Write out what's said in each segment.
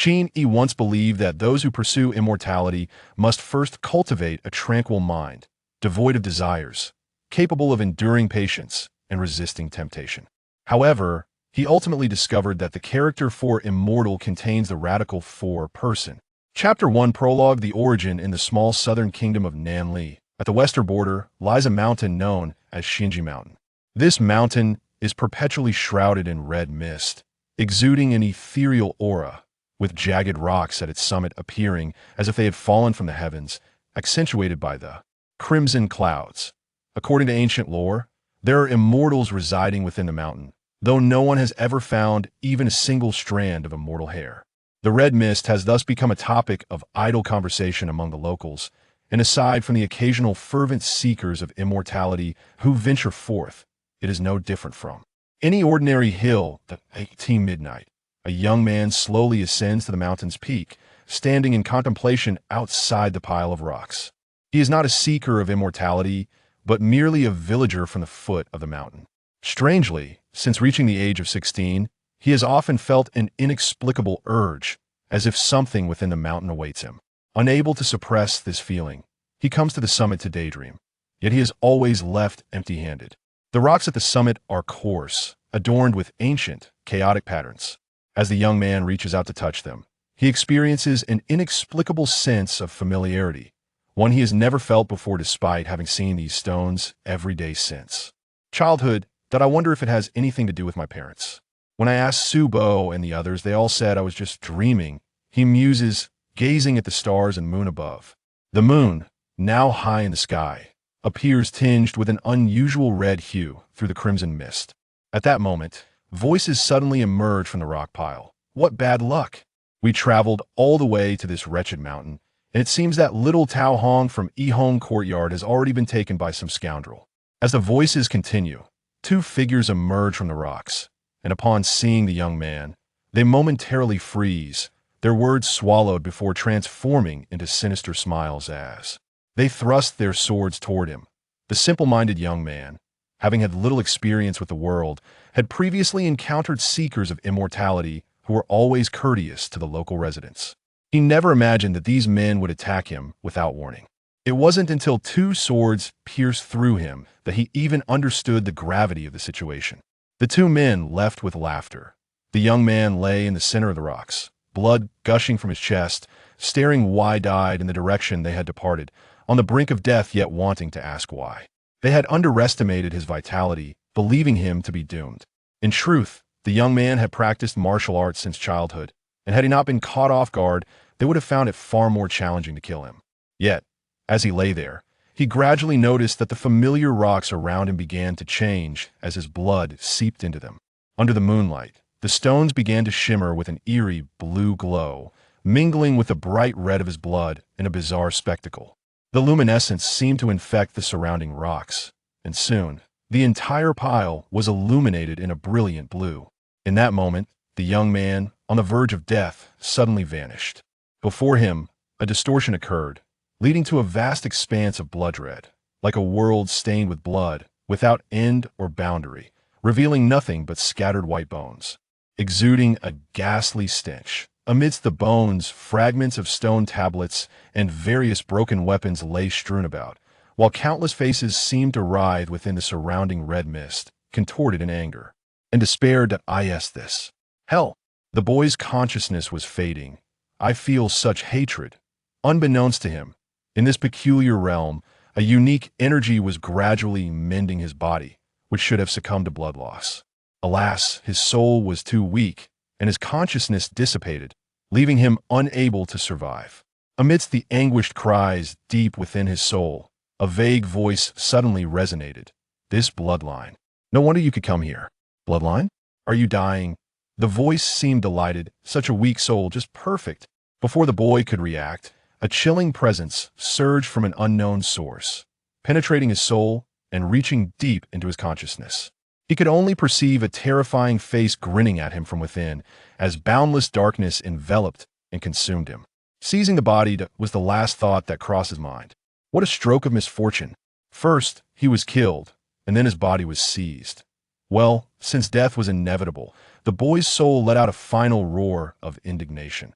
Qin Yi once believed that those who pursue immortality must first cultivate a tranquil mind, devoid of desires, capable of enduring patience and resisting temptation. However, he ultimately discovered that the character for immortal contains the radical for person. Chapter 1 Prologue. The origin. In the small southern kingdom of Nanli, at the western border, lies a mountain known as Qin Yi Mountain. This mountain is perpetually shrouded in red mist, exuding an ethereal aura, with jagged rocks at its summit appearing as if they had fallen from the heavens, accentuated by the crimson clouds. According to ancient lore, there are immortals residing within the mountain, though no one has ever found even a single strand of immortal hair. The red mist has thus become a topic of idle conversation among the locals, and aside from the occasional fervent seekers of immortality who venture forth, it is no different from any ordinary hill. At 18 midnight, a young man slowly ascends to the mountain's peak, standing in contemplation outside the pile of rocks. He is not a seeker of immortality, but merely a villager from the foot of the mountain. Strangely, since reaching the age of 16, he has often felt an inexplicable urge, as if something within the mountain awaits him. Unable to suppress this feeling, he comes to the summit to daydream, yet he is always left empty-handed. The rocks at the summit are coarse, adorned with ancient, chaotic patterns. As the young man reaches out to touch them, he experiences an inexplicable sense of familiarity, one he has never felt before despite having seen these stones every day since childhood. That I wonder if it has anything to do with my parents. When I asked Subo and the others, they all said I was just dreaming. He muses, gazing at the stars and moon above. The moon, now high in the sky, appears tinged with an unusual red hue through the crimson mist. At that moment, voices suddenly emerge from the rock pile. What bad luck! We traveled all the way to this wretched mountain, and it seems that little Tao Hong from Yihong Courtyard has already been taken by some scoundrel. As the voices continue, two figures emerge from the rocks, and upon seeing the young man, they momentarily freeze, their words swallowed before transforming into sinister smiles as they thrust their swords toward him. The simple-minded young man, having had little experience with the world, had previously encountered seekers of immortality who were always courteous to the local residents. He never imagined that these men would attack him without warning. It wasn't until two swords pierced through him that he even understood the gravity of the situation. The two men left with laughter. The young man lay in the center of the rocks, blood gushing from his chest, staring wide-eyed in the direction they had departed, on the brink of death yet wanting to ask why. They had underestimated his vitality, believing him to be doomed. In truth, the young man had practiced martial arts since childhood, and had he not been caught off guard, they would have found it far more challenging to kill him. Yet, as he lay there, he gradually noticed that the familiar rocks around him began to change as his blood seeped into them. Under the moonlight, the stones began to shimmer with an eerie blue glow, mingling with the bright red of his blood in a bizarre spectacle. The luminescence seemed to infect the surrounding rocks, and soon, the entire pile was illuminated in a brilliant blue. In that moment, the young man, on the verge of death, suddenly vanished. Before him, a distortion occurred, leading to a vast expanse of blood red, like a world stained with blood, without end or boundary, revealing nothing but scattered white bones, exuding a ghastly stench. Amidst the bones, fragments of stone tablets and various broken weapons lay strewn about, while countless faces seemed to writhe within the surrounding red mist, contorted in anger and despair. This. Hell! The boy's consciousness was fading. I feel such hatred. Unbeknownst to him, in this peculiar realm, a unique energy was gradually mending his body, which should have succumbed to blood loss. Alas, his soul was too weak, and his consciousness dissipated, leaving him unable to survive. Amidst the anguished cries deep within his soul, a vague voice suddenly resonated. This bloodline. No wonder you could come here. Bloodline? Are you dying? The voice seemed delighted, such a weak soul, just perfect. Before the boy could react, a chilling presence surged from an unknown source, penetrating his soul and reaching deep into his consciousness. He could only perceive a terrifying face grinning at him from within, as boundless darkness enveloped and consumed him. Seizing the body was the last thought that crossed his mind. What a stroke of misfortune. First, he was killed, and then his body was seized. Well, since death was inevitable, the boy's soul let out a final roar of indignation.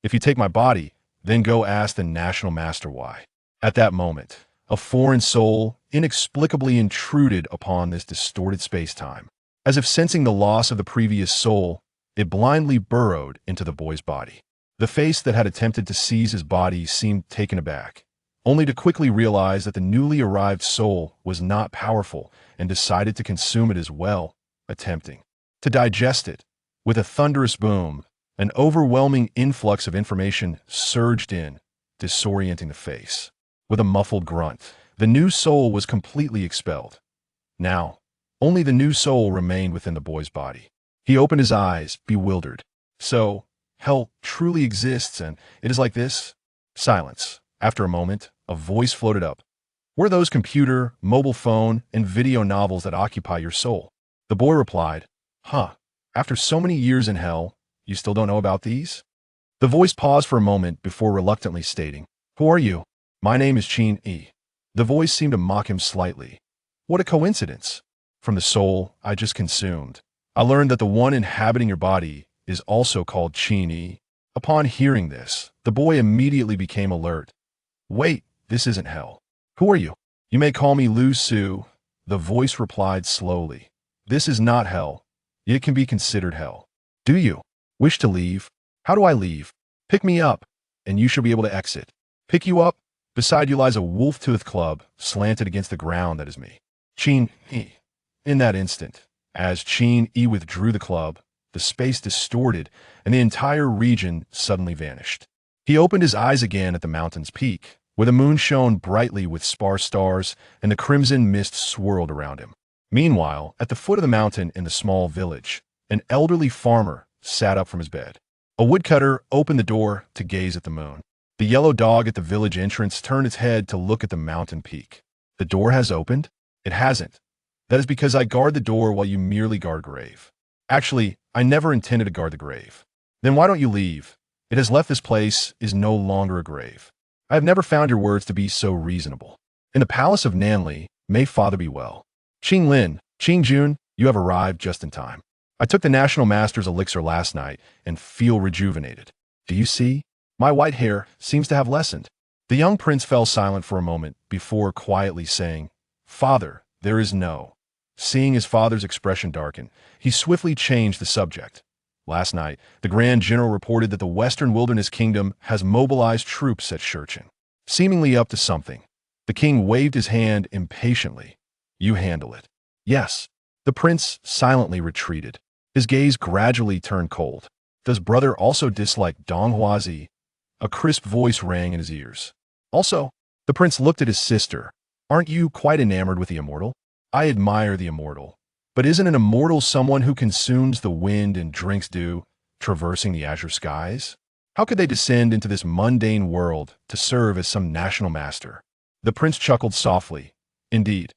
If you take my body, then go ask the national master why. At that moment, a foreign soul inexplicably intruded upon this distorted space-time. As if sensing the loss of the previous soul, it blindly burrowed into the boy's body. The face that had attempted to seize his body seemed taken aback, only to quickly realize that the newly arrived soul was not powerful and decided to consume it as well, attempting to digest it. With a thunderous boom, an overwhelming influx of information surged in, disorienting the face. With a muffled grunt, the new soul was completely expelled. Now, only the new soul remained within the boy's body. He opened his eyes, bewildered. So, hell truly exists, and it is like this? Silence. After a moment, a voice floated up. What are those computer, mobile phone, and video novels that occupy your soul? The boy replied, after so many years in hell, you still don't know about these? The voice paused for a moment before reluctantly stating, Who are you? My name is Qin Yi. The voice seemed to mock him slightly. What a coincidence. From the soul I just consumed, I learned that the one inhabiting your body is also called Qin Yi. Upon hearing this, the boy immediately became alert. Wait, this isn't hell. Who are you? You may call me Lu Su. The voice replied slowly. This is not hell. It can be considered hell. Do you wish to leave? How do I leave? Pick me up, and you shall be able to exit. Pick you up? Beside you lies a wolf-toothed club, slanted against the ground that is me. Qin Yi. In that instant, as Qin Yi withdrew the club, the space distorted, and the entire region suddenly vanished. He opened his eyes again at the mountain's peak, where the moon shone brightly with sparse stars, and the crimson mist swirled around him. Meanwhile, at the foot of the mountain in the small village, an elderly farmer sat up from his bed. A woodcutter opened the door to gaze at the moon. The yellow dog at the village entrance turned its head to look at the mountain peak. The door has opened? It hasn't. That is because I guard the door while you merely guard grave. Actually, I never intended to guard the grave. Then why don't you leave? It has left this place, is no longer a grave. I have never found your words to be so reasonable. In the palace of Nanli, may father be well. Qing Lin, Qing Jun, you have arrived just in time. I took the National Master's elixir last night and feel rejuvenated. Do you see? My white hair seems to have lessened. The young prince fell silent for a moment before quietly saying, Father, there is no. Seeing his father's expression darken, he swiftly changed the subject. Last night, the Grand General reported that the Western Wilderness Kingdom has mobilized troops at Shurchen, seemingly up to something. The king waved his hand impatiently. You handle it. Yes. The prince silently retreated. His gaze gradually turned cold. Does brother also dislike Dong Huazi? A crisp voice rang in his ears. Also, the prince looked at his sister. Aren't you quite enamored with the immortal? I admire the immortal. But isn't an immortal someone who consumes the wind and drinks dew, traversing the azure skies? How could they descend into this mundane world to serve as some national master? The prince chuckled softly. Indeed.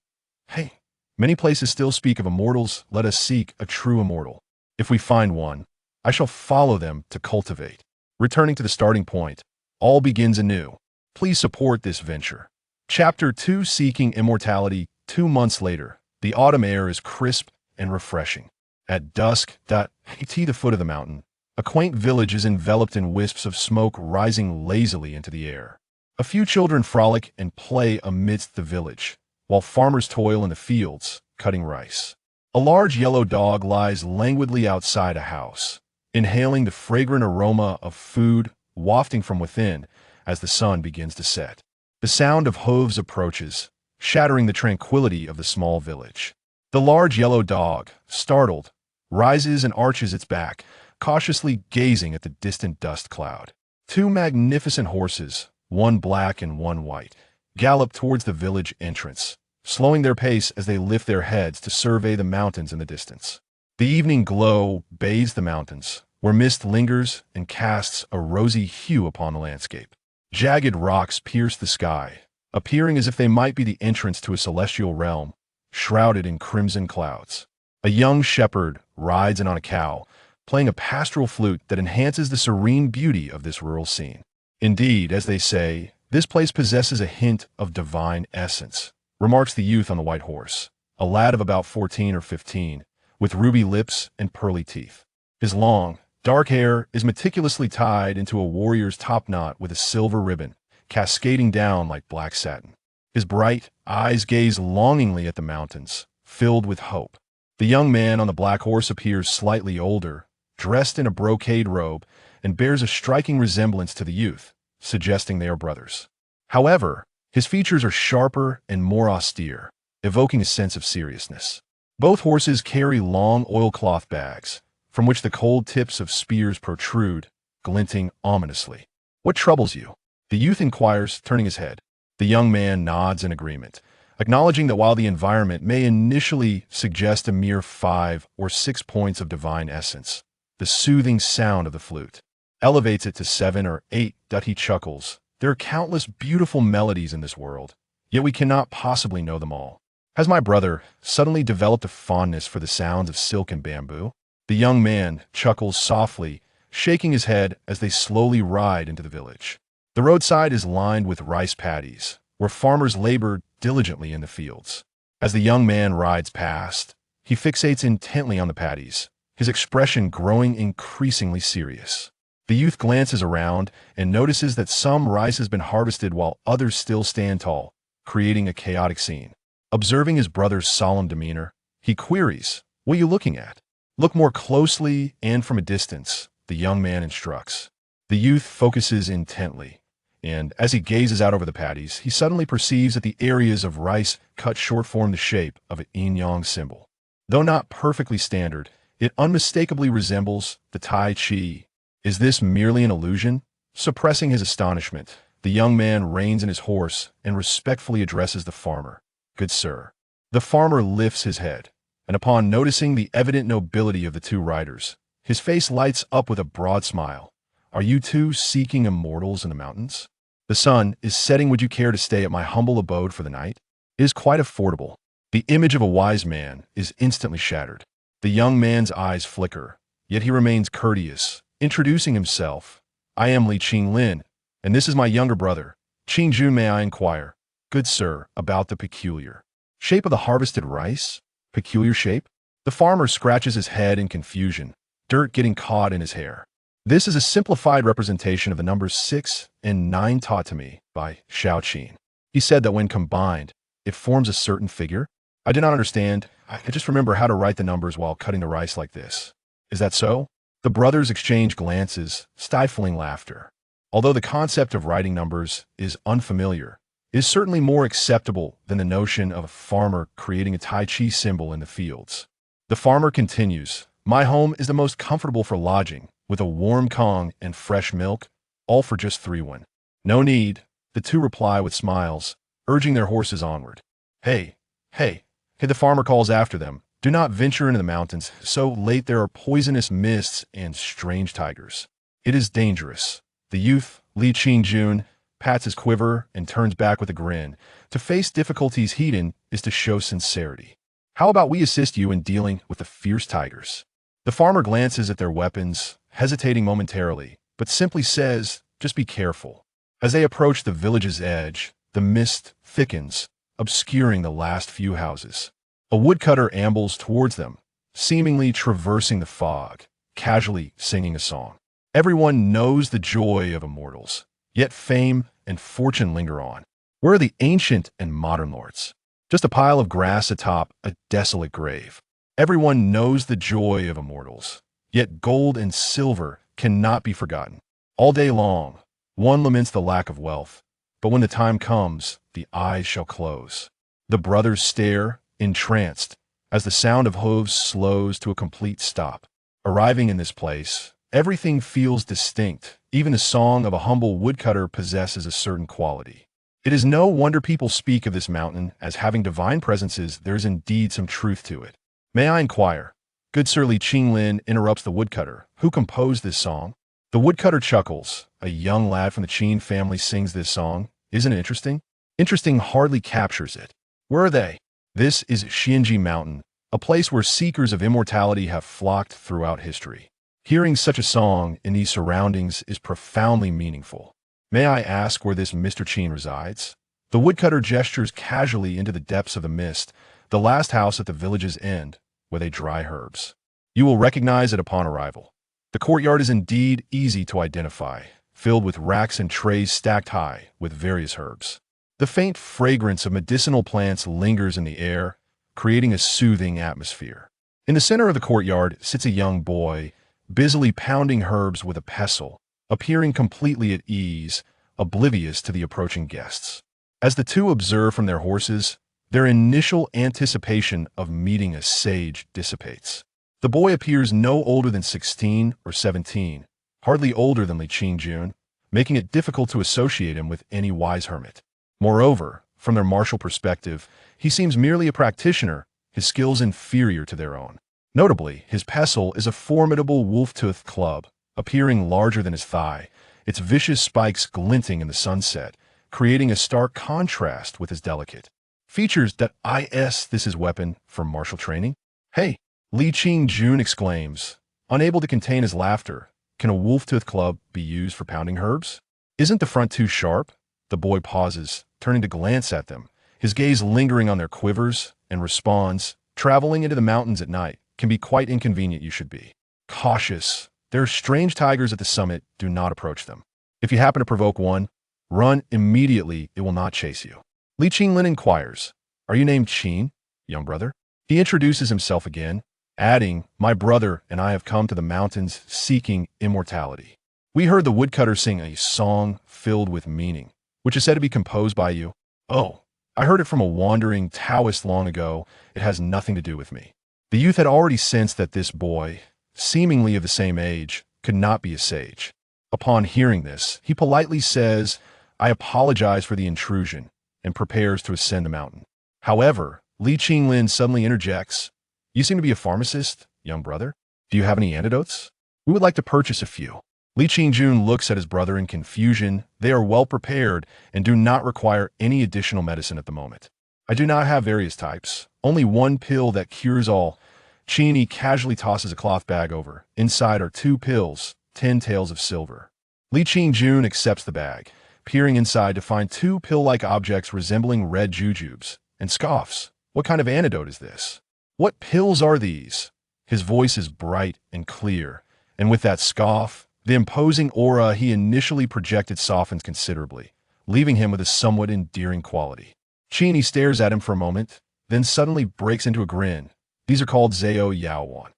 Hey, many places still speak of immortals. Let us seek a true immortal. If we find one, I shall follow them to cultivate. Returning to the starting point, all begins anew. Please support this venture. Chapter 2, Seeking Immortality. 2 months later, the autumn air is crisp and refreshing. At dusk, at the foot of the mountain, a quaint village is enveloped in wisps of smoke rising lazily into the air. A few children frolic and play amidst the village, while farmers toil in the fields, cutting rice. A large yellow dog lies languidly outside a house, inhaling the fragrant aroma of food wafting from within as the sun begins to set. The sound of hooves approaches, shattering the tranquility of the small village. The large yellow dog, startled, rises and arches its back, cautiously gazing at the distant dust cloud. 2 magnificent horses, one black and one white, gallop towards the village entrance, slowing their pace as they lift their heads to survey the mountains in the distance. The evening glow bathes the mountains, where mist lingers and casts a rosy hue upon the landscape. Jagged rocks pierce the sky, appearing as if they might be the entrance to a celestial realm, shrouded in crimson clouds. A young shepherd rides in on a cow, playing a pastoral flute that enhances the serene beauty of this rural scene. Indeed, as they say, this place possesses a hint of divine essence, remarks the youth on the white horse, a lad of about 14 or 15, with ruby lips and pearly teeth. His long, dark hair is meticulously tied into a warrior's top knot with a silver ribbon, cascading down like black satin. His bright eyes gaze longingly at the mountains, filled with hope. The young man on the black horse appears slightly older, dressed in a brocade robe, and bears a striking resemblance to the youth, suggesting they are brothers. However, his features are sharper and more austere, evoking a sense of seriousness. Both horses carry long oilcloth bags, from which the cold tips of spears protrude, glinting ominously. "What troubles you?" the youth inquires, turning his head. The young man nods in agreement, acknowledging that while the environment may initially suggest a mere 5 or 6 points of divine essence, the soothing sound of the flute elevates it to 7 or 8. He chuckles. "There are countless beautiful melodies in this world, yet we cannot possibly know them all. Has my brother suddenly developed a fondness for the sounds of silk and bamboo?" The young man chuckles softly, shaking his head as they slowly ride into the village. The roadside is lined with rice paddies, where farmers labor diligently in the fields. As the young man rides past, he fixates intently on the paddies, his expression growing increasingly serious. The youth glances around and notices that some rice has been harvested while others still stand tall, creating a chaotic scene. Observing his brother's solemn demeanor, he queries, "What are you looking at?" "Look more closely and from a distance," the young man instructs. The youth focuses intently, and as he gazes out over the paddies, he suddenly perceives that the areas of rice cut short form the shape of an yin-yang symbol. Though not perfectly standard, it unmistakably resembles the Tai Chi. Is this merely an illusion? Suppressing his astonishment, the young man reins in his horse and respectfully addresses the farmer. "Good sir." The farmer lifts his head, and upon noticing the evident nobility of the two riders, his face lights up with a broad smile. "Are you two seeking immortals in the mountains? The sun is setting. Would you care to stay at my humble abode for the night? It is quite affordable." The image of a wise man is instantly shattered. The young man's eyes flicker, yet he remains courteous, introducing himself. "I am Qin Yi, and this is my younger brother, Qin Jun. May I inquire, good sir, about the peculiar shape of the harvested rice?" "Peculiar shape?" The farmer scratches his head in confusion, dirt getting caught in his hair. "This is a simplified representation of the numbers 6 and 9 taught to me by Qin. He said that when combined, it forms a certain figure." "I do not understand. I just remember how to write the numbers while cutting the rice like this." "Is that so?" The brothers exchange glances, stifling laughter. Although the concept of writing numbers is unfamiliar, it is certainly more acceptable than the notion of a farmer creating a Tai Chi symbol in the fields. The farmer continues, "My home is the most comfortable for lodging, with a warm Kong and fresh milk, all for just 3 won." "No need," the two reply with smiles, urging their horses onward. Hey, hey, the farmer calls after them. "Do not venture into the mountains. So late there are poisonous mists and strange tigers. It is dangerous." The youth, Qin Jun, pats his quiver and turns back with a grin. To face difficulties heat-in is to show sincerity. "How about we assist you in dealing with the fierce tigers?" The farmer glances at their weapons, hesitating momentarily, but simply says, "Just be careful." As they approach the village's edge, the mist thickens, obscuring the last few houses. A woodcutter ambles towards them, seemingly traversing the fog, casually singing a song. Everyone knows the joy of immortals, yet fame and fortune linger on. Where are the ancient and modern lords? Just a pile of grass atop a desolate grave. Everyone knows the joy of immortals, yet gold and silver cannot be forgotten. All day long, one laments the lack of wealth, but when the time comes, the eyes shall close. The brothers stare, entranced, as the sound of hooves slows to a complete stop. Arriving in this place, everything feels distinct. Even the song of a humble woodcutter possesses a certain quality. It is no wonder people speak of this mountain as having divine presences. There is indeed some truth to it. "May I inquire?" Good Sir Qin Yi interrupts the woodcutter. "Who composed this song?" The woodcutter chuckles. "A young lad from the Qin family sings this song. Isn't it interesting?" "Interesting hardly captures it." "Where are they?" This is Qin Yi Mountain, a place where seekers of immortality have flocked throughout history. Hearing such a song in these surroundings is profoundly meaningful. "May I ask where this Mr. Qin resides?" The woodcutter gestures casually into the depths of the mist, the last house at the village's end, where they dry herbs. "You will recognize it upon arrival." The courtyard is indeed easy to identify, filled with racks and trays stacked high with various herbs. The faint fragrance of medicinal plants lingers in the air, creating a soothing atmosphere. In the center of the courtyard sits a young boy, busily pounding herbs with a pestle, appearing completely at ease, oblivious to the approaching guests. As the two observe from their horses, their initial anticipation of meeting a sage dissipates. The boy appears no older than 16 or 17, hardly older than Li Qingjun, making it difficult to associate him with any wise hermit. Moreover, from their martial perspective, he seems merely a practitioner, his skills inferior to their own. Notably, his pestle is a formidable wolf-toothed club, appearing larger than his thigh, its vicious spikes glinting in the sunset, creating a stark contrast with his delicate features. This his weapon for martial training? Hey! Li Qingjun exclaims, unable to contain his laughter. Can a wolf-toothed club be used for pounding herbs? Isn't the front too sharp? The boy pauses, turning to glance at them, his gaze lingering on their quivers, and responds, traveling into the mountains at night can be quite inconvenient. You should be cautious. There are strange tigers at the summit. Do not approach them. If you happen to provoke one, run immediately. It will not chase you. Li Qinglin inquires, are you named Qin, young brother? He introduces himself again, adding, my brother and I have come to the mountains seeking immortality. We heard the woodcutter sing a song filled with meaning, which is said to be composed by you. Oh, I heard it from a wandering Taoist long ago. It has nothing to do with me. The youth had already sensed that this boy, seemingly of the same age, could not be a sage. Upon hearing this, he politely says, I apologize for the intrusion, and prepares to ascend the mountain. However, Li Qinglin suddenly interjects, you seem to be a pharmacist, young brother. Do you have any antidotes? We would like to purchase a few. Li Qingjun looks at his brother in confusion. They are well prepared and do not require any additional medicine at the moment. I do not have various types, only one pill that cures all. Qin Yi casually tosses a cloth bag over. Inside are 2 pills, 10 taels of silver. Li Qingjun accepts the bag, peering inside to find 2 pill-like objects resembling red jujubes, and scoffs. What kind of antidote is this? What pills are these? His voice is bright and clear, and with that scoff, the imposing aura he initially projected softens considerably, leaving him with a somewhat endearing quality. Qin Yi stares at him for a moment, then suddenly breaks into a grin. These are called Zhao Yaowan.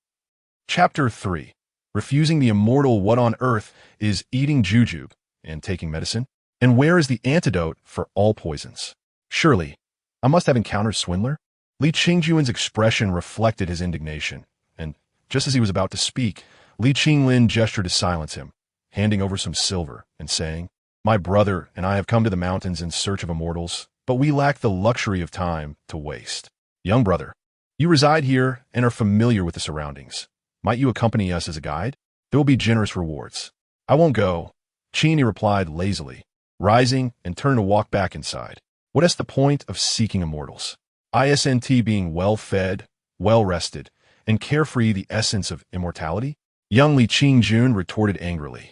Chapter 3. Refusing the immortal. What on earth is eating jujube and taking medicine? And where is the antidote for all poisons? Surely, I must have encountered Swindler? Li Qingjun's expression reflected his indignation, and just as he was about to speak, Li Qinglin gestured to silence him, handing over some silver and saying, my brother and I have come to the mountains in search of immortals, but we lack the luxury of time to waste. Young brother, you reside here and are familiar with the surroundings. Might you accompany us as a guide? There will be generous rewards. I won't go, Qin Yi replied lazily, rising and turning to walk back inside. What is the point of seeking immortals? Isn't being well-fed, well-rested, and carefree the essence of immortality? Young Li Qingjun retorted angrily.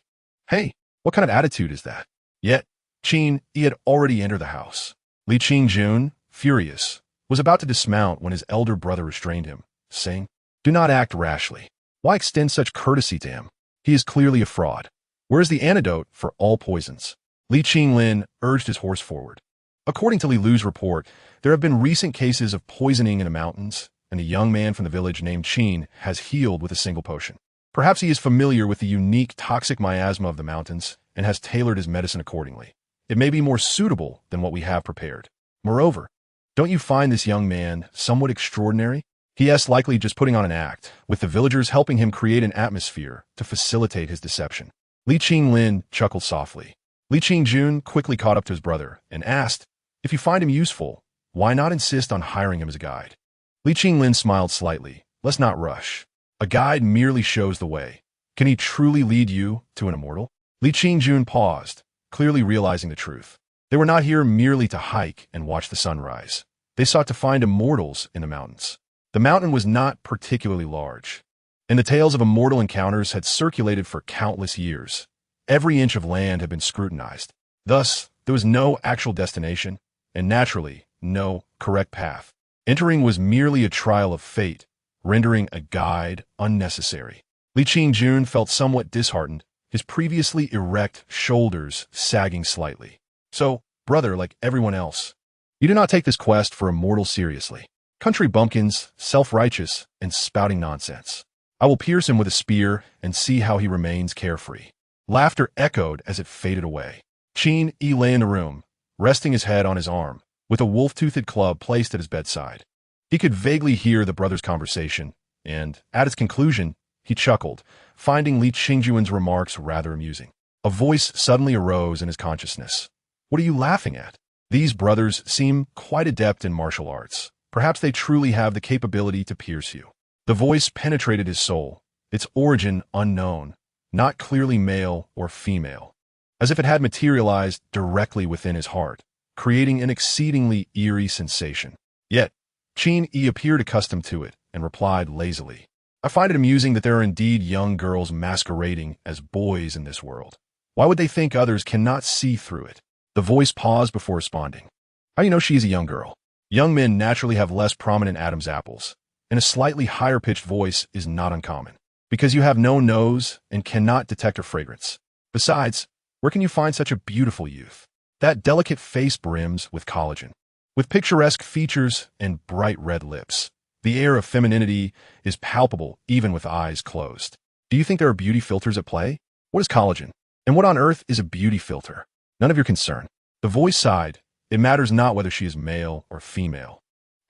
Hey, what kind of attitude is that? Yet, Qin Yi had already entered the house. Li Qingjun, furious, was about to dismount when his elder brother restrained him, saying, do not act rashly. Why extend such courtesy to him? He is clearly a fraud. Where is the antidote for all poisons? Li Qinglin urged his horse forward. According to Li Lu's report, there have been recent cases of poisoning in the mountains, and a young man from the village named Qin has healed with a single potion. Perhaps he is familiar with the unique toxic miasma of the mountains and has tailored his medicine accordingly. It may be more suitable than what we have prepared. Moreover, don't you find this young man somewhat extraordinary? He is likely just putting on an act, with the villagers helping him create an atmosphere to facilitate his deception. Li Qinglin chuckled softly. Li Qingjun quickly caught up to his brother and asked, if you find him useful, why not insist on hiring him as a guide? Li Qinglin smiled slightly. Let's not rush. A guide merely shows the way. Can he truly lead you to an immortal? Li Qingjun paused, clearly realizing the truth. They were not here merely to hike and watch the sunrise. They sought to find immortals in the mountains. The mountain was not particularly large, and the tales of immortal encounters had circulated for countless years. Every inch of land had been scrutinized. Thus, there was no actual destination, and naturally, no correct path. Entering was merely a trial of fate, rendering a guide unnecessary. Li Qingjun felt somewhat disheartened, his previously erect shoulders sagging slightly. So, brother, like everyone else, you do not take this quest for immortal seriously. Country bumpkins, self-righteous, and spouting nonsense. I will pierce him with a spear and see how he remains carefree. Laughter echoed as it faded away. Qin Yi lay in the room, resting his head on his arm, with a wolf-toothed club placed at his bedside. He could vaguely hear the brothers' conversation, and, at its conclusion, he chuckled, finding Li Qingjun's remarks rather amusing. A voice suddenly arose in his consciousness. What are you laughing at? These brothers seem quite adept in martial arts. Perhaps they truly have the capability to pierce you. The voice penetrated his soul, its origin unknown, not clearly male or female, as if it had materialized directly within his heart, creating an exceedingly eerie sensation. Yet, Qin Yi appeared accustomed to it and replied lazily, I find it amusing that there are indeed young girls masquerading as boys in this world. Why would they think others cannot see through it? The voice paused before responding. How do you know she is a young girl? Young men naturally have less prominent Adam's apples, and a slightly higher-pitched voice is not uncommon, because you have no nose and cannot detect her fragrance. Besides, where can you find such a beautiful youth? That delicate face brims with collagen, with picturesque features and bright red lips. The air of femininity is palpable even with eyes closed. Do you think there are beauty filters at play? What is collagen? And what on earth is a beauty filter? None of your concern. The voice sighed. It matters not whether she is male or female.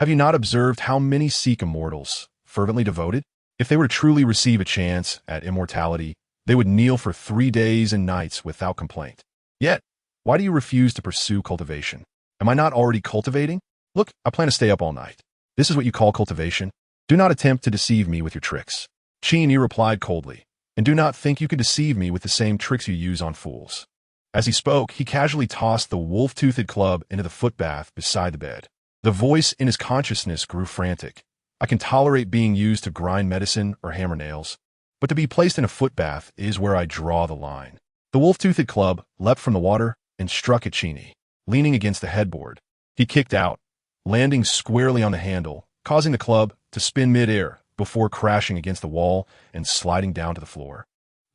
Have you not observed how many seek immortals, fervently devoted? If they were to truly receive a chance at immortality, they would kneel for 3 days and nights without complaint. Yet, why do you refuse to pursue cultivation? Am I not already cultivating? Look, I plan to stay up all night. This is what you call cultivation? Do not attempt to deceive me with your tricks. Qin Yi replied coldly, and do not think you can deceive me with the same tricks you use on fools. As he spoke, he casually tossed the wolf-toothed club into the footbath beside the bed. The voice in his consciousness grew frantic. I can tolerate being used to grind medicine or hammer nails, but to be placed in a footbath is where I draw the line. The wolf-toothed club leapt from the water and struck at Qin Yi, leaning against the headboard. He kicked out, landing squarely on the handle, causing the club to spin mid-air before crashing against the wall and sliding down to the floor,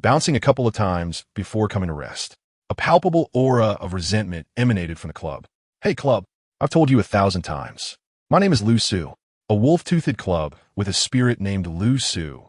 bouncing a couple of times before coming to rest. A palpable aura of resentment emanated from the club. Hey, club, I've told you 1,000 times. My name is Lu Su, a wolf-toothed club with a spirit named Lu Su.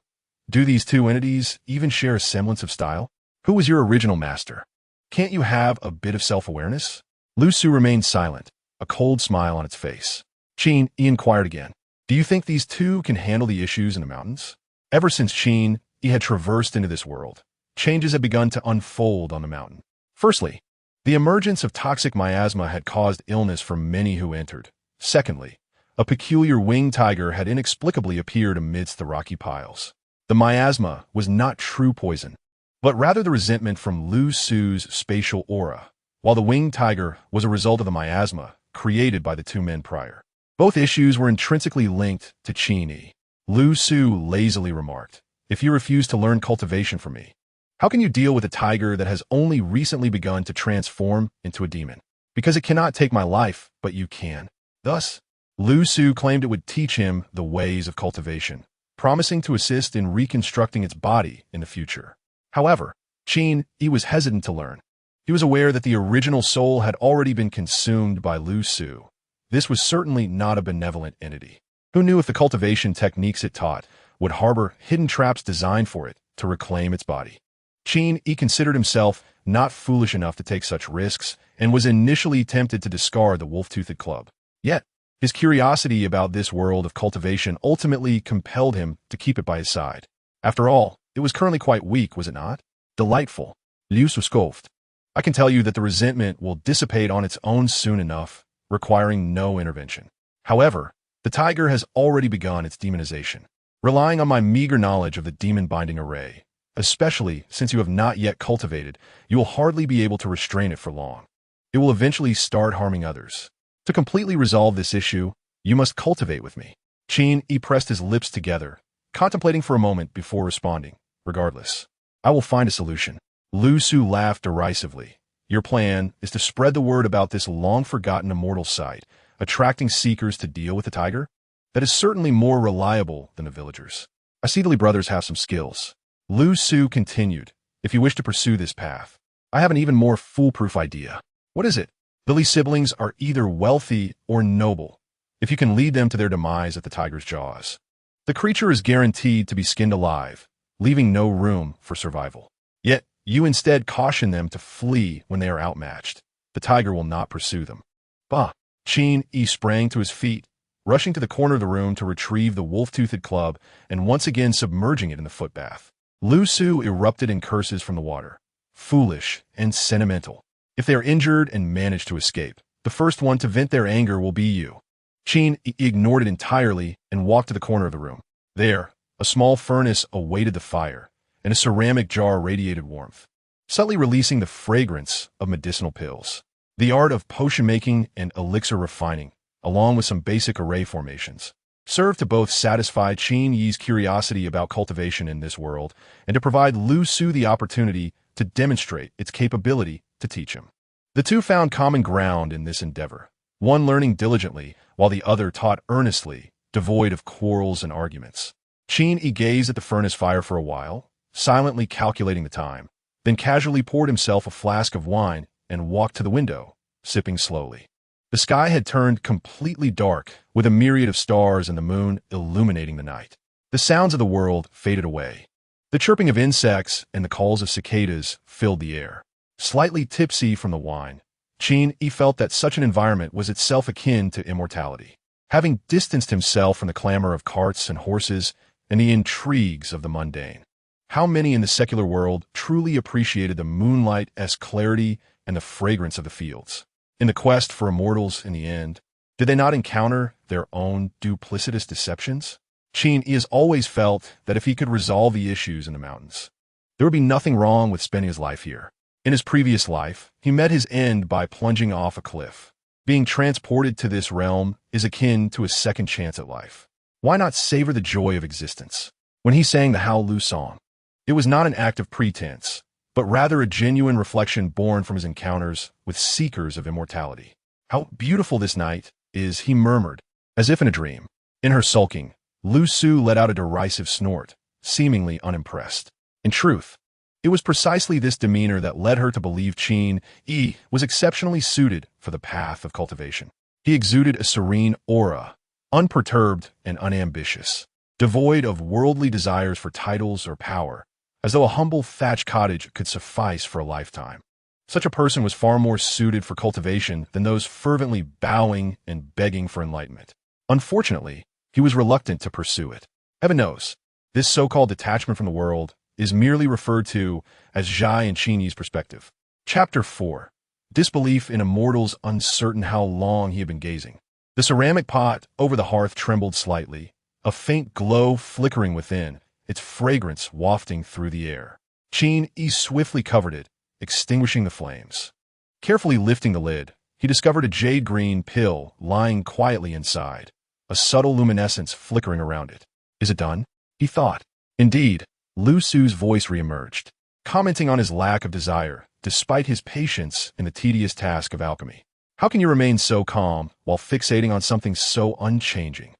Do these two entities even share a semblance of style? Who was your original master? Can't you have a bit of self-awareness? Lu Su remained silent, a cold smile on its face. Qin Yi inquired again. Do you think these two can handle the issues in the mountains? Ever since Qin Yi had traversed into this world, changes had begun to unfold on the mountain. Firstly, the emergence of toxic miasma had caused illness for many who entered. Secondly, a peculiar winged tiger had inexplicably appeared amidst the rocky piles. The miasma was not true poison, but rather the resentment from Lu Su's spatial aura, while the winged tiger was a result of the miasma created by the two men prior. Both issues were intrinsically linked to Qin Yi. Lu Su lazily remarked, if you refuse to learn cultivation from me, how can you deal with a tiger that has only recently begun to transform into a demon? Because it cannot take my life, but you can. Thus, Lu Su claimed it would teach him the ways of cultivation, promising to assist in reconstructing its body in the future. However, Qin Yi was hesitant to learn. He was aware that the original soul had already been consumed by Lu Su. This was certainly not a benevolent entity. Who knew if the cultivation techniques it taught would harbor hidden traps designed for it to reclaim its body? Qin Yi considered himself not foolish enough to take such risks and was initially tempted to discard the wolf-toothed club. Yet, his curiosity about this world of cultivation ultimately compelled him to keep it by his side. After all, it was currently quite weak, was it not? Delightful. Liu Su scoffed. I can tell you that the resentment will dissipate on its own soon enough, requiring no intervention. However, the tiger has already begun its demonization. Relying on my meager knowledge of the demon-binding array, especially since you have not yet cultivated, you will hardly be able to restrain it for long. It will eventually start harming others. To completely resolve this issue, you must cultivate with me. Qin Yi pressed his lips together, contemplating for a moment before responding. Regardless, I will find a solution. Lu Su laughed derisively. Your plan is to spread the word about this long-forgotten immortal site, attracting seekers to deal with the tiger? That is certainly more reliable than the villagers. I see the Li brothers have some skills. Lu Su continued, if you wish to pursue this path, I have an even more foolproof idea. What is it? Lily's siblings are either wealthy or noble, if you can lead them to their demise at the tiger's jaws. The creature is guaranteed to be skinned alive, leaving no room for survival. Yet, you instead caution them to flee when they are outmatched. The tiger will not pursue them. Bah! Qin Yi sprang to his feet, rushing to the corner of the room to retrieve the wolf-toothed club and once again submerging it in the footbath. Lu Su erupted in curses from the water. Foolish and sentimental. If they are injured and manage to escape, the first one to vent their anger will be you. Qin Yi ignored it entirely and walked to the corner of the room. There, a small furnace awaited the fire, and a ceramic jar radiated warmth, subtly releasing the fragrance of medicinal pills. The art of potion making and elixir refining, along with some basic array formations, served to both satisfy Qin Yi's curiosity about cultivation in this world and to provide Lu Su the opportunity to demonstrate its capability to teach him. The two found common ground in this endeavor, one learning diligently while the other taught earnestly, devoid of quarrels and arguments. Qin Yi gazed at the furnace fire for a while, silently calculating the time, then casually poured himself a flask of wine and walked to the window, sipping slowly. The sky had turned completely dark, with a myriad of stars and the moon illuminating the night. The sounds of the world faded away. The chirping of insects and the calls of cicadas filled the air. Slightly tipsy from the wine, Qin Yi felt that such an environment was itself akin to immortality. Having distanced himself from the clamor of carts and horses and the intrigues of the mundane, how many in the secular world truly appreciated the moonlight-esque clarity and the fragrance of the fields? In the quest for immortals in the end, did they not encounter their own duplicitous deceptions? Qin Yi has always felt that if he could resolve the issues in the mountains, there would be nothing wrong with spending his life here. In his previous life, he met his end by plunging off a cliff. Being transported to this realm is akin to a second chance at life. Why not savor the joy of existence? When he sang the How Lu song, it was not an act of pretense, but rather a genuine reflection born from his encounters with seekers of immortality. How beautiful this night is, he murmured, as if in a dream. In her sulking, Lu Su let out a derisive snort, seemingly unimpressed. In truth, it was precisely this demeanor that led her to believe Qin Yi was exceptionally suited for the path of cultivation. He exuded a serene aura, unperturbed and unambitious, devoid of worldly desires for titles or power, as though a humble thatched cottage could suffice for a lifetime. Such a person was far more suited for cultivation than those fervently bowing and begging for enlightenment. Unfortunately, he was reluctant to pursue it. Heaven knows, this so-called detachment from the world is merely referred to as Zhai and Qin Yi's perspective. Chapter 4. Disbelief in immortals, uncertain how long he had been gazing. The ceramic pot over the hearth trembled slightly, a faint glow flickering within, its fragrance wafting through the air. Qin Yi swiftly covered it, extinguishing the flames. Carefully lifting the lid, he discovered a jade-green pill lying quietly inside, a subtle luminescence flickering around it. Is it done? He thought. Indeed, Lu Su's voice reemerged, commenting on his lack of desire, despite his patience in the tedious task of alchemy. How can you remain so calm while fixating on something so unchanging?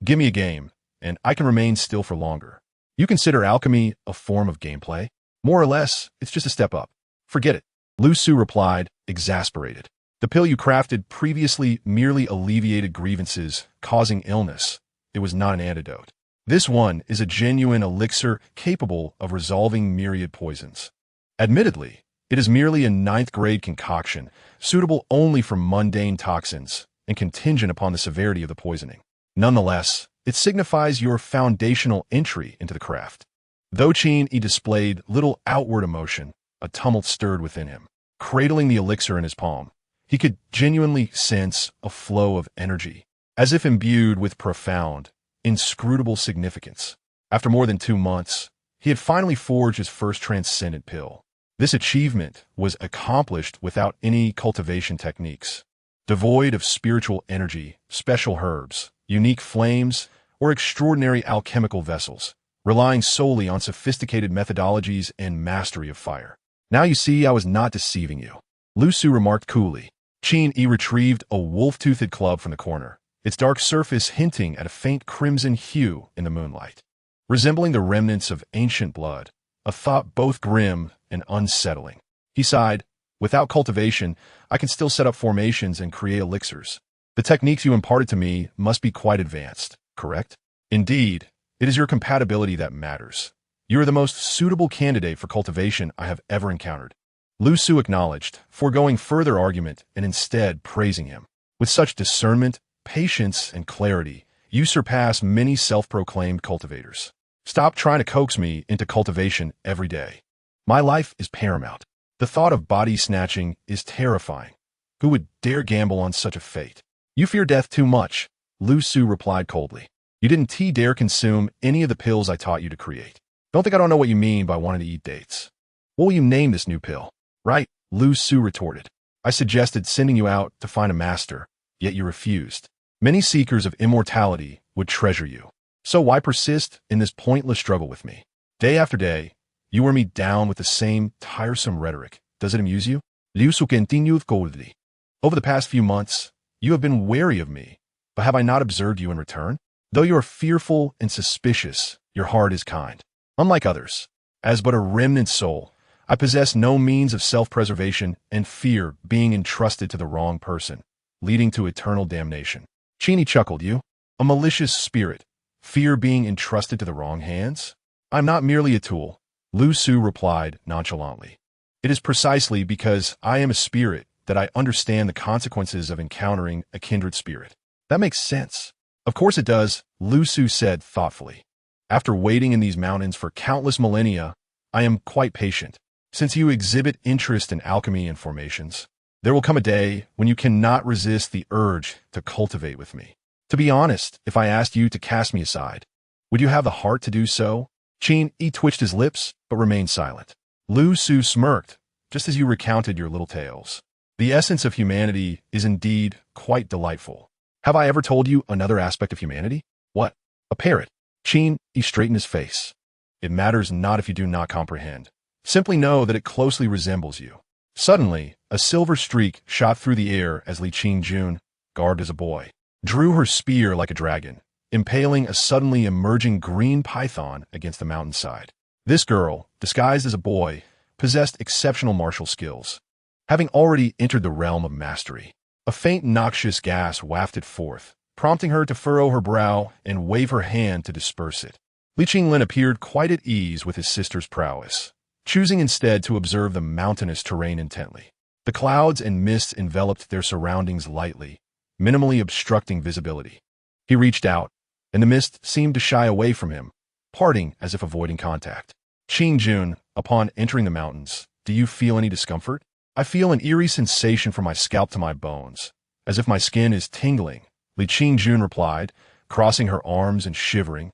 Give me a game, and I can remain still for longer. You consider alchemy a form of gameplay? More or less, it's just a step up. Forget it. Lu Su replied, exasperated. The pill you crafted previously merely alleviated grievances causing illness. It was not an antidote. This one is a genuine elixir capable of resolving myriad poisons. Admittedly, it is merely a ninth-grade concoction, suitable only for mundane toxins and contingent upon the severity of the poisoning. Nonetheless, it signifies your foundational entry into the craft. Though Qin Yi displayed little outward emotion, a tumult stirred within him. Cradling the elixir in his palm, he could genuinely sense a flow of energy, as if imbued with profound, inscrutable significance. After more than 2 months, he had finally forged his first transcendent pill. This achievement was accomplished without any cultivation techniques. Devoid of spiritual energy, special herbs, unique flames, or extraordinary alchemical vessels, relying solely on sophisticated methodologies and mastery of fire. Now you see I was not deceiving you, Lu Su remarked coolly. Qin Yi retrieved a wolf-toothed club from the corner, its dark surface hinting at a faint crimson hue in the moonlight. Resembling the remnants of ancient blood, a thought both grim and unsettling. He sighed. Without cultivation, I can still set up formations and create elixirs. The techniques you imparted to me must be quite advanced, correct? Indeed, it is your compatibility that matters. You are the most suitable candidate for cultivation I have ever encountered. Lu Su acknowledged, foregoing further argument and instead praising him. With such discernment, patience, and clarity, you surpass many self-proclaimed cultivators. Stop trying to coax me into cultivation every day. My life is paramount. The thought of body snatching is terrifying. Who would dare gamble on such a fate? You fear death too much, Lu Su replied coldly. You didn't dare consume any of the pills I taught you to create. Don't think I don't know what you mean by wanting to eat dates. What will you name this new pill? Right, Lu Su retorted. I suggested sending you out to find a master, yet you refused. Many seekers of immortality would treasure you. So why persist in this pointless struggle with me? Day after day, you wear me down with the same tiresome rhetoric. Does it amuse you? Liu Su continued coldly. Over the past few months, you have been wary of me, but have I not observed you in return? Though you are fearful and suspicious, your heart is kind. Unlike others, as but a remnant soul, I possess no means of self-preservation and fear being entrusted to the wrong person, leading to eternal damnation. Qin Yi chuckled. You, a malicious spirit, fear being entrusted to the wrong hands? I'm not merely a tool, Lu Su replied nonchalantly. It is precisely because I am a spirit that I understand the consequences of encountering a kindred spirit. That makes sense. Of course it does, Lu Su said thoughtfully. After waiting in these mountains for countless millennia, I am quite patient. Since you exhibit interest in alchemy and formations, there will come a day when you cannot resist the urge to cultivate with me. To be honest, if I asked you to cast me aside, would you have the heart to do so? Qin Yi twitched his lips, but remained silent. Lu Su smirked, just as you recounted your little tales. The essence of humanity is indeed quite delightful. Have I ever told you another aspect of humanity? What? A parrot. Qin Yi straightened his face. It matters not if you do not comprehend. Simply know that it closely resembles you. Suddenly, a silver streak shot through the air as Li Qingjun, garbed as a boy, drew her spear like a dragon, impaling a suddenly emerging green python against the mountainside. This girl, disguised as a boy, possessed exceptional martial skills, having already entered the realm of mastery. A faint noxious gas wafted forth, prompting her to furrow her brow and wave her hand to disperse it. Li Qinglin appeared quite at ease with his sister's prowess, choosing instead to observe the mountainous terrain intently. The clouds and mists enveloped their surroundings lightly, minimally obstructing visibility. He reached out, and the mist seemed to shy away from him, parting as if avoiding contact. Qingjun, upon entering the mountains, do you feel any discomfort? I feel an eerie sensation from my scalp to my bones, as if my skin is tingling, Li Qingjun replied, crossing her arms and shivering,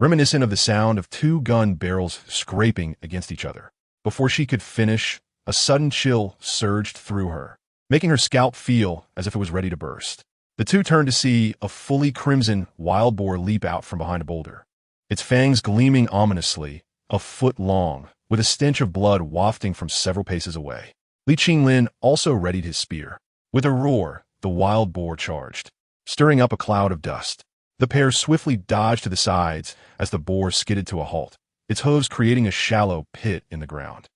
reminiscent of the sound of two gun barrels scraping against each other. Before she could finish, a sudden chill surged through her, making her scalp feel as if it was ready to burst. The two turned to see a fully crimson wild boar leap out from behind a boulder, its fangs gleaming ominously, a foot long, with a stench of blood wafting from several paces away. Li Qinglin also readied his spear. With a roar, the wild boar charged, stirring up a cloud of dust. The pair swiftly dodged to the sides as the boar skidded to a halt, its hooves creating a shallow pit in the ground.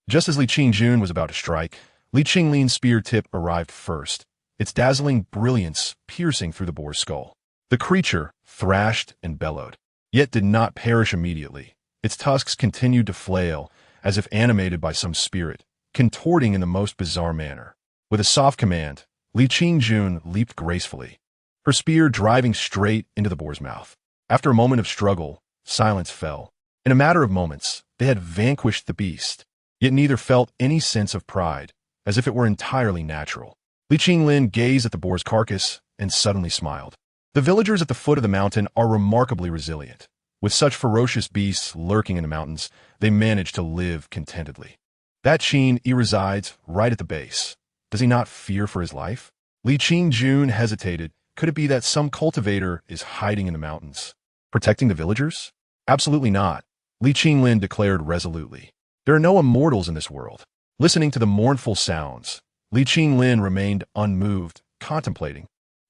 Just as Li Qingjun was about to strike, Li Qinglin's spear tip arrived first, its dazzling brilliance piercing through the boar's skull. The creature thrashed and bellowed, yet did not perish immediately. Its tusks continued to flail, as if animated by some spirit, contorting in the most bizarre manner. With a soft command, Li Qingjun leaped gracefully, her spear driving straight into the boar's mouth. After a moment of struggle, silence fell. In a matter of moments, they had vanquished the beast, yet neither felt any sense of pride, as if it were entirely natural. Li Qinglin gazed at the boar's carcass and suddenly smiled. The villagers at the foot of the mountain are remarkably resilient. With such ferocious beasts lurking in the mountains, they manage to live contentedly. That Qin Yi resides right at the base. Does he not fear for his life? Li Qingjun hesitated. Could it be that some cultivator is hiding in the mountains, protecting the villagers? Absolutely not, Li Qinglin declared resolutely. There are no immortals in this world. Listening to the mournful sounds, Li Qinglin remained unmoved, contemplating.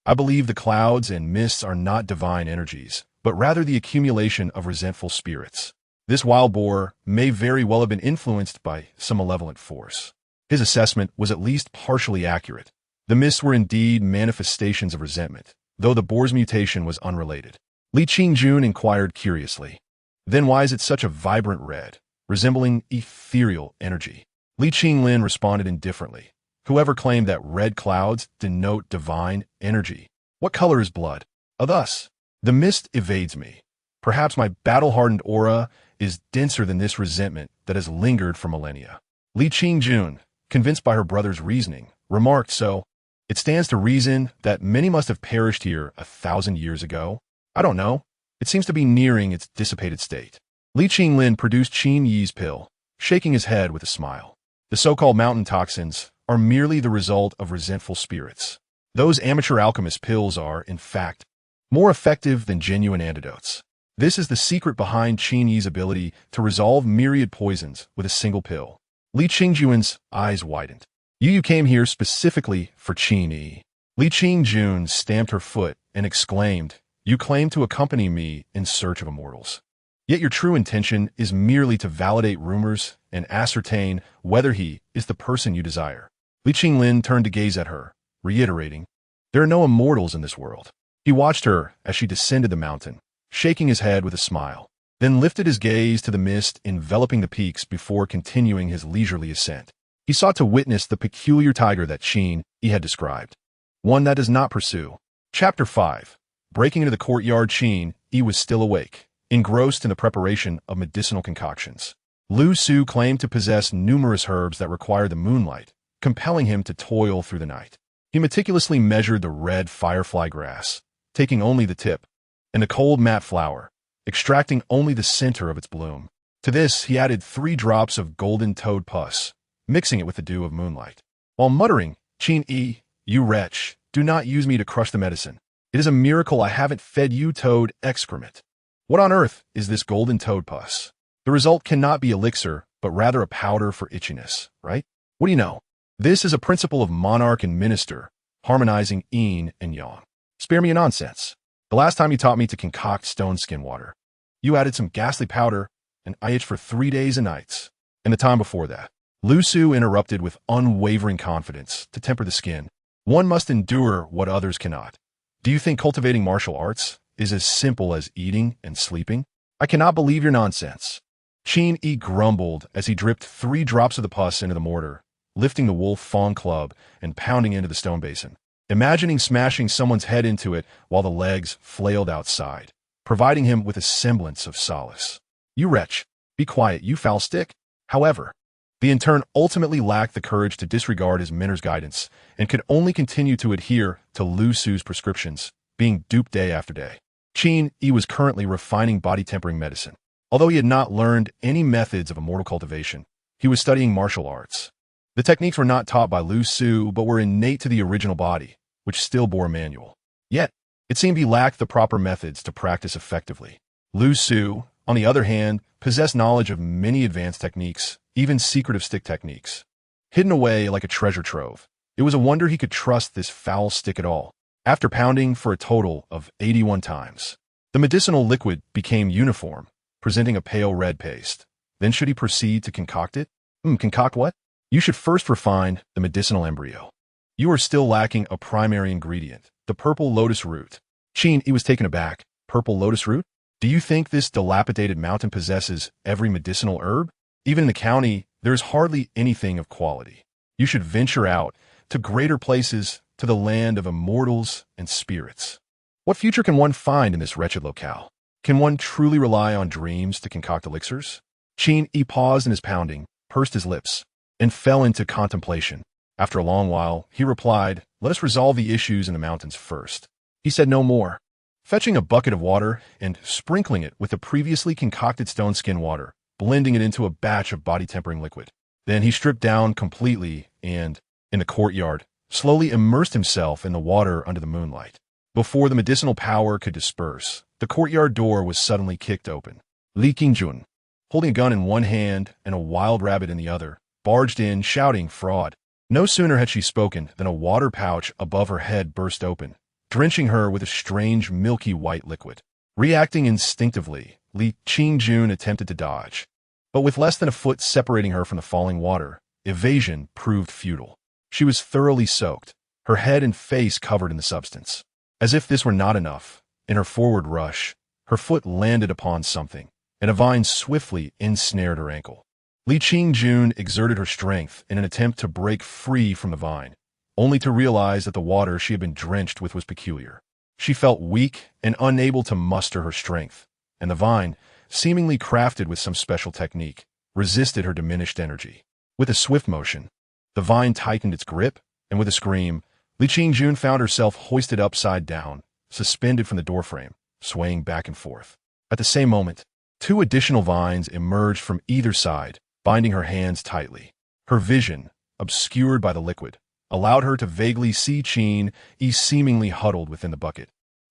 I believe the clouds and mists are not divine energies, but rather the accumulation of resentful spirits. This wild boar may very well have been influenced by some malevolent force. His assessment was at least partially accurate. The mists were indeed manifestations of resentment, though the boar's mutation was unrelated. Li Qingjun inquired curiously. Then why is it such a vibrant red, resembling ethereal energy? Li Qinglin responded indifferently. Whoever claimed that red clouds denote divine energy. What color is blood? Thus, the mist evades me. Perhaps my battle-hardened aura is denser than this resentment that has lingered for millennia. Li Qingjun, convinced by her brother's reasoning, remarked, so, it stands to reason that many must have perished here 1,000 years ago. I don't know. It seems to be nearing its dissipated state. Li Qinglin produced Qin Yi's pill, shaking his head with a smile. The so-called mountain toxins are merely the result of resentful spirits. Those amateur alchemist pills are, in fact, more effective than genuine antidotes. This is the secret behind Qin Yi's ability to resolve myriad poisons with a single pill. Li Qingjun's eyes widened. You came here specifically for Qin Yi. Li Qingjun stamped her foot and exclaimed, you claim to accompany me in search of immortals. Yet your true intention is merely to validate rumors and ascertain whether he is the person you desire. Li Qinglin turned to gaze at her, reiterating, there are no immortals in this world. He watched her as she descended the mountain, shaking his head with a smile, then lifted his gaze to the mist enveloping the peaks before continuing his leisurely ascent. He sought to witness the peculiar tiger that Qin Yi had described, one that does not pursue. Chapter 5. Breaking into the courtyard, Qin Yi was still awake, engrossed in the preparation of medicinal concoctions. Lu Su claimed to possess numerous herbs that require the moonlight, compelling him to toil through the night. He meticulously measured the red firefly grass, taking only the tip, and the cold mat flower, extracting only the center of its bloom. To this, he added 3 drops of golden toad pus, mixing it with the dew of moonlight. While muttering, Qin Yi, you wretch, do not use me to crush the medicine. It is a miracle I haven't fed you toad excrement. What on earth is this golden toad pus? The result cannot be elixir, but rather a powder for itchiness, right? What do you know? This is a principle of monarch and minister, harmonizing yin and yang. Spare me your nonsense. The last time you taught me to concoct stone skin water, you added some ghastly powder, and I itched for 3 days and nights. And the time before that, Lu Su interrupted with unwavering confidence to temper the skin. One must endure what others cannot. Do you think cultivating martial arts is as simple as eating and sleeping? I cannot believe your nonsense. Qin Yi grumbled as he dripped 3 drops of the pus into the mortar, lifting the wolf fawn club and pounding into the stone basin, imagining smashing someone's head into it while the legs flailed outside, providing him with a semblance of solace. You wretch, be quiet, you foul stick. However, the intern ultimately lacked the courage to disregard his mentor's guidance and could only continue to adhere to Lu Su's prescriptions, being duped day after day. Qin Yi was currently refining body-tempering medicine. Although he had not learned any methods of immortal cultivation, he was studying martial arts. The techniques were not taught by Lu Su, but were innate to the original body, which still bore a manual. Yet, it seemed he lacked the proper methods to practice effectively. Lu Su, on the other hand, possessed knowledge of many advanced techniques, even secretive stick techniques. Hidden away like a treasure trove, it was a wonder he could trust this foul stick at all. After pounding for a total of 81 times, the medicinal liquid became uniform, presenting a pale red paste. Then should he proceed to concoct it? Concoct what? You should first refine the medicinal embryo. You are still lacking a primary ingredient, the purple lotus root. Qin Yi was taken aback. Purple lotus root? Do you think this dilapidated mountain possesses every medicinal herb? Even in the county, there is hardly anything of quality. You should venture out to greater places, to the land of immortals and spirits. What future can one find in this wretched locale? Can one truly rely on dreams to concoct elixirs? Qin Yi paused in his pounding, pursed his lips, and fell into contemplation. After a long while, he replied, let us resolve the issues in the mountains first. He said no more. Fetching a bucket of water and sprinkling it with the previously concocted stone skin water, blending it into a batch of body-tempering liquid. Then he stripped down completely and, in the courtyard, slowly immersed himself in the water under the moonlight. Before the medicinal power could disperse, the courtyard door was suddenly kicked open. Li Qingjun, holding a gun in one hand and a wild rabbit in the other, barged in, shouting, fraud. No sooner had she spoken than a water pouch above her head burst open, drenching her with a strange milky white liquid. Reacting instinctively, Li Qingjun attempted to dodge. But with less than a foot separating her from the falling water, evasion proved futile. She was thoroughly soaked, her head and face covered in the substance. As if this were not enough, in her forward rush, her foot landed upon something, and a vine swiftly ensnared her ankle. Li Qingjun exerted her strength in an attempt to break free from the vine, only to realize that the water she had been drenched with was peculiar. She felt weak and unable to muster her strength, and the vine, seemingly crafted with some special technique, resisted her diminished energy. With a swift motion, the vine tightened its grip, and with a scream, Li Qingjun found herself hoisted upside down, suspended from the doorframe, swaying back and forth. At the same moment, two additional vines emerged from either side, binding her hands tightly. Her vision, obscured by the liquid, allowed her to vaguely see Qin Yi seemingly huddled within the bucket,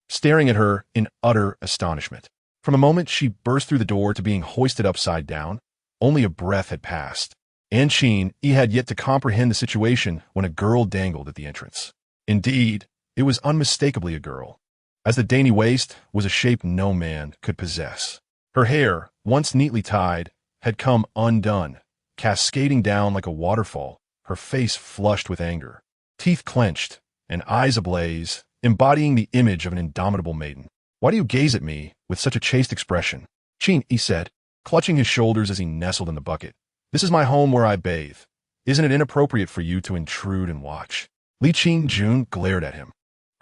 staring at her in utter astonishment. From the moment she burst through the door to being hoisted upside down, only a breath had passed, and Qin Yi had yet to comprehend the situation when a girl dangled at the entrance. Indeed, it was unmistakably a girl, as the dainty waist was a shape no man could possess. Her hair, once neatly tied, had come undone, cascading down like a waterfall, her face flushed with anger, teeth clenched, and eyes ablaze, embodying the image of an indomitable maiden. "Why do you gaze at me with such a chaste expression?" Qin Yi said, clutching his shoulders as he nestled in the bucket. "This is my home where I bathe. Isn't it inappropriate for you to intrude and watch?" Li Qingjun glared at him.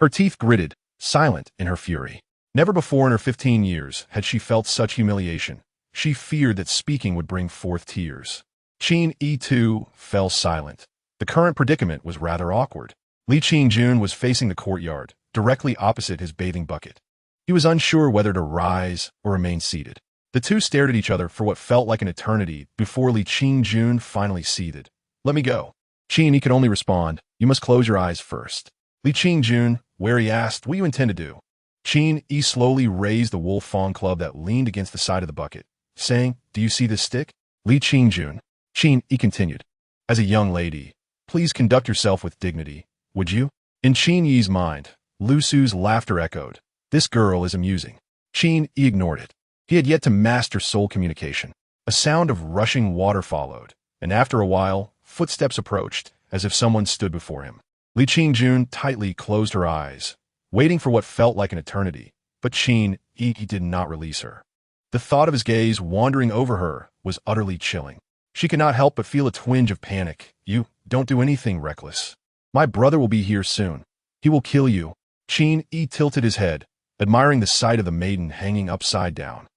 Her teeth gritted, silent in her fury. Never before in her 15 years had she felt such humiliation. She feared that speaking would bring forth tears. Qin Yi, too, fell silent. The current predicament was rather awkward. Li Qingjun was facing the courtyard, directly opposite his bathing bucket. He was unsure whether to rise or remain seated. The two stared at each other for what felt like an eternity before Li Qingjun finally seethed. "Let me go." Qin Yi could only respond, "You must close your eyes first." Li Qingjun, wary, asked, "What do you intend to do?" Qin Yi slowly raised the wolf fawn club that leaned against the side of the bucket, saying, "Do you see this stick?" Li Qingjun. Qin Yi continued, "As a young lady, please conduct yourself with dignity, would you?" In Qin Yi's mind, Lu Su's laughter echoed. This girl is amusing. Qin Yi ignored it. He had yet to master soul communication. A sound of rushing water followed, and after a while, footsteps approached, as if someone stood before him. Li Qingjun tightly closed her eyes, waiting for what felt like an eternity, but Qin Yi did not release her. The thought of his gaze wandering over her was utterly chilling. She could not help but feel a twinge of panic. "You don't do anything reckless. My brother will be here soon. He will kill you." Qin Yi tilted his head, admiring the sight of the maiden hanging upside down.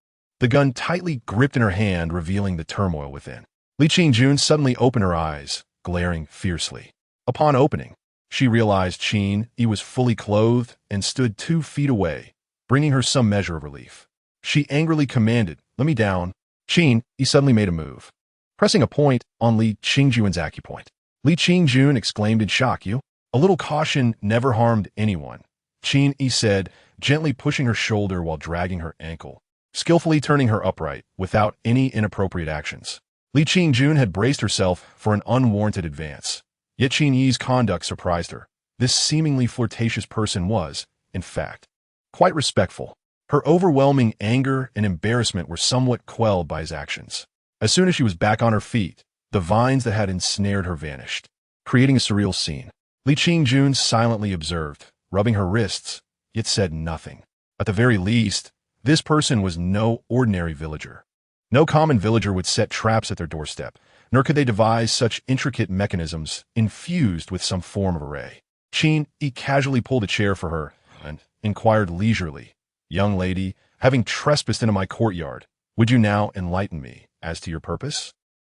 The gun tightly gripped in her hand, revealing the turmoil within. Li Qingjun suddenly opened her eyes, glaring fiercely. Upon opening, she realized Qin Yi was fully clothed and stood 2 feet away, bringing her some measure of relief. She angrily commanded, "Let me down." Qin Yi suddenly made a move, pressing a point on Li Qingjun's acupoint. Li Qingjun exclaimed in shock, "You?" "A little caution never harmed anyone," Qin Yi said, gently pushing her shoulder while dragging her ankle, skillfully turning her upright without any inappropriate actions. Li Qingjun had braced herself for an unwarranted advance, yet Qin Yi's conduct surprised her. This seemingly flirtatious person was, in fact, quite respectful. Her overwhelming anger and embarrassment were somewhat quelled by his actions. As soon as she was back on her feet, the vines that had ensnared her vanished, creating a surreal scene. Li Qingjun silently observed, rubbing her wrists, yet said nothing. At the very least, this person was no ordinary villager. No common villager would set traps at their doorstep, nor could they devise such intricate mechanisms infused with some form of array. Qin Yi casually pulled a chair for her and inquired leisurely, "Young lady, having trespassed into my courtyard, would you now enlighten me as to your purpose?"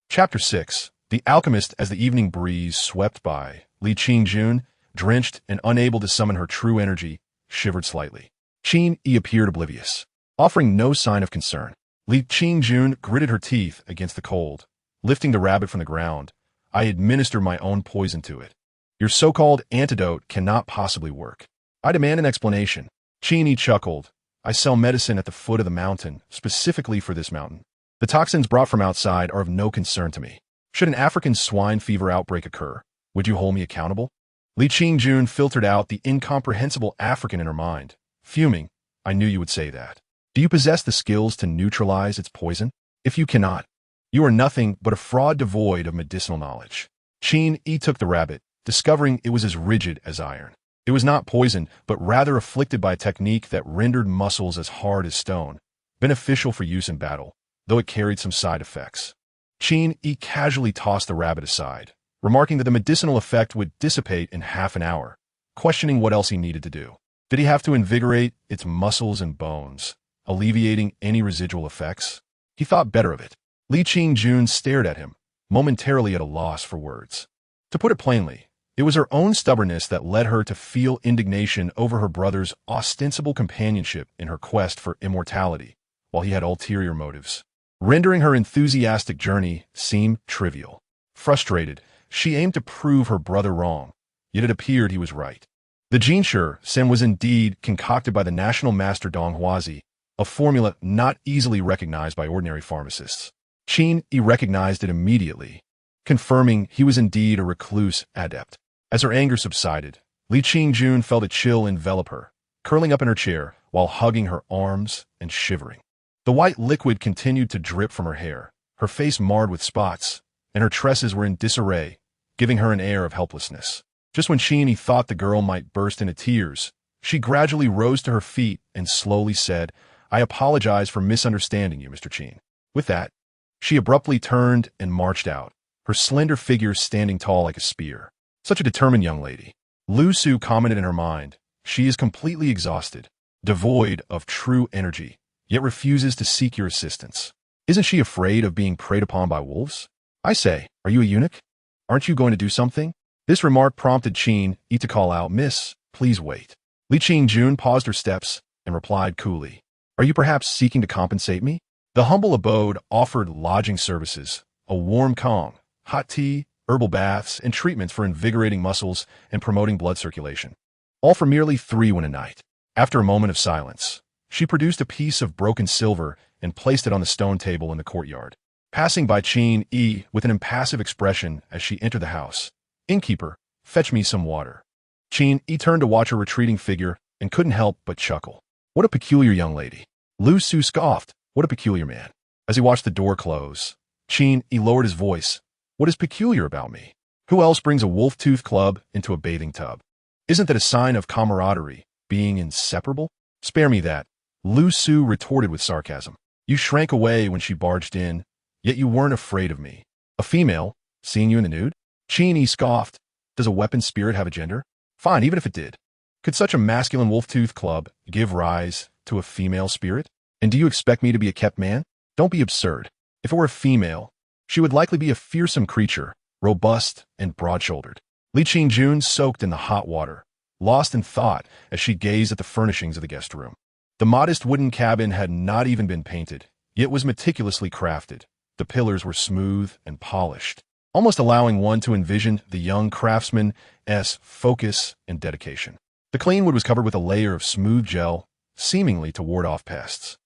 Chapter 6. The Alchemist. As the evening breeze swept by, Li Qingjun, drenched and unable to summon her true energy, shivered slightly. Qin Yi appeared oblivious, offering no sign of concern. Li Qingjun gritted her teeth against the cold, lifting the rabbit from the ground. "I administer my own poison to it. Your so-called antidote cannot possibly work. I demand an explanation." Qin Yi chuckled. "I sell medicine at the foot of the mountain, specifically for this mountain. The toxins brought from outside are of no concern to me. Should an African swine fever outbreak occur, would you hold me accountable?" Li Qingjun filtered out the incomprehensible African in her mind. Fuming, "I knew you would say that." Do you possess the skills to neutralize its poison? If you cannot, you are nothing but a fraud devoid of medicinal knowledge. Qin Yi took the rabbit, discovering it was as rigid as iron. It was not poisoned, but rather afflicted by a technique that rendered muscles as hard as stone, beneficial for use in battle, though it carried some side effects. Qin Yi casually tossed the rabbit aside, remarking that the medicinal effect would dissipate in half an hour, questioning what else he needed to do. Did he have to invigorate its muscles and bones, alleviating any residual effects? He thought better of it. Li Qingjun stared at him, momentarily at a loss for words. To put it plainly, it was her own stubbornness that led her to feel indignation over her brother's ostensible companionship in her quest for immortality, while he had ulterior motives, rendering her enthusiastic journey seem trivial. Frustrated, she aimed to prove her brother wrong, yet it appeared he was right. The Jinshi Sen was indeed concocted by the national master Dong Huazi, a formula not easily recognized by ordinary pharmacists. Qin Yi recognized it immediately, confirming he was indeed a recluse adept. As her anger subsided, Li Qingjun felt a chill envelop her, curling up in her chair while hugging her arms and shivering. The white liquid continued to drip from her hair, her face marred with spots, and her tresses were in disarray, giving her an air of helplessness. Just when Qin Yi thought the girl might burst into tears, she gradually rose to her feet and slowly said, "I apologize for misunderstanding you, Mr. Qin." With that, she abruptly turned and marched out, her slender figure standing tall like a spear. Such a determined young lady. Lu Su commented in her mind, she is completely exhausted, devoid of true energy, yet refuses to seek your assistance. Isn't she afraid of being preyed upon by wolves? I say, are you a eunuch? Aren't you going to do something? This remark prompted Qin Yi to call out, "Miss, please wait." Li Qingjun paused her steps and replied coolly, "Are you perhaps seeking to compensate me?" The humble abode offered lodging services, a warm kong, hot tea, herbal baths, and treatments for invigorating muscles and promoting blood circulation. All for merely 3 won a night. After a moment of silence, she produced a piece of broken silver and placed it on the stone table in the courtyard. Passing by Qin Yi with an impassive expression as she entered the house, "Innkeeper, fetch me some water." Qin Yi turned to watch her retreating figure and couldn't help but chuckle. What a peculiar young lady. Lu Su scoffed, "What a peculiar man." As he watched the door close, Qin Yi lowered his voice, "What is peculiar about me? Who else brings a wolf-tooth club into a bathing tub? Isn't that a sign of camaraderie, being inseparable?" "Spare me that," Lu Su retorted with sarcasm. "You shrank away when she barged in, yet you weren't afraid of me. A female, seeing you in the nude?" Qin Yi scoffed. "Does a weapon spirit have a gender? Fine, even if it did. Could such a masculine wolf-tooth club give rise to a female spirit? And do you expect me to be a kept man? Don't be absurd. If it were a female, she would likely be a fearsome creature, robust and broad-shouldered." Li Qingjun soaked in the hot water, lost in thought as she gazed at the furnishings of the guest room. The modest wooden cabin had not even been painted, yet was meticulously crafted. The pillars were smooth and polished, almost allowing one to envision the young craftsman's focus and dedication. The clean wood was covered with a layer of smooth gel, seemingly to ward off pests.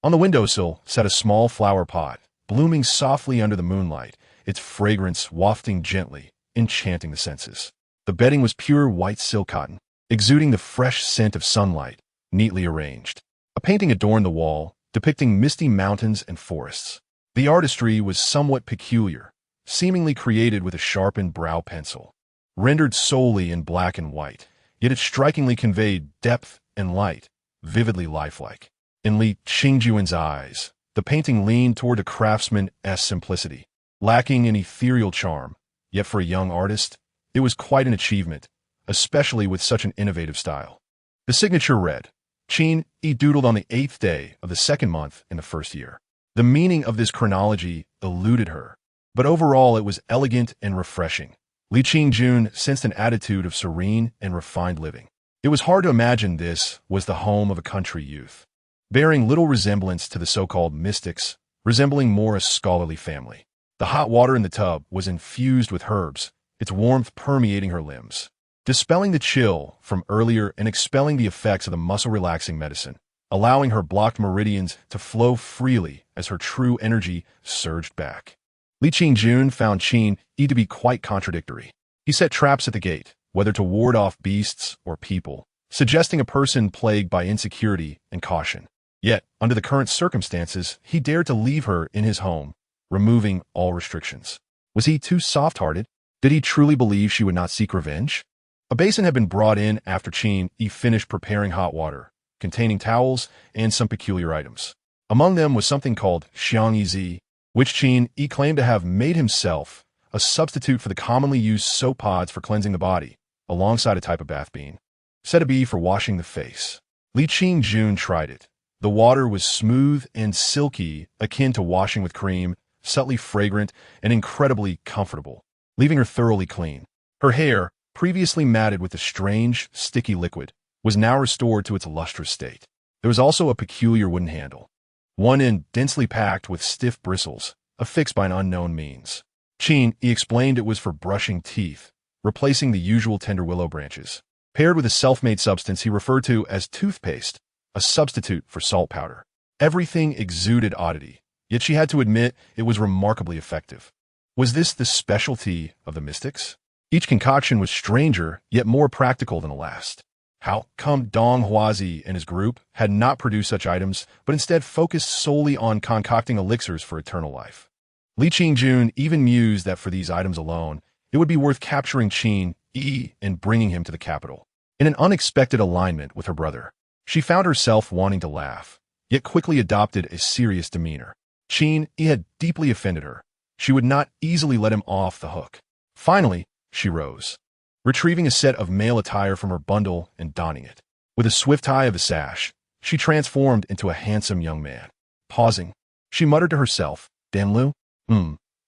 On the windowsill sat a small flower pot, blooming softly under the moonlight, its fragrance wafting gently, enchanting the senses. The bedding was pure white silk cotton, exuding the fresh scent of sunlight, neatly arranged. A painting adorned the wall, depicting misty mountains and forests. The artistry was somewhat peculiar, seemingly created with a sharpened brow pencil. Rendered solely in black and white, yet it strikingly conveyed depth and light, vividly lifelike. In Li Qingjun's eyes, the painting leaned toward a craftsman's simplicity, lacking in ethereal charm, yet for a young artist, it was quite an achievement, especially with such an innovative style. The signature read, "Qin Yi doodled on the 8th day of the 2nd month in the 1st year." The meaning of this chronology eluded her, but overall it was elegant and refreshing. Li Qingjun sensed an attitude of serene and refined living. It was hard to imagine this was the home of a country youth, bearing little resemblance to the so-called mystics, resembling more a scholarly family. The hot water in the tub was infused with herbs, its warmth permeating her limbs, dispelling the chill from earlier and expelling the effects of the muscle-relaxing medicine, allowing her blocked meridians to flow freely as her true energy surged back. Li Qingjun found Qin Yi to be quite contradictory. He set traps at the gate, whether to ward off beasts or people, suggesting a person plagued by insecurity and caution. Yet, under the current circumstances, he dared to leave her in his home, removing all restrictions. Was he too soft-hearted? Did he truly believe she would not seek revenge? A basin had been brought in after Qin Yi finished preparing hot water, containing towels and some peculiar items. Among them was something called xian, which Qin Yi claimed to have made himself, a substitute for the commonly used soap pods for cleansing the body, alongside a type of bath bean, said to be for washing the face. Li Qingjun tried it. The water was smooth and silky, akin to washing with cream, subtly fragrant, and incredibly comfortable, leaving her thoroughly clean. Her hair, previously matted with the strange, sticky liquid, was now restored to its lustrous state. There was also a peculiar wooden handle, one end densely packed with stiff bristles, affixed by an unknown means. Qin Yi explained it was for brushing teeth, replacing the usual tender willow branches. Paired with a self-made substance he referred to as toothpaste, a substitute for salt powder. Everything exuded oddity, yet she had to admit it was remarkably effective. Was this the specialty of the mystics? Each concoction was stranger, yet more practical than the last. How come Dong Huazi and his group had not produced such items, but instead focused solely on concocting elixirs for eternal life? Li Qingjun even mused that for these items alone, it would be worth capturing Qin Yi and bringing him to the capital. In an unexpected alignment with her brother, she found herself wanting to laugh, yet quickly adopted a serious demeanor. Qin Yi had deeply offended her. She would not easily let him off the hook. Finally, she rose, retrieving a set of male attire from her bundle and donning it. With a swift tie of a sash, she transformed into a handsome young man. Pausing, she muttered to herself, Danlu?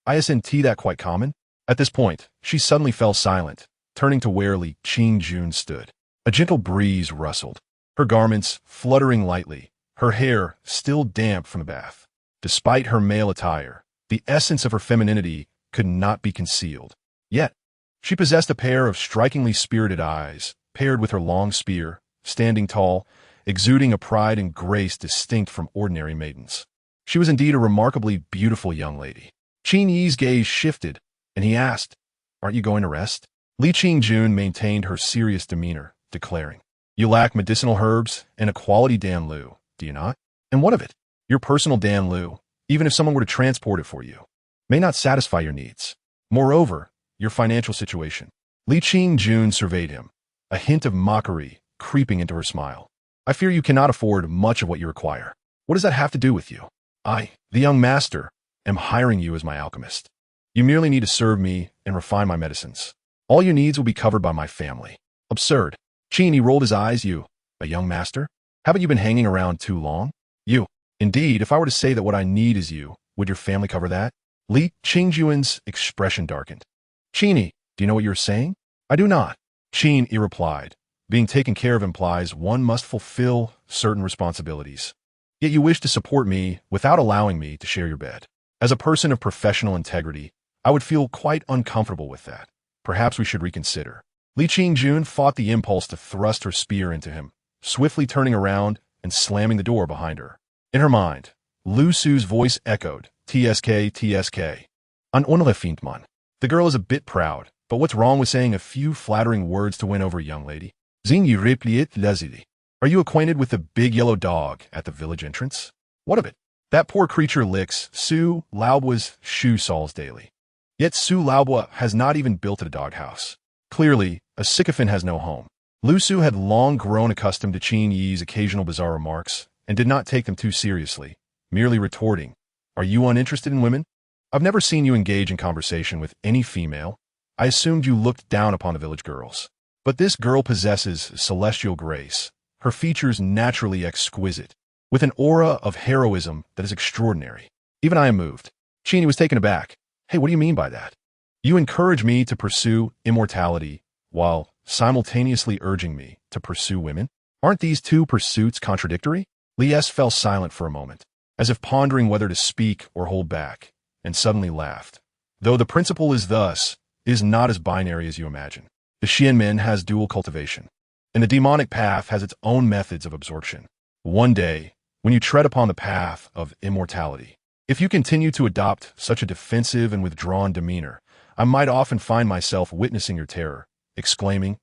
Isn't that quite common? At this point, she suddenly fell silent, turning to where Li Qingjun stood. A gentle breeze rustled, her garments fluttering lightly, her hair still damp from the bath. Despite her male attire, the essence of her femininity could not be concealed. Yet, she possessed a pair of strikingly spirited eyes, paired with her long spear, standing tall, exuding a pride and grace distinct from ordinary maidens. She was indeed a remarkably beautiful young lady. Qin Yi's gaze shifted, and he asked, Aren't you going to rest? Li Qingjun maintained her serious demeanor, declaring, You lack medicinal herbs and a quality Danlu, do you not? And what of it? Your personal Danlu, even if someone were to transport it for you, may not satisfy your needs. Moreover, your financial situation. Li Qingjun surveyed him, a hint of mockery creeping into her smile. I fear you cannot afford much of what you require. What does that have to do with you? I, the young master, am hiring you as my alchemist. You merely need to serve me and refine my medicines. All your needs will be covered by my family. Absurd. Qin Yi rolled his eyes. You, a young master? Haven't you been hanging around too long? You. Indeed, if I were to say that what I need is you, would your family cover that? Li Qingjun's expression darkened. Qin Yi, do you know what you're saying? I do not. Qin Yi replied. Being taken care of implies one must fulfill certain responsibilities. Yet you wish to support me without allowing me to share your bed. As a person of professional integrity, I would feel quite uncomfortable with that. Perhaps we should reconsider. Li Qingjun fought the impulse to thrust her spear into him, swiftly turning around and slamming the door behind her. In her mind, Lu Su's voice echoed, TSK, TSK. An Unlefintmann. The girl is a bit proud, but what's wrong with saying a few flattering words to win over a young lady? Zing you repliet lazily. Are you acquainted with the big yellow dog at the village entrance? What of it? That poor creature licks Su Laobua's shoe soles daily. Yet Su Laobua has not even built a doghouse. Clearly, a sycophant has no home. Lu Su had long grown accustomed to Qin Yi's occasional bizarre remarks and did not take them too seriously, merely retorting, Are you uninterested in women? I've never seen you engage in conversation with any female. I assumed you looked down upon the village girls. But this girl possesses celestial grace, her features naturally exquisite, with an aura of heroism that is extraordinary. Even I am moved. Qin Yi was taken aback. Hey, what do you mean by that? You encourage me to pursue immortality while simultaneously urging me to pursue women? Aren't these two pursuits contradictory? Li S fell silent for a moment, as if pondering whether to speak or hold back, and suddenly laughed. Though the principle is not as binary as you imagine. The xian men has dual cultivation, and the demonic path has its own methods of absorption. One day, when you tread upon the path of immortality, if you continue to adopt such a defensive and withdrawn demeanor, I might often find myself witnessing your terror, exclaiming,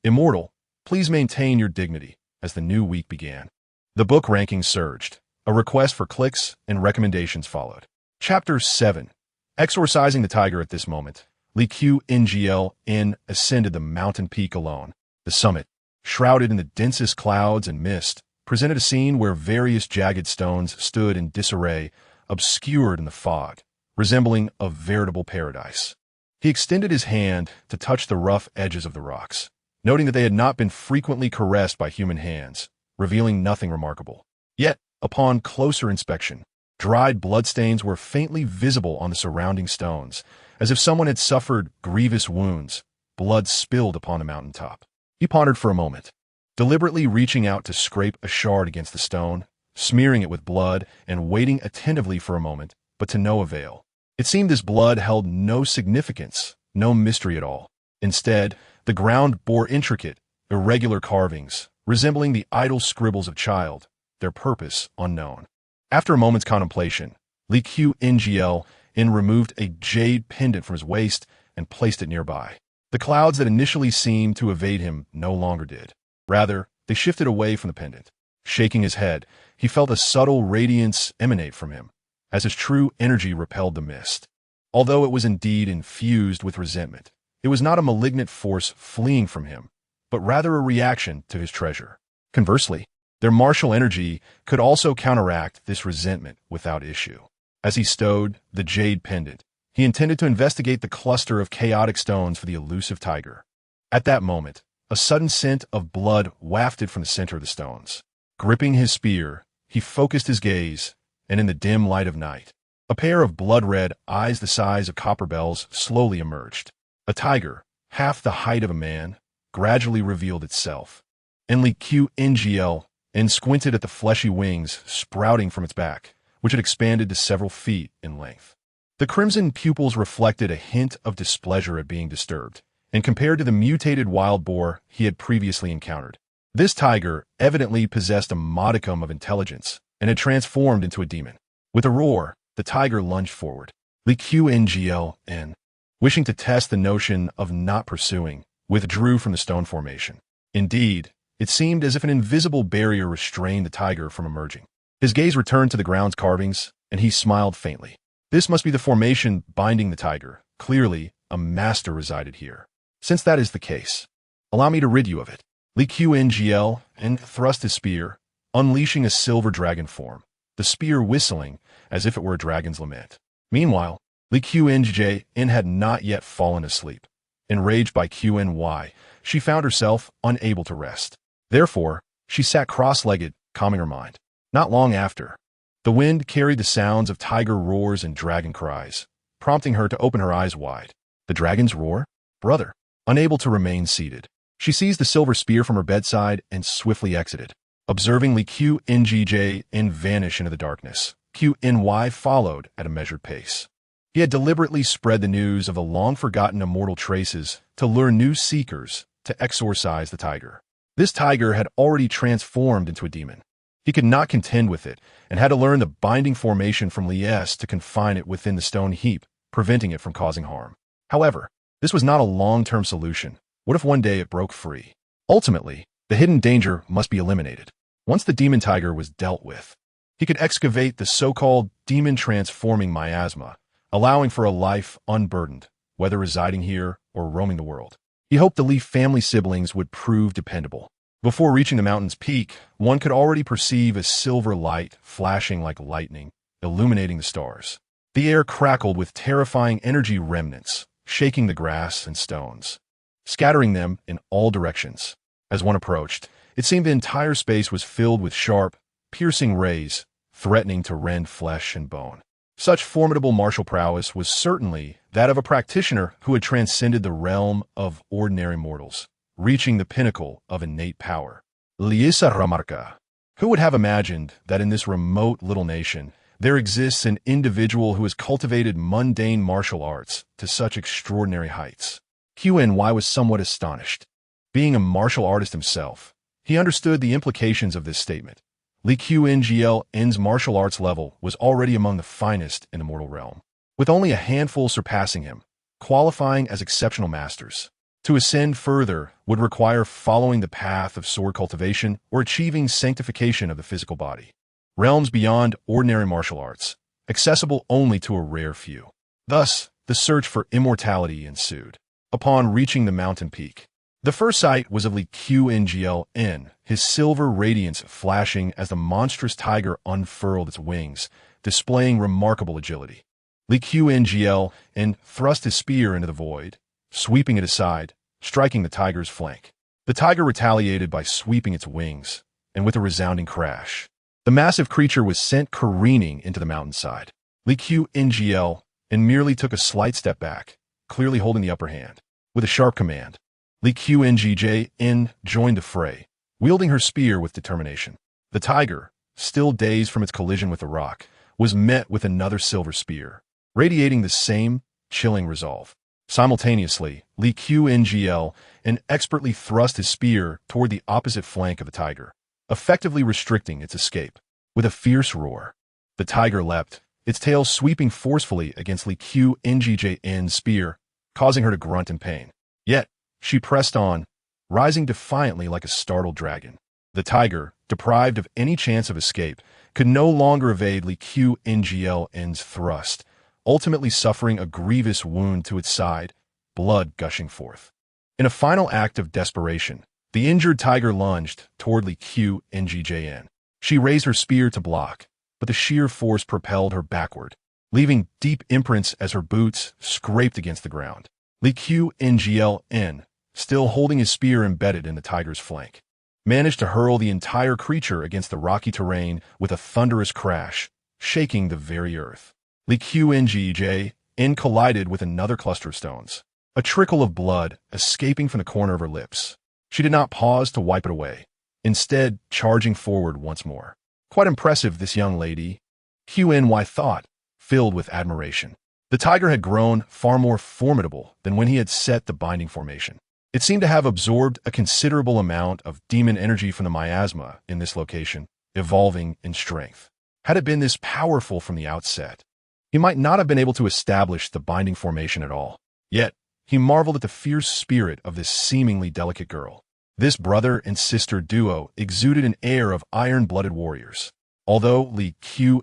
immortal, please maintain your dignity, as the new week began. The book rankings surged. A request for clicks and recommendations followed. Chapter 7. Exorcising the Tiger. At this moment, Qin ascended the mountain peak alone. The summit, shrouded in the densest clouds and mist, presented a scene where various jagged stones stood in disarray, obscured in the fog, resembling a veritable paradise. He extended his hand to touch the rough edges of the rocks, noting that they had not been frequently caressed by human hands, revealing nothing remarkable. Yet, upon closer inspection, dried bloodstains were faintly visible on the surrounding stones, as if someone had suffered grievous wounds, blood spilled upon the mountaintop. He pondered for a moment, deliberately reaching out to scrape a shard against the stone, smearing it with blood and waiting attentively for a moment, but to no avail. It seemed this blood held no significance, no mystery at all. Instead, the ground bore intricate, irregular carvings, resembling the idle scribbles of a child, their purpose unknown. After a moment's contemplation, Qin removed a jade pendant from his waist and placed it nearby. The clouds that initially seemed to evade him no longer did. Rather, they shifted away from the pendant. Shaking his head, he felt a subtle radiance emanate from him, as his true energy repelled the mist. Although it was indeed infused with resentment, it was not a malignant force fleeing from him, but rather a reaction to his treasure. Conversely, their martial energy could also counteract this resentment without issue. As he stowed the jade pendant, he intended to investigate the cluster of chaotic stones for the elusive tiger. At that moment, a sudden scent of blood wafted from the center of the stones. Gripping his spear, he focused his gaze, and in the dim light of night, a pair of blood-red eyes the size of copper bells slowly emerged. A tiger, half the height of a man, gradually revealed itself. Qin squinted at the fleshy wings sprouting from its back, which had expanded to several feet in length. The crimson pupils reflected a hint of displeasure at being disturbed, and compared to the mutated wild boar he had previously encountered, this tiger evidently possessed a modicum of intelligence and had transformed into a demon. With a roar, the tiger lunged forward. Qin, wishing to test the notion of not pursuing, withdrew from the stone formation. Indeed, it seemed as if an invisible barrier restrained the tiger from emerging. His gaze returned to the ground's carvings, and he smiled faintly. This must be the formation binding the tiger. Clearly, a master resided here. Since that is the case, allow me to rid you of it. Qin thrust his spear, unleashing a silver dragon form, the spear whistling as if it were a dragon's lament. Meanwhile, Qin had not yet fallen asleep. Enraged by Qin, she found herself unable to rest. Therefore, she sat cross-legged, calming her mind. Not long after, the wind carried the sounds of tiger roars and dragon cries, prompting her to open her eyes wide. The dragon's roar? Brother. Unable to remain seated, she seized the silver spear from her bedside and swiftly exited. Observing Qin vanish into the darkness, Qin followed at a measured pace. He had deliberately spread the news of the long-forgotten immortal traces to lure new seekers to exorcise the tiger. This tiger had already transformed into a demon. He could not contend with it and had to learn the binding formation from Lies to confine it within the stone heap, preventing it from causing harm. However, this was not a long-term solution. What if one day it broke free? Ultimately, the hidden danger must be eliminated. Once the demon tiger was dealt with, he could excavate the so-called demon-transforming miasma, allowing for a life unburdened, whether residing here or roaming the world. He hoped the Li family siblings would prove dependable. Before reaching the mountain's peak, one could already perceive a silver light flashing like lightning, illuminating the stars. The air crackled with terrifying energy remnants, shaking the grass and stones, scattering them in all directions. As one approached, it seemed the entire space was filled with sharp, piercing rays, threatening to rend flesh and bone. Such formidable martial prowess was certainly that of a practitioner who had transcended the realm of ordinary mortals, reaching the pinnacle of innate power. Liisa Ramarka. Who would have imagined that in this remote little nation there exists an individual who has cultivated mundane martial arts to such extraordinary heights? Qin was somewhat astonished. Being a martial artist himself, he understood the implications of this statement. Qin's martial arts level was already among the finest in the mortal realm, with only a handful surpassing him, qualifying as exceptional masters. To ascend further would require following the path of sword cultivation or achieving sanctification of the physical body. Realms beyond ordinary martial arts, accessible only to a rare few. Thus, the search for immortality ensued. Upon reaching the mountain peak, the first sight was of Li Qin, his silver radiance flashing as the monstrous tiger unfurled its wings, displaying remarkable agility. Li Qin thrust his spear into the void, sweeping it aside, striking the tiger's flank. The tiger retaliated by sweeping its wings, and with a resounding crash, the massive creature was sent careening into the mountainside. Li Qin merely took a slight step back, clearly holding the upper hand. With a sharp command, Li Qin joined the fray, wielding her spear with determination. The tiger, still dazed from its collision with the rock, was met with another silver spear, radiating the same chilling resolve. Simultaneously, Li Qin expertly thrust his spear toward the opposite flank of the tiger, effectively restricting its escape. With a fierce roar, the tiger leapt, its tail sweeping forcefully against Li Qin's spear, causing her to grunt in pain. Yet, she pressed on, rising defiantly like a startled dragon. The tiger, deprived of any chance of escape, could no longer evade Li Qin's thrust, ultimately suffering a grievous wound to its side, blood gushing forth. In a final act of desperation, the injured tiger lunged toward Li Qin. She raised her spear to block, but the sheer force propelled her backward, leaving deep imprints as her boots scraped against the ground. Li Qin, still holding his spear embedded in the tiger's flank, managed to hurl the entire creature against the rocky terrain with a thunderous crash, shaking the very earth. Li Qin collided with another cluster of stones, a trickle of blood escaping from the corner of her lips. She did not pause to wipe it away, instead charging forward once more. Quite impressive, this young lady, Qin Yi thought, filled with admiration. The tiger had grown far more formidable than when he had set the binding formation. It seemed to have absorbed a considerable amount of demon energy from the miasma in this location, evolving in strength. Had it been this powerful from the outset, he might not have been able to establish the binding formation at all. Yet, he marveled at the fierce spirit of this seemingly delicate girl. This brother and sister duo exuded an air of iron-blooded warriors. Although Li Qin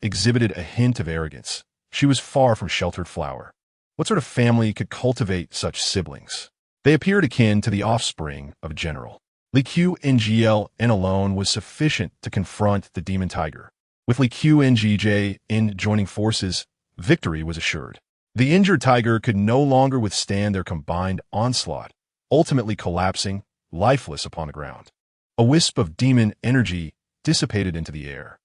exhibited a hint of arrogance, she was far from sheltered flower. What sort of family could cultivate such siblings? They appeared akin to the offspring of a general. Li Qin alone was sufficient to confront the demon tiger. With Li Qin joining forces, victory was assured. The injured tiger could no longer withstand their combined onslaught, ultimately collapsing, lifeless upon the ground. A wisp of demon energy dissipated into the air.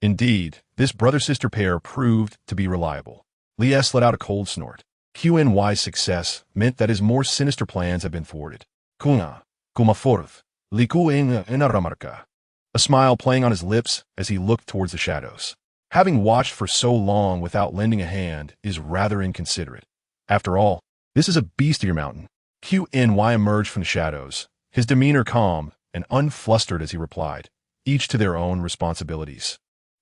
Indeed, this brother-sister pair proved to be reliable. Li S let out a cold snort. Qin's success meant that his more sinister plans had been thwarted. A smile playing on his lips as he looked towards the shadows. Having watched for so long without lending a hand is rather inconsiderate. After all, this is a bestial mountain. Qin emerged from the shadows, his demeanor calm and unflustered as he replied, each to their own responsibilities.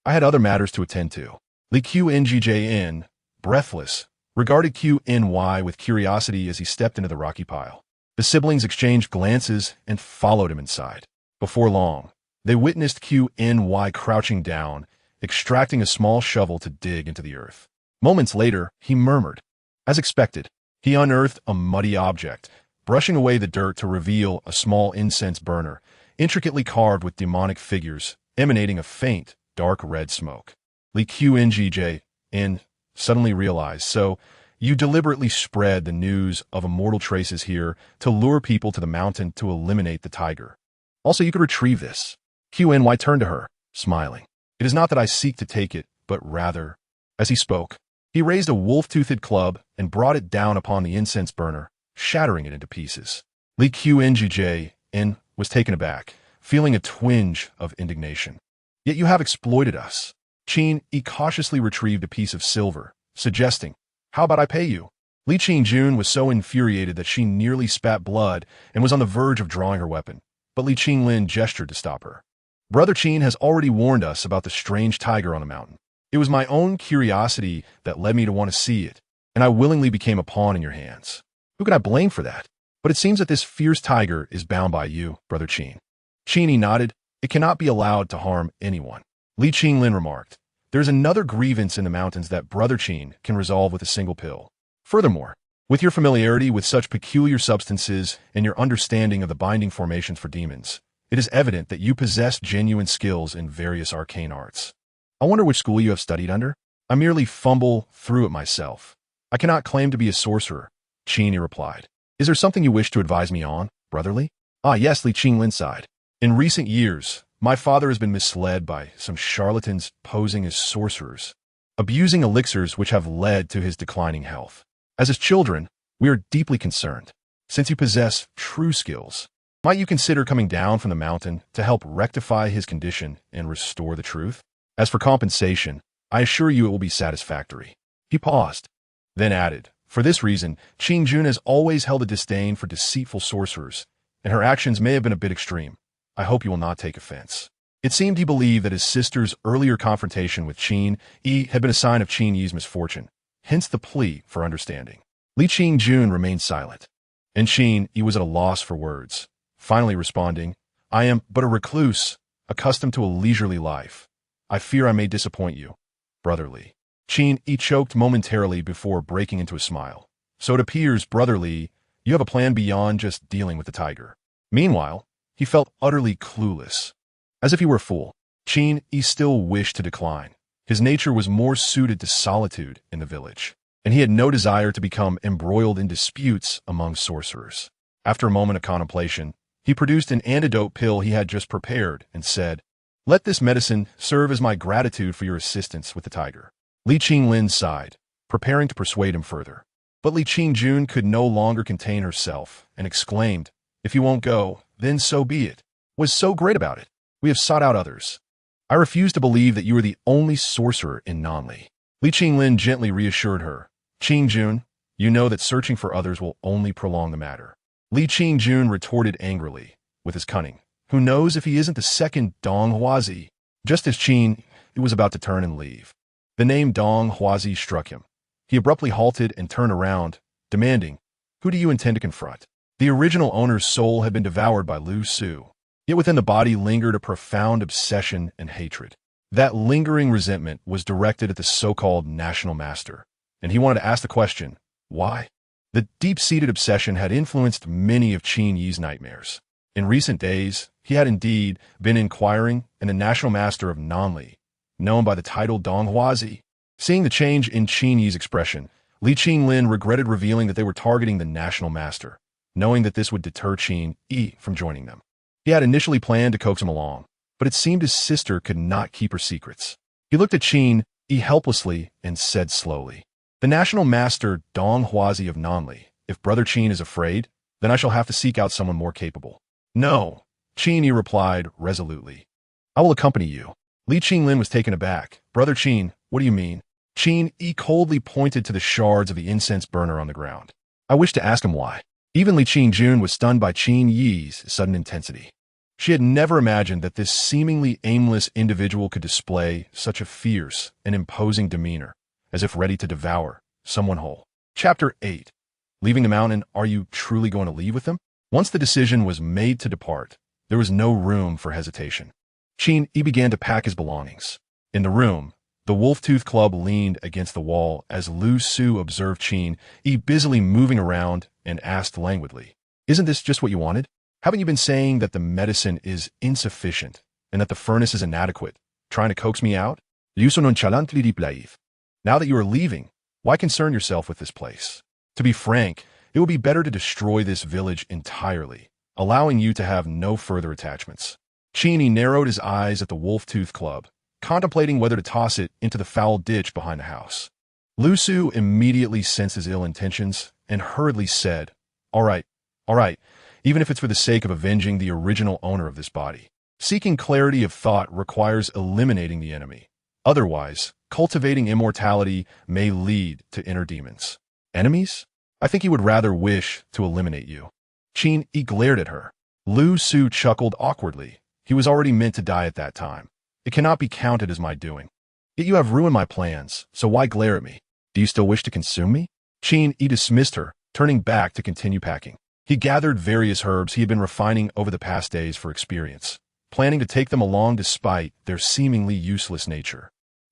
I had other matters to attend to. Li Qin, breathless, regarded Qin with curiosity as he stepped into the rocky pile. The siblings exchanged glances and followed him inside. Before long, they witnessed Qin crouching down, extracting a small shovel to dig into the earth. Moments later, he murmured. As expected, he unearthed a muddy object, brushing away the dirt to reveal a small incense burner, intricately carved with demonic figures, emanating a faint, dark red smoke. Li Qin suddenly realized, so you deliberately spread the news of immortal traces here to lure people to the mountain to eliminate the tiger. Also, you could retrieve this. Qin turned to her, smiling. It is not that I seek to take it, but rather... As he spoke, he raised a wolf-toothed club and brought it down upon the incense burner, shattering it into pieces. Li Qin was taken aback, feeling a twinge of indignation. Yet you have exploited us. Qin Yi cautiously retrieved a piece of silver, suggesting, how about I pay you? Li Qinjun was so infuriated that she nearly spat blood and was on the verge of drawing her weapon, but Li Qinlin gestured to stop her. Brother Qin has already warned us about the strange tiger on the mountain. It was my own curiosity that led me to want to see it. and I willingly became a pawn in your hands. Who can I blame for that? But it seems that this fierce tiger is bound by you, Brother Qin. Qin Yi nodded. It cannot be allowed to harm anyone. Li Qinglin remarked, there is another grievance in the mountains that Brother Qin can resolve with a single pill. Furthermore, with your familiarity with such peculiar substances and your understanding of the binding formations for demons, it is evident that you possess genuine skills in various arcane arts. I wonder which school you have studied under? I merely fumble through it myself. I cannot claim to be a sorcerer, Qin Yi replied. Is there something you wish to advise me on, brotherly? Ah, yes, Li Qinglin sighed. In recent years, my father has been misled by some charlatans posing as sorcerers, abusing elixirs which have led to his declining health. As his children, we are deeply concerned. Since you possess true skills, might you consider coming down from the mountain to help rectify his condition and restore the truth? As for compensation, I assure you it will be satisfactory. He paused, then added, for this reason, Qin Jun has always held a disdain for deceitful sorcerers, and her actions may have been a bit extreme. I hope you will not take offense. It seemed he believed that his sister's earlier confrontation with Qin Yi had been a sign of Qin Yi's misfortune, hence the plea for understanding. Li Qingjun remained silent, and Qin Yi was at a loss for words, finally responding, I am but a recluse, accustomed to a leisurely life. I fear I may disappoint you, brotherly. Qin Yi choked momentarily before breaking into a smile. So it appears, brotherly, you have a plan beyond just dealing with the tiger. Meanwhile, he felt utterly clueless. As if he were a fool, Qin Yi still wished to decline. His nature was more suited to solitude in the village, and he had no desire to become embroiled in disputes among sorcerers. After a moment of contemplation, he produced an antidote pill he had just prepared and said, let this medicine serve as my gratitude for your assistance with the tiger. Li Qinglin sighed, preparing to persuade him further. But Li Qingjun could no longer contain herself and exclaimed, if you won't go, then so be it. What's so great about it? We have sought out others. I refuse to believe that you are the only sorcerer in Nanli. Li Qinglin gently reassured her. Qingjun, you know that searching for others will only prolong the matter. Li Qingjun retorted angrily, with his cunning. Who knows if he isn't the second Dong Huazi? Just as Qin was about to turn and leave, the name Dong Huazi struck him. He abruptly halted and turned around, demanding, who do you intend to confront? The original owner's soul had been devoured by Lu Su, yet within the body lingered a profound obsession and hatred. That lingering resentment was directed at the so-called national master, and he wanted to ask the question, why? The deep-seated obsession had influenced many of Qin Yi's nightmares. In recent days, he had indeed been inquiring, and the national master of Nanli, known by the title Dong Huazi. Seeing the change in Qin Yi's expression, Li Qinglin regretted revealing that they were targeting the national master, knowing that this would deter Qin Yi from joining them. He had initially planned to coax him along, but it seemed his sister could not keep her secrets. He looked at Qin Yi helplessly and said slowly, the national master Dong Huazi of Nanli, if Brother Qin is afraid, then I shall have to seek out someone more capable. No, Qin Yi replied resolutely. I will accompany you. Li Qinglin was taken aback. Brother Qin, what do you mean? Qin Yi coldly pointed to the shards of the incense burner on the ground. I wish to ask him why. Even Li Qingjun was stunned by Qin Yi's sudden intensity. She had never imagined that this seemingly aimless individual could display such a fierce and imposing demeanor, as if ready to devour someone whole. Chapter 8. Leaving the mountain, are you truly going to leave with them? Once the decision was made to depart, there was no room for hesitation. Qin Yi began to pack his belongings. In the room, the Wolf-Tooth Club leaned against the wall as Lu Su observed Qin Yi busily moving around and asked languidly, isn't this just what you wanted? Haven't you been saying that the medicine is insufficient and that the furnace is inadequate, trying to coax me out? Now that you are leaving, why concern yourself with this place? To be frank, it would be better to destroy this village entirely, allowing you to have no further attachments. Qin Yi narrowed his eyes at the Wolf-Tooth Club, contemplating whether to toss it into the foul ditch behind the house. Lu Su immediately sensed his ill intentions and hurriedly said, all right, even if it's for the sake of avenging the original owner of this body. Seeking clarity of thought requires eliminating the enemy. Otherwise, cultivating immortality may lead to inner demons. Enemies? I think he would rather wish to eliminate you. Qin Yi glared at her. Lu Su chuckled awkwardly. He was already meant to die at that time. It cannot be counted as my doing. Yet you have ruined my plans, so why glare at me? Do you still wish to consume me? Qin Yi dismissed her, turning back to continue packing. He gathered various herbs he had been refining over the past days for experience, planning to take them along despite their seemingly useless nature,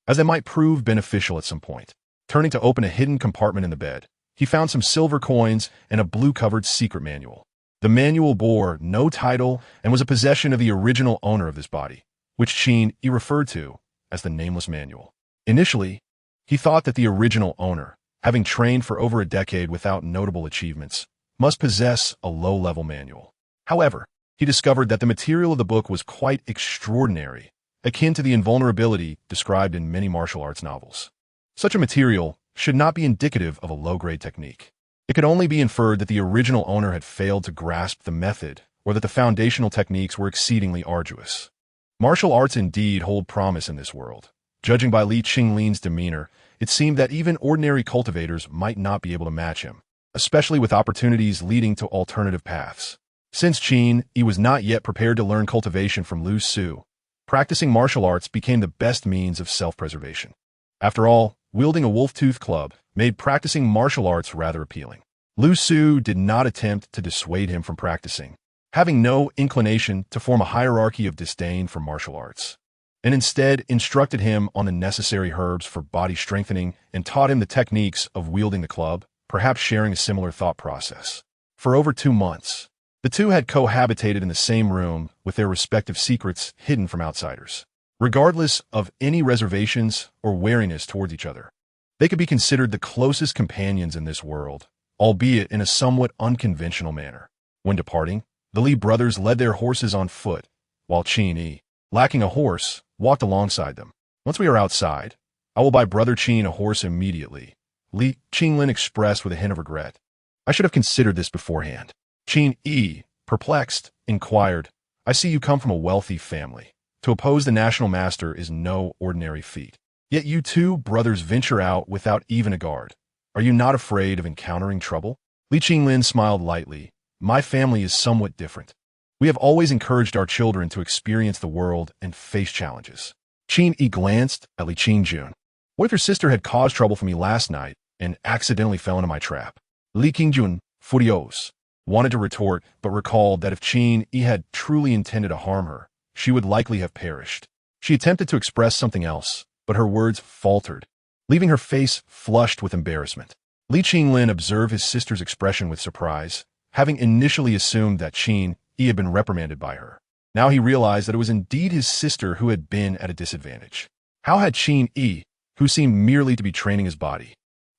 as they might prove beneficial at some point. Turning to open a hidden compartment in the bed, he found some silver coins and a blue-covered secret manual. The manual bore no title and was a possession of the original owner of this body, which Qin Yi referred to as the Nameless Manual. Initially, he thought that the original owner, having trained for over a decade without notable achievements, must possess a low-level manual. However, he discovered that the material of the book was quite extraordinary, akin to the invulnerability described in many martial arts novels. Such a material should not be indicative of a low-grade technique. It could only be inferred that the original owner had failed to grasp the method or that the foundational techniques were exceedingly arduous. Martial arts indeed hold promise in this world. Judging by Li Qinglin's demeanor, it seemed that even ordinary cultivators might not be able to match him, especially with opportunities leading to alternative paths. Since Qin Yi was not yet prepared to learn cultivation from Lu Su, practicing martial arts became the best means of self-preservation. After all, wielding a wolf-tooth club made practicing martial arts rather appealing. Lu Su did not attempt to dissuade him from practicing, having no inclination to form a hierarchy of disdain for martial arts, and instead instructed him on the necessary herbs for body strengthening and taught him the techniques of wielding the club, perhaps sharing a similar thought process. For over 2 months, the two had cohabitated in the same room with their respective secrets hidden from outsiders. Regardless of any reservations or wariness towards each other, they could be considered the closest companions in this world, albeit in a somewhat unconventional manner. When departing, the Li brothers led their horses on foot, while Qin Yi, lacking a horse, walked alongside them. "Once we are outside, I will buy Brother Qin a horse immediately," Li Qinglin expressed with a hint of regret. "I should have considered this beforehand." Qin Yi, perplexed, inquired, "I see you come from a wealthy family. To oppose the national master is no ordinary feat. Yet you two brothers venture out without even a guard. Are you not afraid of encountering trouble?" Li Qinglin smiled lightly. "My family is somewhat different. We have always encouraged our children to experience the world and face challenges." Qin Yi glanced at Li Qingjun. "What if your sister had caused trouble for me last night and accidentally fell into my trap?" Li Qingjun, furious, wanted to retort, but recalled that if Qin Yi had truly intended to harm her, she would likely have perished. She attempted to express something else, but her words faltered, leaving her face flushed with embarrassment. Li Qinglin observed his sister's expression with surprise, having initially assumed that Qin Yi had been reprimanded by her. Now he realized that it was indeed his sister who had been at a disadvantage. How had Qin Yi, who seemed merely to be training his body,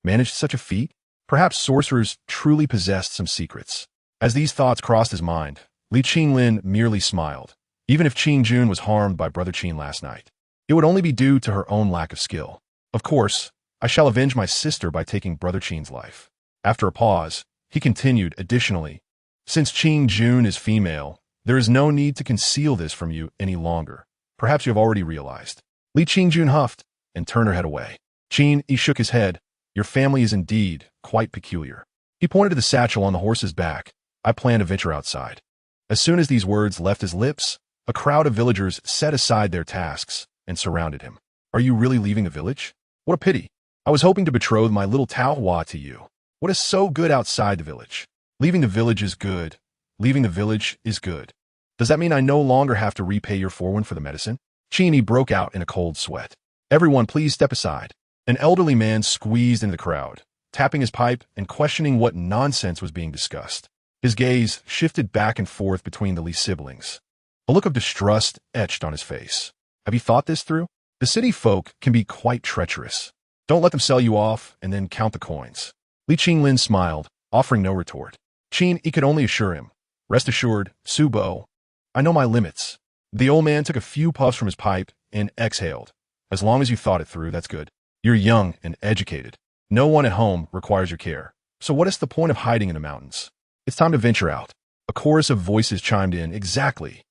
managed such a feat? Perhaps sorcerers truly possessed some secrets. As these thoughts crossed his mind, Li Qinglin merely smiled. Even if Qin Jun was harmed by Brother Qin last night, it would only be due to her own lack of skill. Of course, I shall avenge my sister by taking Brother Qin's life. After a pause, he continued, "Additionally, since Qin Jun is female, there is no need to conceal this from you any longer. Perhaps you have already realized." Li Qingjun huffed and turned her head away. Qin Yi shook his head. "Your family is indeed quite peculiar." He pointed to the satchel on the horse's back. "I plan to venture outside." As soon as these words left his lips, a crowd of villagers set aside their tasks and surrounded him. "Are you really leaving the village? What a pity. I was hoping to betroth my little Tao Hua to you. What is so good outside the village?" "Leaving the village is good. Leaving the village is good. Does that mean I no longer have to repay your foreign for the medicine?" Qin Yi broke out in a cold sweat. "Everyone, please step aside." An elderly man squeezed into the crowd, tapping his pipe and questioning what nonsense was being discussed. His gaze shifted back and forth between the Li siblings. A look of distrust etched on his face. "Have you thought this through? The city folk can be quite treacherous. Don't let them sell you off and then count the coins." Li Qinglin smiled, offering no retort. Qin Yi could only assure him, "Rest assured, Su Bo, I know my limits." The old man took a few puffs from his pipe and exhaled. "As long as you thought it through, that's good. You're young and educated. No one at home requires your care. So what is the point of hiding in the mountains? It's time to venture out." A chorus of voices chimed in. "Exactly.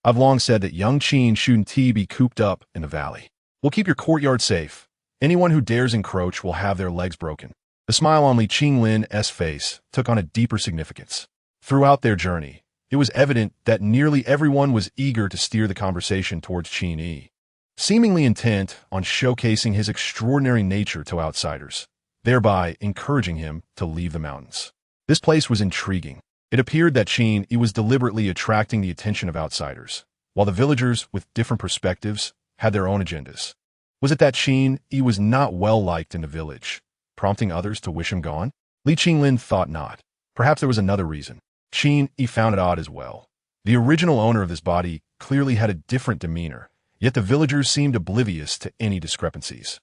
I've long said that young Qin shouldn't be cooped up in the valley. We'll keep your courtyard safe. Anyone who dares encroach will have their legs broken." The smile on Li Qinglin's face took on a deeper significance. Throughout their journey, it was evident that nearly everyone was eager to steer the conversation towards Qin Yi, seemingly intent on showcasing his extraordinary nature to outsiders. thereby encouraging him to leave the mountains. This place was intriguing. It appeared that Qin Yi was deliberately attracting the attention of outsiders, while the villagers with different perspectives had their own agendas. Was it that Qin Yi was not well liked in the village, prompting others to wish him gone? Li Qinglin thought not. Perhaps there was another reason. Qin Yi found it odd as well. The original owner of this body clearly had a different demeanor, yet the villagers seemed oblivious to any discrepancies.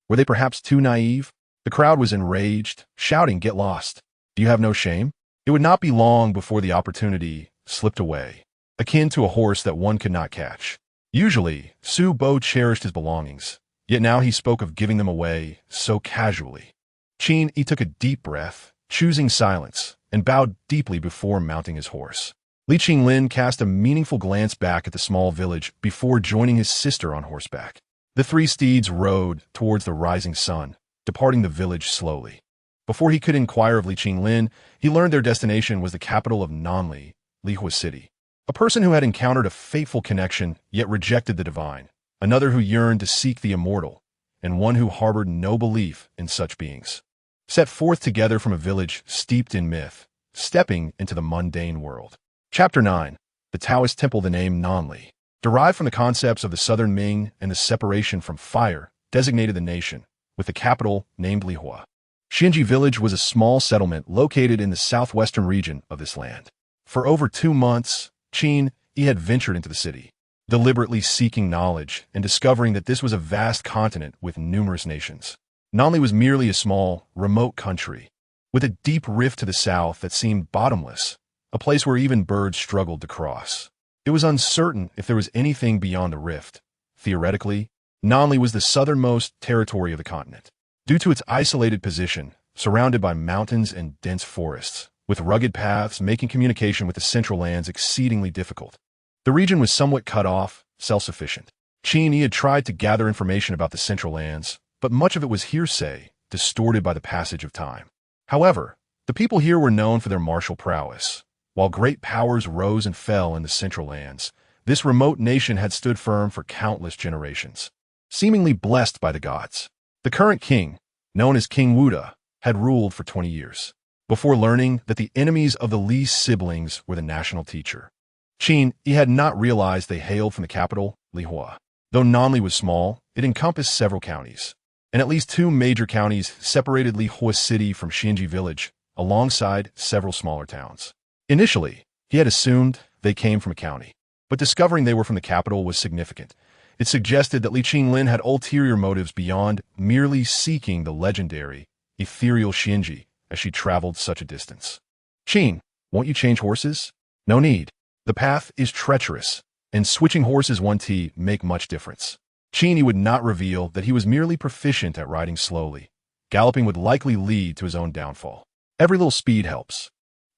Were they perhaps too naive? The crowd was enraged, shouting, "Get lost! Do you have no shame?" It would not be long before the opportunity slipped away, akin to a horse that one could not catch. Usually, Su Bo cherished his belongings, yet now he spoke of giving them away so casually. Qin Yi took a deep breath, choosing silence, and bowed deeply before mounting his horse. Li Qinglin cast a meaningful glance back at the small village before joining his sister on horseback. The three steeds rode towards the rising sun, departing the village slowly. Before he could inquire of Li Qinglin, he learned their destination was the capital of Nanli, Lihua City. A person who had encountered a fateful connection yet rejected the divine, another who yearned to seek the immortal, and one who harbored no belief in such beings. Set forth together from a village steeped in myth, stepping into the mundane world. Chapter 9. The Taoist Temple. The name Nanli, derived from the concepts of the southern Ming and the separation from fire, designated the nation, with the capital named Lihua. Xian village was a small settlement located in the southwestern region of this land. For over 2 months, Qin Yi had ventured into the city, deliberately seeking knowledge and discovering that this was a vast continent with numerous nations. Nanli was merely a small, remote country, with a deep rift to the south that seemed bottomless, a place where even birds struggled to cross. It was uncertain if there was anything beyond the rift. Theoretically, Nanli was the southernmost territory of the continent. Due to its isolated position, surrounded by mountains and dense forests, with rugged paths making communication with the central lands exceedingly difficult. The region was somewhat cut off, self-sufficient. Qin Yi had tried to gather information about the central lands, but much of it was hearsay, distorted by the passage of time. However, the people here were known for their martial prowess. While great powers rose and fell in the central lands, this remote nation had stood firm for countless generations, seemingly blessed by the gods. The current king, known as King Wuda, had ruled for 20 years, before learning that the enemies of the Li siblings were the national teacher. Qin Yi had not realized they hailed from the capital, Lihua. Though Nanli was small, it encompassed several counties, and at least 2 major counties separated Lihua City from Xian village, alongside several smaller towns. Initially, he had assumed they came from a county, but discovering they were from the capital was significant. It suggested that Li Qinglin had ulterior motives beyond merely seeking the legendary, ethereal Xian as she traveled such a distance. "Qin, won't you change horses?" "No need. The path is treacherous, and switching horses one tee make much difference." Qin Yi would not reveal that he was merely proficient at riding slowly. Galloping would likely lead to his own downfall. Every little speed helps.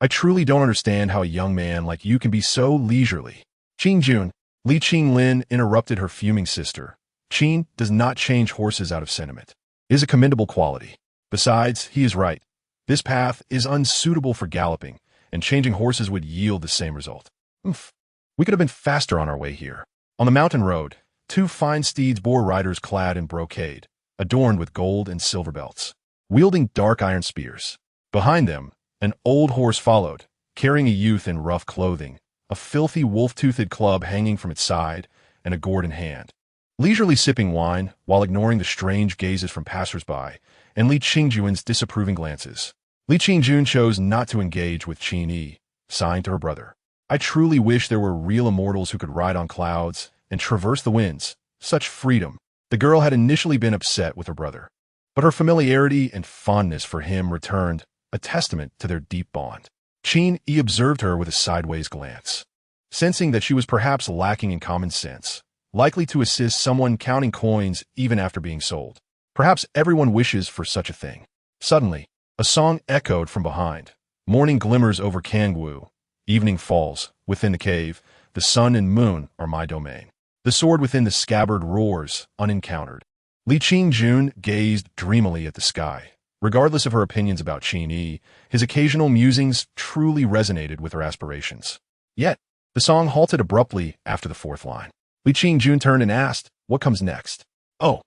"I truly don't understand how a young man like you can be so leisurely." "Qin Jun," Li Qinglin interrupted her fuming sister. "Qin does not change horses out of sentiment. It is a commendable quality. Besides, he is right. This path is unsuitable for galloping, and changing horses would yield the same result. Oof. We could have been faster on our way here." On the mountain road, 2 fine steeds bore riders clad in brocade, adorned with gold and silver belts, wielding dark iron spears. Behind them, an old horse followed, carrying a youth in rough clothing, a filthy wolf-toothed club hanging from its side, and a gourd in hand. Leisurely sipping wine, while ignoring the strange gazes from passers-by, and Li Qingjun's disapproving glances. Li Qingjun chose not to engage with Qin Yi, sighing to her brother. "I truly wish there were real immortals who could ride on clouds and traverse the winds. Such freedom." The girl had initially been upset with her brother, but her familiarity and fondness for him returned, a testament to their deep bond. Qin Yi observed her with a sideways glance, sensing that she was perhaps lacking in common sense, likely to assist someone counting coins even after being sold. Perhaps everyone wishes for such a thing. Suddenly, a song echoed from behind. Morning glimmers over Kangwu. Evening falls. Within the cave, the sun and moon are my domain. The sword within the scabbard roars, unencountered. Li Qingjun gazed dreamily at the sky. Regardless of her opinions about Qin Yi, his occasional musings truly resonated with her aspirations. Yet, the song halted abruptly after the 4th line. Li Qingjun turned and asked, "What comes next?" "Oh,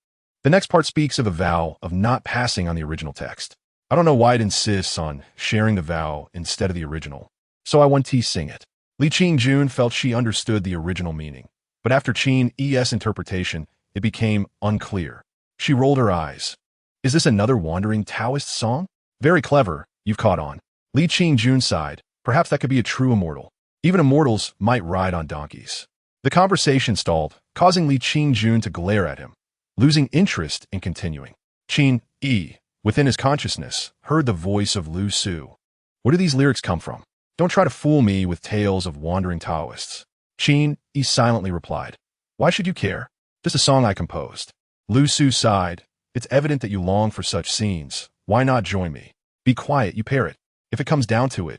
The next part speaks of a vow of not passing on the original text. I don't know why it insists on sharing the vow instead of the original, so I want to sing it. Li Qingjun felt she understood the original meaning, but after Qin Yi's interpretation, it became unclear. She rolled her eyes. Is this another wandering Taoist song? Very clever, you've caught on. Li Qingjun sighed. Perhaps that could be a true immortal. Even immortals might ride on donkeys. The conversation stalled, causing Li Qingjun to glare at him, losing interest in continuing. Qin Yi, within his consciousness, heard the voice of Lu Su. Where do these lyrics come from? Don't try to fool me with tales of wandering Taoists. Qin Yi silently replied. Why should you care? Just a song I composed. Lu Su sighed. It's evident that you long for such scenes. Why not join me? Be quiet, you parrot. If it comes down to it,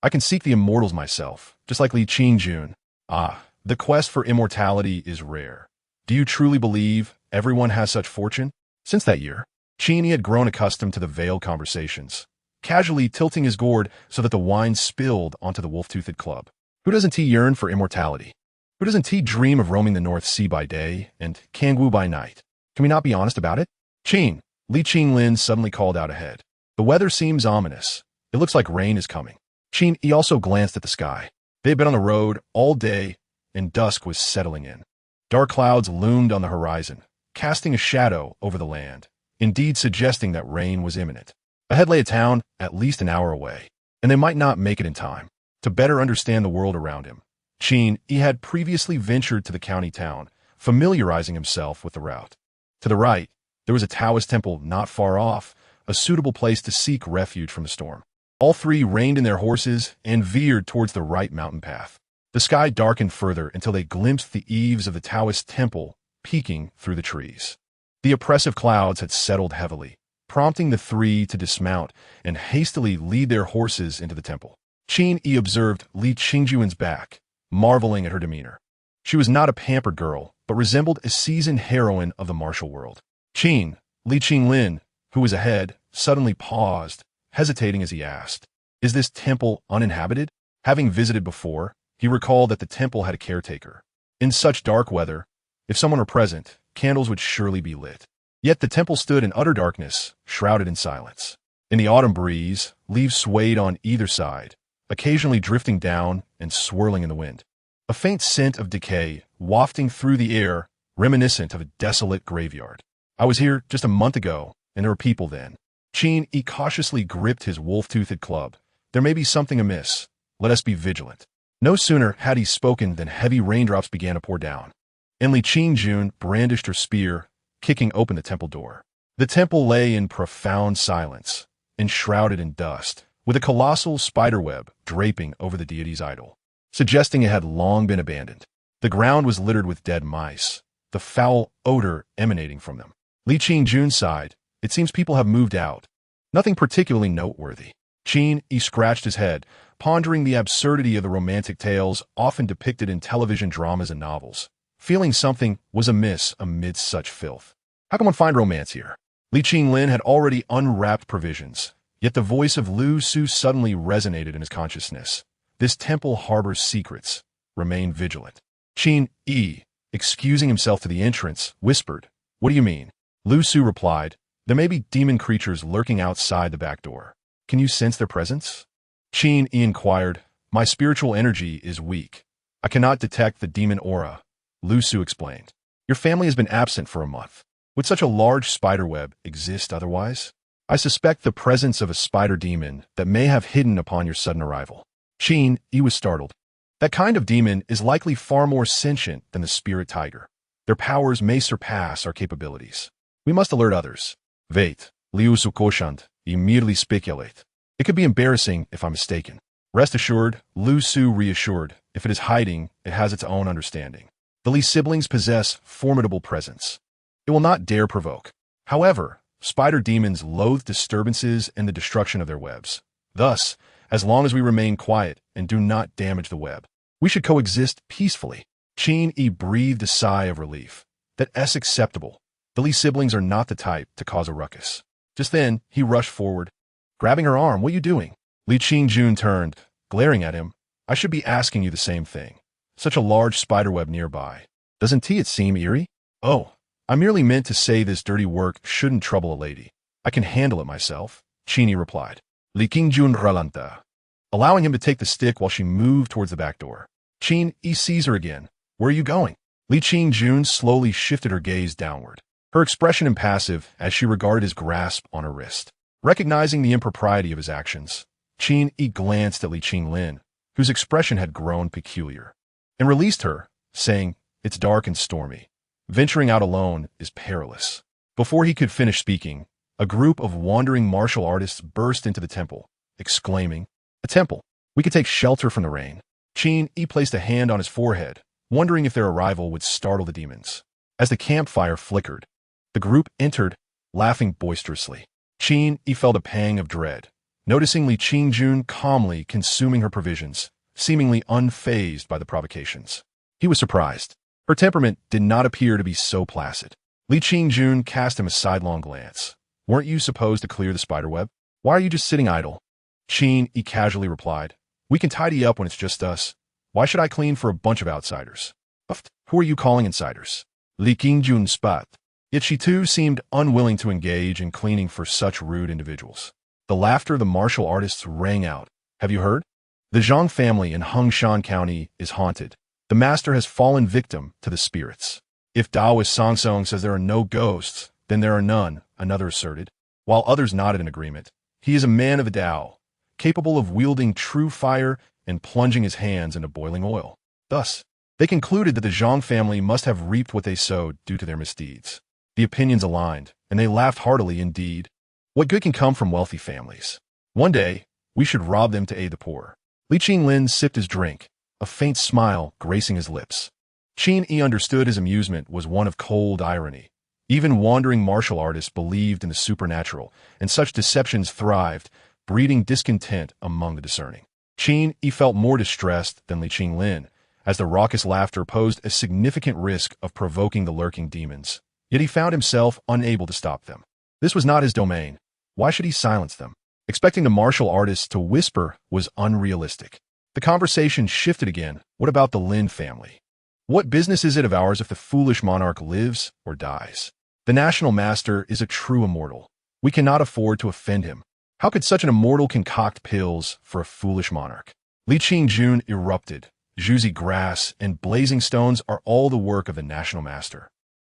I can seek the immortals myself, just like Li Qingjun. The quest for immortality is rare. Do you truly believe everyone has such fortune? Since that year, Qin Yi had grown accustomed to the veiled conversations, casually tilting his gourd so that the wine spilled onto the wolf-toothed club. Who doesn't he yearn for immortality? Who doesn't he dream of roaming the North Sea by day and Kangwu by night? Can we not be honest about it? Qin, Li Qinglin suddenly called out ahead. The weather seems ominous. It looks like rain is coming. Qin Yi also glanced at the sky. They had been on the road all day, and dusk was settling in. Dark clouds loomed on the horizon, casting a shadow over the land, indeed suggesting that rain was imminent. Ahead lay a town at least an hour away, and they might not make it in time. To better understand the world around him, Qin Yi had previously ventured to the county town, familiarizing himself with the route. To the right, there was a Taoist temple not far off, a suitable place to seek refuge from the storm. All three reined in their horses and veered towards the right mountain path. The sky darkened further until they glimpsed the eaves of the Taoist temple peeking through the trees. The oppressive clouds had settled heavily, prompting the three to dismount and hastily lead their horses into the temple. Qin Yi observed Li Qingjun's back, marveling at her demeanor. She was not a pampered girl, but resembled a seasoned heroine of the martial world. Qin, Li Qinglin, who was ahead, suddenly paused, hesitating as he asked, "Is this temple uninhabited?" Having visited before, he recalled that the temple had a caretaker. In such dark weather, if someone were present, candles would surely be lit. Yet the temple stood in utter darkness, shrouded in silence. In the autumn breeze, leaves swayed on either side, occasionally drifting down and swirling in the wind. A faint scent of decay wafting through the air, reminiscent of a desolate graveyard. I was here just a month ago, and there were people then. Qin Yi cautiously gripped his wolf-toothed club. There may be something amiss. Let us be vigilant. No sooner had he spoken than heavy raindrops began to pour down. And Li Qingjun brandished her spear, kicking open the temple door. The temple lay in profound silence, enshrouded in dust, with a colossal spiderweb draping over the deity's idol, suggesting it had long been abandoned. The ground was littered with dead mice, the foul odor emanating from them. Li Qingjun sighed. It seems people have moved out. Nothing particularly noteworthy. Qin Yi scratched his head, pondering the absurdity of the romantic tales often depicted in television dramas and novels, feeling something was amiss amidst such filth. How can one find romance here? Li Qinglin had already unwrapped provisions, yet the voice of Lu Su suddenly resonated in his consciousness. This temple harbors secrets. Remain vigilant. Qin Yi, excusing himself to the entrance, whispered, "What do you mean?" Lu Su replied, "There may be demon creatures lurking outside the back door. Can you sense their presence?" Qin Yi inquired, "My spiritual energy is weak. I cannot detect the demon aura," Lu Su explained. "Your family has been absent for a month. Would such a large spiderweb exist otherwise? I suspect the presence of a spider demon that may have hidden upon your sudden arrival." Qin Yi was startled. That kind of demon is likely far more sentient than the spirit tiger. Their powers may surpass our capabilities. We must alert others. Wait, Liu Su Koshand, immediately speculate. It could be embarrassing if I'm mistaken. Rest assured, Lu Su reassured, if it is hiding, it has its own understanding. The Li siblings possess formidable presence. It will not dare provoke. However, spider demons loathe disturbances and the destruction of their webs. Thus, as long as we remain quiet and do not damage the web, we should coexist peacefully. Qin Yi breathed a sigh of relief. That's acceptable. The Li siblings are not the type to cause a ruckus. Just then, he rushed forward, grabbing her arm. "What are you doing?" Li Qingjun turned, glaring at him. "I should be asking you the same thing. Such a large spiderweb nearby. Doesn't it seem eerie?" "Oh, I merely meant to say this dirty work shouldn't trouble a lady. I can handle it myself, Qin Yi replied. Li Qingjun ralanta, allowing him to take the stick while she moved towards the back door. Qin Yi sees her again. Where are you going? Li Qingjun slowly shifted her gaze downward, her expression impassive as she regarded his grasp on her wrist. Recognizing the impropriety of his actions, Qin Yi glanced at Li Qinlin, whose expression had grown peculiar, and released her, saying, "It's dark and stormy. Venturing out alone is perilous." Before he could finish speaking, a group of wandering martial artists burst into the temple, exclaiming, "A temple! We could take shelter from the rain." Qin Yi placed a hand on his forehead, wondering if their arrival would startle the demons. As the campfire flickered, the group entered, laughing boisterously. Qin Yi felt a pang of dread, noticing Li Qingjun calmly consuming her provisions, seemingly unfazed by the provocations. He was surprised. Her temperament did not appear to be so placid. Li Qingjun cast him a sidelong glance. "Weren't you supposed to clear the spiderweb? Why are you just sitting idle?" Qin Yi casually replied, "We can tidy up when it's just us. Why should I clean for a bunch of outsiders?" "Who are you calling insiders?" Li Qingjun spat. Yet she too seemed unwilling to engage in cleaning for such rude individuals. The laughter of the martial artists rang out. "Have you heard? The Zhang family in Hengshan County is haunted. The master has fallen victim to the spirits." "If Taoist Sangsong says there are no ghosts, then there are none," another asserted, while others nodded in agreement. "He is a man of the Tao, capable of wielding true fire and plunging his hands into boiling oil." Thus, they concluded that the Zhang family must have reaped what they sowed due to their misdeeds. The opinions aligned, and they laughed heartily indeed. What good can come from wealthy families? One day, we should rob them to aid the poor. Li Qinlin sipped his drink, a faint smile gracing his lips. Qin Yi understood his amusement was one of cold irony. Even wandering martial artists believed in the supernatural, and such deceptions thrived, breeding discontent among the discerning. Qin Yi felt more distressed than Li Qinlin, as the raucous laughter posed a significant risk of provoking the lurking demons. Yet he found himself unable to stop them. This was not his domain. Why should he silence them? Expecting the martial artists to whisper was unrealistic. The conversation shifted again. What about the Lin family? What business is it of ours if the foolish monarch lives or dies? The national master is a true immortal. We cannot afford to offend him. How could such an immortal concoct pills for a foolish monarch? Li Qingjun erupted. Juicy grass and blazing stones are all the work of the national master.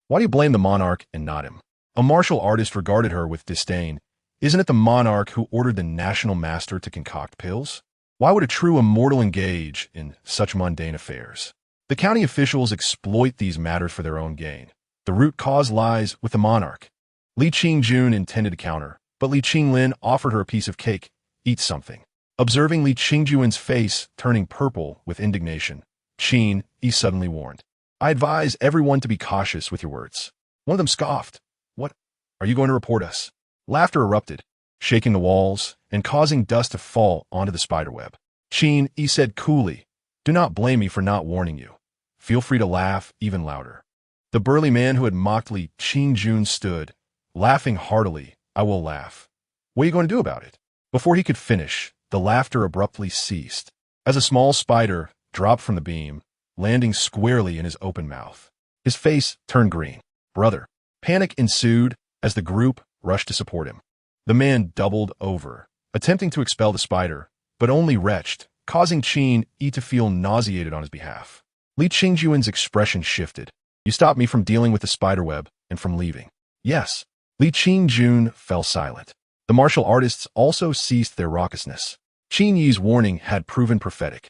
Why do you blame the monarch and not him? A martial artist regarded her with disdain. Isn't it the monarch who ordered the national master to concoct pills? Why would a true immortal engage in such mundane affairs? The county officials exploit these matters for their own gain. The root cause lies with the monarch. Li Qingjun intended to counter, but Li Qinlin offered her a piece of cake. "Eat something." Observing Li Qingjun's face turning purple with indignation, Qin Yi suddenly warned, "I advise everyone to be cautious with your words." One of them scoffed. "What? Are you going to report us?" Laughter erupted, shaking the walls and causing dust to fall onto the spiderweb. Qin Yi said coolly, "Do not blame me for not warning you. Feel free to laugh even louder." The burly man who had mocked Li Qingjun stood, laughing heartily. "I will laugh. What are you going to do about it?" Before he could finish, the laughter abruptly ceased, as a small spider dropped from the beam, landing squarely in his open mouth. His face turned green. "Brother!" Panic ensued as the group rushed to support him. The man doubled over, attempting to expel the spider, but only retched, causing Qin Yi to feel nauseated on his behalf. Li Qingjun's expression shifted. "You stopped me from dealing with the spiderweb and from leaving." "Yes." Li Qingjun fell silent. The martial artists also ceased their raucousness. Qin Yi's warning had proven prophetic.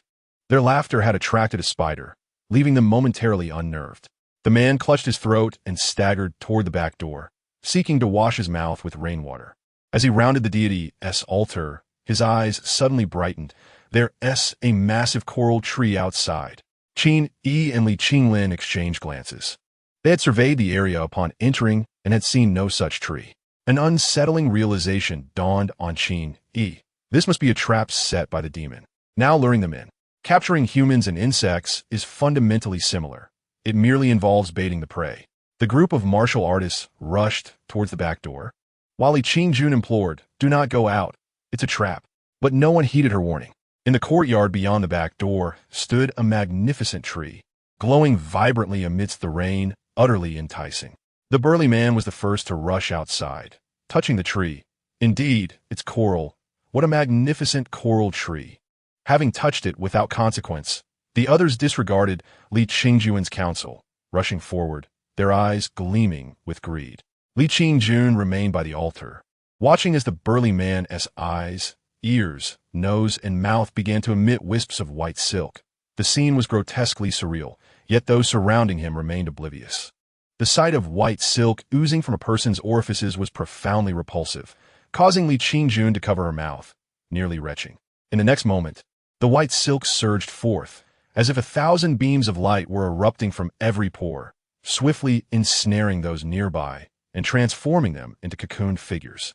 Their laughter had attracted a spider, leaving them momentarily unnerved. The man clutched his throat and staggered toward the back door, seeking to wash his mouth with rainwater. As he rounded the deity's altar, his eyes suddenly brightened. There's a massive coral tree outside. Qin Yi and Li Qinlin exchanged glances. They had surveyed the area upon entering and had seen no such tree. An unsettling realization dawned on Qin Yi. This must be a trap set by the demon, now luring them in. Capturing humans and insects is fundamentally similar. It merely involves baiting the prey. The group of martial artists rushed towards the back door, while Li Qingjun implored, "Do not go out. It's a trap." But no one heeded her warning. In the courtyard beyond the back door stood a magnificent tree, glowing vibrantly amidst the rain, utterly enticing. The burly man was the first to rush outside, touching the tree. Indeed, it's coral. What a magnificent coral tree. Having touched it without consequence, the others disregarded Li Qingyuan's counsel, rushing forward, their eyes gleaming with greed. Li Qingjun remained by the altar, watching as the burly man's eyes, ears, nose, and mouth began to emit wisps of white silk. The scene was grotesquely surreal, yet those surrounding him remained oblivious. The sight of white silk oozing from a person's orifices was profoundly repulsive, causing Li Qingjun to cover her mouth, nearly retching. In the next moment, the white silk surged forth, as if 1,000 beams of light were erupting from every pore, swiftly ensnaring those nearby and transforming them into cocooned figures.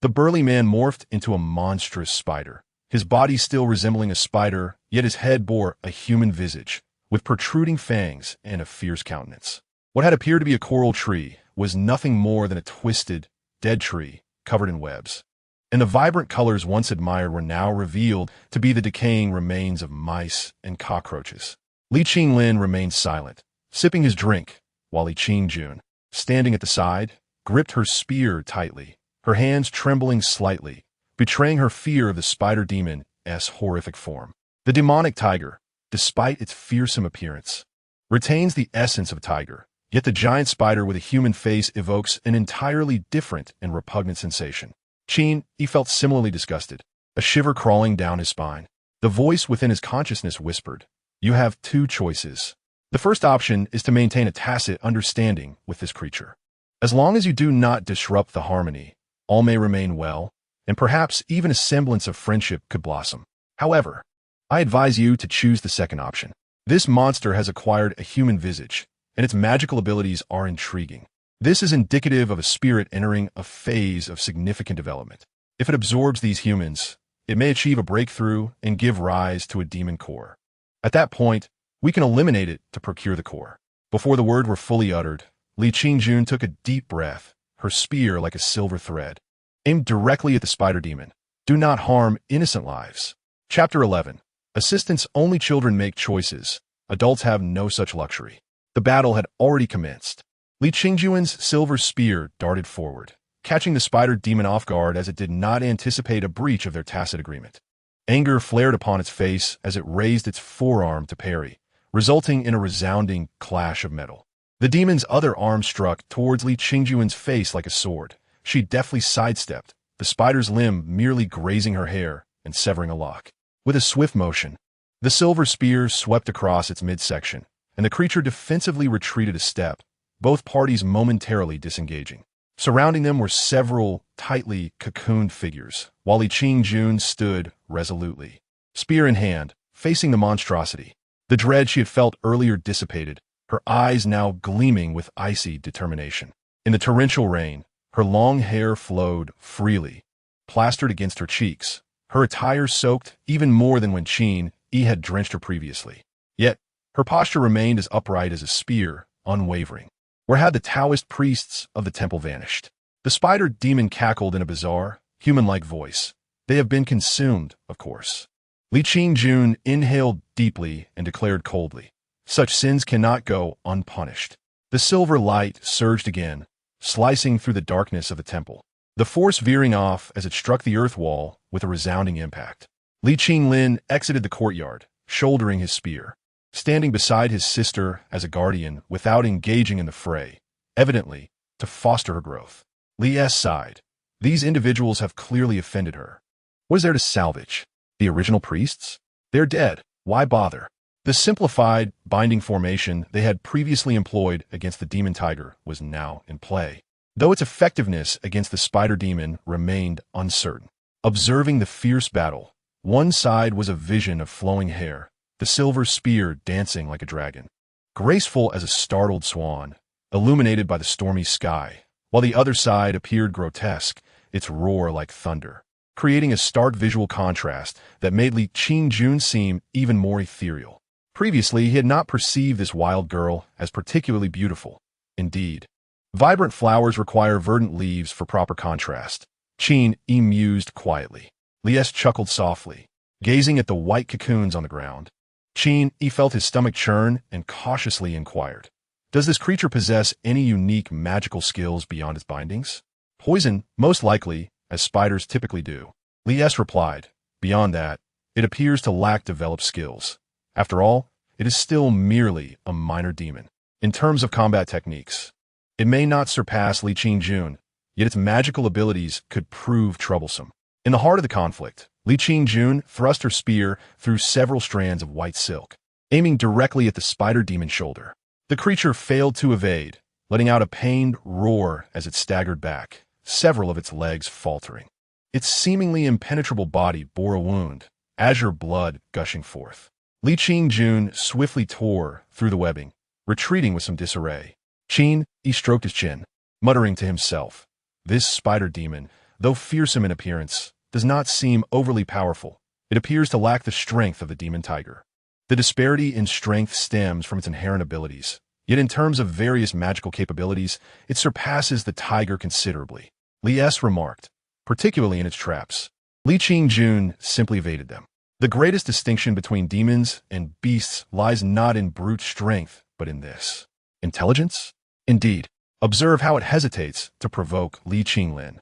The burly man morphed into a monstrous spider, his body still resembling a spider, yet his head bore a human visage, with protruding fangs and a fierce countenance. What had appeared to be a coral tree was nothing more than a twisted, dead tree covered in webs. And the vibrant colors once admired were now revealed to be the decaying remains of mice and cockroaches. Li Qinglin remained silent, sipping his drink, while Li Qingjun, standing at the side, gripped her spear tightly, her hands trembling slightly, betraying her fear of the spider demon's horrific form. The demonic tiger, despite its fearsome appearance, retains the essence of a tiger, yet the giant spider with a human face evokes an entirely different and repugnant sensation. Qin Yi felt similarly disgusted, a shiver crawling down his spine. The voice within his consciousness whispered, "You have two choices. The first option is to maintain a tacit understanding with this creature. As long as you do not disrupt the harmony, all may remain well, and perhaps even a semblance of friendship could blossom. However, I advise you to choose the second option. This monster has acquired a human visage, and its magical abilities are intriguing. This is indicative of a spirit entering a phase of significant development. If it absorbs these humans, it may achieve a breakthrough and give rise to a demon core. At that point, we can eliminate it to procure the core." Before the word were fully uttered, Li Qingjun took a deep breath, her spear like a silver thread, aimed directly at the spider demon. Do not harm innocent lives. Chapter 11. Assistance. Only children make choices. Adults have no such luxury. The battle had already commenced. Li Qingjuan's silver spear darted forward, catching the spider demon off guard as it did not anticipate a breach of their tacit agreement. Anger flared upon its face as it raised its forearm to parry, resulting in a resounding clash of metal. The demon's other arm struck towards Li Qingjuan's face like a sword. She deftly sidestepped, the spider's limb merely grazing her hair and severing a lock. With a swift motion, the silver spear swept across its midsection, and the creature defensively retreated a step, both parties momentarily disengaging. Surrounding them were several tightly cocooned figures, while Li Qingjun stood resolutely, spear in hand, facing the monstrosity. The dread she had felt earlier dissipated, her eyes now gleaming with icy determination. In the torrential rain, her long hair flowed freely, plastered against her cheeks, her attire soaked even more than when Qin Yi had drenched her previously. Yet, her posture remained as upright as a spear, unwavering. Where had the Taoist priests of the temple vanished? The spider demon cackled in a bizarre, human-like voice. They have been consumed, of course. Li Qingjun inhaled deeply and declared coldly, "Such sins cannot go unpunished." The silver light surged again, slicing through the darkness of the temple, the force veering off as it struck the earth wall with a resounding impact. Li Qinglin exited the courtyard, shouldering his spear, standing beside his sister as a guardian without engaging in the fray, evidently to foster her growth. Li S sighed. These individuals have clearly offended her. What is there to salvage? The original priests? They're dead. Why bother? The simplified, binding formation they had previously employed against the demon tiger was now in play, though its effectiveness against the spider demon remained uncertain. Observing the fierce battle, one side was a vision of flowing hair, the silver spear dancing like a dragon, graceful as a startled swan, illuminated by the stormy sky, while the other side appeared grotesque, its roar like thunder, creating a stark visual contrast that made Li Qingjun seem even more ethereal. Previously, he had not perceived this wild girl as particularly beautiful. Indeed, vibrant flowers require verdant leaves for proper contrast. Qin Yi mused quietly. Li S chuckled softly, gazing at the white cocoons on the ground. Qin Yi felt his stomach churn and cautiously inquired, Does this creature possess any unique magical skills beyond its bindings? Poison, most likely, as spiders typically do. Li S replied. Beyond that, it appears to lack developed skills. After all, it is still merely a minor demon. In terms of combat techniques, it may not surpass Li Qingjun, yet its magical abilities could prove troublesome. In the heart of the conflict, Li Qingjun thrust her spear through several strands of white silk, aiming directly at the spider demon's shoulder. The creature failed to evade, letting out a pained roar as it staggered back, several of its legs faltering. Its seemingly impenetrable body bore a wound, azure blood gushing forth. Li Qingjun swiftly tore through the webbing, retreating with some disarray. Qin Yi stroked his chin, muttering to himself, "This spider demon, though fearsome in appearance, does not seem overly powerful. It appears to lack the strength of the demon tiger." The disparity in strength stems from its inherent abilities, yet in terms of various magical capabilities, it surpasses the tiger considerably. Li S remarked, particularly in its traps. Li Qingjun simply evaded them. The greatest distinction between demons and beasts lies not in brute strength, but in this. Intelligence? Indeed. Observe how it hesitates to provoke Li Qinglin,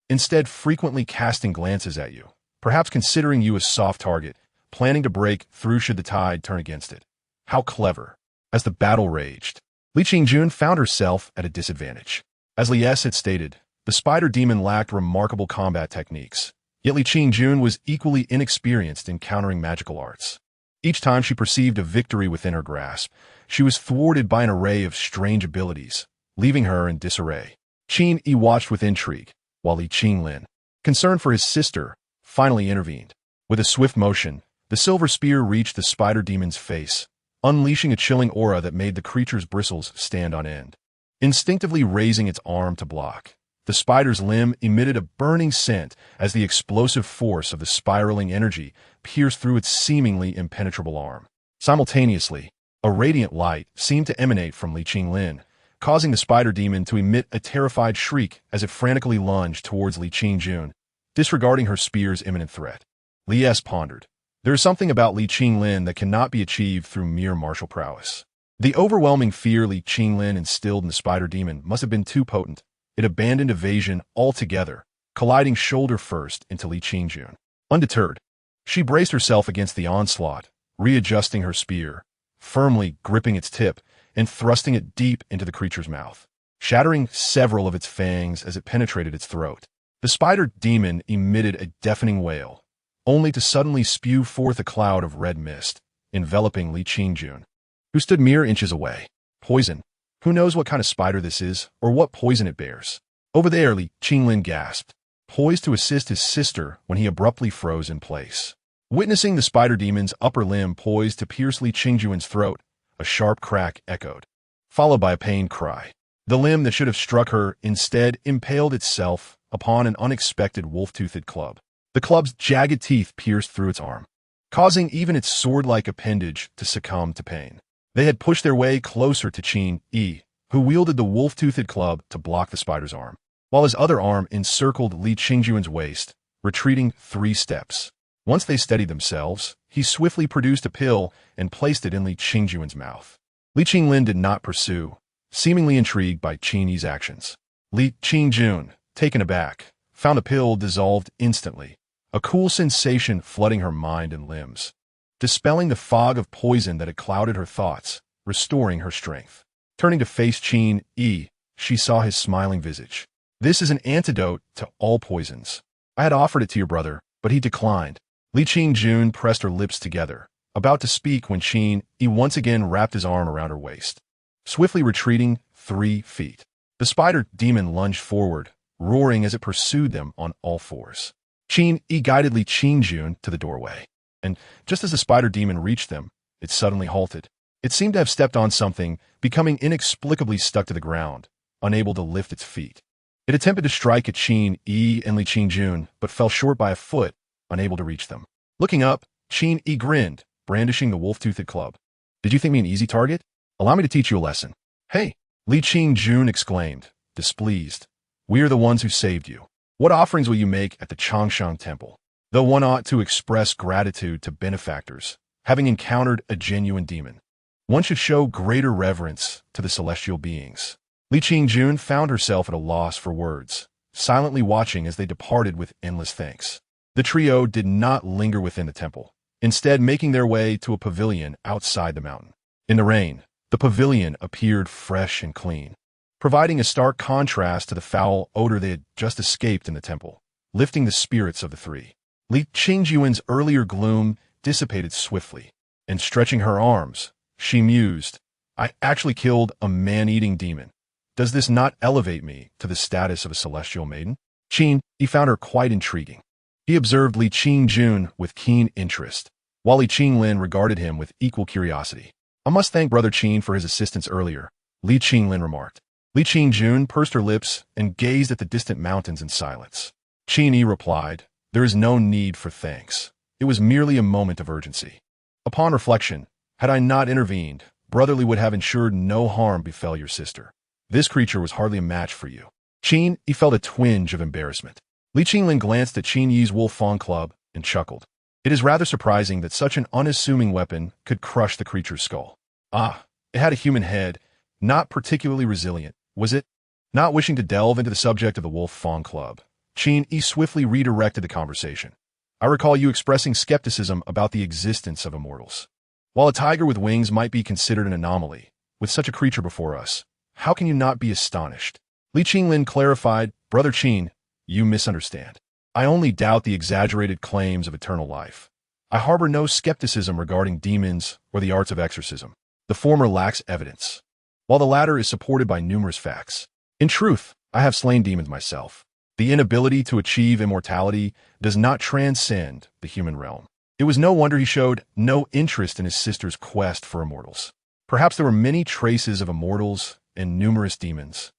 instead frequently casting glances at you, perhaps considering you a soft target, planning to break through should the tide turn against it. How clever. As the battle raged, Li Qingjun found herself at a disadvantage. As Li S had stated, the spider demon lacked remarkable combat techniques, yet Li Qingjun was equally inexperienced in countering magical arts. Each time she perceived a victory within her grasp, she was thwarted by an array of strange abilities, leaving her in disarray. Qin Yi watched with intrigue, while Li Qinglin, concerned for his sister, finally intervened. With a swift motion, the silver spear reached the spider demon's face, unleashing a chilling aura that made the creature's bristles stand on end. Instinctively raising its arm to block, the spider's limb emitted a burning scent as the explosive force of the spiraling energy pierced through its seemingly impenetrable arm. Simultaneously, a radiant light seemed to emanate from Li Qinglin, causing the spider demon to emit a terrified shriek as it frantically lunged towards Li Qingjun, disregarding her spear's imminent threat. Li S pondered. There is something about Li Qinglin that cannot be achieved through mere martial prowess. The overwhelming fear Li Qinglin instilled in the spider demon must have been too potent. It abandoned evasion altogether, colliding shoulder first into Li Qingjun. Undeterred, she braced herself against the onslaught, readjusting her spear, firmly gripping its tip and thrusting it deep into the creature's mouth, shattering several of its fangs as it penetrated its throat. The spider demon emitted a deafening wail, only to suddenly spew forth a cloud of red mist, enveloping Li Qingjun, who stood mere inches away. Poison. Who knows what kind of spider this is, or what poison it bears? Over there, Li Qinglin gasped, poised to assist his sister when he abruptly froze in place. Witnessing the spider demon's upper limb poised to pierce Li Qingjun's throat, a sharp crack echoed, followed by a pained cry. The limb that should have struck her instead impaled itself upon an unexpected wolf-toothed club. The club's jagged teeth pierced through its arm, causing even its sword-like appendage to succumb to pain. They had pushed their way closer to Qin Yi, who wielded the wolf-toothed club to block the spider's arm, while his other arm encircled Li Qingjun's waist, retreating 3 steps. Once they steadied themselves, he swiftly produced a pill and placed it in Li Qingjun's mouth. Li Qinglin did not pursue, seemingly intrigued by Qin Yi's actions. Li Qingjun, taken aback, found the pill dissolved instantly, a cool sensation flooding her mind and limbs, dispelling the fog of poison that had clouded her thoughts, restoring her strength. Turning to face Qin Yi, she saw his smiling visage. "This is an antidote to all poisons. I had offered it to your brother, but he declined." Li Qingjun pressed her lips together, about to speak when Qin Yi once again wrapped his arm around her waist. Swiftly retreating 3 feet, the spider demon lunged forward, roaring as it pursued them on all fours. Qin Yi guided Li Qingjun to the doorway, and just as the spider demon reached them, it suddenly halted. It seemed to have stepped on something, becoming inexplicably stuck to the ground, unable to lift its feet. It attempted to strike at Qin Yi and Li Qingjun, but fell short by a foot, unable to reach them. Looking up, Qin Yi grinned, brandishing the wolf-toothed club. "Did you think me an easy target? Allow me to teach you a lesson." "Hey!" Li Qingjun exclaimed, displeased. "We are the ones who saved you. What offerings will you make at the Changshan Temple?" Though one ought to express gratitude to benefactors, having encountered a genuine demon, One should show greater reverence to the celestial beings. Li Qingjun found herself at a loss for words, silently watching as they departed with endless thanks. The trio did not linger within the temple, instead making their way to a pavilion outside the mountain. In the rain, the pavilion appeared fresh and clean, providing a stark contrast to the foul odor they had just escaped in the temple, lifting the spirits of the three. Li Qingyuan's earlier gloom dissipated swiftly, and stretching her arms, she mused, I actually killed a man-eating demon. Does this not elevate me to the status of a celestial maiden? Qin Yi found her quite intriguing. He observed Li Qingjun with keen interest, while Li Qinglin regarded him with equal curiosity. I must thank Brother Qin for his assistance earlier, Li Qinglin remarked. Li Qingjun pursed her lips and gazed at the distant mountains in silence. Qin Yi replied, There is no need for thanks. It was merely a moment of urgency. Upon reflection, had I not intervened, Brotherly would have ensured no harm befell your sister. This creature was hardly a match for you. Qin Yi felt a twinge of embarrassment. Li Qinglin glanced at Qin Yi's wolf fawn club and chuckled. It is rather surprising that such an unassuming weapon could crush the creature's skull. Ah, it had a human head, not particularly resilient, was it? Not wishing to delve into the subject of the wolf fawn club, Qin Yi swiftly redirected the conversation. I recall you expressing skepticism about the existence of immortals. While a tiger with wings might be considered an anomaly, with such a creature before us, how can you not be astonished? Li Qinglin clarified, Brother Qin, you misunderstand. I only doubt the exaggerated claims of eternal life. I harbor no skepticism regarding demons or the arts of exorcism. The former lacks evidence, while the latter is supported by numerous facts. In truth, I have slain demons myself. The inability to achieve immortality does not transcend the human realm. It was no wonder he showed no interest in his sister's quest for immortals. Perhaps there were many traces of immortals and numerous demons,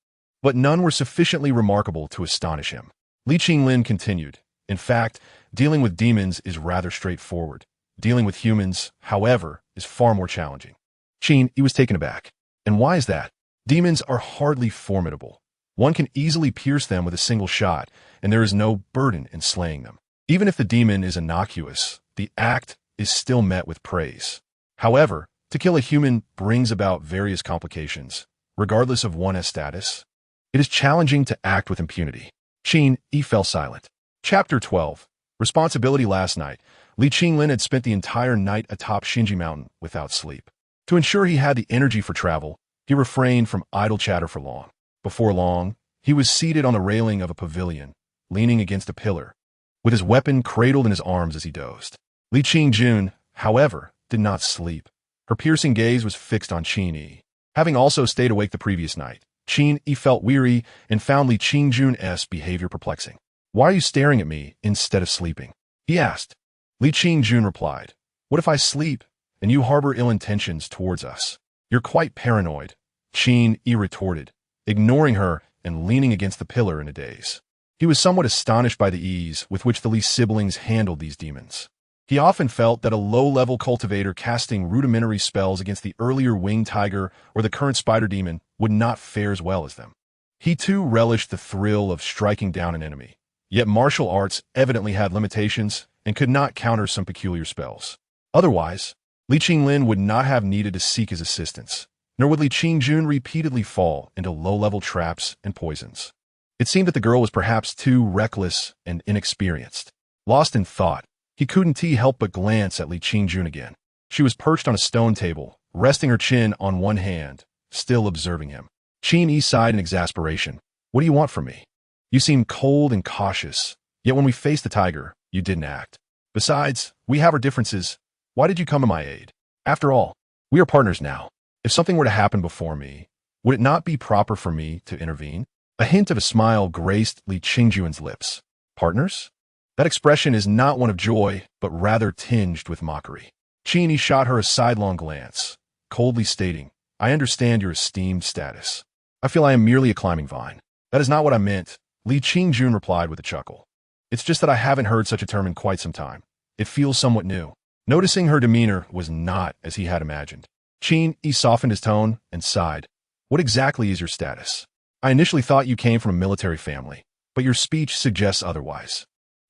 but none were sufficiently remarkable to astonish him. Li Qinglin continued, In fact, dealing with demons is rather straightforward. Dealing with humans, however, is far more challenging. Qin Yi was taken aback. And why is that? Demons are hardly formidable. One can easily pierce them with a single shot, and there is no burden in slaying them. Even if the demon is innocuous, the act is still met with praise. However, to kill a human brings about various complications, regardless of one's status. It is challenging to act with impunity. Qin Yi fell silent. Chapter 12. Responsibility. Last night, Li Qinglin had spent the entire night atop Xinji Mountain without sleep. To ensure he had the energy for travel, he refrained from idle chatter for long. Before long, he was seated on the railing of a pavilion, leaning against a pillar, with his weapon cradled in his arms as he dozed. Li Qingjun, however, did not sleep. Her piercing gaze was fixed on Qin Yi. Having also stayed awake the previous night, Qin Yi felt weary and found Li Qingjun's behavior perplexing. Why are you staring at me instead of sleeping? He asked. Li Qingjun replied, What if I sleep and you harbor ill intentions towards us? You're quite paranoid, Qin Yi retorted, ignoring her and leaning against the pillar in a daze. He was somewhat astonished by the ease with which the Li siblings handled these demons. He often felt that a low-level cultivator casting rudimentary spells against the earlier winged tiger or the current spider demon would not fare as well as them. He too relished the thrill of striking down an enemy, yet martial arts evidently had limitations and could not counter some peculiar spells. Otherwise, Li Qinglin would not have needed to seek his assistance, nor would Li Qingjun repeatedly fall into low-level traps and poisons. It seemed that the girl was perhaps too reckless and inexperienced. Lost in thought, he couldn't help but glance at Li Qingjun again. She was perched on a stone table, resting her chin on one hand, still observing him. Qin Yi sighed in exasperation. What do you want from me? You seem cold and cautious, yet when we faced the tiger, you didn't act. Besides, we have our differences. Why did you come to my aid? After all, we are partners now. If something were to happen before me, would it not be proper for me to intervene? A hint of a smile graced Li Qingjun's lips. Partners? That expression is not one of joy, but rather tinged with mockery. Qin Yi shot her a sidelong glance, coldly stating, I understand your esteemed status. I feel I am merely a climbing vine. That is not what I meant, Li Qingjun replied with a chuckle. It's just that I haven't heard such a term in quite some time. It feels somewhat new. Noticing her demeanor was not as he had imagined. Qin Yi softened his tone and sighed. What exactly is your status? I initially thought you came from a military family, but your speech suggests otherwise.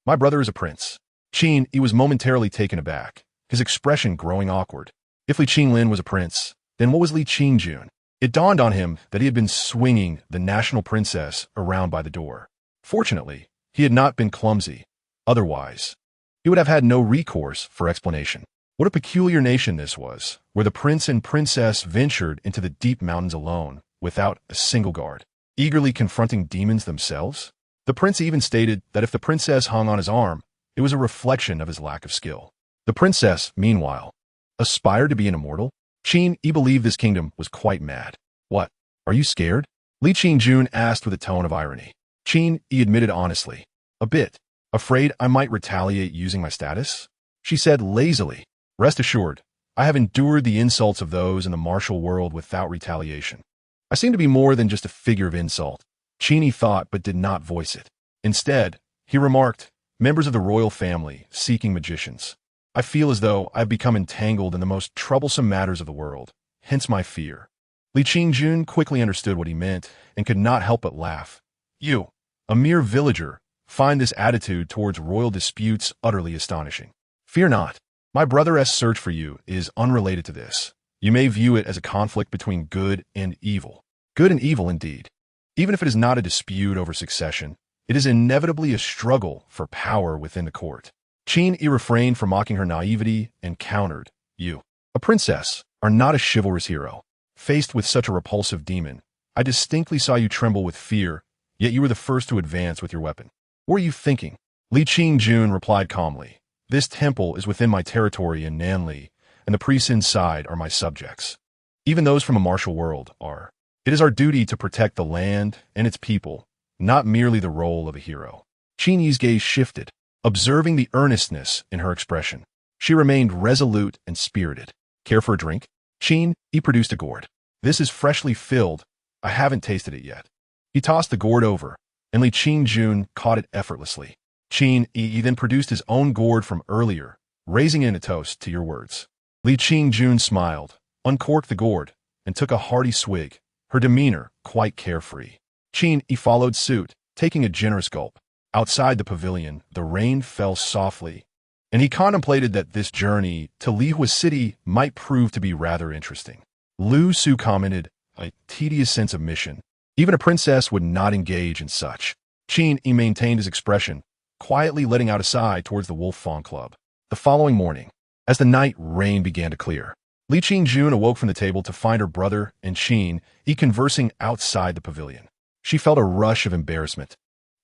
My brother is a prince. Qin Yi was momentarily taken aback, his expression growing awkward. If Li Qinglin was a prince, Then what was Li Qingjun? It dawned on him that he had been swinging the national princess around by the door. Fortunately, he had not been clumsy. Otherwise, he would have had no recourse for explanation. What a peculiar nation this was, where the prince and princess ventured into the deep mountains alone, without a single guard, eagerly confronting demons themselves. The prince even stated that if the princess hung on his arm, it was a reflection of his lack of skill. The princess, meanwhile, aspired to be an immortal. Qin Yi believed this kingdom was quite mad. What? Are you scared? Li Qingjun asked with a tone of irony. Qin Yi admitted honestly. A bit. Afraid I might retaliate using my status? She said lazily. Rest assured, I have endured the insults of those in the martial world without retaliation. I seem to be more than just a figure of insult. Qin Yi thought but did not voice it. Instead, he remarked, members of the royal family, seeking magicians. I feel as though I have become entangled in the most troublesome matters of the world, hence my fear. Li Qingjun quickly understood what he meant and could not help but laugh. You, a mere villager, find this attitude towards royal disputes utterly astonishing. Fear not. My brother's search for you is unrelated to this. You may view it as a conflict between good and evil. Good and evil indeed. Even if it is not a dispute over succession, it is inevitably a struggle for power within the court. Qin Yi refrained from mocking her naivety and countered, You, a princess, are not a chivalrous hero. Faced with such a repulsive demon, I distinctly saw you tremble with fear, yet you were the first to advance with your weapon. What were you thinking? Li Qingjun replied calmly, This temple is within my territory in Nanli, and the priests inside are my subjects. Even those from a martial world are. It is our duty to protect the land and its people, not merely the role of a hero. Qin Yi's gaze shifted, observing the earnestness in her expression. She remained resolute and spirited. Care for a drink? Qin Yi produced a gourd. This is freshly filled. I haven't tasted it yet. He tossed the gourd over, and Li Qingjun caught it effortlessly. Qin Yi then produced his own gourd from earlier, raising in a toast to your words. Li Qingjun smiled, uncorked the gourd, and took a hearty swig, her demeanor quite carefree. Qin Yi followed suit, taking a generous gulp. Outside the pavilion, the rain fell softly, and he contemplated that this journey to Lihua City might prove to be rather interesting. Lu Su commented, a tedious sense of mission. Even a princess would not engage in such. Qin Yi maintained his expression, quietly letting out a sigh towards the Wolf Fawn Club. The following morning, as the night rain began to clear, Li Qingjun awoke from the table to find her brother and Qin Yi conversing outside the pavilion. She felt a rush of embarrassment,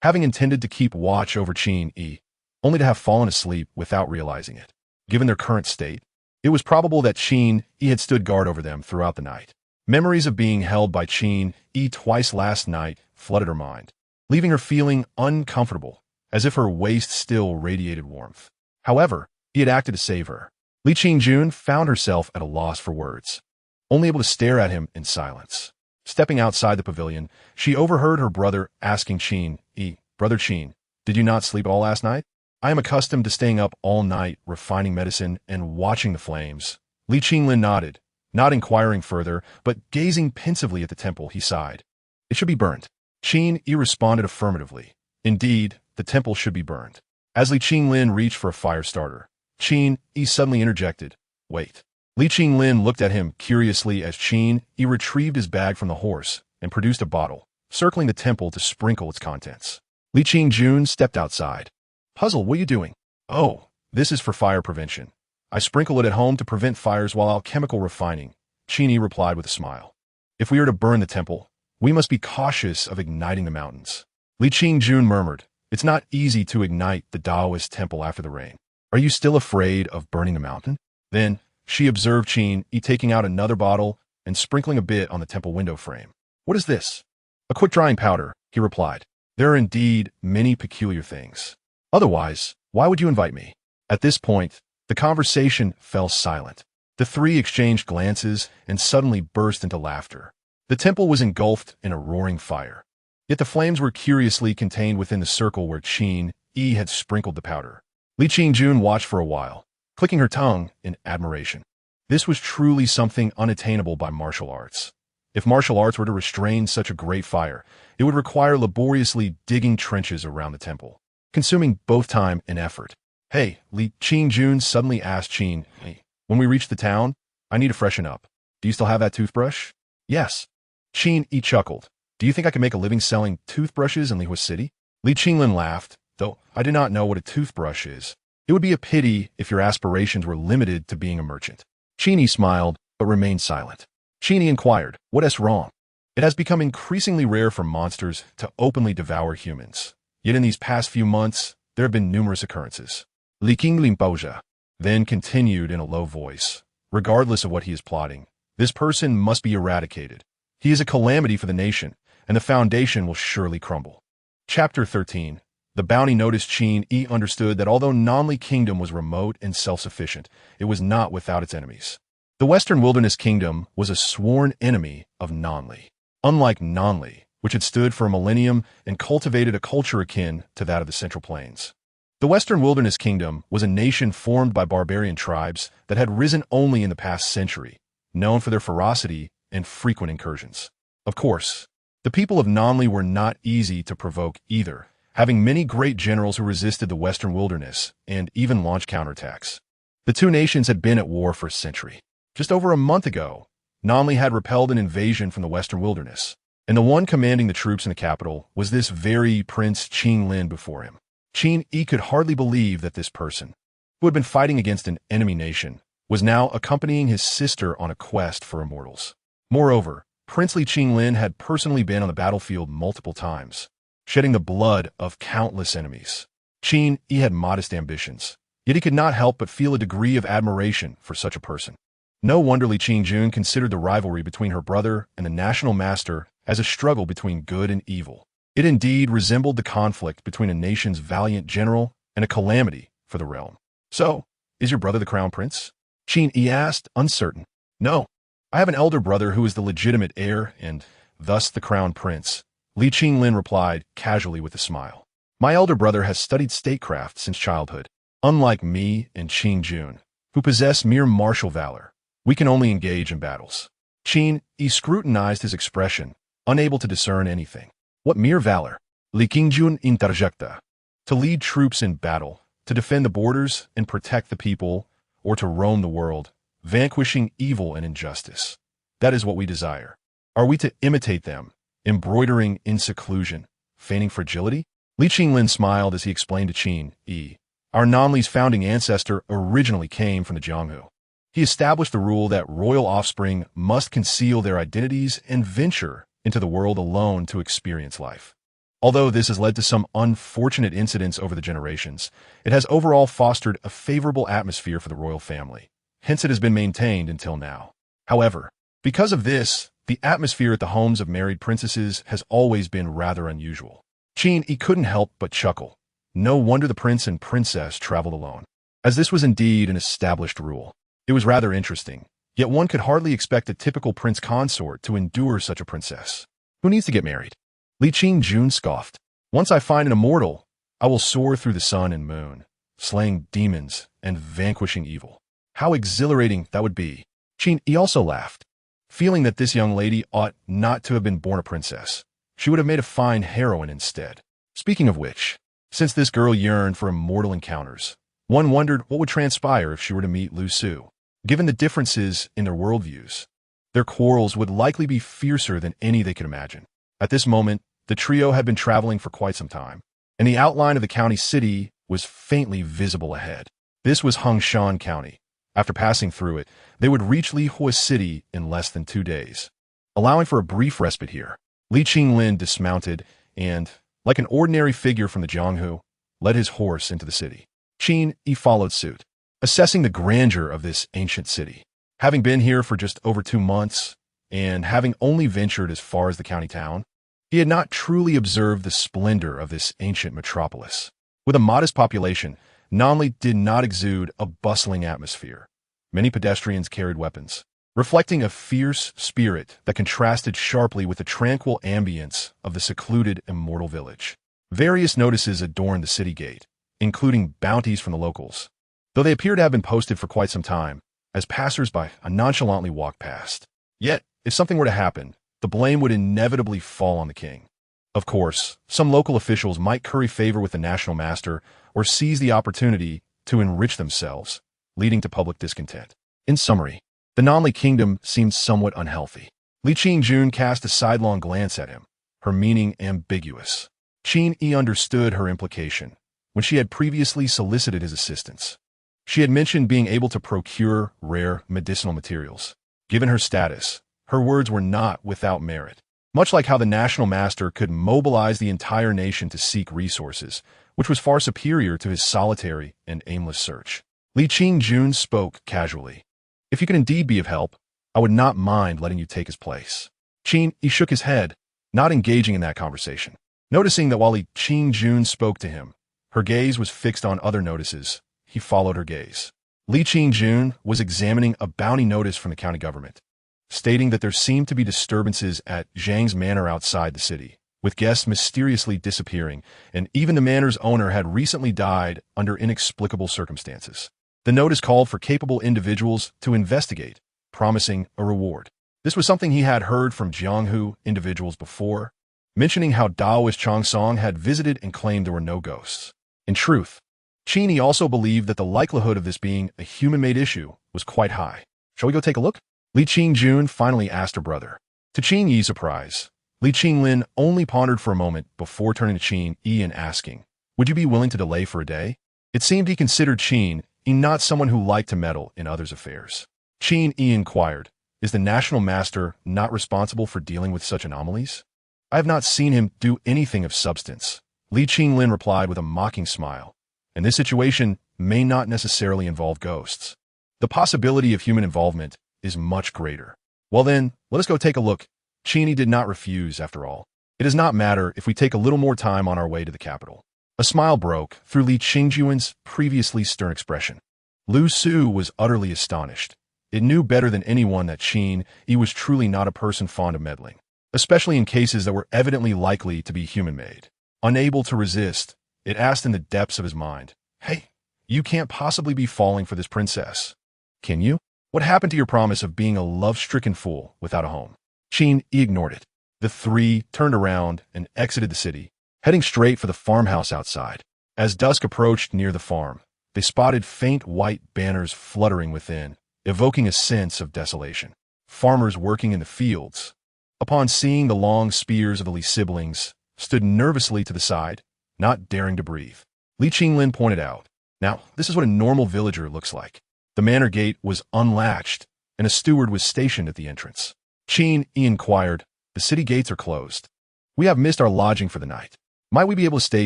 having intended to keep watch over Qin Yi, only to have fallen asleep without realizing it. Given their current state, it was probable that Qin Yi had stood guard over them throughout the night. Memories of being held by Qin Yi twice last night flooded her mind, leaving her feeling uncomfortable, as if her waist still radiated warmth. However, he had acted to save her. Li Qingjun found herself at a loss for words, only able to stare at him in silence. Stepping outside the pavilion, she overheard her brother asking Qin Yi, Brother Qin, did you not sleep all last night? I am accustomed to staying up all night, refining medicine and watching the flames. Li Qinlin nodded, not inquiring further, but gazing pensively at the temple, he sighed. It should be burnt. Qin Yi responded affirmatively. Indeed, the temple should be burned. As Li Qinlin reached for a fire starter, Qin Yi suddenly interjected, Wait. Li Qinlin looked at him curiously as Qin Yi retrieved his bag from the horse and produced a bottle, circling the temple to sprinkle its contents. Li Qingjun stepped outside. Puzzled, what are you doing? Oh, this is for fire prevention. I sprinkle it at home to prevent fires while alchemical refining, Qin Yi replied with a smile. If we are to burn the temple, we must be cautious of igniting the mountains. Li Qingjun murmured, It's not easy to ignite the Taoist temple after the rain. Are you still afraid of burning the mountain? Then, she observed Qin Yi taking out another bottle and sprinkling a bit on the temple window frame. What is this? A quick-drying powder, he replied. There are indeed many peculiar things. Otherwise, why would you invite me? At this point, the conversation fell silent. The three exchanged glances and suddenly burst into laughter. The temple was engulfed in a roaring fire. Yet the flames were curiously contained within the circle where Qin Yi had sprinkled the powder. Li Qingjun watched for a while, clicking her tongue in admiration. This was truly something unattainable by martial arts. If martial arts were to restrain such a great fire, it would require laboriously digging trenches around the temple, consuming both time and effort. Hey, Li Qingjun suddenly asked Qin Yi, when we reach the town, I need to freshen up. Do you still have that toothbrush? Yes. Qin Yi chuckled. Do you think I can make a living selling toothbrushes in Lihua City? Li Qinglin laughed, though I do not know what a toothbrush is. It would be a pity if your aspirations were limited to being a merchant. Qin Yi smiled, but remained silent. Qin Yi inquired, what is wrong? It has become increasingly rare for monsters to openly devour humans. Yet in these past few months, there have been numerous occurrences. Li Qinglin Boja then continued in a low voice. Regardless of what he is plotting, this person must be eradicated. He is a calamity for the nation, and the foundation will surely crumble. Chapter 13. The bounty noticed Qin Yi understood that although Nanli Kingdom was remote and self-sufficient, it was not without its enemies. The Western Wilderness Kingdom was a sworn enemy of Nanli. Unlike Nanli, which had stood for a millennium and cultivated a culture akin to that of the Central Plains, the Western Wilderness Kingdom was a nation formed by barbarian tribes that had risen only in the past century, known for their ferocity and frequent incursions. Of course, the people of Nanli were not easy to provoke either, having many great generals who resisted the Western Wilderness and even launched counterattacks. The two nations had been at war for a century. Just over a month ago, Nanli had repelled an invasion from the Western Wilderness, and the one commanding the troops in the capital was this very Prince Qinglin before him. Qin Yi could hardly believe that this person, who had been fighting against an enemy nation, was now accompanying his sister on a quest for immortals. Moreover, Princely Qinglin had personally been on the battlefield multiple times, shedding the blood of countless enemies. Qin Yi had modest ambitions, yet he could not help but feel a degree of admiration for such a person. No wonder Li Qingjun considered the rivalry between her brother and the national master as a struggle between good and evil. It indeed resembled the conflict between a nation's valiant general and a calamity for the realm. So, is your brother the crown prince? Qin Yi asked, uncertain. No, I have an elder brother who is the legitimate heir and thus the crown prince. Li Qinglin replied casually with a smile. My elder brother has studied statecraft since childhood. Unlike me and Qingjun, who possess mere martial valor, we can only engage in battles. Qin Yi scrutinized his expression, unable to discern anything. What mere valor? Li Qingjun interjecta. To lead troops in battle, to defend the borders and protect the people, or to roam the world, vanquishing evil and injustice. That is what we desire. Are we to imitate them, embroidering in seclusion, feigning fragility? Li Qinglin smiled as he explained to Qin Yi. Our Nanli's founding ancestor originally came from the Jianghu. He established the rule that royal offspring must conceal their identities and venture into the world alone to experience life. Although this has led to some unfortunate incidents over the generations, it has overall fostered a favorable atmosphere for the royal family. Hence it has been maintained until now. However, because of this, the atmosphere at the homes of married princesses has always been rather unusual. Qin Yi couldn't help but chuckle. No wonder the prince and princess traveled alone, as this was indeed an established rule. It was rather interesting, yet one could hardly expect a typical prince consort to endure such a princess. Who needs to get married? Li Qingjun scoffed. Once I find an immortal, I will soar through the sun and moon, slaying demons and vanquishing evil. How exhilarating that would be. Qin Yi also laughed, feeling that this young lady ought not to have been born a princess. She would have made a fine heroine instead. Speaking of which, since this girl yearned for immortal encounters, one wondered what would transpire if she were to meet Lu Su. Given the differences in their worldviews, their quarrels would likely be fiercer than any they could imagine. At this moment, the trio had been traveling for quite some time, and the outline of the county city was faintly visible ahead. This was Hongshan County. After passing through it, they would reach Lihua City in less than 2 days. Allowing for a brief respite here, Li Qinglin dismounted and, like an ordinary figure from the Jianghu, led his horse into the city. Qin Yi followed suit, assessing the grandeur of this ancient city. Having been here for just over 2 months, and having only ventured as far as the county town, he had not truly observed the splendor of this ancient metropolis. With a modest population, Nanli did not exude a bustling atmosphere. Many pedestrians carried weapons, reflecting a fierce spirit that contrasted sharply with the tranquil ambience of the secluded immortal village. Various notices adorned the city gate, including bounties from the locals, though they appear to have been posted for quite some time, as passers-by nonchalantly walked past. Yet, if something were to happen, the blame would inevitably fall on the king. Of course, some local officials might curry favor with the national master or seize the opportunity to enrich themselves, leading to public discontent. In summary, The Nanli kingdom seemed somewhat unhealthy. Li Qingjun cast a sidelong glance at him, her meaning ambiguous. Qin Yi understood her implication when she had previously solicited his assistance. She had mentioned being able to procure rare medicinal materials. Given her status, her words were not without merit. Much like how the national master could mobilize the entire nation to seek resources, which was far superior to his solitary and aimless search. Li Qingjun spoke casually. If you can indeed be of help, I would not mind letting you take his place. Qin Yi shook his head, not engaging in that conversation. Noticing that while Li Qingjun spoke to him, her gaze was fixed on other notices, he followed her gaze. Li Qingjun was examining a bounty notice from the county government, stating that there seemed to be disturbances at Zhang's manor outside the city, with guests mysteriously disappearing, and even the manor's owner had recently died under inexplicable circumstances. The notice called for capable individuals to investigate, promising a reward. This was something he had heard from Jianghu individuals before, mentioning how Daoist Chongsong had visited and claimed there were no ghosts. In truth, Qin Yi also believed that the likelihood of this being a human-made issue was quite high. Shall we go take a look? Li Qingjun finally asked her brother. To Qin Yi's surprise, Li Qinglin only pondered for a moment before turning to Qin Yi and asking, "Would you be willing to delay for a day?" It seemed he considered Qin Yi not someone who liked to meddle in others' affairs. Qin Yi inquired, "Is the national master not responsible for dealing with such anomalies?" "I have not seen him do anything of substance," Li Qinglin replied with a mocking smile. "And this situation may not necessarily involve ghosts. The possibility of human involvement is much greater." "Well then, let us go take a look." Qin Yi did not refuse, after all. "It does not matter if we take a little more time on our way to the capital." A smile broke through Li Qingjuan's previously stern expression. Lu Su was utterly astonished. It knew better than anyone that Qin Yi was truly not a person fond of meddling, especially in cases that were evidently likely to be human-made. Unable to resist, it asked in the depths of his mind, "Hey, you can't possibly be falling for this princess, can you? What happened to your promise of being a love-stricken fool without a home?" Qin Yi ignored it. The three turned around and exited the city, heading straight for the farmhouse outside. As dusk approached near the farm, they spotted faint white banners fluttering within, evoking a sense of desolation. Farmers working in the fields, upon seeing the long spears of the Li siblings, stood nervously to the side, not daring to breathe. Li Qinglin pointed out, "Now, this is what a normal villager looks like." The manor gate was unlatched, and a steward was stationed at the entrance. Qin Yi inquired, "The city gates are closed. We have missed our lodging for the night. Might we be able to stay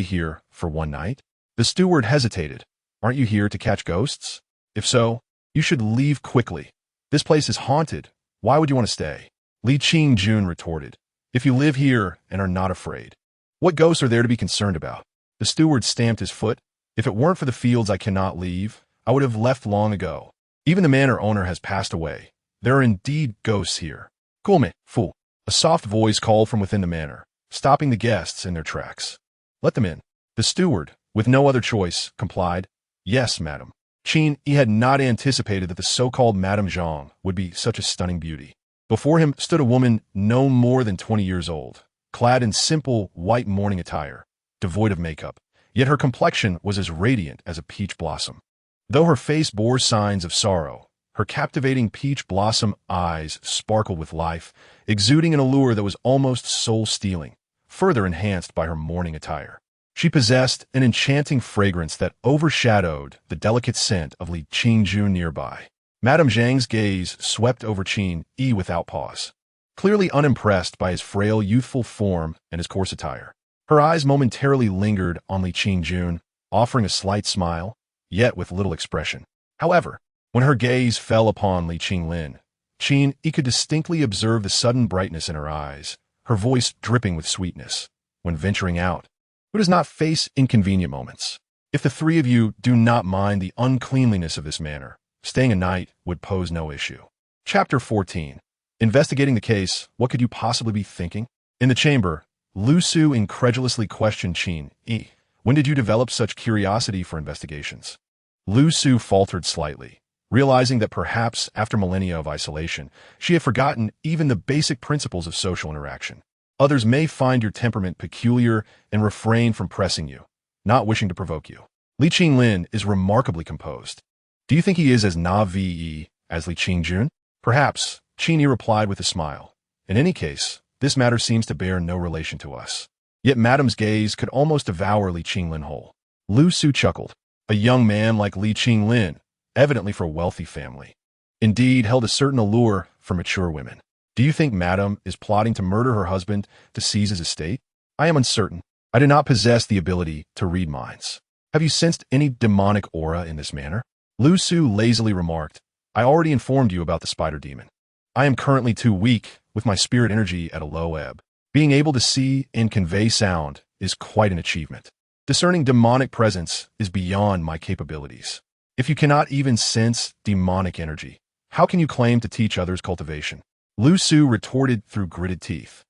here for one night?" The steward hesitated. "Aren't you here to catch ghosts? If so, you should leave quickly. This place is haunted. Why would you want to stay?" Li Qingjun retorted, "If you live here and are not afraid, what ghosts are there to be concerned about?" The steward stamped his foot. "If it weren't for the fields I cannot leave, I would have left long ago. Even the manor owner has passed away. There are indeed ghosts here." "Kulme, fool." A soft voice called from within the manor, stopping the guests in their tracks. "Let them in." The steward, with no other choice, complied. "Yes, madam." Qin Yi had not anticipated that the so-called Madame Zhang would be such a stunning beauty. Before him stood a woman no more than 20 years old, clad in simple white mourning attire, devoid of makeup, yet her complexion was as radiant as a peach blossom. Though her face bore signs of sorrow, her captivating peach blossom eyes sparkled with life, exuding an allure that was almost soul-stealing, further enhanced by her mourning attire. She possessed an enchanting fragrance that overshadowed the delicate scent of Li Qingjun nearby. Madame Zhang's gaze swept over Qin Yi without pause, clearly unimpressed by his frail youthful form and his coarse attire. Her eyes momentarily lingered on Li Qingjun, offering a slight smile, yet with little expression. However, when her gaze fell upon Li Qinglin, Qin Yi could distinctly observe the sudden brightness in her eyes, her voice dripping with sweetness. When venturing out, who does not face inconvenient moments? If the three of you do not mind the uncleanliness of this manor, staying a night would pose no issue. Chapter 14. Investigating the case, what could you possibly be thinking? In the chamber, Lu Su incredulously questioned Qin Yi. "When did you develop such curiosity for investigations?" Lu Su faltered slightly, realizing that perhaps after millennia of isolation, she had forgotten even the basic principles of social interaction. Others may find your temperament peculiar and refrain from pressing you, not wishing to provoke you. Li Qinglin is remarkably composed. Do you think he is as na-vi as Li Qingjun? Perhaps, Qin Yi replied with a smile. In any case, this matter seems to bear no relation to us. Yet Madame's gaze could almost devour Li Qinglin whole. Lu Su chuckled. A young man like Li Qinglin, evidently from a wealthy family, indeed held a certain allure for mature women. Do you think Madame is plotting to murder her husband to seize his estate? I am uncertain. I do not possess the ability to read minds. Have you sensed any demonic aura in this manner? Lu Su lazily remarked, I already informed you about the spider demon. I am currently too weak, with my spirit energy at a low ebb. Being able to see and convey sound is quite an achievement. Discerning demonic presence is beyond my capabilities. If you cannot even sense demonic energy, how can you claim to teach others cultivation? Lu Su retorted through gritted teeth.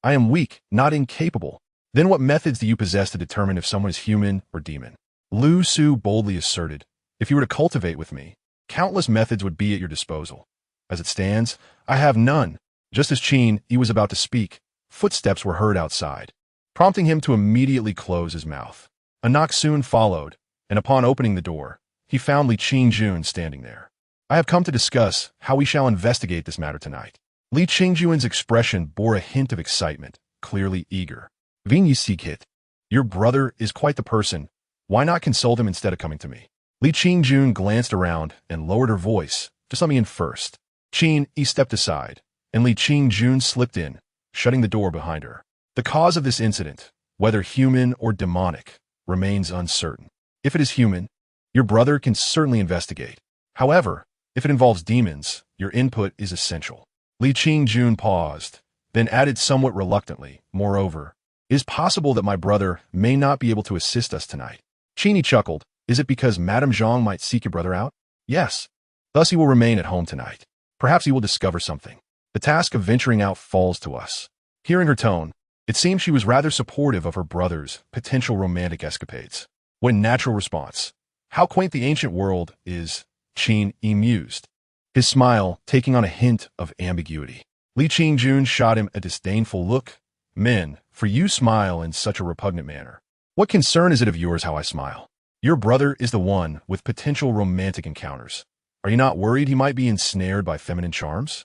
I am weak, not incapable. Then what methods do you possess to determine if someone is human or demon? Lu Su boldly asserted, if you were to cultivate with me, countless methods would be at your disposal. As it stands, I have none. Just as Qin Yi was about to speak, footsteps were heard outside, prompting him to immediately close his mouth. A knock soon followed, and upon opening the door, he found Li Qingjun standing there. I have come to discuss how we shall investigate this matter tonight. Li Qingjun's expression bore a hint of excitement, clearly eager. Vin Yi Sikit, your brother is quite the person. Why not consult him instead of coming to me? Li Qingjun glanced around and lowered her voice, just let me in first. Qin Yi stepped aside, and Li Qingjun slipped in, shutting the door behind her. The cause of this incident, whether human or demonic, remains uncertain. If it is human, your brother can certainly investigate. However, if it involves demons, your input is essential. Li Qingjun paused, then added somewhat reluctantly, moreover, it is possible that my brother may not be able to assist us tonight. Qin Yi chuckled, is it because Madame Zhang might seek your brother out? Yes. Thus he will remain at home tonight. Perhaps he will discover something. The task of venturing out falls to us. Hearing her tone, it seemed she was rather supportive of her brother's potential romantic escapades. What natural response. How quaint the ancient world is, Qin Yi mused, his smile taking on a hint of ambiguity. Li Qingjun shot him a disdainful look. Men, for you smile in such a repugnant manner. What concern is it of yours how I smile? Your brother is the one with potential romantic encounters. Are you not worried he might be ensnared by feminine charms?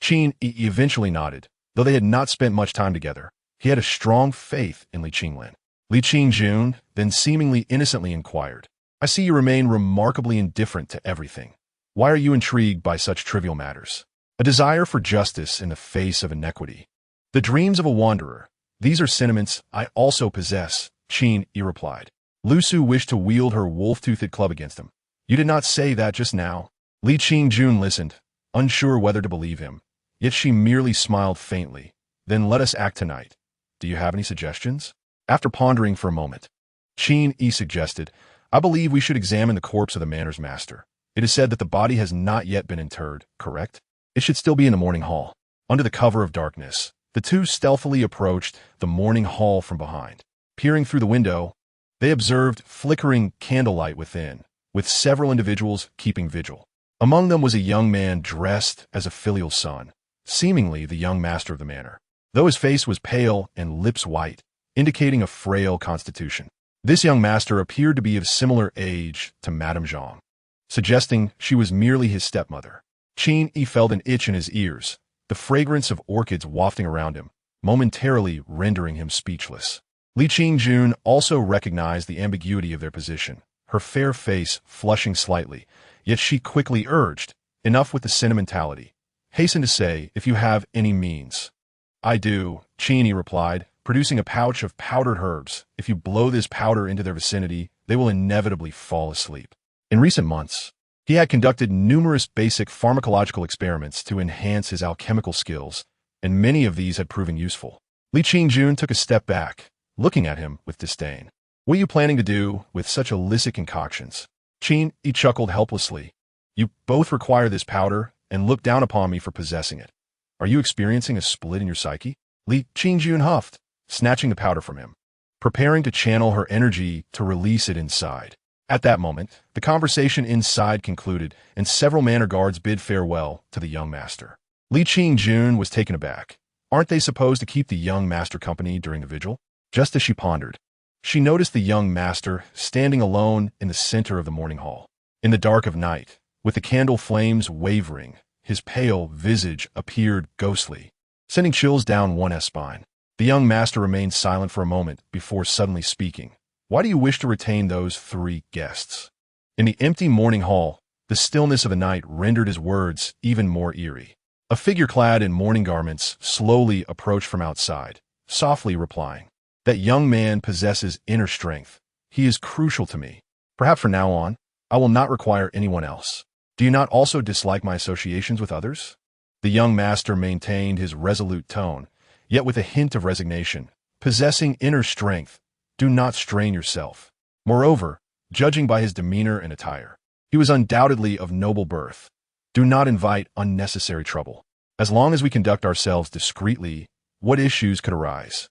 Qin Yi eventually nodded. Though they had not spent much time together, he had a strong faith in Li Qinglin. Li Qingjun then seemingly innocently inquired, I see you remain remarkably indifferent to everything. Why are you intrigued by such trivial matters? A desire for justice in the face of inequity. The dreams of a wanderer. These are sentiments I also possess, Qin Yi replied. Lu Su wished to wield her wolf-toothed club against him. You did not say that just now. Li Qingjun listened, unsure whether to believe him. Yet she merely smiled faintly. Then let us act tonight. Do you have any suggestions? After pondering for a moment, Qin Yi suggested, I believe we should examine the corpse of the manor's master. It is said that the body has not yet been interred, correct? It should still be in the morning hall. Under the cover of darkness, the two stealthily approached the morning hall from behind. Peering through the window, they observed flickering candlelight within, with several individuals keeping vigil. Among them was a young man dressed as a filial son, seemingly the young master of the manor, though his face was pale and lips white, indicating a frail constitution. This young master appeared to be of similar age to Madame Zhang, suggesting she was merely his stepmother. Qin Yi felt an itch in his ears, the fragrance of orchids wafting around him, momentarily rendering him speechless. Li Qingjun also recognized the ambiguity of their position, her fair face flushing slightly, yet she quickly urged, enough with the sentimentality. Hasten to say, if you have any means. I do, Qin Yi replied, producing a pouch of powdered herbs. If you blow this powder into their vicinity, they will inevitably fall asleep. In recent months, he had conducted numerous basic pharmacological experiments to enhance his alchemical skills, and many of these had proven useful. Li Qingjun took a step back, looking at him with disdain. What are you planning to do with such illicit concoctions? Qin Yi chuckled helplessly. You both require this powder and look down upon me for possessing it. Are you experiencing a split in your psyche? Li Qingjun huffed, snatching the powder from him, preparing to channel her energy to release it inside. At that moment, the conversation inside concluded, and several manor guards bid farewell to the young master. Li Qingjun was taken aback. Aren't they supposed to keep the young master company during the vigil? Just as she pondered, she noticed the young master standing alone in the center of the morning hall. In the dark of night, with the candle flames wavering, his pale visage appeared ghostly, sending chills down one's spine. The young master remained silent for a moment before suddenly speaking. Why do you wish to retain those 3 guests? In the empty morning hall, the stillness of the night rendered his words even more eerie. A figure clad in mourning garments slowly approached from outside, softly replying, "That young man possesses inner strength. He is crucial to me. Perhaps from now on, I will not require anyone else. Do you not also dislike my associations with others?" The young master maintained his resolute tone, yet with a hint of resignation. "Possessing inner strength, do not strain yourself. Moreover, judging by his demeanor and attire, he was undoubtedly of noble birth. Do not invite unnecessary trouble. As long as we conduct ourselves discreetly, what issues could arise?"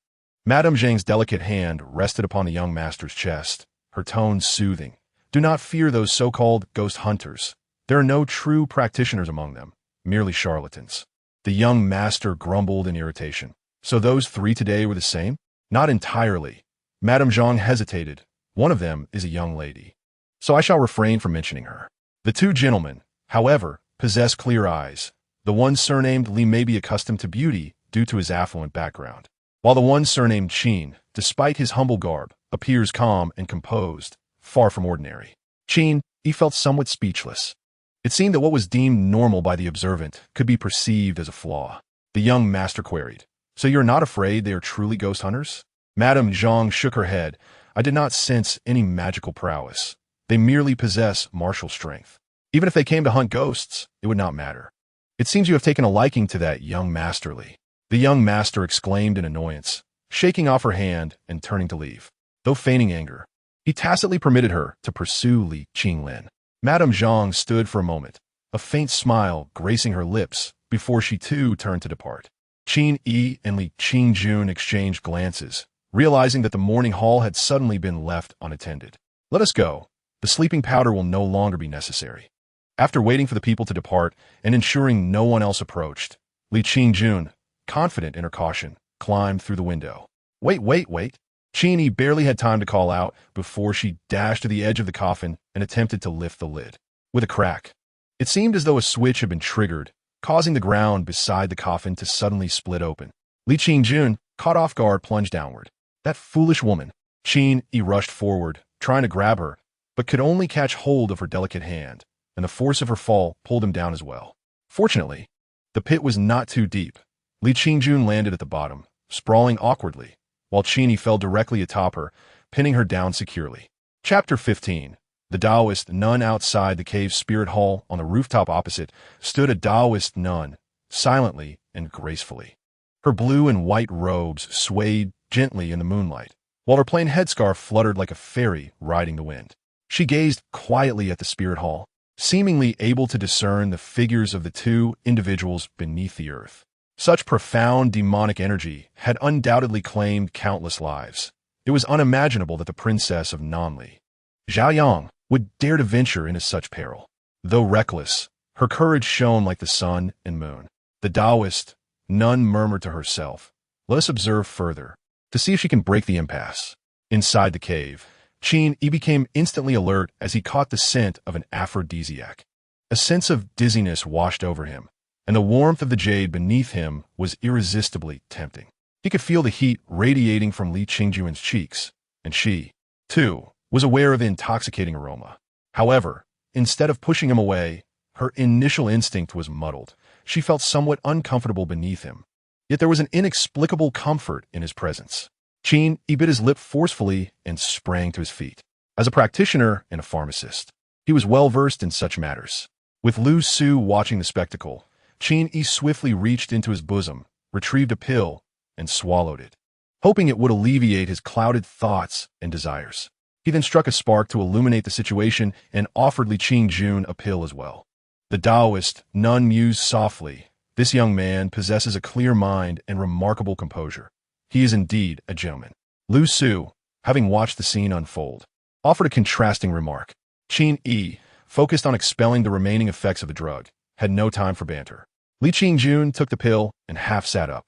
Madame Zhang's delicate hand rested upon the young master's chest, her tone soothing. "Do not fear those so-called ghost hunters. There are no true practitioners among them, merely charlatans." The young master grumbled in irritation. "So those 3 today were the same?" "Not entirely." Madame Zhang hesitated. "One of them is a young lady, so I shall refrain from mentioning her. The 2 gentlemen, however, possess clear eyes. The one surnamed Li may be accustomed to beauty due to his affluent background, while the one surnamed Qin, despite his humble garb, appears calm and composed, far from ordinary." Qin Yi felt somewhat speechless. It seemed that what was deemed normal by the observant could be perceived as a flaw. The young master queried, "So you're not afraid they are truly ghost hunters?" Madame Zhang shook her head. "I did not sense any magical prowess. They merely possess martial strength. Even if they came to hunt ghosts, it would not matter." "It seems you have taken a liking to that young masterly," the young master exclaimed in annoyance, shaking off her hand and turning to leave. Though feigning anger, he tacitly permitted her to pursue Li Qinglin. Madame Zhang stood for a moment, a faint smile gracing her lips before she too turned to depart. Qin Yi and Li Qingjun exchanged glances, realizing that the morning hall had suddenly been left unattended. "Let us go. The sleeping powder will no longer be necessary." After waiting for the people to depart and ensuring no one else approached, Li Qingjun, confident in her caution, climbed through the window. Wait. Qin Yi barely had time to call out before she dashed to the edge of the coffin and attempted to lift the lid. With a crack, it seemed as though a switch had been triggered, causing the ground beside the coffin to suddenly split open. Li Qingjun, caught off guard, plunged downward. "That foolish woman!" Qin Yi rushed forward, trying to grab her, but could only catch hold of her delicate hand, and the force of her fall pulled him down as well. Fortunately, the pit was not too deep. Li Qingjun landed at the bottom, sprawling awkwardly, while Qin Yi fell directly atop her, pinning her down securely. Chapter 15. The Taoist nun. Outside the cave's spirit hall on the rooftop opposite stood a Taoist nun, silently and gracefully. Her blue and white robes swayed gently in the moonlight, while her plain headscarf fluttered like a fairy riding the wind. She gazed quietly at the spirit hall, seemingly able to discern the figures of the 2 individuals beneath the earth. Such profound demonic energy had undoubtedly claimed countless lives. It was unimaginable that the princess of Nanli, Xiaoyang, would dare to venture into such peril. Though reckless, her courage shone like the sun and moon. The Taoist nun murmured to herself, "Let us observe further, to see if she can break the impasse." Inside the cave, Qin Yi became instantly alert as he caught the scent of an aphrodisiac. A sense of dizziness washed over him, and the warmth of the jade beneath him was irresistibly tempting. He could feel the heat radiating from Li Qingjun's cheeks, and she, too, was aware of the intoxicating aroma. However, instead of pushing him away, her initial instinct was muddled. She felt somewhat uncomfortable beneath him, yet there was an inexplicable comfort in his presence. Qin Yi bit his lip forcefully and sprang to his feet. As a practitioner and a pharmacist, he was well versed in such matters. With Lu Su watching the spectacle, Qin Yi swiftly reached into his bosom, retrieved a pill, and swallowed it, hoping it would alleviate his clouded thoughts and desires. He then struck a spark to illuminate the situation and offered Li Qingjun a pill as well. The Taoist nun mused softly, "This young man possesses a clear mind and remarkable composure. He is indeed a gentleman." Lu Su, having watched the scene unfold, offered a contrasting remark. Qin Yi, focused on expelling the remaining effects of the drug, had no time for banter. Li Qingjun took the pill and half sat up,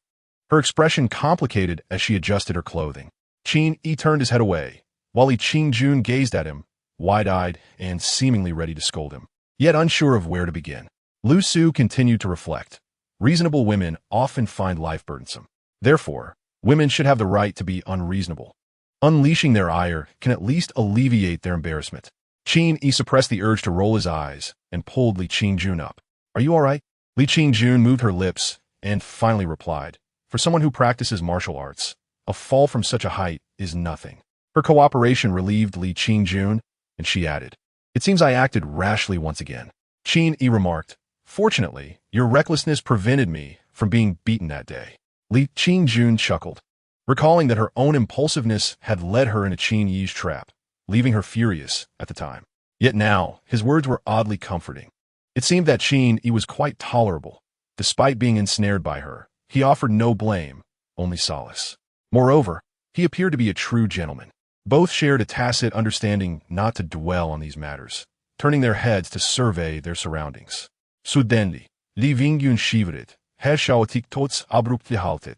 her expression complicated as she adjusted her clothing. Qin Yi turned his head away, while Li Qingjun gazed at him, wide-eyed and seemingly ready to scold him, yet unsure of where to begin. Lu Su continued to reflect. Reasonable women often find life burdensome. Therefore, women should have the right to be unreasonable. Unleashing their ire can at least alleviate their embarrassment. Qin Yi suppressed the urge to roll his eyes and pulled Li Qingjun up. Are you all right? Li Qingjun moved her lips and finally replied. For someone who practices martial arts, a fall from such a height is nothing. Her cooperation relieved Li Qingjun, and she added, It seems I acted rashly once again. Qin Yi remarked, Fortunately, your recklessness prevented me from being beaten that day. Li Qingjun chuckled, recalling that her own impulsiveness had led her into Qin Yi's trap, leaving her furious at the time. Yet now, his words were oddly comforting. It seemed that Qin Yi was quite tolerable. Despite being ensnared by her, he offered no blame, only solace. Moreover, he appeared to be a true gentleman. Both shared a tacit understanding not to dwell on these matters, turning their heads to survey their surroundings. Sudendi, Li Vingyun shivered, Heshaotik tots abruptly halted.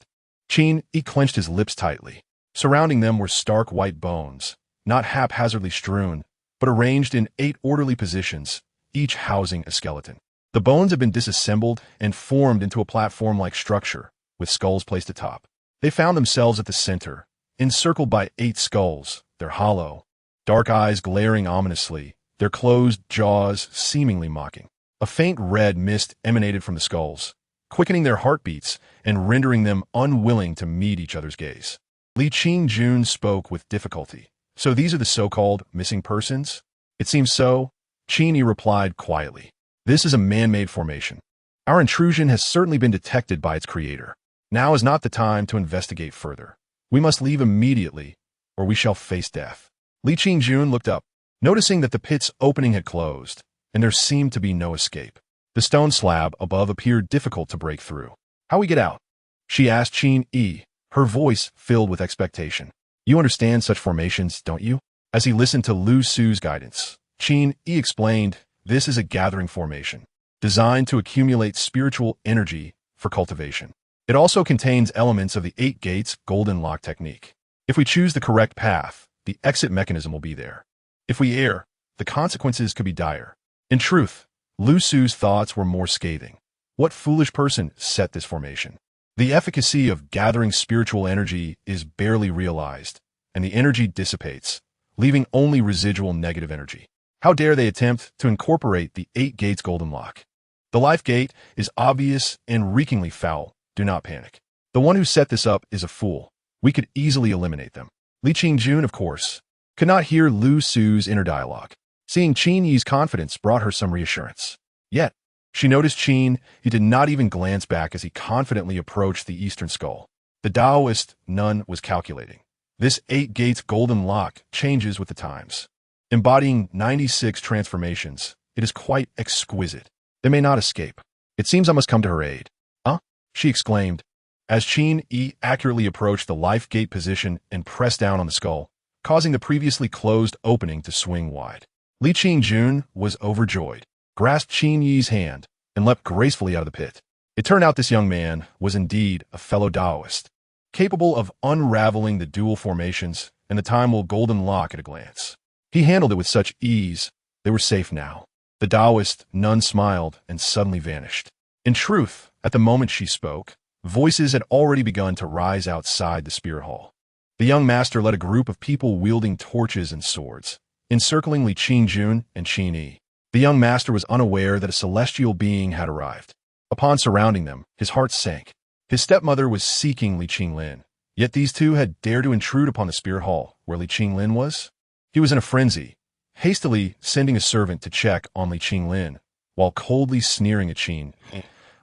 Qin Yi clenched his lips tightly. Surrounding them were stark white bones, not haphazardly strewn, but arranged in 8 orderly positions, each housing a skeleton. The bones had been disassembled and formed into a platform-like structure, with skulls placed atop. They found themselves at the center, encircled by 8 skulls, their hollow, dark eyes glaring ominously, their closed jaws seemingly mocking. A faint red mist emanated from the skulls, quickening their heartbeats and rendering them unwilling to meet each other's gaze. Li Qingjun spoke with difficulty. So these are the so-called missing persons? It seems so, Qin Yi replied quietly. This is a man-made formation. Our intrusion has certainly been detected by its creator. Now is not the time to investigate further. We must leave immediately, or we shall face death. Li Qingjun looked up, noticing that the pit's opening had closed, and there seemed to be no escape. The stone slab above appeared difficult to break through. How we get out? She asked Qin Yi, her voice filled with expectation. You understand such formations, don't you? As he listened to Lu Su's guidance, Qin Yi explained, this is a gathering formation, designed to accumulate spiritual energy for cultivation. It also contains elements of the 8 gates golden lock technique. If we choose the correct path, the exit mechanism will be there. If we err, the consequences could be dire. In truth, Lu Su's thoughts were more scathing. What foolish person set this formation? The efficacy of gathering spiritual energy is barely realized, and the energy dissipates, leaving only residual negative energy. How dare they attempt to incorporate the 8 gates golden lock? The life gate is obvious and reekingly foul. Do not panic. The one who set this up is a fool. We could easily eliminate them. Li Qingjun, of course, could not hear Lu Su's inner dialogue. Seeing Qin Yi's confidence brought her some reassurance. Yet, she noticed Qin Yi did not even glance back as he confidently approached the eastern skull. The Taoist nun was calculating. This 8 gates golden lock changes with the times. Embodying 96 transformations, it is quite exquisite. They may not escape. It seems I must come to her aid. Huh? She exclaimed, as Qin Yi accurately approached the life gate position and pressed down on the skull, causing the previously closed opening to swing wide. Li Qingjun was overjoyed, grasped Qin Yi's hand, and leapt gracefully out of the pit. It turned out this young man was indeed a fellow Taoist, capable of unraveling the dual formations and the time-will golden lock at a glance. He handled it with such ease, they were safe now. The Taoist nun smiled and suddenly vanished. In truth, at the moment she spoke, voices had already begun to rise outside the spirit hall. The young master led a group of people wielding torches and swords, encircling Li Qingjun and Qin Yi. The young master was unaware that a celestial being had arrived. Upon surrounding them, his heart sank. His stepmother was seeking Li Qinglin, yet these two had dared to intrude upon the spirit hall where Li Qinglin was. He was in a frenzy, hastily sending a servant to check on Li Qinglin, while coldly sneering at Qin.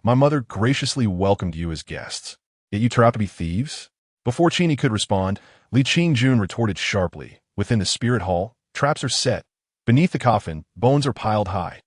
My mother graciously welcomed you as guests, yet you turn out to be thieves? Before Qin Yi could respond, Li Qingjun retorted sharply. Within the spirit hall, traps are set. Beneath the coffin, bones are piled high.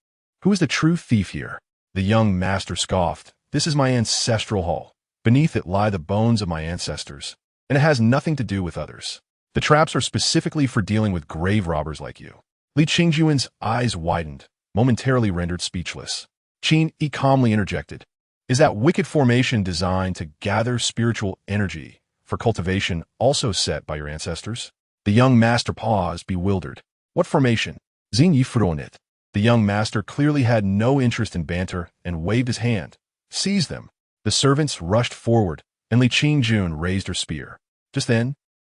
Who is the true thief here? The young master scoffed. This is my ancestral hall. Beneath it lie the bones of my ancestors, and it has nothing to do with others. The traps are specifically for dealing with grave robbers like you. Li Qingjun's eyes widened, momentarily rendered speechless. Qin Yi calmly interjected. Is that wicked formation designed to gather spiritual energy for cultivation also set by your ancestors? The young master paused, bewildered. What formation? Xin Yi Fronit. The young master clearly had no interest in banter and waved his hand. Seize them. The servants rushed forward, and Li Qingjun raised her spear. Just then,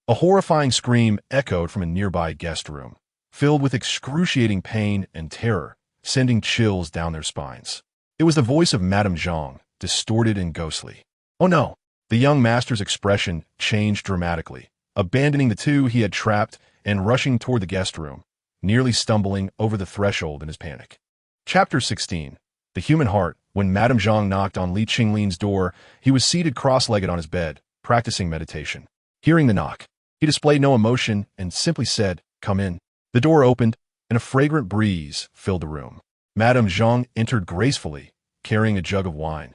a horrifying scream echoed from a nearby guest room, filled with excruciating pain and terror, sending chills down their spines. It was the voice of Madame Zhang, distorted and ghostly. Oh no! The young master's expression changed dramatically, abandoning the two he had trapped and rushing toward the guest room, nearly stumbling over the threshold in his panic. Chapter 16. The Human Heart. When Madame Zhang knocked on Li Qinglin's door, he was seated cross-legged on his bed, practicing meditation. Hearing the knock, he displayed no emotion and simply said, "Come in." The door opened, and a fragrant breeze filled the room. Madame Zhang entered gracefully, carrying a jug of wine.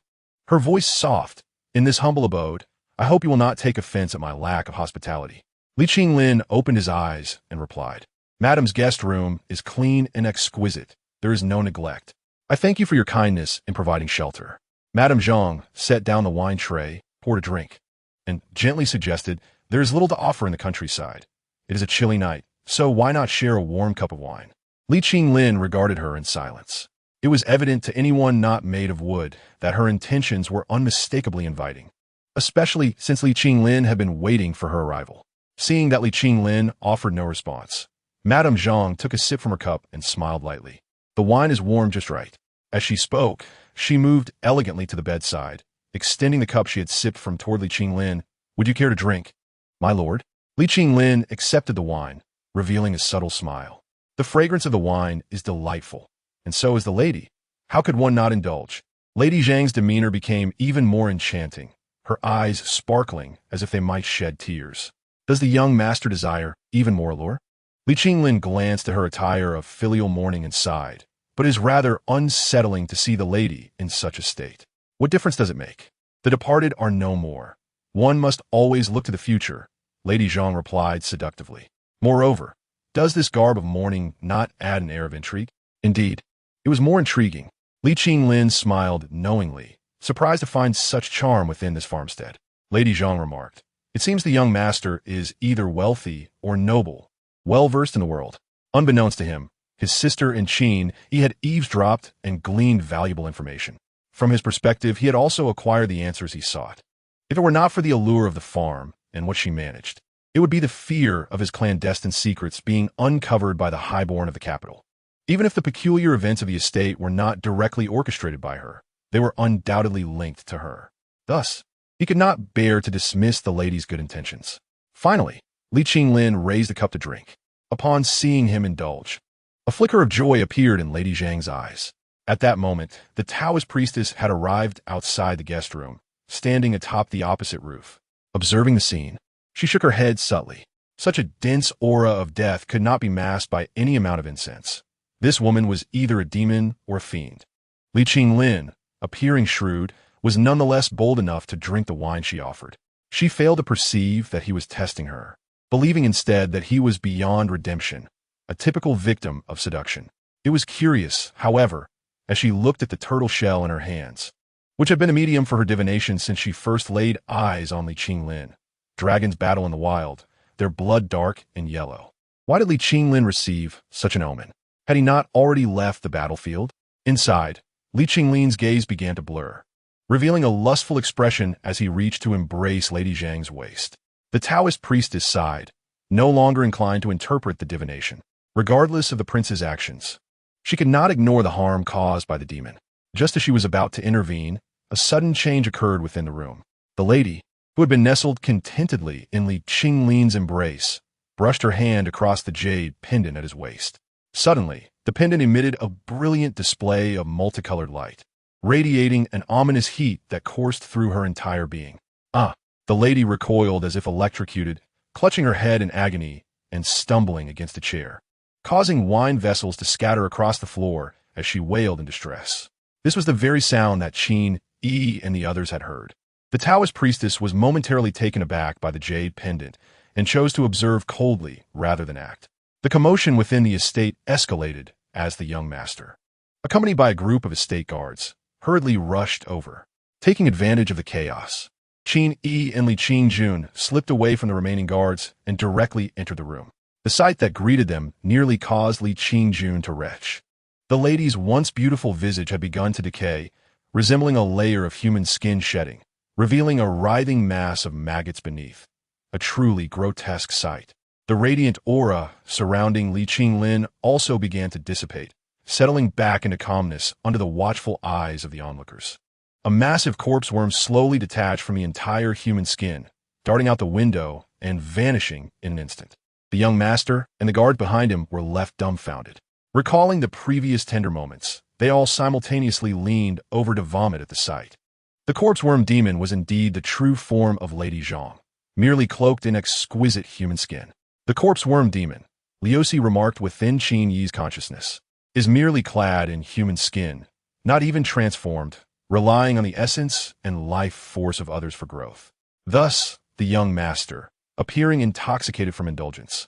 Her voice soft. "In this humble abode, I hope you will not take offense at my lack of hospitality." Li Qinglin opened his eyes and replied, "Madame's guest room is clean and exquisite. There is no neglect. I thank you for your kindness in providing shelter." Madame Zhang set down the wine tray, poured a drink, and gently suggested, "There is little to offer in the countryside. It is a chilly night, so why not share a warm cup of wine?" Li Qinglin regarded her in silence. It was evident to anyone not made of wood that her intentions were unmistakably inviting, especially since Li Qinglin had been waiting for her arrival. Seeing that Li Qinglin offered no response, Madame Zhang took a sip from her cup and smiled lightly. "The wine is warm just right." As she spoke, she moved elegantly to the bedside, extending the cup she had sipped from toward Li Qinglin. "Would you care to drink?" "My lord." Li Qinglin accepted the wine, revealing a subtle smile. "The fragrance of the wine is delightful, and so is the lady. How could one not indulge?" Lady Zhang's demeanor became even more enchanting, her eyes sparkling as if they might shed tears. "Does the young master desire even more allure?" Li Qinglin glanced at her attire of filial mourning and sighed, "But it is rather unsettling to see the lady in such a state. What difference does it make? The departed are no more. One must always look to the future," Lady Zhang replied seductively. "Moreover, does this garb of mourning not add an air of intrigue?" Indeed, it was more intriguing. Li Qinglin smiled knowingly, surprised to find such charm within this farmstead. Lady Zhang remarked, "It seems the young master is either wealthy or noble, well-versed in the world." Unbeknownst to him, his sister and Qin Yi had eavesdropped and gleaned valuable information. From his perspective, he had also acquired the answers he sought. If it were not for the allure of the farm and what she managed, it would be the fear of his clandestine secrets being uncovered by the highborn of the capital. Even if the peculiar events of the estate were not directly orchestrated by her, they were undoubtedly linked to her. Thus, he could not bear to dismiss the lady's good intentions. Finally, Li Qinglin raised a cup to drink. Upon seeing him indulge, a flicker of joy appeared in Lady Zhang's eyes. At that moment, the Taoist priestess had arrived outside the guest room, standing atop the opposite roof. Observing the scene, she shook her head subtly. Such a dense aura of death could not be masked by any amount of incense. This woman was either a demon or a fiend. Li Qinglin, appearing shrewd, was nonetheless bold enough to drink the wine she offered. She failed to perceive that he was testing her, believing instead that he was beyond redemption, a typical victim of seduction. It was curious, however, as she looked at the turtle shell in her hands, which had been a medium for her divination since she first laid eyes on Li Qinglin. Dragons battle in the wild, their blood dark and yellow. Why did Li Qinglin receive such an omen? Had he not already left the battlefield? Inside, Li Qinglin's gaze began to blur, revealing a lustful expression as he reached to embrace Lady Zhang's waist. The Taoist priestess sighed, no longer inclined to interpret the divination. Regardless of the prince's actions, she could not ignore the harm caused by the demon. Just as she was about to intervene, a sudden change occurred within the room. The lady, who had been nestled contentedly in Li Qinglin's embrace, brushed her hand across the jade pendant at his waist. Suddenly, the pendant emitted a brilliant display of multicolored light, radiating an ominous heat that coursed through her entire being. "Ah!" The lady recoiled as if electrocuted, clutching her head in agony and stumbling against a chair, causing wine vessels to scatter across the floor as she wailed in distress. This was the very sound that Qin Yi and the others had heard. The Taoist priestess was momentarily taken aback by the jade pendant and chose to observe coldly rather than act. The commotion within the estate escalated as the young master, accompanied by a group of estate guards, hurriedly rushed over. Taking advantage of the chaos, Qin Yi and Li Qingjun slipped away from the remaining guards and directly entered the room. The sight that greeted them nearly caused Li Qingjun to retch. The lady's once beautiful visage had begun to decay, resembling a layer of human skin shedding, revealing a writhing mass of maggots beneath. A truly grotesque sight. The radiant aura surrounding Li Qinglin also began to dissipate, settling back into calmness under the watchful eyes of the onlookers. A massive corpse worm slowly detached from the entire human skin, darting out the window and vanishing in an instant. The young master and the guards behind him were left dumbfounded. Recalling the previous tender moments, they all simultaneously leaned over to vomit at the sight. The corpse worm demon was indeed the true form of Lady Zhang, merely cloaked in exquisite human skin. The corpse worm demon, Liusi remarked within Qin Yi's consciousness, is merely clad in human skin, not even transformed, relying on the essence and life force of others for growth. Thus, the young master, appearing intoxicated from indulgence,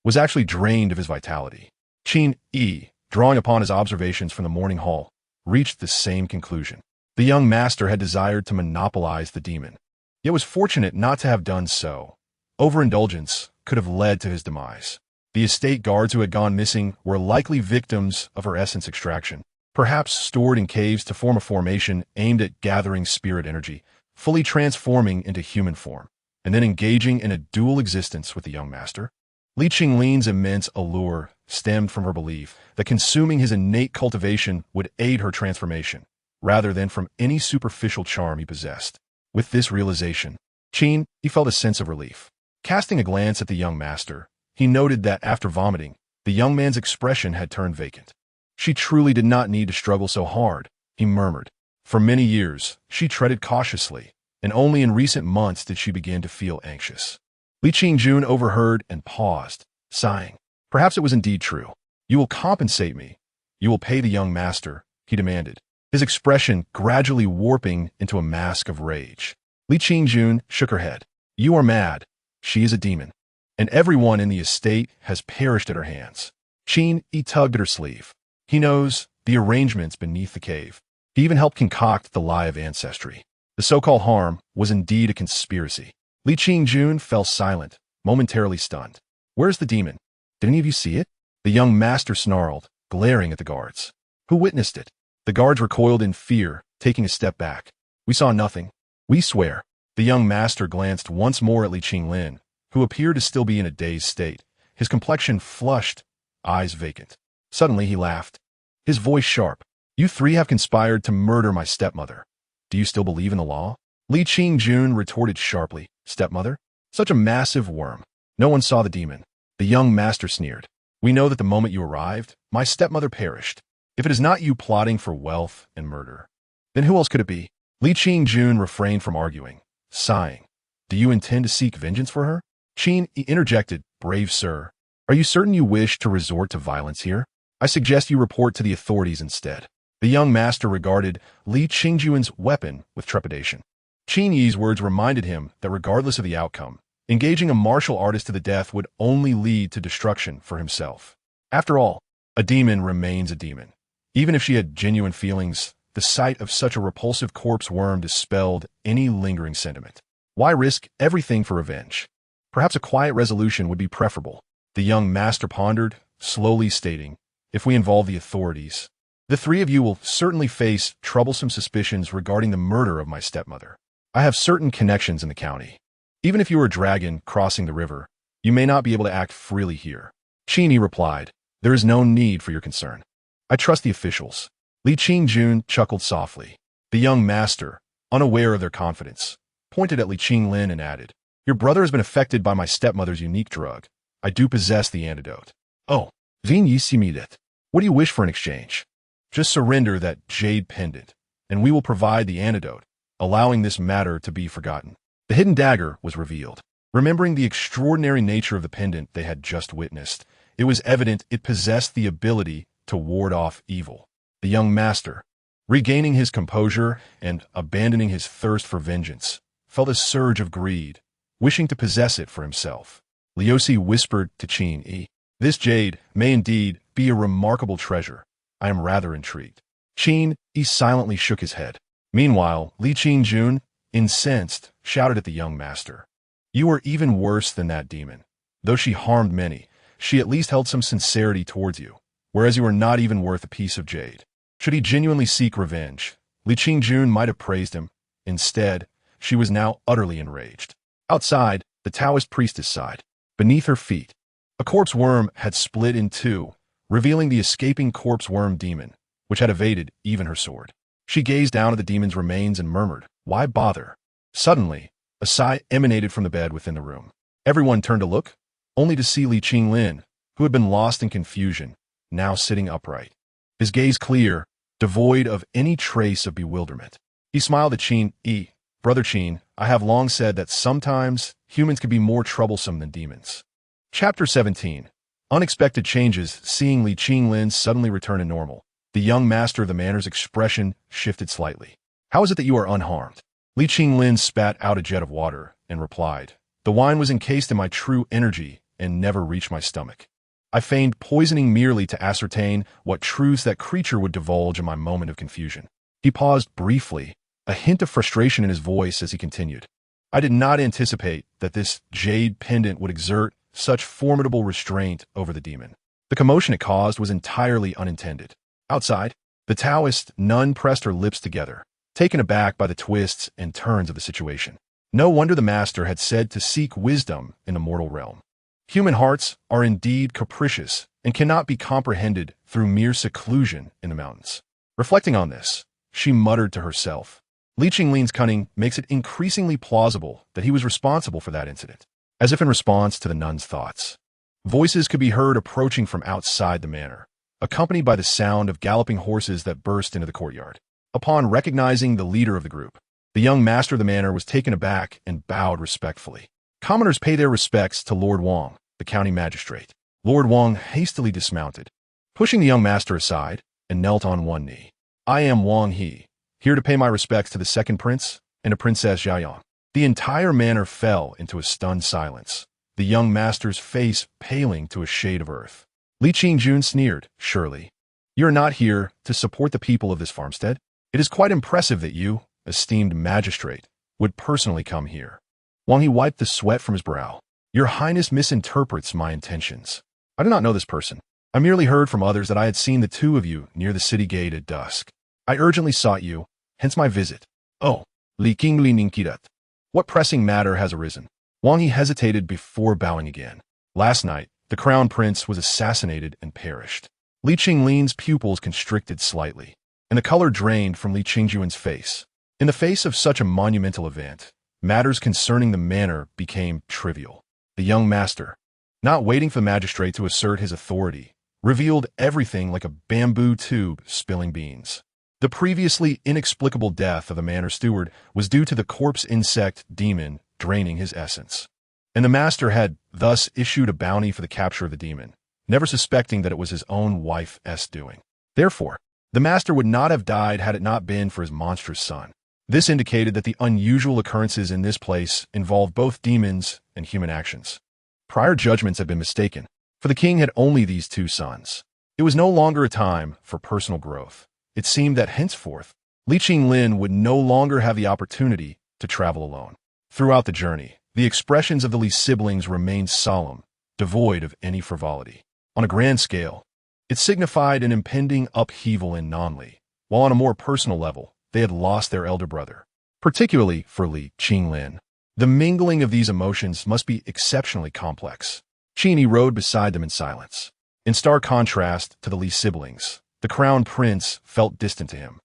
was actually drained of his vitality. Qin Yi, drawing upon his observations from the morning hall, reached the same conclusion. The young master had desired to monopolize the demon, yet was fortunate not to have done so. Overindulgence could have led to his demise. The estate guards who had gone missing were likely victims of her essence extraction, perhaps stored in caves to form a formation aimed at gathering spirit energy, fully transforming into human form, and then engaging in a dual existence with the young master. Li Qinglin's immense allure stemmed from her belief that consuming his innate cultivation would aid her transformation, rather than from any superficial charm he possessed. With this realization, he felt a sense of relief. Casting a glance at the young master, he noted that after vomiting, the young man's expression had turned vacant. She truly did not need to struggle so hard, he murmured. For many years, she treaded cautiously, and only in recent months did she begin to feel anxious. Li Qingjun overheard and paused, sighing. Perhaps it was indeed true. You will compensate me. You will pay the young master, he demanded, his expression gradually warping into a mask of rage. Li Qingjun shook her head. You are mad. She is a demon, and everyone in the estate has perished at her hands. Qin Yi tugged at her sleeve. He knows the arrangements beneath the cave. He even helped concoct the lie of ancestry. The so-called harm was indeed a conspiracy. Li Qingjun fell silent, momentarily stunned. Where's the demon? Did any of you see it? The young master snarled, glaring at the guards. Who witnessed it? The guards recoiled in fear, taking a step back. We saw nothing. We swear. The young master glanced once more at Li Qinglin, who appeared to still be in a dazed state, his complexion flushed, eyes vacant. Suddenly he laughed, his voice sharp. You three have conspired to murder my stepmother. Do you still believe in the law? Li Qingjun retorted sharply. Stepmother? Such a massive worm. No one saw the demon. The young master sneered. We know that the moment you arrived, my stepmother perished. If it is not you plotting for wealth and murder, then who else could it be? Li Qingjun refrained from arguing, sighing. Do you intend to seek vengeance for her? Qin Yi interjected, brave sir. Are you certain you wish to resort to violence here? I suggest you report to the authorities instead. The young master regarded Li Qingjun's weapon with trepidation. Qin Yi's words reminded him that regardless of the outcome, engaging a martial artist to the death would only lead to destruction for himself. After all, a demon remains a demon. Even if she had genuine feelings, the sight of such a repulsive corpse worm dispelled any lingering sentiment. Why risk everything for revenge? Perhaps a quiet resolution would be preferable. The young master pondered, slowly stating, if we involve the authorities, the three of you will certainly face troublesome suspicions regarding the murder of my stepmother. I have certain connections in the county. Even if you are a dragon crossing the river, you may not be able to act freely here. Qin Yi replied, there is no need for your concern. I trust the officials. Li Qingjun chuckled softly. The young master, unaware of their confidence, pointed at Li Qinglin and added, your brother has been affected by my stepmother's unique drug. I do possess the antidote. Oh, Qin Yi Simidet. What do you wish for in exchange? Just surrender that jade pendant, and we will provide the antidote, allowing this matter to be forgotten. The hidden dagger was revealed. Remembering the extraordinary nature of the pendant they had just witnessed, it was evident it possessed the ability to ward off evil. The young master, regaining his composure and abandoning his thirst for vengeance, felt a surge of greed, wishing to possess it for himself. Liusi whispered to Qin Yi, this jade may indeed be a remarkable treasure. I am rather intrigued. Qin Yi silently shook his head. Meanwhile, Li Qingjun, incensed, shouted at the young master. You are even worse than that demon. Though she harmed many, she at least held some sincerity towards you. whereas you are not even worth a piece of jade. Should he genuinely seek revenge, Li Qingjun might have praised him. Instead, she was now utterly enraged. Outside, the Taoist priestess sighed. Beneath her feet, a corpse worm had split in two, revealing the escaping corpse worm demon, which had evaded even her sword. She gazed down at the demon's remains and murmured, "Why bother?" Suddenly, a sigh emanated from the bed within the room. Everyone turned to look, only to see Li Qinglin, who had been lost in confusion, now sitting upright. His gaze clear, devoid of any trace of bewilderment. He smiled at Qin Yi. "Brother Qin, I have long said that sometimes humans can be more troublesome than demons." Chapter 17. Unexpected changes. Seeing Li Qinglin suddenly return to normal, the young master of the manor's expression shifted slightly. "How is it that you are unharmed?" Li Qinglin spat out a jet of water and replied, "The wine was encased in my true energy and never reached my stomach. I feigned poisoning merely to ascertain what truths that creature would divulge in my moment of confusion." He paused briefly, a hint of frustration in his voice as he continued. "I did not anticipate that this jade pendant would exert such formidable restraint over the demon. The commotion it caused was entirely unintended." Outside, the Taoist nun pressed her lips together, taken aback by the twists and turns of the situation. No wonder the master had said to seek wisdom in the mortal realm. Human hearts are indeed capricious and cannot be comprehended through mere seclusion in the mountains. Reflecting on this, she muttered to herself, "Li Qinglin's cunning makes it increasingly plausible that he was responsible for that incident." As if in response to the nun's thoughts, voices could be heard approaching from outside the manor, accompanied by the sound of galloping horses that burst into the courtyard. Upon recognizing the leader of the group, the young master of the manor was taken aback and bowed respectfully. Commoners pay their respects to Lord Wang, the county magistrate. Lord Wang hastily dismounted, pushing the young master aside, and knelt on one knee. "I am Wang He, here to pay my respects to the second prince and to Princess Xian." The entire manor fell into a stunned silence, the young master's face paling to a shade of earth. Li Qingjun sneered, "Surely, you are not here to support the people of this farmstead? It is quite impressive that you, esteemed magistrate, would personally come here." Wang He wiped the sweat from his brow. "Your Highness misinterprets my intentions. I do not know this person. I merely heard from others that I had seen the two of you near the city gate at dusk. I urgently sought you, hence my visit." "Oh, Li Qinglin Ninkidat. What pressing matter has arisen?" Wang Yi hesitated before bowing again. "Last night, the crown prince was assassinated and perished." Li Qinglin's pupils constricted slightly, and the color drained from Li Qingjuan's face. In the face of such a monumental event, matters concerning the manor became trivial. The young master, not waiting for the magistrate to assert his authority, revealed everything like a bamboo tube spilling beans. The previously inexplicable death of the manor steward was due to the corpse insect demon draining his essence, and the master had thus issued a bounty for the capture of the demon, never suspecting that it was his own wife's doing. Therefore, the master would not have died had it not been for his monstrous son. This indicated that the unusual occurrences in this place involved both demons and human actions. Prior judgments had been mistaken, for the king had only these two sons. It was no longer a time for personal growth. It seemed that henceforth, Li Qinglin would no longer have the opportunity to travel alone. Throughout the journey, the expressions of the Li siblings remained solemn, devoid of any frivolity. On a grand scale, it signified an impending upheaval in Nanli, while on a more personal level, they had lost their elder brother. Particularly for Li Qinglin, the mingling of these emotions must be exceptionally complex. Qin Yi rode beside them in silence. In stark contrast to the Li siblings, the crown prince felt distant to him,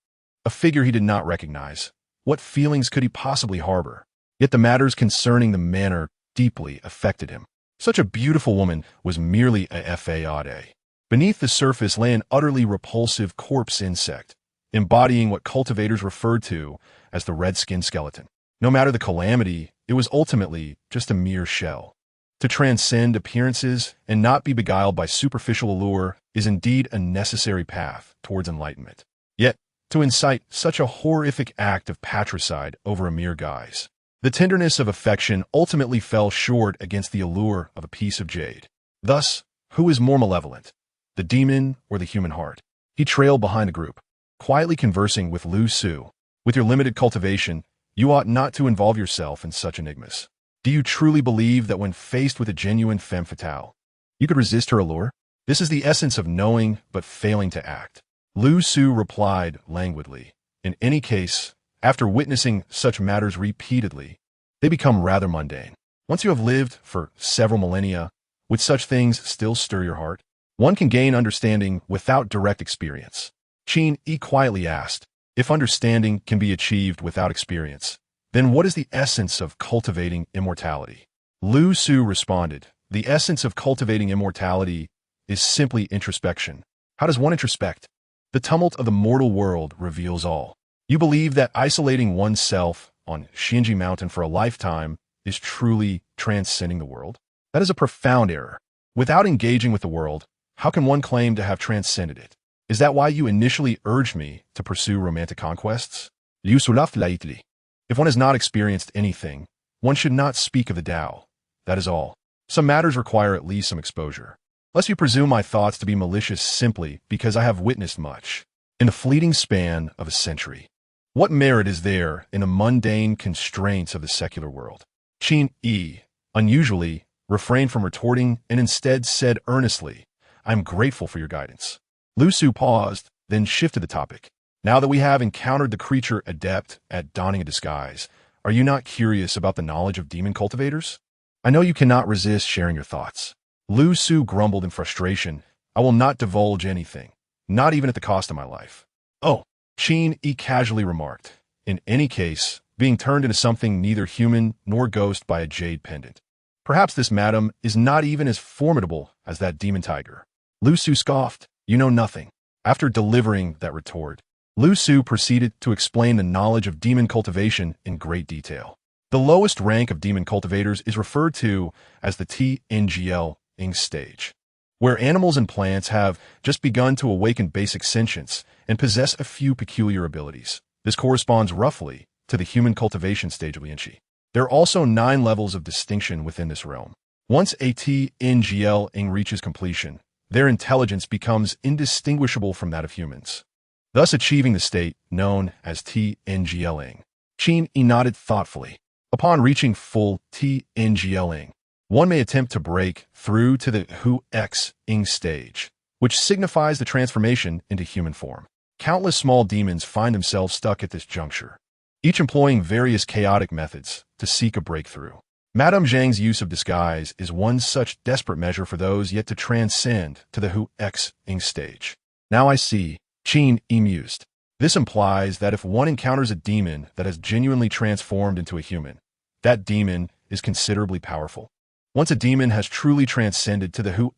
a figure he did not recognize. What feelings could he possibly harbor? Yet the matters concerning the manor deeply affected him. Such a beautiful woman was merely a fade. Beneath the surface lay an utterly repulsive corpse insect, embodying what cultivators referred to as the red-skinned skeleton. No matter the calamity, it was ultimately just a mere shell. To transcend appearances and not be beguiled by superficial allure is indeed a necessary path towards enlightenment. Yet, to incite such a horrific act of patricide over a mere guise, the tenderness of affection ultimately fell short against the allure of a piece of jade. Thus, who is more malevolent, the demon or the human heart? He trailed behind the group, quietly conversing with Lu Su. "With your limited cultivation, you ought not to involve yourself in such enigmas. Do you truly believe that when faced with a genuine femme fatale, you could resist her allure?" This is the essence of knowing but failing to act. Lu Su replied languidly. In any case, after witnessing such matters repeatedly, they become rather mundane. Once you have lived for several millennia, would such things still stir your heart? One can gain understanding without direct experience. Qin Yi quietly asked, if understanding can be achieved without experience, then what is the essence of cultivating immortality? Lu Su responded, the essence of cultivating immortality is simply introspection. How does one introspect? The tumult of the mortal world reveals all. You believe that isolating oneself on Qin Yi Mountain for a lifetime is truly transcending the world? That is a profound error. Without engaging with the world, how can one claim to have transcended it? Is that why you initially urged me to pursue romantic conquests? If one has not experienced anything, one should not speak of the Tao. That is all. Some matters require at least some exposure. Lest you presume my thoughts to be malicious simply because I have witnessed much. In the fleeting span of a century, what merit is there in the mundane constraints of the secular world? Qin Yi, unusually, refrained from retorting and instead said earnestly, I am grateful for your guidance. Lu Su paused, then shifted the topic. Now that we have encountered the creature adept at donning a disguise, are you not curious about the knowledge of demon cultivators? I know you cannot resist sharing your thoughts. Lu Su grumbled in frustration. I will not divulge anything, not even at the cost of my life. Oh, Qin Yi casually remarked. In any case, being turned into something neither human nor ghost by a jade pendant. Perhaps this madam is not even as formidable as that demon tiger. Lu Su scoffed. You know nothing. After delivering that retort, Lu Su proceeded to explain the knowledge of demon cultivation in great detail. The lowest rank of demon cultivators is referred to as the Ing stage, where animals and plants have just begun to awaken basic sentience and possess a few peculiar abilities. This corresponds roughly to the human cultivation stage of Xian. There are also 9 levels of distinction within this realm. Once a Ing reaches completion, their intelligence becomes indistinguishable from that of humans, thus achieving the state known as Ing. Qin Yi nodded thoughtfully. Upon reaching full Ing, one may attempt to break through to the Ing stage, which signifies the transformation into human form. Countless small demons find themselves stuck at this juncture, each employing various chaotic methods to seek a breakthrough. Madame Zhang's use of disguise is one such desperate measure for those yet to transcend to the Ing stage. Now I see, Qin Yi mused. This implies that if one encounters a demon that has genuinely transformed into a human, that demon is considerably powerful. Once a demon has truly transcended to the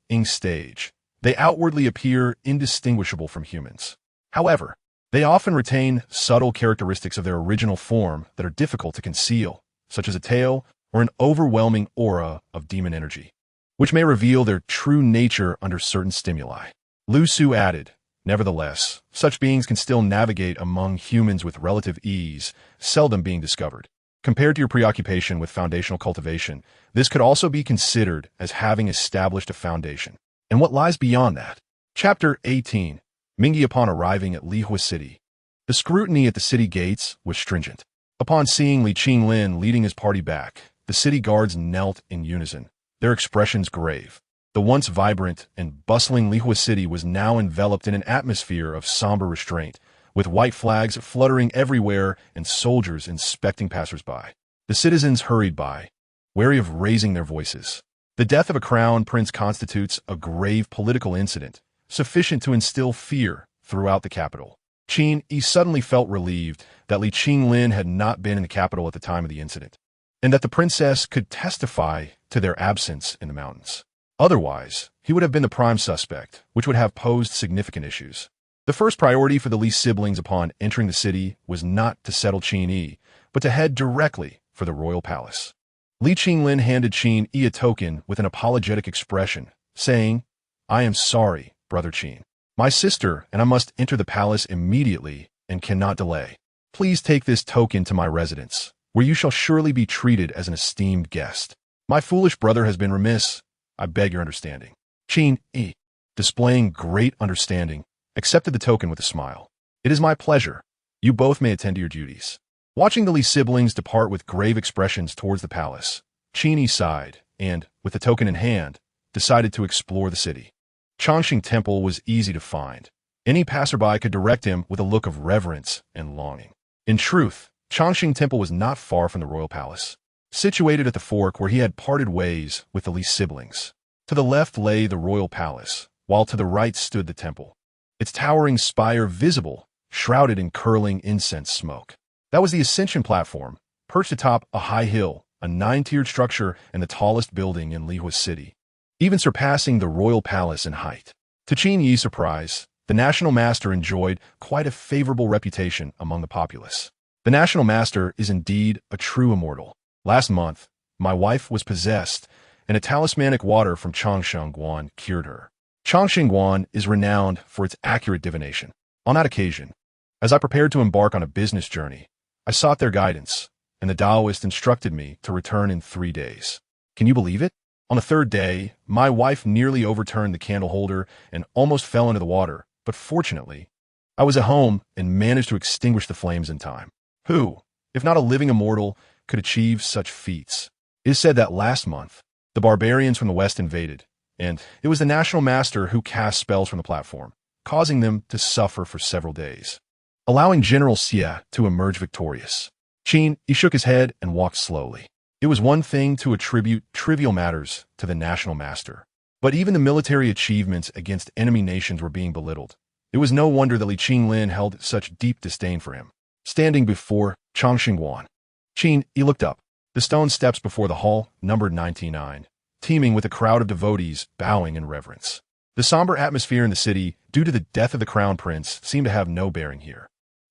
Ing stage, they outwardly appear indistinguishable from humans. However, they often retain subtle characteristics of their original form that are difficult to conceal, such as a tail or an overwhelming aura of demon energy, which may reveal their true nature under certain stimuli. Lu Su added, nevertheless, such beings can still navigate among humans with relative ease, seldom being discovered. Compared to your preoccupation with foundational cultivation, this could also be considered as having established a foundation. And what lies beyond that? Chapter 18. Mingyi upon arriving at Lihua City. The scrutiny at the city gates was stringent. Upon seeing Li Qinglin leading his party back, the city guards knelt in unison, their expressions grave. The once vibrant and bustling Lihua City was now enveloped in an atmosphere of somber restraint, with white flags fluttering everywhere and soldiers inspecting passers-by. The citizens hurried by, wary of raising their voices. The death of a crown prince constitutes a grave political incident, sufficient to instill fear throughout the capital. Qin Yi suddenly felt relieved that Li Qinglin had not been in the capital at the time of the incident, and that the princess could testify to their absence in the mountains. Otherwise, he would have been the prime suspect, which would have posed significant issues. The first priority for the Li siblings upon entering the city was not to settle Qin Yi, but to head directly for the royal palace. Li Qinglin handed Qin Yi a token with an apologetic expression, saying, I am sorry, Brother Qin. My sister and I must enter the palace immediately and cannot delay. Please take this token to my residence, where you shall surely be treated as an esteemed guest. My foolish brother has been remiss. I beg your understanding. Qin Yi, displaying great understanding, accepted the token with a smile. It is my pleasure. You both may attend to your duties. Watching the Li siblings depart with grave expressions towards the palace, Qin Yi sighed and, with the token in hand, decided to explore the city. Changxing Temple was easy to find. Any passerby could direct him with a look of reverence and longing. In truth, Changxing Temple was not far from the royal palace, situated at the fork where he had parted ways with the Li siblings. To the left lay the royal palace, while to the right stood the temple, its towering spire visible, shrouded in curling incense smoke. That was the ascension platform, perched atop a high hill, a 9-tiered structure and the tallest building in Lihua City, even surpassing the royal palace in height. To Qin Yi's surprise, the National Master enjoyed quite a favorable reputation among the populace. The National Master is indeed a true immortal. Last month, my wife was possessed, and a talismanic water from Changsheng Guan cured her. Changsheng Guan is renowned for its accurate divination. On that occasion, as I prepared to embark on a business journey, I sought their guidance, and the Taoist instructed me to return in 3 days. Can you believe it? On the 3rd day, my wife nearly overturned the candle holder and almost fell into the water, but fortunately, I was at home and managed to extinguish the flames in time. Who, if not a living immortal, could achieve such feats? It is said that last month, the barbarians from the west invaded, and it was the National Master who cast spells from the platform, causing them to suffer for several days, allowing General Xia to emerge victorious. Qin Yi shook his head and walked slowly. It was one thing to attribute trivial matters to the National Master, but even the military achievements against enemy nations were being belittled. It was no wonder that Li Qinglin held such deep disdain for him. Standing before Changxing Guan, Qin Yi looked up. The stone steps before the hall, numbered 99, teeming with a crowd of devotees bowing in reverence. The somber atmosphere in the city, due to the death of the crown prince, seemed to have no bearing here.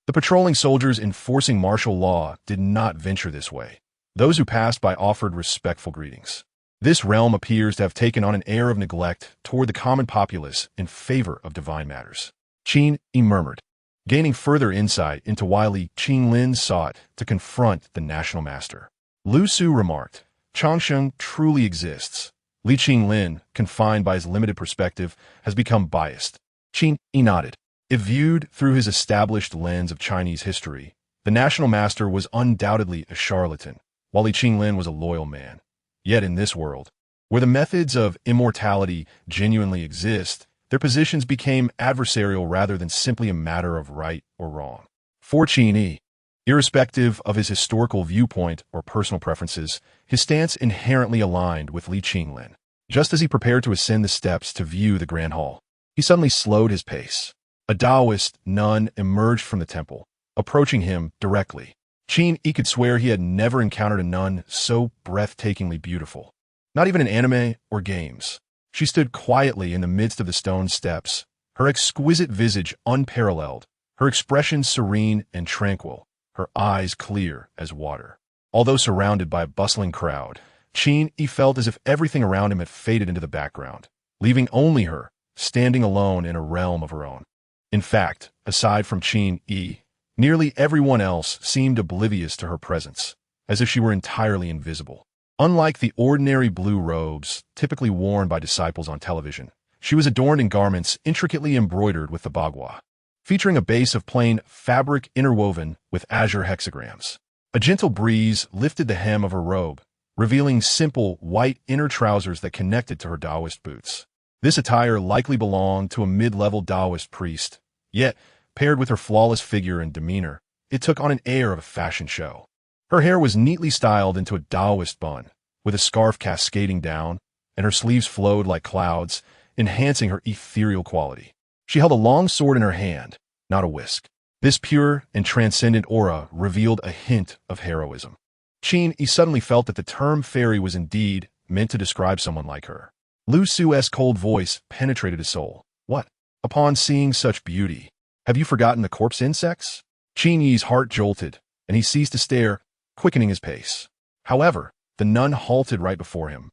The patrolling soldiers enforcing martial law did not venture this way. Those who passed by offered respectful greetings. This realm appears to have taken on an air of neglect toward the common populace in favor of divine matters. Qin Yi murmured, gaining further insight into why Li Qinglin sought to confront the National Master. Lu Su remarked, Changsheng truly exists. Li Qinglin, confined by his limited perspective, has become biased. Qin Yi nodded. If viewed through his established lens of Chinese history, the National Master was undoubtedly a charlatan, while Li Qinglin was a loyal man. Yet in this world, where the methods of immortality genuinely exist, their positions became adversarial rather than simply a matter of right or wrong. For Qin Yi, irrespective of his historical viewpoint or personal preferences, his stance inherently aligned with Li Qinglin. Just as he prepared to ascend the steps to view the Grand Hall, he suddenly slowed his pace. A Taoist nun emerged from the temple, approaching him directly. Qin Yi could swear he had never encountered a nun so breathtakingly beautiful. Not even in anime or games. She stood quietly in the midst of the stone steps, her exquisite visage unparalleled, her expression serene and tranquil, her eyes clear as water. Although surrounded by a bustling crowd, Qin Yi felt as if everything around him had faded into the background, leaving only her, standing alone in a realm of her own. In fact, aside from Qin Yi, nearly everyone else seemed oblivious to her presence, as if she were entirely invisible. Unlike the ordinary blue robes typically worn by disciples on television, she was adorned in garments intricately embroidered with the bagua, featuring a base of plain fabric interwoven with azure hexagrams. A gentle breeze lifted the hem of her robe, revealing simple white inner trousers that connected to her Taoist boots. This attire likely belonged to a mid-level Taoist priest, yet, paired with her flawless figure and demeanor, it took on an air of a fashion show. Her hair was neatly styled into a Taoist bun, with a scarf cascading down, and her sleeves flowed like clouds, enhancing her ethereal quality. She held a long sword in her hand, not a whisk. This pure and transcendent aura revealed a hint of heroism. Qin Yi suddenly felt that the term fairy was indeed meant to describe someone like her. Lu Su's cold voice penetrated his soul. What? Upon seeing such beauty, have you forgotten the corpse insects? Qin Yi's heart jolted, and he ceased to stare, quickening his pace. However, the nun halted right before him,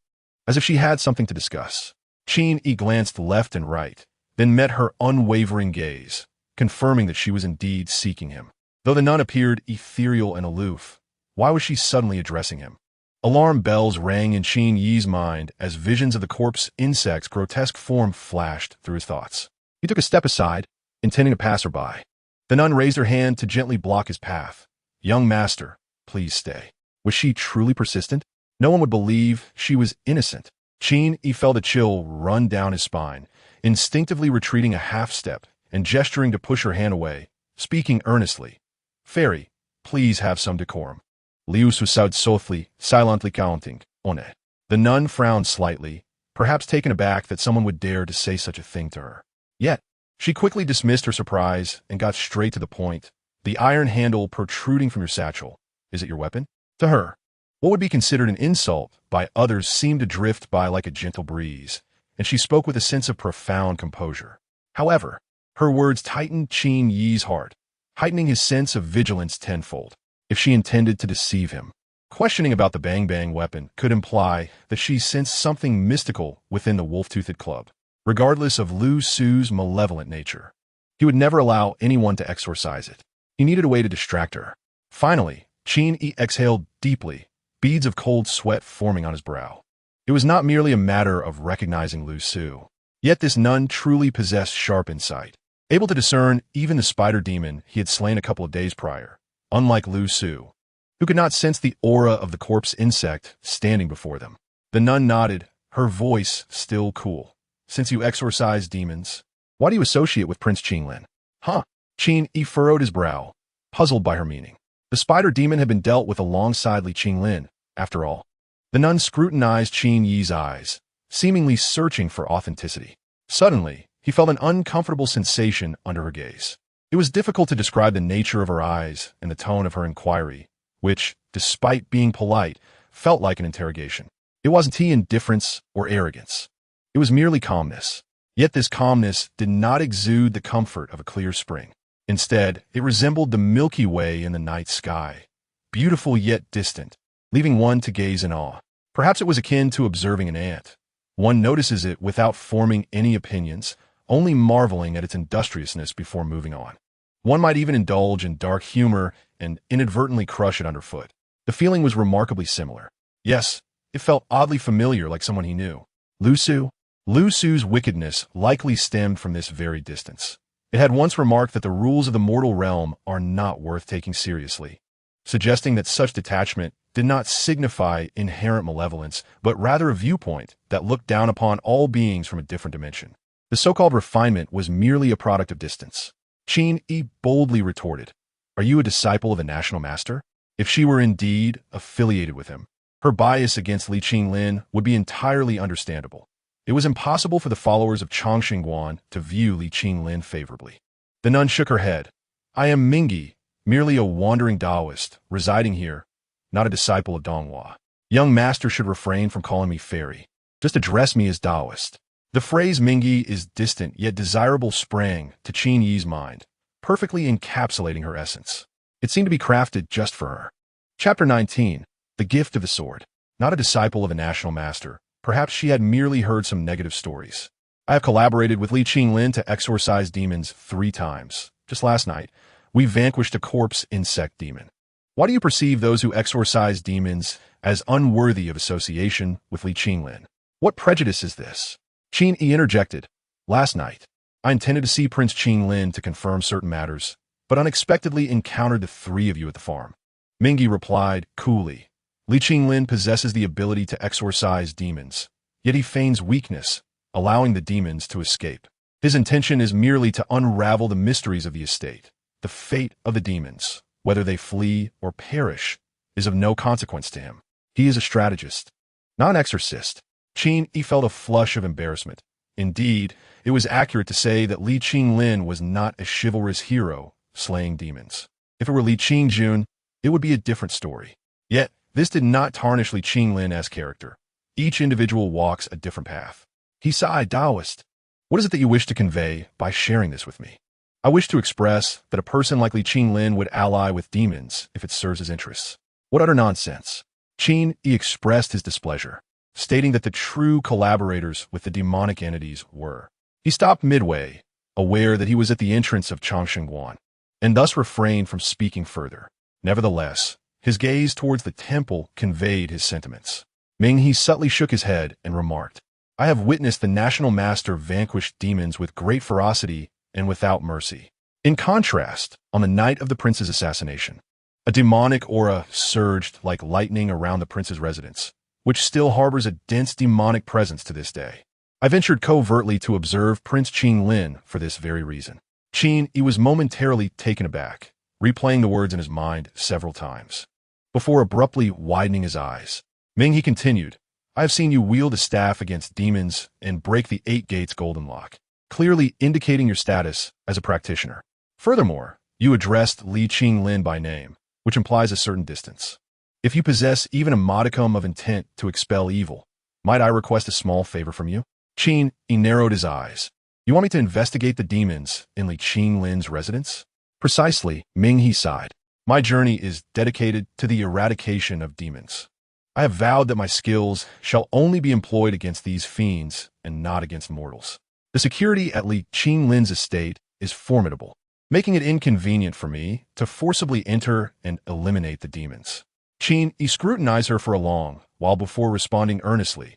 as if she had something to discuss. Qin Yi glanced left and right, then met her unwavering gaze, confirming that she was indeed seeking him. Though the nun appeared ethereal and aloof, why was she suddenly addressing him? Alarm bells rang in Qin Yi's mind as visions of the corpse insect's grotesque form flashed through his thoughts. He took a step aside, intending to pass her by. The nun raised her hand to gently block his path. Young master, please stay. Was she truly persistent? No one would believe she was innocent. Qin Yi felt a chill run down his spine, instinctively retreating a half-step and gesturing to push her hand away, speaking earnestly. "Fairy, please have some decorum." Liu Su said softly, silently counting on it. The nun frowned slightly, perhaps taken aback that someone would dare to say such a thing to her. Yet, she quickly dismissed her surprise and got straight to the point. "The iron handle protruding from your satchel, is it your weapon?" To her, what would be considered an insult by others seemed to drift by like a gentle breeze, and she spoke with a sense of profound composure. However, her words tightened Qin Yi's heart, heightening his sense of vigilance tenfold. If she intended to deceive him, questioning about the bang-bang weapon could imply that she sensed something mystical within the wolf-toothed club. Regardless of Liu Su's malevolent nature, he would never allow anyone to exorcise it. He needed a way to distract her. Finally, Qin Yi exhaled deeply, beads of cold sweat forming on his brow. It was not merely a matter of recognizing Liu Su. Yet this nun truly possessed sharp insight, able to discern even the spider demon he had slain a couple of days prior, unlike Liu Su, who could not sense the aura of the corpse insect standing before them. The nun nodded, her voice still cool. "Since you exorcise demons, why do you associate with Prince Qinglin?" "Huh?" Qin Yi furrowed his brow, puzzled by her meaning. The spider demon had been dealt with alongside Li Qinglin, after all. The nun scrutinized Qin Yi's eyes, seemingly searching for authenticity. Suddenly, he felt an uncomfortable sensation under her gaze. It was difficult to describe the nature of her eyes and the tone of her inquiry, which, despite being polite, felt like an interrogation. It wasn't indifference or arrogance. It was merely calmness. Yet this calmness did not exude the comfort of a clear spring. Instead, it resembled the Milky Way in the night sky, beautiful yet distant, leaving one to gaze in awe. Perhaps it was akin to observing an ant. One notices it without forming any opinions, only marveling at its industriousness before moving on. One might even indulge in dark humor and inadvertently crush it underfoot. The feeling was remarkably similar. Yes, it felt oddly familiar, like someone he knew. Liu Su? Liu Su's wickedness likely stemmed from this very distance. It had once remarked that the rules of the mortal realm are not worth taking seriously, suggesting that such detachment did not signify inherent malevolence, but rather a viewpoint that looked down upon all beings from a different dimension. The so-called refinement was merely a product of distance. Qin Yi boldly retorted, "Are you a disciple of the national master?" If she were indeed affiliated with him, her bias against Li Qinglin would be entirely understandable. It was impossible for the followers of Changxingguan to view Li Qinglin favorably. The nun shook her head. "I am Mingyi, merely a wandering Taoist, residing here, not a disciple of Donghua. Young master should refrain from calling me fairy. Just address me as Taoist." The phrase Mingyi is distant yet desirable sprang to Qin Yi's mind, perfectly encapsulating her essence. It seemed to be crafted just for her. Chapter 19. The Gift of the Sword. Not a disciple of a national master. Perhaps she had merely heard some negative stories. "I have collaborated with Li Qinglin to exorcise demons 3 times. Just last night, we vanquished a corpse insect demon. Why do you perceive those who exorcise demons as unworthy of association with Li Qinglin? What prejudice is this?" Qin Yi interjected. "Last night, I intended to see Prince Qinglin to confirm certain matters, but unexpectedly encountered the 3 of you at the farm." Mingyi replied coolly, "Li Qinglin possesses the ability to exorcise demons, yet he feigns weakness, allowing the demons to escape. His intention is merely to unravel the mysteries of the estate. The fate of the demons, whether they flee or perish, is of no consequence to him. He is a strategist, not an exorcist." Qin Yi felt a flush of embarrassment. Indeed, it was accurate to say that Li Qinglin was not a chivalrous hero slaying demons. If it were Li Qingjun, it would be a different story. Yet, this did not tarnish Li Qinglin as character. Each individual walks a different path. He sighed. "Taoist, what is it that you wish to convey by sharing this with me?" "I wish to express that a person like Li Qinglin would ally with demons if it serves his interests." "What utter nonsense." Qin Yi expressed his displeasure, stating that the true collaborators with the demonic entities were. He stopped midway, aware that he was at the entrance of Changxingguan, and thus refrained from speaking further. Nevertheless, his gaze towards the temple conveyed his sentiments. Mingyi subtly shook his head and remarked, "I have witnessed the national master vanquish demons with great ferocity and without mercy. In contrast, on the night of the prince's assassination, a demonic aura surged like lightning around the prince's residence, which still harbors a dense demonic presence to this day. I ventured covertly to observe Prince Qin Lin for this very reason. Qin Yi was momentarily taken aback, replaying the words in his mind several times. Before abruptly widening his eyes, Ming He continued, I have seen you wield a staff against demons and break the 8 gates golden lock, clearly indicating your status as a practitioner. Furthermore, you addressed Li Qinglin by name, which implies a certain distance. If you possess even a modicum of intent to expel evil, might I request a small favor from you? Qin Yi narrowed his eyes. You want me to investigate the demons in Li Qinglin's residence? Precisely, Ming He sighed. My journey is dedicated to the eradication of demons. I have vowed that my skills shall only be employed against these fiends and not against mortals. The security at Li Qinglin's estate is formidable, making it inconvenient for me to forcibly enter and eliminate the demons. Qin Yi scrutinized her for a long while before responding earnestly.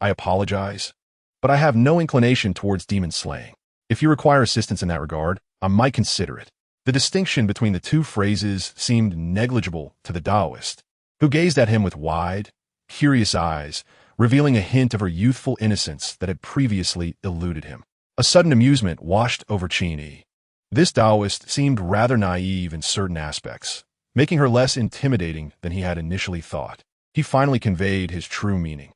I apologize, but I have no inclination towards demon slaying. If you require assistance in that regard, I might consider it. The distinction between the two phrases seemed negligible to the Taoist, who gazed at him with wide, curious eyes, revealing a hint of her youthful innocence that had previously eluded him. A sudden amusement washed over Qin Yi. This Taoist seemed rather naive in certain aspects, making her less intimidating than he had initially thought. He finally conveyed his true meaning.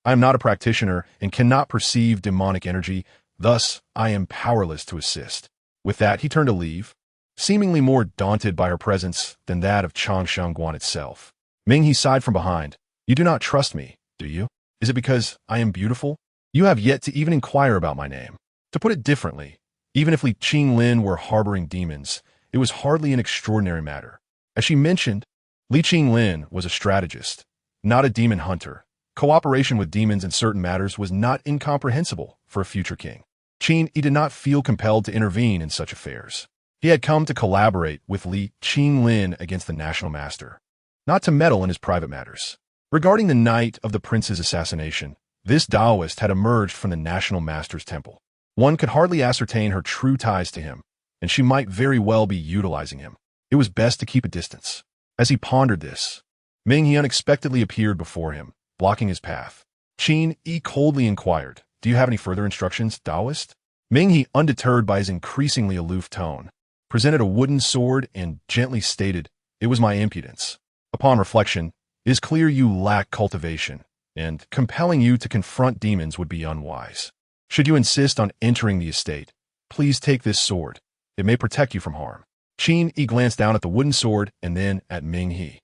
I am not a practitioner and cannot perceive demonic energy, thus I am powerless to assist. With that, he turned to leave, seemingly more daunted by her presence than that of Changshengguan itself. Ming He sighed from behind. You do not trust me, do you? Is it because I am beautiful? You have yet to even inquire about my name. To put it differently, even if Li Qinglin were harboring demons, it was hardly an extraordinary matter. As she mentioned, Li Qinglin was a strategist, not a demon hunter. Cooperation with demons in certain matters was not incomprehensible for a future king. Qin Yi did not feel compelled to intervene in such affairs. He had come to collaborate with Li Qinglin against the national master, not to meddle in his private matters. Regarding the night of the prince's assassination, this Taoist had emerged from the national master's temple. One could hardly ascertain her true ties to him, and she might very well be utilizing him. It was best to keep a distance. As he pondered this, Ming He unexpectedly appeared before him, blocking his path. Qin Yi coldly inquired, Do you have any further instructions, Taoist? Ming He, undeterred by his increasingly aloof tone, presented a wooden sword and gently stated, It was my impudence. Upon reflection, it is clear you lack cultivation, and compelling you to confront demons would be unwise. Should you insist on entering the estate, please take this sword. It may protect you from harm. Qin Yi glanced down at the wooden sword and then at Ming He.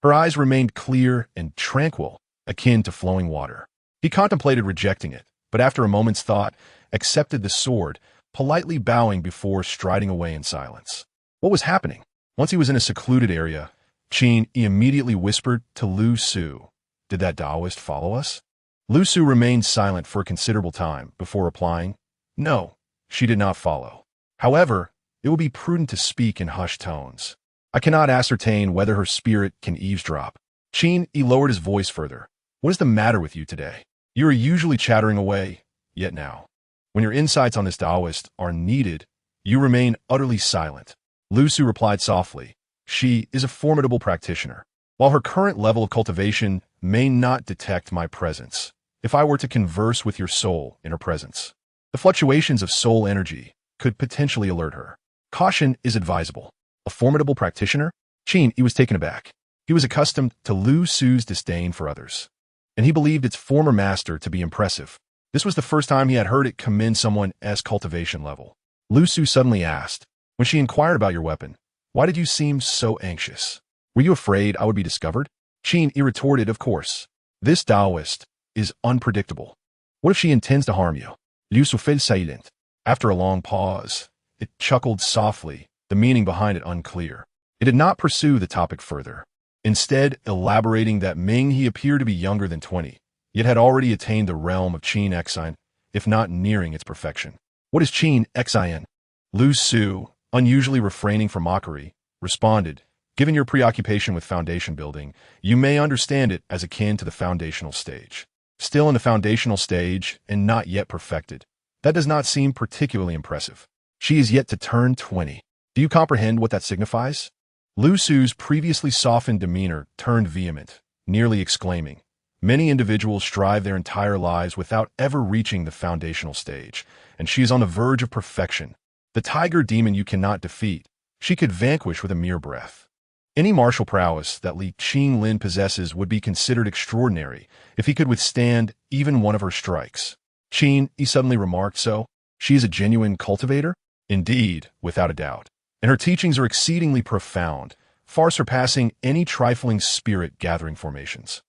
Her eyes remained clear and tranquil, akin to flowing water. He contemplated rejecting it, but after a moment's thought, accepted the sword, politely bowing before striding away in silence. What was happening? Once he was in a secluded area, Qin Yi immediately whispered to Lu Su, Did that Taoist follow us? Lu Su remained silent for a considerable time before replying, No, she did not follow. However, it will be prudent to speak in hushed tones. I cannot ascertain whether her spirit can eavesdrop. Qin Yi lowered his voice further. What is the matter with you today? You are usually chattering away, yet now, when your insights on this Taoist are needed, you remain utterly silent. Lu Su replied softly, She is a formidable practitioner. While her current level of cultivation may not detect my presence, if I were to converse with your soul in her presence, the fluctuations of soul energy could potentially alert her. Caution is advisable. A formidable practitioner? Qin Yi was taken aback. He was accustomed to Lu Su's disdain for others, and he believed its former master to be impressive. This was the first time he had heard it commend someone's cultivation level. Lu Su suddenly asked, When she inquired about your weapon, why did you seem so anxious? Were you afraid I would be discovered? Qin Yi retorted, Of course. This Taoist is unpredictable. What if she intends to harm you? Lu Su fell silent. After a long pause, it chuckled softly, the meaning behind it unclear. It did not pursue the topic further, instead elaborating that Ming He appeared to be younger than 20, yet had already attained the realm of Qin Xian, if not nearing its perfection. What is Qin Xian? Lu Su, unusually refraining from mockery, responded, Given your preoccupation with foundation building, you may understand it as akin to the foundational stage. Still in the foundational stage and not yet perfected. That does not seem particularly impressive. She is yet to turn 20. Do you comprehend what that signifies? Lu Su's previously softened demeanor turned vehement, nearly exclaiming, Many individuals strive their entire lives without ever reaching the foundational stage, and she is on the verge of perfection. The tiger demon you cannot defeat, she could vanquish with a mere breath. Any martial prowess that Li Qinglin possesses would be considered extraordinary if he could withstand even one of her strikes. Qin Yi suddenly remarked, so, she is a genuine cultivator? Indeed, without a doubt. And her teachings are exceedingly profound, far surpassing any trifling spirit-gathering formations.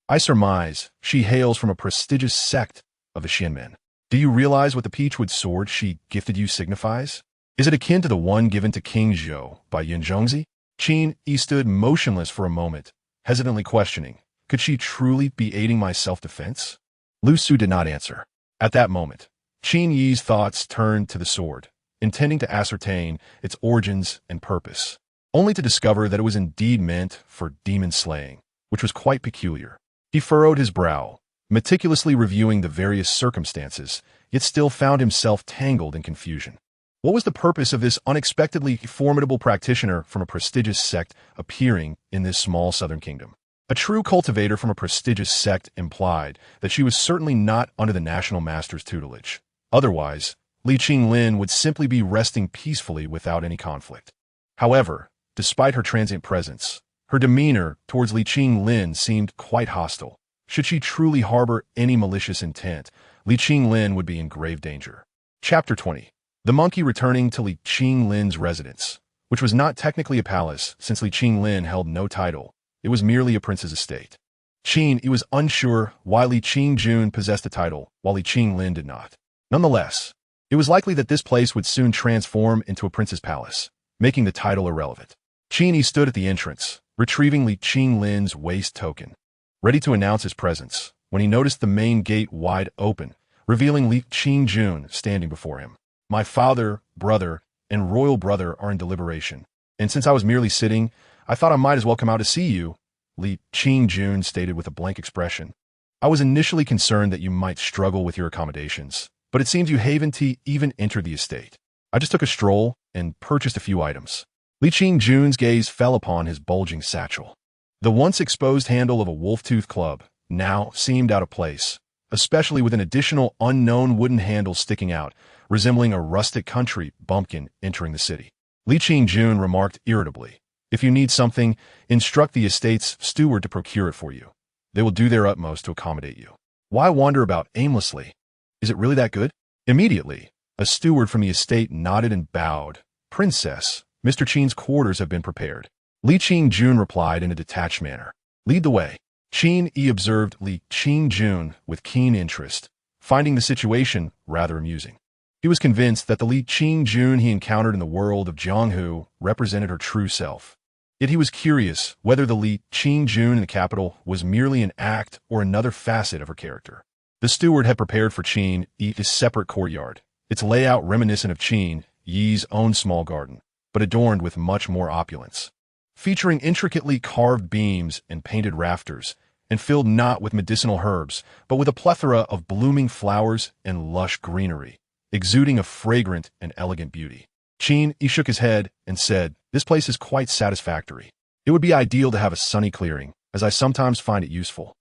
I surmise she hails from a prestigious sect of the Xian men. Do you realize what the peachwood sword she gifted you signifies? Is it akin to the one given to King Zhou by Yin Zhongzi? Qin Yi stood motionless for a moment, hesitantly questioning, could she truly be aiding my self-defense? Lu Su did not answer. At that moment, Qin Yi's thoughts turned to the sword, intending to ascertain its origins and purpose, only to discover that it was indeed meant for demon slaying, which was quite peculiar. He furrowed his brow, meticulously reviewing the various circumstances, yet still found himself tangled in confusion. What was the purpose of this unexpectedly formidable practitioner from a prestigious sect appearing in this small southern kingdom? A true cultivator from a prestigious sect implied that she was certainly not under the national master's tutelage. Otherwise, Li Qinglin would simply be resting peacefully without any conflict. However, despite her transient presence, her demeanor towards Li Qinglin seemed quite hostile. Should she truly harbor any malicious intent, Li Qinglin would be in grave danger. Chapter 20. The monkey returning to Li Qinglin's residence, which was not technically a palace since Li Qinglin held no title. It was merely a prince's estate. Qin Yi was unsure why Li Qingjun possessed a title, while Li Qinglin did not. Nonetheless, it was likely that this place would soon transform into a prince's palace, making the title irrelevant. Qin Yi stood at the entrance, retrieving Li Qinglin's waist token, ready to announce his presence, when he noticed the main gate wide open, revealing Li Qingjun standing before him. My father, brother, and royal brother are in deliberation, and since I was merely sitting, I thought I might as well come out to see you, Li Qingjun stated with a blank expression. I was initially concerned that you might struggle with your accommodations, but it seems you haven't even entered the estate. I just took a stroll and purchased a few items. Li Qingjun's gaze fell upon his bulging satchel. The once exposed handle of a wolf-tooth club now seemed out of place, especially with an additional unknown wooden handle sticking out, resembling a rustic country bumpkin entering the city. Li Qingjun remarked irritably, if you need something, instruct the estate's steward to procure it for you. They will do their utmost to accommodate you. Why wander about aimlessly? Is it really that good? Immediately, a steward from the estate nodded and bowed. Princess, Mr. Qin's quarters have been prepared. Li Qingjun replied in a detached manner. Lead the way. Qin Yi observed Li Qingjun with keen interest, finding the situation rather amusing. He was convinced that the Li Qingjun he encountered in the world of Jianghu represented her true self. Yet he was curious whether the Li Qingjun in the capital was merely an act or another facet of her character. The steward had prepared for Qin Yi a separate courtyard, its layout reminiscent of Qin Yi's own small garden, but adorned with much more opulence. Featuring intricately carved beams and painted rafters, and filled not with medicinal herbs, but with a plethora of blooming flowers and lush greenery, exuding a fragrant and elegant beauty. Qin Yi shook his head and said, this place is quite satisfactory. It would be ideal to have a sunny clearing, as I sometimes find it useful.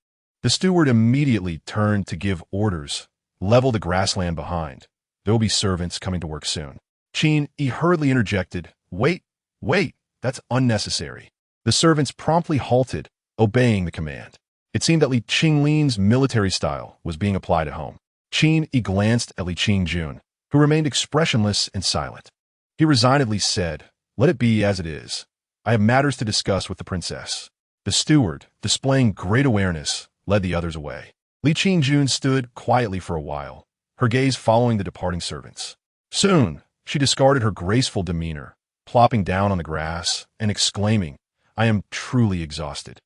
The steward immediately turned to give orders. Level the grassland behind. There will be servants coming to work soon. Qin Yi hurriedly interjected, wait, that's unnecessary. The servants promptly halted, obeying the command. It seemed that Li Qinglin's military style was being applied at home. Qin Yi glanced at Li Qingjun, who remained expressionless and silent. He resignedly said, let it be as it is. I have matters to discuss with the princess. The steward, displaying great awareness, led the others away. Li Qingjun stood quietly for a while, her gaze following the departing servants. Soon, she discarded her graceful demeanor, plopping down on the grass and exclaiming, I am truly exhausted.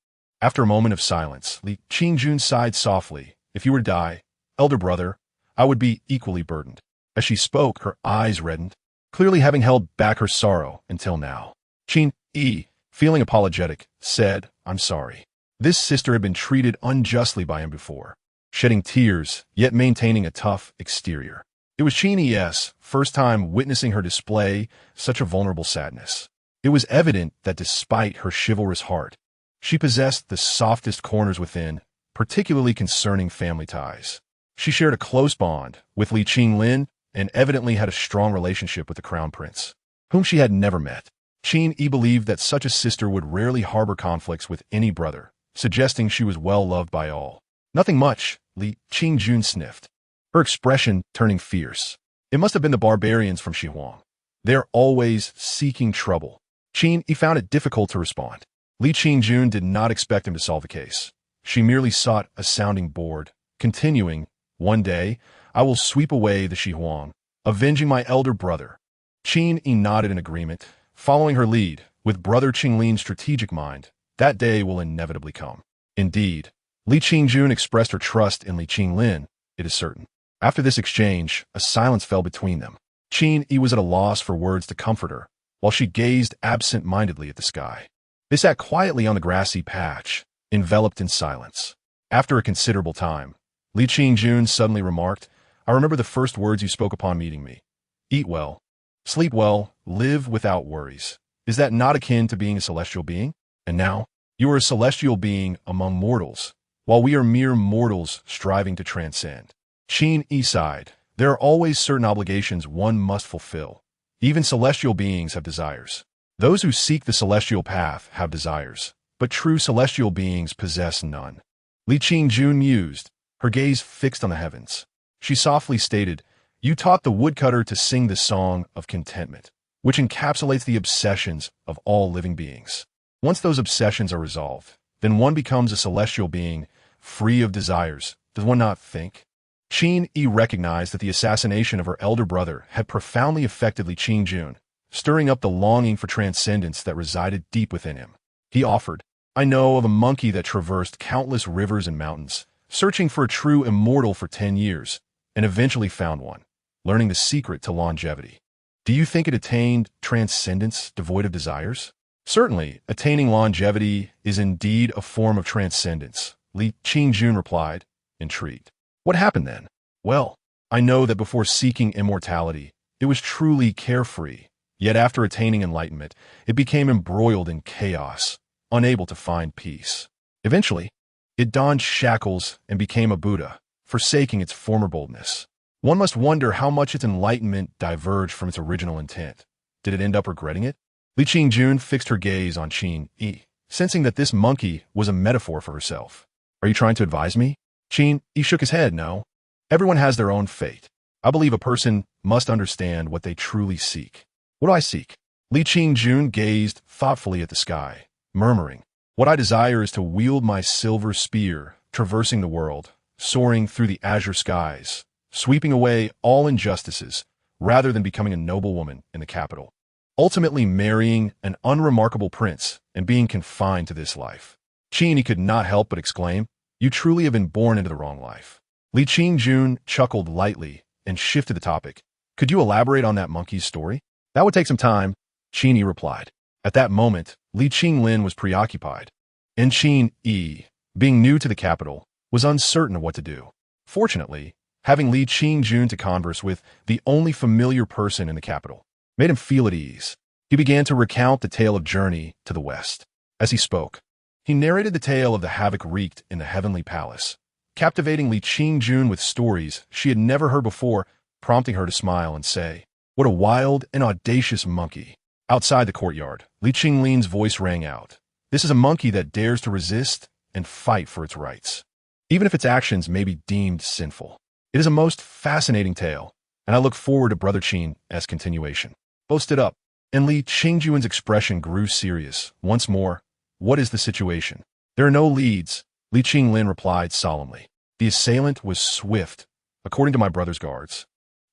After a moment of silence, Li Qingjun sighed softly. If you were to die, elder brother, I would be equally burdened. As she spoke, her eyes reddened, clearly having held back her sorrow until now. Qin Yi, feeling apologetic, said, I'm sorry. This sister had been treated unjustly by him before, shedding tears, yet maintaining a tough exterior. It was Qin Yi's first time witnessing her display such a vulnerable sadness. It was evident that despite her chivalrous heart, she possessed the softest corners within, particularly concerning family ties. She shared a close bond with Li Qinglin and evidently had a strong relationship with the crown prince, whom she had never met. Qin Yi believed that such a sister would rarely harbor conflicts with any brother, suggesting she was well loved by all. Nothing much, Li Qingjun sniffed, her expression turning fierce. It must have been the barbarians from Xihuang. They're always seeking trouble. Qin Yi found it difficult to respond. Li Qingjun did not expect him to solve the case. She merely sought a sounding board, continuing, "One day, I will sweep away the Xihuang, avenging my elder brother." Qin Yi nodded in agreement, following her lead. With brother Qinglin's strategic mind, that day will inevitably come. Indeed, Li Qingjun expressed her trust in Li Qinglin, it is certain. After this exchange, a silence fell between them. Qin Yi was at a loss for words to comfort her, while she gazed absent-mindedly at the sky. They sat quietly on the grassy patch, enveloped in silence. After a considerable time, Li Qingjun suddenly remarked, "I remember the first words you spoke upon meeting me. Eat well, sleep well, live without worries. Is that not akin to being a celestial being? And now, you are a celestial being among mortals, while we are mere mortals striving to transcend." Qin Yi sighed. There are always certain obligations one must fulfill. Even celestial beings have desires. Those who seek the celestial path have desires, but true celestial beings possess none. Li Qingjun mused, her gaze fixed on the heavens. She softly stated, "You taught the woodcutter to sing the song of contentment, which encapsulates the obsessions of all living beings. Once those obsessions are resolved, then one becomes a celestial being, free of desires. Does one not think?" Qin Yi recognized that the assassination of her elder brother had profoundly affected Li Qingjun, stirring up the longing for transcendence that resided deep within him. He offered, "I know of a monkey that traversed countless rivers and mountains, searching for a true immortal for 10 years, and eventually found one, learning the secret to longevity. Do you think it attained transcendence devoid of desires?" "Certainly, attaining longevity is indeed a form of transcendence," Li Qingjun replied, intrigued. "What happened then?" "Well, I know that before seeking immortality, it was truly carefree, yet after attaining enlightenment, it became embroiled in chaos, unable to find peace. Eventually, it donned shackles and became a Buddha, forsaking its former boldness. One must wonder how much its enlightenment diverged from its original intent. Did it end up regretting it?" Li Qingjun fixed her gaze on Qin Yi, sensing that this monkey was a metaphor for herself. "Are you trying to advise me?" Qin Yi shook his head. "No. Everyone has their own fate. I believe a person must understand what they truly seek." "What do I seek?" Li Qingjun gazed thoughtfully at the sky, murmuring, "What I desire is to wield my silver spear, traversing the world, soaring through the azure skies, sweeping away all injustices, rather than becoming a noble woman in the capital. Ultimately marrying an unremarkable prince and being confined to this life." Qin Yi could not help but exclaim, "You truly have been born into the wrong life." Li Qingjun chuckled lightly and shifted the topic. "Could you elaborate on that monkey's story?" "That would take some time," Qin Yi replied. At that moment, Li Qinglin was preoccupied, and Qin Yi, being new to the capital, was uncertain of what to do. Fortunately, having Li Qingjun to converse with, the only familiar person in the capital, made him feel at ease. He began to recount the tale of journey to the west. As he spoke, he narrated the tale of the havoc wreaked in the heavenly palace, captivating Li Qingjun with stories she had never heard before, prompting her to smile and say, "What a wild and audacious monkey." Outside the courtyard, Li Qinglin's voice rang out. "This is a monkey that dares to resist and fight for its rights, even if its actions may be deemed sinful. It is a most fascinating tale, and I look forward to Brother Qin's continuation." Both stood up, and Li Qingjun's expression grew serious. Once more, "What is the situation?" "There are no leads," Li Qinglin replied solemnly. "The assailant was swift, according to my brother's guards.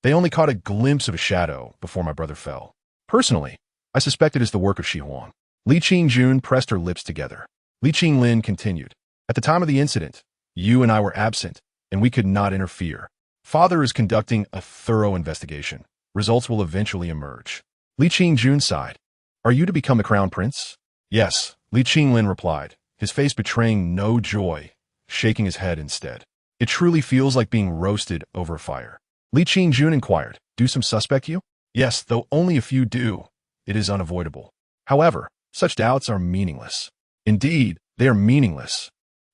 They only caught a glimpse of a shadow before my brother fell. Personally, I suspect it is the work of Xihuang." Li Qingjun pressed her lips together. Li Qinglin continued, "At the time of the incident, you and I were absent, and we could not interfere. Father is conducting a thorough investigation. Results will eventually emerge." Li Qingjun sighed. "Are you to become the crown prince?" "Yes," Li Qinglin replied, his face betraying no joy, shaking his head instead. "It truly feels like being roasted over a fire." Li Qingjun inquired, "Do some suspect you?" "Yes, though only a few do. It is unavoidable. However, such doubts are meaningless." "Indeed, they are meaningless.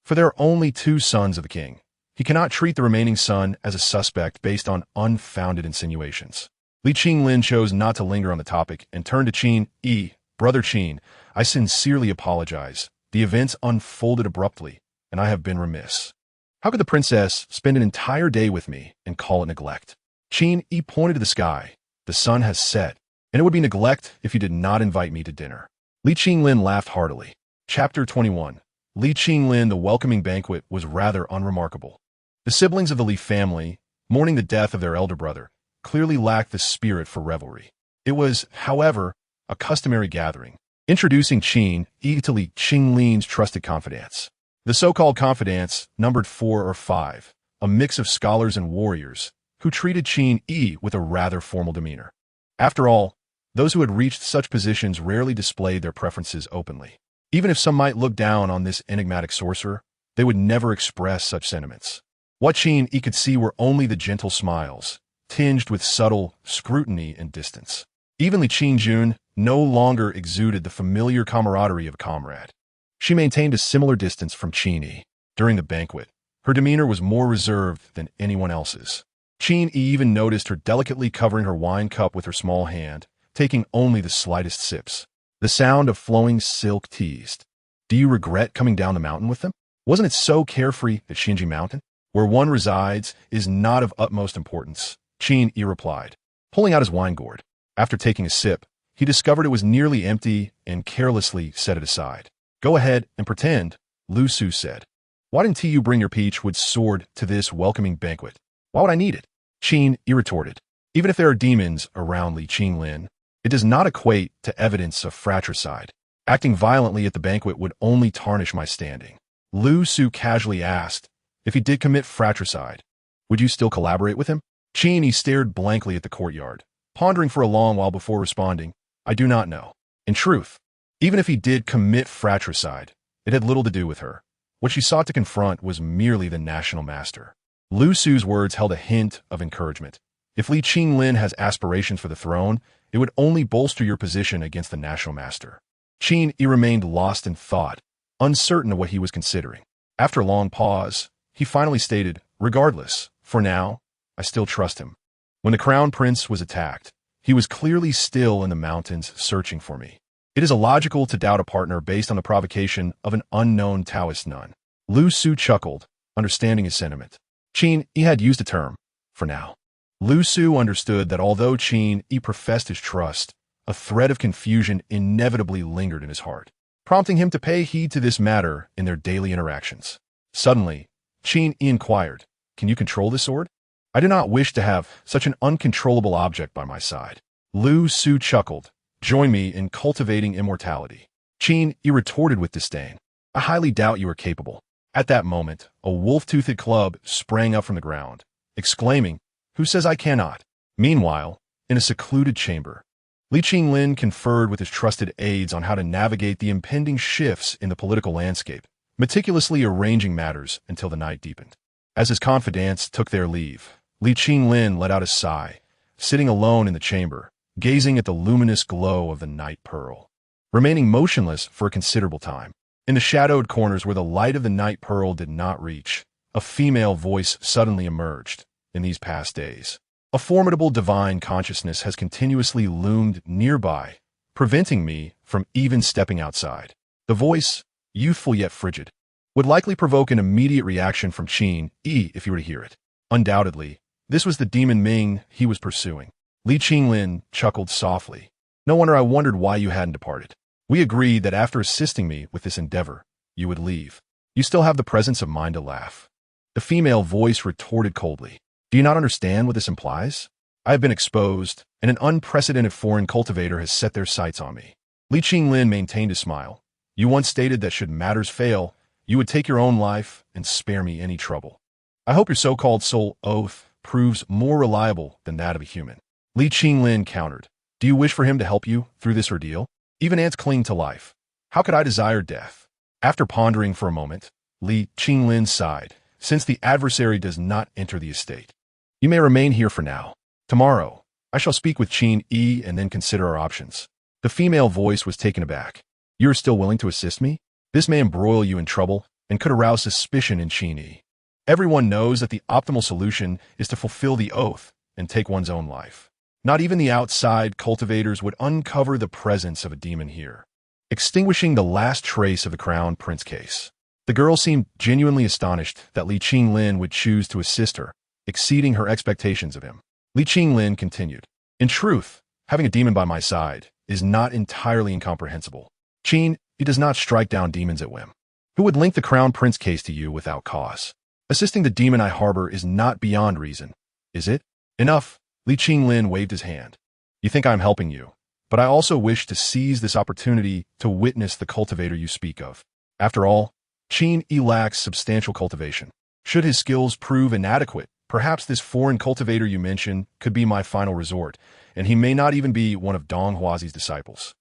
For there are only two sons of the king. He cannot treat the remaining son as a suspect based on unfounded insinuations. Li Qinglin chose not to linger on the topic and turned to Qin Yi. Brother Qin, I sincerely apologize. The events unfolded abruptly, and I have been remiss. How could the princess spend an entire day with me and call it neglect? Qin Yi pointed to the sky. The sun has set, and it would be neglect if you did not invite me to dinner. Li Qinglin laughed heartily. Chapter 21. Li Qinglin, the welcoming banquet was rather unremarkable. The siblings of the Li family, mourning the death of their elder brother, clearly lacked the spirit for revelry. It was, however, a customary gathering, introducing Qin Yi to Li Qinglin's trusted confidants. The so-called confidants numbered 4 or 5, a mix of scholars and warriors, who treated Qin Yi with a rather formal demeanor. After all, those who had reached such positions rarely displayed their preferences openly. Even if some might look down on this enigmatic sorcerer, they would never express such sentiments. What Qin Yi could see were only the gentle smiles, tinged with subtle scrutiny and distance. Even Li Qingjun no longer exuded the familiar camaraderie of a comrade. She maintained a similar distance from Qin Yi. During the banquet, her demeanor was more reserved than anyone else's. Qin Yi even noticed her delicately covering her wine cup with her small hand, taking only the slightest sips. The sound of flowing silk teased. Do you regret coming down the mountain with them? Wasn't it so carefree at Xinji Mountain? Where one resides is not of utmost importance, Qin Yi replied, pulling out his wine gourd. After taking a sip, he discovered it was nearly empty and carelessly set it aside. Go ahead and pretend, Lu Su said. Why didn't you bring your peach-wood sword to this welcoming banquet? Why would I need it? Qin Yi retorted. Even if there are demons around Li Qinglin, it does not equate to evidence of fratricide. Acting violently at the banquet would only tarnish my standing. Lu Su casually asked, if he did commit fratricide, would you still collaborate with him? Qin Yi stared blankly at the courtyard, pondering for a long while before responding, I do not know. In truth, even if he did commit fratricide, it had little to do with her. What she sought to confront was merely the national master. Lu Su's words held a hint of encouragement. If Li Qinglin has aspirations for the throne, it would only bolster your position against the national master. Qin Yi remained lost in thought, uncertain of what he was considering. After a long pause, he finally stated, regardless, for now, I still trust him. When the crown prince was attacked, he was clearly still in the mountains searching for me. It is illogical to doubt a partner based on the provocation of an unknown Taoist nun. Lu Su chuckled, understanding his sentiment. Qin Yi had used the term, for now. Lu Su understood that although Qin Yi professed his trust, a thread of confusion inevitably lingered in his heart, prompting him to pay heed to this matter in their daily interactions. Suddenly, Qin Yi inquired, can you control this sword? I do not wish to have such an uncontrollable object by my side. Lu Su chuckled, join me in cultivating immortality. Qin Yi retorted with disdain, I highly doubt you are capable. At that moment, a wolf-toothed club sprang up from the ground, exclaiming, who says I cannot? Meanwhile, in a secluded chamber, Li Qinglin conferred with his trusted aides on how to navigate the impending shifts in the political landscape, meticulously arranging matters until the night deepened. As his confidants took their leave, Li Qinglin let out a sigh, sitting alone in the chamber, gazing at the luminous glow of the night pearl, remaining motionless for a considerable time. In the shadowed corners where the light of the night pearl did not reach, a female voice suddenly emerged. In these past days, a formidable divine consciousness has continuously loomed nearby, preventing me from even stepping outside. The voice, youthful yet frigid, would likely provoke an immediate reaction from Qin Yi if he were to hear it. Undoubtedly, this was the demon Ming he was pursuing. Li Qinglin chuckled softly. No wonder I wondered why you hadn't departed. We agreed that after assisting me with this endeavor, you would leave. You still have the presence of mind to laugh. The female voice retorted coldly. Do you not understand what this implies? I have been exposed, and an unprecedented foreign cultivator has set their sights on me. Li Qinglin maintained a smile. You once stated that should matters fail, you would take your own life and spare me any trouble. I hope your so-called soul oath proves more reliable than that of a human. Li Qinglin countered. Do you wish for him to help you through this ordeal? Even ants cling to life. How could I desire death? After pondering for a moment, Li Qinglin sighed, since the adversary does not enter the estate. You may remain here for now. Tomorrow, I shall speak with Qin Yi and then consider our options. The female voice was taken aback. You are still willing to assist me? This may embroil you in trouble, and could arouse suspicion in Qin Yi. Everyone knows that the optimal solution is to fulfill the oath and take one's own life. Not even the outside cultivators would uncover the presence of a demon here, extinguishing the last trace of the Crown Prince case. The girl seemed genuinely astonished that Li Qinglin would choose to assist her, exceeding her expectations of him. Li Qinglin continued, "In truth, having a demon by my side is not entirely incomprehensible. Qin, he does not strike down demons at whim. Who would link the Crown Prince case to you without cause? Assisting the demon I harbor is not beyond reason, is it? Enough." Li Qinglin waved his hand. "You think I am helping you, but I also wish to seize this opportunity to witness the cultivator you speak of. After all, Qin Yi lacks substantial cultivation. Should his skills prove inadequate, perhaps this foreign cultivator you mention could be my final resort, and he may not even be one of Dong Huazi's disciples."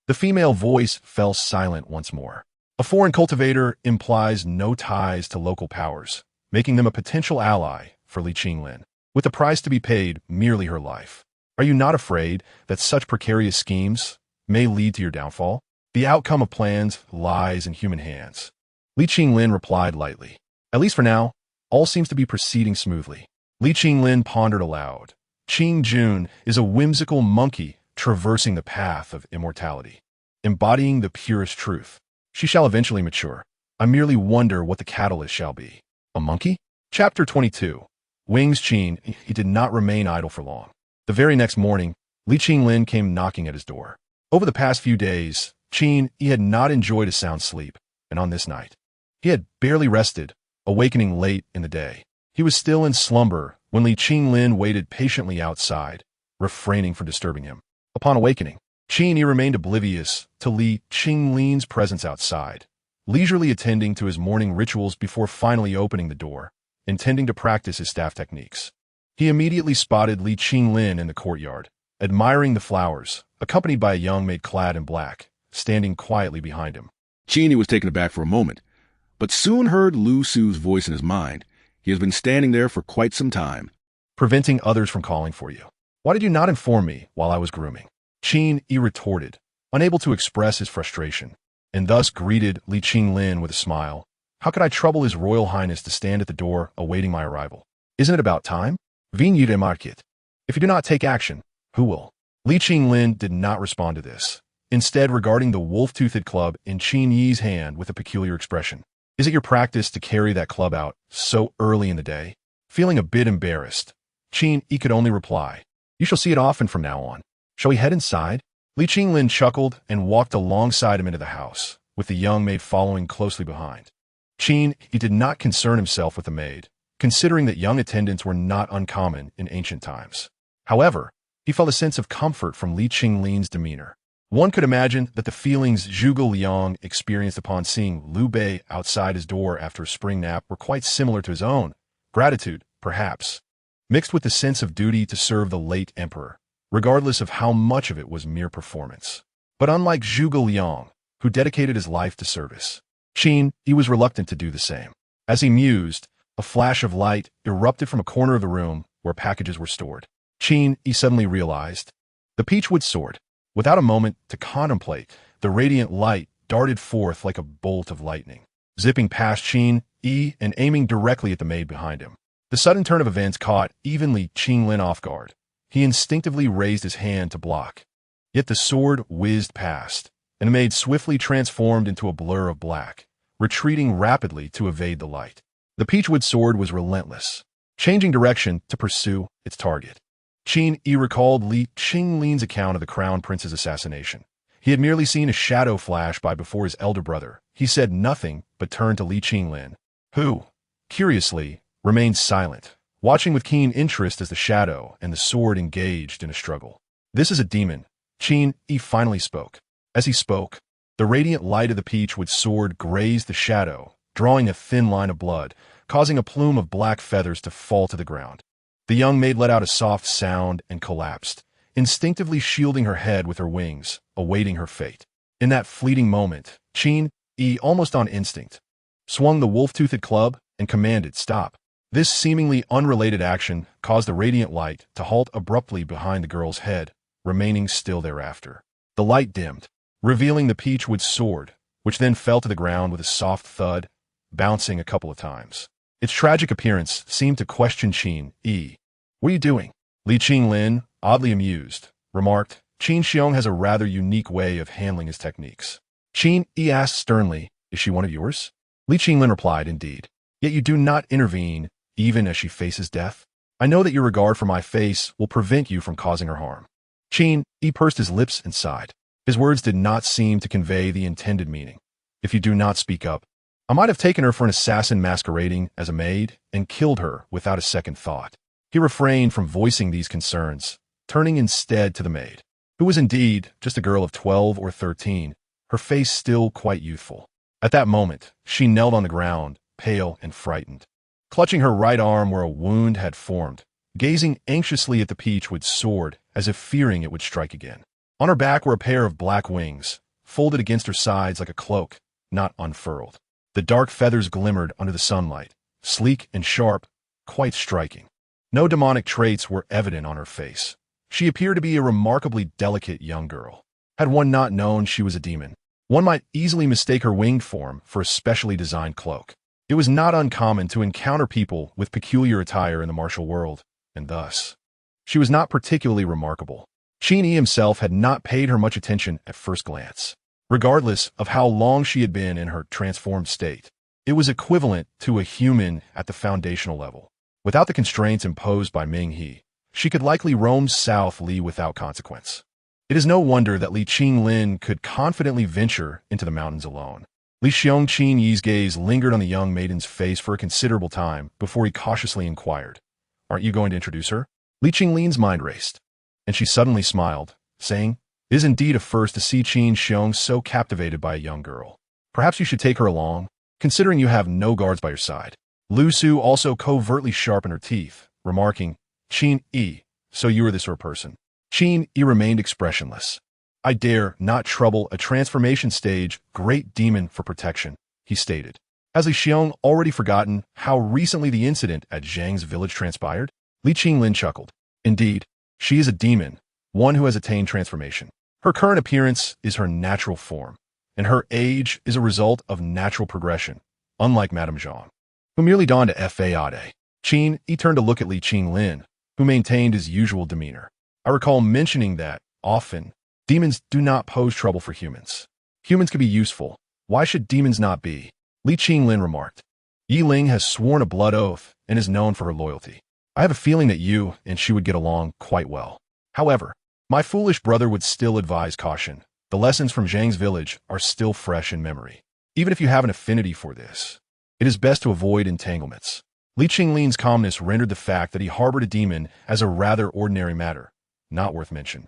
The female voice fell silent once more. A foreign cultivator implies no ties to local powers, making them a potential ally for Li Qinglin, with the price to be paid merely her life. Are you not afraid that such precarious schemes may lead to your downfall? The outcome of plans lies in human hands. Li Qinglin replied lightly. At least for now, all seems to be proceeding smoothly. Li Qinglin pondered aloud. Qing Jun is a whimsical monkey traversing the path of immortality, embodying the purest truth. She shall eventually mature. I merely wonder what the catalyst shall be. A monkey? Chapter 22. Wings Qin, he did not remain idle for long. The very next morning, Li Qinglin came knocking at his door. Over the past few days, Qin Yi had not enjoyed a sound sleep, and on this night, he had barely rested, awakening late in the day. He was still in slumber when Li Qinglin waited patiently outside, refraining from disturbing him. Upon awakening, Qin Yi remained oblivious to Li Qinglin's presence outside, leisurely attending to his morning rituals before finally opening the door, intending to practice his staff techniques. He immediately spotted Li Qinglin in the courtyard, admiring the flowers, accompanied by a young maid clad in black, standing quietly behind him. Qin Yi was taken aback for a moment, but soon heard Lu Su's voice in his mind. He has been standing there for quite some time, preventing others from calling for you. Why did you not inform me while I was grooming? Qin Yi retorted, unable to express his frustration, and thus greeted Li Qinglin with a smile. How could I trouble His Royal Highness to stand at the door awaiting my arrival? Isn't it about time? Vin you market. If you do not take action, who will? Li Qinglin did not respond to this, instead regarding the wolf-toothed club in Qin Yi's hand with a peculiar expression. Is it your practice to carry that club out so early in the day? Feeling a bit embarrassed, Qin Yi could only reply, "You shall see it often from now on. Shall we head inside?" Li Qinglin chuckled and walked alongside him into the house, with the young maid following closely behind. Qin Yi did not concern himself with the maid, considering that young attendants were not uncommon in ancient times. However, he felt a sense of comfort from Li Qinglin's demeanor. One could imagine that the feelings Zhuge Liang experienced upon seeing Liu Bei outside his door after a spring nap were quite similar to his own. Gratitude, perhaps, mixed with the sense of duty to serve the late emperor, regardless of how much of it was mere performance. But unlike Zhuge Liang, who dedicated his life to service, Qin Yi was reluctant to do the same. As he mused, a flash of light erupted from a corner of the room where packages were stored. Qin Yi suddenly realized the peachwood sword. Without a moment to contemplate, the radiant light darted forth like a bolt of lightning, zipping past Qin Yi and aiming directly at the maid behind him. The sudden turn of events caught even Li Qinglin off guard. He instinctively raised his hand to block. Yet the sword whizzed past, and the maid swiftly transformed into a blur of black, retreating rapidly to evade the light. The peachwood sword was relentless, changing direction to pursue its target. Qin Yi recalled Li Qinglin's account of the Crown Prince's assassination. He had merely seen a shadow flash by before his elder brother. He said nothing but turned to Li Qinglin, who, curiously, remained silent, watching with keen interest as the shadow and the sword engaged in a struggle. "This is a demon," Qin Yi finally spoke. As he spoke, the radiant light of the peachwood sword grazed the shadow, drawing a thin line of blood, causing a plume of black feathers to fall to the ground. The young maid let out a soft sound and collapsed, instinctively shielding her head with her wings, awaiting her fate. In that fleeting moment, Qin Yi, almost on instinct, swung the wolf-toothed club and commanded, "Stop." This seemingly unrelated action caused the radiant light to halt abruptly behind the girl's head, remaining still thereafter. The light dimmed, revealing the peachwood sword, which then fell to the ground with a soft thud, bouncing a couple of times. Its tragic appearance seemed to question Qin Yi. "What are you doing?" Li Qinglin, oddly amused, remarked. "Qin Xiong has a rather unique way of handling his techniques." Qin Yi asked sternly, "Is she one of yours?" Li Qinglin replied, "Indeed. Yet you do not intervene, even as she faces death. I know that your regard for my face will prevent you from causing her harm." Qin Yi pursed his lips and sighed. His words did not seem to convey the intended meaning. "If you do not speak up, I might have taken her for an assassin masquerading as a maid and killed her without a second thought." He refrained from voicing these concerns, turning instead to the maid, who was indeed just a girl of 12 or 13, her face still quite youthful. At that moment, she knelt on the ground, pale and frightened, clutching her right arm where a wound had formed, gazing anxiously at the peach with sword as if fearing it would strike again. On her back were a pair of black wings, folded against her sides like a cloak, not unfurled. The dark feathers glimmered under the sunlight, sleek and sharp, quite striking. No demonic traits were evident on her face. She appeared to be a remarkably delicate young girl. Had one not known she was a demon, one might easily mistake her winged form for a specially designed cloak. It was not uncommon to encounter people with peculiar attire in the martial world, and thus, she was not particularly remarkable. Qin Yi himself had not paid her much attention at first glance. Regardless of how long she had been in her transformed state, it was equivalent to a human at the foundational level. Without the constraints imposed by Ming He, she could likely roam south Li without consequence. It is no wonder that Li Qinglin could confidently venture into the mountains alone. Li Xiong Qin Yi's gaze lingered on the young maiden's face for a considerable time before he cautiously inquired, "Aren't you going to introduce her?" Li Qinglin's mind raced, and she suddenly smiled, saying, "It is indeed a first to see Qin Xiong so captivated by a young girl. Perhaps you should take her along, considering you have no guards by your side." Lu Su also covertly sharpened her teeth, remarking, "Qin Yi, so you are this sort of person." Qin Yi remained expressionless. "I dare not trouble a transformation stage great demon for protection," he stated. Has Li Xiong already forgotten how recently the incident at Zhang's village transpired? Li Qinglin chuckled. "Indeed, she is a demon, one who has attained transformation. Her current appearance is her natural form, and her age is a result of natural progression, unlike Madame Zhang, who merely donned a fade. Qin Yi turned to look at Li Qinglin, who maintained his usual demeanor. "I recall mentioning that, often, demons do not pose trouble for humans. Humans can be useful. Why should demons not be?" Li Qinglin remarked. "Yi Ling has sworn a blood oath and is known for her loyalty. I have a feeling that you and she would get along quite well. However, my foolish brother would still advise caution. The lessons from Zhang's village are still fresh in memory. Even if you have an affinity for this, it is best to avoid entanglements." Li Qinglin's calmness rendered the fact that he harbored a demon as a rather ordinary matter, not worth mention,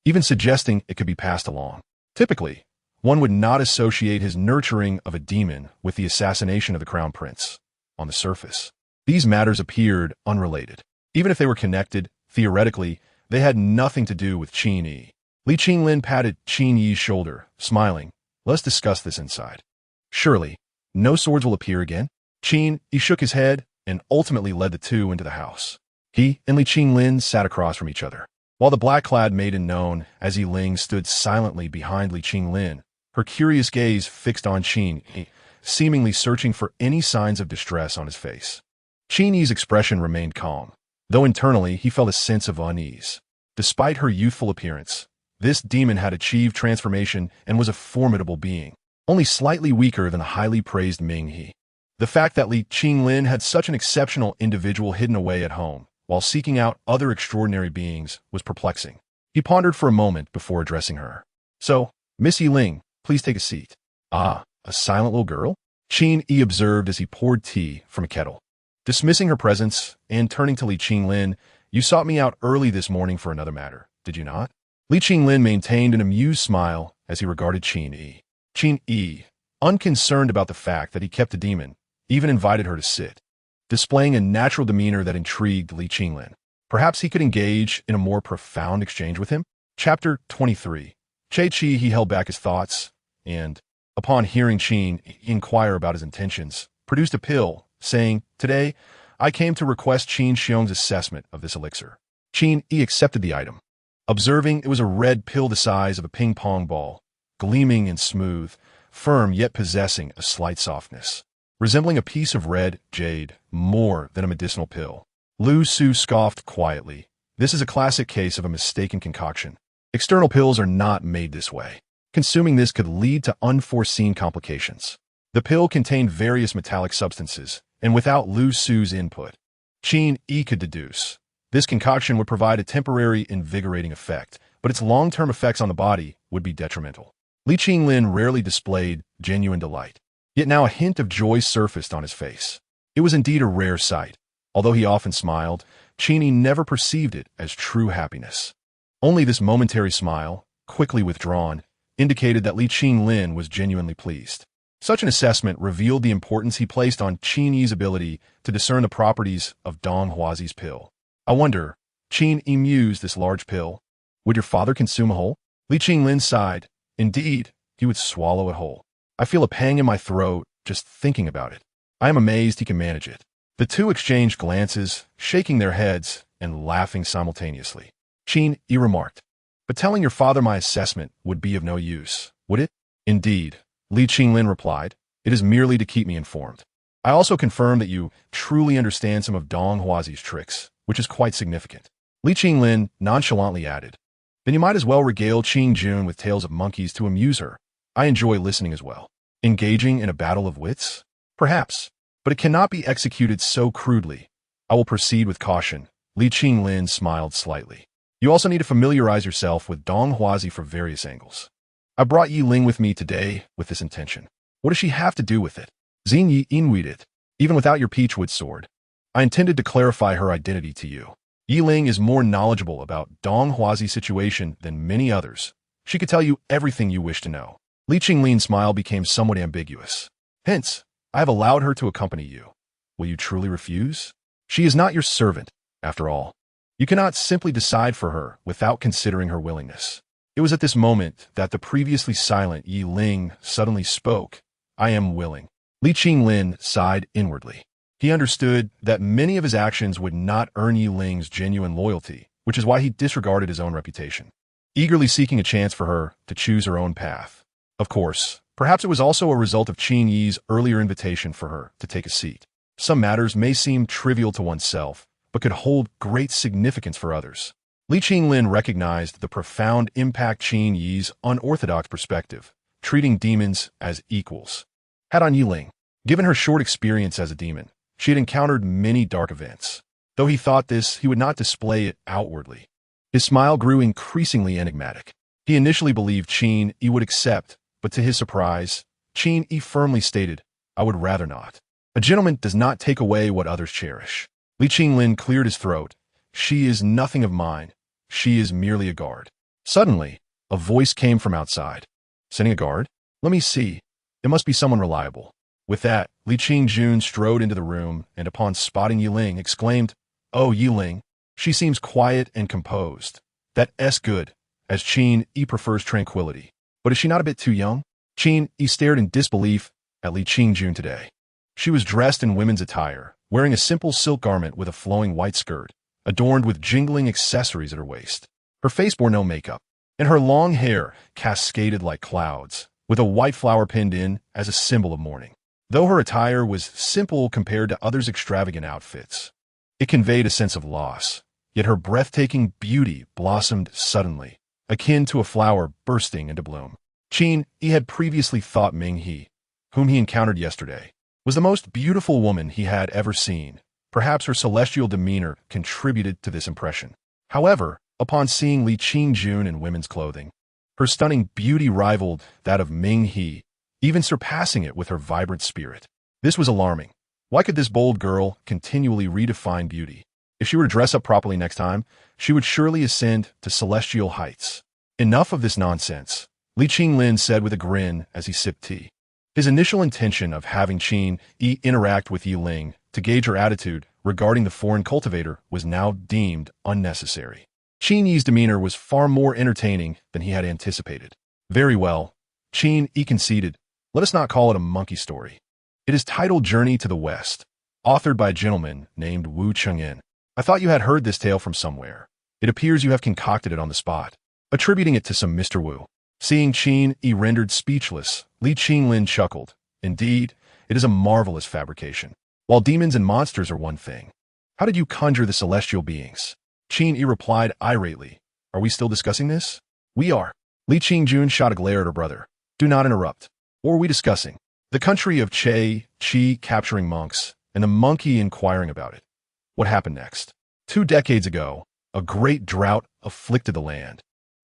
even suggesting it could be passed along. Typically, one would not associate his nurturing of a demon with the assassination of the crown prince. On the surface, these matters appeared unrelated. Even if they were connected, theoretically, they had nothing to do with Qin Yi. Li Qinglin patted Qin Yi's shoulder, smiling. "Let's discuss this inside. Surely, no swords will appear again?" Qin Yi shook his head and ultimately led the two into the house. He and Li Qinglin sat across from each other, while the black-clad maiden known as Yi Ling stood silently behind Li Qinglin, her curious gaze fixed on Qin Yi, seemingly searching for any signs of distress on his face. Qin Yi's expression remained calm, though internally he felt a sense of unease. Despite her youthful appearance, this demon had achieved transformation and was a formidable being, only slightly weaker than the highly praised Ming He. The fact that Li Qinglin had such an exceptional individual hidden away at home, while seeking out other extraordinary beings, was perplexing. He pondered for a moment before addressing her. "So, Miss Yi Ling, please take a seat." "Ah, a silent little girl?" Qin Yi observed as he poured tea from a kettle. Dismissing her presence and turning to Li Qinglin, "You sought me out early this morning for another matter, did you not?" Li Qinglin maintained an amused smile as he regarded Qin Yi. Qin Yi, unconcerned about the fact that he kept a demon, even invited her to sit, displaying a natural demeanor that intrigued Li Qinglin. Perhaps he could engage in a more profound exchange with him? Chapter 23. Che-Chi he held back his thoughts, and, upon hearing Qin inquire about his intentions, produced a pill, saying, "Today, I came to request Qin Xiong's assessment of this elixir." Qin Yi accepted the item, observing it was a red pill the size of a ping-pong ball, gleaming and smooth, firm yet possessing a slight softness. resembling a piece of red jade more than a medicinal pill. Lu Su scoffed quietly. This is a classic case of a mistaken concoction. External pills are not made this way. Consuming this could lead to unforeseen complications. The pill contained various metallic substances, and without Lu Su's input, Qin Yi could deduce. This concoction would provide a temporary invigorating effect, but its long-term effects on the body would be detrimental. Li Qinglin rarely displayed genuine delight. Yet now a hint of joy surfaced on his face. It was indeed a rare sight. Although he often smiled, Qin Yi never perceived it as true happiness. Only this momentary smile, quickly withdrawn, indicated that Li Qinglin was genuinely pleased. Such an assessment revealed the importance he placed on Qin Yi's ability to discern the properties of Dong Huazi's pill. I wonder, Qin Yi mused, this large pill. Would your father consume a whole? Li Qinglin sighed. Indeed, he would swallow it whole. I feel a pang in my throat just thinking about it. I am amazed he can manage it. The two exchanged glances, shaking their heads and laughing simultaneously. Qin Yi remarked, but telling your father my assessment would be of no use, would it? Indeed, Li Qinglin replied. It is merely to keep me informed. I also confirm that you truly understand some of Dong Huazi's tricks, which is quite significant. Li Qinglin nonchalantly added, then you might as well regale Qing Jun with tales of monkeys to amuse her. I enjoy listening as well. Engaging in a battle of wits? Perhaps, but it cannot be executed so crudely. I will proceed with caution. Li Qinglin smiled slightly. You also need to familiarize yourself with Dong Huazi from various angles. I brought Yi Ling with me today with this intention. What does she have to do with it? Xin Yi inweed it, even without your peachwood sword. I intended to clarify her identity to you. Yi Ling is more knowledgeable about Dong Huazi's situation than many others. She could tell you everything you wish to know. Li Qinglin's smile became somewhat ambiguous. Hence, I have allowed her to accompany you. Will you truly refuse? She is not your servant, after all. You cannot simply decide for her without considering her willingness. It was at this moment that the previously silent Yi Ling suddenly spoke. I am willing. Li Qinglin sighed inwardly. He understood that many of his actions would not earn Yi Ling's genuine loyalty, which is why he disregarded his own reputation, eagerly seeking a chance for her to choose her own path. Of course, perhaps it was also a result of Qin Yi's earlier invitation for her to take a seat. Some matters may seem trivial to oneself, but could hold great significance for others. Li Qinglin recognized the profound impact Qin Yi's unorthodox perspective, treating demons as equals, had on Yi Ling. Given her short experience as a demon, she had encountered many dark events. Though he thought this, he would not display it outwardly. His smile grew increasingly enigmatic. He initially believed Qin Yi would accept, but to his surprise, Qin Yi firmly stated, I would rather not. A gentleman does not take away what others cherish. Li Qinglin cleared his throat. She is nothing of mine. She is merely a guard. Suddenly, a voice came from outside. Sending a guard? Let me see. It must be someone reliable. With that, Li Qingjun strode into the room and upon spotting Yi Ling, exclaimed, Oh, Yi Ling, she seems quiet and composed. That's good, as Qin Yi prefers tranquility. But is she not a bit too young? Qin Yi stared in disbelief at Li Qingjun today. She was dressed in women's attire, wearing a simple silk garment with a flowing white skirt, adorned with jingling accessories at her waist. Her face bore no makeup, and her long hair cascaded like clouds, with a white flower pinned in as a symbol of mourning. Though her attire was simple compared to others' extravagant outfits, it conveyed a sense of loss. Yet her breathtaking beauty blossomed suddenly, akin to a flower bursting into bloom. Qin Yi had previously thought Ming He, whom he encountered yesterday, was the most beautiful woman he had ever seen. Perhaps her celestial demeanor contributed to this impression. However, upon seeing Li Qingjun in women's clothing, her stunning beauty rivaled that of Ming He, even surpassing it with her vibrant spirit. This was alarming. Why could this bold girl continually redefine beauty? If she were to dress up properly next time, she would surely ascend to celestial heights. Enough of this nonsense, Li Qinglin said with a grin as he sipped tea. His initial intention of having Qin Yi interact with Yi Ling to gauge her attitude regarding the foreign cultivator was now deemed unnecessary. Qin Yi's demeanor was far more entertaining than he had anticipated. Very well, Qin Yi conceded. Let us not call it a monkey story. It is titled Journey to the West, authored by a gentleman named Wu Cheng'en. I thought you had heard this tale from somewhere. It appears you have concocted it on the spot, attributing it to some Mr. Wu. Seeing Qin Yi rendered speechless, Li Qinglin chuckled. Indeed, It is a marvelous fabrication. While demons and monsters are one thing, how did you conjure the celestial beings? Qin Yi replied irately. Are we still discussing this? We are. Li Qingjun shot a glare at her brother. Do not interrupt. What were we discussing? The country of Qi capturing monks, and the monkey inquiring about it. What happened next? 2 decades ago, a great drought afflicted the land,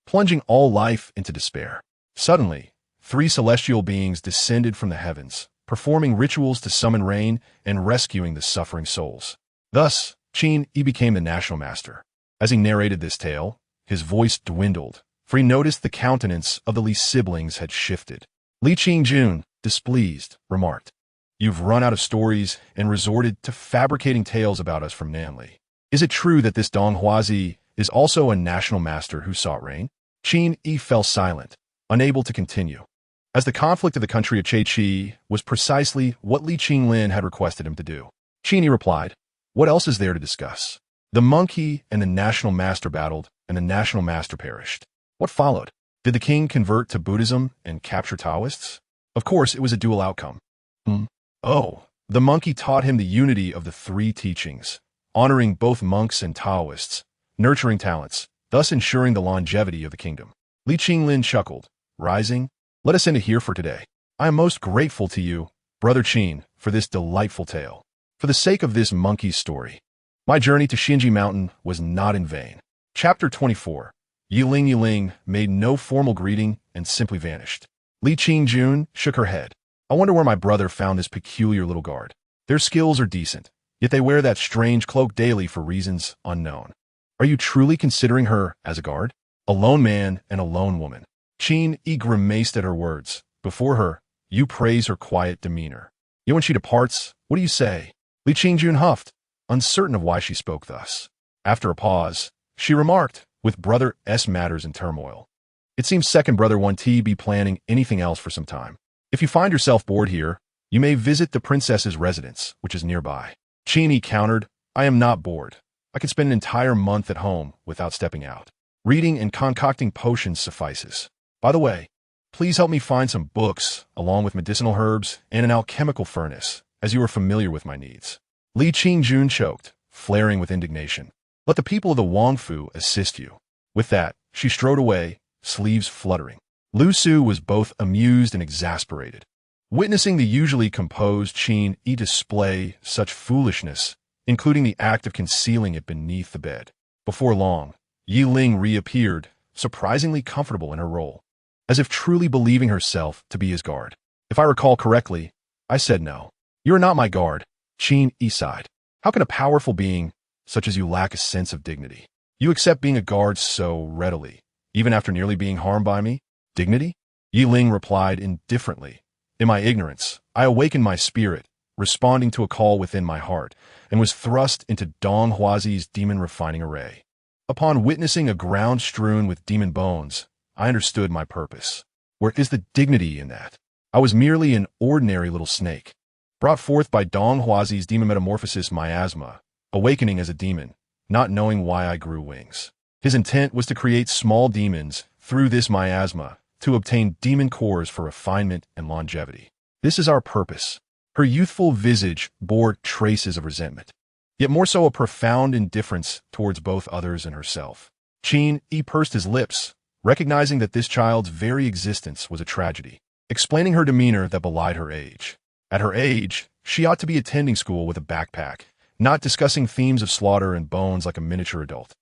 plunging all life into despair. Suddenly, 3 celestial beings descended from the heavens, performing rituals to summon rain and rescuing the suffering souls. Thus, Qin Yi became the national master. As he narrated this tale, his voice dwindled, for he noticed the countenance of the Li siblings had shifted. Li Qingjun, displeased, remarked, "You've run out of stories and resorted to fabricating tales about us from Nanli. Is it true that this Dong Huazi is also a national master who sought rain?" Qin Yi fell silent, unable to continue, as the conflict of the country of Qi was precisely what Li Qinglin had requested him to do. Qin Yi replied, "What else is there to discuss? The monkey and the national master battled, and the national master perished. What followed? Did the king convert to Buddhism and capture Taoists? Of course, it was a dual outcome. Oh, the monkey taught him the unity of the 3 teachings, honoring both monks and Taoists, nurturing talents, thus ensuring the longevity of the kingdom." Li Qinglin chuckled, rising. "Let us end it here for today. I am most grateful to you, Brother Qin, for this delightful tale. For the sake of this monkey's story, my journey to Xinji Mountain was not in vain." Chapter 24. Yiling made no formal greeting and simply vanished. Li Qingjun shook her head. "I wonder where my brother found this peculiar little guard. Their skills are decent, yet they wear that strange cloak daily for reasons unknown. Are you truly considering her as a guard? A lone man and a lone woman." Qin Yi grimaced at her words. Before her, you praise her quiet demeanor. Yet when she departs, what do you say? Li Qingjun huffed, uncertain of why she spoke thus. After a pause, she remarked, with Brother S matters in turmoil. It seems second Brother 1T be planning anything else for some time. If you find yourself bored here, you may visit the princess's residence, which is nearby. Qin Yi countered, "I am not bored. I can spend an entire month at home without stepping out. Reading and concocting potions suffices. By the way, please help me find some books, along with medicinal herbs and an alchemical furnace, as you are familiar with my needs." Li Qingjun choked, flaring with indignation. "Let the people of the Wangfu assist you." With that, she strode away, sleeves fluttering. Lu Su was both amused and exasperated. Witnessing the usually composed Qin Yi display such foolishness, including the act of concealing it beneath the bed. Before long, Yiling reappeared, surprisingly comfortable in her role, as if truly believing herself to be his guard. "If I recall correctly, I said no. You are not my guard," Qin Yi sighed. "How can a powerful being such as you lack a sense of dignity? You accept being a guard so readily, even after nearly being harmed by me? Dignity?" Yiling replied indifferently. "In my ignorance, I awakened my spirit, responding to a call within my heart, and was thrust into Dong Huazi's demon refining array. Upon witnessing a ground strewn with demon bones, I understood my purpose. Where is the dignity in that? I was merely an ordinary little snake, brought forth by Dong Huazi's demon metamorphosis miasma, awakening as a demon, not knowing why I grew wings. His intent was to create small demons through this miasma to obtain demon cores for refinement and longevity. This is our purpose." Her youthful visage bore traces of resentment, yet more so a profound indifference towards both others and herself. Qin Yi pursed his lips, recognizing that this child's very existence was a tragedy, explaining her demeanor that belied her age. At her age, she ought to be attending school with a backpack, not discussing themes of slaughter and bones like a miniature adult.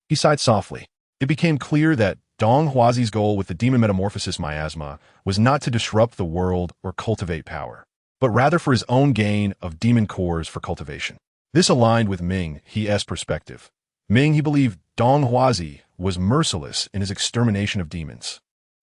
He sighed softly. It became clear that Dong Huazi's goal with the demon metamorphosis miasma was not to disrupt the world or cultivate power, but rather for his own gain of demon cores for cultivation. This aligned with Ming He's perspective. Ming He believed Dong Huazi was merciless in his extermination of demons.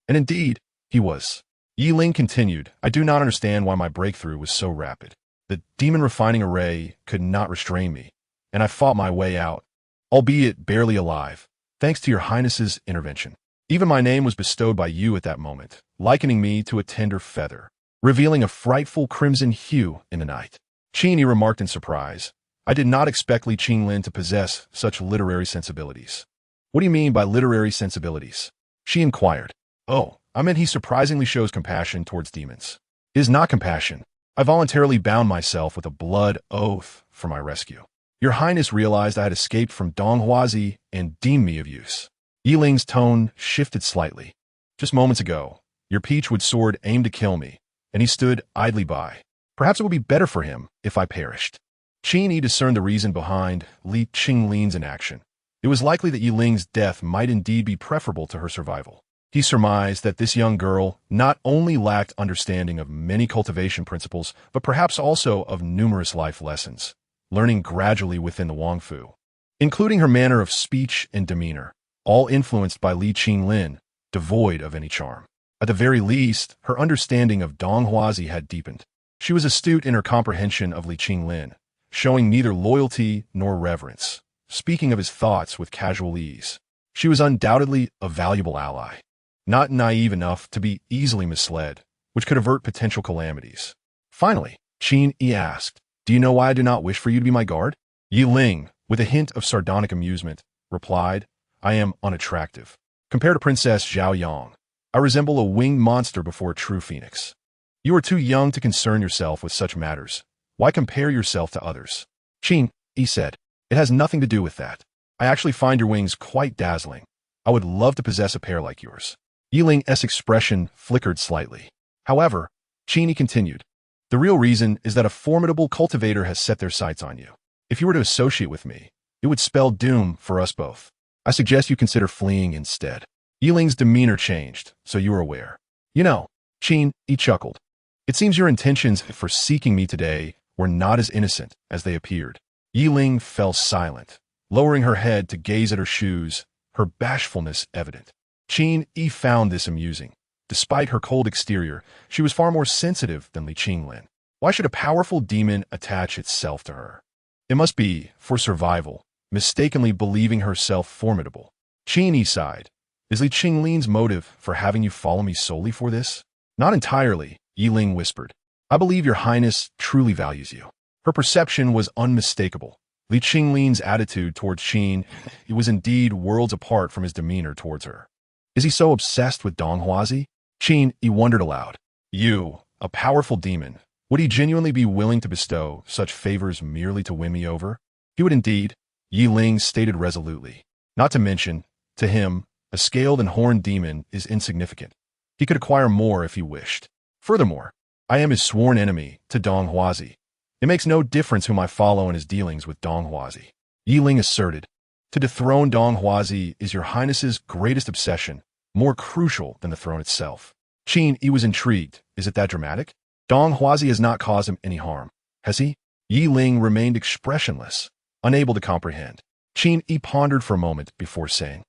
And indeed, he was. Yiling continued, "I do not understand why my breakthrough was so rapid. The demon refining array could not restrain me, and I fought my way out, albeit barely alive, thanks to your highness's intervention. Even my name was bestowed by you at that moment, likening me to a tender feather, revealing a frightful crimson hue in the night." Qin Yi remarked in surprise, "I did not expect Li Qinglin to possess such literary sensibilities." "What do you mean by literary sensibilities?" she inquired. "Oh, I meant he surprisingly shows compassion towards demons." "It is not compassion. I voluntarily bound myself with a blood oath for my rescue. Your Highness realized I had escaped from Donghuazi and deemed me of use. Yiling's tone shifted slightly. Just moments ago, your peachwood sword aimed to kill me, and he stood idly by. Perhaps it would be better for him if I perished. Qin Yi discerned the reason behind Li Qinglin's inaction. It was likely that Yiling's death might indeed be preferable to her survival. He surmised that this young girl not only lacked understanding of many cultivation principles, but perhaps also of numerous life lessons, learning gradually within the Wangfu, including her manner of speech and demeanor, all influenced by Li Qinglin, devoid of any charm. At the very least, her understanding of Donghuazi had deepened. She was astute in her comprehension of Li Qinglin, showing neither loyalty nor reverence, speaking of his thoughts with casual ease. She was undoubtedly a valuable ally, not naive enough to be easily misled, which could avert potential calamities. Finally, Qin Yi asked, "Do you know why I do not wish for you to be my guard?" Yiling, with a hint of sardonic amusement, replied, "I am unattractive. Compared to Princess Zhao Yang, I resemble a winged monster before a true phoenix. You are too young to concern yourself with such matters. Why compare yourself to others?" Qin Yi said, "It has nothing to do with that. I actually find your wings quite dazzling. I would love to possess a pair like yours." Yiling's expression flickered slightly. However, Qin Yi continued, "The real reason is that a formidable cultivator has set their sights on you. If you were to associate with me, it would spell doom for us both. I suggest you consider fleeing instead." Yiling's demeanor changed, so you are aware. "You know," Qin Yi chuckled, "it seems your intentions for seeking me today were not as innocent as they appeared." Yiling fell silent, lowering her head to gaze at her shoes, her bashfulness evident. Qin Yi found this amusing. Despite her cold exterior, she was far more sensitive than Li Qinglin. Why should a powerful demon attach itself to her? It must be, for survival, mistakenly believing herself formidable. Qin Yi sighed. "Is Li Qinglin's motive for having you follow me solely for this?" "Not entirely," Yiling whispered. "I believe your Highness truly values you." Her perception was unmistakable. Li Qinglin's attitude towards Qin Yi was indeed worlds apart from his demeanor towards her. Is he so obsessed with Donghuazi? Qin Yi wondered aloud. You, a powerful demon, would he genuinely be willing to bestow such favors merely to win me over? He would indeed, Yiling stated resolutely. Not to mention, to him, a scaled and horned demon is insignificant. He could acquire more if he wished. Furthermore, I am his sworn enemy to Donghuazi. It makes no difference whom I follow in his dealings with Donghuazi. Yiling asserted. To dethrone Donghuazi is your Highness's greatest obsession, more crucial than the throne itself. Qin Yi was intrigued. Is it that dramatic? Donghuazi has not caused him any harm, has he? Yiling remained expressionless, unable to comprehend. Qin Yi pondered for a moment before saying,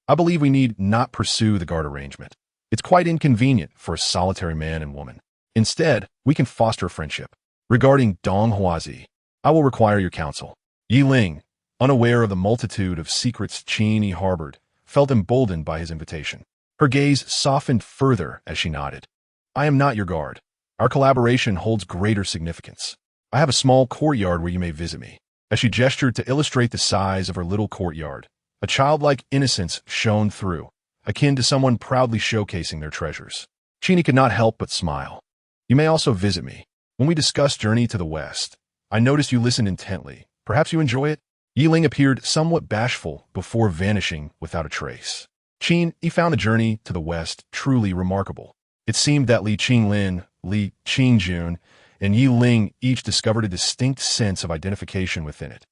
I believe we need not pursue the guard arrangement. It's quite inconvenient for a solitary man and woman. Instead, we can foster a friendship. Regarding Donghuazi, I will require your counsel. Yiling, unaware of the multitude of secrets Qin Yi harbored, felt emboldened by his invitation. Her gaze softened further as she nodded. I am not your guard. Our collaboration holds greater significance. I have a small courtyard where you may visit me. As she gestured to illustrate the size of her little courtyard, a childlike innocence shone through, akin to someone proudly showcasing their treasures. Qin Yi could not help but smile. You may also visit me. When we discussed Journey to the West, I noticed you listened intently. Perhaps you enjoy it? Yiling appeared somewhat bashful before vanishing without a trace. Qin Yi found the Journey to the West truly remarkable. It seemed that Li Qinglin, Li Qingjun, and Yiling each discovered a distinct sense of identification within it,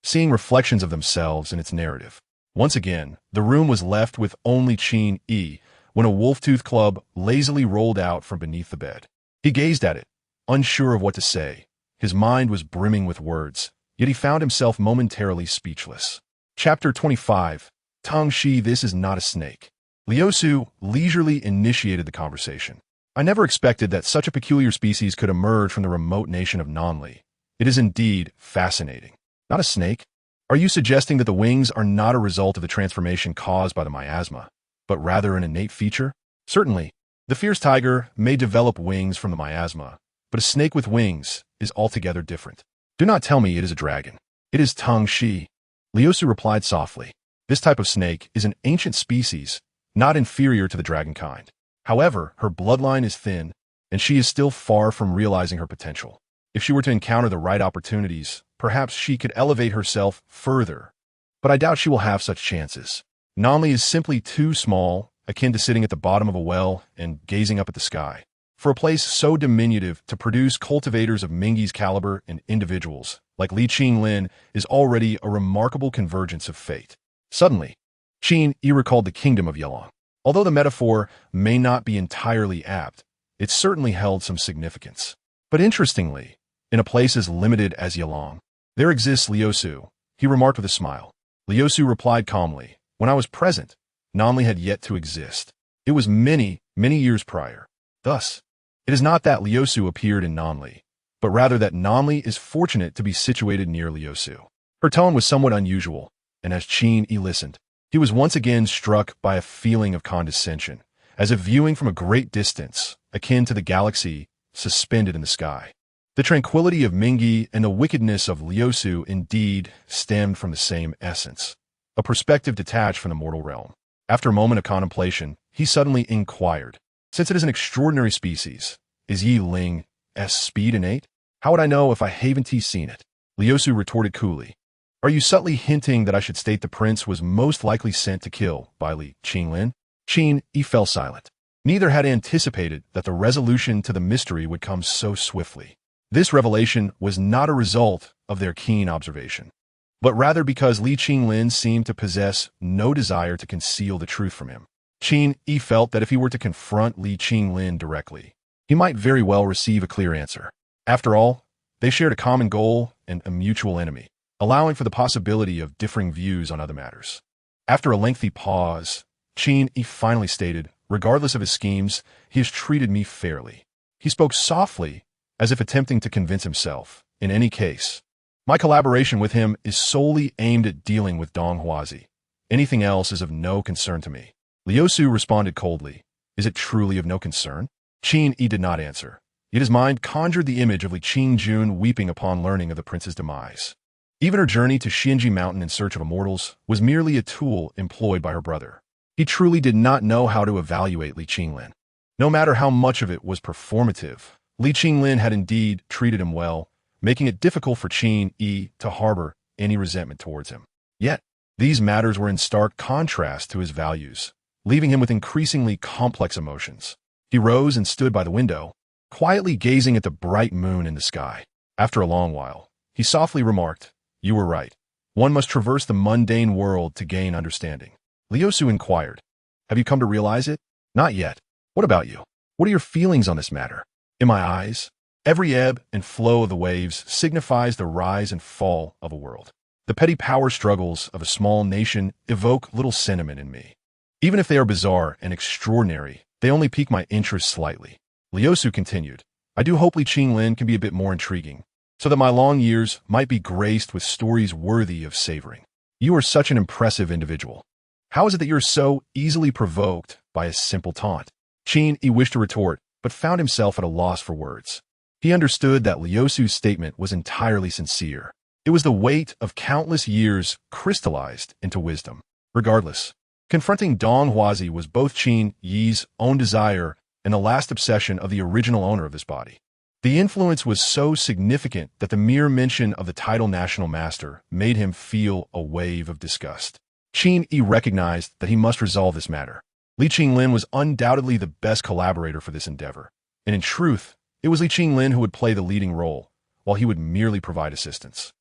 seeing reflections of themselves in its narrative. Once again, the room was left with only Qin Yi when a wolf-tooth club lazily rolled out from beneath the bed. He gazed at it, unsure of what to say. His mind was brimming with words, yet he found himself momentarily speechless. Chapter 25. Tang Shi, this is not a snake. Liusu leisurely initiated the conversation. I never expected that such a peculiar species could emerge from the remote nation of Nanli. It is indeed fascinating. Not a snake? Are you suggesting that the wings are not a result of the transformation caused by the miasma, but rather an innate feature? Certainly, the fierce tiger may develop wings from the miasma, but a snake with wings is altogether different. Do not tell me it is a dragon. It is Tang Shi. Liusu replied softly. This type of snake is an ancient species, not inferior to the dragon kind. However, her bloodline is thin, and she is still far from realizing her potential. If she were to encounter the right opportunities, perhaps she could elevate herself further. But I doubt she will have such chances. Nanli is simply too small, akin to sitting at the bottom of a well and gazing up at the sky, for a place so diminutive to produce cultivators of Mingyi's caliber and individuals like Li Qinglin is already a remarkable convergence of fate. Suddenly, Qin Yi recalled the kingdom of Yelong. Although the metaphor may not be entirely apt, it certainly held some significance. But interestingly, in a place as limited as Yelong, there exists Liusu, he remarked with a smile. Liusu replied calmly, when I was present, Nanli had yet to exist. It was many, many years prior. Thus, it is not that Liusu appeared in Nanli, but rather that Nanli is fortunate to be situated near Liusu. Her tone was somewhat unusual, and as Qin Yi listened, he was once again struck by a feeling of condescension, as if viewing from a great distance, akin to the galaxy suspended in the sky. The tranquility of Mingyi and the wickedness of Liusu indeed stemmed from the same essence, a perspective detached from the mortal realm. After a moment of contemplation, he suddenly inquired, since it is an extraordinary species, is Yi Ling's speed innate? How would I know if I haven't seen it? Liusu retorted coolly. Are you subtly hinting that I should state the prince was most likely sent to kill by Li Qinglin? Qin Yi fell silent. Neither had anticipated that the resolution to the mystery would come so swiftly. This revelation was not a result of their keen observation, but rather because Li Qinglin seemed to possess no desire to conceal the truth from him. Qin Yi felt that if he were to confront Li Qinglin directly, he might very well receive a clear answer. After all, they shared a common goal and a mutual enemy, allowing for the possibility of differing views on other matters. After a lengthy pause, Qin Yi finally stated, regardless of his schemes, he has treated me fairly. He spoke softly, as if attempting to convince himself. In any case, my collaboration with him is solely aimed at dealing with Dong Huazi. Anything else is of no concern to me. Liusu responded coldly. Is it truly of no concern? Qin Yi did not answer, yet his mind conjured the image of Li Qingjun weeping upon learning of the prince's demise. Even her journey to Xianji Mountain in search of immortals was merely a tool employed by her brother. He truly did not know how to evaluate Li Qinglin. No matter how much of it was performative, Li Qinglin had indeed treated him well, making it difficult for Qin Yi to harbor any resentment towards him. Yet, these matters were in stark contrast to his values, leaving him with increasingly complex emotions. He rose and stood by the window, quietly gazing at the bright moon in the sky. After a long while, he softly remarked, You were right. One must traverse the mundane world to gain understanding. Liusu inquired, Have you come to realize it? Not yet. What about you? What are your feelings on this matter? In my eyes, every ebb and flow of the waves signifies the rise and fall of a world. The petty power struggles of a small nation evoke little sentiment in me. Even if they are bizarre and extraordinary, they only pique my interest slightly. Liusu continued, I do hope Li Qinglin can be a bit more intriguing, so that my long years might be graced with stories worthy of savoring. You are such an impressive individual. How is it that you are so easily provoked by a simple taunt? Qin Yi wished to retort, but found himself at a loss for words. He understood that Liusu's statement was entirely sincere. It was the weight of countless years crystallized into wisdom. Regardless, confronting Dong Huazi was both Qin Yi's own desire and the last obsession of the original owner of this body. The influence was so significant that the mere mention of the title National Master made him feel a wave of disgust. Qin Yi recognized that he must resolve this matter. Li Qinglin was undoubtedly the best collaborator for this endeavor, and in truth, it was Li Qinglin who would play the leading role, while he would merely provide assistance.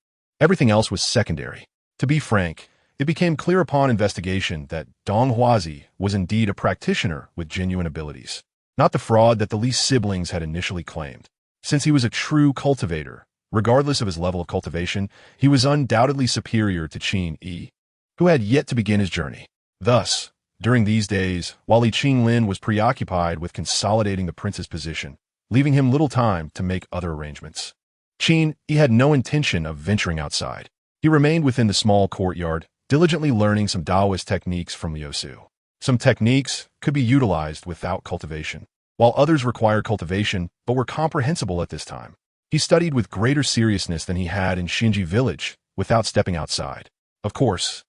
Everything else was secondary. To be frank, it became clear upon investigation that Dong Huazi was indeed a practitioner with genuine abilities, not the fraud that the Li siblings had initially claimed. Since he was a true cultivator, regardless of his level of cultivation, he was undoubtedly superior to Qin Yi, who had yet to begin his journey. Thus, during these days, while Li Qinglin was preoccupied with consolidating the prince's position, leaving him little time to make other arrangements, Qin Yi had no intention of venturing outside. He remained within the small courtyard, diligently learning some Taoist techniques from Liusu. Some techniques could be utilized without cultivation, while others required cultivation but were comprehensible at this time. He studied with greater seriousness than he had in Xinji village without stepping outside. Of course,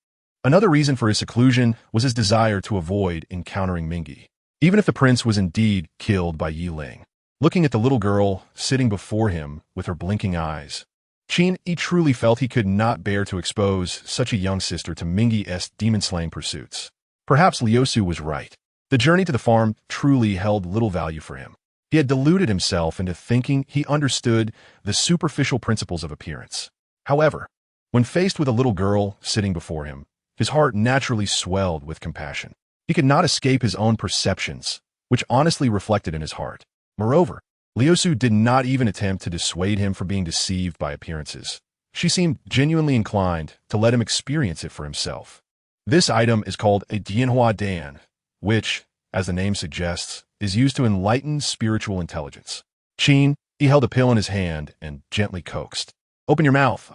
another reason for his seclusion was his desire to avoid encountering Mingyi. Even if the prince was indeed killed by Yi Ling, looking at the little girl sitting before him with her blinking eyes. Qin Yi truly felt he could not bear to expose such a young sister to Mingyi's demon-slaying pursuits. Perhaps Liu Su was right. The journey to the farm truly held little value for him. He had deluded himself into thinking he understood the superficial principles of appearance. However, when faced with a little girl sitting before him, his heart naturally swelled with compassion. He could not escape his own perceptions, which honestly reflected in his heart. Moreover, Liu Su did not even attempt to dissuade him from being deceived by appearances. She seemed genuinely inclined to let him experience it for himself. This item is called a Dianhua Dan, which, as the name suggests, is used to enlighten spiritual intelligence. Qin Yi held a pill in his hand and gently coaxed. "Open your mouth."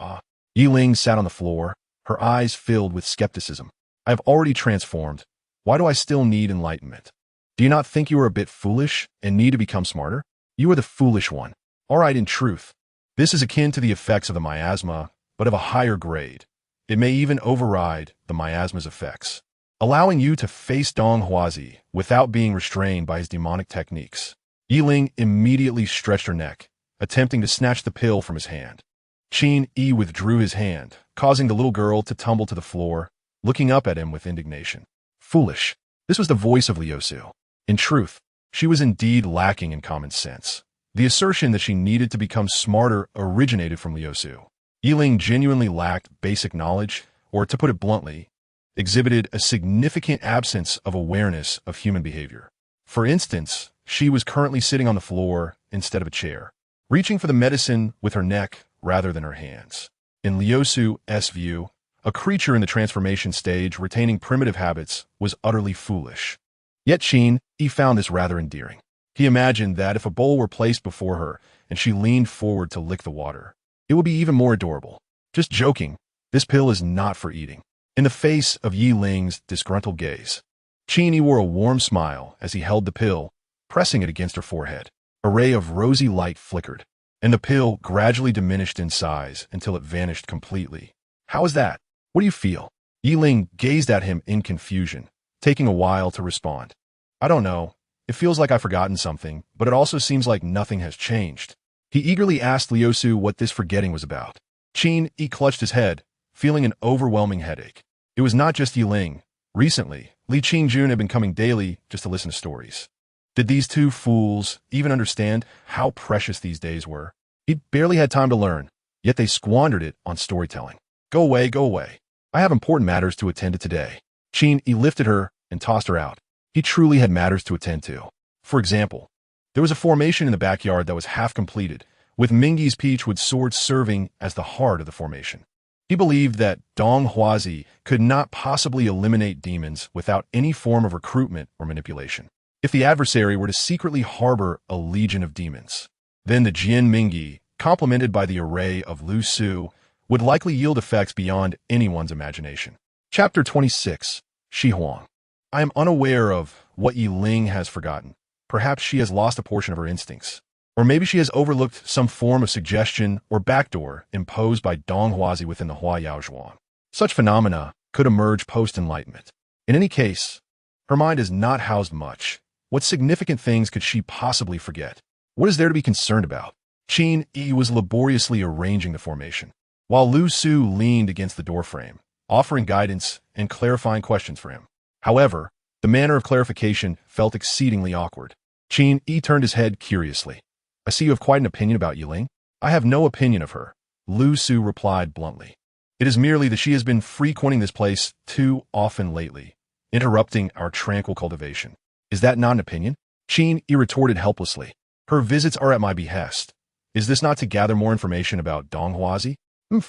Yi Ling sat on the floor, her eyes filled with skepticism. "I have already transformed. Why do I still need enlightenment? Do you not think you are a bit foolish and need to become smarter? You are the foolish one. All right, in truth, this is akin to the effects of the miasma, but of a higher grade. It may even override the miasma's effects, allowing you to face Dong Huazi without being restrained by his demonic techniques." Yi Ling immediately stretched her neck, attempting to snatch the pill from his hand. Qin Yi withdrew his hand, causing the little girl to tumble to the floor, looking up at him with indignation. Foolish. This was the voice of Liu Su. In truth, she was indeed lacking in common sense. The assertion that she needed to become smarter originated from Liu Su. Yi Ling genuinely lacked basic knowledge, or to put it bluntly, exhibited a significant absence of awareness of human behavior. For instance, she was currently sitting on the floor instead of a chair, reaching for the medicine with her neck rather than her hands. In Liu Su's view, a creature in the transformation stage retaining primitive habits was utterly foolish. Yet Qin Yi found this rather endearing. He imagined that if a bowl were placed before her and she leaned forward to lick the water, it would be even more adorable. Just joking, this pill is not for eating. In the face of Yi Ling's disgruntled gaze, Qin Yi wore a warm smile as he held the pill, pressing it against her forehead. A ray of rosy light flickered, and the pill gradually diminished in size until it vanished completely. "How is that? What do you feel?" Yi Ling gazed at him in confusion, taking a while to respond. "I don't know. It feels like I've forgotten something, but it also seems like nothing has changed." He eagerly asked Liu Su what this forgetting was about. Qin Yi clutched his head, feeling an overwhelming headache. It was not just Yi Ling. Recently, Li Qingjun had been coming daily just to listen to stories. Did these two fools even understand how precious these days were? He'd barely had time to learn, yet they squandered it on storytelling. Go away, go away. I have important matters to attend to today." Qin Yi lifted her and tossed her out. He truly had matters to attend to. For example, there was a formation in the backyard that was half completed, with Mingyi's peachwood sword serving as the heart of the formation. He believed that Dong Huazi could not possibly eliminate demons without any form of recruitment or manipulation. If the adversary were to secretly harbor a legion of demons, then the Jian Mingyi, complemented by the array of Liu Su, would likely yield effects beyond anyone's imagination. Chapter 26. Shi Huang. I am unaware of what Yi Ling has forgotten. Perhaps she has lost a portion of her instincts. Or maybe she has overlooked some form of suggestion or backdoor imposed by Dong Huazi within the Hua Yao Zhuang. Such phenomena could emerge post-enlightenment. In any case, her mind has not housed much. What significant things could she possibly forget? What is there to be concerned about? Qin Yi was laboriously arranging the formation, while Liu Su leaned against the doorframe, offering guidance and clarifying questions for him. However, the manner of clarification felt exceedingly awkward. Qin Yi turned his head curiously. "I see you have quite an opinion about Yi Ling." "I have no opinion of her," Liu Su replied bluntly. "It is merely that she has been frequenting this place too often lately, interrupting our tranquil cultivation." "Is that not an opinion?" Qin Yi retorted helplessly. "Her visits are at my behest. Is this not to gather more information about Dong Huazi?"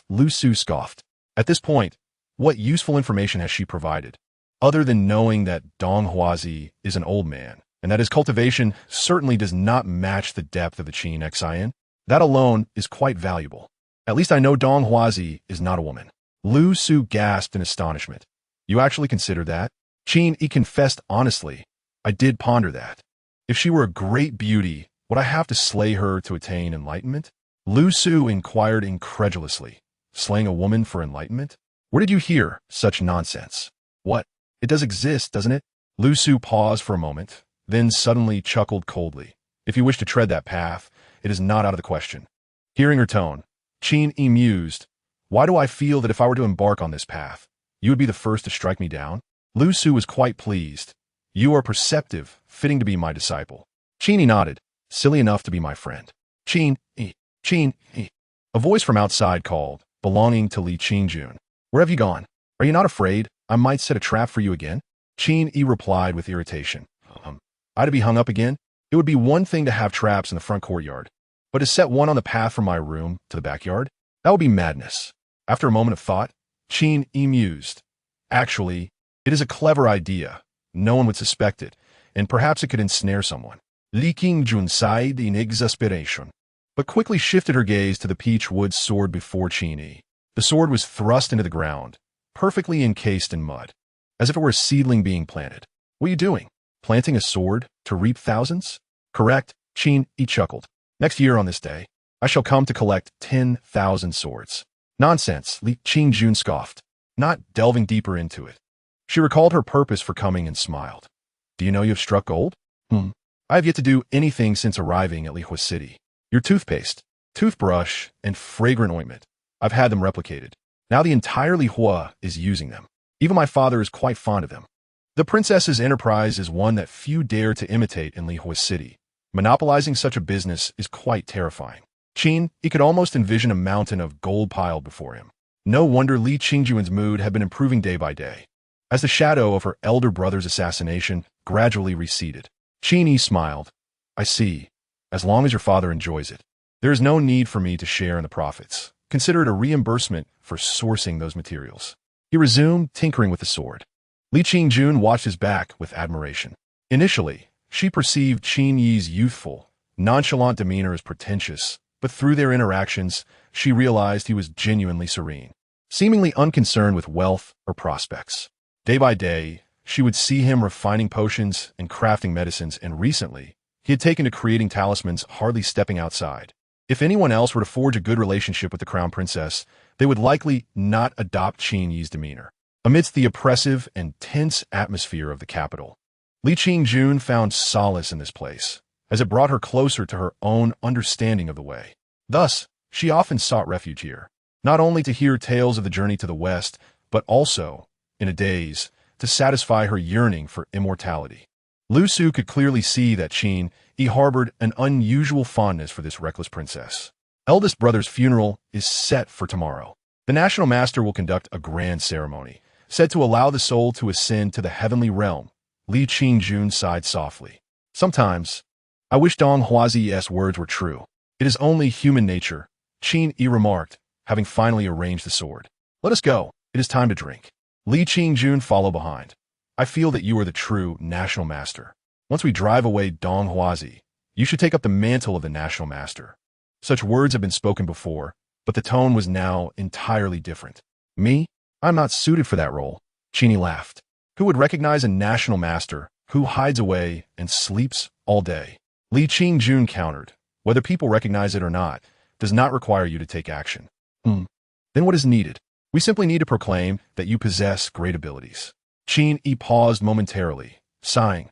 Liu Su scoffed. At this point, what useful information has she provided? Other than knowing that Dong Huazi is an old man, and that his cultivation certainly does not match the depth of the Qin Xian, that alone is quite valuable. At least I know Dong Huazi is not a woman. Liu Su gasped in astonishment. "You actually consider that?" Qin Yi confessed honestly. "I did ponder that. If she were a great beauty, would I have to slay her to attain enlightenment?" Liu Su inquired incredulously. "Slaying a woman for enlightenment? Where did you hear such nonsense?" "What? It does exist, doesn't it?" Liu Su paused for a moment, then suddenly chuckled coldly. If you wish to tread that path, it is not out of the question. Hearing her tone, Qin Yi mused, why do I feel that if I were to embark on this path, you would be the first to strike me down? Lu Su was quite pleased. You are perceptive, fitting to be my disciple. Qin Yi nodded, silly enough to be my friend. Qin Yi, Qin Yi. A voice from outside called, belonging to Li Qingjun. Where have you gone? Are you not afraid I might set a trap for you again? Qin Yi replied with irritation. I to be hung up again? It would be one thing to have traps in the front courtyard, but to set one on the path from my room to the backyard? That would be madness. After a moment of thought, Qin Yi mused. Actually, it is a clever idea. No one would suspect it, and perhaps it could ensnare someone. Li Qingjun sighed in exasperation, but quickly shifted her gaze to the peach wood sword before Qin Yi. The sword was thrust into the ground, perfectly encased in mud, as if it were a seedling being planted. What are you doing? Planting a sword to reap thousands? Correct, Qin Yi chuckled. Next year on this day, I shall come to collect 10,000 swords. Nonsense, Li Qingjun scoffed, not delving deeper into it. She recalled her purpose for coming and smiled. Do you know you have struck gold? I have yet to do anything since arriving at Lihua City. Your toothpaste, toothbrush, and fragrant ointment. I've had them replicated. Now the entire Lihua is using them. Even my father is quite fond of them. The princess's enterprise is one that few dare to imitate in Lihua City. Monopolizing such a business is quite terrifying. Qin Yi could almost envision a mountain of gold piled before him. No wonder Li Qingjun's mood had been improving day by day, as the shadow of her elder brother's assassination gradually receded. Qin Yi smiled. I see. As long as your father enjoys it, there is no need for me to share in the profits. Consider it a reimbursement for sourcing those materials. He resumed tinkering with the sword. Li Qingjun watched his back with admiration. Initially, she perceived Qin Yi's youthful, nonchalant demeanor as pretentious, but through their interactions, she realized he was genuinely serene, seemingly unconcerned with wealth or prospects. Day by day, she would see him refining potions and crafting medicines, and recently, he had taken to creating talismans, hardly stepping outside. If anyone else were to forge a good relationship with the crown princess, they would likely not adopt Qin Yi's demeanor. Amidst the oppressive and tense atmosphere of the capital, Li Qingjun found solace in this place, as it brought her closer to her own understanding of the way. Thus, she often sought refuge here, not only to hear tales of the journey to the west, but also, in a daze, to satisfy her yearning for immortality. Lu Su could clearly see that Qin Yi harbored an unusual fondness for this reckless princess. Eldest brother's funeral is set for tomorrow. The national master will conduct a grand ceremony, said to allow the soul to ascend to the heavenly realm. Li Qingjun sighed softly. Sometimes, I wish Dong Huazi's words were true. It is only human nature, Qin Yi remarked, having finally arranged the sword. Let us go. It is time to drink. Li Qingjun followed behind. I feel that you are the true national master. Once we drive away Dong Huazi, you should take up the mantle of the national master. Such words have been spoken before, but the tone was now entirely different. Me? I'm not suited for that role. Qin Yi laughed. Who would recognize a national master who hides away and sleeps all day? Li Qingjun countered. Whether people recognize it or not does not require you to take action. Then what is needed? We simply need to proclaim that you possess great abilities. Qin Yi paused momentarily, sighing.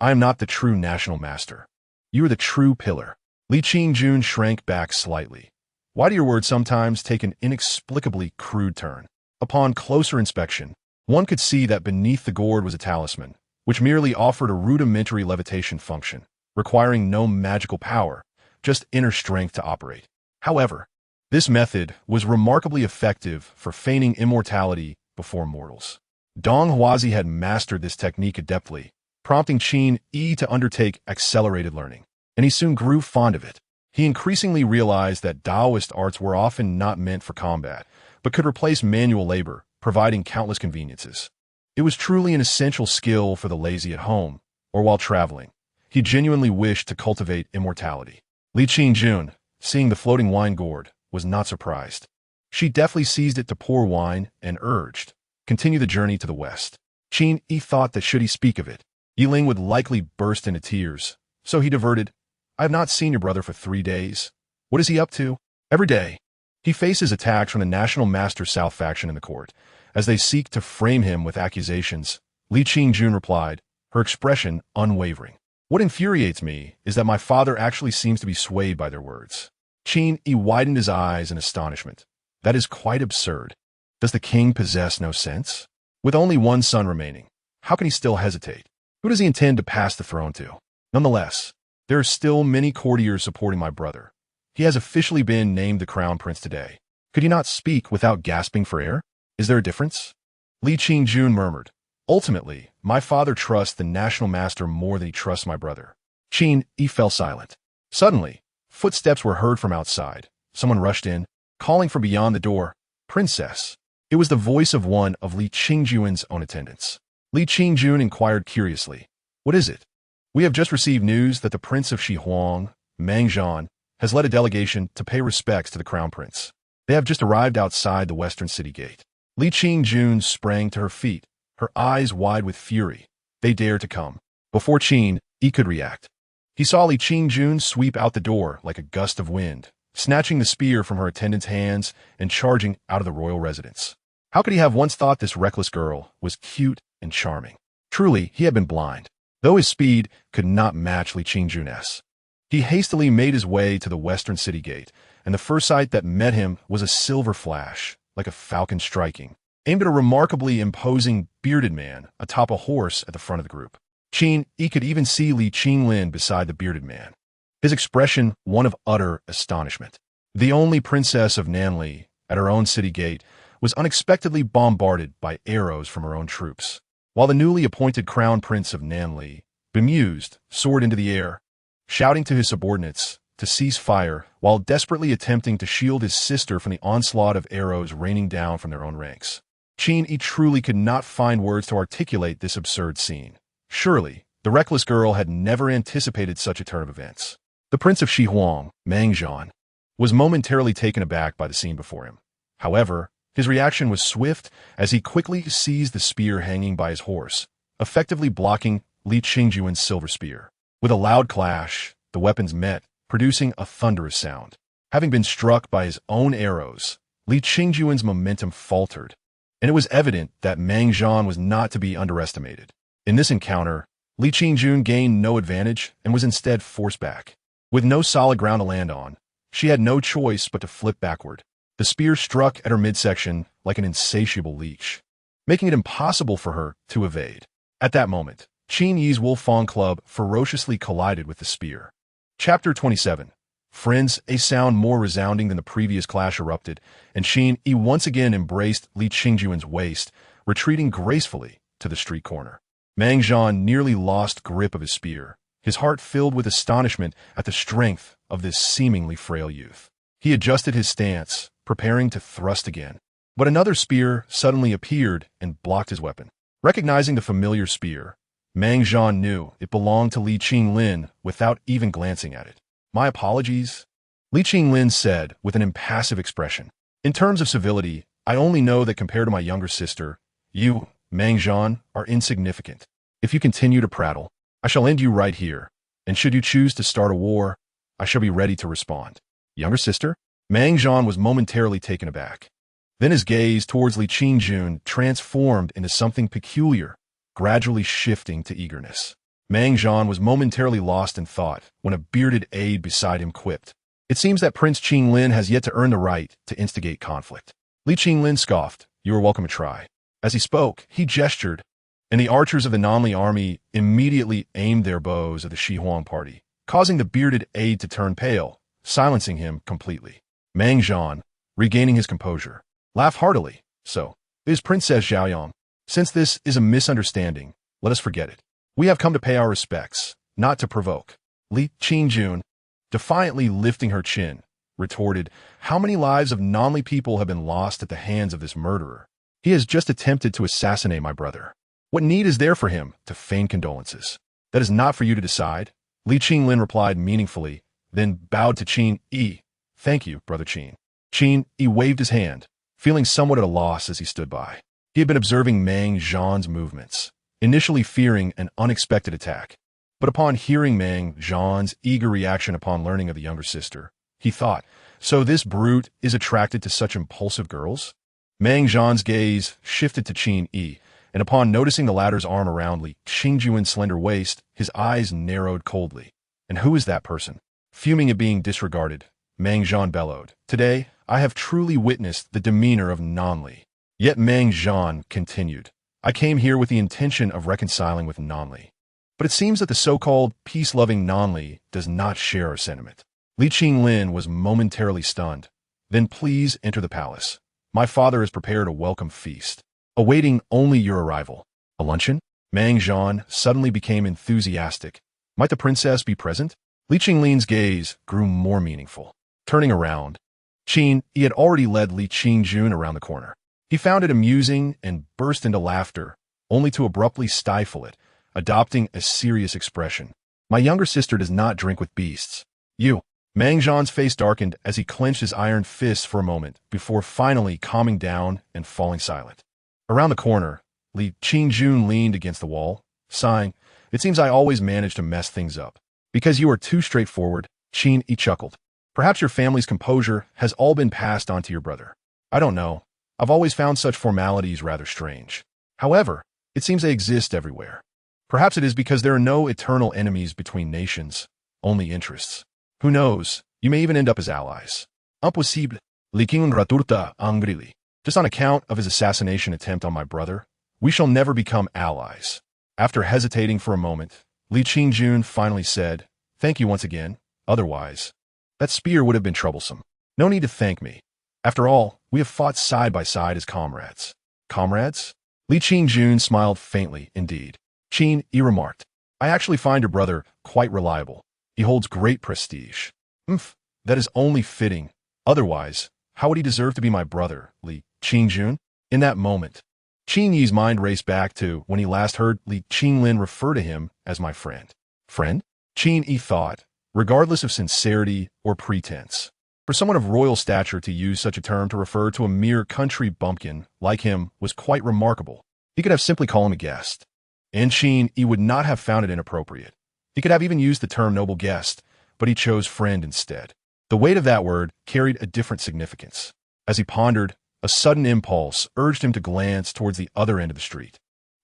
I am not the true national master. You are the true pillar. Li Qingjun shrank back slightly. Why do your words sometimes take an inexplicably crude turn? Upon closer inspection, one could see that beneath the gourd was a talisman, which merely offered a rudimentary levitation function, requiring no magical power, just inner strength to operate. However, this method was remarkably effective for feigning immortality before mortals. Dong Huazi had mastered this technique adeptly, prompting Qin Yi to undertake accelerated learning, and he soon grew fond of it. He increasingly realized that Taoist arts were often not meant for combat, but could replace manual labor, providing countless conveniences. It was truly an essential skill for the lazy at home, or while traveling. He genuinely wished to cultivate immortality. Li Qingjun, seeing the floating wine gourd, was not surprised. She deftly seized it to pour wine and urged, continue the journey to the west. Qin Yi thought that should he speak of it, Yiling would likely burst into tears, so he diverted, I have not seen your brother for 3 days. What is he up to? Every day, he faces attacks from the National Master South faction in the court. As they seek to frame him with accusations, Li Qingjun replied, her expression unwavering. What infuriates me is that my father actually seems to be swayed by their words. Qin Yi widened his eyes in astonishment. That is quite absurd. Does the king possess no sense? With only one son remaining, how can he still hesitate? Who does he intend to pass the throne to? Nonetheless, there are still many courtiers supporting my brother. He has officially been named the crown prince today. Could he not speak without gasping for air? Is there a difference? Li Qingjun murmured. Ultimately, my father trusts the national master more than he trusts my brother. Qin Yi fell silent. Suddenly, footsteps were heard from outside. Someone rushed in, calling from beyond the door, "Princess." It was the voice of one of Li Qingjun's own attendants. Li Qingjun inquired curiously, "What is it?" "We have just received news that the Prince of Shihuang, Mangzhan, has led a delegation to pay respects to the crown prince. They have just arrived outside the western city gate." Li Qingjun sprang to her feet, her eyes wide with fury. They dared to come. Before Qin Yi could react, he saw Li Qingjun sweep out the door like a gust of wind, snatching the spear from her attendant's hands and charging out of the royal residence. How could he have once thought this reckless girl was cute and charming? Truly, he had been blind, though his speed could not match Li Qingjun's. He hastily made his way to the western city gate, and the first sight that met him was a silver flash, like a falcon striking, aimed at a remarkably imposing bearded man atop a horse at the front of the group. Qin Yi could even see Li Qinglin beside the bearded man, his expression one of utter astonishment. The only princess of Nanli, at her own city gate, was unexpectedly bombarded by arrows from her own troops, while the newly appointed crown prince of Nanli, bemused, soared into the air, shouting to his subordinates to cease fire while desperately attempting to shield his sister from the onslaught of arrows raining down from their own ranks. Qin Yi truly could not find words to articulate this absurd scene. Surely, the reckless girl had never anticipated such a turn of events. The Prince of Shihuang, Mangzhan, was momentarily taken aback by the scene before him. However, his reaction was swift as he quickly seized the spear hanging by his horse, effectively blocking Li Qingjun's silver spear. With a loud clash, the weapons met, producing a thunderous sound. Having been struck by his own arrows, Li Qingjun's momentum faltered, and it was evident that Mangzhan was not to be underestimated. In this encounter, Li Qingjun gained no advantage and was instead forced back. With no solid ground to land on, she had no choice but to flip backward. The spear struck at her midsection like an insatiable leech, making it impossible for her to evade. At that moment, Qin Yi's Wolfang club ferociously collided with the spear. Chapter 27. Friends, a sound more resounding than the previous clash erupted, and Qin Yi once again embraced Li Qingjun's waist, retreating gracefully to the street corner. Mangzhan nearly lost grip of his spear, his heart filled with astonishment at the strength of this seemingly frail youth. He adjusted his stance, preparing to thrust again. But another spear suddenly appeared and blocked his weapon. Recognizing the familiar spear, Mangzhan knew it belonged to Li Qinglin without even glancing at it. "My apologies," Li Qinglin said with an impassive expression. "In terms of civility, I only know that compared to my younger sister, you, Mangzhan, are insignificant. If you continue to prattle, I shall end you right here, and should you choose to start a war, I shall be ready to respond." "Younger sister?" Mangzhan was momentarily taken aback. Then his gaze towards Li Qingjun transformed into something peculiar, gradually shifting to eagerness. Mangzhan was momentarily lost in thought when a bearded aide beside him quipped, "It seems that Prince Qinglin has yet to earn the right to instigate conflict." Li Qinglin scoffed, "You are welcome to try." As he spoke, he gestured, and the archers of the Nanli army immediately aimed their bows at the Shihuang party, causing the bearded aide to turn pale, silencing him completely. Mangzhan, regaining his composure, laughed heartily. "So, it is Princess Xiaoyang. Since this is a misunderstanding, let us forget it. We have come to pay our respects, not to provoke." Li Qingjun, defiantly lifting her chin, retorted, "How many lives of Nanli people have been lost at the hands of this murderer? He has just attempted to assassinate my brother. What need is there for him to feign condolences? That is not for you to decide." Li Qinglin replied meaningfully, then bowed to Qin Yi. "Thank you, Brother Qin." Qin Yi waved his hand, feeling somewhat at a loss as he stood by. He had been observing Mangzhan's movements, initially fearing an unexpected attack. But upon hearing Mangzhan's eager reaction upon learning of the younger sister, he thought, so this brute is attracted to such impulsive girls? Mangzhan's gaze shifted to Qin Yi, and upon noticing the latter's arm around Li Qingjuan's slender waist, his eyes narrowed coldly. And who is that person? Fuming at being disregarded, Meng Zhan bellowed. Today, I have truly witnessed the demeanor of Nanli. Yet Meng Zhan continued. I came here with the intention of reconciling with Nanli. But it seems that the so-called peace-loving Nanli does not share our sentiment. Li Qinglin was momentarily stunned. Then please enter the palace. My father has prepared a welcome feast, awaiting only your arrival. A luncheon? Meng Zhan suddenly became enthusiastic. Might the princess be present? Li Qinglin's gaze grew more meaningful. Turning around, Qin Yi had already led Li Qingjun around the corner. He found it amusing and burst into laughter, only to abruptly stifle it, adopting a serious expression. My younger sister does not drink with beasts. You. Meng Zhan's face darkened as he clenched his iron fists for a moment before finally calming down and falling silent. Around the corner, Li Qingjun leaned against the wall, sighing, It seems I always manage to mess things up. Because you are too straightforward, Qin Yi chuckled. Perhaps your family's composure has all been passed on to your brother. I don't know. I've always found such formalities rather strange. However, it seems they exist everywhere. Perhaps it is because there are no eternal enemies between nations, only interests. Who knows, you may even end up as allies. Impossible, Li Qing retorta angrily. Just on account of his assassination attempt on my brother, we shall never become allies. After hesitating for a moment, Li Qingjun finally said, Thank you once again, otherwise, that spear would have been troublesome. No need to thank me. After all, we have fought side by side as comrades. Comrades? Li Qingjun smiled faintly, indeed. Qin Yi remarked, I actually find your brother quite reliable. He holds great prestige. That is only fitting. Otherwise, how would he deserve to be my brother, Li Qingjun? In that moment, Qin Yi's mind raced back to when he last heard Li Qinglin refer to him as my friend. Friend? Qin Yi thought, regardless of sincerity or pretense. For someone of royal stature to use such a term to refer to a mere country bumpkin like him was quite remarkable. He could have simply called him a guest. And Qin Yi would not have found it inappropriate. He could have even used the term noble guest, but he chose friend instead. The weight of that word carried a different significance. As he pondered, a sudden impulse urged him to glance towards the other end of the street.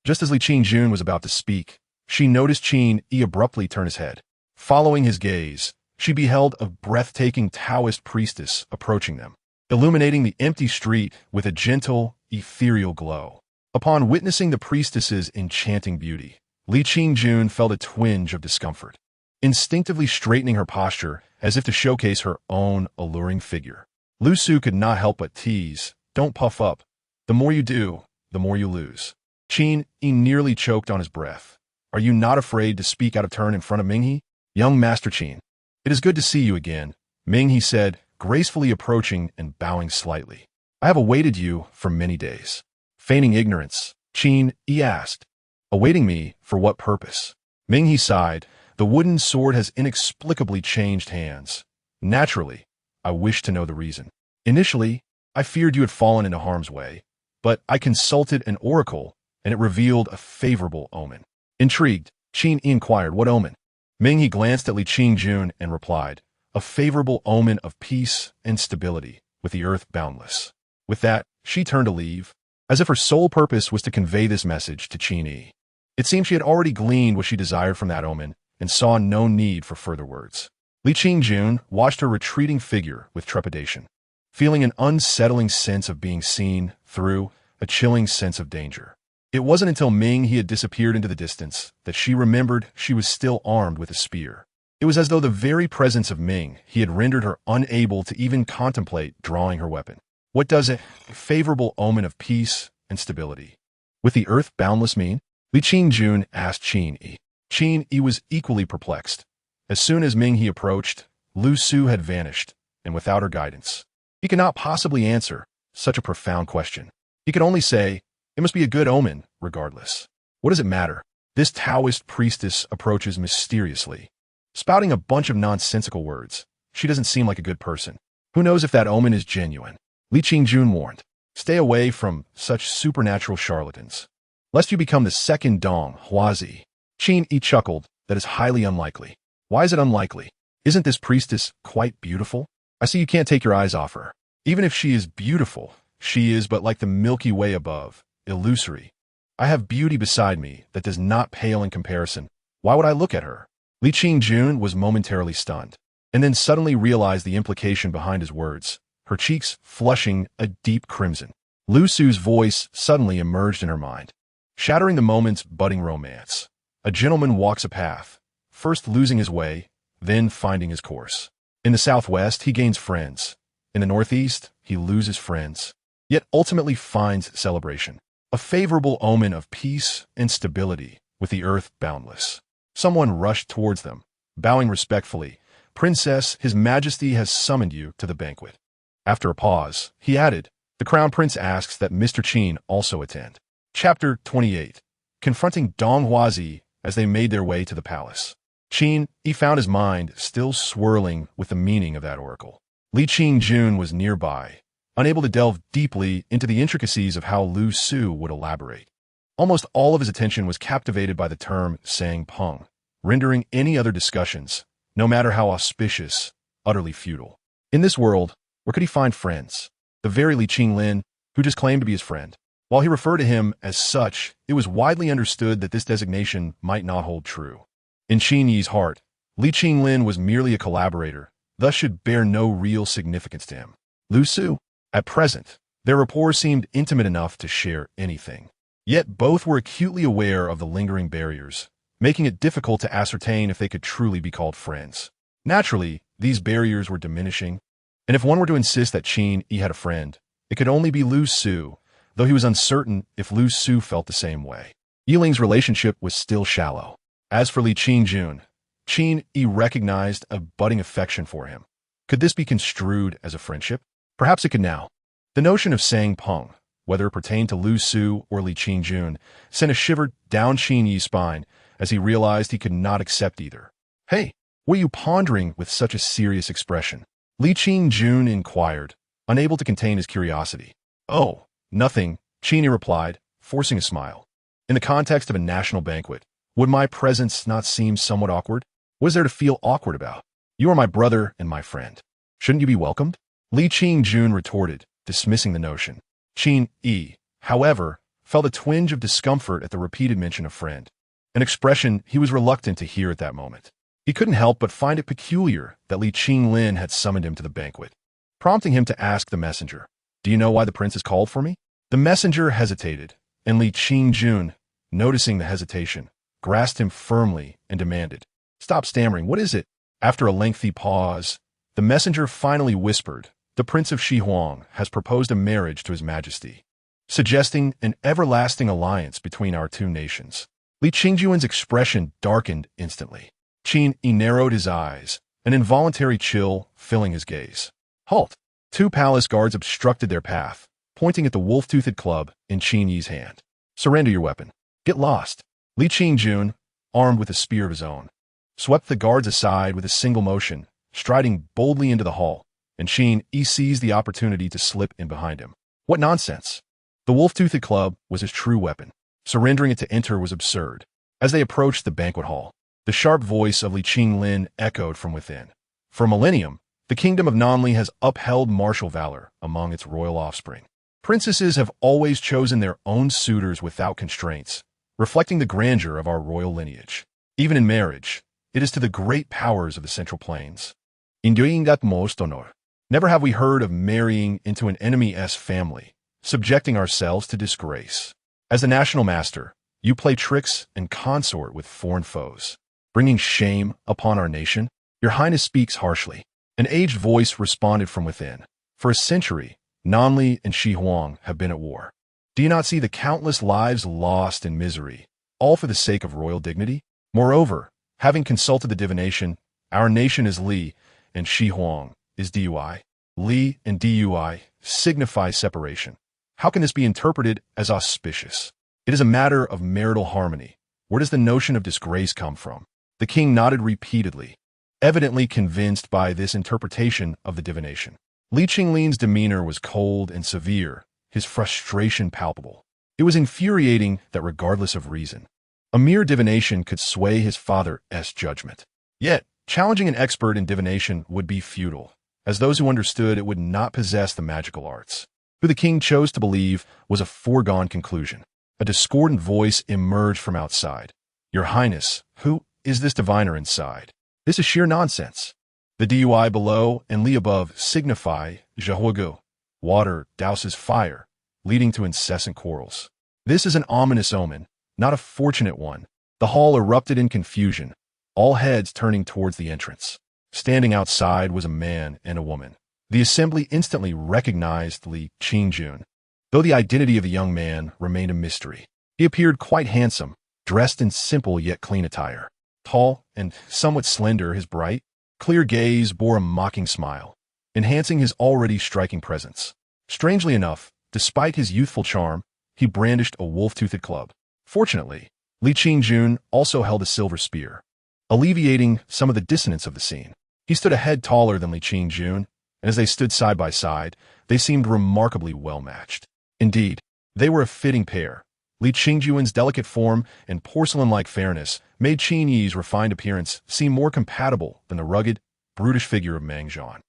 Just as Li Qingjun was about to speak, she noticed Qin Yi abruptly turn his head. Following his gaze, she beheld a breathtaking Taoist priestess approaching them, illuminating the empty street with a gentle, ethereal glow. Upon witnessing the priestess's enchanting beauty, Li Qingjun felt a twinge of discomfort, instinctively straightening her posture as if to showcase her own alluring figure. Lu Su could not help but tease, Don't puff up. The more you do, the more you lose. Qin Yi nearly choked on his breath. Are you not afraid to speak out of turn in front of Minghe? Young Master Qin. It is good to see you again, Minghe said, gracefully approaching and bowing slightly. I have awaited you for many days. Feigning ignorance, Qin Yi asked. Awaiting me for what purpose? Minghe sighed. The wooden sword has inexplicably changed hands. Naturally, I wish to know the reason. Initially, I feared you had fallen into harm's way, but I consulted an oracle, and it revealed a favorable omen. Intrigued, Qin Yi inquired, What omen? Minghe glanced at Li Qingjun and replied, A favorable omen of peace and stability, with the earth boundless. With that, she turned to leave, as if her sole purpose was to convey this message to Qin Yi. It seemed she had already gleaned what she desired from that omen, and saw no need for further words. Li Qingjun watched her retreating figure with trepidation, feeling an unsettling sense of being seen through a chilling sense of danger. It wasn't until Minghe had disappeared into the distance that she remembered she was still armed with a spear. It was as though the very presence of Minghe had rendered her unable to even contemplate drawing her weapon. What does a favorable omen of peace and stability with the earth boundless mean? Li Qingjun asked Qin Yi. Qin Yi was equally perplexed. As soon as Minghe approached, Lu Su had vanished, and without her guidance. He could not possibly answer such a profound question. He could only say, It must be a good omen, regardless. What does it matter? This Taoist priestess approaches mysteriously, spouting a bunch of nonsensical words. She doesn't seem like a good person. Who knows if that omen is genuine? Li Qingjun warned, Stay away from such supernatural charlatans, lest you become the second Dong Huazi. Qin Yi chuckled, That is highly unlikely. Why is it unlikely? Isn't this priestess quite beautiful? I see you can't take your eyes off her. Even if she is beautiful, she is but like the Milky Way above, illusory. I have beauty beside me that does not pale in comparison. Why would I look at her? Li Qingjun was momentarily stunned, and then suddenly realized the implication behind his words, her cheeks flushing a deep crimson. Lu Su's voice suddenly emerged in her mind, shattering the moment's budding romance. A gentleman walks a path, first losing his way, then finding his course. In the southwest, he gains friends. In the northeast, he loses friends, yet ultimately finds celebration. A favorable omen of peace and stability, with the earth boundless. Someone rushed towards them, bowing respectfully. Princess, His Majesty has summoned you to the banquet. After a pause, he added, the Crown Prince asks that Mr. Qin also attend. Chapter 28. Confronting Dong Huazi as they made their way to the palace. Qin Yi found his mind still swirling with the meaning of that oracle. Li Qingjun was nearby, unable to delve deeply into the intricacies of how Lu Su would elaborate. Almost all of his attention was captivated by the term sang peng, rendering any other discussions, no matter how auspicious, utterly futile. In this world, where could he find friends? The very Li Qinglin, who just claimed to be his friend. While he referred to him as such, it was widely understood that this designation might not hold true. In Qin Yi's heart, Li Qinglin was merely a collaborator, thus should bear no real significance to him. Lu Su? At present, their rapport seemed intimate enough to share anything. Yet both were acutely aware of the lingering barriers, making it difficult to ascertain if they could truly be called friends. Naturally, these barriers were diminishing, and if one were to insist that Qin Yi had a friend, it could only be Lu Su, though he was uncertain if Lu Su felt the same way. Yiling's relationship was still shallow. As for Li Qingjun, Qin Yi recognized a budding affection for him. Could this be construed as a friendship? Perhaps it could now. The notion of sang peng, whether it pertained to Lu Su or Li Qingjun, sent a shiver down Qin Yi's spine as he realized he could not accept either. Hey, what are you pondering with such a serious expression? Li Qingjun inquired, unable to contain his curiosity. Oh, nothing, Qin Yi replied, forcing a smile. In the context of a national banquet, would my presence not seem somewhat awkward? What is there to feel awkward about? You are my brother and my friend. Shouldn't you be welcomed? Li Qingjun retorted, dismissing the notion. Qin Yi, however, felt a twinge of discomfort at the repeated mention of friend, an expression he was reluctant to hear at that moment. He couldn't help but find it peculiar that Li Qinglin had summoned him to the banquet, prompting him to ask the messenger, do you know why the prince has called for me? The messenger hesitated, and Li Qingjun, noticing the hesitation, grasped him firmly and demanded, stop stammering, what is it? After a lengthy pause, the messenger finally whispered, the Prince of Shihuang has proposed a marriage to His Majesty, suggesting an everlasting alliance between our two nations. Li Qingjun's expression darkened instantly. Qin Yi narrowed his eyes, an involuntary chill filling his gaze. Halt! Two palace guards obstructed their path, pointing at the wolf-toothed club in Qin Yi's hand. Surrender your weapon. Get lost. Li Qingjun, armed with a spear of his own, swept the guards aside with a single motion, striding boldly into the hall, and Qin Yi seized the opportunity to slip in behind him. What nonsense! The wolf-toothed club was his true weapon. Surrendering it to enter was absurd. As they approached the banquet hall, the sharp voice of Li Qinglin echoed from within. For a millennium, the kingdom of Nanli has upheld martial valor among its royal offspring. Princesses have always chosen their own suitors without constraints, reflecting the grandeur of our royal lineage. Even in marriage, it is to the great powers of the Central Plains. In doing that most honor, never have we heard of marrying into an enemy's family, subjecting ourselves to disgrace. As the national master, you play tricks and consort with foreign foes, bringing shame upon our nation. Your Highness speaks harshly. An aged voice responded from within. For a century, Nanli and Shihuang have been at war. Do you not see the countless lives lost in misery, all for the sake of royal dignity? Moreover, having consulted the divination, our nation is Li, and Shihuang is Dui. Li and Dui signify separation. How can this be interpreted as auspicious? It is a matter of marital harmony. Where does the notion of disgrace come from? The king nodded repeatedly, evidently convinced by this interpretation of the divination. Li Qinglin's demeanor was cold and severe, his frustration palpable. It was infuriating that regardless of reason, a mere divination could sway his father's judgment. Yet, challenging an expert in divination would be futile, as those who understood it would not possess the magical arts. Who the king chose to believe was a foregone conclusion. A discordant voice emerged from outside. "Your Highness, who is this diviner inside? This is sheer nonsense." The DUI below and Li above signify Zhehuogu. Water douses fire, leading to incessant quarrels. This is an ominous omen, not a fortunate one. The hall erupted in confusion, all heads turning towards the entrance. Standing outside was a man and a woman. The assembly instantly recognized Li Qingjun, though the identity of the young man remained a mystery. He appeared quite handsome, dressed in simple yet clean attire. Tall and somewhat slender, his bright, clear gaze bore a mocking smile, enhancing his already striking presence. Strangely enough, despite his youthful charm, he brandished a wolf-toothed club. Fortunately, Li Qingjun also held a silver spear, alleviating some of the dissonance of the scene. He stood a head taller than Li Qingjun, and as they stood side by side, they seemed remarkably well-matched. Indeed, they were a fitting pair. Li Qingjun's delicate form and porcelain-like fairness made Qin Yi's refined appearance seem more compatible than the rugged, brutish figure of Mang Zhan.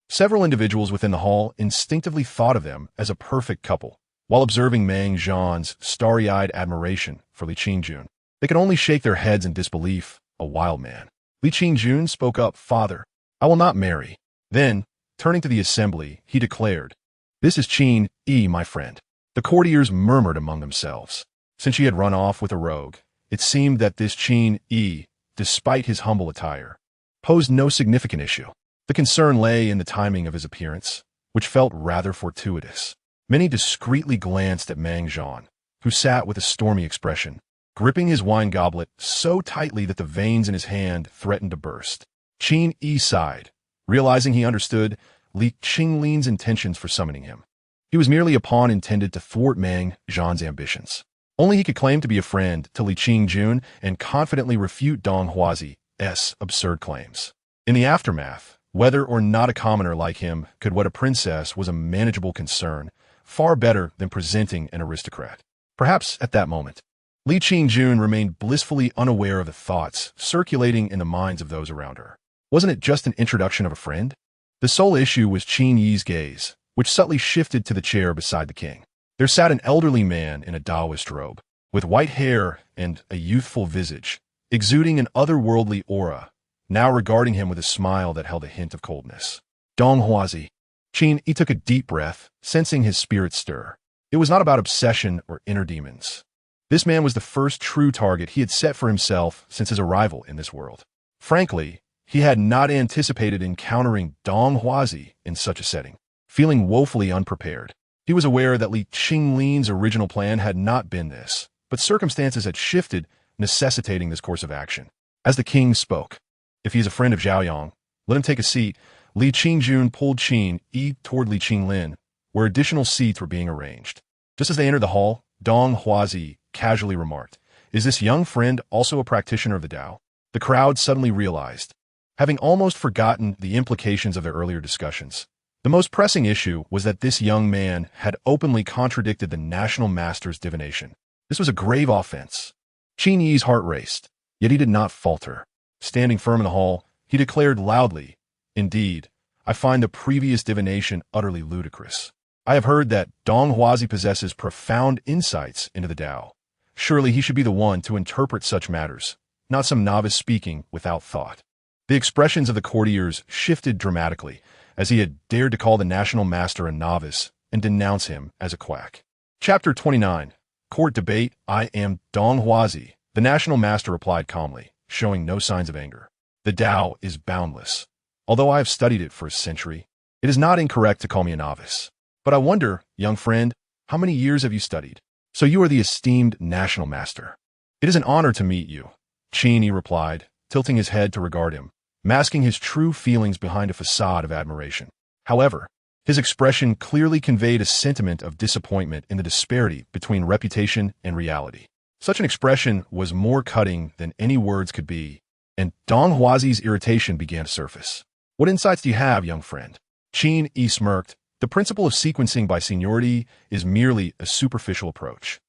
Several individuals within the hall instinctively thought of them as a perfect couple, while observing Mang Zhan's starry-eyed admiration for Li Qingjun. They could only shake their heads in disbelief. A wild man. Li Qingjun spoke up, "Father, I will not marry." Then, turning to the assembly, he declared, "This is Qin Yi, my friend." The courtiers murmured among themselves. Since she had run off with a rogue, it seemed that this Qin Yi, despite his humble attire, posed no significant issue. The concern lay in the timing of his appearance, which felt rather fortuitous. Many discreetly glanced at Mang Zhan, who sat with a stormy expression, gripping his wine goblet so tightly that the veins in his hand threatened to burst. Qin Yi sighed, realizing he understood Li Qinglin's intentions for summoning him. He was merely a pawn intended to thwart Mang Zhan's ambitions. Only he could claim to be a friend to Li Qingjun and confidently refute Dong Huazi's absurd claims. In the aftermath, whether or not a commoner like him could wed a princess was a manageable concern, far better than presenting an aristocrat. Perhaps at that moment, Li Qingjun remained blissfully unaware of the thoughts circulating in the minds of those around her. Wasn't it just an introduction of a friend? The sole issue was Qin Yi's gaze, which subtly shifted to the chair beside the king. There sat an elderly man in a Taoist robe, with white hair and a youthful visage, exuding an otherworldly aura, now regarding him with a smile that held a hint of coldness. Dong Huazi. Qin Yi took a deep breath, sensing his spirit stir. It was not about obsession or inner demons. This man was the first true target he had set for himself since his arrival in this world. Frankly, he had not anticipated encountering Dong Huazi in such a setting. Feeling woefully unprepared, he was aware that Li Qinglin's original plan had not been this, but circumstances had shifted, necessitating this course of action. As the king spoke, "If he is a friend of Zhaoyang, let him take a seat." Li Qingjun pulled Qin Yi toward Li Qinglin, where additional seats were being arranged. Just as they entered the hall, Dong Huazi casually remarked, "Is this young friend also a practitioner of the Tao?" The crowd suddenly realized, having almost forgotten the implications of their earlier discussions. The most pressing issue was that this young man had openly contradicted the national master's divination. This was a grave offense. Qin Yi's heart raced, yet he did not falter. Standing firm in the hall, he declared loudly, "Indeed, I find the previous divination utterly ludicrous. I have heard that Dong Huazi possesses profound insights into the Tao. Surely he should be the one to interpret such matters, not some novice speaking without thought." The expressions of the courtiers shifted dramatically, as he had dared to call the national master a novice and denounce him as a quack. Chapter 29. Court Debate. "I am Dong Huazi," the national master replied calmly, showing no signs of anger. "The Tao is boundless. Although I have studied it for a century, it is not incorrect to call me a novice. But I wonder, young friend, how many years have you studied? So you are the esteemed national master. It is an honor to meet you," Qin Yi replied, tilting his head to regard him, masking his true feelings behind a facade of admiration. However, his expression clearly conveyed a sentiment of disappointment in the disparity between reputation and reality. Such an expression was more cutting than any words could be, and Dong Huazi's irritation began to surface. "What insights do you have, young friend?" Qin Yi smirked. "The principle of sequencing by seniority is merely a superficial approach.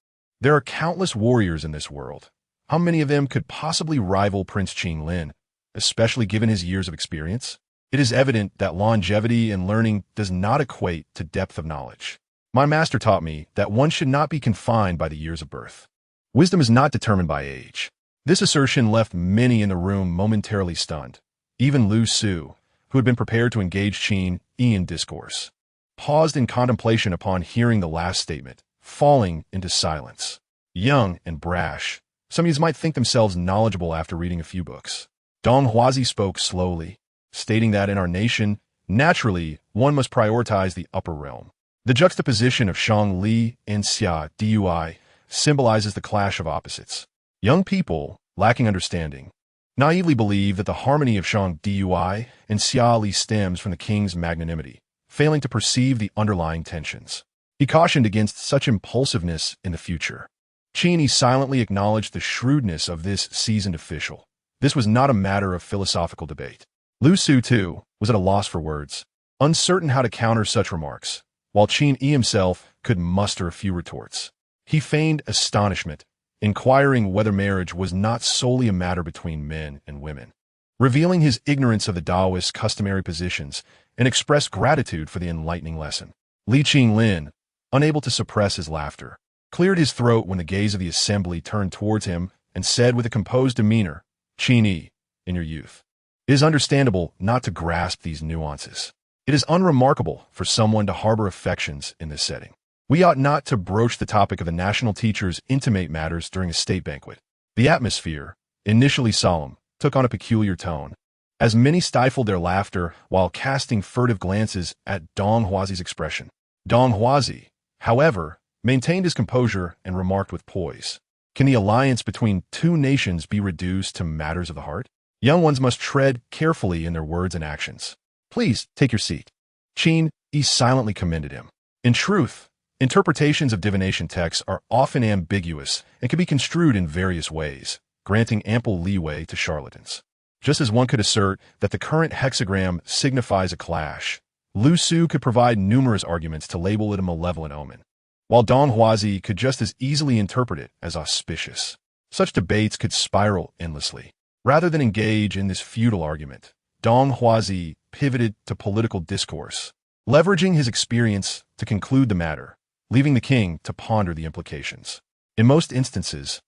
There are countless warriors in this world. How many of them could possibly rival Prince Qinglin, especially given his years of experience? It is evident that longevity and learning does not equate to depth of knowledge. My master taught me that one should not be confined by the years of birth. Wisdom is not determined by age. This assertion left many in the room momentarily stunned. Even Lu Su, who had been prepared to engage Qin Yi in discourse, paused in contemplation upon hearing the last statement, falling into silence. Young and brash, some youths might think themselves knowledgeable after reading a few books. Dong Huazi spoke slowly, stating that in our nation, naturally, one must prioritize the upper realm. The juxtaposition of Shang Li and Xia Dui symbolizes the clash of opposites. Young people, lacking understanding, naively believe that the harmony of Shang Dui and Xia Li stems from the king's magnanimity, failing to perceive the underlying tensions. He cautioned against such impulsiveness in the future. Qin Yi silently acknowledged the shrewdness of this seasoned official. This was not a matter of philosophical debate. Lu Su, too, was at a loss for words, uncertain how to counter such remarks, while Qin Yi himself could muster a few retorts. He feigned astonishment, inquiring whether marriage was not solely a matter between men and women, revealing his ignorance of the Taoist customary positions, and expressed gratitude for the enlightening lesson. Li Qinglin, unable to suppress his laughter, cleared his throat when the gaze of the assembly turned towards him and said with a composed demeanor, "Qin Yi, in your youth, it is understandable not to grasp these nuances. It is unremarkable for someone to harbor affections in this setting. We ought not to broach the topic of the national teacher's intimate matters during a state banquet." The atmosphere, initially solemn, took on a peculiar tone, as many stifled their laughter while casting furtive glances at Dong Huazi's expression. Dong Huazi, however, maintained his composure and remarked with poise, "Can the alliance between two nations be reduced to matters of the heart? Young ones must tread carefully in their words and actions. Please take your seat." Qin Yi silently commended him. In truth, interpretations of divination texts are often ambiguous and can be construed in various ways, granting ample leeway to charlatans. Just as one could assert that the current hexagram signifies a clash, Lu Su could provide numerous arguments to label it a malevolent omen, while Dong Huazi could just as easily interpret it as auspicious. Such debates could spiral endlessly. Rather than engage in this futile argument, Dong Huazi pivoted to political discourse, leveraging his experience to conclude the matter, leaving the king to ponder the implications. In most instances,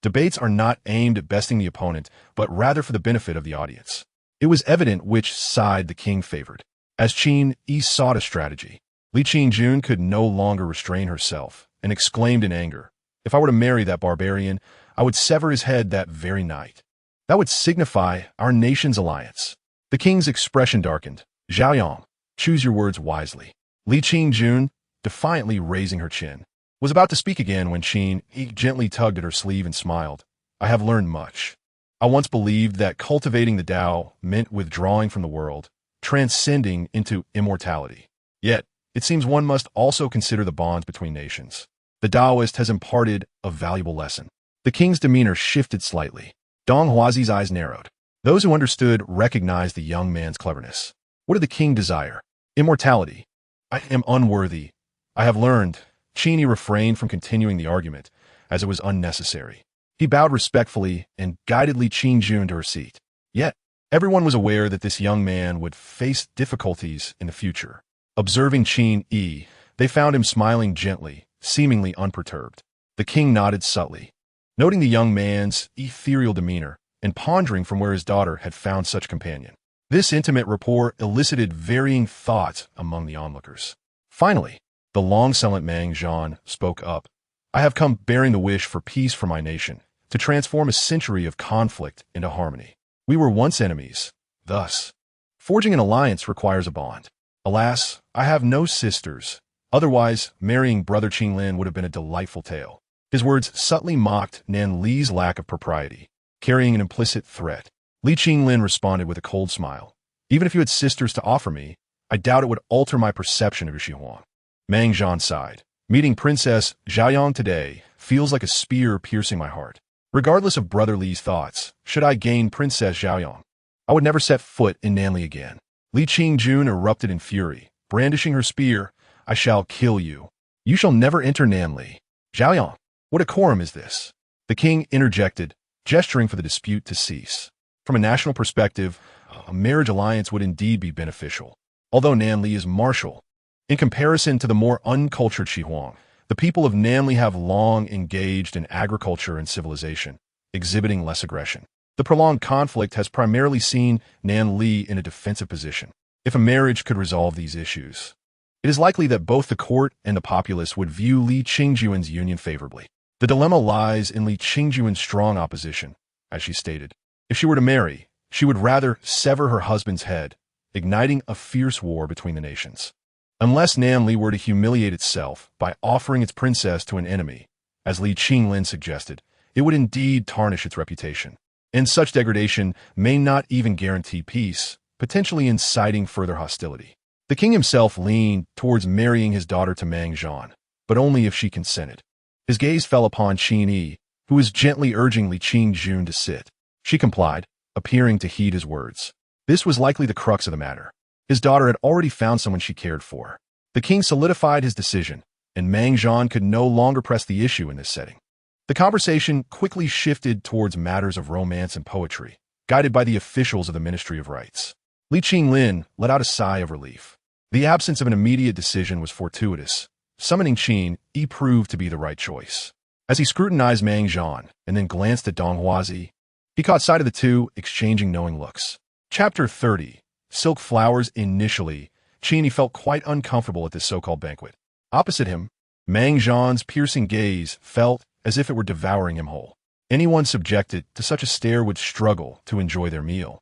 debates are not aimed at besting the opponent, but rather for the benefit of the audience. It was evident which side the king favored. As Qin Yi sought a strategy, Li Qingjun could no longer restrain herself and exclaimed in anger, "If I were to marry that barbarian, I would sever his head that very night. That would signify our nation's alliance." The king's expression darkened. "Xiaoyang, choose your words wisely." Li Qingjun, defiantly raising her chin, was about to speak again when Qin Yi gently tugged at her sleeve and smiled. "I have learned much. I once believed that cultivating the Tao meant withdrawing from the world, transcending into immortality. Yet, it seems one must also consider the bonds between nations. The Taoist has imparted a valuable lesson." The king's demeanor shifted slightly. Dong Huazi's eyes narrowed. Those who understood recognized the young man's cleverness. What did the king desire? Immortality. "I am unworthy. I have learned." Qin Yi refrained from continuing the argument, as it was unnecessary. He bowed respectfully and guided Li Qingjun to her seat. Yet, everyone was aware that this young man would face difficulties in the future. Observing Qin Yi, they found him smiling gently, seemingly unperturbed. The king nodded subtly, noting the young man's ethereal demeanor and pondering from where his daughter had found such companion. This intimate rapport elicited varying thoughts among the onlookers. Finally, the long-silent Mang Zhan spoke up. "I have come bearing the wish for peace for my nation, to transform a century of conflict into harmony. We were once enemies. Thus, forging an alliance requires a bond. Alas, I have no sisters. Otherwise, marrying Brother Qinglin would have been a delightful tale." His words subtly mocked Nan Li's lack of propriety, carrying an implicit threat. Li Qinglin responded with a cold smile. "Even if you had sisters to offer me, I doubt it would alter my perception of your Xihuang." Mang Zhan sighed. "Meeting Princess Xiaoyang today feels like a spear piercing my heart. Regardless of Brother Li's thoughts, should I gain Princess Xiaoyang, I would never set foot in Nanli again." Li Qingjun erupted in fury, brandishing her spear. "I shall kill you. You shall never enter Nanli. Xiaoyang, what decorum is this?" The king interjected, gesturing for the dispute to cease. From a national perspective, a marriage alliance would indeed be beneficial. Although Nanli is martial, In comparison to the more uncultured Xihuang, the people of Nanli have long engaged in agriculture and civilization, exhibiting less aggression. The prolonged conflict has primarily seen Nanli in a defensive position. If a marriage could resolve these issues, it is likely that both the court and the populace would view Li Qingjuan's union favorably. The dilemma lies in Li Qingjuan's strong opposition, as she stated. If she were to marry, she would rather sever her husband's head, igniting a fierce war between the nations. Unless Nanli were to humiliate itself by offering its princess to an enemy, as Li Qinglin suggested, it would indeed tarnish its reputation. And such degradation may not even guarantee peace, potentially inciting further hostility. The king himself leaned towards marrying his daughter to Mang Zhan, but only if she consented. His gaze fell upon Qin Yi, who was gently urging Li Qingjun to sit. She complied, appearing to heed his words. This was likely the crux of the matter. His daughter had already found someone she cared for. The king solidified his decision, and Mang Zhan could no longer press the issue in this setting. The conversation quickly shifted towards matters of romance and poetry, guided by the officials of the Ministry of Rites. Li Qinglin let out a sigh of relief. The absence of an immediate decision was fortuitous. Summoning Qin Yi proved to be the right choice. As he scrutinized Mang Zhan and then glanced at Dong Huazi, he caught sight of the two exchanging knowing looks. Chapter 30. Silk Flowers. Initially, Qin Yi felt quite uncomfortable at this so-called banquet. Opposite him, Mang Zhan's piercing gaze felt as if it were devouring him whole. Anyone subjected to such a stare would struggle to enjoy their meal.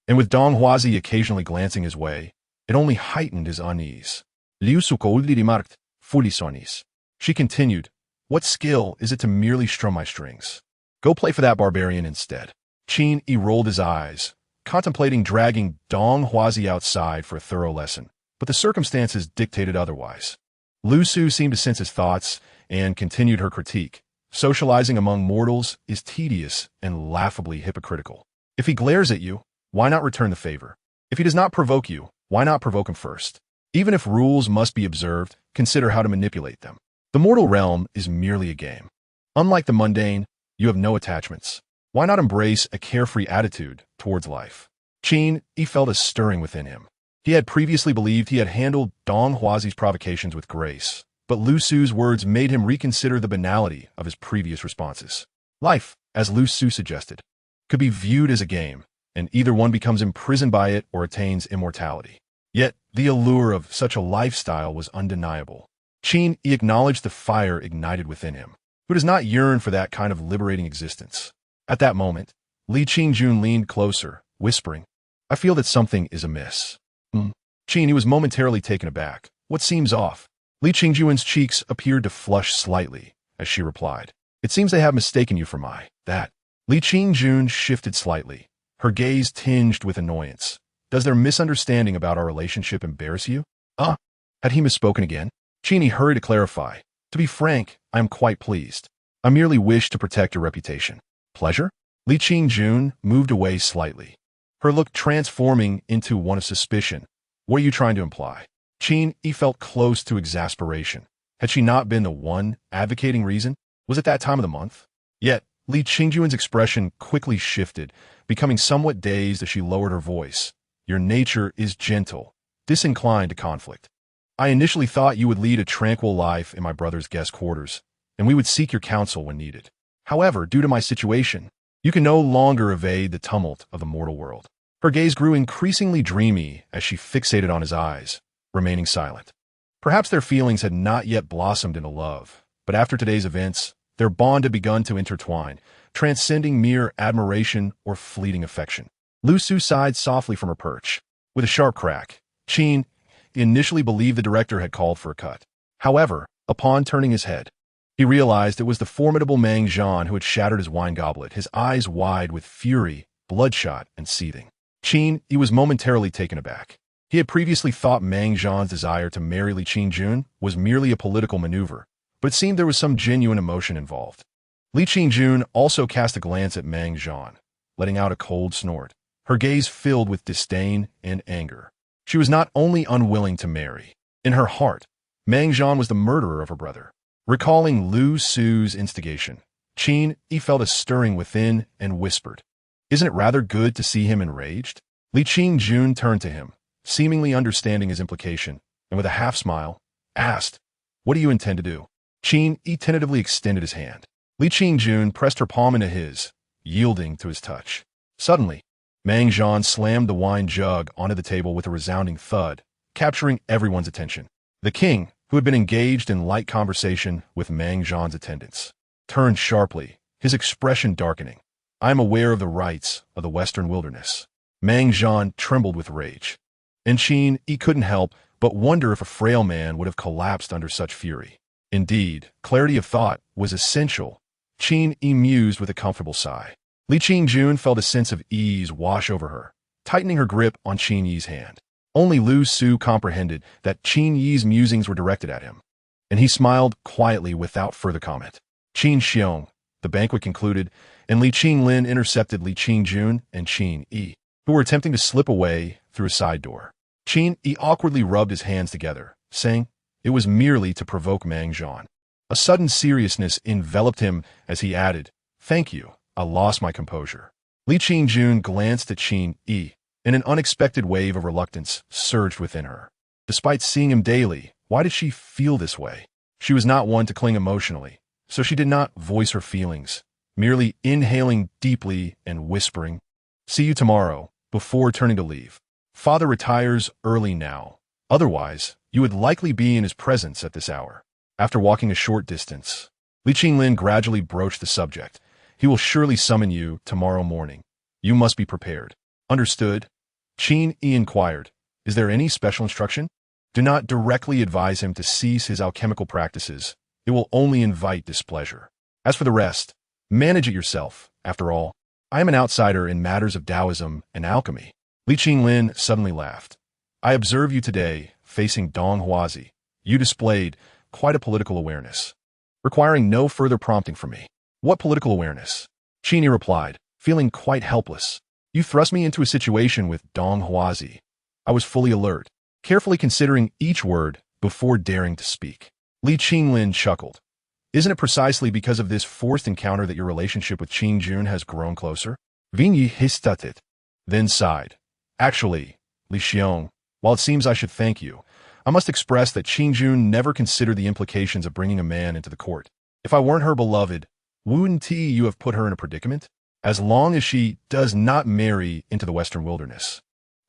And with Dong Huazi occasionally glancing his way, it only heightened his unease. Liu Sukoudli remarked, fully sonis. She continued, what skill is it to merely strum my strings? Go play for that barbarian instead. Qin Yi rolled his eyes, contemplating dragging Dong Huazi outside for a thorough lesson, but the circumstances dictated otherwise. Lu Su seemed to sense his thoughts and continued her critique. Socializing among mortals is tedious and laughably hypocritical. If he glares at you, why not return the favor? If he does not provoke you, why not provoke him first? Even if rules must be observed, consider how to manipulate them. The mortal realm is merely a game. Unlike the mundane, you have no attachments. Why not embrace a carefree attitude towards life? Qin Yi felt a stirring within him. He had previously believed he had handled Dong Huazi's provocations with grace, but Lu Su's words made him reconsider the banality of his previous responses. Life, as Lu Su suggested, could be viewed as a game, and either one becomes imprisoned by it or attains immortality. Yet, the allure of such a lifestyle was undeniable. Qin Yi acknowledged the fire ignited within him. Who does not yearn for that kind of liberating existence? At that moment, Li Qingjun leaned closer, whispering, I feel that something is amiss. Qin Yi was momentarily taken aback. What seems off? Li Qingjun's cheeks appeared to flush slightly, as she replied, It seems they have mistaken you for that. Li Qingjun shifted slightly, her gaze tinged with annoyance. Does their misunderstanding about our relationship embarrass you? Had he misspoken again? Qin Yi hurried to clarify. To be frank, I am quite pleased. I merely wish to protect your reputation. Pleasure? Li Qingjun moved away slightly, her look transforming into one of suspicion. What are you trying to imply? Qin Yi felt close to exasperation. Had she not been the one advocating reason? Was it that time of the month? Yet, Li Qingjun's expression quickly shifted, becoming somewhat dazed as she lowered her voice. Your nature is gentle, disinclined to conflict. I initially thought you would lead a tranquil life in my brother's guest quarters, and we would seek your counsel when needed. However, due to my situation, you can no longer evade the tumult of the mortal world. Her gaze grew increasingly dreamy as she fixated on his eyes, remaining silent. Perhaps their feelings had not yet blossomed into love, but after today's events, their bond had begun to intertwine, transcending mere admiration or fleeting affection. Lu Su sighed softly from her perch. With a sharp crack, Qin initially believed the director had called for a cut. However, upon turning his head, he realized it was the formidable Mang Zhan who had shattered his wine goblet, his eyes wide with fury, bloodshot, and seething. Qin Yi was momentarily taken aback. He had previously thought Mang Zhan's desire to marry Li Qingjun was merely a political maneuver, but it seemed there was some genuine emotion involved. Li Qingjun also cast a glance at Mang Zhan, letting out a cold snort, her gaze filled with disdain and anger. She was not only unwilling to marry. In her heart, Mang Zhan was the murderer of her brother. Recalling Lu Su's instigation, Qin Yi felt a stirring within and whispered, Isn't it rather good to see him enraged? Li Qingjun turned to him, seemingly understanding his implication, and with a half-smile, asked, "What do you intend to do?" Qin Yi tentatively extended his hand. Li Qingjun pressed her palm into his, yielding to his touch. Suddenly, Mang Zhan slammed the wine jug onto the table with a resounding thud, capturing everyone's attention. The king, who had been engaged in light conversation with Mang Zhan's attendants, turned sharply, his expression darkening. "I am aware of the rights of the Western wilderness." Mang Zhan trembled with rage. And Qin Yi couldn't help but wonder if a frail man would have collapsed under such fury. Indeed, clarity of thought was essential. Qin Yi mused with a comfortable sigh. Li Qingjun felt a sense of ease wash over her, tightening her grip on Qin Yi's hand. Only Lu Su comprehended that Qin Yi's musings were directed at him, and he smiled quietly without further comment. Qin Xiong, the banquet concluded, and Li Qinlin intercepted Li Qingjun and Qin Yi, who were attempting to slip away through a side door. Qin Yi awkwardly rubbed his hands together, saying it was merely to provoke Mang Zhan. A sudden seriousness enveloped him as he added, "Thank you, I lost my composure." Li Qingjun glanced at Qin Yi, and an unexpected wave of reluctance surged within her. Despite seeing him daily, why did she feel this way? She was not one to cling emotionally, so she did not voice her feelings, merely inhaling deeply and whispering, "See you tomorrow," before turning to leave. "Father retires early now. Otherwise, you would likely be in his presence at this hour." After walking a short distance, Li Qinlin gradually broached the subject. "He will surely summon you tomorrow morning. You must be prepared." "Understood?" Qin Yi inquired. "Is there any special instruction?" "Do not directly advise him to cease his alchemical practices. It will only invite displeasure. As for the rest, manage it yourself. After all, I am an outsider in matters of Taoism and alchemy." Li Qinlin suddenly laughed. "I observe you today, facing Dong Huazi. You displayed quite a political awareness, requiring no further prompting from me." "What political awareness?" Qin Yi replied, feeling quite helpless. "You thrust me into a situation with Dong Huazi. I was fully alert, carefully considering each word before daring to speak." Li Qinlin chuckled. "Isn't it precisely because of this forced encounter that your relationship with Qingjun has grown closer?" Qin Yi hesitated, then sighed. "Actually, Li Xiong, while it seems I should thank you, I must express that Qingjun never considered the implications of bringing a man into the court. If I weren't her beloved, wouldn't you have put her in a predicament? As long as she does not marry into the Western wilderness.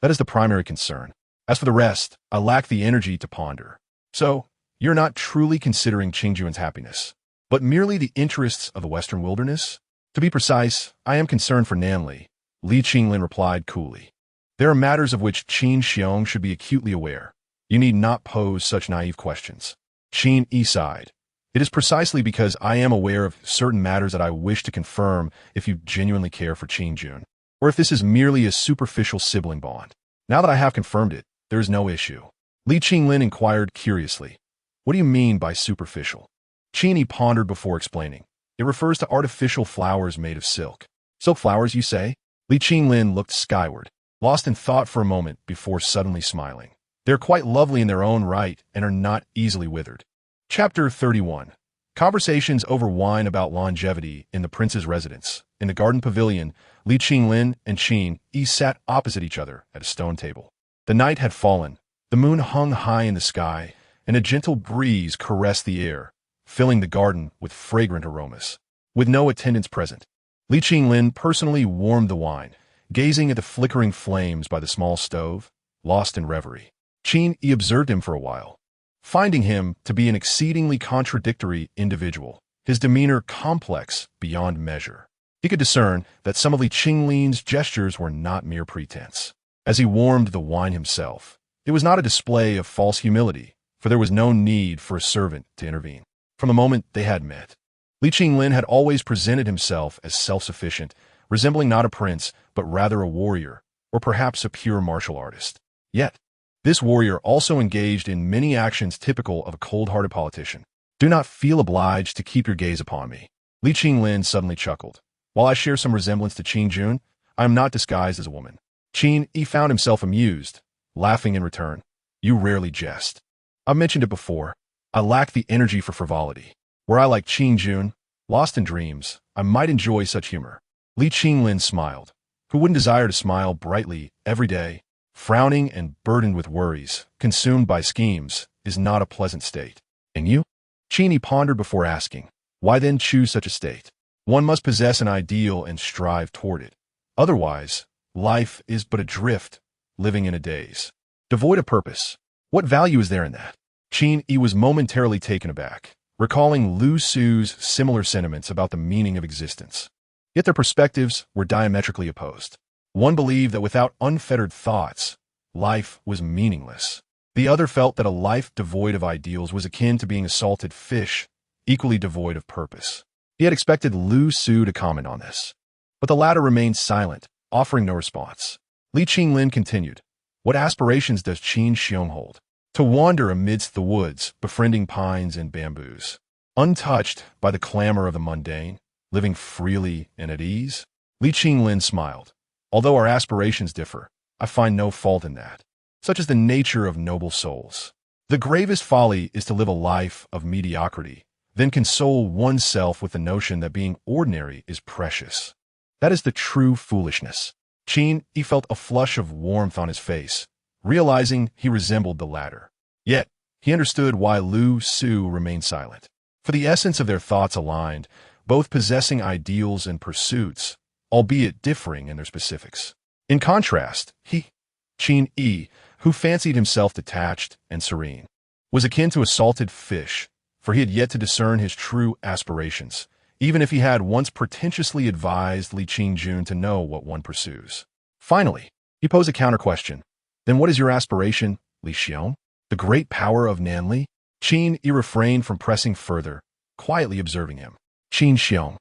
That is the primary concern. As for the rest, I lack the energy to ponder. So, you're not truly considering Qingjun's happiness, but merely the interests of the Western wilderness? To be precise, I am concerned for Nanli," Li Qinlin replied coolly. "There are matters of which Qin Xiong should be acutely aware. You need not pose such naive questions." Qin Yi sighed. "It is precisely because I am aware of certain matters that I wish to confirm if you genuinely care for Qingjun, or if this is merely a superficial sibling bond. Now that I have confirmed it, there is no issue." Li Qinlin inquired curiously, "What do you mean by superficial?" Qin Yi pondered before explaining. "It refers to artificial flowers made of silk." "Silk flowers, you say?" Li Qinlin looked skyward, lost in thought for a moment before suddenly smiling. "They are quite lovely in their own right and are not easily withered." Chapter 31. Conversations over wine about longevity in the prince's residence. In the garden pavilion, Li Qinlin and Qin Yi sat opposite each other at a stone table. The night had fallen, the moon hung high in the sky, and a gentle breeze caressed the air, filling the garden with fragrant aromas. With no attendants present, Li Qinlin personally warmed the wine, gazing at the flickering flames by the small stove, lost in reverie. Qin Yi observed him for a while, finding him to be an exceedingly contradictory individual, his demeanor complex beyond measure. He could discern that some of Li Qinlin's gestures were not mere pretense. As he warmed the wine himself, it was not a display of false humility, for there was no need for a servant to intervene. From the moment they had met, Li Qinlin had always presented himself as self-sufficient, resembling not a prince, but rather a warrior, or perhaps a pure martial artist. Yet, this warrior also engaged in many actions typical of a cold-hearted politician. "Do not feel obliged to keep your gaze upon me." Li Qinlin suddenly chuckled. "While I share some resemblance to Qingjun, I am not disguised as a woman." Qin Yi found himself amused, laughing in return. "You rarely jest. I've mentioned it before. I lack the energy for frivolity. Were I like Qingjun, lost in dreams, I might enjoy such humor." Li Qinlin smiled. Who wouldn't desire to smile brightly every day? Frowning and burdened with worries, consumed by schemes, is not a pleasant state. And you? Qin Yi pondered before asking, why then choose such a state? One must possess an ideal and strive toward it. Otherwise, life is but a drift, living in a daze. Devoid of purpose. What value is there in that? Qin Yi was momentarily taken aback, recalling Lu Su's similar sentiments about the meaning of existence. Yet their perspectives were diametrically opposed. One believed that without unfettered thoughts, life was meaningless. The other felt that a life devoid of ideals was akin to being a salted fish, equally devoid of purpose. He had expected Lu Su to comment on this, but the latter remained silent, offering no response. Li Qinglin continued, what aspirations does Qin Xiong hold? To wander amidst the woods, befriending pines and bamboos, untouched by the clamor of the mundane, living freely and at ease? Li Qinglin smiled. Although our aspirations differ, I find no fault in that. Such is the nature of noble souls. The gravest folly is to live a life of mediocrity, then console oneself with the notion that being ordinary is precious. That is the true foolishness. Qin Yi felt a flush of warmth on his face, realizing he resembled the latter. Yet, he understood why Lu Su remained silent. For the essence of their thoughts aligned, both possessing ideals and pursuits, albeit differing in their specifics. In contrast, Qin Yi, who fancied himself detached and serene, was akin to a salted fish, for he had yet to discern his true aspirations, even if he had once pretentiously advised Li Qingjun to know what one pursues. Finally, he posed a counter-question. Then what is your aspiration, Li Xiong? The great power of Nanli? Qin Yi refrained from pressing further, quietly observing him. Qin Xiong,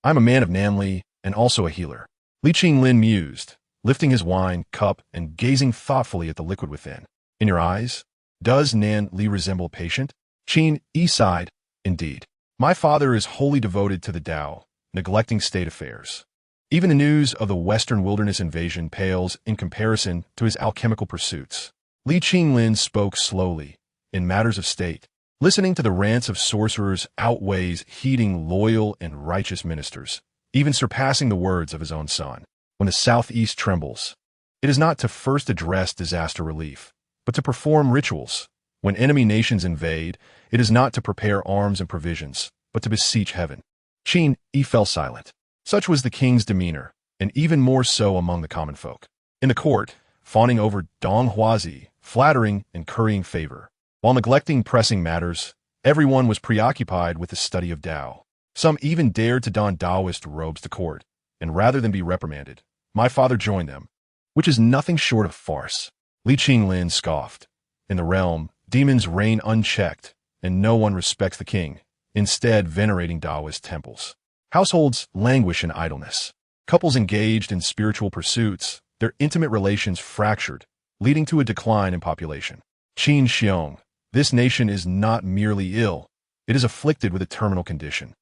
I'm a man of Nanli and also a healer. Li Qinglin mused, lifting his wine cup and gazing thoughtfully at the liquid within. In your eyes, does Nan Li resemble a patient? Qin Yi sighed. Indeed. My father is wholly devoted to the Tao, neglecting state affairs. Even the news of the Western wilderness invasion pales in comparison to his alchemical pursuits. Li Qinglin spoke slowly, in matters of state. Listening to the rants of sorcerers outweighs heeding loyal and righteous ministers, even surpassing the words of his own son. When the southeast trembles, it is not to first address disaster relief, but to perform rituals. When enemy nations invade, it is not to prepare arms and provisions, but to beseech heaven. Qin Yi fell silent. Such was the king's demeanor, and even more so among the common folk. In the court, fawning over Dong Huazi, flattering and currying favor. While neglecting pressing matters, everyone was preoccupied with the study of Tao. Some even dared to don Taoist robes to court, and rather than be reprimanded, my father joined them, which is nothing short of farce. Li Qinglin scoffed. In the realm, demons reign unchecked, and no one respects the king, instead venerating Taoist temples. Households languish in idleness. Couples engaged in spiritual pursuits, their intimate relations fractured, leading to a decline in population. Qin Xiong, this nation is not merely ill, it is afflicted with a terminal condition.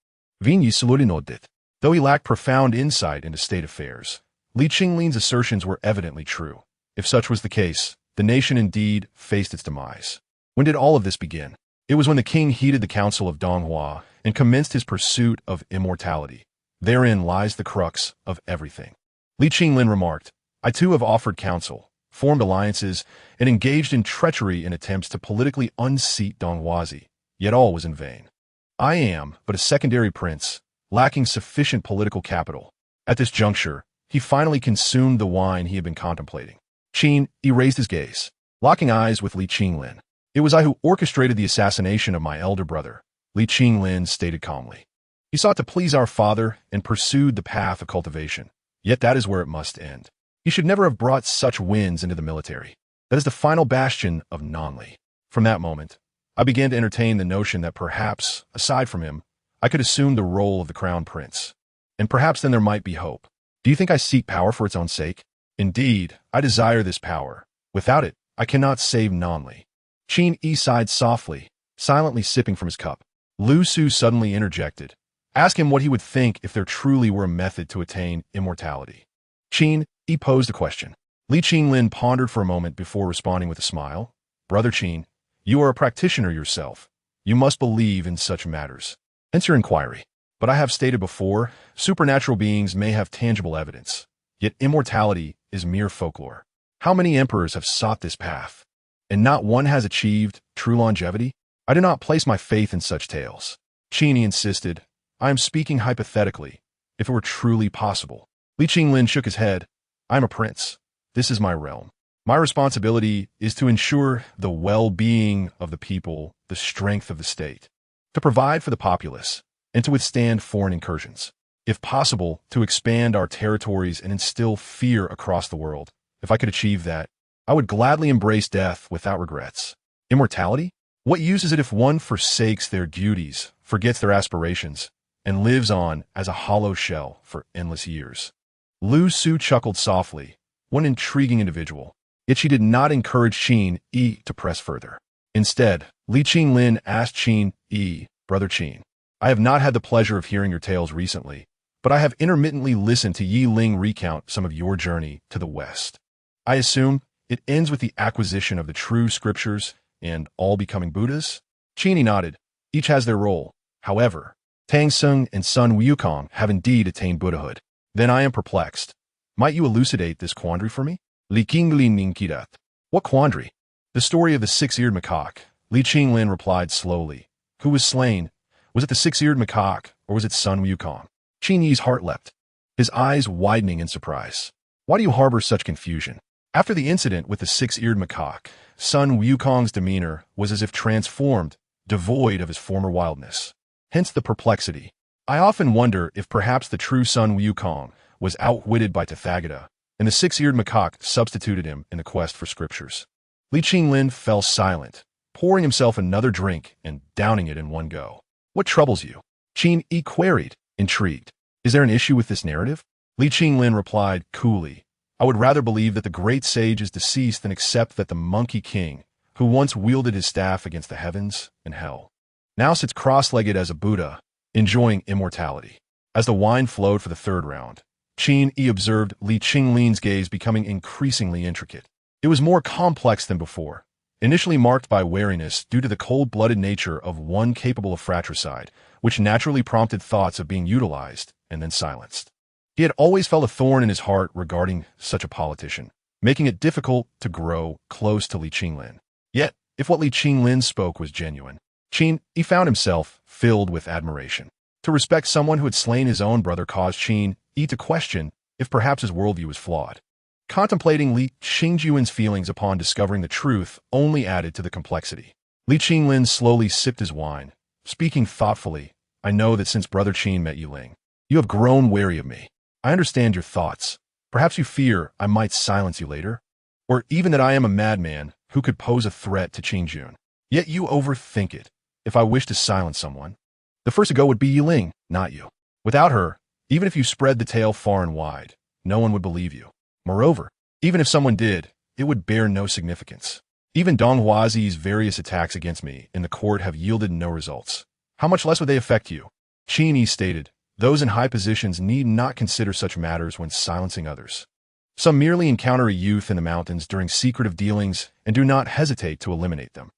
Vinyi Saludinodit. Though he lacked profound insight into state affairs, Li Qinglin's assertions were evidently true. If such was the case, the nation indeed faced its demise. When did all of this begin? It was when the king heeded the counsel of Donghua and commenced his pursuit of immortality. Therein lies the crux of everything. Li Qinglin remarked, I too have offered counsel, formed alliances, and engaged in treachery in attempts to politically unseat Donghuazi, yet all was in vain. I am but a secondary prince, lacking sufficient political capital. At this juncture, he finally consumed the wine he had been contemplating. Qin Yi raised his gaze, locking eyes with Li Qinglin. It was I who orchestrated the assassination of my elder brother, Li Qinglin stated calmly. He sought to please our father and pursued the path of cultivation, yet that is where it must end. He should never have brought such winds into the military. That is the final bastion of Nanli. From that moment, I began to entertain the notion that perhaps, aside from him, I could assume the role of the crown prince. And perhaps then there might be hope. Do you think I seek power for its own sake? Indeed, I desire this power. Without it, I cannot save Nanli. Qin Yi sighed softly, silently sipping from his cup. Lu Su suddenly interjected. Ask him what he would think if there truly were a method to attain immortality. Qin Yi posed a question. Li Qinglin pondered for a moment before responding with a smile. Brother Qin, you are a practitioner yourself. You must believe in such matters. Hence your inquiry. But I have stated before, supernatural beings may have tangible evidence, yet immortality is mere folklore. How many emperors have sought this path, and not one has achieved true longevity? I do not place my faith in such tales. Qin Yi insisted. I am speaking hypothetically, if it were truly possible. Li Qinglin shook his head. I am a prince. This is my realm. My responsibility is to ensure the well-being of the people, the strength of the state, to provide for the populace, and to withstand foreign incursions. If possible, to expand our territories and instill fear across the world. If I could achieve that, I would gladly embrace death without regrets. Immortality? What use is it if one forsakes their duties, forgets their aspirations, and lives on as a hollow shell for endless years? Lu Su chuckled softly. What an intriguing individual. Yet she did not encourage Qin Yi to press further. Instead, Li Qinglin asked Qin Yi, Brother Qin, I have not had the pleasure of hearing your tales recently, but I have intermittently listened to Yi Ling recount some of your journey to the West. I assume it ends with the acquisition of the true scriptures and all becoming Buddhas? Qin Yi nodded. Each has their role. However, Tang Sung and Sun Wukong have indeed attained Buddhahood. Then I am perplexed. Might you elucidate this quandary for me? Li Qinglin Ninkidat. What quandary? The story of the six-eared macaque. Li Qinglin replied slowly. Who was slain? Was it the six-eared macaque, or was it Sun Wukong? Qin Yi's heart leapt, his eyes widening in surprise. Why do you harbor such confusion? After the incident with the six-eared macaque, Sun Wukong's demeanor was as if transformed, devoid of his former wildness. Hence the perplexity. I often wonder if perhaps the true Sun Wukong was outwitted by Tathagata, and the six-eared macaque substituted him in the quest for scriptures. Li Qinglin fell silent, pouring himself another drink and downing it in one go. What troubles you? Qin Yi queried, intrigued. Is there an issue with this narrative? Li Qinglin replied coolly. I would rather believe that the great sage is deceased than accept that the monkey king, who once wielded his staff against the heavens and hell, now sits cross-legged as a Buddha, enjoying immortality. As the wine flowed for the third round, Qin Yi observed Li Qinglin's gaze becoming increasingly intricate. It was more complex than before, initially marked by wariness due to the cold-blooded nature of one capable of fratricide, which naturally prompted thoughts of being utilized and then silenced. He had always felt a thorn in his heart regarding such a politician, making it difficult to grow close to Li Qinglin. Yet, if what Li Qinglin spoke was genuine, Qin Yi found himself filled with admiration. To respect someone who had slain his own brother caused Qin Yi to question if perhaps his worldview was flawed. Contemplating Li Qingjuan's feelings upon discovering the truth only added to the complexity. Li Qinglin slowly sipped his wine, speaking thoughtfully. I know that since Brother Qin met Yi Ling, you have grown wary of me. I understand your thoughts. Perhaps you fear I might silence you later, or even that I am a madman who could pose a threat to Qingjun. Yet you overthink it. If I wish to silence someone, the first to go would be Yi Ling, not you. Without her, even if you spread the tale far and wide, no one would believe you. Moreover, even if someone did, it would bear no significance. Even Dong Huazi's various attacks against me in the court have yielded no results. How much less would they affect you? Qin Yi stated, those in high positions need not consider such matters when silencing others. Some merely encounter a youth in the mountains during secretive dealings and do not hesitate to eliminate them.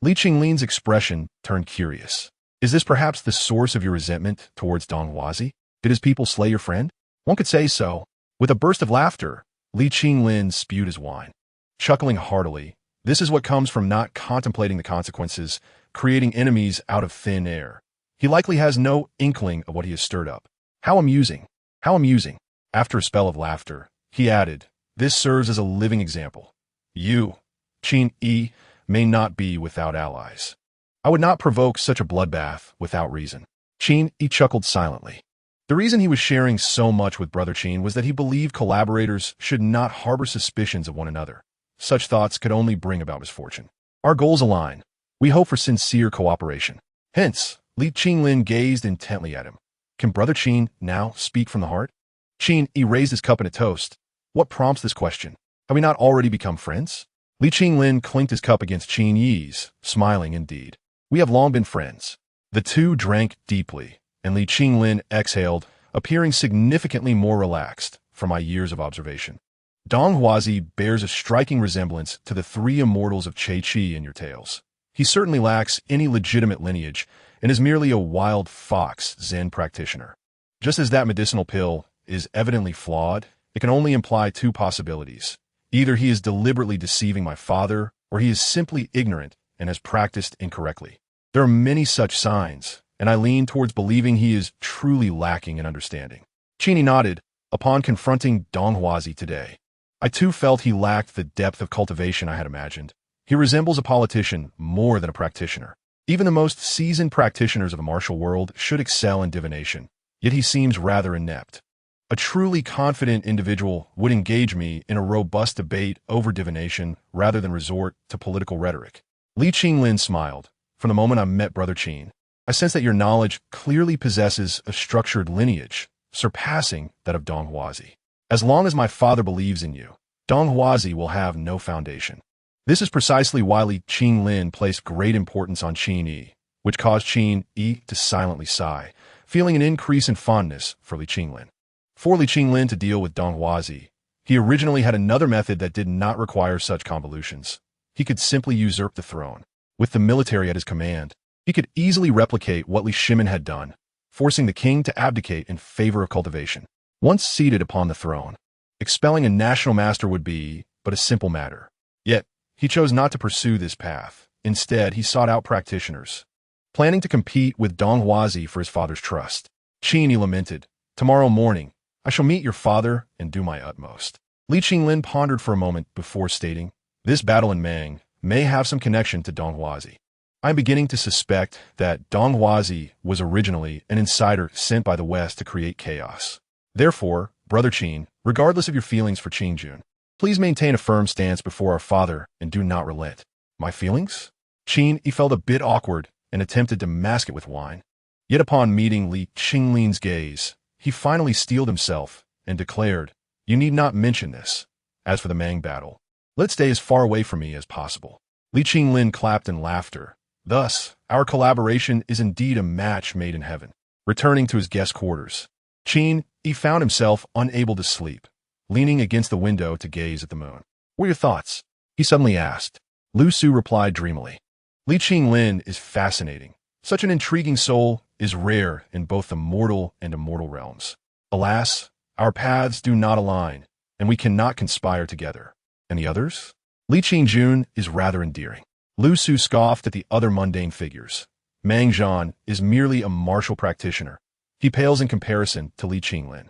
Li Qinglin's expression turned curious. Is this perhaps the source of your resentment towards Dong Huazi? Did his people slay your friend? One could say so. With a burst of laughter, Li Qinglin spewed his wine. Chuckling heartily, this is what comes from not contemplating the consequences, creating enemies out of thin air. He likely has no inkling of what he has stirred up. How amusing. How amusing. After a spell of laughter, he added, this serves as a living example. You, Qin Yi, may not be without allies. I would not provoke such a bloodbath without reason. Qin Yi chuckled silently. The reason he was sharing so much with Brother Qin was that he believed collaborators should not harbor suspicions of one another. Such thoughts could only bring about misfortune. Our goals align. We hope for sincere cooperation. Hence, Li Qinglin gazed intently at him. Can Brother Qin now speak from the heart? Qin Yi raised his cup in a toast. What prompts this question? Have we not already become friends? Li Qinglin clinked his cup against Qin Yi's, smiling indeed. We have long been friends. The two drank deeply, and Li Qinglin exhaled, appearing significantly more relaxed from my years of observation. Dong Huazi bears a striking resemblance to the three immortals of Qi in your tales. He certainly lacks any legitimate lineage and is merely a wild fox Zen practitioner. Just as that medicinal pill is evidently flawed, it can only imply two possibilities. Either he is deliberately deceiving my father, or he is simply ignorant and has practiced incorrectly. There are many such signs, and I lean towards believing he is truly lacking in understanding. Qin Yi nodded upon confronting Dong Huazi today. I too felt he lacked the depth of cultivation I had imagined. He resembles a politician more than a practitioner. Even the most seasoned practitioners of a martial world should excel in divination, yet he seems rather inept. A truly confident individual would engage me in a robust debate over divination rather than resort to political rhetoric. Li Qinglin smiled. From the moment I met Brother Qin, I sense that your knowledge clearly possesses a structured lineage, surpassing that of Dong Huazi. As long as my father believes in you, Dong Huazi will have no foundation. This is precisely why Li Qinglin placed great importance on Qin Yi, which caused Qin Yi to silently sigh, feeling an increase in fondness for Li Qinglin. For Li Qinglin to deal with Dong Huazi, he originally had another method that did not require such convolutions. He could simply usurp the throne. With the military at his command, he could easily replicate what Li Shimin had done, forcing the king to abdicate in favor of cultivation. Once seated upon the throne, expelling a national master would be but a simple matter. Yet, he chose not to pursue this path. Instead, he sought out practitioners, planning to compete with Dong Huazi for his father's trust. Qin Yi lamented, "Tomorrow morning, I shall meet your father and do my utmost." Li Qinglin pondered for a moment before stating, "This battle in Mang may have some connection to Dong Huazi. I am beginning to suspect that Dong Huazi was originally an insider sent by the West to create chaos. Therefore, Brother Qin, regardless of your feelings for Qin Jun, please maintain a firm stance before our father and do not relent." My feelings? Qin Yi felt a bit awkward and attempted to mask it with wine. Yet upon meeting Li Qinglin's gaze, he finally steeled himself and declared, "You need not mention this. As for the Mang battle, let's stay as far away from me as possible." Li Qinglin clapped in laughter. Thus, our collaboration is indeed a match made in heaven. Returning to his guest quarters, Qin Yi found himself unable to sleep, leaning against the window to gaze at the moon. "What are your thoughts?" he suddenly asked. Lu Su replied dreamily. Li Qinglin is fascinating. Such an intriguing soul is rare in both the mortal and immortal realms. Alas, our paths do not align, and we cannot conspire together. And the others? Li Qingjun is rather endearing. Lu Su scoffed at the other mundane figures. Mang Zhan is merely a martial practitioner. He pales in comparison to Li Qinglin.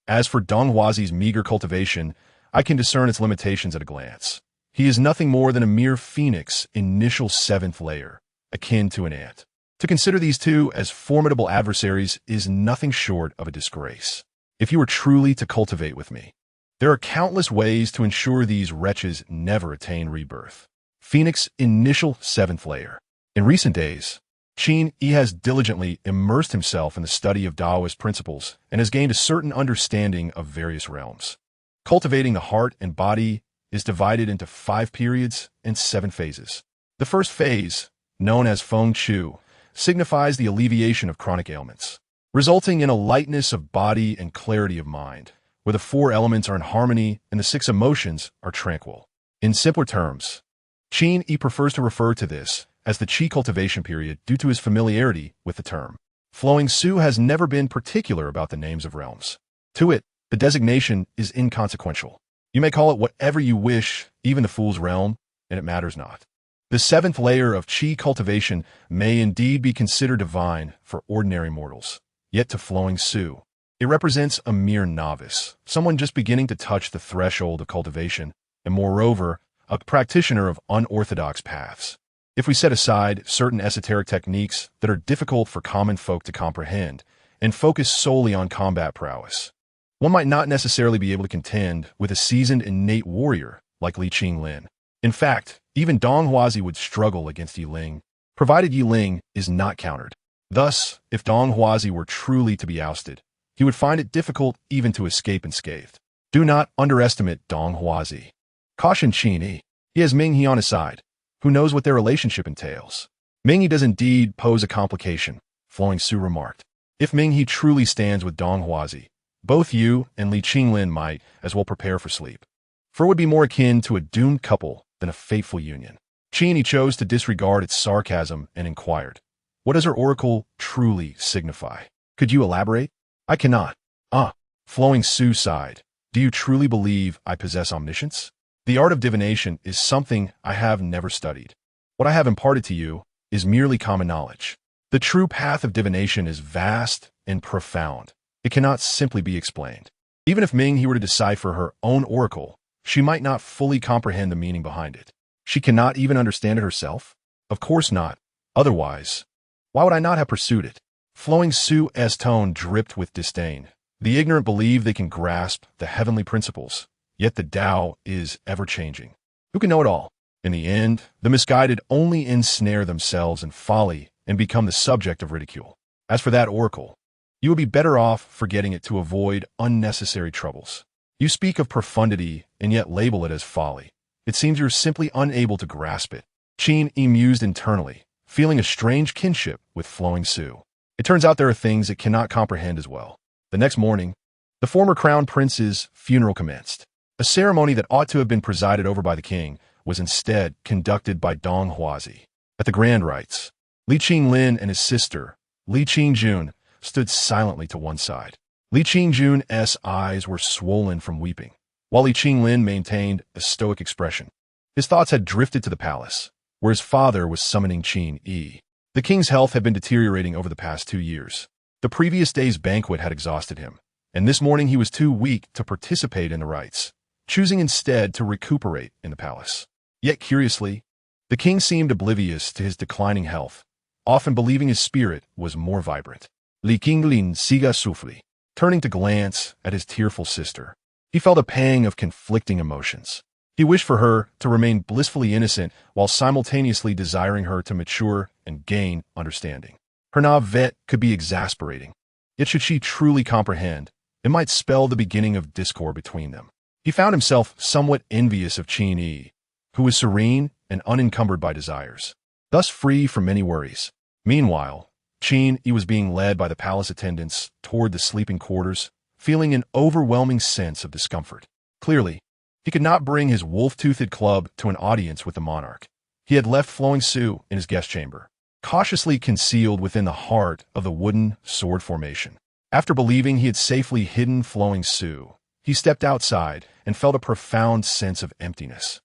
As for Dong Huazi's meager cultivation, I can discern its limitations at a glance. He is nothing more than a mere phoenix initial 7th layer, akin to an ant. To consider these two as formidable adversaries is nothing short of a disgrace. If you were truly to cultivate with me, there are countless ways to ensure these wretches never attain rebirth. Phoenix initial 7th layer. In recent days, Qin Yi has diligently immersed himself in the study of Taoist principles and has gained a certain understanding of various realms. Cultivating the heart and body is divided into 5 periods and 7 phases. The first phase, known as Feng Chu, signifies the alleviation of chronic ailments, resulting in a lightness of body and clarity of mind, where the 4 elements are in harmony and the 6 emotions are tranquil. In simpler terms, Qin Yi prefers to refer to this as the Qi cultivation period due to his familiarity with the term. Flowing Su has never been particular about the names of realms. To it, the designation is inconsequential. You may call it whatever you wish, even the Fool's Realm, and it matters not. The 7th layer of Qi cultivation may indeed be considered divine for ordinary mortals, yet to Flowing Su, it represents a mere novice, someone just beginning to touch the threshold of cultivation, and moreover, a practitioner of unorthodox paths. If we set aside certain esoteric techniques that are difficult for common folk to comprehend and focus solely on combat prowess, one might not necessarily be able to contend with a seasoned innate warrior like Li Qinglin. In fact, even Dong Huazi would struggle against Yi Ling, provided Yi Ling is not countered. Thus, if Dong Huazi were truly to be ousted, he would find it difficult even to escape unscathed. Do not underestimate Dong Huazi. Caution Qin Yi. He has Ming He on his side. Who knows what their relationship entails? Ming He does indeed pose a complication, Flowing Su remarked. If Ming He truly stands with Dong Huazi, both you and Li Qinglin might as well prepare for sleep. For it would be more akin to a doomed couple than a fateful union. Qin Yi chose to disregard its sarcasm and inquired, "What does her oracle truly signify? Could you elaborate?" "I cannot." Flowing Su sighed. "Do you truly believe I possess omniscience?" The art of divination is something I have never studied. What I have imparted to you is merely common knowledge. The true path of divination is vast and profound. It cannot simply be explained. Even if Ming He were to decipher her own oracle, she might not fully comprehend the meaning behind it. She cannot even understand it herself? Of course not. Otherwise, why would I not have pursued it? Flowing Su's tone dripped with disdain. The ignorant believe they can grasp the heavenly principles, yet the Tao is ever-changing. Who can know it all? In the end, the misguided only ensnare themselves in folly and become the subject of ridicule. As for that oracle, you would be better off forgetting it to avoid unnecessary troubles. You speak of profundity and yet label it as folly. It seems you're simply unable to grasp it. Qin Yi mused internally, feeling a strange kinship with Flowing Su. It turns out there are things it cannot comprehend as well. The next morning, the former crown prince's funeral commenced. A ceremony that ought to have been presided over by the king was instead conducted by Dong Huazi. At the grand rites, Li Qinglin and his sister, Li Qingjun, stood silently to one side. Li Qingjun's eyes were swollen from weeping, while Li Qinglin maintained a stoic expression. His thoughts had drifted to the palace, where his father was summoning Qin Yi. The king's health had been deteriorating over the past 2 years. The previous day's banquet had exhausted him, and this morning he was too weak to participate in the rites, choosing instead to recuperate in the palace. Yet curiously, the king seemed oblivious to his declining health, often believing his spirit was more vibrant. Li Qinglin siga souffli. Turning to glance at his tearful sister, he felt a pang of conflicting emotions. He wished for her to remain blissfully innocent while simultaneously desiring her to mature and gain understanding. Her naivete could be exasperating, yet should she truly comprehend, it might spell the beginning of discord between them. He found himself somewhat envious of Qin Yi, who was serene and unencumbered by desires, thus free from many worries. Meanwhile, Qin Yi was being led by the palace attendants toward the sleeping quarters, feeling an overwhelming sense of discomfort. Clearly, he could not bring his wolf-toothed club to an audience with the monarch. He had left Flowing Su in his guest chamber, cautiously concealed within the heart of the wooden sword formation. After believing he had safely hidden Flowing Su, he stepped outside and felt a profound sense of emptiness,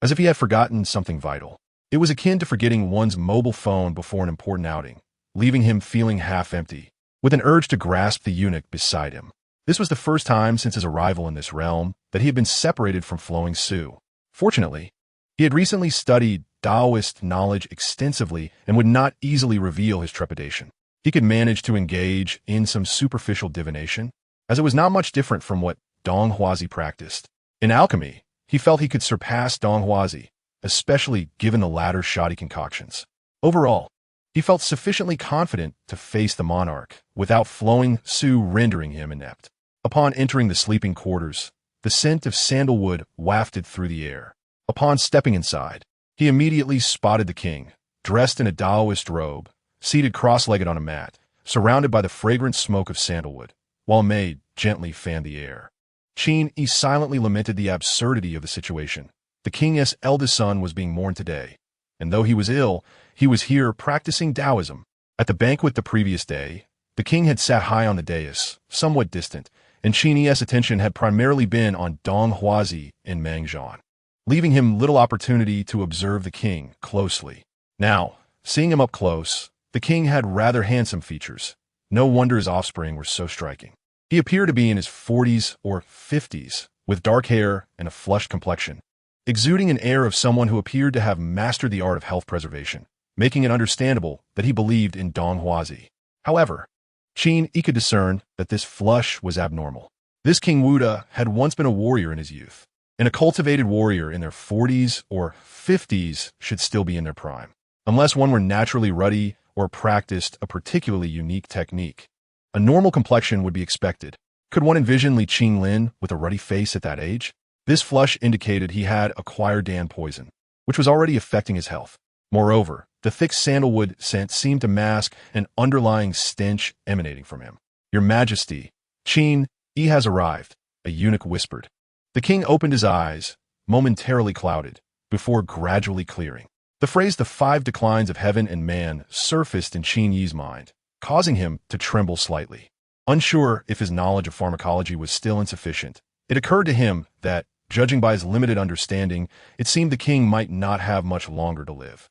as if he had forgotten something vital. It was akin to forgetting one's mobile phone before an important outing, leaving him feeling half-empty, with an urge to grasp the eunuch beside him. This was the first time since his arrival in this realm that he had been separated from Flowing Su. Fortunately, he had recently studied Taoist knowledge extensively and would not easily reveal his trepidation. He could manage to engage in some superficial divination, as it was not much different from what Dong Huazi practiced. In alchemy, he felt he could surpass Dong Huazi, especially given the latter's shoddy concoctions. Overall, he felt sufficiently confident to face the monarch without Flowing Su rendering him inept. Upon entering the sleeping quarters, the scent of sandalwood wafted through the air. Upon stepping inside, he immediately spotted the king, dressed in a Taoist robe, seated cross-legged on a mat, surrounded by the fragrant smoke of sandalwood, while a maid gently fanned the air. Qin Yi silently lamented the absurdity of the situation. The king's eldest son was being mourned today, and though he was ill, he was here practicing Taoism. At the banquet the previous day, the king had sat high on the dais, somewhat distant, and Qin Yi's attention had primarily been on Dong Huazi and Mangzhan, leaving him little opportunity to observe the king closely. Now, seeing him up close, the king had rather handsome features. No wonder his offspring were so striking. He appeared to be in his 40s or 50s, with dark hair and a flushed complexion, exuding an air of someone who appeared to have mastered the art of health preservation, making it understandable that he believed in Dong Huazi. However, Qin Yi could discern that this flush was abnormal. This King Wuda had once been a warrior in his youth, and a cultivated warrior in their 40s or 50s should still be in their prime, unless one were naturally ruddy or practiced a particularly unique technique. A normal complexion would be expected. Could one envision Li Qinglin with a ruddy face at that age? This flush indicated he had acquired Dan poison, which was already affecting his health. Moreover, the thick sandalwood scent seemed to mask an underlying stench emanating from him. "Your Majesty, Qin Yi has arrived," a eunuch whispered. The king opened his eyes, momentarily clouded, before gradually clearing. The phrase "the 5 declines of heaven and man" surfaced in Qin Yi's mind, causing him to tremble slightly. Unsure if his knowledge of pharmacology was still insufficient, it occurred to him that Judging by his limited understanding, it seemed the king might not have much longer to live.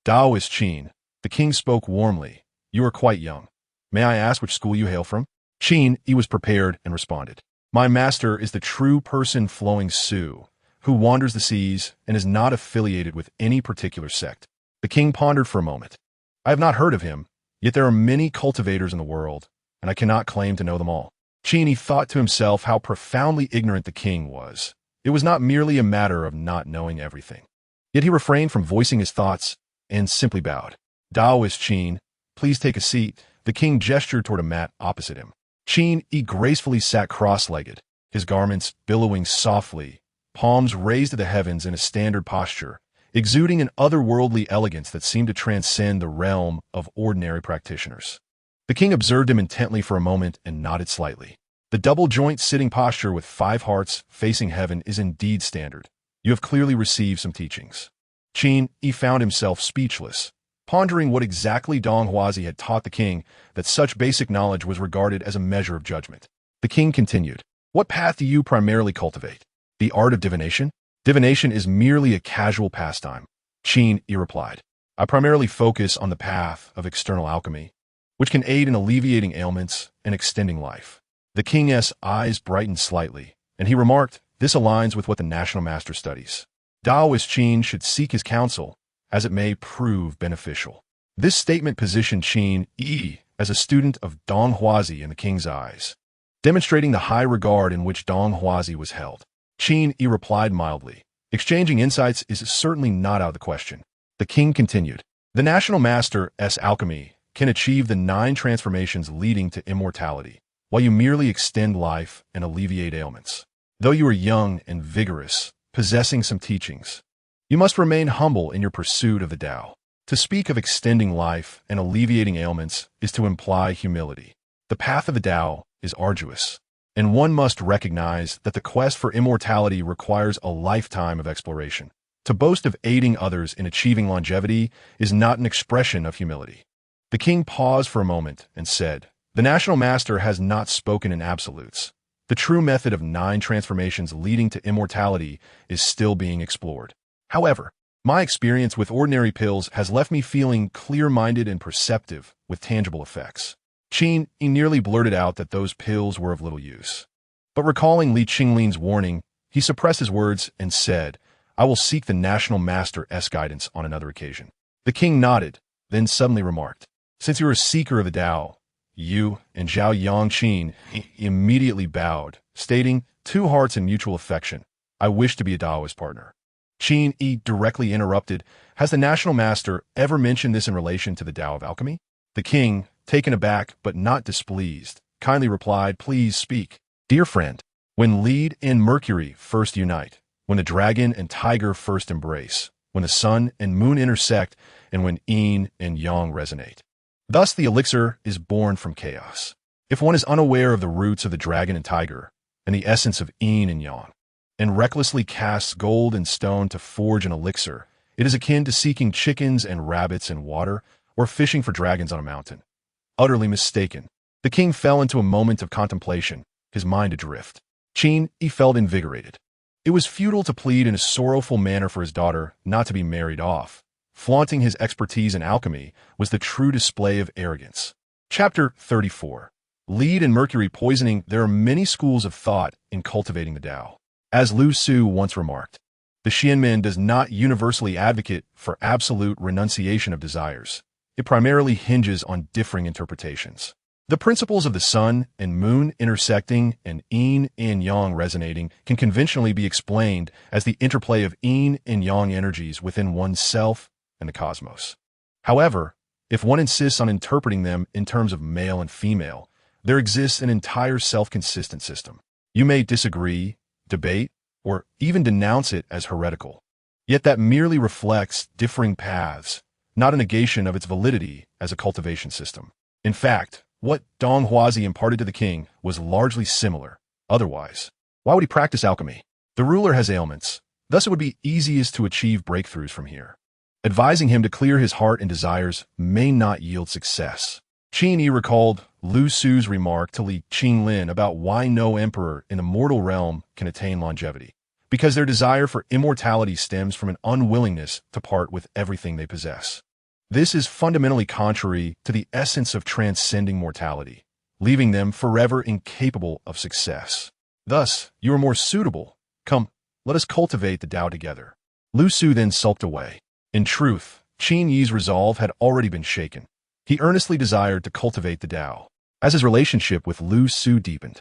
Taoist Qin, the king spoke warmly. You are quite young. May I ask which school you hail from? Qin Yi was prepared and responded. My master is the true person flowing Su, who wanders the seas and is not affiliated with any particular sect. The king pondered for a moment. I have not heard of him, yet there are many cultivators in the world, and I cannot claim to know them all. Qin Yi thought to himself how profoundly ignorant the king was. It was not merely a matter of not knowing everything. Yet he refrained from voicing his thoughts and simply bowed. Taoist Qin, please take a seat. The king gestured toward a mat opposite him. Qin Yi gracefully sat cross-legged, his garments billowing softly, palms raised to the heavens in a standard posture, exuding an otherworldly elegance that seemed to transcend the realm of ordinary practitioners. The king observed him intently for a moment and nodded slightly. The double-joint sitting posture with 5 hearts facing heaven is indeed standard. You have clearly received some teachings. Qin Yi found himself speechless, pondering what exactly Dong Huazi had taught the king that such basic knowledge was regarded as a measure of judgment. The king continued, what path do you primarily cultivate? The art of divination? Divination is merely a casual pastime. Qin Yi replied, I primarily focus on the path of external alchemy, which can aid in alleviating ailments and extending life. The king's eyes brightened slightly, and he remarked, this aligns with what the national master studies. Taoist Qin should seek his counsel, as it may prove beneficial. This statement positioned Qin Yi as a student of Dong Huazi in the king's eyes, demonstrating the high regard in which Dong Huazi was held. Qin Yi replied mildly, exchanging insights is certainly not out of the question. The king continued, the national master's alchemy can achieve the 9 transformations leading to immortality, while you merely extend life and alleviate ailments. Though you are young and vigorous, possessing some teachings, you must remain humble in your pursuit of the Tao. To speak of extending life and alleviating ailments is to imply humility. The path of the Tao is arduous, and one must recognize that the quest for immortality requires a lifetime of exploration. To boast of aiding others in achieving longevity is not an expression of humility. The king paused for a moment and said, the national master has not spoken in absolutes. The true method of 9 transformations leading to immortality is still being explored. However, my experience with ordinary pills has left me feeling clear-minded and perceptive with tangible effects. Qin Yi nearly blurted out that those pills were of little use. But recalling Li Qinglin's warning, he suppressed his words and said, I will seek the national master's guidance on another occasion. The king nodded, then suddenly remarked, since you are a seeker of the Tao, you and Zhao Yangqin immediately bowed, stating, 2 hearts in mutual affection. I wish to be a Taoist partner. Qin Yi directly interrupted, has the national master ever mentioned this in relation to the Tao of alchemy? The king, taken aback but not displeased, kindly replied, please speak. Dear friend, when lead and Mercury first unite, when the dragon and tiger first embrace, when the sun and moon intersect, and when yin and yang resonate. Thus the elixir is born from chaos. If one is unaware of the roots of the dragon and tiger, and the essence of yin and yang, and recklessly casts gold and stone to forge an elixir, it is akin to seeking chickens and rabbits in water or fishing for dragons on a mountain. Utterly mistaken. The king fell into a moment of contemplation, his mind adrift. Qin Yi felt invigorated. It was futile to plead in a sorrowful manner for his daughter not to be married off. Flaunting his expertise in alchemy was the true display of arrogance. Chapter 34. Lead and Mercury poisoning. There are many schools of thought in cultivating the Tao. As Lu Su once remarked, the xian does not universally advocate for absolute renunciation of desires. It primarily hinges on differing interpretations. The principles of the sun and moon intersecting and yin and yang resonating can conventionally be explained as the interplay of yin and yang energies within oneself and the cosmos. However, if one insists on interpreting them in terms of male and female, there exists an entire self-consistent system. You may disagree, debate, or even denounce it as heretical. Yet that merely reflects differing paths, not a negation of its validity as a cultivation system. In fact, what Dong Huazi imparted to the king was largely similar. Otherwise, why would he practice alchemy? The ruler has ailments, thus it would be easiest to achieve breakthroughs from here. Advising him to clear his heart and desires may not yield success. Qin Yi recalled Lu Su's remark to Li Qinglin about why no emperor in the mortal realm can attain longevity. because their desire for immortality stems from an unwillingness to part with everything they possess. This is fundamentally contrary to the essence of transcending mortality, leaving them forever incapable of success. Thus, you are more suitable. Come, let us cultivate the Tao together. Lu Su then sulked away. In truth, Qin Yi's resolve had already been shaken. He earnestly desired to cultivate the Tao. As his relationship with Lu Su deepened,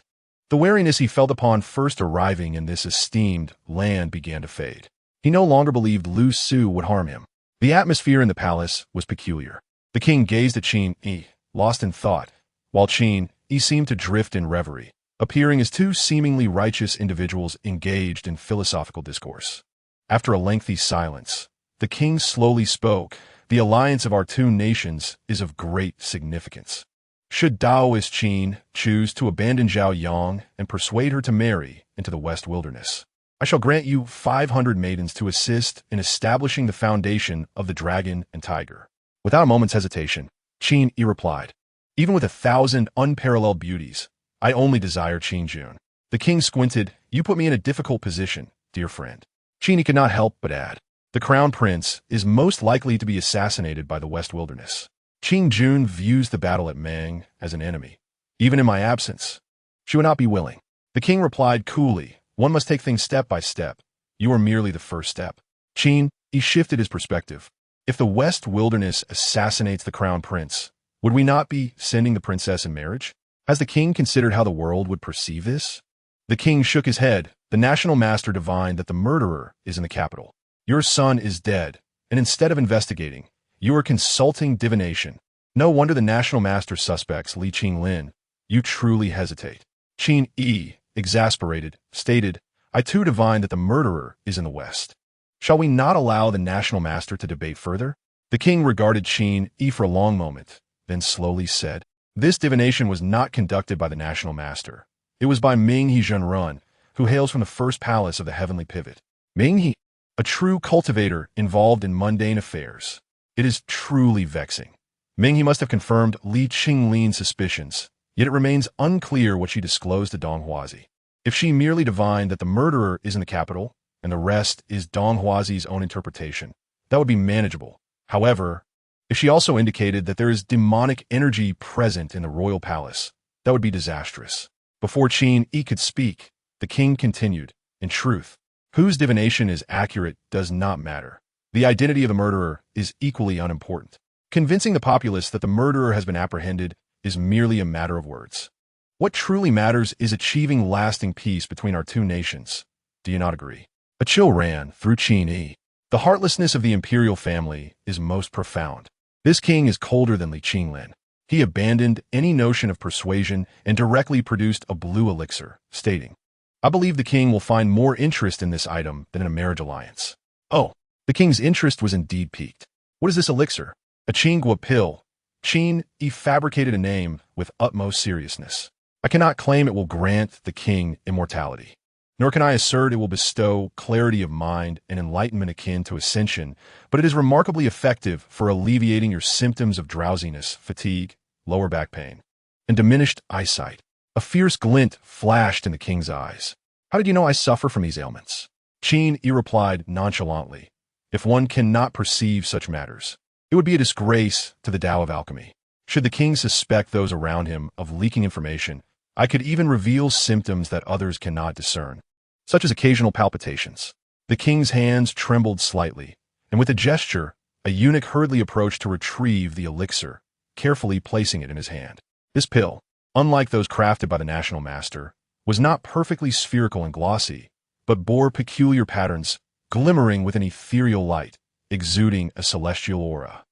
the wariness he felt upon first arriving in this esteemed land began to fade. He no longer believed Lu Su would harm him. The atmosphere in the palace was peculiar. The king gazed at Qin Yi, lost in thought, while Qin Yi seemed to drift in reverie, appearing as two seemingly righteous individuals engaged in philosophical discourse. After a lengthy silence, the king slowly spoke. The alliance of our two nations is of great significance. Should Taoist Qin choose to abandon Zhao Yang and persuade her to marry into the West Wilderness, I shall grant you 500 maidens to assist in establishing the foundation of the dragon and tiger. Without a moment's hesitation, Qin Yi replied, even with 1,000 unparalleled beauties, I only desire Qin Jun. The king squinted. You put me in a difficult position, dear friend. Qin Yi could not help but add, the crown prince is most likely to be assassinated by the West Wilderness. Qin Jun views the battle at Meng as an enemy. Even in my absence, she would not be willing. The king replied coolly, one must take things step by step. You are merely the first step. Qin Yi shifted his perspective. If the West Wilderness assassinates the crown prince, would we not be sending the princess in marriage? Has the king considered how the world would perceive this? The king shook his head. The national master divined that the murderer is in the capital. Your son is dead, and instead of investigating, you are consulting divination. No wonder the national master suspects Li Qinglin. You truly hesitate. Qin Yi, exasperated, stated, I too divine that the murderer is in the West. Shall we not allow the national master to debate further? The king regarded Qin Yi for a long moment, then slowly said, this divination was not conducted by the national master. It was by Ming He Zhenrun, who hails from the first palace of the heavenly pivot. Ming He, a true cultivator involved in mundane affairs. It is truly vexing. Ming He must have confirmed Li Qinglin's suspicions, yet it remains unclear what she disclosed to Dong Huazi. If she merely divined that the murderer is in the capital, and the rest is Dong Huazi's own interpretation, that would be manageable. However, if she also indicated that there is demonic energy present in the royal palace, that would be disastrous. Before Qin Yi could speak, the king continued, in truth, whose divination is accurate does not matter. The identity of the murderer is equally unimportant. Convincing the populace that the murderer has been apprehended is merely a matter of words. What truly matters is achieving lasting peace between our two nations. Do you not agree? A chill ran through Qin Yi. The heartlessness of the imperial family is most profound. This king is colder than Li Qinglin. He abandoned any notion of persuasion and directly produced a blue elixir, stating, I believe the king will find more interest in this item than in a marriage alliance. Oh, the king's interest was indeed piqued. What is this elixir? A Qingua pill. Qin Yi fabricated a name with utmost seriousness. I cannot claim it will grant the king immortality, nor can I assert it will bestow clarity of mind and enlightenment akin to ascension, but it is remarkably effective for alleviating your symptoms of drowsiness, fatigue, lower back pain, and diminished eyesight. A fierce glint flashed in the king's eyes. How did you know I suffer from these ailments? Qin Yi replied nonchalantly, if one cannot perceive such matters, it would be a disgrace to the Tao of alchemy. Should the king suspect those around him of leaking information, I could even reveal symptoms that others cannot discern, such as occasional palpitations. The king's hands trembled slightly, and with a gesture, a eunuch hurriedly approached to retrieve the elixir, carefully placing it in his hand. This pill, unlike those crafted by the national master, was not perfectly spherical and glossy, but bore peculiar patterns, glimmering with an ethereal light, exuding a celestial aura.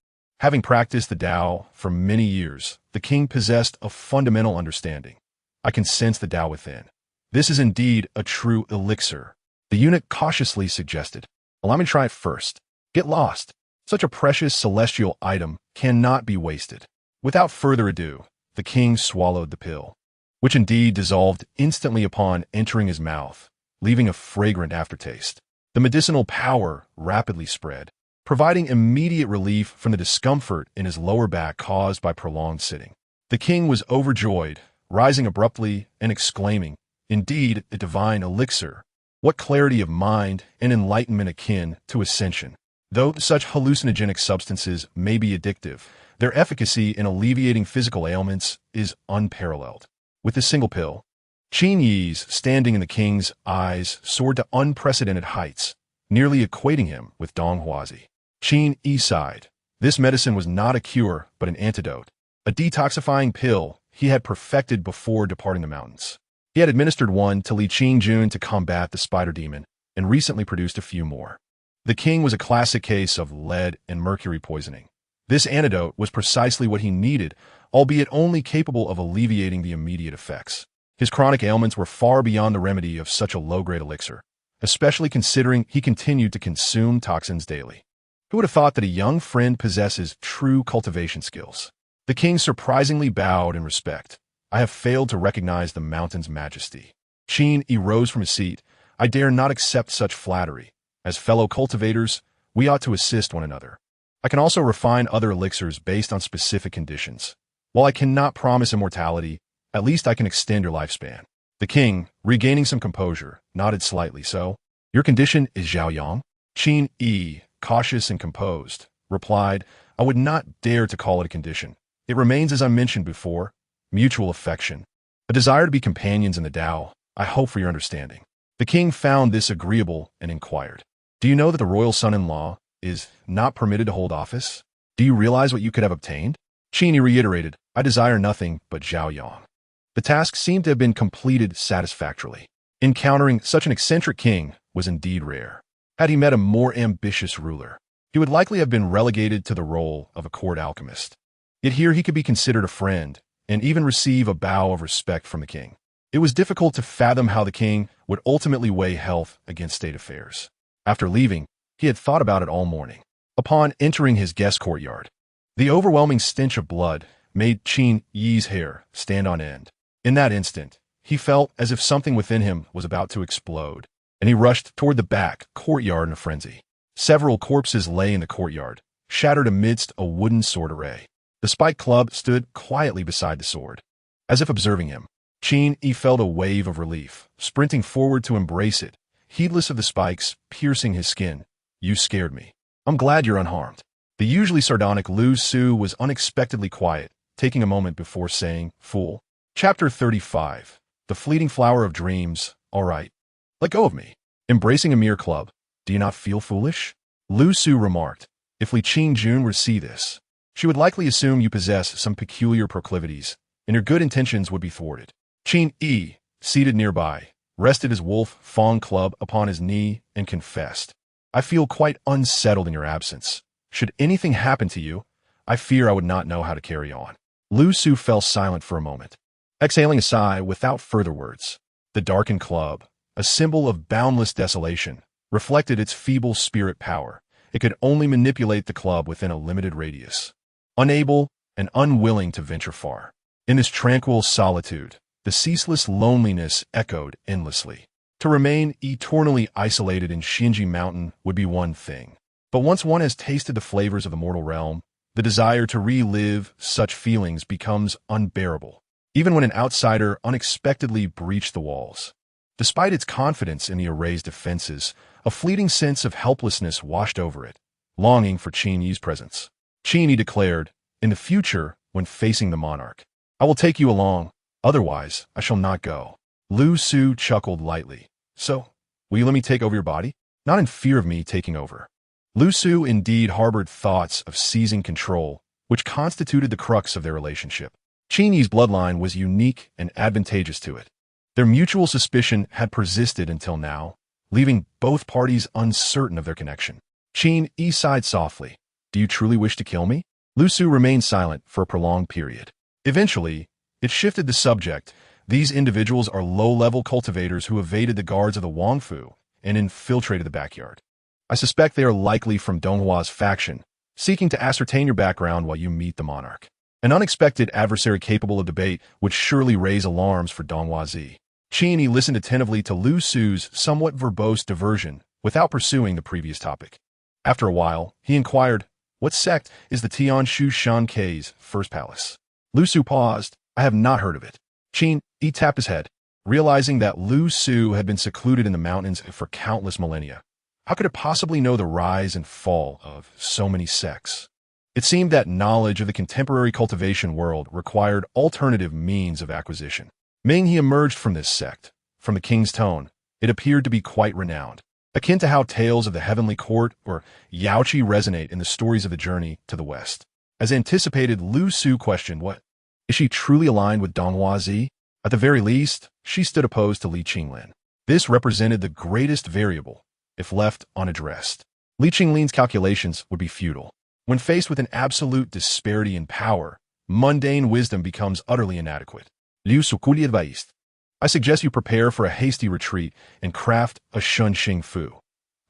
Having practiced the Tao for many years, the king possessed a fundamental understanding. I can sense the Tao within. This is indeed a true elixir. The eunuch cautiously suggested, allow me to try it first. Get lost. Such a precious celestial item cannot be wasted. Without further ado, the king swallowed the pill, which indeed dissolved instantly upon entering his mouth, leaving a fragrant aftertaste. The medicinal power rapidly spread, providing immediate relief from the discomfort in his lower back caused by prolonged sitting. The king was overjoyed, rising abruptly and exclaiming, indeed, a divine elixir. What clarity of mind and enlightenment akin to ascension. Though such hallucinogenic substances may be addictive, their efficacy in alleviating physical ailments is unparalleled. With a single pill, Qin Yi's standing in the king's eyes soared to unprecedented heights, nearly equating him with Dong Huazi. Qin Yi sighed. This medicine was not a cure, but an antidote. A detoxifying pill he had perfected before departing the mountains. He had administered one to Li Qingjun to combat the spider demon, and recently produced a few more. The king was a classic case of lead and mercury poisoning. This antidote was precisely what he needed, albeit only capable of alleviating the immediate effects. His chronic ailments were far beyond the remedy of such a low-grade elixir, especially considering he continued to consume toxins daily. Who would have thought that a young friend possesses true cultivation skills? The king surprisingly bowed in respect. I have failed to recognize the mountain's majesty. Qin Yi rose from his seat. I dare not accept such flattery. As fellow cultivators, we ought to assist one another. I can also refine other elixirs based on specific conditions. While I cannot promise immortality, at least I can extend your lifespan. The king, regaining some composure, nodded slightly. So, your condition is Xiaoyang? Qin Yi, cautious and composed, replied, I would not dare to call it a condition. It remains as I mentioned before, mutual affection, a desire to be companions in the Tao. I hope for your understanding. The king found this agreeable and inquired, do you know that the royal son-in-law is not permitted to hold office? Do you realize what you could have obtained? Qin Yi reiterated, I desire nothing but Xiaoyang. The task seemed to have been completed satisfactorily. Encountering such an eccentric king was indeed rare. Had he met a more ambitious ruler, he would likely have been relegated to the role of a court alchemist. Yet here he could be considered a friend, and even receive a bow of respect from the king. It was difficult to fathom how the king would ultimately weigh health against state affairs. After leaving, he had thought about it all morning. Upon entering his guest courtyard, the overwhelming stench of blood made Qin Yi's hair stand on end. In that instant, he felt as if something within him was about to explode, and he rushed toward the back courtyard in a frenzy. Several corpses lay in the courtyard, shattered amidst a wooden sword array. The spike club stood quietly beside the sword. As if observing him, Qin Yi felt a wave of relief, sprinting forward to embrace it, heedless of the spikes piercing his skin. You scared me. I'm glad you're unharmed. The usually sardonic Lu Su was unexpectedly quiet, taking a moment before saying, Fool. Chapter 35. The Fleeting Flower of Dreams. All right. Let go of me. Embracing a mere club. Do you not feel foolish? Lu Su remarked. If Li Qingjun were to see this, she would likely assume you possess some peculiar proclivities, and your good intentions would be thwarted. Qin Yi, seated nearby, rested his wolf-fawn club upon his knee and confessed. I feel quite unsettled in your absence. Should anything happen to you, I fear I would not know how to carry on. Lu Su fell silent for a moment, exhaling a sigh without further words. The darkened club, a symbol of boundless desolation, reflected its feeble spirit power. It could only manipulate the club within a limited radius. Unable and unwilling to venture far. In this tranquil solitude, the ceaseless loneliness echoed endlessly. To remain eternally isolated in Xinji Mountain would be one thing. But once one has tasted the flavors of the mortal realm, the desire to relive such feelings becomes unbearable, even when an outsider unexpectedly breached the walls. Despite its confidence in the array's defenses, a fleeting sense of helplessness washed over it, longing for Qin Yi's presence. Qin Yi declared, in the future, when facing the monarch, I will take you along, otherwise I shall not go. Lu Su chuckled lightly. So, will you let me take over your body? Not in fear of me taking over. Lu Su indeed harbored thoughts of seizing control, which constituted the crux of their relationship. Qin Yi's bloodline was unique and advantageous to it. Their mutual suspicion had persisted until now, leaving both parties uncertain of their connection. Qin Yi sighed softly. Do you truly wish to kill me? Lu Su remained silent for a prolonged period. Eventually, it shifted the subject. These individuals are low-level cultivators who evaded the guards of the Wangfu and infiltrated the backyard. I suspect they are likely from Donghua's faction, seeking to ascertain your background while you meet the monarch. An unexpected adversary capable of debate would surely raise alarms for Donghuazi. Qin Yi listened attentively to Lu Su's somewhat verbose diversion without pursuing the previous topic. After a while, he inquired, what sect is the Tianshu Shan Kei's first palace? Lu Su paused. I have not heard of it. Qin Yi tapped his head. realizing that Lu Su had been secluded in the mountains for countless millennia. How could it possibly know the rise and fall of so many sects? It seemed that knowledge of the contemporary cultivation world required alternative means of acquisition. Ming He emerged from this sect. From the king's tone, it appeared to be quite renowned, akin to how tales of the heavenly court or Yaoqi resonate in the stories of the journey to the west. As anticipated, Lu Su questioned, what? Is she truly aligned with Donghua Zi? At the very least, she stood opposed to Li Qinglin. This represented the greatest variable, if left unaddressed. Li Qinglin's calculations would be futile. When faced with an absolute disparity in power, mundane wisdom becomes utterly inadequate. Liu Sukuli advised, I suggest you prepare for a hasty retreat and craft a Shunxing Fu.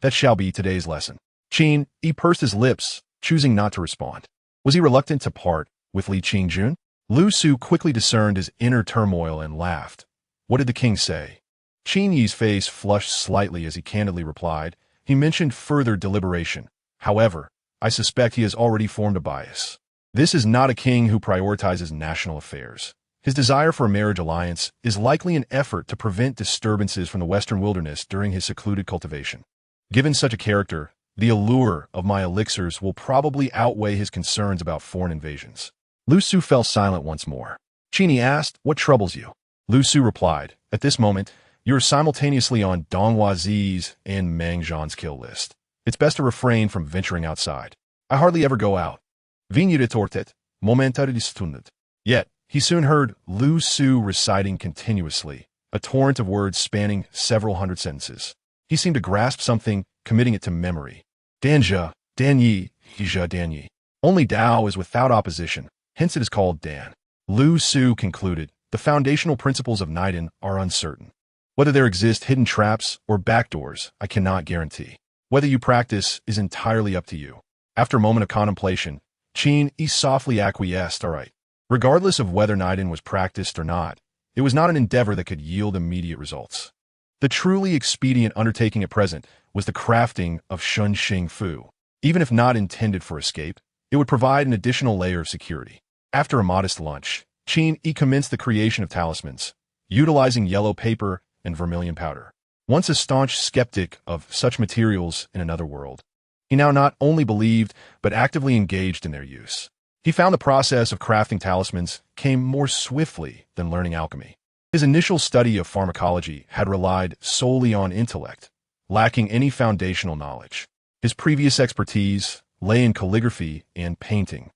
That shall be today's lesson. Qin Yi pursed his lips, choosing not to respond. Was he reluctant to part with Li Qingjun? Lu Su quickly discerned his inner turmoil and laughed. What did the king say? Qin Yi's face flushed slightly as he candidly replied. He mentioned further deliberation. However, I suspect he has already formed a bias. This is not a king who prioritizes national affairs. His desire for a marriage alliance is likely an effort to prevent disturbances from the western wilderness during his secluded cultivation. Given such a character, the allure of my elixirs will probably outweigh his concerns about foreign invasions. Lu Su fell silent once more. Qin Yi asked, what troubles you? Lu Su replied, at this moment, you are simultaneously on Donghua Zi's and Meng Zhan's kill list. It's best to refrain from venturing outside. I hardly ever go out. Vinje retortet, momentary stundet. Yet, he soon heard Lu Su reciting continuously, a torrent of words spanning several hundred sentences. He seemed to grasp something, committing it to memory. Danja, Dan Yi, Hija Dan Yi. Only Tao is without opposition, hence it is called Dan. Lu Su concluded, the foundational principles of Niden are uncertain. Whether there exist hidden traps or backdoors, I cannot guarantee. Whether you practice is entirely up to you. After a moment of contemplation, Qin Yi softly acquiesced, all right. Regardless of whether Niden was practiced or not, it was not an endeavor that could yield immediate results. The truly expedient undertaking at present was the crafting of Shunxing Fu. Even if not intended for escape, it would provide an additional layer of security. After a modest lunch, Qin Yi commenced the creation of talismans, utilizing yellow paper and vermilion powder. Once a staunch skeptic of such materials in another world, he now not only believed, but actively engaged in their use. He found the process of crafting talismans came more swiftly than learning alchemy. His initial study of pharmacology had relied solely on intellect, lacking any foundational knowledge. His previous expertise lay in calligraphy and painting,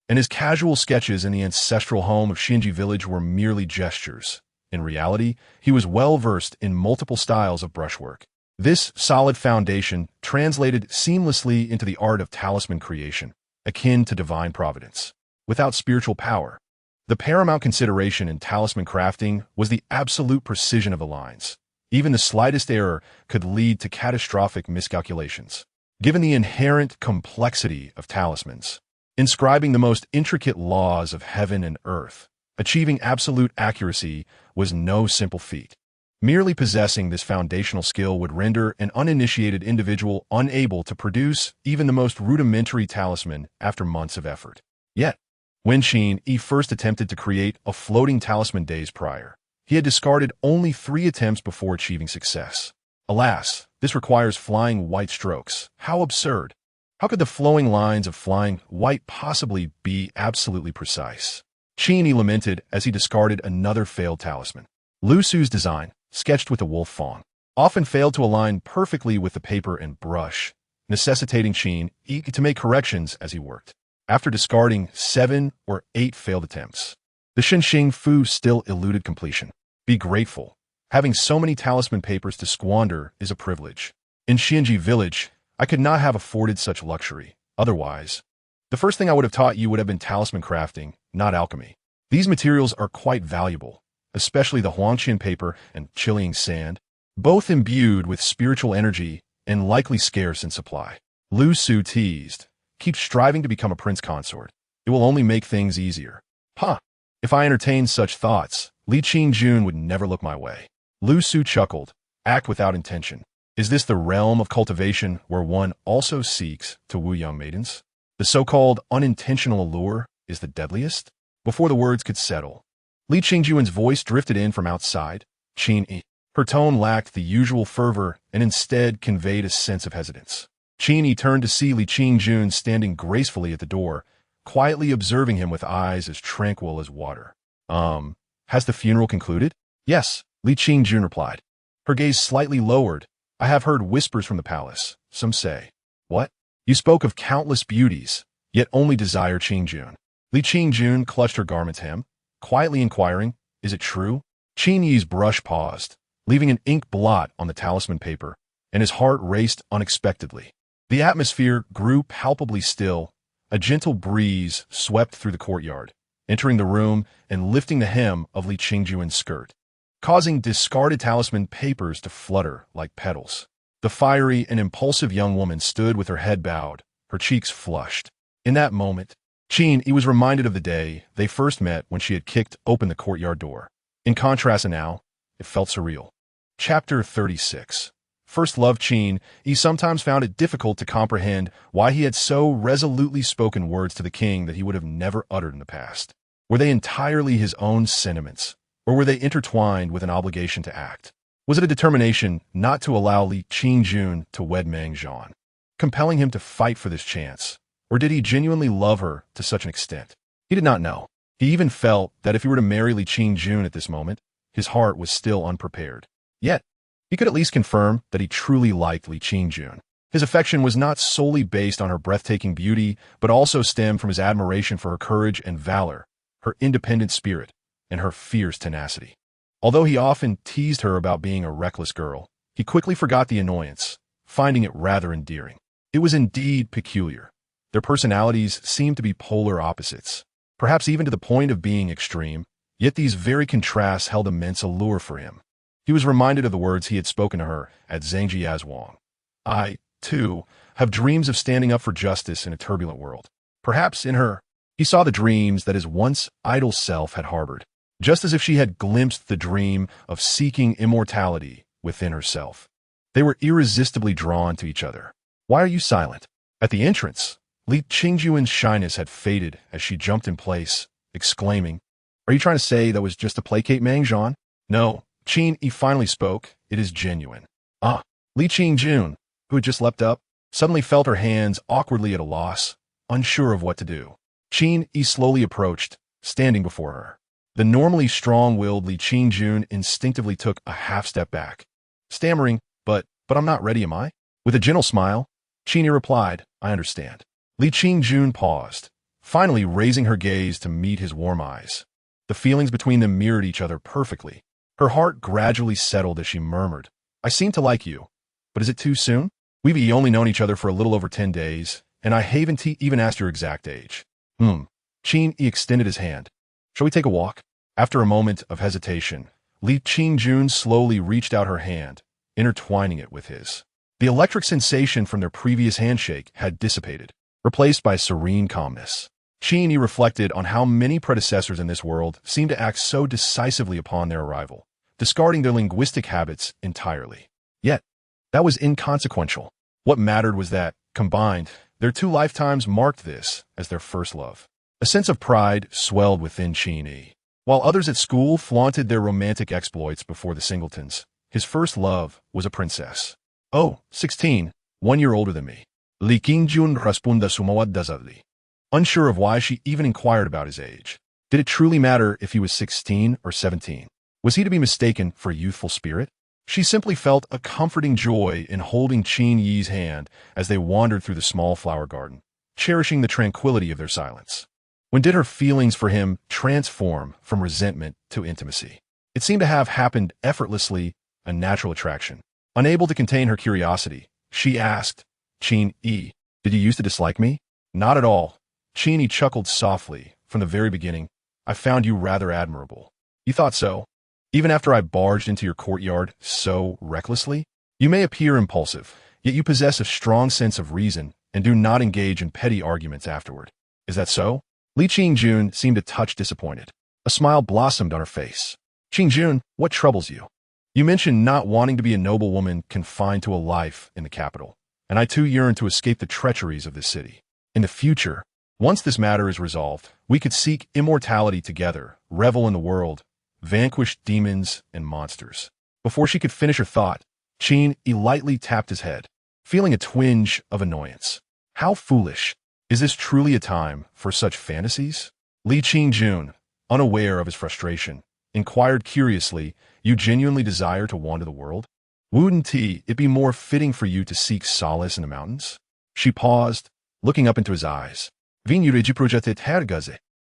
and his casual sketches in the ancestral home of Qin Yi village were merely gestures. In reality, he was well versed in multiple styles of brushwork. This solid foundation translated seamlessly into the art of talisman creation, akin to divine providence. Without spiritual power, the paramount consideration in talisman crafting was the absolute precision of the lines. Even the slightest error could lead to catastrophic miscalculations. Given the inherent complexity of talismans, inscribing the most intricate laws of heaven and earth, achieving absolute accuracy was no simple feat. Merely possessing this foundational skill would render an uninitiated individual unable to produce even the most rudimentary talisman after months of effort. Yet, when Qin Yi first attempted to create a floating talisman days prior, he had discarded only 3 attempts before achieving success. Alas, this requires flying white strokes. How absurd! How could the flowing lines of flying white possibly be absolutely precise? Qin Yi lamented as he discarded another failed talisman. Lu Su's design, sketched with a wolf fang, often failed to align perfectly with the paper and brush, necessitating Qin Yi to make corrections as he worked. After discarding 7 or 8 failed attempts, the Shunxing Fu still eluded completion. Be grateful. Having so many talisman papers to squander is a privilege. In Qin Yi village, I could not have afforded such luxury. Otherwise, the first thing I would have taught you would have been talisman crafting, not alchemy. These materials are quite valuable, especially the Huangqian paper and Chilean sand, both imbued with spiritual energy and likely scarce in supply. Lu Su teased, keep striving to become a prince consort. It will only make things easier. Huh. If I entertained such thoughts, Li Qingjun would never look my way. Lu Su chuckled, act without intention. Is this the realm of cultivation where one also seeks to woo young maidens? The so-called unintentional allure is the deadliest? Before the words could settle, Li Qingjun's voice drifted in from outside. Qin Yi. Her tone lacked the usual fervor and instead conveyed a sense of hesitance. Qin Yi turned to see Li Qingjun standing gracefully at the door, quietly observing him with eyes as tranquil as water. Has the funeral concluded? Yes, Li Qingjun replied. Her gaze slightly lowered. I have heard whispers from the palace. Some say. What? You spoke of countless beauties, yet only desire Qingjun. Li Qingjun clutched her garment's hem, quietly inquiring, is it true? Qin Yi's brush paused, leaving an ink blot on the talisman paper, and his heart raced unexpectedly. The atmosphere grew palpably still. A gentle breeze swept through the courtyard, entering the room and lifting the hem of Li Qingjun's skirt, causing discarded talisman papers to flutter like petals. The fiery and impulsive young woman stood with her head bowed, her cheeks flushed. In that moment, Qin Yi was reminded of the day they first met when she had kicked open the courtyard door. In contrast to now, it felt surreal. Chapter 36. First love. Qin Yi sometimes found it difficult to comprehend why he had so resolutely spoken words to the king that he would have never uttered in the past. Were they entirely his own sentiments, or were they intertwined with an obligation to act? Was it a determination not to allow Li Qingjun to wed Meng Zhan, compelling him to fight for this chance? Or did he genuinely love her to such an extent? He did not know. He even felt that if he were to marry Li Qingjun at this moment, his heart was still unprepared. Yet, he could at least confirm that he truly liked Li Qingjun. His affection was not solely based on her breathtaking beauty, but also stemmed from his admiration for her courage and valor, her independent spirit, and her fierce tenacity. Although he often teased her about being a reckless girl, he quickly forgot the annoyance, finding it rather endearing. It was indeed peculiar. Their personalities seemed to be polar opposites, perhaps even to the point of being extreme, yet these very contrasts held immense allure for him. He was reminded of the words he had spoken to her at Zhangjiazhuang. I, too, have dreams of standing up for justice in a turbulent world. Perhaps in her, he saw the dreams that his once idle self had harbored, just as if she had glimpsed the dream of seeking immortality within herself. They were irresistibly drawn to each other. Why are you silent? At the entrance, Li Qingjun's shyness had faded as she jumped in place, exclaiming, Are you trying to say that was just to placate Meng Zhan? No, Qin Yi finally spoke. It is genuine. Li Qingjun, who had just leapt up, suddenly felt her hands awkwardly at a loss, unsure of what to do. Qin Yi slowly approached, standing before her. The normally strong-willed Li Qingjun instinctively took a half-step back, stammering, but I'm not ready, am I? With a gentle smile, Qin Yi replied, I understand. Li Qingjun paused, finally raising her gaze to meet his warm eyes. The feelings between them mirrored each other perfectly. Her heart gradually settled as she murmured, I seem to like you, but is it too soon? We've only known each other for a little over 10 days, and I haven't even asked your exact age. Qin Yi extended his hand. Shall we take a walk? After a moment of hesitation, Li Qingjun slowly reached out her hand, intertwining it with his. The electric sensation from their previous handshake had dissipated, replaced by serene calmness. Qin Yi reflected on how many predecessors in this world seemed to act so decisively upon their arrival, discarding their linguistic habits entirely. Yet, that was inconsequential. What mattered was that, combined, their 2 lifetimes marked this as their first love. A sense of pride swelled within Qin Yi. While others at school flaunted their romantic exploits before the singletons, his first love was a princess. 16, 1 year older than me. Li Qingjun responded sumawaddazadli. Unsure of why she even inquired about his age. Did it truly matter if he was 16 or 17? Was he to be mistaken for a youthful spirit? She simply felt a comforting joy in holding Qin Yi's hand as they wandered through the small flower garden, cherishing the tranquility of their silence. When did her feelings for him transform from resentment to intimacy? It seemed to have happened effortlessly, a natural attraction. Unable to contain her curiosity, she asked, Qin Yi, did you used to dislike me? Not at all. Qin Yi chuckled softly. From the very beginning, I found you rather admirable. You thought so? Even after I barged into your courtyard so recklessly? You may appear impulsive, yet you possess a strong sense of reason and do not engage in petty arguments afterward. Is that so? Li Qingjun seemed a touch disappointed. A smile blossomed on her face. Qingjun, what troubles you? You mentioned not wanting to be a noble woman confined to a life in the capital, and I too yearn to escape the treacheries of this city. In the future, once this matter is resolved, we could seek immortality together, revel in the world, vanquished demons and monsters. Before she could finish her thought, Qin Yi lightly tapped his head, feeling a twinge of annoyance. How foolish. Is this truly a time for such fantasies? Li Qingjun, unaware of his frustration, inquired curiously, you genuinely desire to wander the world? Wouldn't it be more fitting for you to seek solace in the mountains? She paused, looking up into his eyes.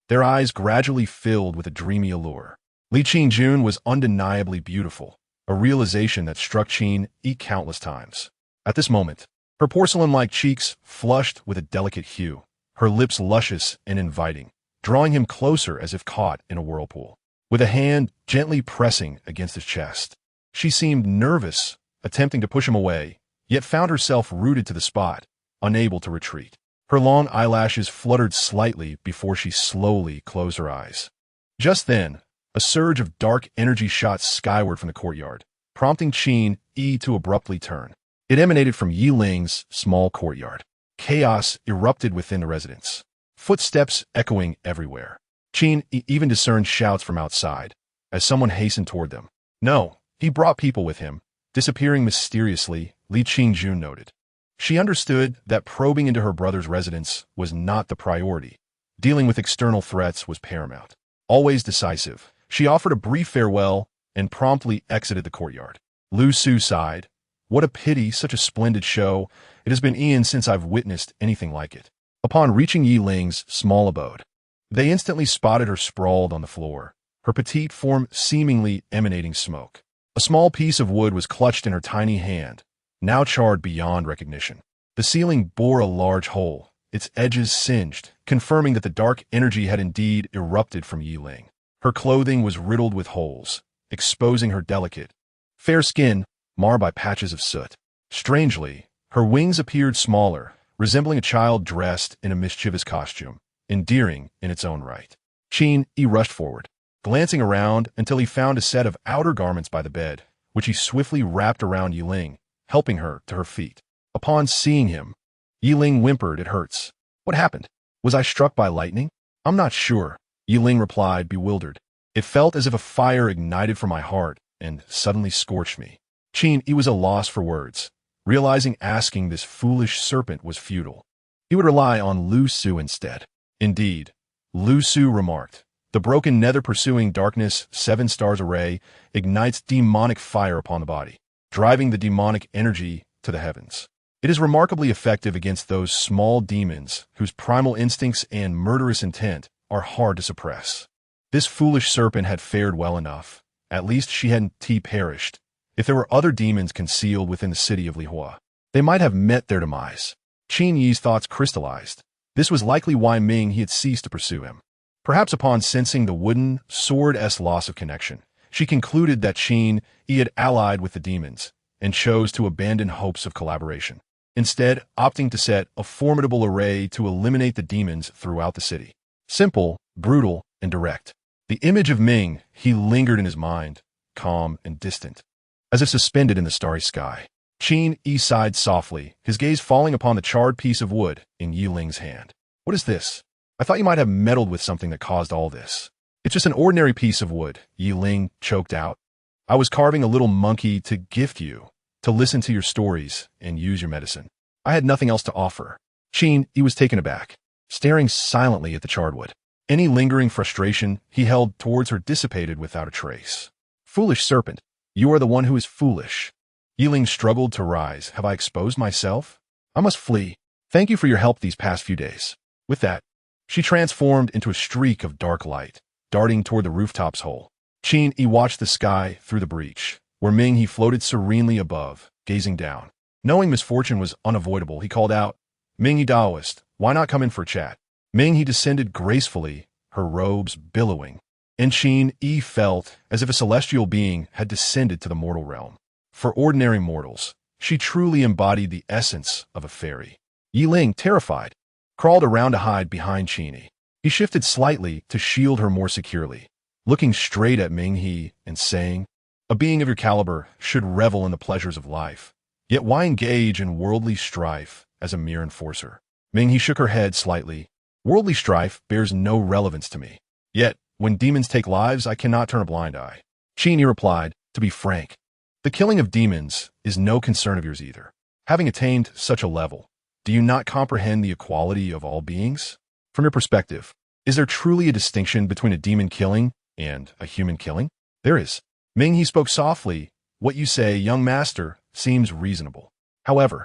Their eyes gradually filled with a dreamy allure. Li Qingjun was undeniably beautiful, a realization that struck Qin Yi countless times. At this moment, her porcelain-like cheeks flushed with a delicate hue, her lips luscious and inviting, drawing him closer as if caught in a whirlpool. With a hand gently pressing against his chest, she seemed nervous, attempting to push him away, yet found herself rooted to the spot, unable to retreat. Her long eyelashes fluttered slightly before she slowly closed her eyes. Just then, a surge of dark energy shot skyward from the courtyard, prompting Qin Yi to abruptly turn. It emanated from Yi Ling's small courtyard. Chaos erupted within the residence, footsteps echoing everywhere. Qin Yi even discerned shouts from outside, as someone hastened toward them. No, he brought people with him, disappearing mysteriously, Li Qingjun noted. She understood that probing into her brother's residence was not the priority. Dealing with external threats was paramount. Always decisive, she offered a brief farewell and promptly exited the courtyard. Lu Su sighed. What a pity, such a splendid show. It has been eons since I've witnessed anything like it. Upon reaching Yi Ling's small abode, they instantly spotted her sprawled on the floor, her petite form seemingly emanating smoke. A small piece of wood was clutched in her tiny hand, now charred beyond recognition. The ceiling bore a large hole, its edges singed, confirming that the dark energy had indeed erupted from Yi Ling. Her clothing was riddled with holes, exposing her delicate, fair skin marred by patches of soot. Strangely, her wings appeared smaller, resembling a child dressed in a mischievous costume, endearing in its own right. Qin Yi rushed forward, glancing around until he found a set of outer garments by the bed, which he swiftly wrapped around Yi Ling, helping her to her feet. Upon seeing him, Yi Ling whimpered, "It hurts." What happened? Was I struck by lightning? I'm not sure, Yi Ling replied, bewildered. It felt as if a fire ignited from my heart and suddenly scorched me. Qin Yi was at a loss for words, realizing asking this foolish serpent was futile. He would rely on Lu Su instead. Indeed, Lu Su remarked, the broken nether-pursuing darkness 7 stars array ignites demonic fire upon the body, driving the demonic energy to the heavens. It is remarkably effective against those small demons whose primal instincts and murderous intent are hard to suppress. This foolish serpent had fared well enough. At least she hadn't perished. If there were other demons concealed within the city of Lihua, they might have met their demise. Qin Yi's thoughts crystallized. This was likely why Ming he had ceased to pursue him. Perhaps upon sensing the wooden, sword-esque loss of connection, she concluded that Qin Yi had allied with the demons and chose to abandon hopes of collaboration, instead opting to set a formidable array to eliminate the demons throughout the city. Simple, brutal, and direct. The image of Ming he lingered in his mind, calm and distant, as if suspended in the starry sky. Qin Yi sighed softly, his gaze falling upon the charred piece of wood in Yi Ling's hand. What is this? I thought you might have meddled with something that caused all this. It's just an ordinary piece of wood, Yi Ling choked out. I was carving a little monkey to gift you, to listen to your stories and use your medicine. I had nothing else to offer. Qin Yi was taken aback, staring silently at the charred wood. Any lingering frustration he held towards her dissipated without a trace. Foolish serpent, you are the one who is foolish. Yi Ling struggled to rise. Have I exposed myself? I must flee. Thank you for your help these past few days. With that, she transformed into a streak of dark light, darting toward the rooftop's hole. Qin Yi watched the sky through the breach, where Ming he floated serenely above, gazing down. Knowing misfortune was unavoidable, he called out, Ming Yi Daoist, why not come in for a chat? Ming he descended gracefully, her robes billowing, and Qin Yi felt as if a celestial being had descended to the mortal realm. For ordinary mortals, she truly embodied the essence of a fairy. Yi Ling, terrified, crawled around to hide behind Qin Yi. He shifted slightly to shield her more securely, looking straight at Ming He and saying, a being of your caliber should revel in the pleasures of life. Yet why engage in worldly strife as a mere enforcer? Ming He shook her head slightly. Worldly strife bears no relevance to me. Yet, When demons take lives, I cannot turn a blind eye. Qin Yi replied, to be frank, the killing of demons is no concern of yours either. Having attained such a level, do you not comprehend the equality of all beings? From your perspective, is there truly a distinction between a demon killing and a human killing? There is. Ming He spoke softly. What you say, young master, seems reasonable. However,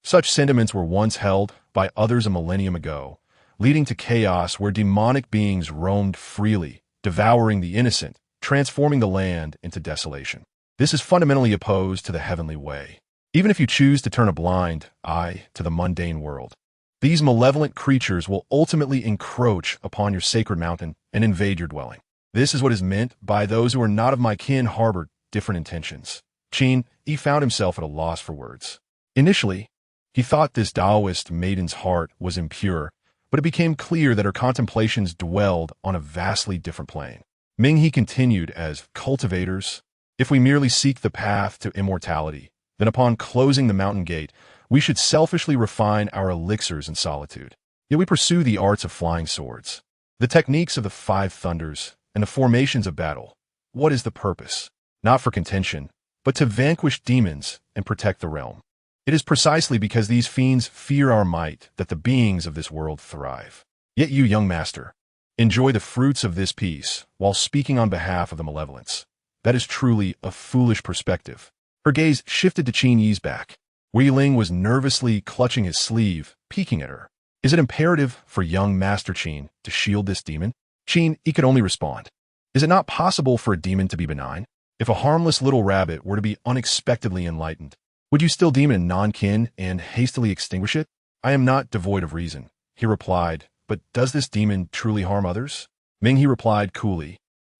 such sentiments were once held by others a millennium ago, leading to chaos where demonic beings roamed freely, devouring the innocent, transforming the land into desolation. This is fundamentally opposed to the heavenly way. Even if you choose to turn a blind eye to the mundane world, these malevolent creatures will ultimately encroach upon your sacred mountain and invade your dwelling. This is what is meant by those who are not of my kin harbor different intentions. Qin Yi found himself at a loss for words. Initially, he thought this Taoist maiden's heart was impure, but it became clear that her contemplations dwelled on a vastly different plane. Ming He continued as cultivators. If we merely seek the path to immortality, then upon closing the mountain gate, we should selfishly refine our elixirs in solitude. Yet we pursue the arts of flying swords, the techniques of the five thunders, and the formations of battle. What is the purpose? Not for contention, but to vanquish demons and protect the realm. It is precisely because these fiends fear our might that the beings of this world thrive. Yet you, young master, enjoy the fruits of this peace while speaking on behalf of the malevolence. That is truly a foolish perspective. Her gaze shifted to Qin Yi's back. Wei Ling was nervously clutching his sleeve, peeking at her. Is it imperative for young Master Qin to shield this demon? Qin Yi could only respond. Is it not possible for a demon to be benign? If a harmless little rabbit were to be unexpectedly enlightened, would you still deem it non-kin and hastily extinguish it? I am not devoid of reason, he replied, but does this demon truly harm others? Ming He replied coolly,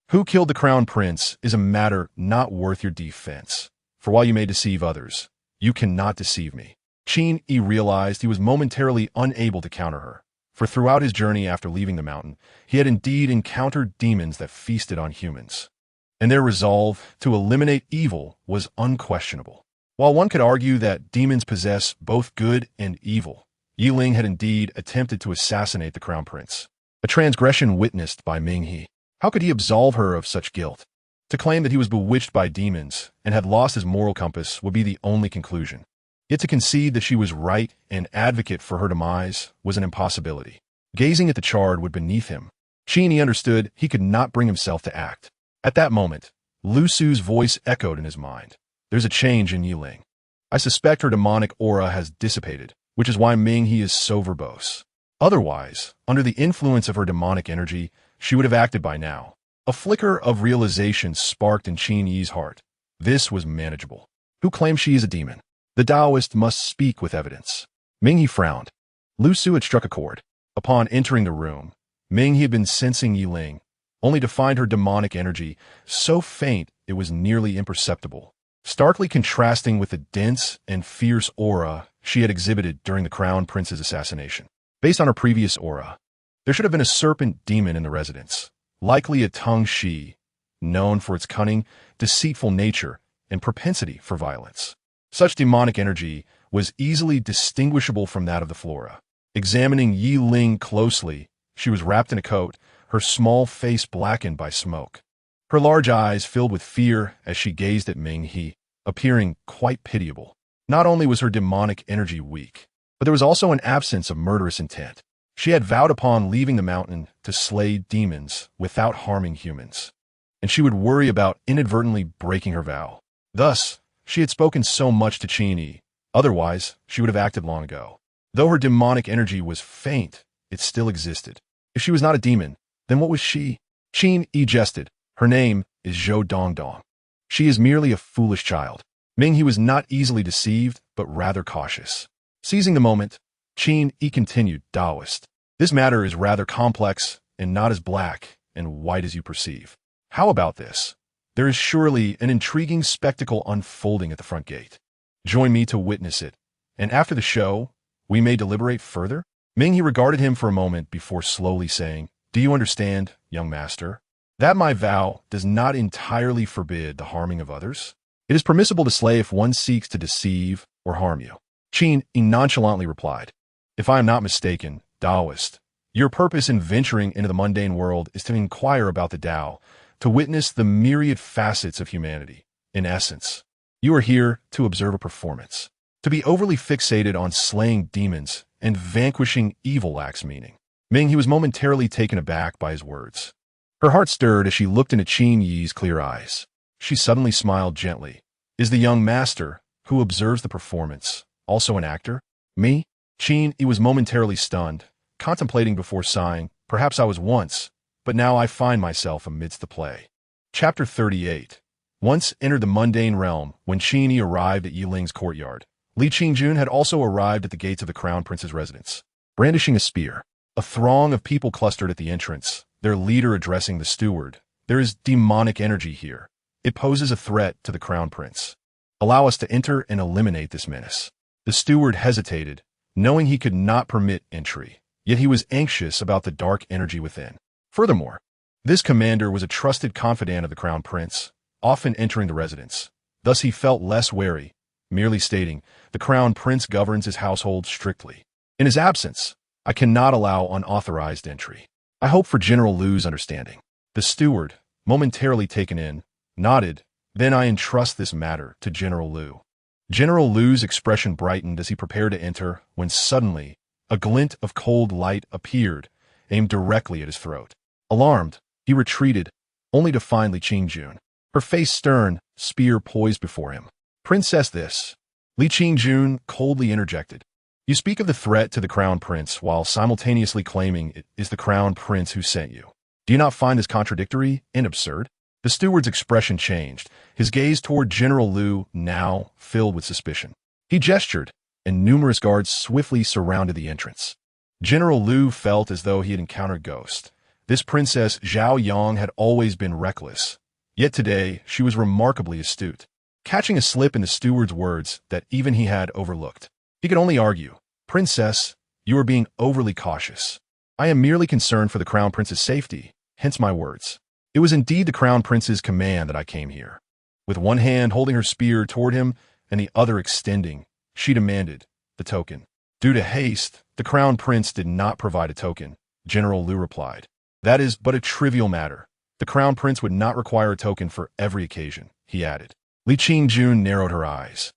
who killed the crown prince is a matter not worth your defense. For while you may deceive others, you cannot deceive me. Qin Yi realized he was momentarily unable to counter her, for throughout his journey after leaving the mountain, he had indeed encountered demons that feasted on humans, and their resolve to eliminate evil was unquestionable. While one could argue that demons possess both good and evil, Yi Ling had indeed attempted to assassinate the crown prince, a transgression witnessed by Ming He. How could he absolve her of such guilt? To claim that he was bewitched by demons and had lost his moral compass would be the only conclusion. Yet to concede that she was right and advocate for her demise was an impossibility. Gazing at the charred wood beneath him, Qin Yi understood he could not bring himself to act. At that moment, Lu Su's voice echoed in his mind. There's a change in Yi Ling. I suspect her demonic aura has dissipated, which is why Ming He is so verbose. Otherwise, under the influence of her demonic energy, she would have acted by now. A flicker of realization sparked in Qin Yi's heart. This was manageable. Who claims she is a demon? The Taoist must speak with evidence. Ming He frowned. Lu Su had struck a chord. Upon entering the room, Ming He had been sensing Yi Ling, only to find her demonic energy so faint it was nearly imperceptible, starkly contrasting with the dense and fierce aura she had exhibited during the crown prince's assassination. Based on her previous aura, there should have been a serpent demon in the residence, likely a Tang Shi, known for its cunning, deceitful nature, and propensity for violence. Such demonic energy was easily distinguishable from that of the flora. Examining Yi Ling closely, she was wrapped in a coat, her small face blackened by smoke. Her large eyes filled with fear as she gazed at Ming He, appearing quite pitiable. Not only was her demonic energy weak, but there was also an absence of murderous intent. She had vowed upon leaving the mountain to slay demons without harming humans, and she would worry about inadvertently breaking her vow. Thus, she had spoken so much to Qin Yi. Otherwise, she would have acted long ago. Though her demonic energy was faint, it still existed. If she was not a demon, then what was she? Qin Yi jested. Her name is Zhou Dongdong. She is merely a foolish child. Ming He was not easily deceived, but rather cautious. Seizing the moment, Qin Yi continued, Taoist. This matter is rather complex and not as black and white as you perceive. How about this? There is surely an intriguing spectacle unfolding at the front gate. Join me to witness it, and after the show, we may deliberate further? Ming He regarded him for a moment before slowly saying, Do you understand, young master, that my vow does not entirely forbid the harming of others? It is permissible to slay if one seeks to deceive or harm you. Qin Yi nonchalantly replied, If I am not mistaken, Taoist, Your purpose in venturing into the mundane world is to inquire about the Tao, to witness the myriad facets of humanity. In essence, you are here to observe a performance. To be overly fixated on slaying demons and vanquishing evil lacks meaning. Ming He was momentarily taken aback by his words. Her heart stirred as she looked into Qin Yi's clear eyes. She suddenly smiled gently. Is the young master, who observes the performance, also an actor? Me? Qin Yi was momentarily stunned, contemplating before sighing. Perhaps I was once, but now I find myself amidst the play. Chapter 38. Once entered the mundane realm, when Qin Yi arrived at Yiling's courtyard, Li Qingjun had also arrived at the gates of the crown prince's residence. Brandishing a spear, a throng of people clustered at the entrance, their leader addressing the steward. There is demonic energy here. It poses a threat to the crown prince. Allow us to enter and eliminate this menace. The steward hesitated, knowing he could not permit entry, yet he was anxious about the dark energy within. Furthermore, this commander was a trusted confidant of the crown prince, often entering the residence. Thus he felt less wary, merely stating, the crown prince governs his household strictly. In his absence, I cannot allow unauthorized entry. I hope for General Lu's understanding. The steward, momentarily taken in, nodded. Then I entrust this matter to General Lu. General Lu's expression brightened as he prepared to enter, when suddenly, a glint of cold light appeared, aimed directly at his throat. Alarmed, he retreated, only to find Li Qingjun, her face stern, spear poised before him. Princess this. Li Qingjun coldly interjected. You speak of the threat to the crown prince while simultaneously claiming it is the crown prince who sent you. Do you not find this contradictory and absurd? The steward's expression changed, his gaze toward General Lu now filled with suspicion. He gestured, and numerous guards swiftly surrounded the entrance. General Lu felt as though he had encountered ghosts. This Princess Zhao Yang had always been reckless, yet today she was remarkably astute, catching a slip in the steward's words that even he had overlooked. He could only argue, Princess, you are being overly cautious. I am merely concerned for the crown prince's safety, hence my words. It was indeed the crown prince's command that I came here. With one hand holding her spear toward him and the other extending, she demanded the token. Due to haste, the crown prince did not provide a token, General Lu replied. That is but a trivial matter. The crown prince would not require a token for every occasion, he added. Li Qingjun narrowed her eyes.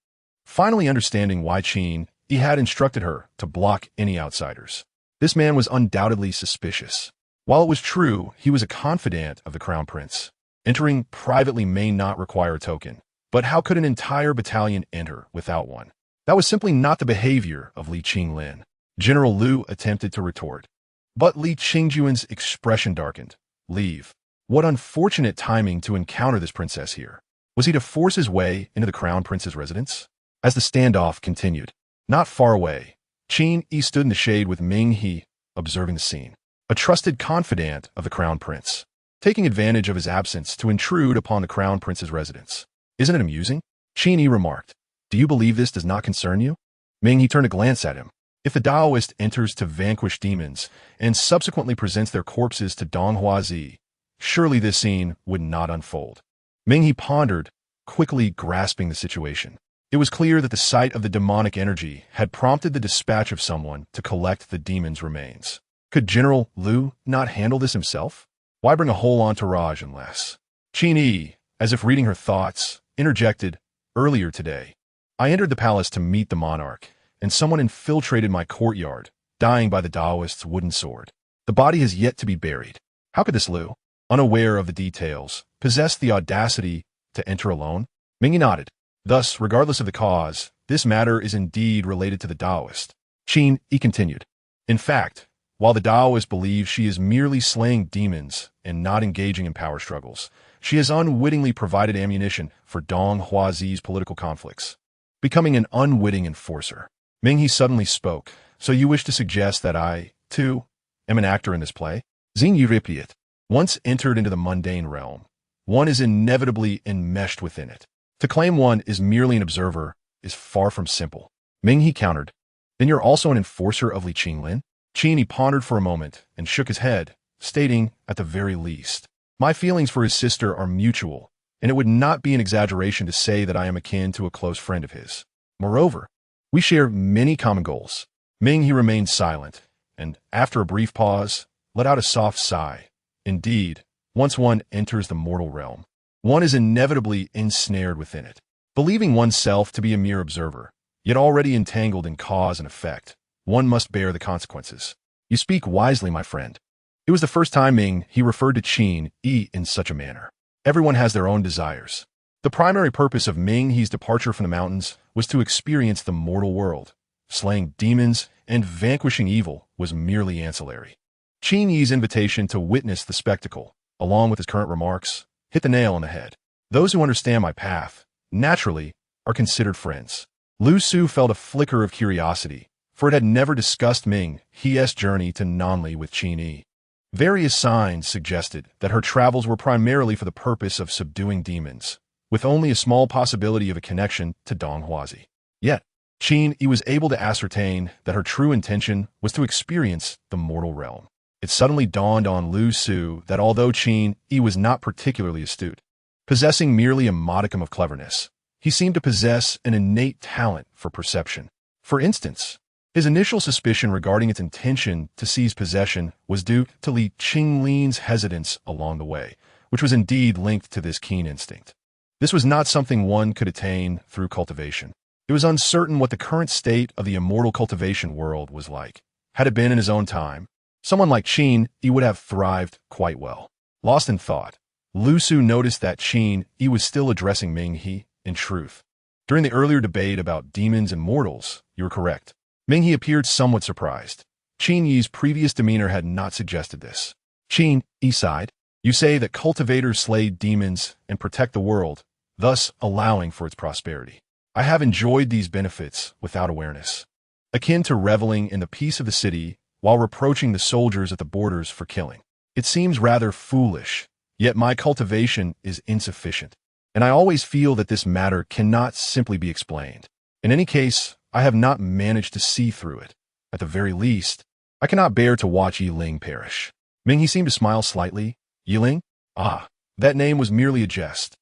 Finally understanding why Qin Yi had instructed her to block any outsiders. This man was undoubtedly suspicious. While it was true he was a confidant of the crown prince, entering privately may not require a token. But how could an entire battalion enter without one? That was simply not the behavior of Li Qinglin. General Lu attempted to retort. But Li Qingjun's expression darkened. Leave. What unfortunate timing to encounter this princess here. Was he to force his way into the crown prince's residence? As the standoff continued, not far away, Qin Yi stood in the shade with Ming He, observing the scene. A trusted confidant of the crown prince, taking advantage of his absence to intrude upon the crown prince's residence. Isn't it amusing? Qin Yi remarked. Do you believe this does not concern you? Ming He turned a glance at him. If the Taoist enters to vanquish demons and subsequently presents their corpses to Dong Huazi, surely this scene would not unfold. Ming He pondered, quickly grasping the situation. It was clear that the sight of the demonic energy had prompted the dispatch of someone to collect the demon's remains. Could General Lu not handle this himself? Why bring a whole entourage unless? Qin Yi, as if reading her thoughts, interjected, earlier today, I entered the palace to meet the monarch, and someone infiltrated my courtyard, dying by the Taoist's wooden sword. The body has yet to be buried. How could this Lu, unaware of the details, possess the audacity to enter alone? Ming Yi nodded. Thus, regardless of the cause, this matter is indeed related to the Taoist. Qin Yi continued. In fact, while the Taoist believes she is merely slaying demons and not engaging in power struggles, she has unwittingly provided ammunition for Dong Huazi's political conflicts, becoming an unwitting enforcer. Ming He suddenly spoke. So you wish to suggest that I, too, am an actor in this play? Xin Yi repeated. Once entered into the mundane realm, one is inevitably enmeshed within it. To claim one is merely an observer is far from simple. Ming He countered. Then you're also an enforcer of Li Qinglin? Qin Yi pondered for a moment and shook his head, stating, at the very least, my feelings for his sister are mutual, and it would not be an exaggeration to say that I am akin to a close friend of his. Moreover, we share many common goals. Ming He remained silent, and, after a brief pause, let out a soft sigh. Indeed, once one enters the mortal realm, one is inevitably ensnared within it, believing oneself to be a mere observer, yet already entangled in cause and effect. One must bear the consequences. You speak wisely, my friend. It was the first time Ming He referred to Qin Yi in such a manner. Everyone has their own desires. The primary purpose of Ming He's departure from the mountains was to experience the mortal world. Slaying demons and vanquishing evil was merely ancillary. Qin Yi's invitation to witness the spectacle, along with his current remarks, hit the nail on the head. Those who understand my path, naturally, are considered friends. Lu Su felt a flicker of curiosity, for it had never discussed Ming He's journey to Nanli with Qin Yi. Various signs suggested that her travels were primarily for the purpose of subduing demons, with only a small possibility of a connection to Donghuazi. Yet, Qin Yi was able to ascertain that her true intention was to experience the mortal realm. It suddenly dawned on Lu Su that although Qin Yi was not particularly astute, possessing merely a modicum of cleverness, he seemed to possess an innate talent for perception. For instance, his initial suspicion regarding its intention to seize possession was due to Li Qinglin's hesitance along the way, which was indeed linked to this keen instinct. This was not something one could attain through cultivation. It was uncertain what the current state of the immortal cultivation world was like. Had it been in his own time, someone like Qin Yi would have thrived quite well. Lost in thought, Lu Su noticed that Qin Yi was still addressing Ming He in truth. During the earlier debate about demons and mortals, you were correct. Ming He appeared somewhat surprised. Qin Yi's previous demeanor had not suggested this. Qin Yi sighed. You say that cultivators slay demons and protect the world, thus allowing for its prosperity. I have enjoyed these benefits without awareness, akin to reveling in the peace of the city while reproaching the soldiers at the borders for killing. It seems rather foolish, yet my cultivation is insufficient, and I always feel that this matter cannot simply be explained. In any case, I have not managed to see through it. At the very least, I cannot bear to watch Yiling perish. Ming He seemed to smile slightly. Yiling? Ah, that name was merely a jest.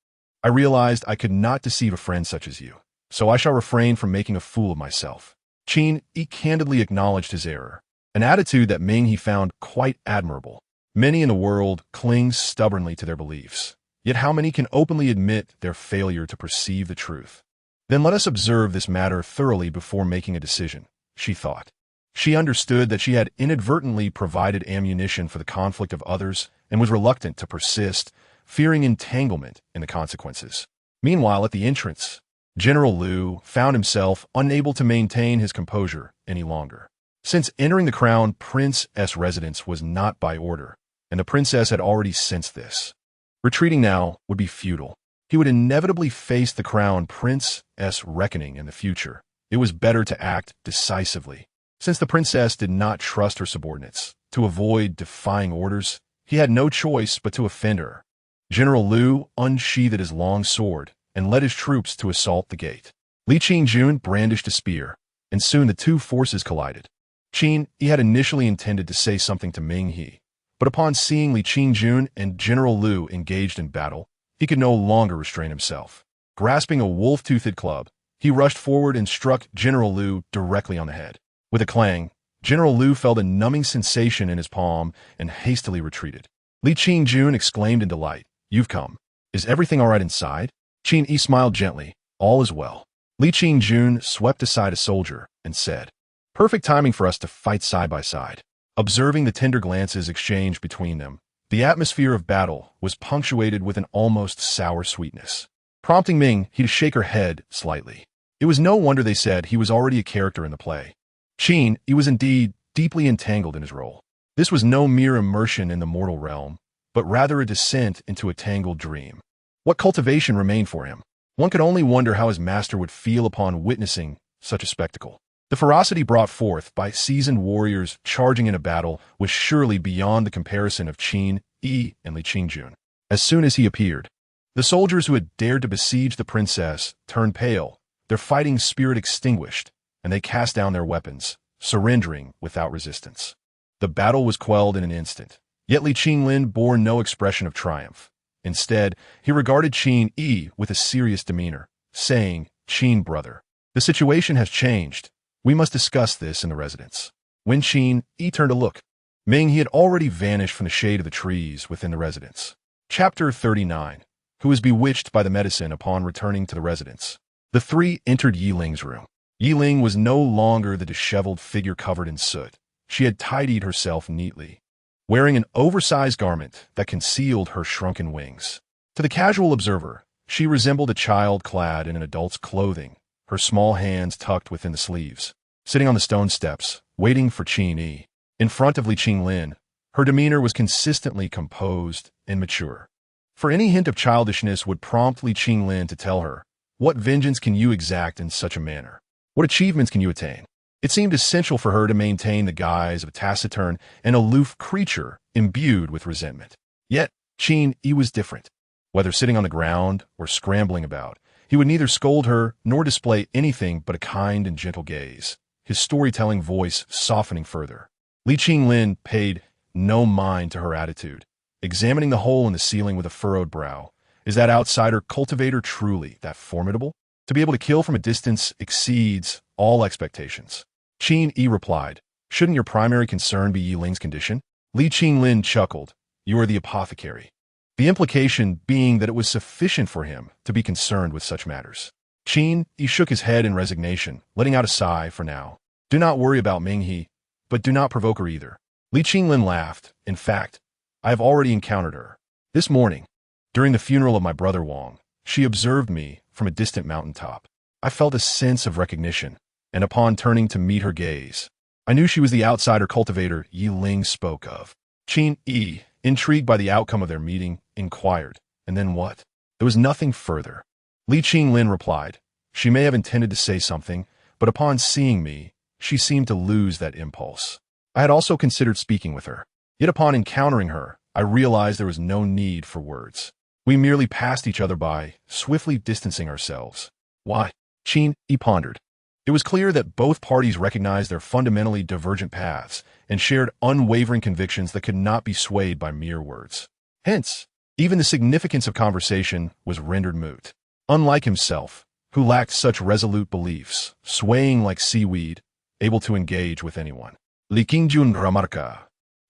I realized I could not deceive a friend such as you, so I shall refrain from making a fool of myself. Qin Yi candidly acknowledged his error, an attitude that Ming He found quite admirable. Many in the world cling stubbornly to their beliefs, yet how many can openly admit their failure to perceive the truth? Then let us observe this matter thoroughly before making a decision, she thought. She understood that she had inadvertently provided ammunition for the conflict of others and was reluctant to persist, fearing entanglement in the consequences. Meanwhile, at the entrance, General Liu found himself unable to maintain his composure any longer. Since entering the Crown Prince's residence was not by order, and the princess had already sensed this, retreating now would be futile. He would inevitably face the Crown Prince's reckoning in the future. It was better to act decisively. Since the princess did not trust her subordinates, to avoid defying orders, he had no choice but to offend her. General Liu unsheathed his long sword and led his troops to assault the gate. Li Qingjun brandished a spear, and soon the two forces collided. Qin Yi had initially intended to say something to Ming He, but upon seeing Li Qingjun and General Liu engaged in battle, he could no longer restrain himself. Grasping a wolf-toothed club, he rushed forward and struck General Liu directly on the head. With a clang, General Liu felt a numbing sensation in his palm and hastily retreated. Li Qingjun exclaimed in delight, "You've come. Is everything all right inside?" Qin Yi smiled gently. "All is well." Li Qingjun swept aside a soldier and said, "Perfect timing for us to fight side by side." Observing the tender glances exchanged between them, the atmosphere of battle was punctuated with an almost sour sweetness, prompting Ming He to shake her head slightly. It was no wonder they said he was already a character in the play. Qin Yi was indeed deeply entangled in his role. This was no mere immersion in the mortal realm, but rather a descent into a tangled dream. What cultivation remained for him? One could only wonder how his master would feel upon witnessing such a spectacle. The ferocity brought forth by seasoned warriors charging in a battle was surely beyond the comparison of Qin Yi and Li Qingjun. As soon as he appeared, the soldiers who had dared to besiege the princess turned pale, their fighting spirit extinguished, and they cast down their weapons, surrendering without resistance. The battle was quelled in an instant, yet Li Qinglin bore no expression of triumph. Instead, he regarded Qin Yi with a serious demeanor, saying, "Qin brother, the situation has changed. We must discuss this in the residence." When Qin Yi turned to look, Ming He had already vanished from the shade of the trees within the residence. Chapter 39. Who was bewitched by the medicine upon returning to the residence. The three entered Yi Ling's room. Yi Ling was no longer the disheveled figure covered in soot. She had tidied herself neatly, wearing an oversized garment that concealed her shrunken wings. To the casual observer, she resembled a child clad in an adult's clothing, her small hands tucked within the sleeves. Sitting on the stone steps, waiting for Qin Yi, in front of Li Qinglin, her demeanor was consistently composed and mature. For any hint of childishness would prompt Li Qinglin to tell her, "What vengeance can you exact in such a manner? What achievements can you attain?" It seemed essential for her to maintain the guise of a taciturn and aloof creature imbued with resentment. Yet, Qin Yi was different. Whether sitting on the ground or scrambling about, he would neither scold her nor display anything but a kind and gentle gaze, his storytelling voice softening further. Li Qinglin paid no mind to her attitude, examining the hole in the ceiling with a furrowed brow. Is that outsider cultivator truly that formidable? To be able to kill from a distance exceeds all expectations. Qin Yi replied, "Shouldn't your primary concern be Yi Ling's condition?" Li Qinglin chuckled, "You are the apothecary." The implication being that it was sufficient for him to be concerned with such matters. Qin Yi shook his head in resignation, letting out a sigh for now. "Do not worry about Ming He, but do not provoke her either." Li Qinglin laughed. "In fact, I have already encountered her. This morning, during the funeral of my brother Wang, she observed me from a distant mountaintop. I felt a sense of recognition, and upon turning to meet her gaze, I knew she was the outsider cultivator Yi Ling spoke of." Qin Yi, intrigued by the outcome of their meeting, inquired, "And then what?" There was nothing further. Li Qinglin replied, "She may have intended to say something, but upon seeing me, she seemed to lose that impulse. I had also considered speaking with her. Yet upon encountering her, I realized there was no need for words. We merely passed each other by, swiftly distancing ourselves." "Why?" Qin Yi pondered. It was clear that both parties recognized their fundamentally divergent paths and shared unwavering convictions that could not be swayed by mere words. Hence, even the significance of conversation was rendered moot. Unlike himself, who lacked such resolute beliefs, swaying like seaweed, able to engage with anyone. Li Qingjun Ramarka.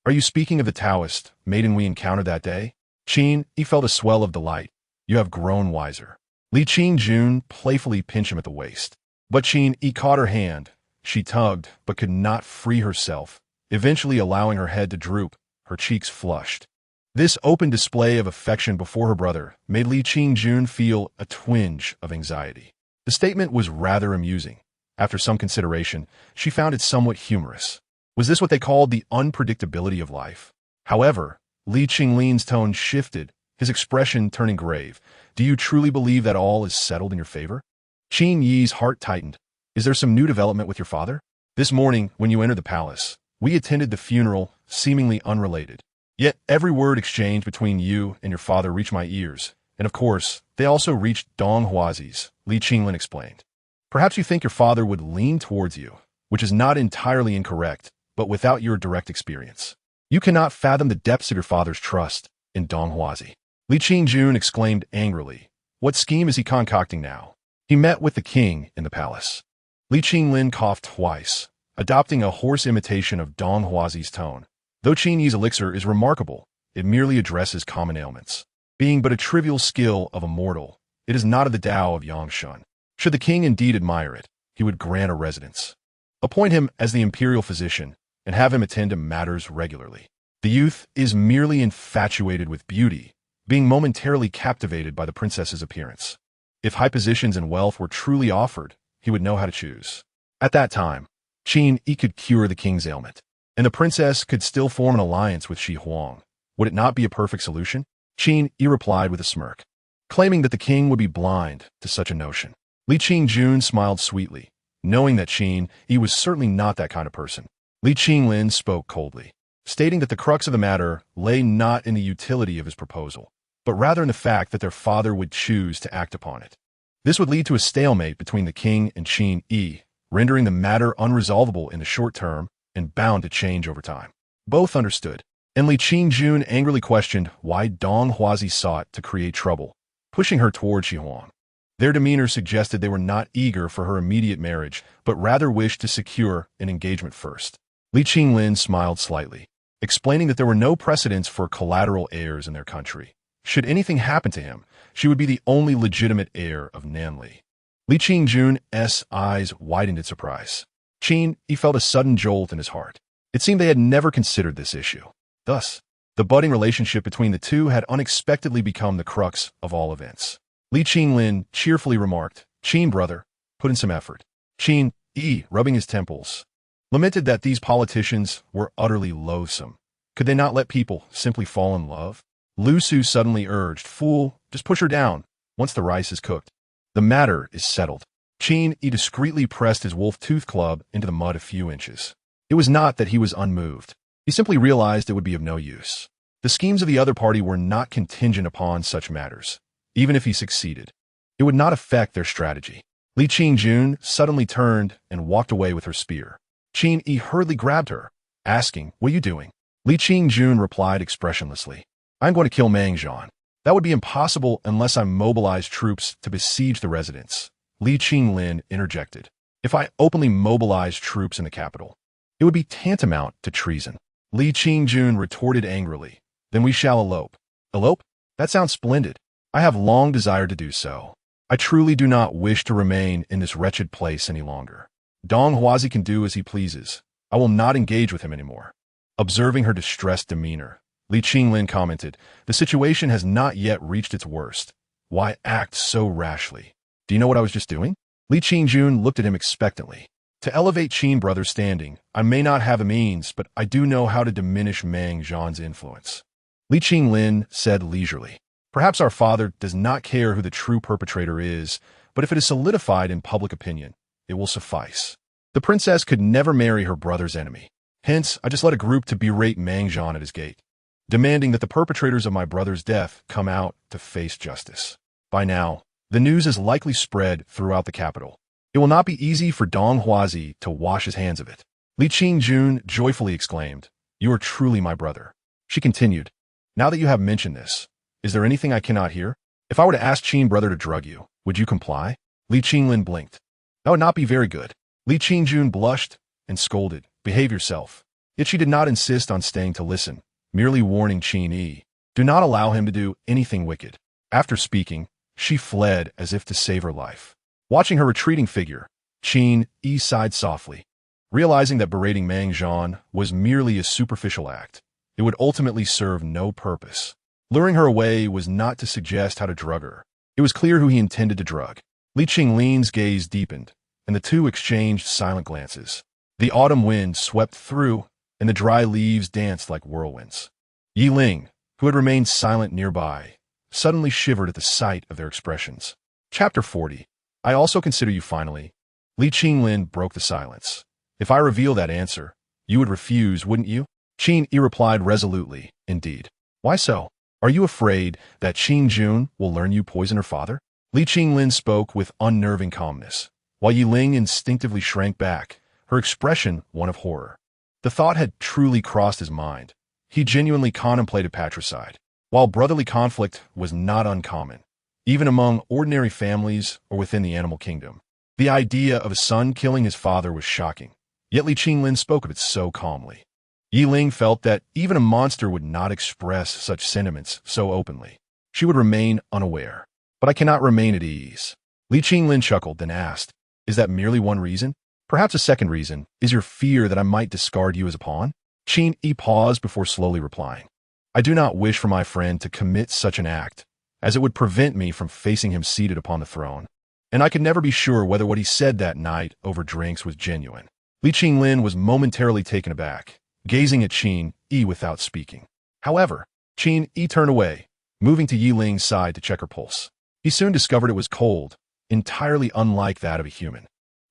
"Are you speaking of the Taoist maiden we encountered that day?" Qin Yi felt a swell of delight. "You have grown wiser." Li Qingjun playfully pinched him at the waist. But Qin Yi caught her hand. She tugged, but could not free herself, eventually allowing her head to droop, her cheeks flushed. This open display of affection before her brother made Li Qingjun feel a twinge of anxiety. The statement was rather amusing. After some consideration, she found it somewhat humorous. Was this what they called the unpredictability of life? However, Li Qinglin's tone shifted, his expression turning grave. "Do you truly believe that all is settled in your favor?" Qin Yi's heart tightened. "Is there some new development with your father?" "This morning, when you entered the palace, we attended the funeral, seemingly unrelated. Yet every word exchanged between you and your father reached my ears, and of course, they also reached Dong Huazi's," Li Qinglin explained. "Perhaps you think your father would lean towards you, which is not entirely incorrect, but without your direct experience. You cannot fathom the depths of your father's trust in Dong Huazi." Li Qingjun exclaimed angrily, "What scheme is he concocting now?" "He met with the king in the palace." Li Qinglin coughed twice, adopting a hoarse imitation of Dong Huazi's tone. Though Qin Yi's elixir is remarkable, it merely addresses common ailments. Being but a trivial skill of immortal, it is not of the Tao of Yangshan. Should the king indeed admire it, he would grant a residence. Appoint him as the imperial physician, and have him attend to matters regularly. The youth is merely infatuated with beauty, being momentarily captivated by the princess's appearance. If high positions and wealth were truly offered, he would know how to choose. At that time, Qin Yi could cure the king's ailment, and the princess could still form an alliance with Shi Huang. Would it not be a perfect solution? Qin Yi replied with a smirk, claiming that the king would be blind to such a notion. Li Qingjun smiled sweetly, knowing that Qin Yi was certainly not that kind of person. Li Qinglin spoke coldly, stating that the crux of the matter lay not in the utility of his proposal, but rather in the fact that their father would choose to act upon it. This would lead to a stalemate between the king and Qin Yi, rendering the matter unresolvable in the short term and bound to change over time. Both understood, and Li Qingjun angrily questioned why Dong Huazi sought to create trouble, pushing her toward Shi Huang. Their demeanor suggested they were not eager for her immediate marriage, but rather wished to secure an engagement first. Li Qinglin smiled slightly, explaining that there were no precedents for collateral heirs in their country. Should anything happen to him, she would be the only legitimate heir of Nanli. Li Qingjun's eyes widened in surprise. Qin Yi felt a sudden jolt in his heart. It seemed they had never considered this issue. Thus, the budding relationship between the two had unexpectedly become the crux of all events. Li Qinglin cheerfully remarked, "Qin brother, put in some effort." Qin Yi, rubbing his temples, lamented that these politicians were utterly loathsome. Could they not let people simply fall in love? Lu Su suddenly urged, "Fool, just push her down. Once the rice is cooked, the matter is settled." Qin Yi discreetly pressed his wolf-tooth club into the mud a few inches. It was not that he was unmoved. He simply realized it would be of no use. The schemes of the other party were not contingent upon such matters. Even if he succeeded, it would not affect their strategy. Li Qingjun suddenly turned and walked away with her spear. Qin Yi hurriedly grabbed her, asking, "What are you doing?" Li Qingjun replied expressionlessly, "I'm going to kill Mang Zhan." "That would be impossible unless I mobilize troops to besiege the residence," Li Qinglin interjected. "If I openly mobilize troops in the capital, it would be tantamount to treason." Li Qingjun retorted angrily, "Then we shall elope." "Elope? That sounds splendid. I have long desired to do so. I truly do not wish to remain in this wretched place any longer. Dong Huazi can do as he pleases. I will not engage with him anymore." Observing her distressed demeanor, Li Qinglin commented, "The situation has not yet reached its worst. Why act so rashly? Do you know what I was just doing?" Li Qingjun looked at him expectantly. "To elevate Qin brother's standing, I may not have a means, but I do know how to diminish Mang Zhan's influence." Li Qinglin said leisurely, "Perhaps our father does not care who the true perpetrator is, but if it is solidified in public opinion, it will suffice. The princess could never marry her brother's enemy. Hence, I just led a group to berate Mang Zhan at his gate, demanding that the perpetrators of my brother's death come out to face justice. By now, the news is likely spread throughout the capital. It will not be easy for Dong Huazi to wash his hands of it." Li Qingjun joyfully exclaimed, "You are truly my brother." She continued, "Now that you have mentioned this, is there anything I cannot hear? If I were to ask Qin brother to drug you, would you comply?" Li Qinglin blinked. "That would not be very good." Li Qingjun blushed and scolded, "Behave yourself." Yet she did not insist on staying to listen, merely warning Qin Yi, "Do not allow him to do anything wicked." After speaking, she fled as if to save her life. Watching her retreating figure, Qin Yi sighed softly, realizing that berating Mang Zhan was merely a superficial act. It would ultimately serve no purpose. Luring her away was not to suggest how to drug her. It was clear who he intended to drug. Li Qinglin's gaze deepened, and the two exchanged silent glances. The autumn wind swept through, and the dry leaves danced like whirlwinds. Yi Ling, who had remained silent nearby, suddenly shivered at the sight of their expressions. Chapter 40. "I also consider you finally." Li Qinglin broke the silence. "If I reveal that answer, you would refuse, wouldn't you?" Qin Yi replied resolutely, "Indeed." "Why so? Are you afraid that Qin Jun will learn you poison her father?" Li Qinglin spoke with unnerving calmness, while Yi Ling instinctively shrank back, her expression one of horror. The thought had truly crossed his mind. He genuinely contemplated patricide. While brotherly conflict was not uncommon, even among ordinary families or within the animal kingdom, the idea of a son killing his father was shocking. Yet Li Qinglin spoke of it so calmly. Yi Ling felt that even a monster would not express such sentiments so openly. She would remain unaware. "But I cannot remain at ease." Li Qinglin chuckled, then asked, "Is that merely one reason? Perhaps a second reason is your fear that I might discard you as a pawn?" Qin Yi paused before slowly replying, "I do not wish for my friend to commit such an act, as it would prevent me from facing him seated upon the throne. And I could never be sure whether what he said that night over drinks was genuine." Li Qinglin was momentarily taken aback, gazing at Qin Yi without speaking. However, Qin Yi turned away, moving to Yi Ling's side to check her pulse. He soon discovered it was cold, entirely unlike that of a human.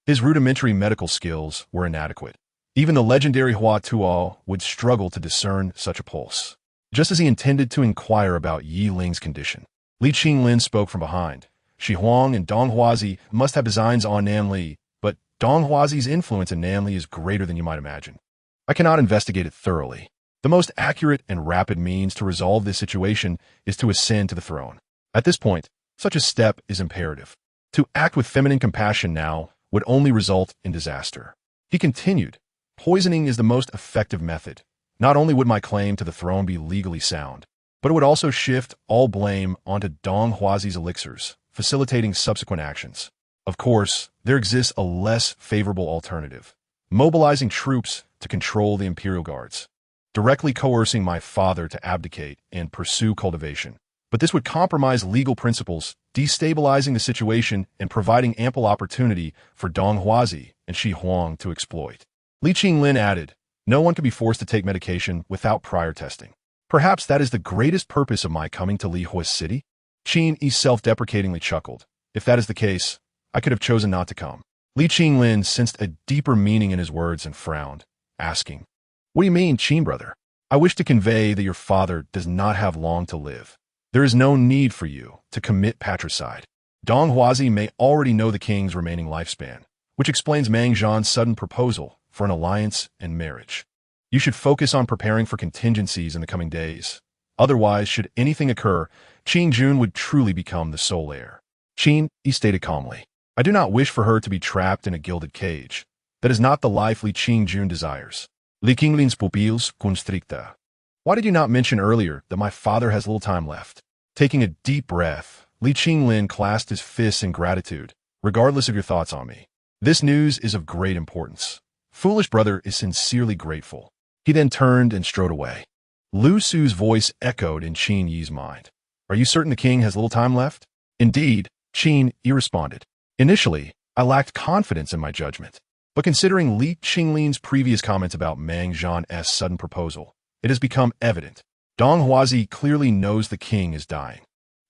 His rudimentary medical skills were inadequate. Even the legendary Hua Tuo would struggle to discern such a pulse. Just as he intended to inquire about Yi Ling's condition, Li Qinglin spoke from behind. "Shi Huang and Dong Huazi must have designs on Nanli, but Dong Huazi's influence in Nanli is greater than you might imagine. I cannot investigate it thoroughly. The most accurate and rapid means to resolve this situation is to ascend to the throne. At this point, such a step is imperative. To act with feminine compassion now would only result in disaster." He continued, Poisoning is the most effective method. Not only would my claim to the throne be legally sound, but it would also shift all blame onto Dong Huazi's elixirs, facilitating subsequent actions. Of course, there exists a less favorable alternative: mobilizing troops to control the imperial guards, directly coercing my father to abdicate and pursue cultivation. But this would compromise legal principles, destabilizing the situation and providing ample opportunity for Dong Huazi and Shi Huang to exploit. Li Qinglin added, "No one can be forced to take medication without prior testing. Perhaps that is the greatest purpose of my coming to Li Hua's city?" Qin Yi self-deprecatingly chuckled. "If that is the case, I could have chosen not to come." Li Qinglin sensed a deeper meaning in his words and frowned, asking, "What do you mean, Qin brother?" "I wish to convey that your father does not have long to live. There is no need for you to commit patricide. Dong Huazi may already know the king's remaining lifespan, which explains Mang Zhan's sudden proposal for an alliance and marriage. You should focus on preparing for contingencies in the coming days. Otherwise, should anything occur, Qin Jun would truly become the sole heir." Qin Yi stated calmly, "I do not wish for her to be trapped in a gilded cage. That is not the life Li Qin Jun desires." Li Qinglin's pupils constricta. "Why did you not mention earlier that my father has little time left?" Taking a deep breath, Li Qinglin clasped his fists in gratitude. "Regardless of your thoughts on me, this news is of great importance. Foolish brother is sincerely grateful." He then turned and strode away. Lu Su's voice echoed in Qin Yi's mind. "Are you certain the king has little time left?" "Indeed," Qin Yi responded. "Initially, I lacked confidence in my judgment. But considering Li Qinglin's previous comments about Mang Zhan's sudden proposal, it has become evident. Dong Huazi clearly knows the king is dying.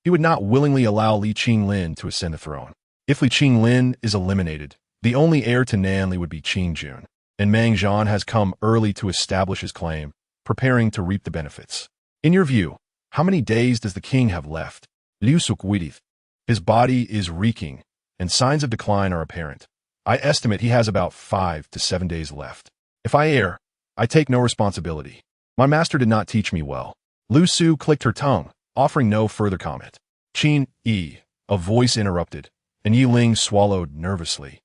He would not willingly allow Li Qinglin to ascend the throne. If Li Qinglin is eliminated, the only heir to Nanli would be Qin Jun, and Mang Zhan has come early to establish his claim, preparing to reap the benefits. In your view, how many days does the king have left?" Liu Sukwidith. "His body is reeking, and signs of decline are apparent. I estimate he has about 5 to 7 days left. If I err, I take no responsibility. My master did not teach me well." Lu Su clicked her tongue, offering no further comment. "Qin Yi," a voice interrupted, and Yi Ling swallowed nervously.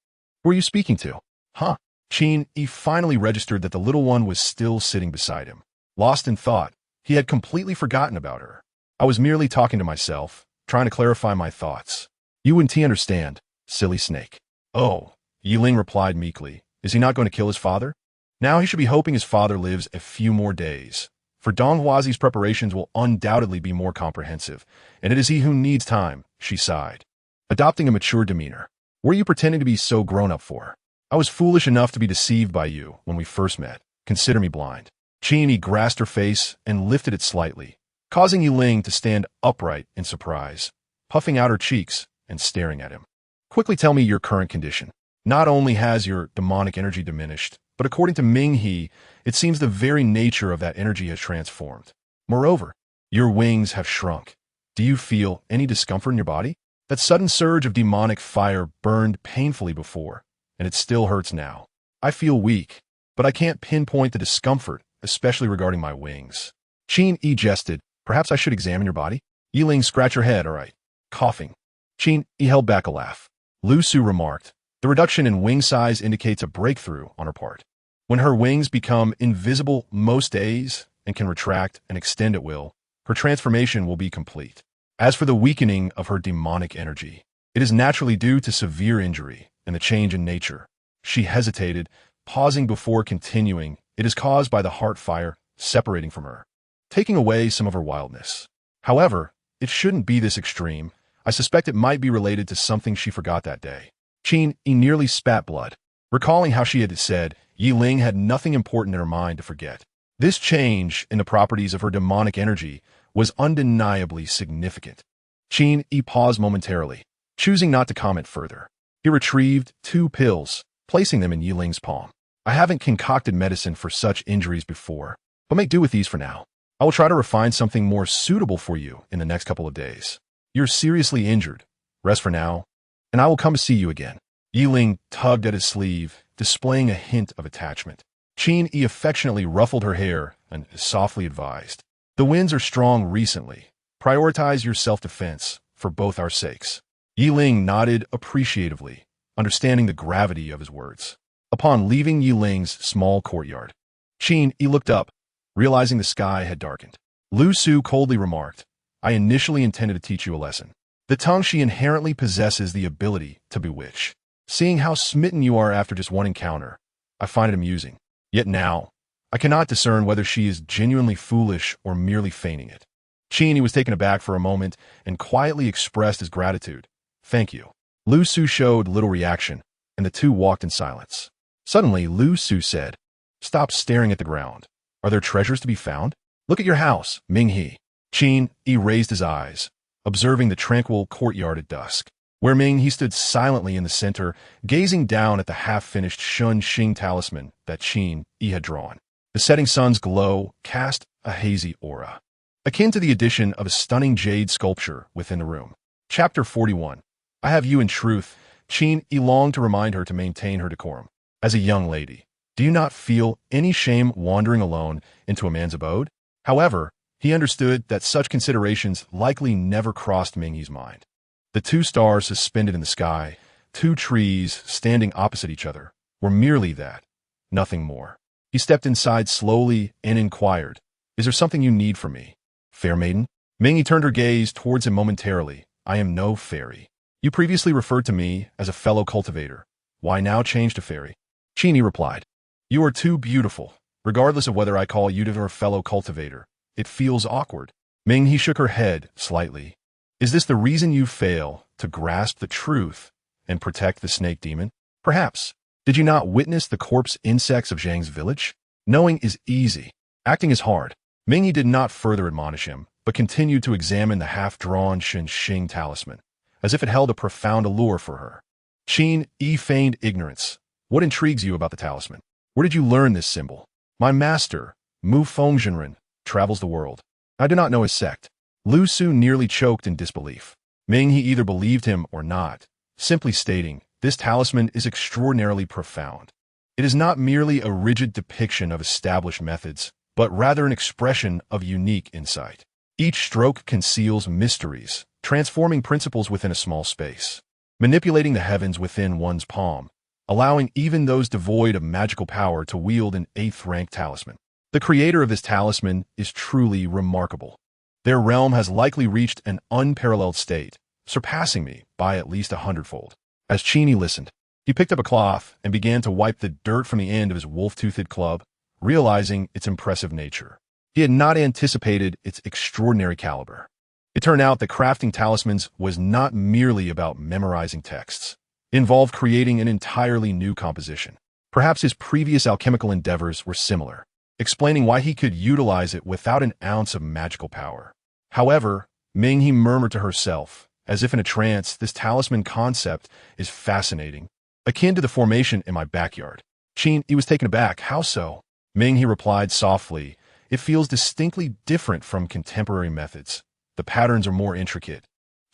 "Who are you speaking to?" "Huh?" Qin Yi finally registered that the little one was still sitting beside him. Lost in thought, he had completely forgotten about her. "I was merely talking to myself, trying to clarify my thoughts. You and T understand, silly snake." "Oh," Yi Ling replied meekly. "Is he not going to kill his father?" Now he should be hoping his father lives a few more days. For Dong Huazi's preparations will undoubtedly be more comprehensive, and it is he who needs time, she sighed, adopting a mature demeanor. "What are you pretending to be so grown-up for? I was foolish enough to be deceived by you when we first met. Consider me blind." Qin Yi grasped her face and lifted it slightly, causing Yi Ling to stand upright in surprise, puffing out her cheeks and staring at him. "Quickly tell me your current condition. Not only has your demonic energy diminished, but according to Ming He, it seems the very nature of that energy has transformed. Moreover, your wings have shrunk. Do you feel any discomfort in your body? That sudden surge of demonic fire burned painfully before, and it still hurts now. I feel weak, but I can't pinpoint the discomfort, especially regarding my wings." Qin Yi jested. "Perhaps I should examine your body?" Yi Ling scratched her head. "All right." Coughing. Qin Yi held back a laugh. Lu Su remarked, "The reduction in wing size indicates a breakthrough on her part. When her wings become invisible most days and can retract and extend at will, her transformation will be complete. As for the weakening of her demonic energy, it is naturally due to severe injury and the change in nature." She hesitated, pausing before continuing. "It is caused by the heart fire separating from her, taking away some of her wildness. However, it shouldn't be this extreme. I suspect it might be related to something she forgot that day." Qin Yi nearly spat blood, recalling how she had said Yi Ling had nothing important in her mind to forget. This change in the properties of her demonic energy was undeniably significant. Qin Yi paused momentarily, choosing not to comment further. He retrieved 2 pills, placing them in Yi Ling's palm. "I haven't concocted medicine for such injuries before, but make do with these for now. I will try to refine something more suitable for you in the next couple of days. You're seriously injured. Rest for now, and I will come to see you again." Yi Ling tugged at his sleeve, displaying a hint of attachment. Qin Yi affectionately ruffled her hair and softly advised, "The winds are strong recently. Prioritize your self-defense for both our sakes." Yi Ling nodded appreciatively, understanding the gravity of his words. upon leaving Yiling's small courtyard. Qin Yi looked up, realizing the sky had darkened. Lu Su coldly remarked, I initially intended to teach you a lesson. The tongue she inherently possesses the ability to bewitch. Seeing how smitten you are after just one encounter, I find it amusing. Yet now, I cannot discern whether she is genuinely foolish or merely feigning it. Qin Yi was taken aback for a moment and quietly expressed his gratitude. Thank you. Lu Su showed little reaction, and the two walked in silence. Suddenly, Lu Su said, Stop staring at the ground. Are there treasures to be found? Look at your house, Ming He. Qin Yi raised his eyes, observing the tranquil courtyard at dusk. Where Ming He stood silently in the center, gazing down at the half-finished Shun Xing talisman that Qin Yi had drawn. The setting sun's glow cast a hazy aura, akin to the addition of a stunning jade sculpture within the room. Chapter 41. I have you in truth. Qin Yi longed to remind her to maintain her decorum. As a young lady, do you not feel any shame wandering alone into a man's abode? However, he understood that such considerations likely never crossed Ming Yi's mind. The two stars suspended in the sky, two trees standing opposite each other, were merely that, nothing more. He stepped inside slowly and inquired, Is there something you need from me, fair maiden? Ming Yi turned her gaze towards him momentarily. I am no fairy. You previously referred to me as a fellow cultivator. Why now change to fairy? Qin Yi replied, You are too beautiful. Regardless of whether I call you to or fellow cultivator, it feels awkward. Ming He shook her head slightly. Is this the reason you fail to grasp the truth and protect the snake demon? Perhaps. Did you not witness the corpse insects of Zhang's village? Knowing is easy. Acting is hard. Ming Yi did not further admonish him, but continued to examine the half-drawn Shun Xing talisman, as if it held a profound allure for her. Qin Yi feigned ignorance. What intrigues you about the talisman? Where did you learn this symbol? My master, Mu Fengzhenren, travels the world. I do not know his sect. Lu Su nearly choked in disbelief. Ming He either believed him or not, simply stating, this talisman is extraordinarily profound. It is not merely a rigid depiction of established methods, but rather an expression of unique insight. Each stroke conceals mysteries, transforming principles within a small space, manipulating the heavens within one's palm, allowing even those devoid of magical power to wield an 8th-rank talisman. The creator of this talisman is truly remarkable. Their realm has likely reached an unparalleled state, surpassing me by at least 100-fold. As Qin Yi listened, he picked up a cloth and began to wipe the dirt from the end of his wolf-toothed club, realizing its impressive nature. He had not anticipated its extraordinary caliber. It turned out that crafting talismans was not merely about memorizing texts. It involved creating an entirely new composition. Perhaps his previous alchemical endeavors were similar, explaining why he could utilize it without an ounce of magical power. However, Ming He murmured to herself, as if in a trance, this talisman concept is fascinating, akin to the formation in my backyard. Qin Yi was taken aback. How so? Ming He replied softly, It feels distinctly different from contemporary methods. The patterns are more intricate,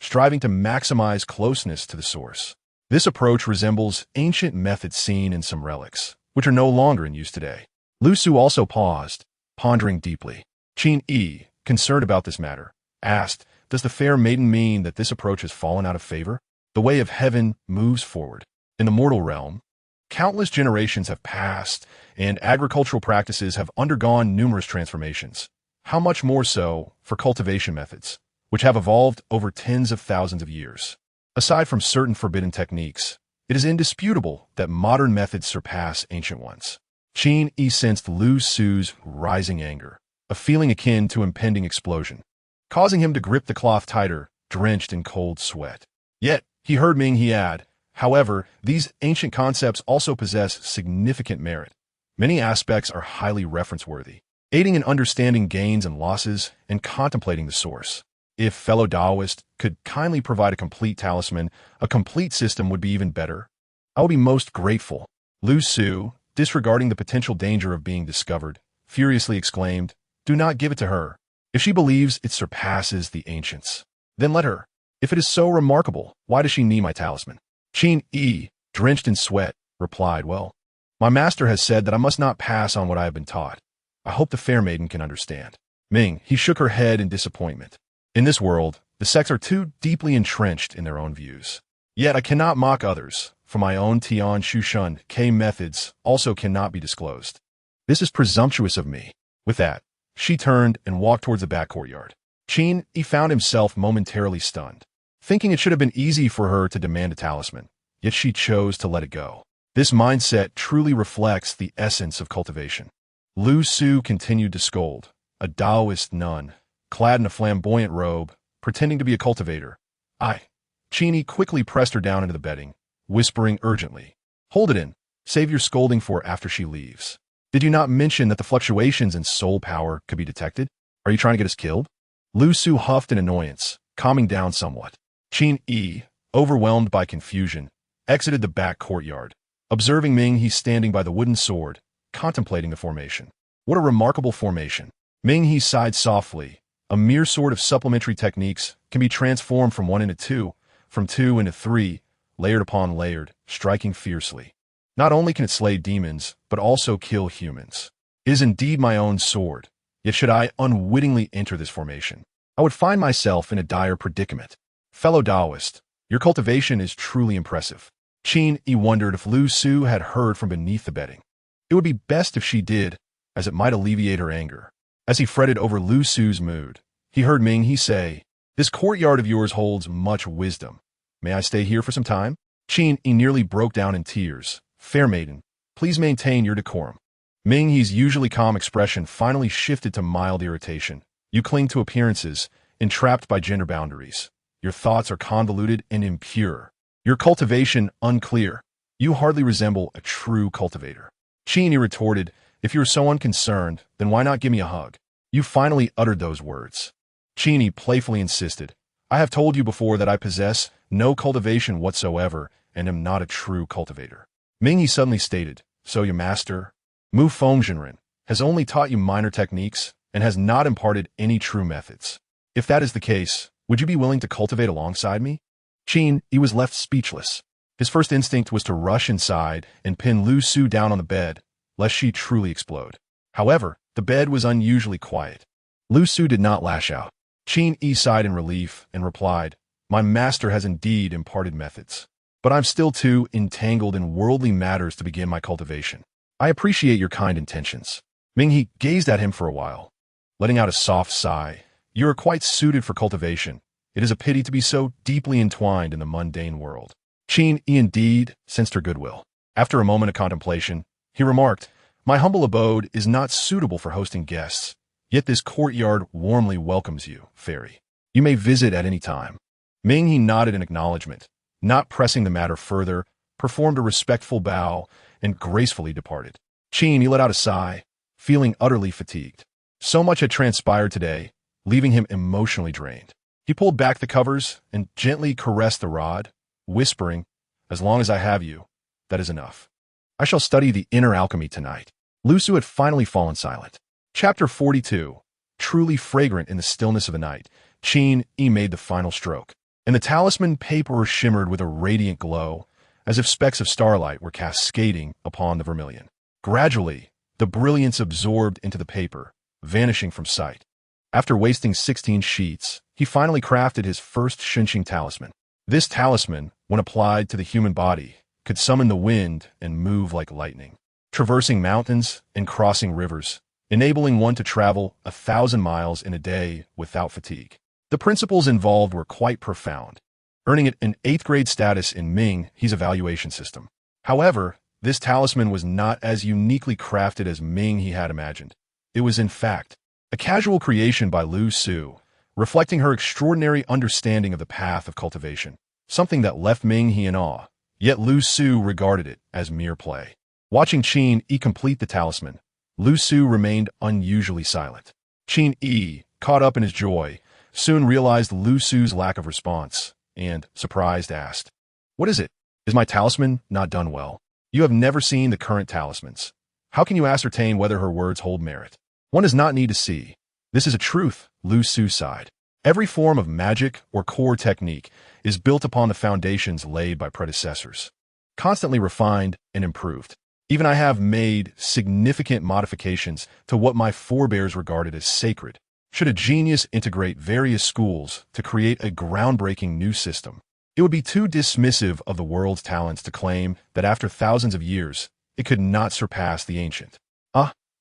striving to maximize closeness to the source. This approach resembles ancient methods seen in some relics, which are no longer in use today. Lu Su also paused, pondering deeply. Qin Yi, concerned about this matter, asked, Does the fair maiden mean that this approach has fallen out of favor? The way of heaven moves forward. In the mortal realm, countless generations have passed, and agricultural practices have undergone numerous transformations. How much more so for cultivation methods, which have evolved over tens of thousands of years. Aside from certain forbidden techniques, it is indisputable that modern methods surpass ancient ones. Qin Yi sensed Lu Su's rising anger, a feeling akin to impending explosion, causing him to grip the cloth tighter, drenched in cold sweat. Yet, he heard Ming He add, However, these ancient concepts also possess significant merit. Many aspects are highly reference-worthy, aiding in understanding gains and losses and contemplating the source. If fellow Taoists could kindly provide a complete talisman, a complete system would be even better. I would be most grateful. Lu Su, disregarding the potential danger of being discovered, furiously exclaimed, Do not give it to her. If she believes it surpasses the ancients, then let her. If it is so remarkable, why does she need my talisman? Qin Yi, drenched in sweat, replied, Well, my master has said that I must not pass on what I have been taught. I hope the fair maiden can understand. Ming, he shook her head in disappointment. In this world, the sects are too deeply entrenched in their own views. Yet I cannot mock others, from my own Tian Shushun K methods also cannot be disclosed. This is presumptuous of me. With that, she turned and walked towards the back courtyard. Qin Yi found himself momentarily stunned, thinking it should have been easy for her to demand a talisman, yet she chose to let it go. This mindset truly reflects the essence of cultivation. Lu Su continued to scold, a Taoist nun, clad in a flamboyant robe, pretending to be a cultivator. Qin Yi quickly pressed her down into the bedding, whispering urgently, "Hold it in. Save your scolding for after she leaves. Did you not mention that the fluctuations in soul power could be detected? Are you trying to get us killed?" Lu Su huffed in annoyance, calming down somewhat. Qin Yi, overwhelmed by confusion, exited the back courtyard, observing Ming He standing by the wooden sword, contemplating the formation. What a remarkable formation. Ming He sighed softly. A mere sword of supplementary techniques can be transformed from 1 into 2, from 2 into 3, layered upon layered, striking fiercely. Not only can it slay demons, but also kill humans. It is indeed my own sword, yet should I unwittingly enter this formation, I would find myself in a dire predicament. Fellow Taoist, your cultivation is truly impressive. Qin Yi wondered if Lu Su had heard from beneath the bedding. It would be best if she did, as it might alleviate her anger. As he fretted over Lu Su's mood, he heard Ming He say, "This courtyard of yours holds much wisdom. May I stay here for some time?" Qin Yi nearly broke down in tears. "Fair maiden, please maintain your decorum." Ming He's usually calm expression finally shifted to mild irritation. "You cling to appearances, entrapped by gender boundaries. Your thoughts are convoluted and impure. Your cultivation unclear. You hardly resemble a true cultivator." Qin Yi retorted, "If you're so unconcerned, then why not give me a hug?" "You finally uttered those words." Qin Yi playfully insisted, "I have told you before that I possess no cultivation whatsoever and am not a true cultivator." Ming He suddenly stated, "So your master, Mu Fengzhenren, has only taught you minor techniques and has not imparted any true methods. If that is the case, would you be willing to cultivate alongside me?" Qin Yi was left speechless. His first instinct was to rush inside and pin Lu Su down on the bed, lest she truly explode. However, the bed was unusually quiet. Lu Su did not lash out. Qin Yi sighed in relief and replied, "My master has indeed imparted methods, but I'm still too entangled in worldly matters to begin my cultivation. I appreciate your kind intentions." Ming He gazed at him for a while, letting out a soft sigh. "You are quite suited for cultivation. It is a pity to be so deeply entwined in the mundane world." Qin Yi indeed sensed her goodwill. After a moment of contemplation, he remarked, "My humble abode is not suitable for hosting guests, yet this courtyard warmly welcomes you, fairy. You may visit at any time." Ming He nodded in acknowledgement, not pressing the matter further, performed a respectful bow, and gracefully departed. Qin Yi let out a sigh, feeling utterly fatigued. So much had transpired today, leaving him emotionally drained. He pulled back the covers and gently caressed the rod, whispering, "As long as I have you, that is enough. I shall study the inner alchemy tonight." Lu Su had finally fallen silent. Chapter 42. Truly fragrant in the stillness of the night, Qin Yi made the final stroke, and the talisman paper shimmered with a radiant glow, as if specks of starlight were cascading upon the vermilion. Gradually, the brilliance absorbed into the paper, vanishing from sight. After wasting 16 sheets, he finally crafted his first Shunxing talisman. This talisman, when applied to the human body, could summon the wind and move like lightning, traversing mountains and crossing rivers, enabling one to travel 1,000 miles in a day without fatigue. The principles involved were quite profound, earning it an 8th grade status in Ming He's evaluation system. However, this talisman was not as uniquely crafted as Ming He had imagined. It was, in fact, a casual creation by Lu Su, reflecting her extraordinary understanding of the path of cultivation, something that left Ming He in awe, yet Lu Su regarded it as mere play. Watching Qin Yi complete the talisman, Lu Su remained unusually silent. Qin Yi, caught up in his joy, soon realized Lu Su's lack of response, and, surprised, asked, "What is it? Is my talisman not done well? You have never seen the current talismans. How can you ascertain whether her words hold merit? One does not need to see. This is a truth," Lu Su sighed. "Every form of magic or core technique is built upon the foundations laid by predecessors, constantly refined and improved. Even I have made significant modifications to what my forebears regarded as sacred. Should a genius integrate various schools to create a groundbreaking new system, It would be too dismissive of the world's talents to claim that after thousands of years, it could not surpass the ancient.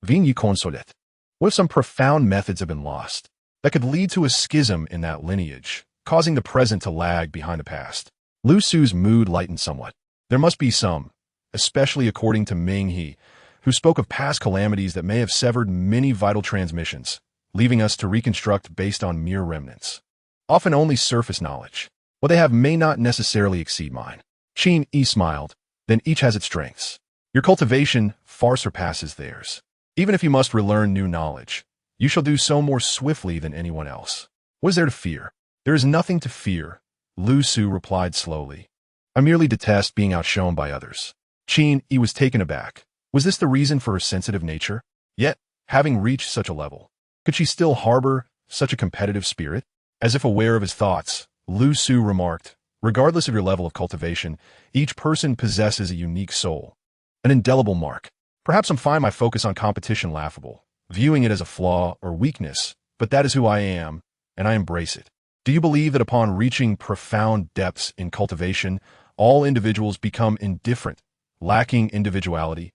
Qin Yi consolet. What if some profound methods have been lost that could lead to a schism in that lineage, causing the present to lag behind the past? Lu Su's mood lightened somewhat. There must be some, especially according to Ming He, who spoke of past calamities that may have severed many vital transmissions, leaving us to reconstruct based on mere remnants. Often only surface knowledge. What they have may not necessarily exceed mine. Qin Yi smiled. Then each has its strengths. Your cultivation far surpasses theirs. Even if you must relearn new knowledge, you shall do so more swiftly than anyone else. What is there to fear? There is nothing to fear, Lu Su replied slowly. I merely detest being outshone by others. Qin Yi was taken aback. Was this the reason for her sensitive nature? Yet, having reached such a level, could she still harbor such a competitive spirit? As if aware of his thoughts, Lu Su remarked, regardless of your level of cultivation, each person possesses a unique soul, an indelible mark. Perhaps I'm finding my focus on competition laughable, viewing it as a flaw or weakness, but that is who I am, and I embrace it. Do you believe that upon reaching profound depths in cultivation, all individuals become indifferent, lacking individuality,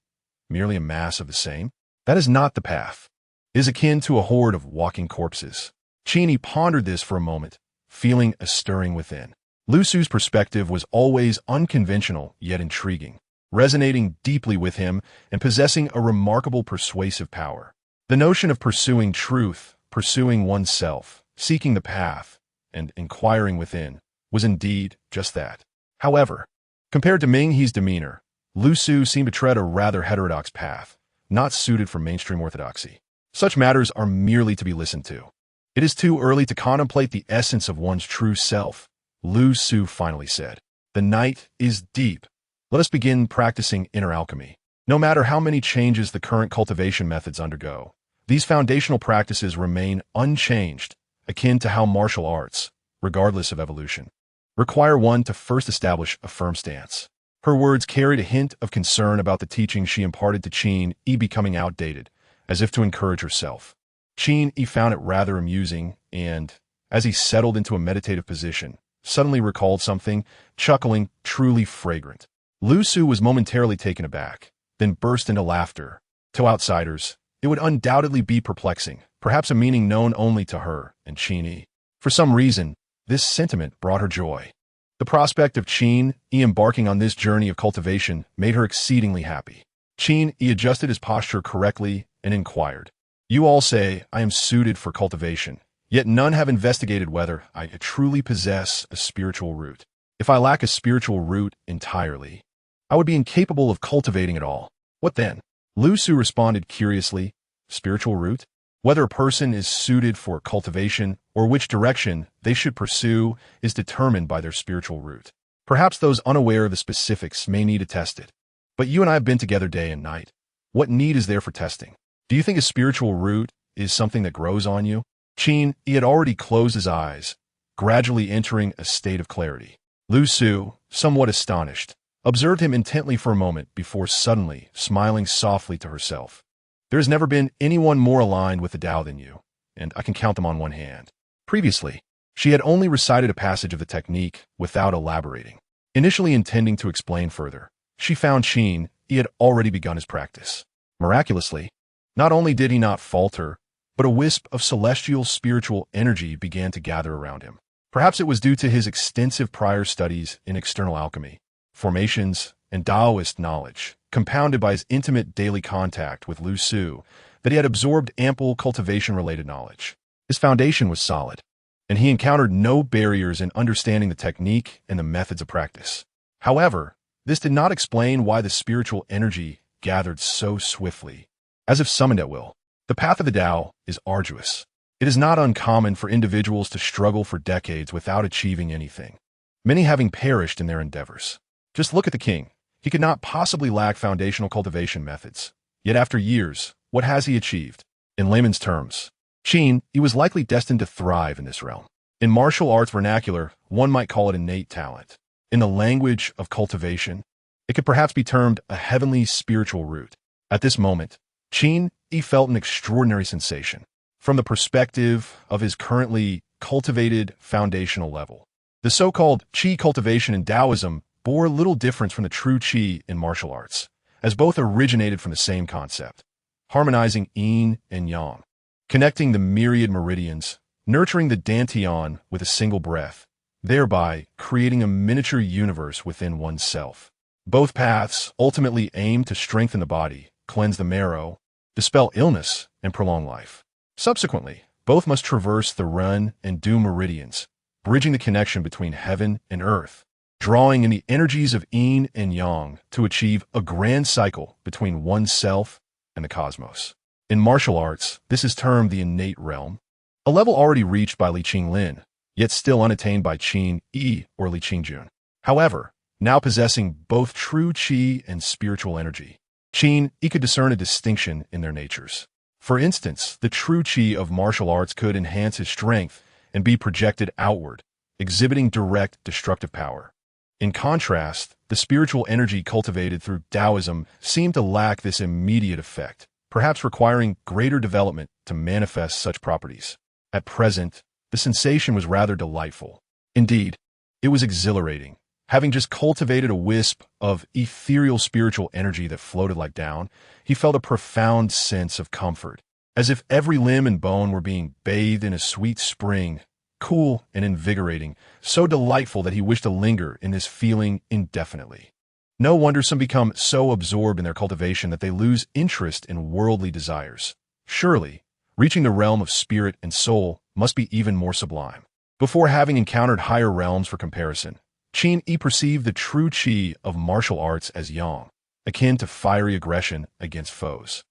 merely a mass of the same? That is not the path. It is akin to a horde of walking corpses. Qin Yi pondered this for a moment, feeling a stirring within. Lu Su's perspective was always unconventional yet intriguing, resonating deeply with him and possessing a remarkable persuasive power. The notion of pursuing truth, pursuing oneself, seeking the path, and inquiring within was indeed just that. However, compared to Ming He's demeanor, Lu Su seemed to tread a rather heterodox path, not suited for mainstream orthodoxy. Such matters are merely to be listened to. It is too early to contemplate the essence of one's true self, Lu Su finally said. The night is deep. Let us begin practicing inner alchemy. No matter how many changes the current cultivation methods undergo, these foundational practices remain unchanged, akin to how martial arts, regardless of evolution, require one to first establish a firm stance. Her words carried a hint of concern about the teachings she imparted to Qin Yi becoming outdated, as if to encourage herself. Qin Yi found it rather amusing and, as he settled into a meditative position, suddenly recalled something, chuckling, truly fragrant. Lu Su was momentarily taken aback, then burst into laughter. To outsiders, it would undoubtedly be perplexing, perhaps a meaning known only to her and Qin Yi. For some reason, this sentiment brought her joy. The prospect of Qin Yi embarking on this journey of cultivation made her exceedingly happy. Qin Yi adjusted his posture correctly and inquired, You all say I am suited for cultivation, yet none have investigated whether I truly possess a spiritual root. If I lack a spiritual root entirely, I would be incapable of cultivating it all. What then? Lu Su responded curiously, Spiritual root? Whether a person is suited for cultivation or which direction they should pursue is determined by their spiritual root. Perhaps those unaware of the specifics may need to test it. But you and I have been together day and night. What need is there for testing? Do you think a spiritual root is something that grows on you? Qin Yi had already closed his eyes, gradually entering a state of clarity. Lu Su, somewhat astonished, observed him intently for a moment before suddenly smiling softly to herself. There has never been anyone more aligned with the Tao than you, and I can count them on one hand. Previously, she had only recited a passage of the technique without elaborating. Initially intending to explain further, she found Qin Yi had already begun his practice. Miraculously, not only did he not falter, but a wisp of celestial spiritual energy began to gather around him. Perhaps it was due to his extensive prior studies in external alchemy, formations, and Taoist knowledge, compounded by his intimate daily contact with Lu Su, that he had absorbed ample cultivation-related knowledge. His foundation was solid, and he encountered no barriers in understanding the technique and the methods of practice. However, this did not explain why the spiritual energy gathered so swiftly, as if summoned at will. The path of the Tao is arduous. It is not uncommon for individuals to struggle for decades without achieving anything, many having perished in their endeavors. Just look at the king. He could not possibly lack foundational cultivation methods. Yet after years, what has he achieved? In layman's terms, Qin Yi was likely destined to thrive in this realm. In martial arts vernacular, one might call it innate talent. In the language of cultivation, it could perhaps be termed a heavenly spiritual root. At this moment, Qin Yi felt an extraordinary sensation. From the perspective of his currently cultivated foundational level, The so-called Qi cultivation in Taoism bore little difference from the true Qi in martial arts, as both originated from the same concept, harmonizing yin and yang, connecting the myriad meridians, nurturing the dantian with a single breath, thereby creating a miniature universe within oneself. Both paths ultimately aim to strengthen the body, cleanse the marrow, dispel illness, and prolong life. Subsequently, both must traverse the Ren and Du meridians, bridging the connection between heaven and earth, drawing in the energies of yin and yang to achieve a grand cycle between oneself and the cosmos. In martial arts, this is termed the innate realm, a level already reached by Li Qinglin, yet still unattained by Qin Yi or Li Qingjun. However, now possessing both true Qi and spiritual energy, Qin Yi could discern a distinction in their natures. For instance, the true Qi of martial arts could enhance his strength and be projected outward, exhibiting direct destructive power. In contrast, the spiritual energy cultivated through Taoism seemed to lack this immediate effect, perhaps requiring greater development to manifest such properties. At present, the sensation was rather delightful. Indeed, it was exhilarating. Having just cultivated a wisp of ethereal spiritual energy that floated like down, he felt a profound sense of comfort, as if every limb and bone were being bathed in a sweet spring, cool and invigorating, so delightful that he wished to linger in this feeling indefinitely. No wonder some become so absorbed in their cultivation that they lose interest in worldly desires. Surely, reaching the realm of spirit and soul must be even more sublime. Before having encountered higher realms for comparison, Qin Yi perceived the true Qi of martial arts as yang, akin to fiery aggression against foes,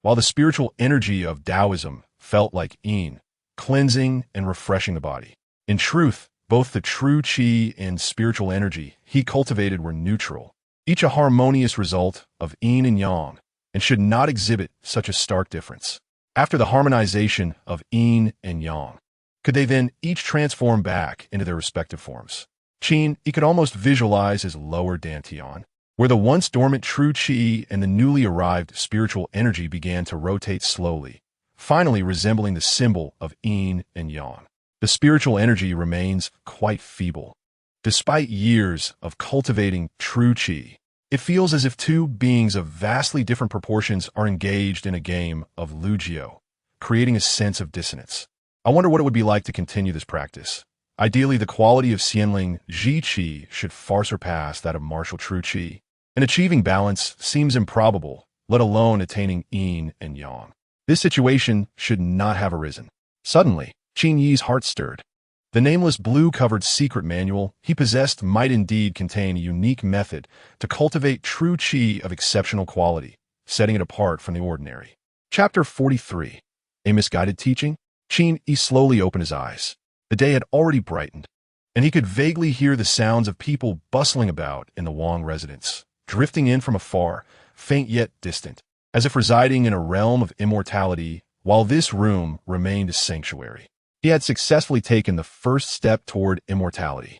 while the spiritual energy of Taoism felt like yin, cleansing and refreshing the body. In truth, both the true Qi and spiritual energy he cultivated were neutral, each a harmonious result of yin and yang, and should not exhibit such a stark difference. After the harmonization of yin and yang, could they then each transform back into their respective forms? Qin Yi could almost visualize his lower dantian, where the once dormant true Qi and the newly arrived spiritual energy began to rotate slowly, finally resembling the symbol of yin and yang. The spiritual energy remains quite feeble. Despite years of cultivating true Qi, it feels as if two beings of vastly different proportions are engaged in a game of Lugio, creating a sense of dissonance. I wonder what it would be like to continue this practice. Ideally, the quality of Xianling Ji Qi should far surpass that of martial true Qi, and achieving balance seems improbable, let alone attaining yin and yang. This situation should not have arisen. Suddenly, Qin Yi's heart stirred. The nameless blue-covered secret manual he possessed might indeed contain a unique method to cultivate true Qi of exceptional quality, setting it apart from the ordinary. Chapter 43. A Misguided Teaching? Qin Yi slowly opened his eyes. The day had already brightened, and he could vaguely hear the sounds of people bustling about in the Wang residence, drifting in from afar, faint yet distant, as if residing in a realm of immortality, while this room remained a sanctuary. He had successfully taken the first step toward immortality.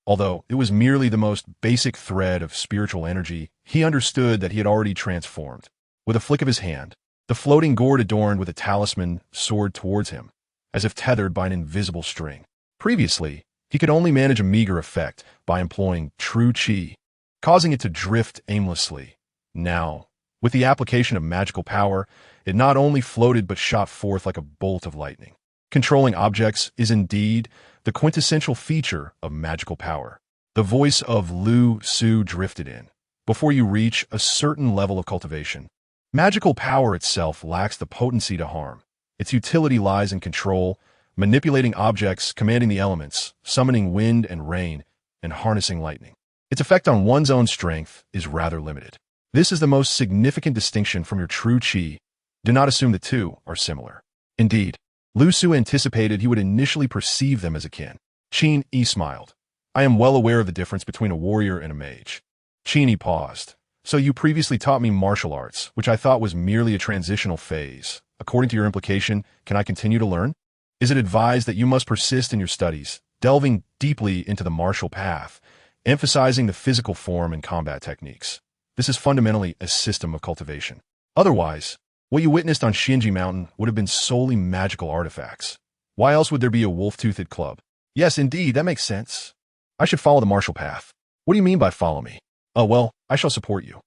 Although it was merely the most basic thread of spiritual energy, he understood that he had already transformed. With a flick of his hand, the floating gourd adorned with a talisman soared towards him, as if tethered by an invisible string. Previously, he could only manage a meager effect by employing true Qi, causing it to drift aimlessly. Now, with the application of magical power, it not only floated but shot forth like a bolt of lightning. Controlling objects is indeed the quintessential feature of magical power. The voice of Lu Su drifted in. Before you reach a certain level of cultivation, magical power itself lacks the potency to harm. Its utility lies in control, manipulating objects, commanding the elements, summoning wind and rain, and harnessing lightning. Its effect on one's own strength is rather limited. This is the most significant distinction from your true Qi. Do not assume the two are similar. Indeed, Lu Su anticipated he would initially perceive them as akin. Qin Yi smiled. I am well aware of the difference between a warrior and a mage. Qin Yi paused. So you previously taught me martial arts, which I thought was merely a transitional phase. According to your implication, can I continue to learn? Is it advised that you must persist in your studies, delving deeply into the martial path, emphasizing the physical form and combat techniques? This is fundamentally a system of cultivation. Otherwise, what you witnessed on Xinji Mountain would have been solely magical artifacts. Why else would there be a wolf-toothed club? Yes, indeed, that makes sense. I should follow the martial path. What do you mean by follow me? Oh, well, I shall support you.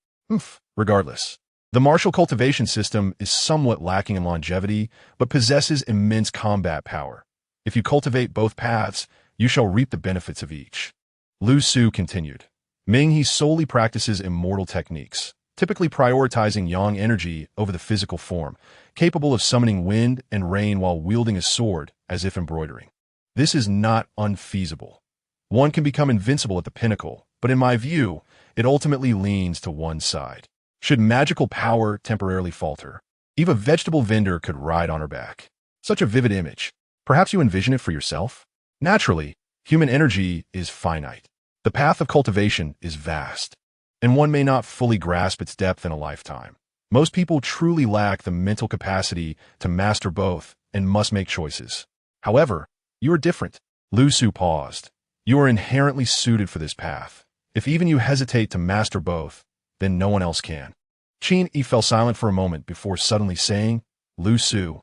Regardless. The martial cultivation system is somewhat lacking in longevity, but possesses immense combat power. If you cultivate both paths, you shall reap the benefits of each. Lu Su continued. Ming He solely practices immortal techniques, typically prioritizing yang energy over the physical form, capable of summoning wind and rain while wielding a sword as if embroidering. This is not unfeasible. One can become invincible at the pinnacle, but in my view, it ultimately leans to one side. Should magical power temporarily falter, even a vegetable vendor could ride on her back. Such a vivid image. Perhaps you envision it for yourself? Naturally, human energy is finite. The path of cultivation is vast, and one may not fully grasp its depth in a lifetime. Most people truly lack the mental capacity to master both and must make choices. However, you are different. Lu Su paused. You are inherently suited for this path. If even you hesitate to master both, then no one else can. Qin Yi fell silent for a moment before suddenly saying, Lu Su.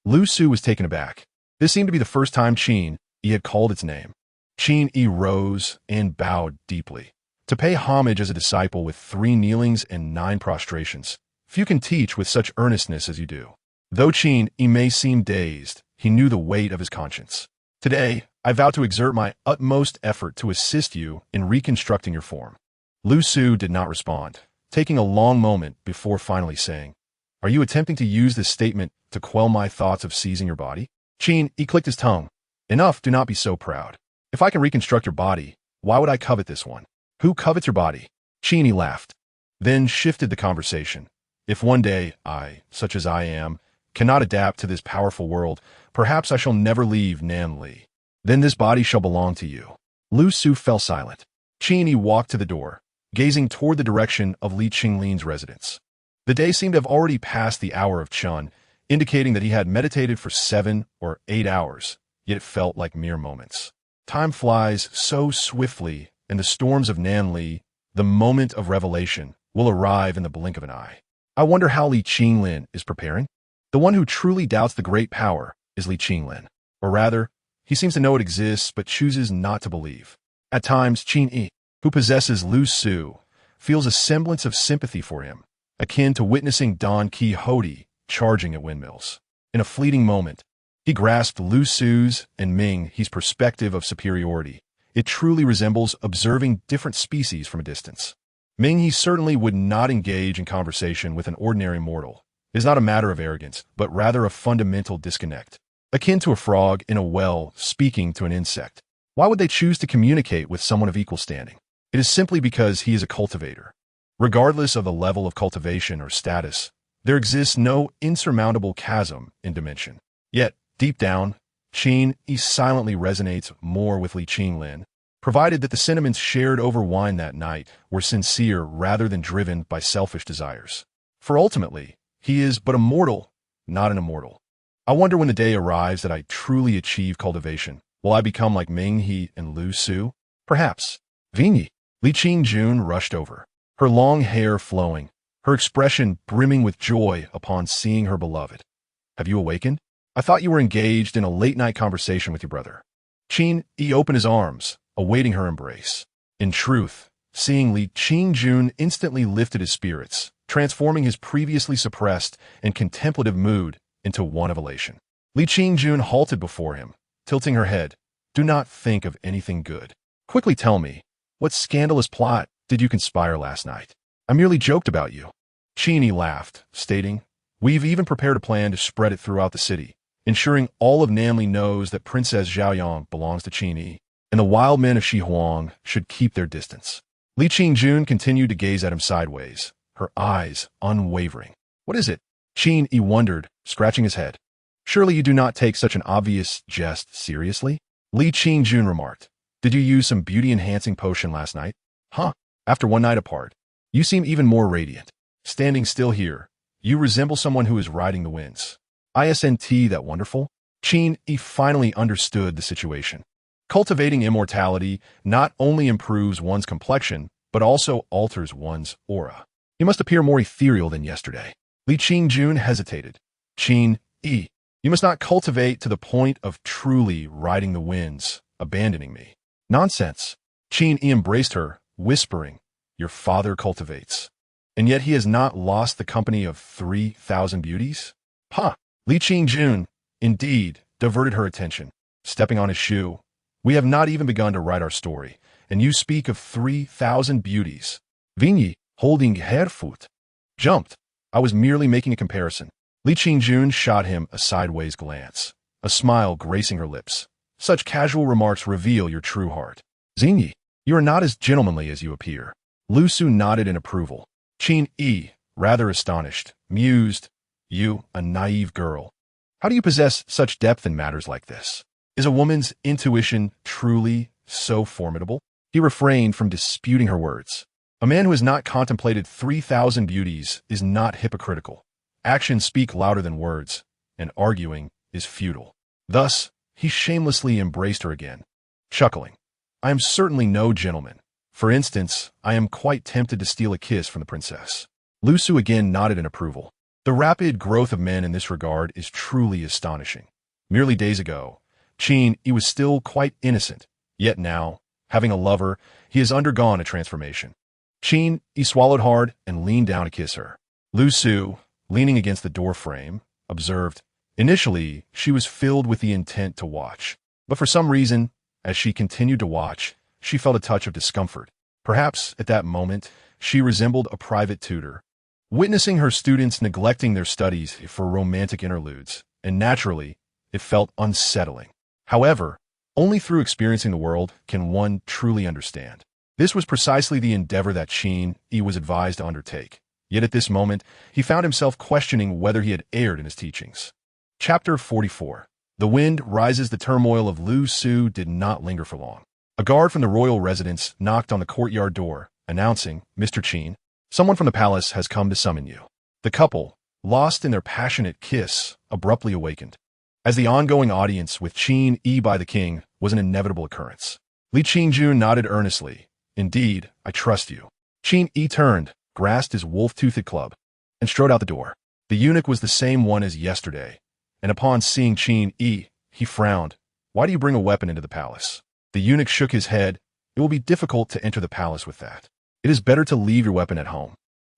Lu Su was taken aback. This seemed to be the first time Qin Yi had called its name. Qin Yi rose and bowed deeply. To pay homage as a disciple with 3 kneelings and 9 prostrations, few can teach with such earnestness as you do. Though Qin Yi may seem dazed, he knew the weight of his conscience. Today, I vow to exert my utmost effort to assist you in reconstructing your form. Lu Su did not respond, taking a long moment before finally saying, Are you attempting to use this statement to quell my thoughts of seizing your body? Qin Yi clicked his tongue. Enough, do not be so proud. If I can reconstruct your body, why would I covet this one? Who covets your body? Qin Yi laughed, then shifted the conversation. If one day I, such as I am, cannot adapt to this powerful world, perhaps I shall never leave Nanli. Then this body shall belong to you. Lu Su fell silent. Qin Yi walked to the door, gazing toward the direction of Li Qinglin's residence. The day seemed to have already passed the hour of Chun, indicating that he had meditated for 7 or 8 hours, yet it felt like mere moments. Time flies so swiftly, and the storms of Nanli, the moment of revelation, will arrive in the blink of an eye. I wonder how Li Qinglin is preparing? The one who truly doubts the great power is Li Qinglin. Or rather, he seems to know it exists but chooses not to believe. At times, Qin Yi, who possesses Lu Su, feels a semblance of sympathy for him, akin to witnessing Don Quixote charging at windmills. In a fleeting moment, he grasped Lu Su's and Ming He's perspective of superiority. It truly resembles observing different species from a distance. Ming He certainly would not engage in conversation with an ordinary mortal. It is not a matter of arrogance, but rather a fundamental disconnect, akin to a frog in a well speaking to an insect. Why would they choose to communicate with someone of equal standing? It is simply because he is a cultivator. Regardless of the level of cultivation or status, there exists no insurmountable chasm in dimension. Yet, deep down, Qin Yi silently resonates more with Li Qinglin, provided that the sentiments shared over wine that night were sincere rather than driven by selfish desires. For ultimately, he is but a mortal, not an immortal. I wonder when the day arrives that I truly achieve cultivation, will I become like Ming He and Lu Su? Perhaps. Vinyi. Li Qingjun rushed over, her long hair flowing, her expression brimming with joy upon seeing her beloved. Have you awakened? I thought you were engaged in a late-night conversation with your brother. Qin Yi opened his arms, awaiting her embrace. In truth, seeing Li Qingjun instantly lifted his spirits, transforming his previously suppressed and contemplative mood into one of elation. Li Qingjun halted before him, tilting her head. Do not think of anything good. Quickly tell me, what scandalous plot did you conspire last night? I merely joked about you. Qin Yi laughed, stating, We've even prepared a plan to spread it throughout the city, ensuring all of Nanli knows that Princess Xiaoyang belongs to Qin Yi, and the wild men of Shihuang should keep their distance. Li Qingjun continued to gaze at him sideways, her eyes unwavering. What is it? Qin Yi wondered, scratching his head. Surely you do not take such an obvious jest seriously? Li Qingjun remarked. Did you use some beauty-enhancing potion last night? Huh, after one night apart. You seem even more radiant. Standing still here, you resemble someone who is riding the winds. Isn't that wonderful? Qin Yi finally understood the situation. Cultivating immortality not only improves one's complexion, but also alters one's aura. You must appear more ethereal than yesterday. Li Qingjun hesitated. Qin Yi, you must not cultivate to the point of truly riding the winds, abandoning me. Nonsense. Qin Yi embraced her, whispering, "Your father cultivates. And yet he has not lost the company of 3,000 beauties?" Huh! Li Qingjun, indeed, diverted her attention, stepping on his shoe. "We have not even begun to write our story, and you speak of 3,000 beauties." Qin Yi, holding her foot, jumped. "I was merely making a comparison." Li Qingjun shot him a sideways glance, a smile gracing her lips. "Such casual remarks reveal your true heart. Qin Yi, you are not as gentlemanly as you appear." Lu Su nodded in approval. Qin Yi, rather astonished, mused, "You, a naive girl. How do you possess such depth in matters like this? Is a woman's intuition truly so formidable?" He refrained from disputing her words. A man who has not contemplated 3,000 beauties is not hypocritical. Actions speak louder than words, and arguing is futile. Thus, he shamelessly embraced her again, chuckling. "I am certainly no gentleman. For instance, I am quite tempted to steal a kiss from the princess." Lu Su again nodded in approval. The rapid growth of men in this regard is truly astonishing. Merely days ago, Qin Yi was still quite innocent, yet now, having a lover, he has undergone a transformation. Qin Yi swallowed hard and leaned down to kiss her. Lu Su, leaning against the door frame, observed, initially, she was filled with the intent to watch. But for some reason, as she continued to watch, she felt a touch of discomfort. Perhaps, at that moment, she resembled a private tutor, witnessing her students neglecting their studies for romantic interludes, and naturally, it felt unsettling. However, only through experiencing the world can one truly understand. This was precisely the endeavor that Qin Yi was advised to undertake. Yet at this moment, he found himself questioning whether he had erred in his teachings. Chapter 44. The wind rises. The turmoil of Lu Su did not linger for long. A guard from the royal residence knocked on the courtyard door, announcing, "Mr. Qin, someone from the palace has come to summon you." The couple, lost in their passionate kiss, abruptly awakened, as the ongoing audience with Qin Yi by the king was an inevitable occurrence. Li Qingjun nodded earnestly. "Indeed, I trust you." Qin Yi turned, grasped his wolf-toothed club, and strode out the door. The eunuch was the same one as yesterday, and upon seeing Qin Yi, he frowned. "Why do you bring a weapon into the palace?" The eunuch shook his head. "It will be difficult to enter the palace with that. It is better to leave your weapon at home."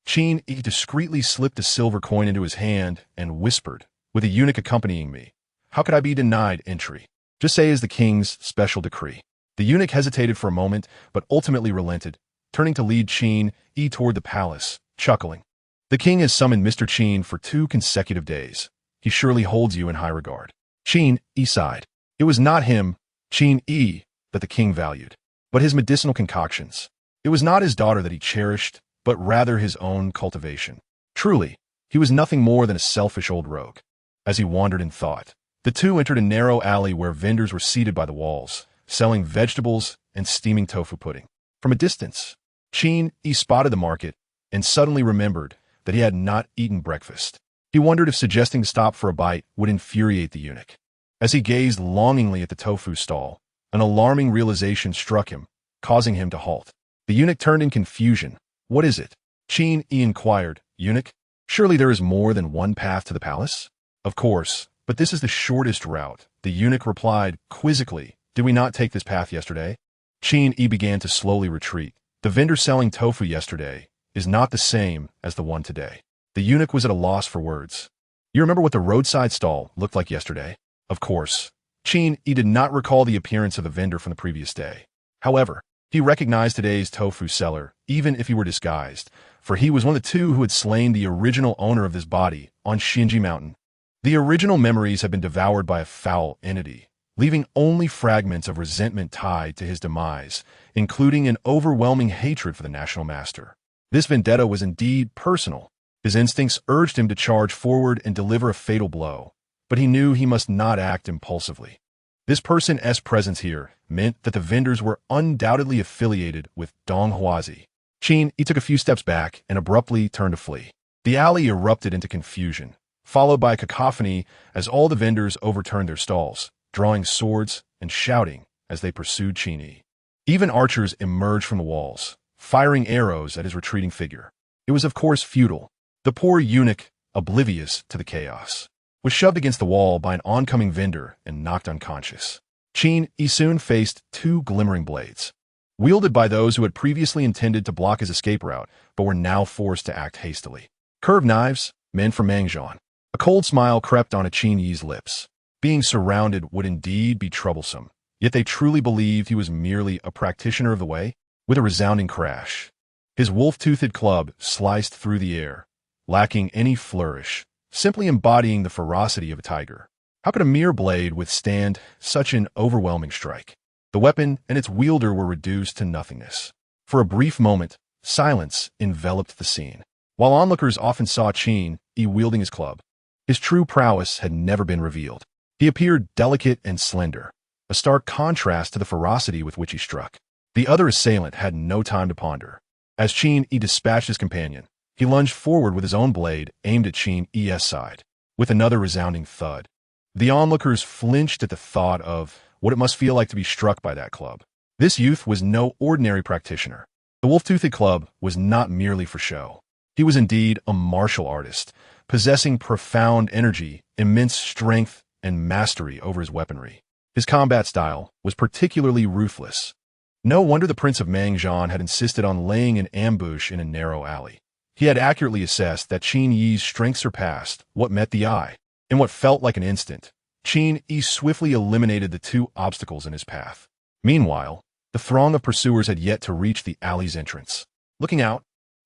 Qin Yi discreetly slipped a silver coin into his hand and whispered, "With a eunuch accompanying me, how could I be denied entry? Just say is the king's special decree." The eunuch hesitated for a moment, but ultimately relented, turning to lead Qin Yi toward the palace, chuckling. "The king has summoned Mr. Qin for 2 consecutive days. He surely holds you in high regard." Qin Yi sighed. It was not him, Qin Yi, that the king valued, but his medicinal concoctions. It was not his daughter that he cherished, but rather his own cultivation. Truly, he was nothing more than a selfish old rogue. As he wandered in thought, the two entered a narrow alley where vendors were seated by the walls, selling vegetables and steaming tofu pudding. From a distance, Qin Yi spotted the market and suddenly remembered that he had not eaten breakfast. He wondered if suggesting to stop for a bite would infuriate the eunuch. As he gazed longingly at the tofu stall, an alarming realization struck him, causing him to halt. The eunuch turned in confusion. "What is it?" Qin Yi inquired. "Eunuch, surely there is more than one path to the palace?" "Of course, but this is the shortest route," the eunuch replied quizzically. "Did we not take this path yesterday?" Qin Yi began to slowly retreat. "The vendor selling tofu yesterday is not the same as the one today." The eunuch was at a loss for words. "You remember what the roadside stall looked like yesterday?" Of course, Qin Yi did not recall the appearance of the vendor from the previous day. However, he recognized today's tofu seller, even if he were disguised, for he was one of the two who had slain the original owner of this body on Xinji Mountain. The original memories had been devoured by a foul entity, leaving only fragments of resentment tied to his demise, including an overwhelming hatred for the national master. This vendetta was indeed personal. His instincts urged him to charge forward and deliver a fatal blow, but he knew he must not act impulsively. This person's presence here meant that the vendors were undoubtedly affiliated with Donghuazi. Qin Yi took a few steps back and abruptly turned to flee. The alley erupted into confusion, followed by a cacophony as all the vendors overturned their stalls, drawing swords and shouting as they pursued Qin Yi. Even archers emerged from the walls, firing arrows at his retreating figure. It was of course futile. The poor eunuch, oblivious to the chaos, was shoved against the wall by an oncoming vendor and knocked unconscious. Qin Yi soon faced two glimmering blades, wielded by those who had previously intended to block his escape route, but were now forced to act hastily. Curved knives, meant for Mangzhan. A cold smile crept onto Qin Yi's lips. Being surrounded would indeed be troublesome, yet they truly believed he was merely a practitioner of the way. With a resounding crash, his wolf-toothed club sliced through the air, lacking any flourish, simply embodying the ferocity of a tiger. How could a mere blade withstand such an overwhelming strike? The weapon and its wielder were reduced to nothingness. For a brief moment, silence enveloped the scene. While onlookers often saw Qin Yi wielding his club, his true prowess had never been revealed. He appeared delicate and slender, a stark contrast to the ferocity with which he struck. The other assailant had no time to ponder. As Qin Yi dispatched his companion, he lunged forward with his own blade aimed at Qin Yi's side. With another resounding thud, the onlookers flinched at the thought of what it must feel like to be struck by that club. This youth was no ordinary practitioner. The wolf-toothed club was not merely for show. He was indeed a martial artist, possessing profound energy, immense strength, and mastery over his weaponry. His combat style was particularly ruthless. No wonder the Prince of Mangzhan had insisted on laying an ambush in a narrow alley. He had accurately assessed that Qin Yi's strength surpassed what met the eye. In what felt like an instant, Qin Yi swiftly eliminated the two obstacles in his path. Meanwhile, the throng of pursuers had yet to reach the alley's entrance. Looking out,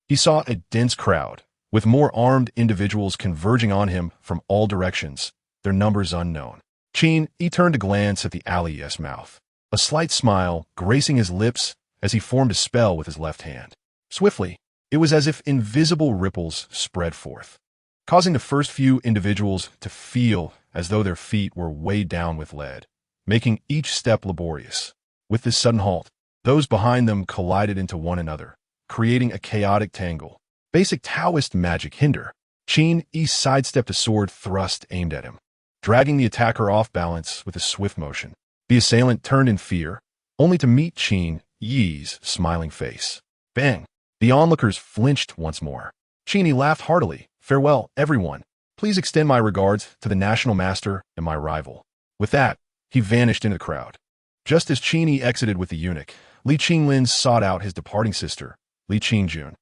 he saw a dense crowd, with more armed individuals converging on him from all directions, their numbers unknown. Qin Yi turned to glance at the alley's mouth, a slight smile gracing his lips as he formed a spell with his left hand. Swiftly, it was as if invisible ripples spread forth, causing the first few individuals to feel as though their feet were weighed down with lead, making each step laborious. With this sudden halt, those behind them collided into one another, creating a chaotic tangle. Basic Taoist magic hinder. Qin Yi sidestepped a sword thrust aimed at him, dragging the attacker off balance with a swift motion. The assailant turned in fear, only to meet Qin Yi's smiling face. Bang! The onlookers flinched once more. Qin Yi laughed heartily. Farewell, everyone. Please extend my regards to the national master and my rival. With that, he vanished into the crowd. Just as Qin Yi exited with the eunuch, Li Qinglin sought out his departing sister, Li Qingjun.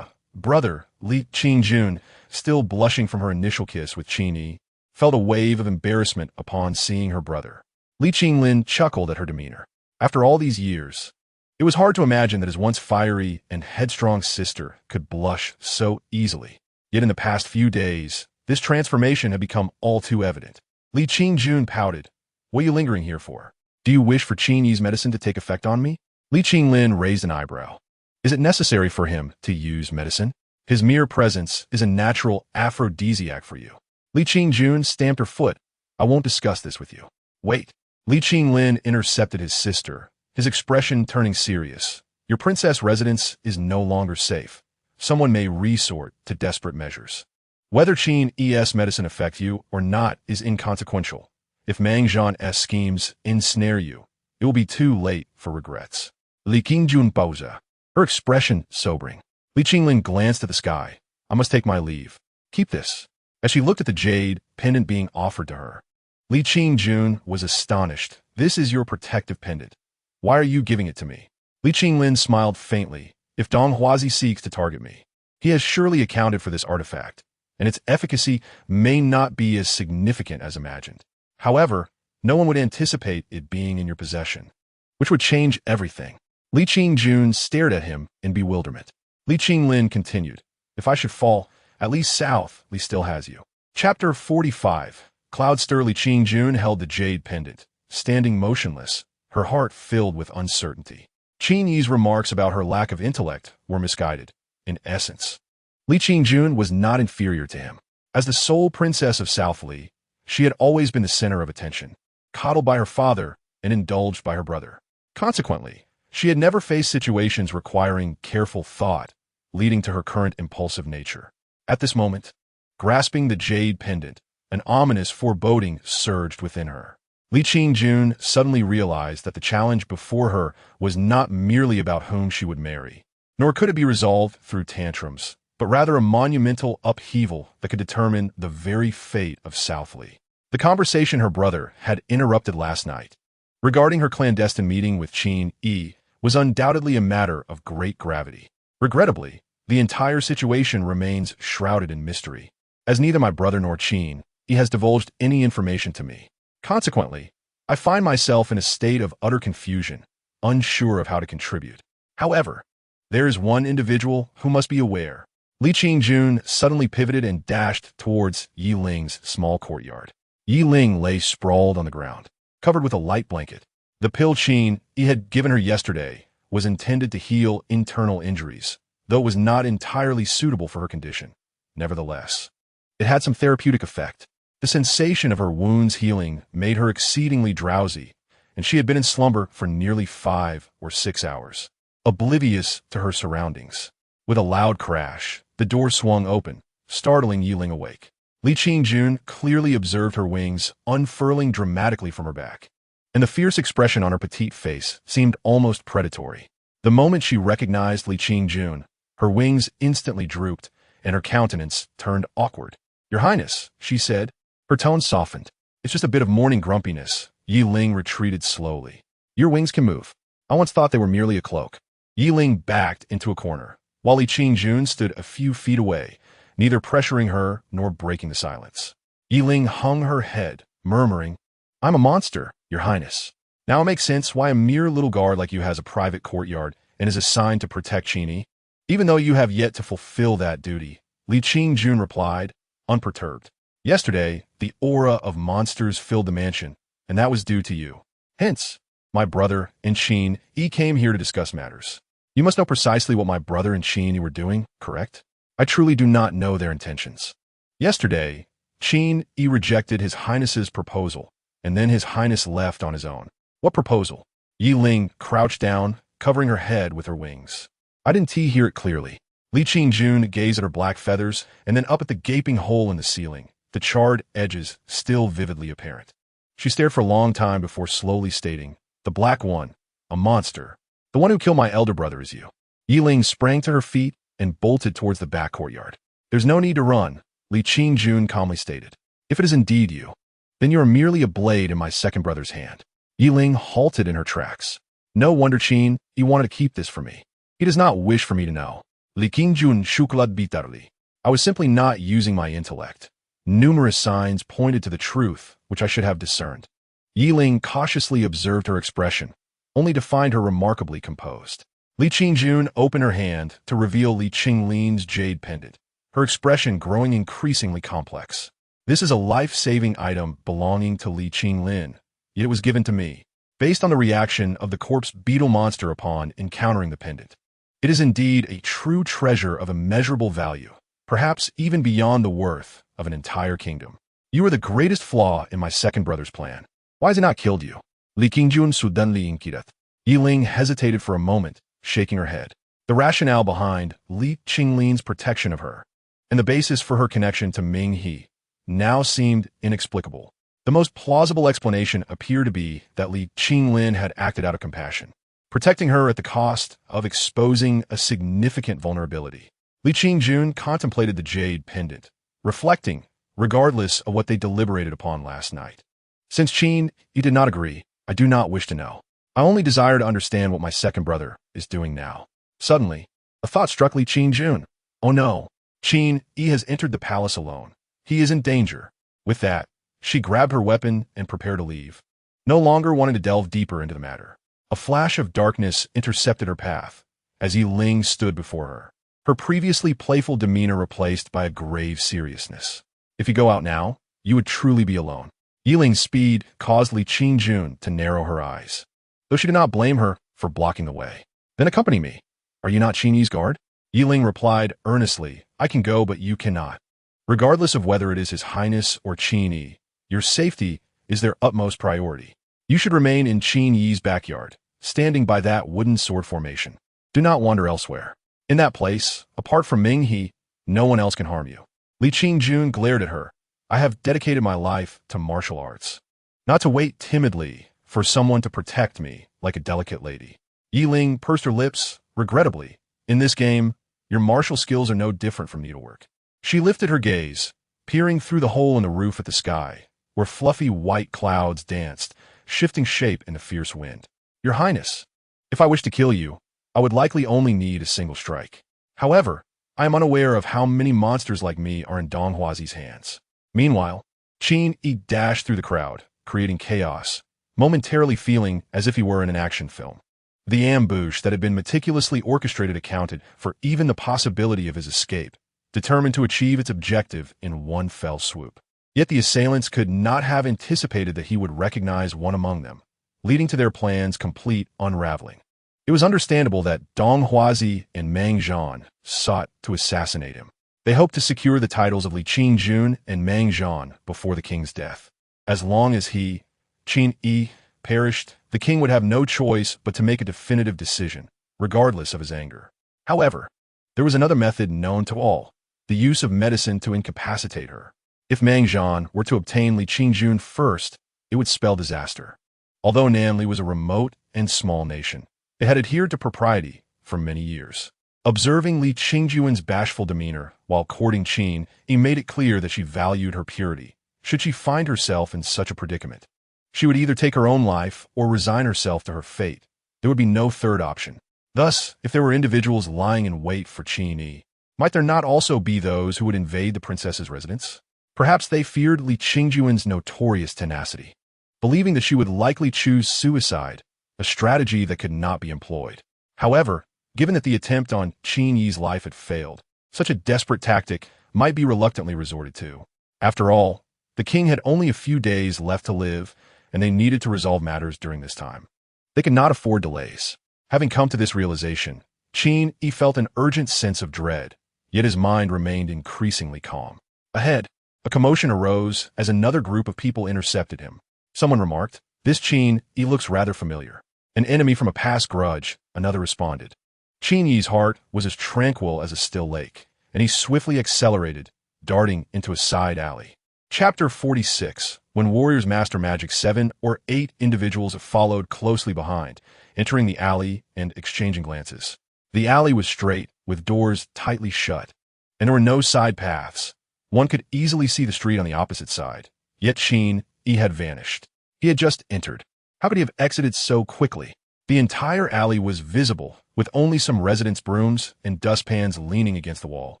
Brother, Li Qingjun, still blushing from her initial kiss with Qin Yi, felt a wave of embarrassment upon seeing her brother. Li Qinglin chuckled at her demeanor. After all these years, it was hard to imagine that his once fiery and headstrong sister could blush so easily. Yet in the past few days, this transformation had become all too evident. Li Qingjun pouted. What are you lingering here for? Do you wish for Qin Yi's medicine to take effect on me? Li Qinglin raised an eyebrow. Is it necessary for him to use medicine? His mere presence is a natural aphrodisiac for you. Li Qingjun stamped her foot. I won't discuss this with you. Wait. Li Qinglin intercepted his sister, his expression turning serious. Your princess residence is no longer safe. Someone may resort to desperate measures. Whether Qin Yi's medicine affect you or not is inconsequential. If Mangzhan's schemes ensnare you, it will be too late for regrets. Li Qingjun pausa, her expression sobering. Li Qinglin glanced at the sky. I must take my leave. Keep this. As she looked at the jade pendant being offered to her, Li Qingjun was astonished. This is your protective pendant. Why are you giving it to me? Li Qinglin smiled faintly. If Dong Huazi seeks to target me, he has surely accounted for this artifact, and its efficacy may not be as significant as imagined. However, no one would anticipate it being in your possession, which would change everything. Li Qingjun stared at him in bewilderment. Li Qinglin continued, if I should fall, at least South, Li still has you. Chapter 45. Cloudster. Li Qingjun held the jade pendant, standing motionless, her heart filled with uncertainty. Qin Yi's remarks about her lack of intellect were misguided. In essence, Li Qingjun was not inferior to him. As the sole princess of South Li, she had always been the center of attention, coddled by her father and indulged by her brother. Consequently, she had never faced situations requiring careful thought, leading to her current impulsive nature. At this moment, grasping the jade pendant, an ominous foreboding surged within her. Li Qingjun suddenly realized that the challenge before her was not merely about whom she would marry, nor could it be resolved through tantrums, but rather a monumental upheaval that could determine the very fate of South Li. The conversation her brother had interrupted last night regarding her clandestine meeting with Qin Yi was undoubtedly a matter of great gravity. Regrettably, the entire situation remains shrouded in mystery, as neither my brother nor Qin Yi has divulged any information to me. Consequently, I find myself in a state of utter confusion, unsure of how to contribute. However, there is one individual who must be aware. Li Qingjun suddenly pivoted and dashed towards Yi Ling's small courtyard. Yi Ling lay sprawled on the ground, covered with a light blanket. The pill Qin Yi had given her yesterday was intended to heal internal injuries, though it was not entirely suitable for her condition. Nevertheless, it had some therapeutic effect. The sensation of her wounds healing made her exceedingly drowsy, and she had been in slumber for nearly 5 or 6 hours, oblivious to her surroundings. With a loud crash, the door swung open, startling Yi Ling awake. Li Qingjun clearly observed her wings unfurling dramatically from her back, and the fierce expression on her petite face seemed almost predatory. The moment she recognized Li Qingjun, her wings instantly drooped, and her countenance turned awkward. "Your Highness," she said. Her tone softened. "It's just a bit of morning grumpiness." Yi Ling retreated slowly. "Your wings can move. I once thought they were merely a cloak." Yi Ling backed into a corner, while Li Qingjun stood a few feet away, neither pressuring her nor breaking the silence. Yi Ling hung her head, murmuring, "I'm a monster, Your Highness. Now it makes sense why a mere little guard like you has a private courtyard and is assigned to protect Qin Yi. Even though you have yet to fulfill that duty," Li Qingjun replied, unperturbed. "Yesterday, the aura of monsters filled the mansion, and that was due to you. Hence, my brother and Qin Yi came here to discuss matters. You must know precisely what my brother and Qin Yi were doing, correct? I truly do not know their intentions. Yesterday, Qin Yi rejected His Highness's proposal, and then His Highness left on his own." "What proposal?" Yi Ling crouched down, covering her head with her wings. "I didn't hear it clearly." Li Qingjun gazed at her black feathers and then up at the gaping hole in the ceiling, the charred edges still vividly apparent. She stared for a long time before slowly stating, "The Black One, a monster. The one who killed my elder brother is you." Yi Ling sprang to her feet and bolted towards the back courtyard. "There's no need to run," Li Qingjun calmly stated. "If it is indeed you, then you are merely a blade in my second brother's hand." Yi Ling halted in her tracks. "No wonder Qin Yi wanted to keep this from me. He does not wish for me to know." Li Qingjun shuklad bitterly. "I was simply not using my intellect. Numerous signs pointed to the truth, which I should have discerned." Yi Ling cautiously observed her expression, only to find her remarkably composed. Li Qingjun opened her hand to reveal Li Qinglin's jade pendant, her expression growing increasingly complex. "This is a life-saving item belonging to Li Qinglin, yet it was given to me, based on the reaction of the corpse beetle monster upon encountering the pendant. It is indeed a true treasure of immeasurable value, perhaps even beyond the worth of an entire kingdom. You are the greatest flaw in my second brother's plan. Why has it not killed you?" Li Qingjun suddenly inquired. Yi Ling hesitated for a moment, shaking her head. The rationale behind Li Qinglin's protection of her, and the basis for her connection to Ming He, now seemed inexplicable. The most plausible explanation appeared to be that Li Qinglin had acted out of compassion, protecting her at the cost of exposing a significant vulnerability. Li Qingjun contemplated the jade pendant, reflecting, regardless of what they deliberated upon last night. "Since Qin Yi did not agree, I do not wish to know. I only desire to understand what my second brother is doing now." Suddenly, a thought struck Li Qingjun. "Oh no, Qin Yi has entered the palace alone. He is in danger." With that, she grabbed her weapon and prepared to leave, no longer wanting to delve deeper into the matter. A flash of darkness intercepted her path as Yi Ling stood before her, her previously playful demeanor replaced by a grave seriousness. "If you go out now, you would truly be alone." Yi Ling's speed caused Li Qingjun to narrow her eyes, though she did not blame her for blocking the way. "Then accompany me. Are you not Qin Yi's guard?" Yi Ling replied earnestly, "I can go, but you cannot. Regardless of whether it is His Highness or Qin Yi, your safety is their utmost priority. You should remain in Qin Yi's backyard, standing by that wooden sword formation. Do not wander elsewhere. In that place, apart from Ming He, no one else can harm you." Li Qingjun glared at her. "I have dedicated my life to martial arts, not to wait timidly for someone to protect me like a delicate lady." Yi Ling pursed her lips, regrettably. "In this game, your martial skills are no different from needlework." She lifted her gaze, peering through the hole in the roof at the sky, where fluffy white clouds danced, shifting shape in the fierce wind. "Your Highness, if I wish to kill you, I would likely only need a single strike. However, I am unaware of how many monsters like me are in Dong Huazi's hands." Meanwhile, Qin Yi dashed through the crowd, creating chaos, momentarily feeling as if he were in an action film. The ambush that had been meticulously orchestrated accounted for even the possibility of his escape, determined to achieve its objective in one fell swoop. Yet the assailants could not have anticipated that he would recognize one among them, leading to their plan's complete unraveling. It was understandable that Dong Huazi and Meng Zhan sought to assassinate him. They hoped to secure the titles of Li Qingjun and Meng Zhan before the king's death. As long as he, Qin Yi, perished, the king would have no choice but to make a definitive decision, regardless of his anger. However, there was another method known to all, the use of medicine to incapacitate her. If Meng Zhan were to obtain Li Qingjun first, it would spell disaster. Although Nanli was a remote and small nation, it had adhered to propriety for many years. Observing Li Qingjun's bashful demeanor while courting Qin, he made it clear that she valued her purity. Should she find herself in such a predicament, she would either take her own life or resign herself to her fate. There would be no third option. Thus, if there were individuals lying in wait for Qin Yi, might there not also be those who would invade the princess's residence? Perhaps they feared Li Qingjun's notorious tenacity, believing that she would likely choose suicide, a strategy that could not be employed. However, given that the attempt on Qin Yi's life had failed, such a desperate tactic might be reluctantly resorted to. After all, the king had only a few days left to live, and they needed to resolve matters during this time. They could not afford delays. Having come to this realization, Qin Yi felt an urgent sense of dread, yet his mind remained increasingly calm. Ahead, a commotion arose as another group of people intercepted him. Someone remarked, "This Qin Yi looks rather familiar." "An enemy from a past grudge," another responded. Qin Yi's heart was as tranquil as a still lake, and he swiftly accelerated, darting into a side alley. Chapter 46. When warriors master magic, 7 or 8 individuals followed closely behind, entering the alley and exchanging glances. The alley was straight, with doors tightly shut, and there were no side paths. One could easily see the street on the opposite side. Yet Qin Yi had vanished. He had just entered. How could he have exited so quickly? The entire alley was visible, with only some residents' brooms and dustpans leaning against the wall.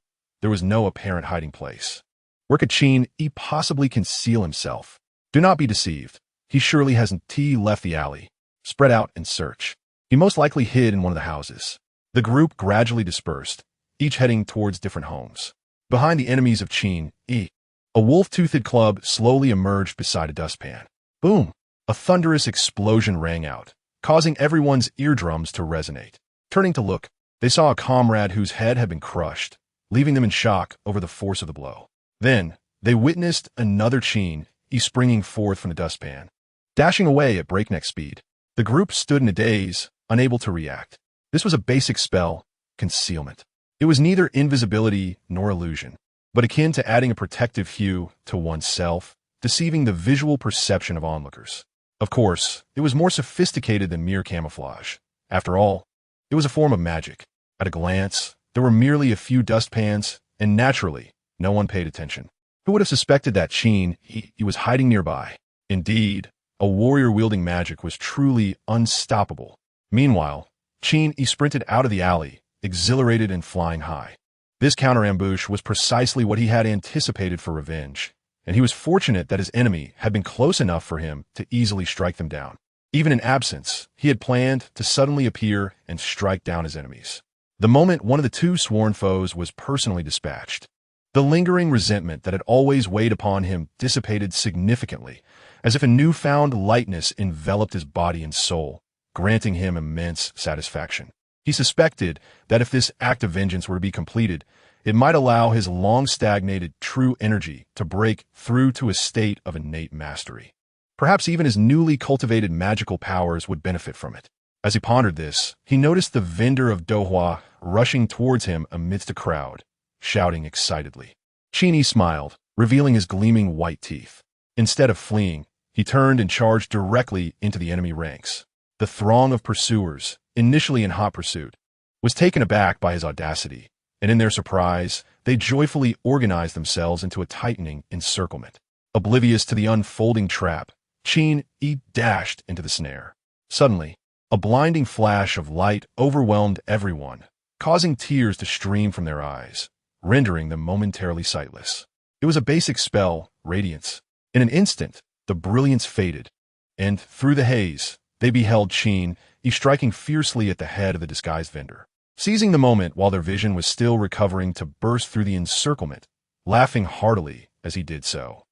There was no apparent hiding place. Where could Qin Yi possibly conceal himself? Do not be deceived. He surely hasn't left the alley. Spread out and search. He most likely hid in one of the houses. The group gradually dispersed, each heading towards different homes. Behind the enemies of Qin Yi, a wolf-toothed club slowly emerged beside a dustpan. Boom! A thunderous explosion rang out, causing everyone's eardrums to resonate. Turning to look, they saw a comrade whose head had been crushed, leaving them in shock over the force of the blow. Then, they witnessed another Qin Yi springing forth from the dustpan, dashing away at breakneck speed. The group stood in a daze, unable to react. This was a basic spell, concealment. It was neither invisibility nor illusion, but akin to adding a protective hue to oneself, deceiving the visual perception of onlookers. Of course, it was more sophisticated than mere camouflage. After all, it was a form of magic. At a glance, there were merely a few dustpans, and naturally, no one paid attention. Who would have suspected that Qin Yi was hiding nearby? Indeed, a warrior wielding magic was truly unstoppable. Meanwhile, Qin Yi sprinted out of the alley, exhilarated and flying high. This counter-ambush was precisely what he had anticipated for revenge, and he was fortunate that his enemy had been close enough for him to easily strike them down. Even in absence, he had planned to suddenly appear and strike down his enemies. The moment one of the two sworn foes was personally dispatched, the lingering resentment that had always weighed upon him dissipated significantly, as if a newfound lightness enveloped his body and soul, granting him immense satisfaction. He suspected that if this act of vengeance were to be completed, it might allow his long-stagnated true energy to break through to a state of innate mastery. Perhaps even his newly cultivated magical powers would benefit from it. As he pondered this, he noticed the vendor of Dohua rushing towards him amidst a crowd, shouting excitedly. Qin Yi smiled, revealing his gleaming white teeth. Instead of fleeing, he turned and charged directly into the enemy ranks. The throng of pursuers, initially in hot pursuit, was taken aback by his audacity, and in their surprise, they joyfully organized themselves into a tightening encirclement. Oblivious to the unfolding trap, Qin Yi dashed into the snare. Suddenly, a blinding flash of light overwhelmed everyone, causing tears to stream from their eyes, rendering them momentarily sightless. It was a basic spell, Radiance. In an instant, the brilliance faded, and through the haze, they beheld Qin Yi striking fiercely at the head of the disguised vendor. Seizing the moment while their vision was still recovering to burst through the encirclement, laughing heartily as he did so.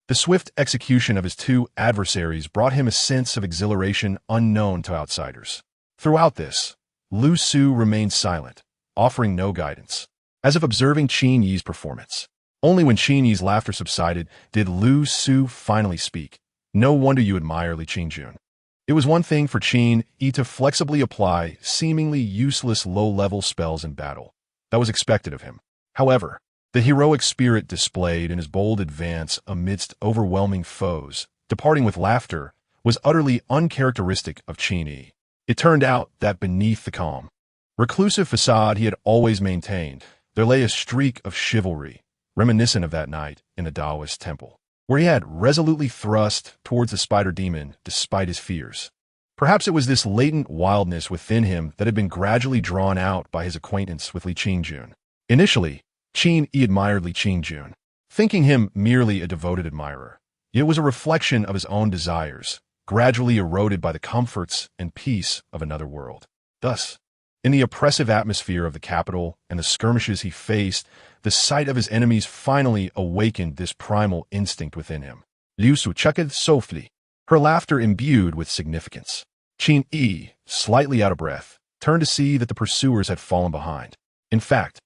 The swift execution of his two adversaries brought him a sense of exhilaration unknown to outsiders. Throughout this, Lu Su remained silent, offering no guidance, as if observing Qin Yi's performance. Only when Qin Yi's laughter subsided did Lu Su finally speak. No wonder you admire Li Qingjun. It was one thing for Qin Yi to flexibly apply seemingly useless low-level spells in battle. That was expected of him. However, the heroic spirit displayed in his bold advance amidst overwhelming foes, departing with laughter, was utterly uncharacteristic of Qin Yi. It turned out that beneath the calm, reclusive facade he had always maintained, there lay a streak of chivalry, reminiscent of that night in the Taoist temple, where he had resolutely thrust towards the spider demon despite his fears. Perhaps it was this latent wildness within him that had been gradually drawn out by his acquaintance with Li Qingjun. Initially, Qin Yi admired Li Qingjun, thinking him merely a devoted admirer. It was a reflection of his own desires, gradually eroded by the comforts and peace of another world. Thus, in the oppressive atmosphere of the capital and the skirmishes he faced, the sight of his enemies finally awakened this primal instinct within him. Liu Su chuckled softly, her laughter imbued with significance. Qin Yi, slightly out of breath, turned to see that the pursuers had fallen behind. In fact,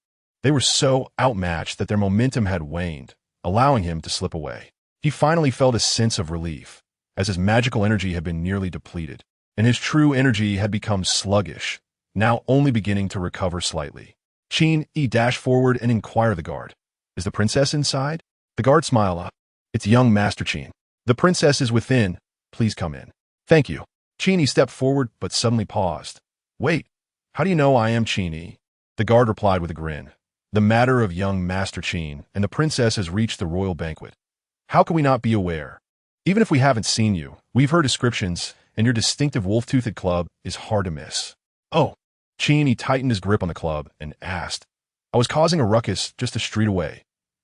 they were so outmatched that their momentum had waned, allowing him to slip away. He finally felt a sense of relief, as his magical energy had been nearly depleted, and his true energy had become sluggish, now only beginning to recover slightly. Qin Yi dashed forward and inquired the guard, "Is the princess inside?" The guard smiled up. "It's young Master Qin. The princess is within. Please come in." "Thank you." Qin Yi stepped forward but suddenly paused. "Wait, how do you know I am Qin Yi?" The guard replied with a grin. "The matter of young Master Qin and the princess has reached the royal banquet. How can we not be aware? Even if we haven't seen you, we've heard descriptions, and your distinctive wolf-toothed club is hard to miss." "Oh." Qin Yi tightened his grip on the club and asked, "I was causing a ruckus just a street away.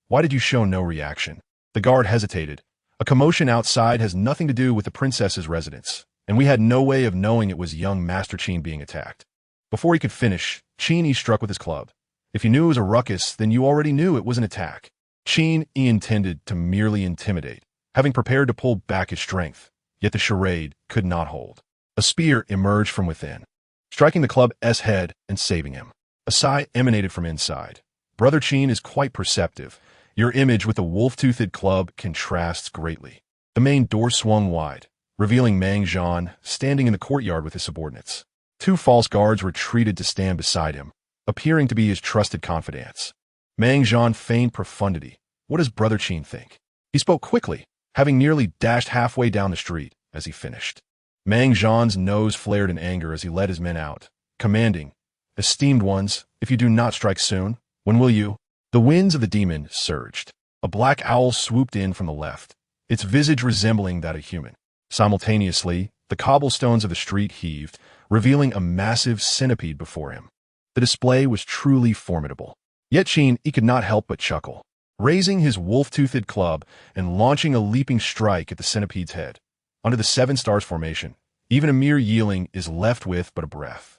Why did you show no reaction?" The guard hesitated. "A commotion outside has nothing to do with the princess's residence, and we had no way of knowing it was young Master Qin being attacked." Before he could finish, Qin Yi struck with his club. "If you knew it was a ruckus, then you already knew it was an attack." Qin Yi intended to merely intimidate, having prepared to pull back his strength, yet the charade could not hold. A spear emerged from within, striking the club's head and saving him. A sigh emanated from inside. "Brother Qin is quite perceptive. Your image with the wolf-toothed club contrasts greatly." The main door swung wide, revealing Mang Zhan standing in the courtyard with his subordinates. Two false guards retreated to stand beside him, appearing to be his trusted confidants. Mang Zhan feigned profundity. "What does Brother Qin think?" He spoke quickly, having nearly dashed halfway down the street as he finished. Mang Zhan's nose flared in anger as he led his men out, commanding, "Esteemed ones, if you do not strike soon, when will you?" The winds of the demon surged. A black owl swooped in from the left, its visage resembling that of a human. Simultaneously, the cobblestones of the street heaved, revealing a massive centipede before him. The display was truly formidable. Yet Qin Yi could not help but chuckle, raising his wolf-toothed club and launching a leaping strike at the centipede's head. Under the 7 stars formation, even a mere yearling is left with but a breath.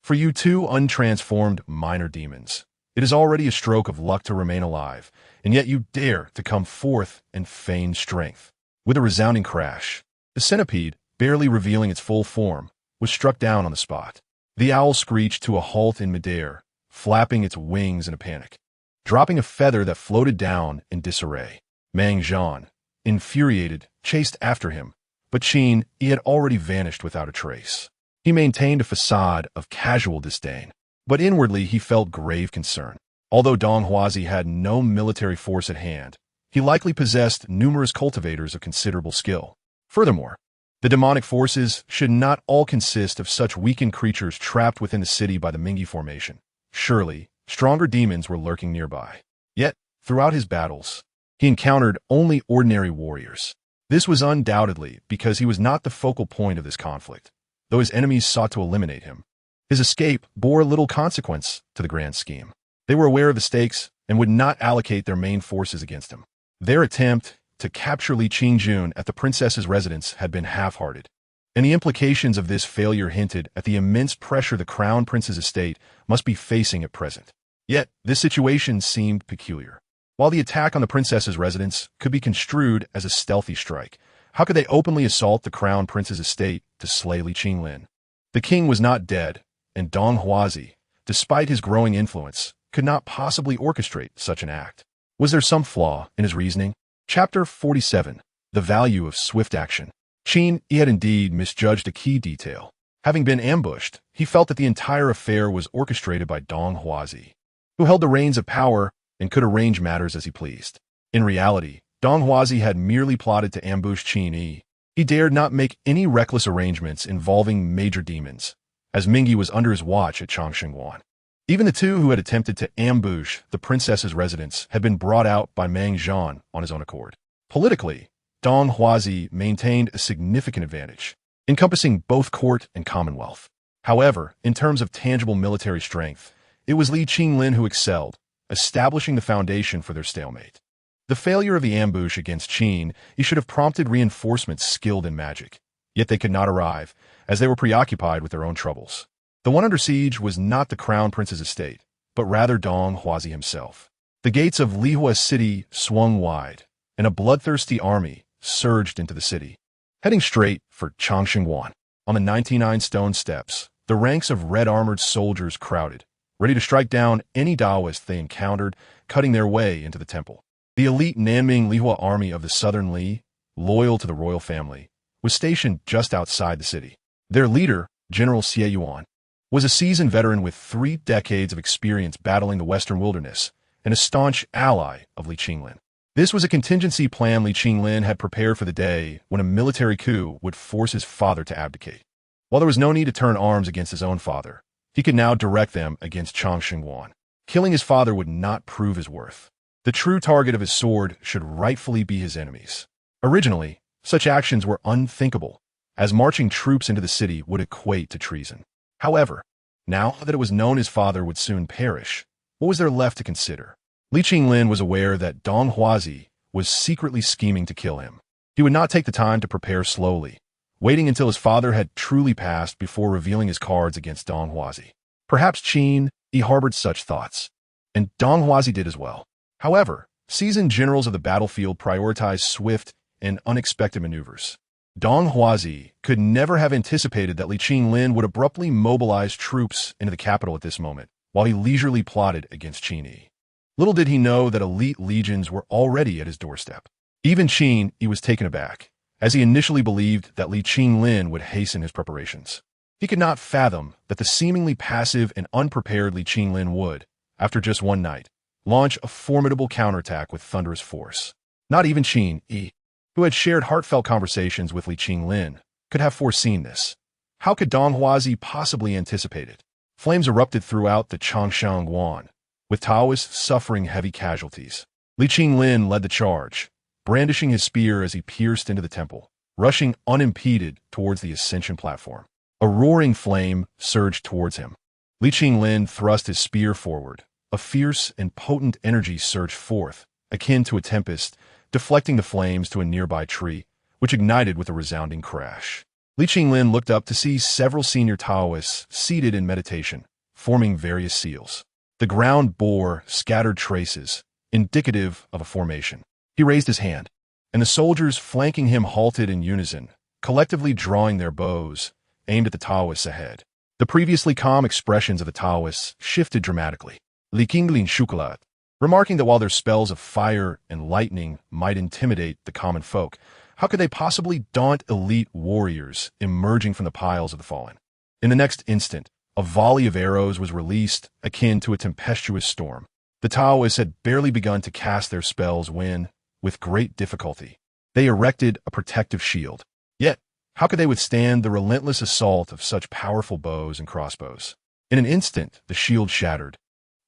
For you two untransformed minor demons, it is already a stroke of luck to remain alive, and yet you dare to come forth and feign strength. With a resounding crash, the centipede, barely revealing its full form, was struck down on the spot. The owl screeched to a halt in midair, flapping its wings in a panic, dropping a feather that floated down in disarray. Mang Zhan, infuriated, chased after him, but Qin Yi had already vanished without a trace. He maintained a facade of casual disdain, but inwardly he felt grave concern. Although Dong Huazi had no military force at hand, he likely possessed numerous cultivators of considerable skill. Furthermore, the demonic forces should not all consist of such weakened creatures trapped within the city by the Mingyi formation. Surely, stronger demons were lurking nearby. Yet, throughout his battles, he encountered only ordinary warriors. This was undoubtedly because he was not the focal point of this conflict, though his enemies sought to eliminate him. His escape bore little consequence to the grand scheme. They were aware of the stakes and would not allocate their main forces against him. Their attempt to capture Li Qingjun at the princess's residence had been half-hearted, and the implications of this failure hinted at the immense pressure the crown prince's estate must be facing at present. Yet, this situation seemed peculiar. While the attack on the princess's residence could be construed as a stealthy strike, how could they openly assault the crown prince's estate to slay Li Qinglin? The king was not dead, and Dong Huazi, despite his growing influence, could not possibly orchestrate such an act. Was there some flaw in his reasoning? Chapter 47. The Value of Swift Action. Qin Yi had indeed misjudged a key detail. Having been ambushed, he felt that the entire affair was orchestrated by Dong Huazi, who held the reins of power and could arrange matters as he pleased. In reality, Dong Huazi had merely plotted to ambush Qin Yi. He dared not make any reckless arrangements involving major demons, as Mingyi was under his watch at Changshengwan. Even the two who had attempted to ambush the princess's residence had been brought out by Mang Zhan on his own accord. Politically, Dong Huazi maintained a significant advantage, encompassing both court and commonwealth. However, in terms of tangible military strength, it was Li Qinglin who excelled, establishing the foundation for their stalemate. The failure of the ambush against Qin Yi should have prompted reinforcements skilled in magic, yet they could not arrive, as they were preoccupied with their own troubles. The one under siege was not the crown prince's estate, but rather Dong Huazi himself. The gates of Lihua city swung wide, and a bloodthirsty army surged into the city, heading straight for Changshengwan. On the 99 stone steps, the ranks of red-armored soldiers crowded, ready to strike down any Taoist they encountered, cutting their way into the temple. The elite Nanming Lihua army of the southern Li, loyal to the royal family, was stationed just outside the city. Their leader, General Xie Yuan, was a seasoned veteran with 3 decades of experience battling the western wilderness and a staunch ally of Li Qinglin. This was a contingency plan Li Qinglin had prepared for the day when a military coup would force his father to abdicate. While there was no need to turn arms against his own father, he could now direct them against Changshengwan. Killing his father would not prove his worth. The true target of his sword should rightfully be his enemies. Originally, such actions were unthinkable, as marching troops into the city would equate to treason. However, now that it was known his father would soon perish, what was there left to consider? Li Qinglin was aware that Dong Huazi was secretly scheming to kill him. He would not take the time to prepare slowly, waiting until his father had truly passed before revealing his cards against Dong Huazi. Perhaps Qin Yi harbored such thoughts, and Dong Huazi did as well. However, seasoned generals of the battlefield prioritized swift and unexpected maneuvers. Dong Huazi could never have anticipated that Li Qinglin would abruptly mobilize troops into the capital at this moment, while he leisurely plotted against Qin Yi. Little did he know that elite legions were already at his doorstep. Even Qin Yi was taken aback, as he initially believed that Li Qinglin would hasten his preparations. He could not fathom that the seemingly passive and unprepared Li Qinglin would, after just one night, launch a formidable counterattack with thunderous force. Not even Qin Yi, who had shared heartfelt conversations with Li Qinglin, could have foreseen this. How could Dong Huazi possibly anticipate it? Flames erupted throughout the Changshengwan, with Taoists suffering heavy casualties. Li Qinglin led the charge, brandishing his spear as he pierced into the temple, rushing unimpeded towards the ascension platform. A roaring flame surged towards him. Li Qinglin thrust his spear forward. A fierce and potent energy surged forth, akin to a tempest, deflecting the flames to a nearby tree, which ignited with a resounding crash. Li Qinglin looked up to see several senior Taoists seated in meditation, forming various seals. The ground bore scattered traces, indicative of a formation. He raised his hand, and the soldiers flanking him halted in unison, collectively drawing their bows, aimed at the Taoists ahead. The previously calm expressions of the Taoists shifted dramatically. Li Qinglin shukalat, remarking that while their spells of fire and lightning might intimidate the common folk, how could they possibly daunt elite warriors emerging from the piles of the fallen? In the next instant, a volley of arrows was released, akin to a tempestuous storm. The Taoists had barely begun to cast their spells when, with great difficulty, they erected a protective shield. Yet, how could they withstand the relentless assault of such powerful bows and crossbows? In an instant, the shield shattered,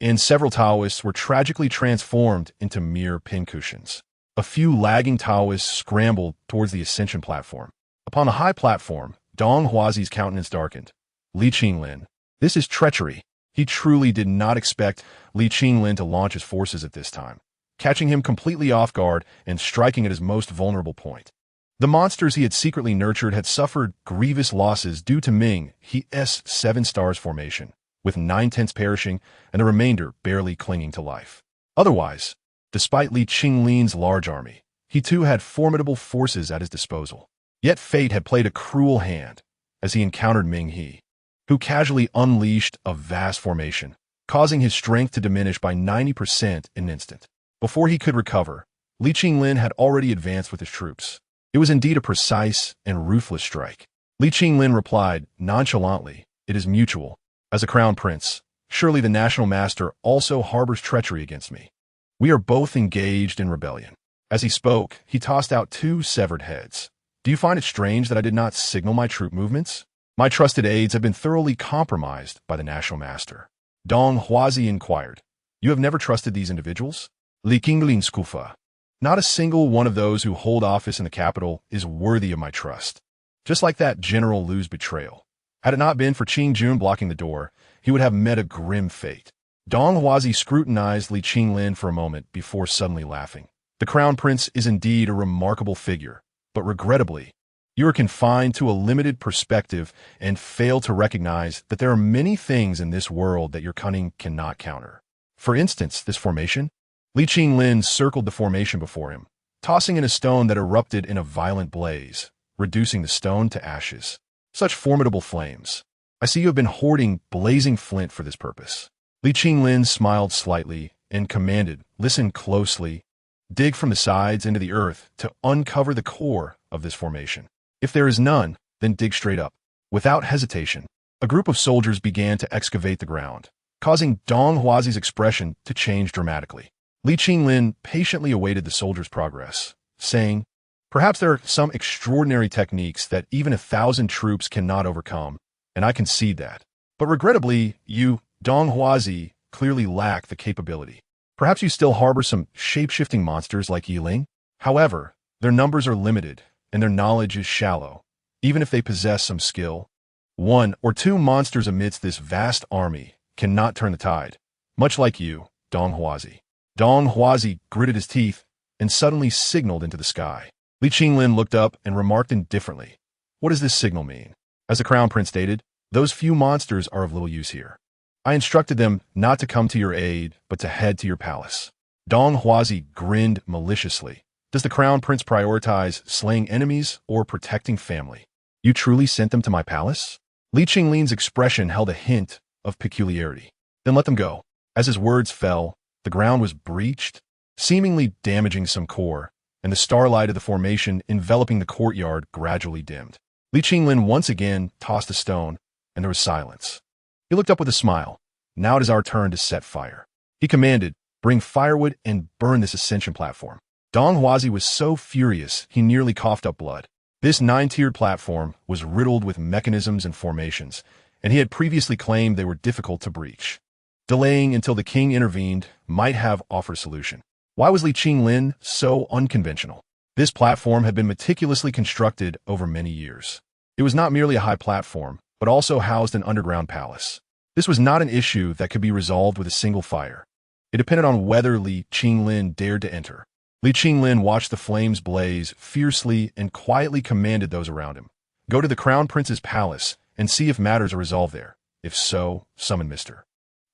and several Taoists were tragically transformed into mere pincushions. A few lagging Taoists scrambled towards the ascension platform. Upon the high platform, Dong Huazi's countenance darkened. Li Qinglin. This is treachery. He truly did not expect Li Qinglin to launch his forces at this time, catching him completely off guard and striking at his most vulnerable point. The monsters he had secretly nurtured had suffered grievous losses due to Ming He's 7 stars formation, with 9/10 perishing and the remainder barely clinging to life. Otherwise, despite Li Qinglin's large army, he too had formidable forces at his disposal. Yet fate had played a cruel hand as he encountered Ming He, who casually unleashed a vast formation, causing his strength to diminish by 90% in an instant. Before he could recover, Li Qinglin had already advanced with his troops. It was indeed a precise and ruthless strike. Li Qinglin replied nonchalantly, "It is mutual. As a crown prince, surely the national master also harbors treachery against me. We are both engaged in rebellion." As he spoke, he tossed out 2 severed heads. "Do you find it strange that I did not signal my troop movements? My trusted aides have been thoroughly compromised by the national master." Dong Huazi inquired, "You have never trusted these individuals?" Li Qinglin scuffed. "Not a single one of those who hold office in the capital is worthy of my trust. Just like that General Lu's betrayal. Had it not been for Qin Jun blocking the door, he would have met a grim fate." Dong Huazi scrutinized Li Qinglin for a moment before suddenly laughing. "The crown prince is indeed a remarkable figure, but regrettably, you are confined to a limited perspective and fail to recognize that there are many things in this world that your cunning cannot counter. For instance, this formation." Li Qinglin circled the formation before him, tossing in a stone that erupted in a violent blaze, reducing the stone to ashes. "Such formidable flames. I see you have been hoarding blazing flint for this purpose." Li Qinglin smiled slightly and commanded, "Listen closely. Dig from the sides into the earth to uncover the core of this formation. If there is none, then dig straight up." Without hesitation, a group of soldiers began to excavate the ground, causing Dong Huazi's expression to change dramatically. Li Qinglin patiently awaited the soldiers' progress, saying, "Perhaps there are some extraordinary techniques that even 1,000 troops cannot overcome, and I concede that. But regrettably, you, Dong Huazi, clearly lack the capability. Perhaps you still harbor some shape-shifting monsters like Yiling? However, their numbers are limited, and their knowledge is shallow, even if they possess some skill. 1 or 2 monsters amidst this vast army cannot turn the tide, much like you, Dong Huazi." Dong Huazi gritted his teeth and suddenly signaled into the sky. Li Qinglin looked up and remarked indifferently, "What does this signal mean?" As the crown prince stated, "Those few monsters are of little use here. I instructed them not to come to your aid, but to head to your palace." Dong Huazi grinned maliciously. "Does the crown prince prioritize slaying enemies or protecting family? You truly sent them to my palace?" Li Qinglin's expression held a hint of peculiarity. "Then let them go." As his words fell, the ground was breached, seemingly damaging some core, and the starlight of the formation enveloping the courtyard gradually dimmed. Li Qinglin once again tossed a stone, and there was silence. He looked up with a smile. "Now it is our turn to set fire." He commanded, "Bring firewood and burn this ascension platform." Dong Huazi was so furious he nearly coughed up blood. This 9-tiered platform was riddled with mechanisms and formations, and he had previously claimed they were difficult to breach. Delaying until the king intervened might have offered a solution. Why was Li Qinglin so unconventional? This platform had been meticulously constructed over many years. It was not merely a high platform, but also housed an underground palace. This was not an issue that could be resolved with a single fire. It depended on whether Li Qinglin dared to enter. Li Qinglin watched the flames blaze fiercely and quietly commanded those around him, "Go to the crown prince's palace and see if matters are resolved there. If so, summon Mr.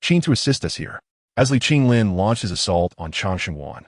Qin to assist us here." As Li Qinglin launched his assault on Changshengwan,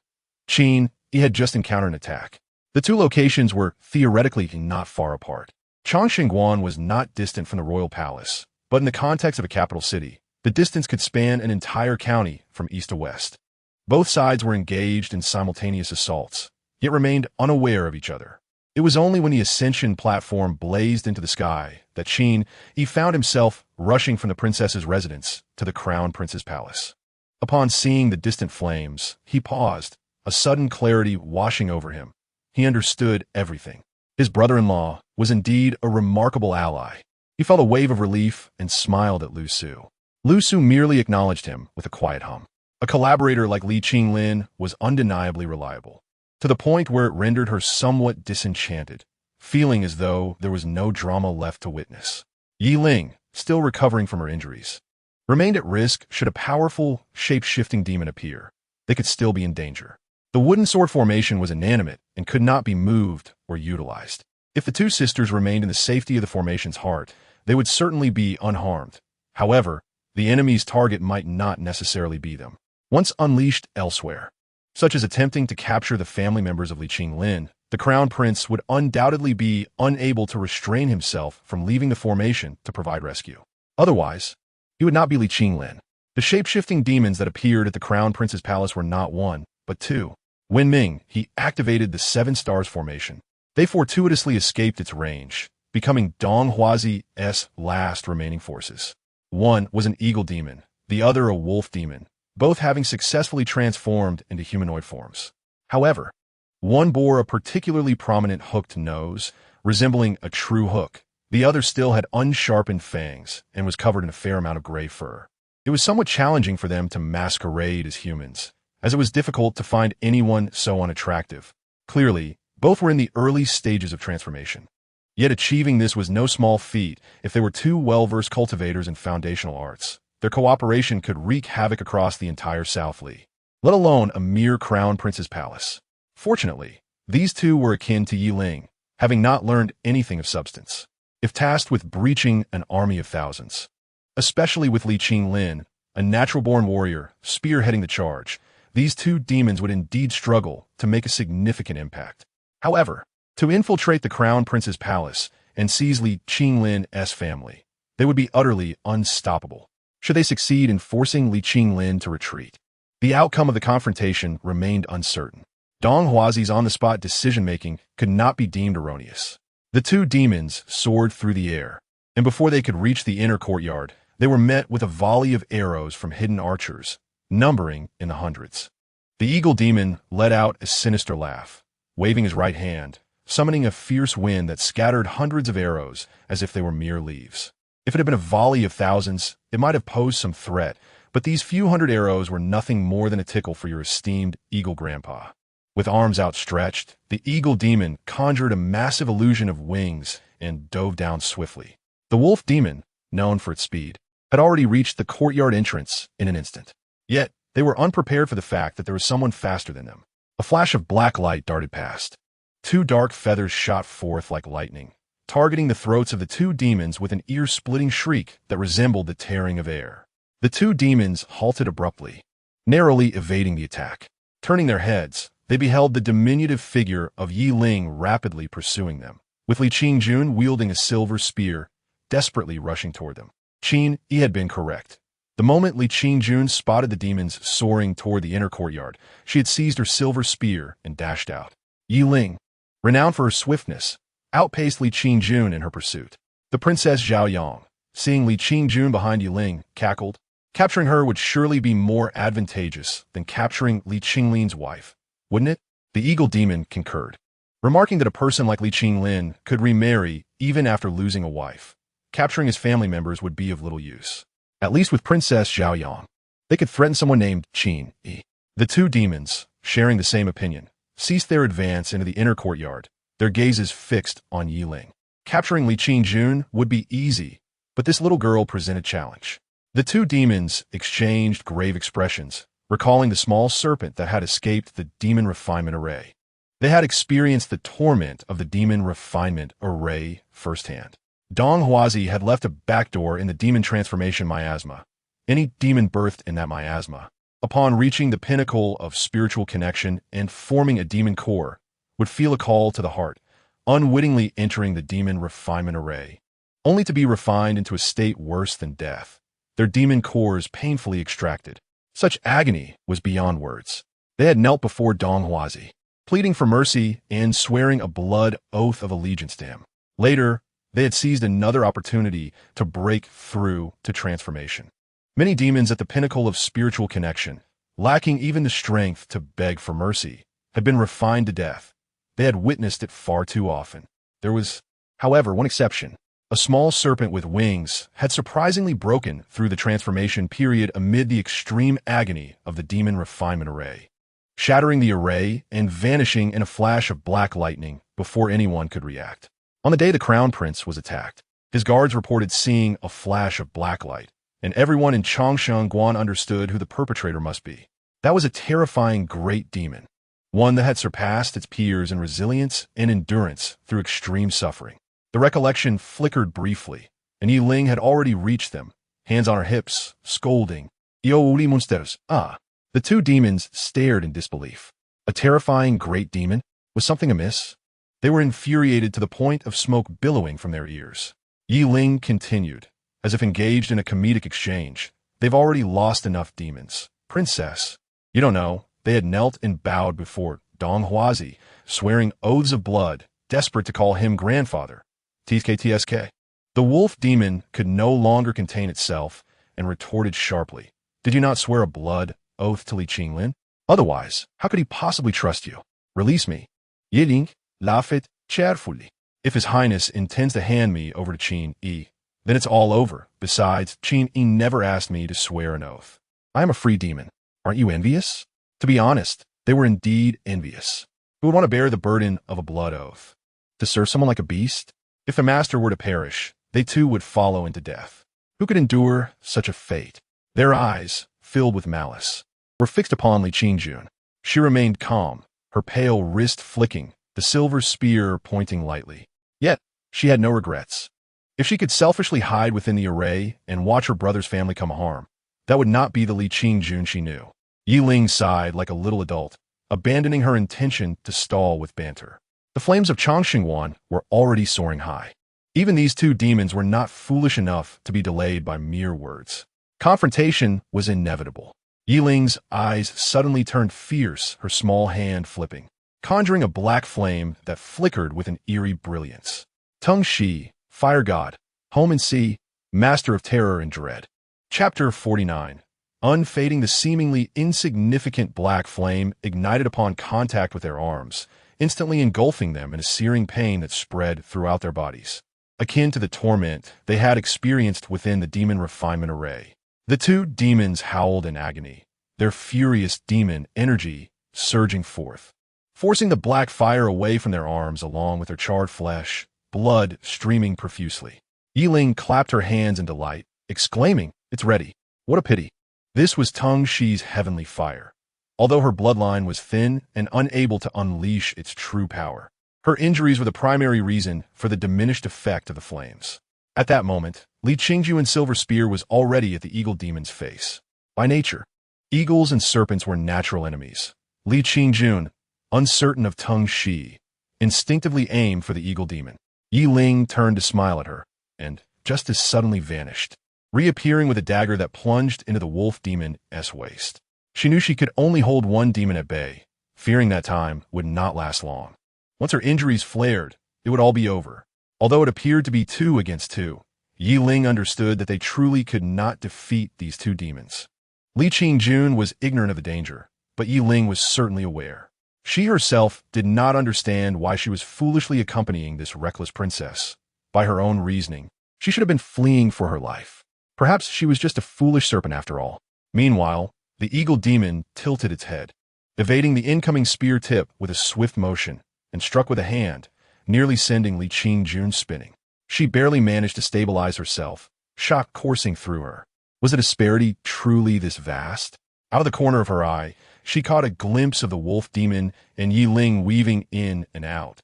he had just encountered an attack. The 2 locations were theoretically not far apart. Changshengwan was not distant from the royal palace, but in the context of a capital city, the distance could span an entire county from east to west. Both sides were engaged in simultaneous assaults, yet remained unaware of each other. It was only when the ascension platform blazed into the sky that he found himself rushing from the princess's residence to the crown prince's palace. Upon seeing the distant flames, he paused, a sudden clarity washing over him. He understood everything. His brother-in-law was indeed a remarkable ally. He felt a wave of relief and smiled at Lu Su. Lu Su merely acknowledged him with a quiet hum. A collaborator like Li Qinglin was undeniably reliable. to the point where it rendered her somewhat disenchanted, feeling as though there was no drama left to witness. Yi Ling, still recovering from her injuries, remained at risk should a powerful, shape-shifting demon appear. They could still be in danger. The wooden sword formation was inanimate and could not be moved or utilized. If the two sisters remained in the safety of the formation's heart, they would certainly be unharmed. However, the enemy's target might not necessarily be them. Once unleashed elsewhere, such as attempting to capture the family members of Li Qinglin, the crown prince would undoubtedly be unable to restrain himself from leaving the formation to provide rescue. Otherwise, he would not be Li Qinglin. The shape-shifting demons that appeared at the crown prince's palace were not one, but two. When Ming, he activated the Seven Stars formation. They fortuitously escaped its range, becoming Dong Huazi's last remaining forces. One was an eagle demon, the other a wolf demon, both having successfully transformed into humanoid forms. However, one bore a particularly prominent hooked nose, resembling a true hook. The other still had unsharpened fangs and was covered in a fair amount of gray fur. It was somewhat challenging for them to masquerade as humans, as it was difficult to find anyone so unattractive. Clearly, both were in the early stages of transformation. Yet achieving this was no small feat if they were two well-versed cultivators in foundational arts. Their cooperation could wreak havoc across the entire South Li, let alone a mere crown prince's palace. Fortunately, these two were akin to Yi Ling, having not learned anything of substance. If tasked with breaching an army of thousands, especially with Li Qinglin, a natural-born warrior, spearheading the charge, these two demons would indeed struggle to make a significant impact. However, to infiltrate the crown prince's palace and seize Li Qinglin's family, they would be utterly unstoppable. Should they succeed in forcing Li Qinglin to retreat, the outcome of the confrontation remained uncertain. Dong Huazi's on-the-spot decision-making could not be deemed erroneous. The two demons soared through the air, and before they could reach the inner courtyard, they were met with a volley of arrows from hidden archers, numbering in the hundreds. The eagle demon let out a sinister laugh, waving his right hand, summoning a fierce wind that scattered hundreds of arrows as if they were mere leaves. If it had been a volley of thousands, it might have posed some threat, but these few hundred arrows were nothing more than a tickle for your esteemed eagle grandpa. With arms outstretched, the eagle demon conjured a massive illusion of wings and dove down swiftly. The wolf demon, known for its speed, had already reached the courtyard entrance in an instant. Yet, they were unprepared for the fact that there was someone faster than them. A flash of black light darted past. Two dark feathers shot forth like lightning, targeting the throats of the two demons with an ear-splitting shriek that resembled the tearing of air. The two demons halted abruptly, narrowly evading the attack. Turning their heads, they beheld the diminutive figure of Yi Ling rapidly pursuing them, with Li Qingjun wielding a silver spear, desperately rushing toward them. Qin Yi had been correct. The moment Li Qingjun spotted the demons soaring toward the inner courtyard, she had seized her silver spear and dashed out. Yi Ling, renowned for her swiftness, outpaced Li Qingjun in her pursuit. The Princess Zhaoyang, seeing Li Qingjun behind Yi Ling, cackled. Capturing her would surely be more advantageous than capturing Li Qinglin's wife, wouldn't it? The eagle demon concurred, remarking that a person like Li Qinglin could remarry even after losing a wife. Capturing his family members would be of little use. At least with Princess Zhaoyang, they could threaten someone named Qin Yi. The two demons, sharing the same opinion, ceased their advance into the inner courtyard, their gazes fixed on Yi Ling. Capturing Li Qingjun would be easy, but this little girl presented challenge. The two demons exchanged grave expressions, recalling the small serpent that had escaped the demon refinement array. They had experienced the torment of the demon refinement array firsthand. Dong Huazi had left a backdoor in the demon transformation miasma. Any demon birthed in that miasma, upon reaching the pinnacle of spiritual connection and forming a demon core, would feel a call to the heart, unwittingly entering the demon refinement array, only to be refined into a state worse than death, their demon cores painfully extracted. Such agony was beyond words. They had knelt before Dong Huazi, pleading for mercy and swearing a blood oath of allegiance to him. Later, they had seized another opportunity to break through to transformation. Many demons at the pinnacle of spiritual connection, lacking even the strength to beg for mercy, had been refined to death. They had witnessed it far too often. There was, however, one exception. A small serpent with wings had surprisingly broken through the transformation period amid the extreme agony of the demon refinement array. shattering the array and vanishing in a flash of black lightning before anyone could react. On the day the crown prince was attacked, his guards reported seeing a flash of black light, and everyone in Changshan Guan understood who the perpetrator must be. That was a terrifying great demon, one that had surpassed its peers in resilience and endurance through extreme suffering. The recollection flickered briefly, and Yi Ling had already reached them, hands on her hips, scolding, "Yo uri monsters, ah!" The two demons stared in disbelief. A terrifying great demon? Was something amiss? They were infuriated to the point of smoke billowing from their ears. Yi Ling continued, as if engaged in a comedic exchange. "They've already lost enough demons. Princess." You don't know, they had knelt and bowed before Dong Huazi, swearing oaths of blood, desperate to call him grandfather. TSK. The wolf demon could no longer contain itself and retorted sharply. "Did you not swear a blood oath to Li Qinglin? Otherwise, how could he possibly trust you? Release me." Yi Ling laughed cheerfully. "If His Highness intends to hand me over to Qin Yi, then it's all over. Besides, Qin Yi never asked me to swear an oath. I am a free demon. Aren't you envious?" To be honest, they were indeed envious. Who would want to bear the burden of a blood oath? To serve someone like a beast? If the master were to perish, they too would follow into death. Who could endure such a fate? Their eyes, filled with malice, were fixed upon Li Qingjun. She remained calm, her pale wrist flicking, the silver spear pointing lightly. Yet, she had no regrets. If she could selfishly hide within the array and watch her brother's family come harm, that would not be the Li Qingjun she knew. Yi Ling sighed like a little adult, abandoning her intention to stall with banter. The flames of Changxingwan were already soaring high. Even these two demons were not foolish enough to be delayed by mere words. Confrontation was inevitable. Yi Ling's eyes suddenly turned fierce, her small hand flipping, conjuring a black flame that flickered with an eerie brilliance. Tung Shi, Fire God, Home and Sea, Master of Terror and Dread. Chapter 49. Unfading, the seemingly insignificant black flame ignited upon contact with their arms, instantly engulfing them in a searing pain that spread throughout their bodies, akin to the torment they had experienced within the demon refinement array. The two demons howled in agony, their furious demon energy surging forth, forcing the black fire away from their arms along with their charred flesh, blood streaming profusely. Yi Ling clapped her hands in delight, exclaiming, "It's ready. What a pity." This was Tung Shi's heavenly fire. Although her bloodline was thin and unable to unleash its true power, her injuries were the primary reason for the diminished effect of the flames. At that moment, Li Qingjun's silver spear was already at the eagle demon's face. By nature, eagles and serpents were natural enemies. Li Qingjun, uncertain of Tung Shi, instinctively aimed for the eagle demon. Yi Ling turned to smile at her, and just as suddenly vanished, reappearing with a dagger that plunged into the wolf demon's waist. She knew she could only hold one demon at bay, fearing that time would not last long. Once her injuries flared, it would all be over. Although it appeared to be 2 against 2, Yi Ling understood that they truly could not defeat these two demons. Li Qingjun was ignorant of the danger, but Yi Ling was certainly aware. She herself did not understand why she was foolishly accompanying this reckless princess. By her own reasoning, she should have been fleeing for her life. Perhaps she was just a foolish serpent after all. Meanwhile, the eagle demon tilted its head, evading the incoming spear tip with a swift motion, and struck with a hand, nearly sending Li Qingjun spinning. She barely managed to stabilize herself, shock coursing through her. Was the disparity truly this vast? Out of the corner of her eye, she caught a glimpse of the wolf demon and Yi Ling weaving in and out,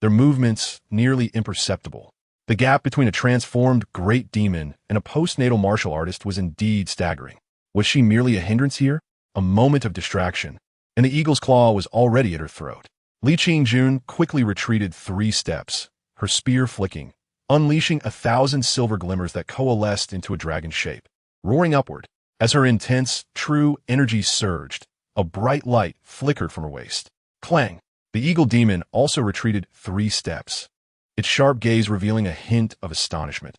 their movements nearly imperceptible. The gap between a transformed great demon and a postnatal martial artist was indeed staggering. Was she merely a hindrance here? A moment of distraction, and the eagle's claw was already at her throat. Li Qingjun quickly retreated 3 steps, her spear flicking, unleashing 1,000 silver glimmers that coalesced into a dragon shape. Roaring upward, as her intense, true energy surged, a bright light flickered from her waist. Clang! The eagle demon also retreated 3 steps, its sharp gaze revealing a hint of astonishment.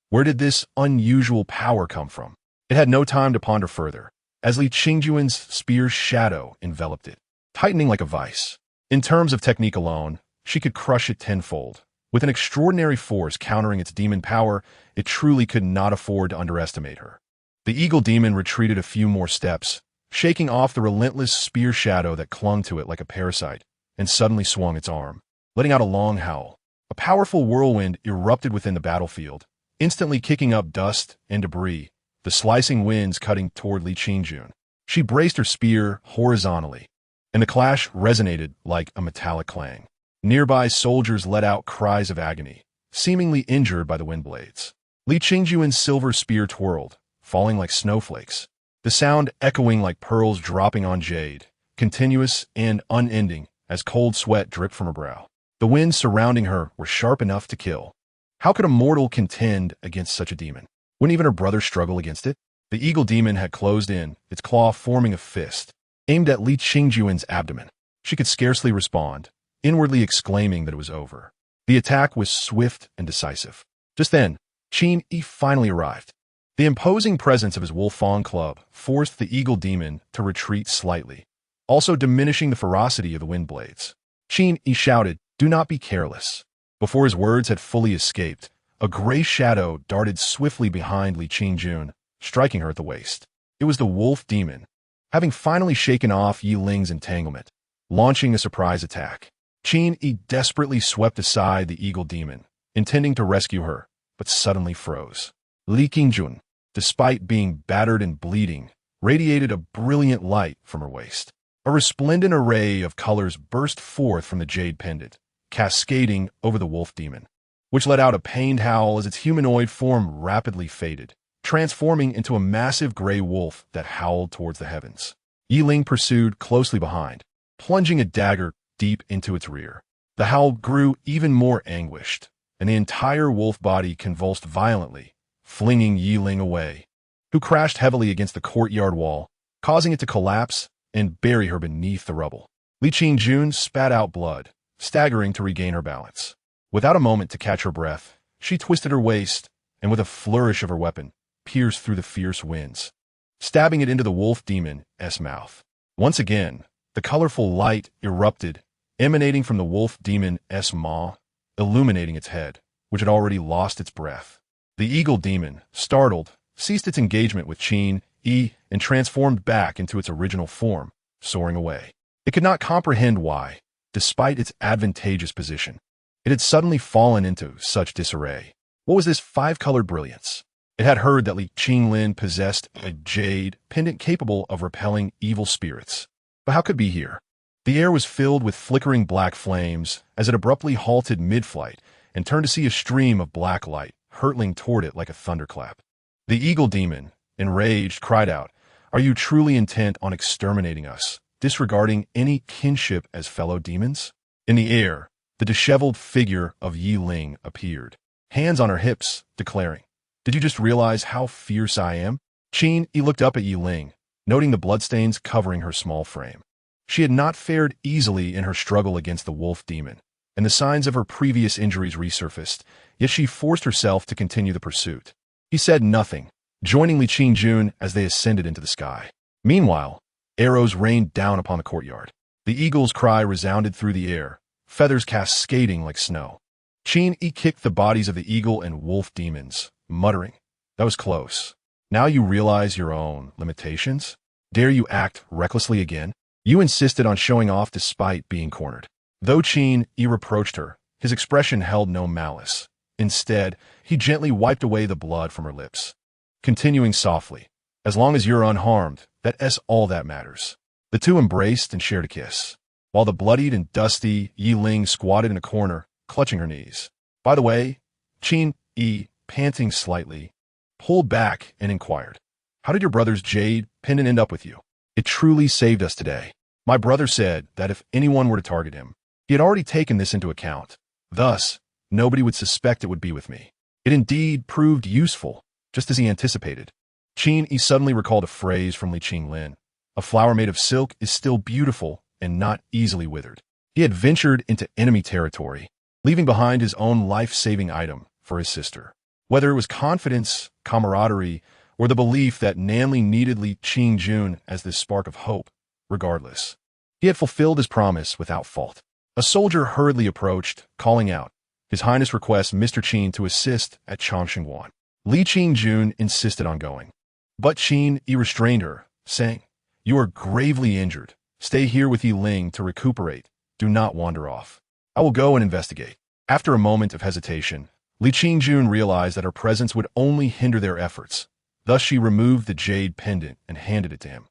Where did this unusual power come from? It had no time to ponder further, as Li Qingjun's spear's shadow enveloped it, tightening like a vice. In terms of technique alone, she could crush it tenfold. With an extraordinary force countering its demon power, it truly could not afford to underestimate her. The eagle demon retreated a few more steps, shaking off the relentless spear shadow that clung to it like a parasite, and suddenly swung its arm, letting out a long howl. A powerful whirlwind erupted within the battlefield, instantly kicking up dust and debris, the slicing winds cutting toward Li Qingjun. She braced her spear horizontally, and the clash resonated like a metallic clang. Nearby soldiers let out cries of agony, seemingly injured by the wind blades. Li Qingjun's silver spear twirled, falling like snowflakes, the sound echoing like pearls dropping on jade, continuous and unending as cold sweat dripped from her brow. The winds surrounding her were sharp enough to kill. How could a mortal contend against such a demon? Wouldn't even her brother struggle against it? The eagle demon had closed in, its claw forming a fist, aimed at Li Qingjun's abdomen. She could scarcely respond, inwardly exclaiming that it was over. The attack was swift and decisive. Just then, Qin Yi finally arrived. The imposing presence of his wolf-fawn club forced the eagle demon to retreat slightly, also diminishing the ferocity of the wind blades. Qin Yi shouted, "Do not be careless." Before his words had fully escaped, a gray shadow darted swiftly behind Li Qingjun, striking her at the waist. It was the wolf demon, having finally shaken off Yi Ling's entanglement, launching a surprise attack. Qin Yi desperately swept aside the eagle demon, intending to rescue her, but suddenly froze. Li Qingjun, despite being battered and bleeding, radiated a brilliant light from her waist. A resplendent array of colors burst forth from the jade pendant, cascading over the wolf demon, which let out a pained howl as its humanoid form rapidly faded, transforming into a massive gray wolf that howled towards the heavens. Yi Ling pursued closely behind, plunging a dagger deep into its rear. The howl grew even more anguished, and the entire wolf body convulsed violently, flinging Yi Ling away, who crashed heavily against the courtyard wall, causing it to collapse and bury her beneath the rubble. Li Qingjun spat out blood, staggering to regain her balance. Without a moment to catch her breath, she twisted her waist and with a flourish of her weapon, pierced through the fierce winds, stabbing it into the wolf demon's mouth. Once again, the colorful light erupted, emanating from the wolf demon's maw, illuminating its head, which had already lost its breath. The eagle demon, startled, ceased its engagement with Qin Yi and transformed back into its original form, soaring away. It could not comprehend why, despite its advantageous position, it had suddenly fallen into such disarray. What was this five-colored brilliance? It had heard that Li Qinglin possessed a jade pendant capable of repelling evil spirits. But how could it be here? The air was filled with flickering black flames as it abruptly halted mid-flight and turned to see a stream of black light hurtling toward it like a thunderclap. The eagle demon, enraged, cried out, "Are you truly intent on exterminating us, disregarding any kinship as fellow demons?" In the air, the disheveled figure of Yi Ling appeared, hands on her hips, declaring, "Did you just realize how fierce I am?" Qin Yi looked up at Yi Ling, noting the bloodstains covering her small frame. She had not fared easily in her struggle against the wolf demon, and the signs of her previous injuries resurfaced, yet she forced herself to continue the pursuit. He said nothing, joining Li Qingjun as they ascended into the sky. Meanwhile, arrows rained down upon the courtyard. The eagle's cry resounded through the air, feathers cascading like snow. Qin Yi kicked the bodies of the eagle and wolf demons, muttering, "That was close. Now you realize your own limitations? Dare you act recklessly again?" You insisted on showing off despite being cornered. Though Qin Yi reproached her, his expression held no malice. Instead, he gently wiped away the blood from her lips, continuing softly, "As long as you're unharmed, that's all that matters." The two embraced and shared a kiss, while the bloodied and dusty Yi Ling squatted in a corner, clutching her knees. By the way, Qin Yi, panting slightly, pulled back and inquired, "How did your brother's jade pendant end up with you? It truly saved us today. My brother said that if anyone were to target him, he had already taken this into account. Thus, nobody would suspect it would be with me. It indeed proved useful, just as he anticipated." Qin Yi suddenly recalled a phrase from Li Qinglin. A flower made of silk is still beautiful and not easily withered. He had ventured into enemy territory, leaving behind his own life-saving item for his sister. Whether it was confidence, camaraderie, or the belief that Nanli needed Li Qingjun as this spark of hope, regardless, he had fulfilled his promise without fault. A soldier hurriedly approached, calling out, "His Highness requests Mr. Qin to assist at Changxingguan." Li Qingjun insisted on going, but Qin Yi restrained her, saying, You are gravely injured. Stay here with Yi Ling to recuperate. Do not wander off. I will go and investigate. After a moment of hesitation, Li Qingjun realized that her presence would only hinder their efforts. Thus she removed the jade pendant and handed it to him.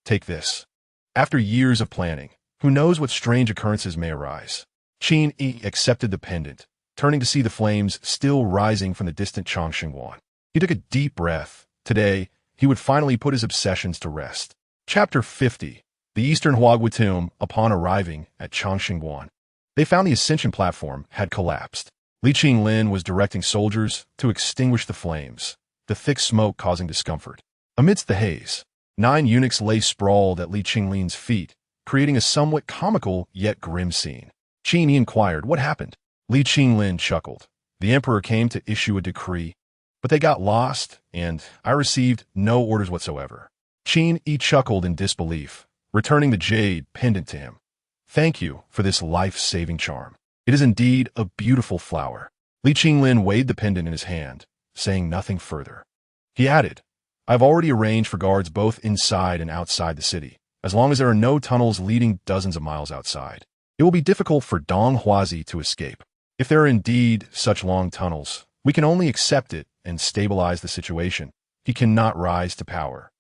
Take this. After years of planning, who knows what strange occurrences may arise? Qin Yi accepted the pendant, turning to see the flames still rising from the distant Changxingguan. He took a deep breath. Today, he would finally put his obsessions to rest. Chapter 50. The Eastern Huagui Tomb. Upon arriving at Changxingguan, they found the ascension platform had collapsed. Li Qinglin was directing soldiers to extinguish the flames, the thick smoke causing discomfort. Amidst the haze, 9 eunuchs lay sprawled at Li Qinglin's feet, creating a somewhat comical yet grim scene. Qin Yi inquired, "What happened?" Li Qinglin chuckled. "The emperor came to issue a decree, but they got lost, and I received no orders whatsoever." Qin Yi chuckled in disbelief, returning the jade pendant to him. "Thank you for this life-saving charm. It is indeed a beautiful flower." Li Qinglin weighed the pendant in his hand, saying nothing further. He added, "I have already arranged for guards both inside and outside the city, as long as there are no tunnels leading dozens of miles outside. It will be difficult for Dong Huazi to escape. If there are indeed such long tunnels, we can only accept it and stabilize the situation. He cannot rise to power.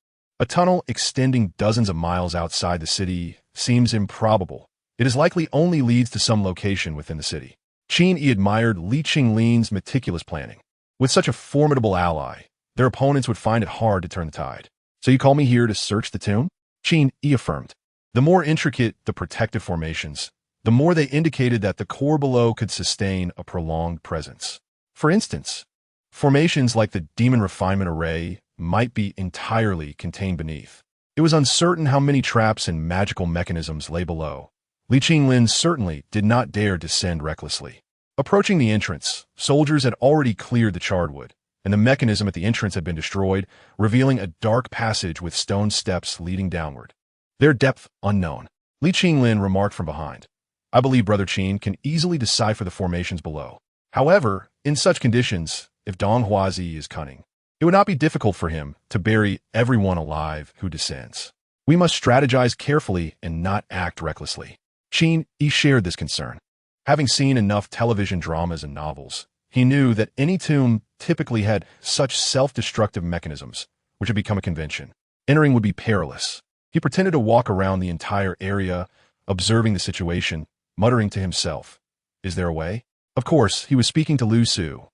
A tunnel extending dozens of miles outside the city seems improbable. It is likely only leads to some location within the city." Qin Yi admired Li Qinglin's meticulous planning. With such a formidable ally, their opponents would find it hard to turn the tide. "So you call me here to search the tomb?" Qin Yi affirmed. The more intricate the protective formations, the more they indicated that the core below could sustain a prolonged presence. For instance, formations like the demon refinement array might be entirely contained beneath. It was uncertain how many traps and magical mechanisms lay below. Li Qinglin certainly did not dare descend recklessly. Approaching the entrance, soldiers had already cleared the charred wood, and the mechanism at the entrance had been destroyed, revealing a dark passage with stone steps leading downward. Their depth unknown. Li Qinglin remarked from behind, "I believe Brother Qin can easily decipher the formations below. However, in such conditions, if Dong Huazi is cunning, it would not be difficult for him to bury everyone alive who descends. We must strategize carefully and not act recklessly." Qin Yi shared this concern. Having seen enough television dramas and novels, he knew that any tomb typically had such self-destructive mechanisms, which had become a convention. Entering would be perilous. He pretended to walk around the entire area, observing the situation, muttering to himself, "Is there a way?" Of course, he was speaking to Lu Su,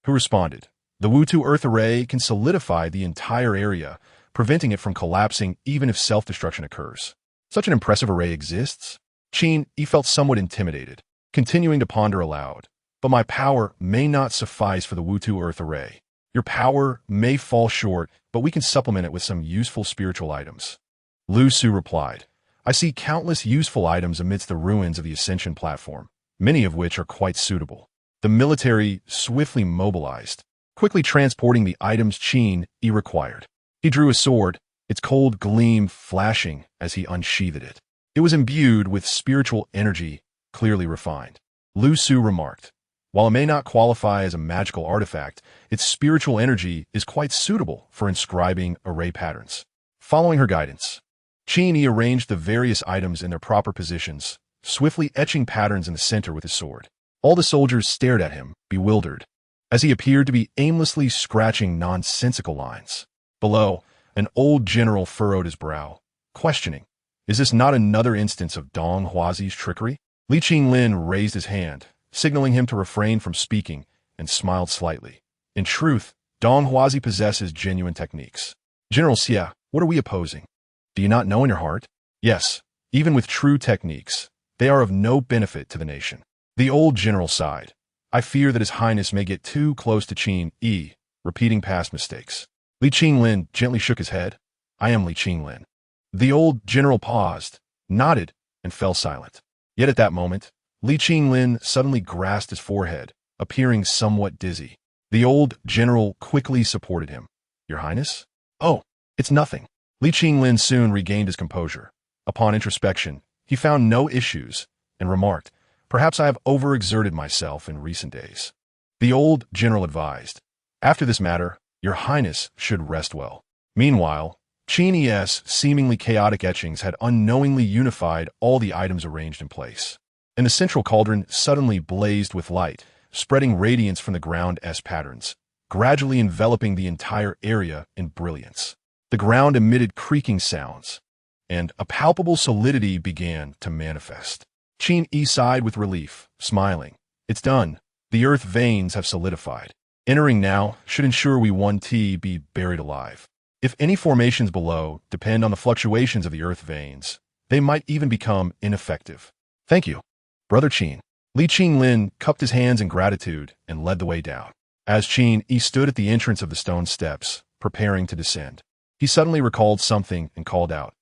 who responded, "The Wutu Earth Array can solidify the entire area, preventing it from collapsing even if self-destruction occurs. Such an impressive array exists?" Qin Yi felt somewhat intimidated, continuing to ponder aloud. "But my power may not suffice for the Wutu Earth Array. Your power may fall short, but we can supplement it with some useful spiritual items." Lu Su replied, "I see countless useful items amidst the ruins of the Ascension platform, many of which are quite suitable." The military swiftly mobilized, quickly transporting the items Qin Yi required. He drew a sword, its cold gleam flashing as he unsheathed it. It was imbued with spiritual energy, clearly refined. Lu Su remarked, "While it may not qualify as a magical artifact, its spiritual energy is quite suitable for inscribing array patterns." Following her guidance, Qin Yi arranged the various items in their proper positions, swiftly etching patterns in the center with his sword. All the soldiers stared at him, bewildered, as he appeared to be aimlessly scratching nonsensical lines. Below, an old general furrowed his brow, questioning, "Is this not another instance of Dong Huazi's trickery?" Li Qinglin raised his hand, signaling him to refrain from speaking, and smiled slightly. "In truth, Dong Huazi possesses genuine techniques. General Xia, what are we opposing? Do you not know in your heart? Yes, even with true techniques, they are of no benefit to the nation." The old general sighed. "I fear that His Highness may get too close to Qin Yi, repeating past mistakes." Li Qinglin gently shook his head. "I am Li Qinglin." The old general paused, nodded, and fell silent. Yet at that moment, Li Qinglin suddenly grasped his forehead, appearing somewhat dizzy. The old general quickly supported him. "Your Highness?" "Oh, it's nothing." Li Qinglin soon regained his composure. Upon introspection, he found no issues, and remarked, "Perhaps I have overexerted myself in recent days." The old general advised, "After this matter, your Highness should rest well." Meanwhile, Qin Yi's seemingly chaotic etchings had unknowingly unified all the items arranged in place. And the central cauldron suddenly blazed with light, spreading radiance from the ground's patterns, gradually enveloping the entire area in brilliance. The ground emitted creaking sounds, and a palpable solidity began to manifest. Qin Yi sighed with relief, smiling. It's done. The earth veins have solidified. Entering now should ensure we 1T be buried alive. If any formations below depend on the fluctuations of the earth veins, they might even become ineffective. Thank you, Brother Qin. Li Qinglin cupped his hands in gratitude and led the way down. As Qin Yi stood at the entrance of the stone steps, preparing to descend, he suddenly recalled something and called out,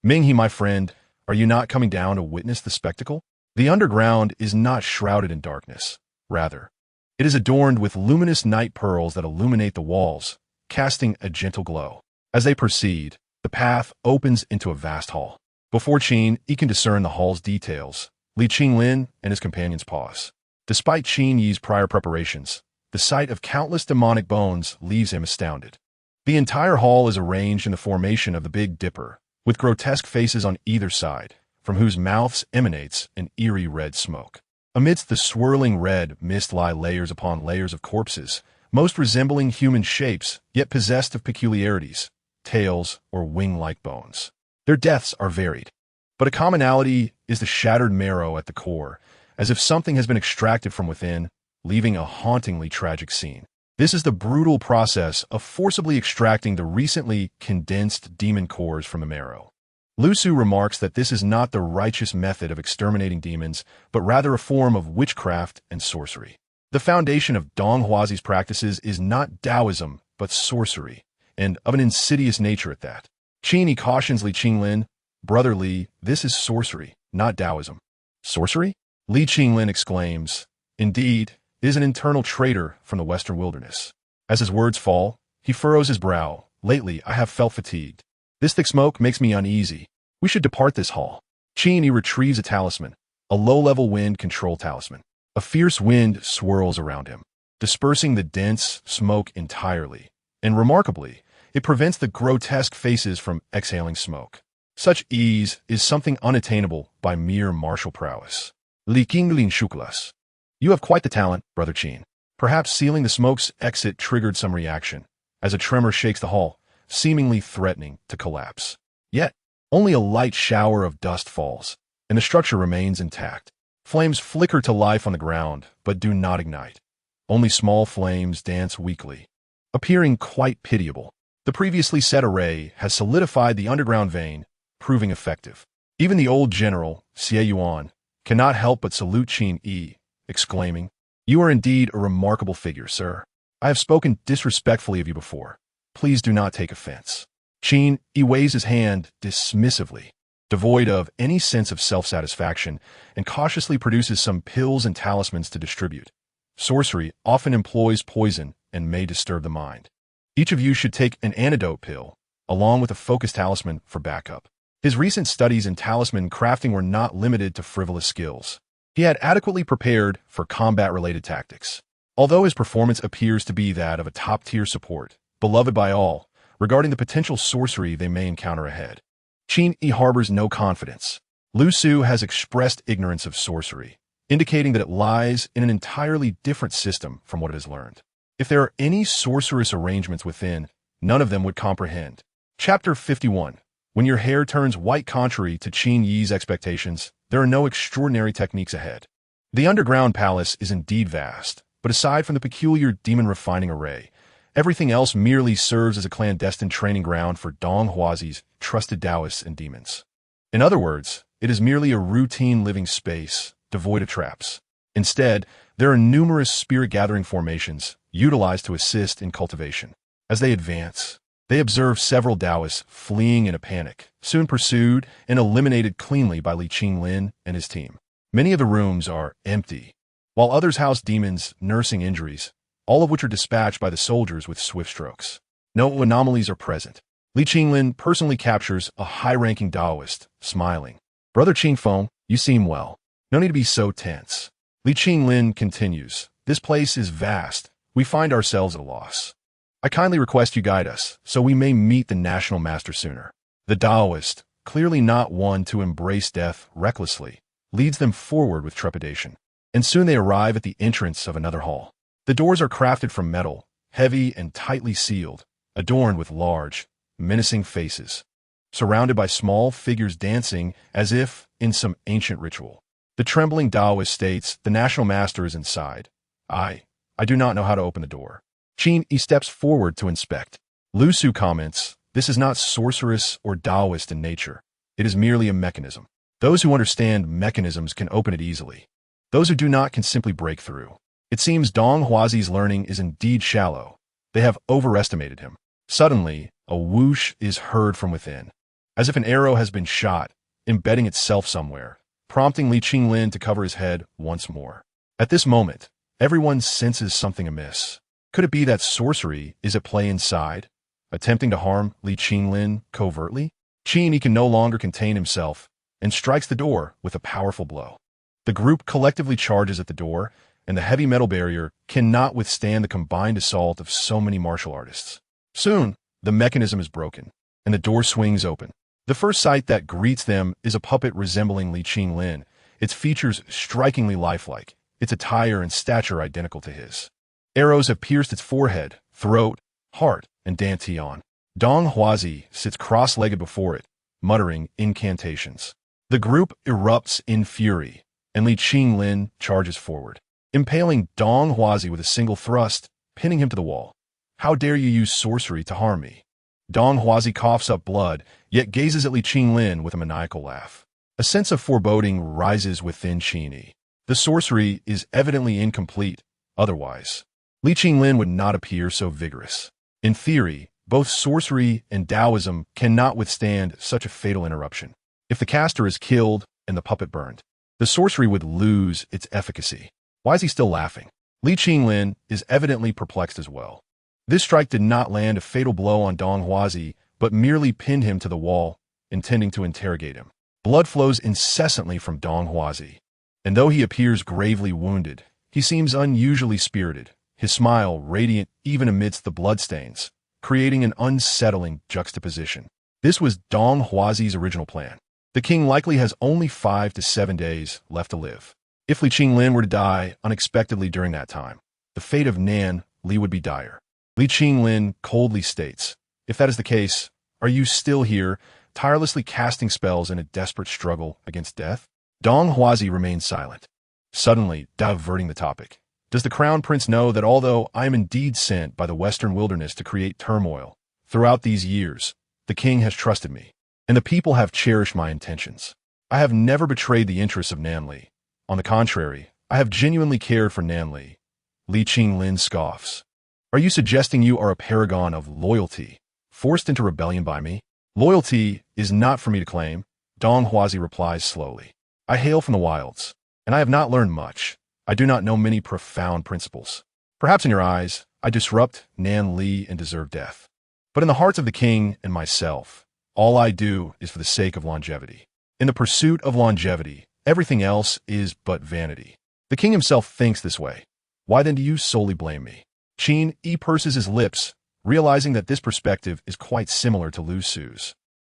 Minghe, my friend, are you not coming down to witness the spectacle? The underground is not shrouded in darkness. Rather, it is adorned with luminous night pearls that illuminate the walls, casting a gentle glow. As they proceed, the path opens into a vast hall. Before Qin Yi can discern the hall's details, Li Qinglin and his companions pause. Despite Qin Yi's prior preparations, the sight of countless demonic bones leaves him astounded. The entire hall is arranged in the formation of the Big Dipper, with grotesque faces on either side, from whose mouths emanates an eerie red smoke. Amidst the swirling red mist lie layers upon layers of corpses, most resembling human shapes, yet possessed of peculiarities, tails or wing-like bones. Their deaths are varied, but a commonality is the shattered marrow at the core, as if something has been extracted from within, leaving a hauntingly tragic scene. This is the brutal process of forcibly extracting the recently condensed demon cores from the marrow. Lu Su remarks that this is not the righteous method of exterminating demons, but rather a form of witchcraft and sorcery. The foundation of Dong Huazi's practices is not Taoism, but sorcery, and of an insidious nature at that. Qin Yi cautions Li Qinglin, Brother Li, this is sorcery, not Taoism. Sorcery? Li Qinglin exclaims, Indeed, it is an internal traitor from the western wilderness. As his words fall, he furrows his brow. Lately, I have felt fatigued. This thick smoke makes me uneasy. We should depart this hall. Qin Yi retrieves a talisman, a low-level wind control talisman. A fierce wind swirls around him, dispersing the dense smoke entirely, and remarkably, it prevents the grotesque faces from exhaling smoke. Such ease is something unattainable by mere martial prowess. Li Qinglin Shuklas. You have quite the talent, Brother Qin. Perhaps sealing the smoke's exit triggered some reaction, as a tremor shakes the hall, seemingly threatening to collapse. Yet, only a light shower of dust falls, and the structure remains intact. Flames flicker to life on the ground, but do not ignite. Only small flames dance weakly, appearing quite pitiable. The previously set array has solidified the underground vein, proving effective. Even the old general, Xie Yuan, cannot help but salute Qin Yi, exclaiming, You are indeed a remarkable figure, sir. I have spoken disrespectfully of you before. Please do not take offense. Qin Yi waves his hand dismissively, devoid of any sense of self-satisfaction, and cautiously produces some pills and talismans to distribute. Sorcery often employs poison and may disturb the mind. Each of you should take an antidote pill, along with a focus talisman for backup. His recent studies in talisman crafting were not limited to frivolous skills. He had adequately prepared for combat-related tactics. Although his performance appears to be that of a top-tier support, beloved by all, regarding the potential sorcery they may encounter ahead, Qin Yi harbors no confidence. Lu Su has expressed ignorance of sorcery, indicating that it lies in an entirely different system from what it has learned. If there are any sorcerous arrangements within, none of them would comprehend. Chapter 51. When your hair turns white contrary to Qin Yi's expectations, there are no extraordinary techniques ahead. The underground palace is indeed vast, but aside from the peculiar demon refining array, everything else merely serves as a clandestine training ground for Dong Huazi's trusted Taoists and demons. In other words, it is merely a routine living space, devoid of traps. Instead, there are numerous spirit-gathering formations utilized to assist in cultivation. As they advance, they observe several Taoists fleeing in a panic, soon pursued and eliminated cleanly by Li Qinglin and his team. Many of the rooms are empty, while others house demons nursing injuries, all of which are dispatched by the soldiers with swift strokes. No anomalies are present. Li Qinglin personally captures a high-ranking Taoist, smiling. Brother Qingfeng, you seem well. No need to be so tense. Li Qinglin continues, This place is vast. We find ourselves at a loss. I I kindly request you guide us, so we may meet the national master sooner. The Taoist, clearly not one to embrace death recklessly, leads them forward with trepidation. And soon they arrive at the entrance of another hall. The doors are crafted from metal, heavy and tightly sealed, adorned with large, menacing faces, surrounded by small figures dancing as if in some ancient ritual. The trembling Taoist states, "The national master is inside. I do not know how to open the door." Qin Yi steps forward to inspect. Lu Su comments, "This is not sorcerous or Taoist in nature. It is merely a mechanism. Those who understand mechanisms can open it easily. Those who do not can simply break through." It seems Dong Huazi's learning is indeed shallow. They have overestimated him. Suddenly, a whoosh is heard from within, as if an arrow has been shot, embedding itself somewhere, prompting Li Qinglin to cover his head once more. At this moment, everyone senses something amiss. Could it be that sorcery is at play inside, attempting to harm Li Qinglin covertly? Qin Yi can no longer contain himself and strikes the door with a powerful blow. The group collectively charges at the door, and the heavy metal barrier cannot withstand the combined assault of so many martial artists. Soon, the mechanism is broken, and the door swings open. The first sight that greets them is a puppet resembling Li Qinglin, its features strikingly lifelike, its attire and stature identical to his. Arrows have pierced its forehead, throat, heart, and dantian. Dong Huazi sits cross-legged before it, muttering incantations. The group erupts in fury, and Li Qinglin charges forward, impaling Dong Huazi with a single thrust, pinning him to the wall. "How dare you use sorcery to harm me?" Dong Huazi coughs up blood, yet gazes at Li Qinglin with a maniacal laugh. A sense of foreboding rises within Qin Yi. The sorcery is evidently incomplete, otherwise Li Qinglin would not appear so vigorous. In theory, both sorcery and Taoism cannot withstand such a fatal interruption. If the caster is killed and the puppet burned, the sorcery would lose its efficacy. Why is he still laughing? Li Qinglin is evidently perplexed as well. This strike did not land a fatal blow on Dong Huazi, but merely pinned him to the wall, intending to interrogate him. Blood flows incessantly from Dong Huazi, and though he appears gravely wounded, he seems unusually spirited, his smile radiant even amidst the bloodstains, creating an unsettling juxtaposition. This was Dong Huazi's original plan. The king likely has only 5 to 7 days left to live. If Li Qinglin were to die unexpectedly during that time, the fate of Nan Li would be dire. Li Qinglin coldly states, "If that is the case, are you still here, tirelessly casting spells in a desperate struggle against death?" Dong Huazi remains silent, suddenly diverting the topic. "Does the crown prince know that although I am indeed sent by the western wilderness to create turmoil, throughout these years, the king has trusted me, and the people have cherished my intentions? I have never betrayed the interests of Nan Li. On the contrary, I have genuinely cared for Nan Li." Li Qinglin scoffs. "Are you suggesting you are a paragon of loyalty, forced into rebellion by me?" "Loyalty is not for me to claim," Dong Huazi replies slowly. "I hail from the wilds, and I have not learned much. I do not know many profound principles. Perhaps in your eyes, I disrupt Nan Li and deserve death. But in the hearts of the king and myself, all I do is for the sake of longevity. In the pursuit of longevity, everything else is but vanity. The king himself thinks this way. Why then do you solely blame me?" Qin Yi purses his lips, realizing that this perspective is quite similar to Lu Su's.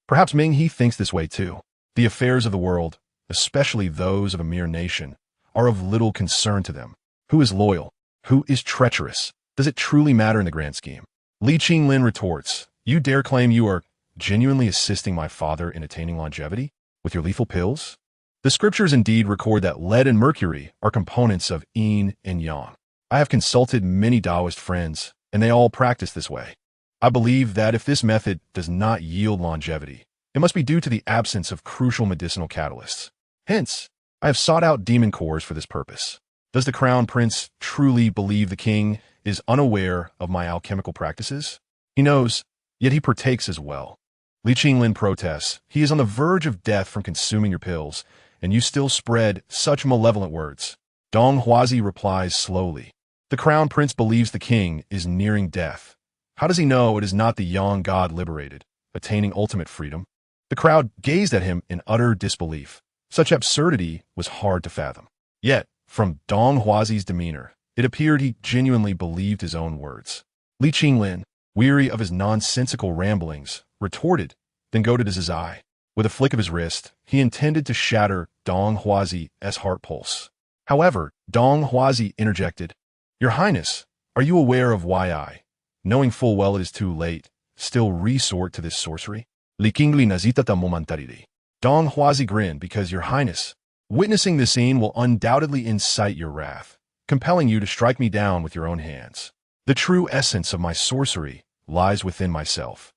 Perhaps Ming He thinks this way too. The affairs of the world, especially those of a mere nation, are of little concern to them. Who is loyal? Who is treacherous? Does it truly matter in the grand scheme? Li Qinglin retorts, "You dare claim you are genuinely assisting my father in attaining longevity? With your lethal pills?" The scriptures indeed record that lead and mercury are components of yin and yang. I have consulted many Taoist friends, and they all practice this way. I believe that if this method does not yield longevity, it must be due to the absence of crucial medicinal catalysts. Hence, I have sought out demon cores for this purpose. Does the crown prince truly believe the king is unaware of my alchemical practices? He knows, yet he partakes as well. Li Qinglin protests. He is on the verge of death from consuming your pills, and you still spread such malevolent words. Dong Huazi replies slowly. The crown prince believes the king is nearing death. How does he know it is not the young god liberated, attaining ultimate freedom? The crowd gazed at him in utter disbelief. Such absurdity was hard to fathom. Yet, from Dong Huazi's demeanor, it appeared he genuinely believed his own words. Li Qinglin, weary of his nonsensical ramblings, retorted, then goaded as his eye. With a flick of his wrist, he intended to shatter Dong Huazi's heart pulse. However, Dong Huazi interjected, "Your Highness, are you aware of why I, knowing full well it is too late, still resort to this sorcery? Li Qingli nazitata momentarily." Dong Huazi grinned, "Because, Your Highness, witnessing this scene will undoubtedly incite your wrath, compelling you to strike me down with your own hands. The true essence of my sorcery lies within myself.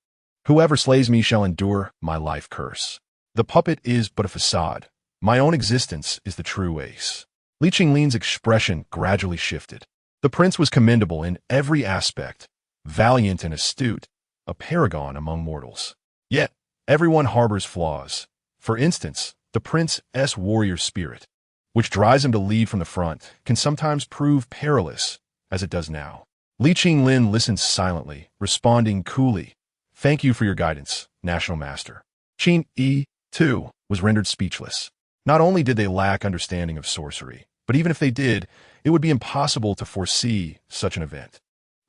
Whoever slays me shall endure my life curse. The puppet is but a facade. My own existence is the true ace." Li Qinglin's expression gradually shifted. The prince was commendable in every aspect, valiant and astute, a paragon among mortals. Yet, everyone harbors flaws. For instance, the prince's warrior spirit, which drives him to lead from the front, can sometimes prove perilous, as it does now. Li Qinglin listened silently, responding coolly, "Thank you for your guidance, National Master." Qin Yi, too, was rendered speechless. Not only did they lack understanding of sorcery, but even if they did, it would be impossible to foresee such an event.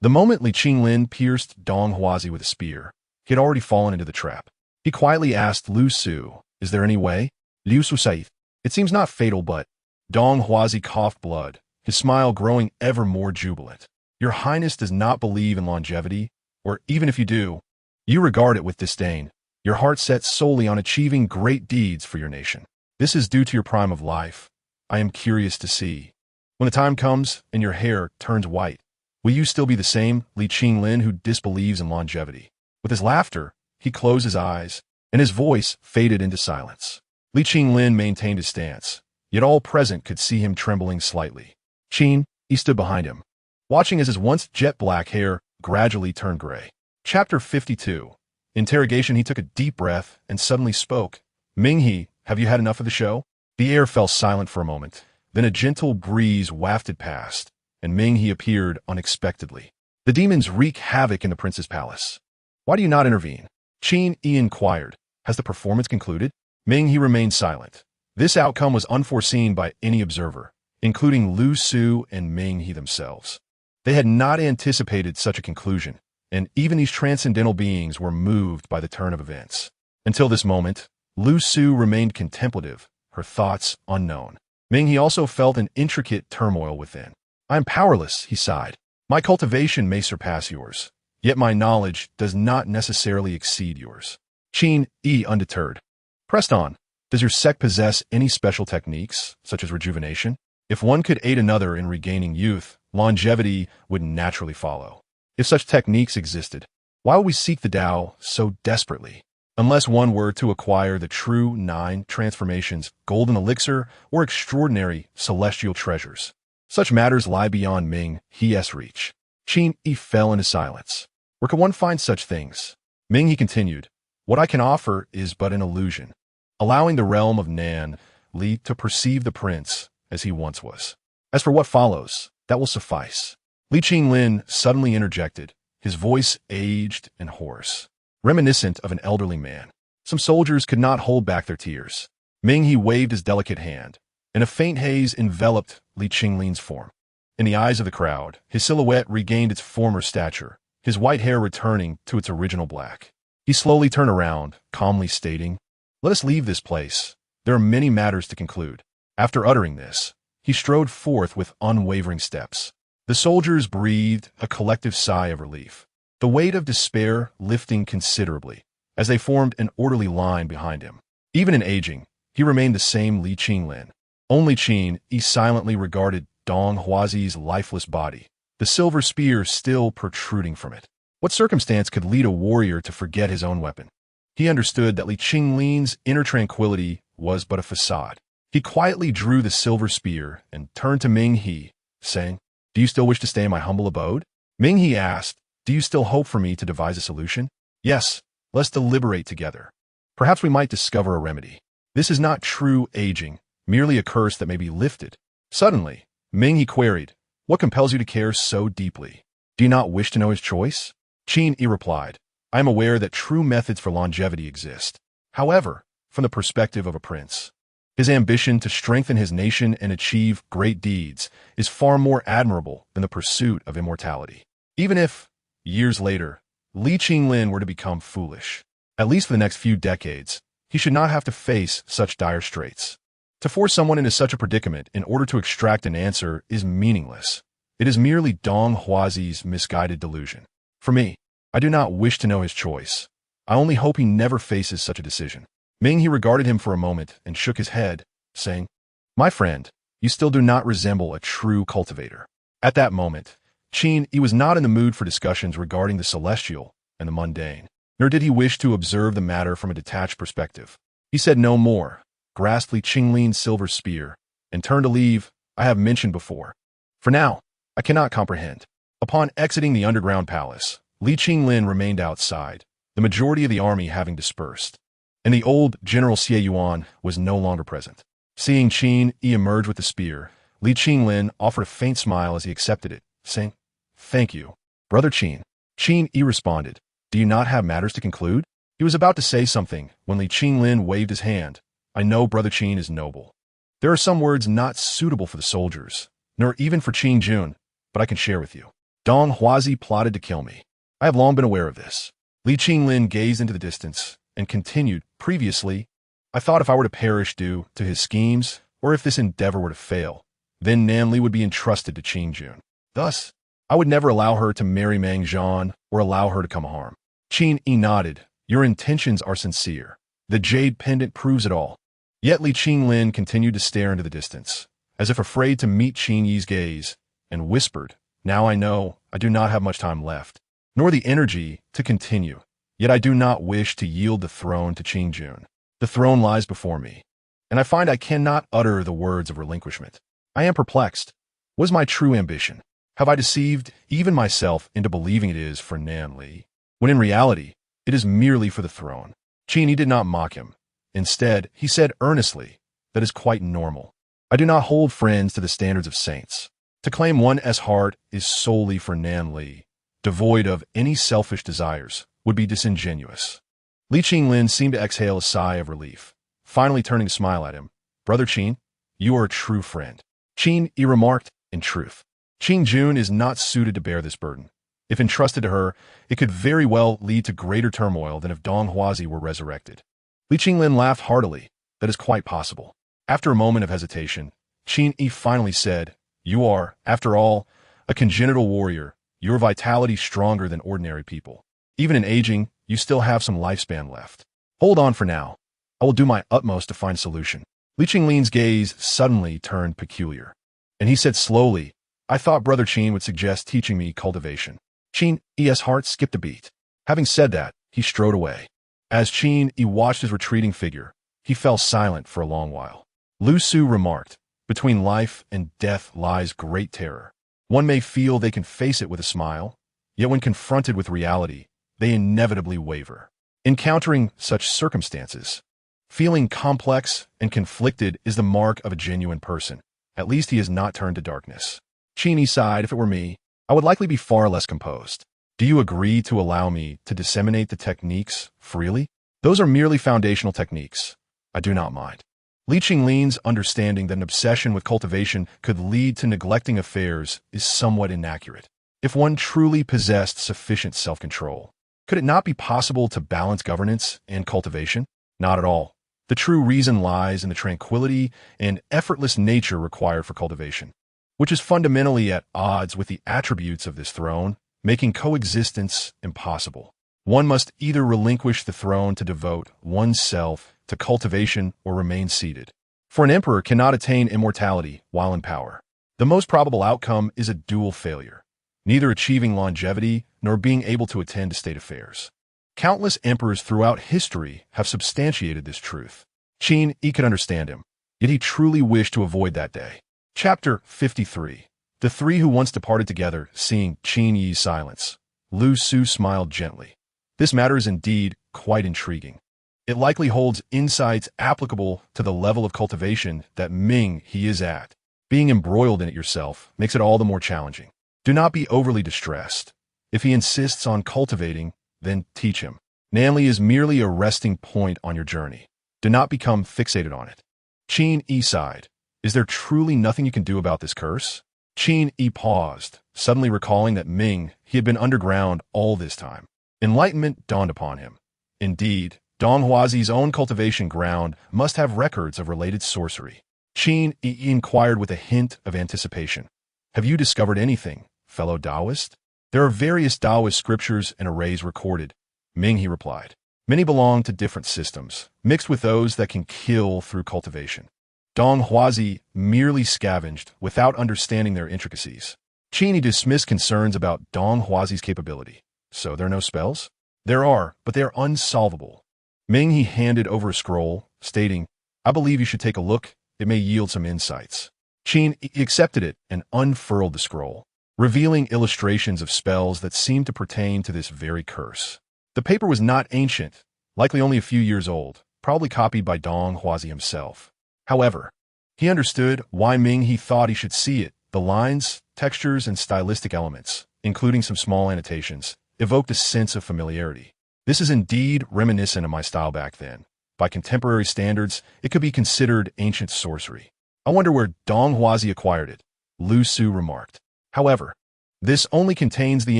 The moment Li Qinglin pierced Dong Huazi with a spear, he had already fallen into the trap. He quietly asked Lu Su, "Is there any way?" Liu Su said, "It seems not fatal, but—" Dong Huazi coughed blood, his smile growing ever more jubilant. "Your Highness does not believe in longevity, or even if you do, you regard it with disdain. Your heart set solely on achieving great deeds for your nation. This is due to your prime of life. I am curious to see. When the time comes and your hair turns white, will you still be the same Li Qinglin who disbelieves in longevity?" With his laughter, he closed his eyes, and his voice faded into silence. Li Qinglin maintained his stance, yet all present could see him trembling slightly. Qin Yi stood behind him, watching as his once jet-black hair gradually turned gray. Chapter 52. Interrogation. He took a deep breath and suddenly spoke. "Ming He, have you had enough of the show?" The air fell silent for a moment. Then a gentle breeze wafted past, and Ming He appeared unexpectedly. "The demons wreak havoc in the prince's palace. Why do you not intervene?" Qin Yi inquired. "Has the performance concluded?" Ming He remained silent. This outcome was unforeseen by any observer, including Lu Su and Ming He themselves. They had not anticipated such a conclusion, and even these transcendental beings were moved by the turn of events. Until this moment, Lu Su remained contemplative, her thoughts unknown. Ming He also felt an intricate turmoil within. "I am powerless," he sighed. "My cultivation may surpass yours, yet my knowledge does not necessarily exceed yours." Qin Yi, undeterred, pressed on. "Does your sect possess any special techniques, such as rejuvenation? If one could aid another in regaining youth, longevity would naturally follow. If such techniques existed, why would we seek the Tao so desperately? Unless one were to acquire the true 9 transformations, golden elixir, or extraordinary celestial treasures. Such matters lie beyond Ming He's reach." Qin Yi fell into silence. "Where can one find such things?" Ming He continued, "What I can offer is but an illusion, allowing the realm of Nan Li to perceive the prince as he once was. As for what follows, that will suffice." Li Qinglin suddenly interjected, his voice aged and hoarse, reminiscent of an elderly man. Some soldiers could not hold back their tears. Ming He waved his delicate hand, and a faint haze enveloped Li Qinglin's form. In the eyes of the crowd, his silhouette regained its former stature, his white hair returning to its original black. He slowly turned around, calmly stating, "Let us leave this place. There are many matters to conclude." After uttering this, he strode forth with unwavering steps. The soldiers breathed a collective sigh of relief, the weight of despair lifting considerably, as they formed an orderly line behind him. Even in aging, he remained the same Li Qinglin. Only Qin Yi silently regarded Dong Huazi's lifeless body, the silver spear still protruding from it. What circumstance could lead a warrior to forget his own weapon? He understood that Li Qinglin's inner tranquility was but a facade. He quietly drew the silver spear and turned to Ming He, saying, "Do you still wish to stay in my humble abode?" Ming He asked, "Do you still hope for me to devise a solution?" "Yes, let's deliberate together. Perhaps we might discover a remedy. This is not true aging, merely a curse that may be lifted." Suddenly, Ming He queried, "What compels you to care so deeply? Do you not wish to know his choice?" Qin Yi replied, "I am aware that true methods for longevity exist. However, from the perspective of a prince, his ambition to strengthen his nation and achieve great deeds is far more admirable than the pursuit of immortality. Even if, years later, Li Qinglin were to become foolish. At least for the next few decades, he should not have to face such dire straits. To force someone into such a predicament in order to extract an answer is meaningless. It is merely Dong Huazi's misguided delusion. For me, I do not wish to know his choice. I only hope he never faces such a decision. Ming He regarded him for a moment and shook his head, saying, "My friend, you still do not resemble a true cultivator." At that moment, Qin Yi was not in the mood for discussions regarding the celestial and the mundane, nor did he wish to observe the matter from a detached perspective. He said no more, grasped Li Qinglin's silver spear, and turned to leave. I have mentioned before. For now, I cannot comprehend. Upon exiting the underground palace, Li Qinglin remained outside, the majority of the army having dispersed, and the old General Xie Yuan was no longer present. Seeing Qin Yi emerge with the spear, Li Qinglin offered a faint smile as he accepted it, saying, "Thank you, Brother Qin." Qin Yi responded, "Do you not have matters to conclude?" He was about to say something when Li Qinglin waved his hand. "I know Brother Qin is noble. There are some words not suitable for the soldiers, nor even for Qin Jun, but I can share with you. Dong Huazi plotted to kill me. I have long been aware of this." Li Qinglin gazed into the distance and continued, "Previously, I thought if I were to perish due to his schemes, or if this endeavor were to fail, then Nanli would be entrusted to Qin Jun. Thus, I would never allow her to marry Mang Zhan or allow her to come harm." Qin Yi nodded. "Your intentions are sincere. The jade pendant proves it all." Yet Li Qinglin continued to stare into the distance, as if afraid to meet Qin Yi's gaze, and whispered, "Now I know I do not have much time left, nor the energy to continue. Yet I do not wish to yield the throne to Qin Jun. The throne lies before me, and I find I cannot utter the words of relinquishment. I am perplexed. What is my true ambition? Have I deceived even myself into believing it is for Nanli, when in reality, it is merely for the throne?" Qin Yi did not mock him. Instead, he said earnestly, "That is quite normal. I do not hold friends to the standards of saints. To claim one as heart is solely for Nanli, devoid of any selfish desires, would be disingenuous." Li Qinglin seemed to exhale a sigh of relief, finally turning to smile at him. "Brother Qin, you are a true friend." Qin Yi remarked, "In truth, Qin Jun is not suited to bear this burden. If entrusted to her, it could very well lead to greater turmoil than if Dong Huazi were resurrected." Li Qinglin laughed heartily. "That is quite possible." After a moment of hesitation, Qin Yi finally said, "You are, after all, a congenital warrior, your vitality stronger than ordinary people. Even in aging, you still have some lifespan left. Hold on for now. I will do my utmost to find a solution." Li Qinglin's gaze suddenly turned peculiar, and he said slowly, "I thought Brother Qin would suggest teaching me cultivation." Qin Yi's heart skipped a beat. Having said that, he strode away. As Qin Yi watched his retreating figure, he fell silent for a long while. Lu Su remarked, "Between life and death lies great terror. One may feel they can face it with a smile, yet when confronted with reality, they inevitably waver. Encountering such circumstances, feeling complex and conflicted is the mark of a genuine person. At least he has not turned to darkness." Qin Yi sighed. "If it were me, I would likely be far less composed. Do you agree to allow me to disseminate the techniques freely? Those are merely foundational techniques. I do not mind." Li Qinglin's understanding that an obsession with cultivation could lead to neglecting affairs is somewhat inaccurate. If one truly possessed sufficient self-control, could it not be possible to balance governance and cultivation? Not at all. The true reason lies in the tranquility and effortless nature required for cultivation, which is fundamentally at odds with the attributes of this throne, making coexistence impossible. One must either relinquish the throne to devote oneself to cultivation or remain seated. For an emperor cannot attain immortality while in power. The most probable outcome is a dual failure, neither achieving longevity nor being able to attend to state affairs. Countless emperors throughout history have substantiated this truth. Qin Yi could understand him, yet he truly wished to avoid that day. Chapter 53. The three who once departed together, seeing Qin Yi's silence. Lu Su smiled gently. "This matter is indeed quite intriguing. It likely holds insights applicable to the level of cultivation that Ming He is at. Being embroiled in it yourself makes it all the more challenging. Do not be overly distressed. If he insists on cultivating, then teach him. Nanli is merely a resting point on your journey. Do not become fixated on it." Qin Yi sighed. "Is there truly nothing you can do about this curse?" Qin Yi paused, suddenly recalling that Ming He had been underground all this time. Enlightenment dawned upon him. Indeed, Dong Huazi's own cultivation ground must have records of related sorcery. Qin Yi inquired with a hint of anticipation. Have you discovered anything, fellow Taoist? There are various Taoist scriptures and arrays recorded, Ming He replied. Many belong to different systems, mixed with those that can kill through cultivation. Dong Huazi merely scavenged without understanding their intricacies. Qin Yi dismissed concerns about Dong Huazi's capability. So there are no spells? There are, but they are unsolvable. Ming He handed over a scroll, stating, I believe you should take a look. It may yield some insights. Qin Yi accepted it and unfurled the scroll, revealing illustrations of spells that seemed to pertain to this very curse. The paper was not ancient, likely only a few years old, probably copied by Dong Huazi himself. However, he understood why Ming He thought he should see it. The lines, textures, and stylistic elements, including some small annotations, evoked a sense of familiarity. This is indeed reminiscent of my style back then. By contemporary standards, it could be considered ancient sorcery. I wonder where Dong Huazi acquired it, Lu Su remarked. However, this only contains the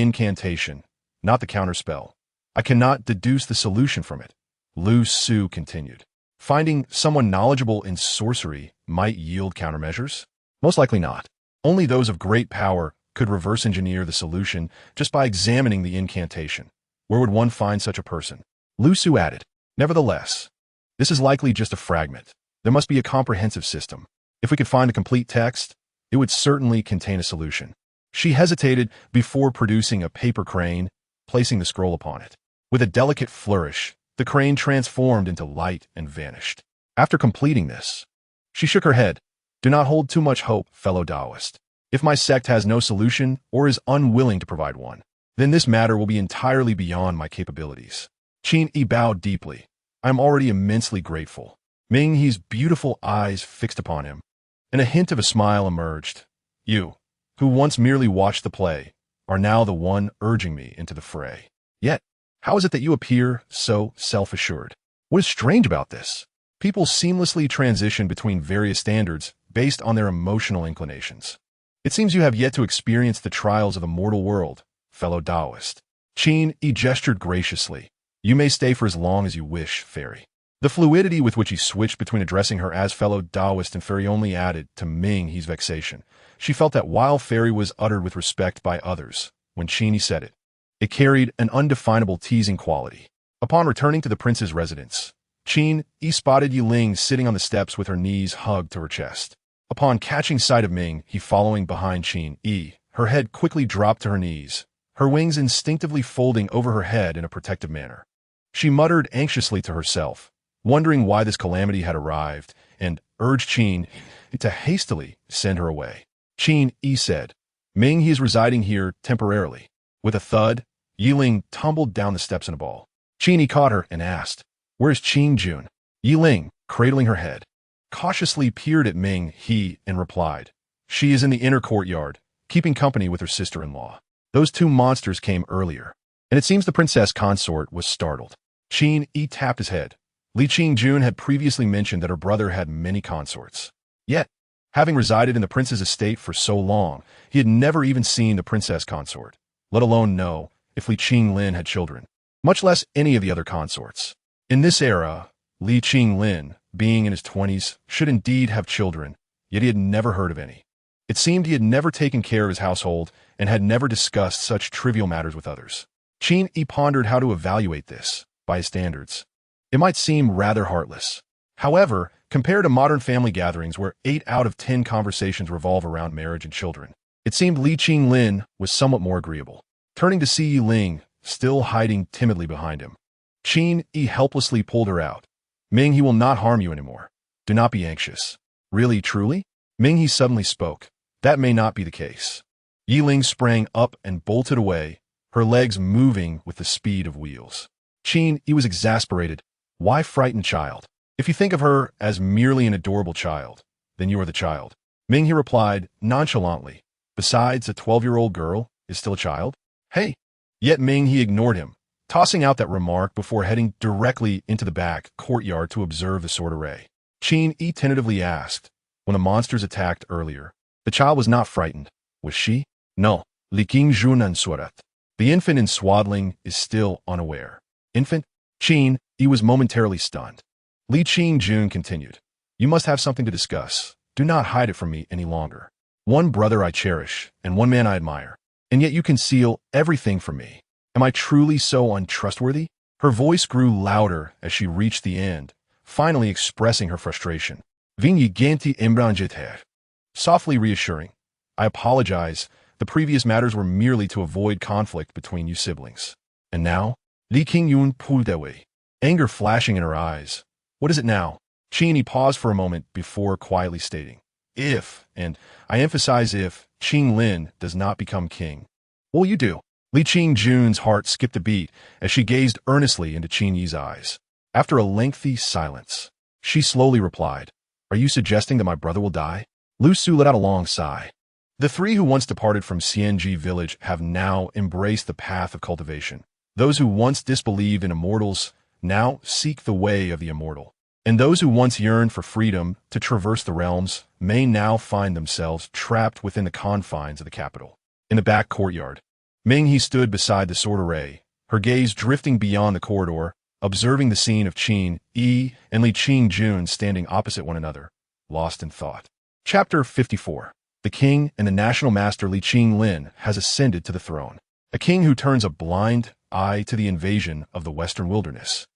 incantation, not the counterspell. I cannot deduce the solution from it, Lu Su continued. Finding someone knowledgeable in sorcery might yield countermeasures? Most likely not. Only those of great power could reverse engineer the solution just by examining the incantation. Where would one find such a person? Lu Su added. Nevertheless, this is likely just a fragment. There must be a comprehensive system. If we could find a complete text, it would certainly contain a solution. She hesitated before producing a paper crane, placing the scroll upon it. With a delicate flourish, the crane transformed into light and vanished. After completing this, she shook her head. Do not hold too much hope, fellow Taoist. If my sect has no solution or is unwilling to provide one, then this matter will be entirely beyond my capabilities. Qin Yi bowed deeply. I am already immensely grateful. Ming He's beautiful eyes fixed upon him, and a hint of a smile emerged. You, who once merely watched the play, are now the one urging me into the fray. Yet, how is it that you appear so self-assured? What is strange about this? People seamlessly transition between various standards based on their emotional inclinations. It seems you have yet to experience the trials of the mortal world, fellow Taoist. Qin Yi gestured graciously. You may stay for as long as you wish, fairy. The fluidity with which he switched between addressing her as fellow Taoist and fairy only added to Ming He's vexation. She felt that while fairy was uttered with respect by others, when Qin Yi said it, it carried an undefinable teasing quality. Upon returning to the prince's residence, Qin Yi spotted Yi Ling sitting on the steps with her knees hugged to her chest. Upon catching sight of Ming He following behind Qin Yi, her head quickly dropped to her knees, her wings instinctively folding over her head in a protective manner. She muttered anxiously to herself, wondering why this calamity had arrived, and urged Qin to hastily send her away. Qin Yi said, Ming He is residing here temporarily. With a thud, Yi Ling tumbled down the steps in a ball. Qin Yi caught her and asked, Where's Qin Jun? Yi Ling, cradling her head, cautiously peered at Ming He and replied, She is in the inner courtyard, keeping company with her sister-in-law. Those two monsters came earlier, and it seems the princess consort was startled. Qin Yi tapped his head. Li Qingjun had previously mentioned that her brother had many consorts. Yet, having resided in the prince's estate for so long, he had never even seen the princess consort, let alone know if Li Qinglin had children, much less any of the other consorts. In this era, Li Qinglin, being in his 20s, should indeed have children, yet he had never heard of any. It seemed he had never taken care of his household and had never discussed such trivial matters with others. Qin Yi pondered how to evaluate this, by his standards. It might seem rather heartless. However, compared to modern family gatherings where 8 out of 10 conversations revolve around marriage and children, it seemed Li Qinglin was somewhat more agreeable. Turning to see Yi Ling, still hiding timidly behind him, Qin Yi helplessly pulled her out. Ming He will not harm you anymore. Do not be anxious. Really, truly? Ming He suddenly spoke. That may not be the case. Yi Ling sprang up and bolted away, her legs moving with the speed of wheels. Qin Yi was exasperated. Why frighten child? If you think of her as merely an adorable child, then you are the child. Ming He replied nonchalantly. Besides, a 12-year-old girl is still a child. Hey! Yet Ming He ignored him, tossing out that remark before heading directly into the back courtyard to observe the sword array. Qin Yi tentatively asked, when the monsters attacked earlier, the child was not frightened, was she? No. Li Qingjun Surat. The infant in swaddling is still unaware. Infant? Qin Yi was momentarily stunned. Li Qingjun continued. You must have something to discuss. Do not hide it from me any longer. One brother I cherish, and one man I admire. And yet you conceal everything from me. Am I truly so untrustworthy? Her voice grew louder as she reached the end, finally expressing her frustration. Vinyi ganti imbranjiter. Softly reassuring. I apologize. The previous matters were merely to avoid conflict between you siblings. And now? Li Qingyun puldewe. Anger flashing in her eyes. What is it now? Qin Yi paused for a moment before quietly stating. If, and I emphasize if, Qin Lin does not become king. What will you do? Li Qingjun's heart skipped a beat as she gazed earnestly into Qin Yi's eyes. After a lengthy silence, she slowly replied, Are you suggesting that my brother will die? Lu Su let out a long sigh. The three who once departed from Xian village have now embraced the path of cultivation. Those who once disbelieved in immortals now seek the way of the immortal. And those who once yearned for freedom to traverse the realms may now find themselves trapped within the confines of the capital. In the back courtyard, Ming He stood beside the sword array, her gaze drifting beyond the corridor, observing the scene of Qin Yi and Li Qingjun standing opposite one another, lost in thought. Chapter 54. The king and the national master Li Qinglin has ascended to the throne. A king who turns a blind eye to the invasion of the western wilderness.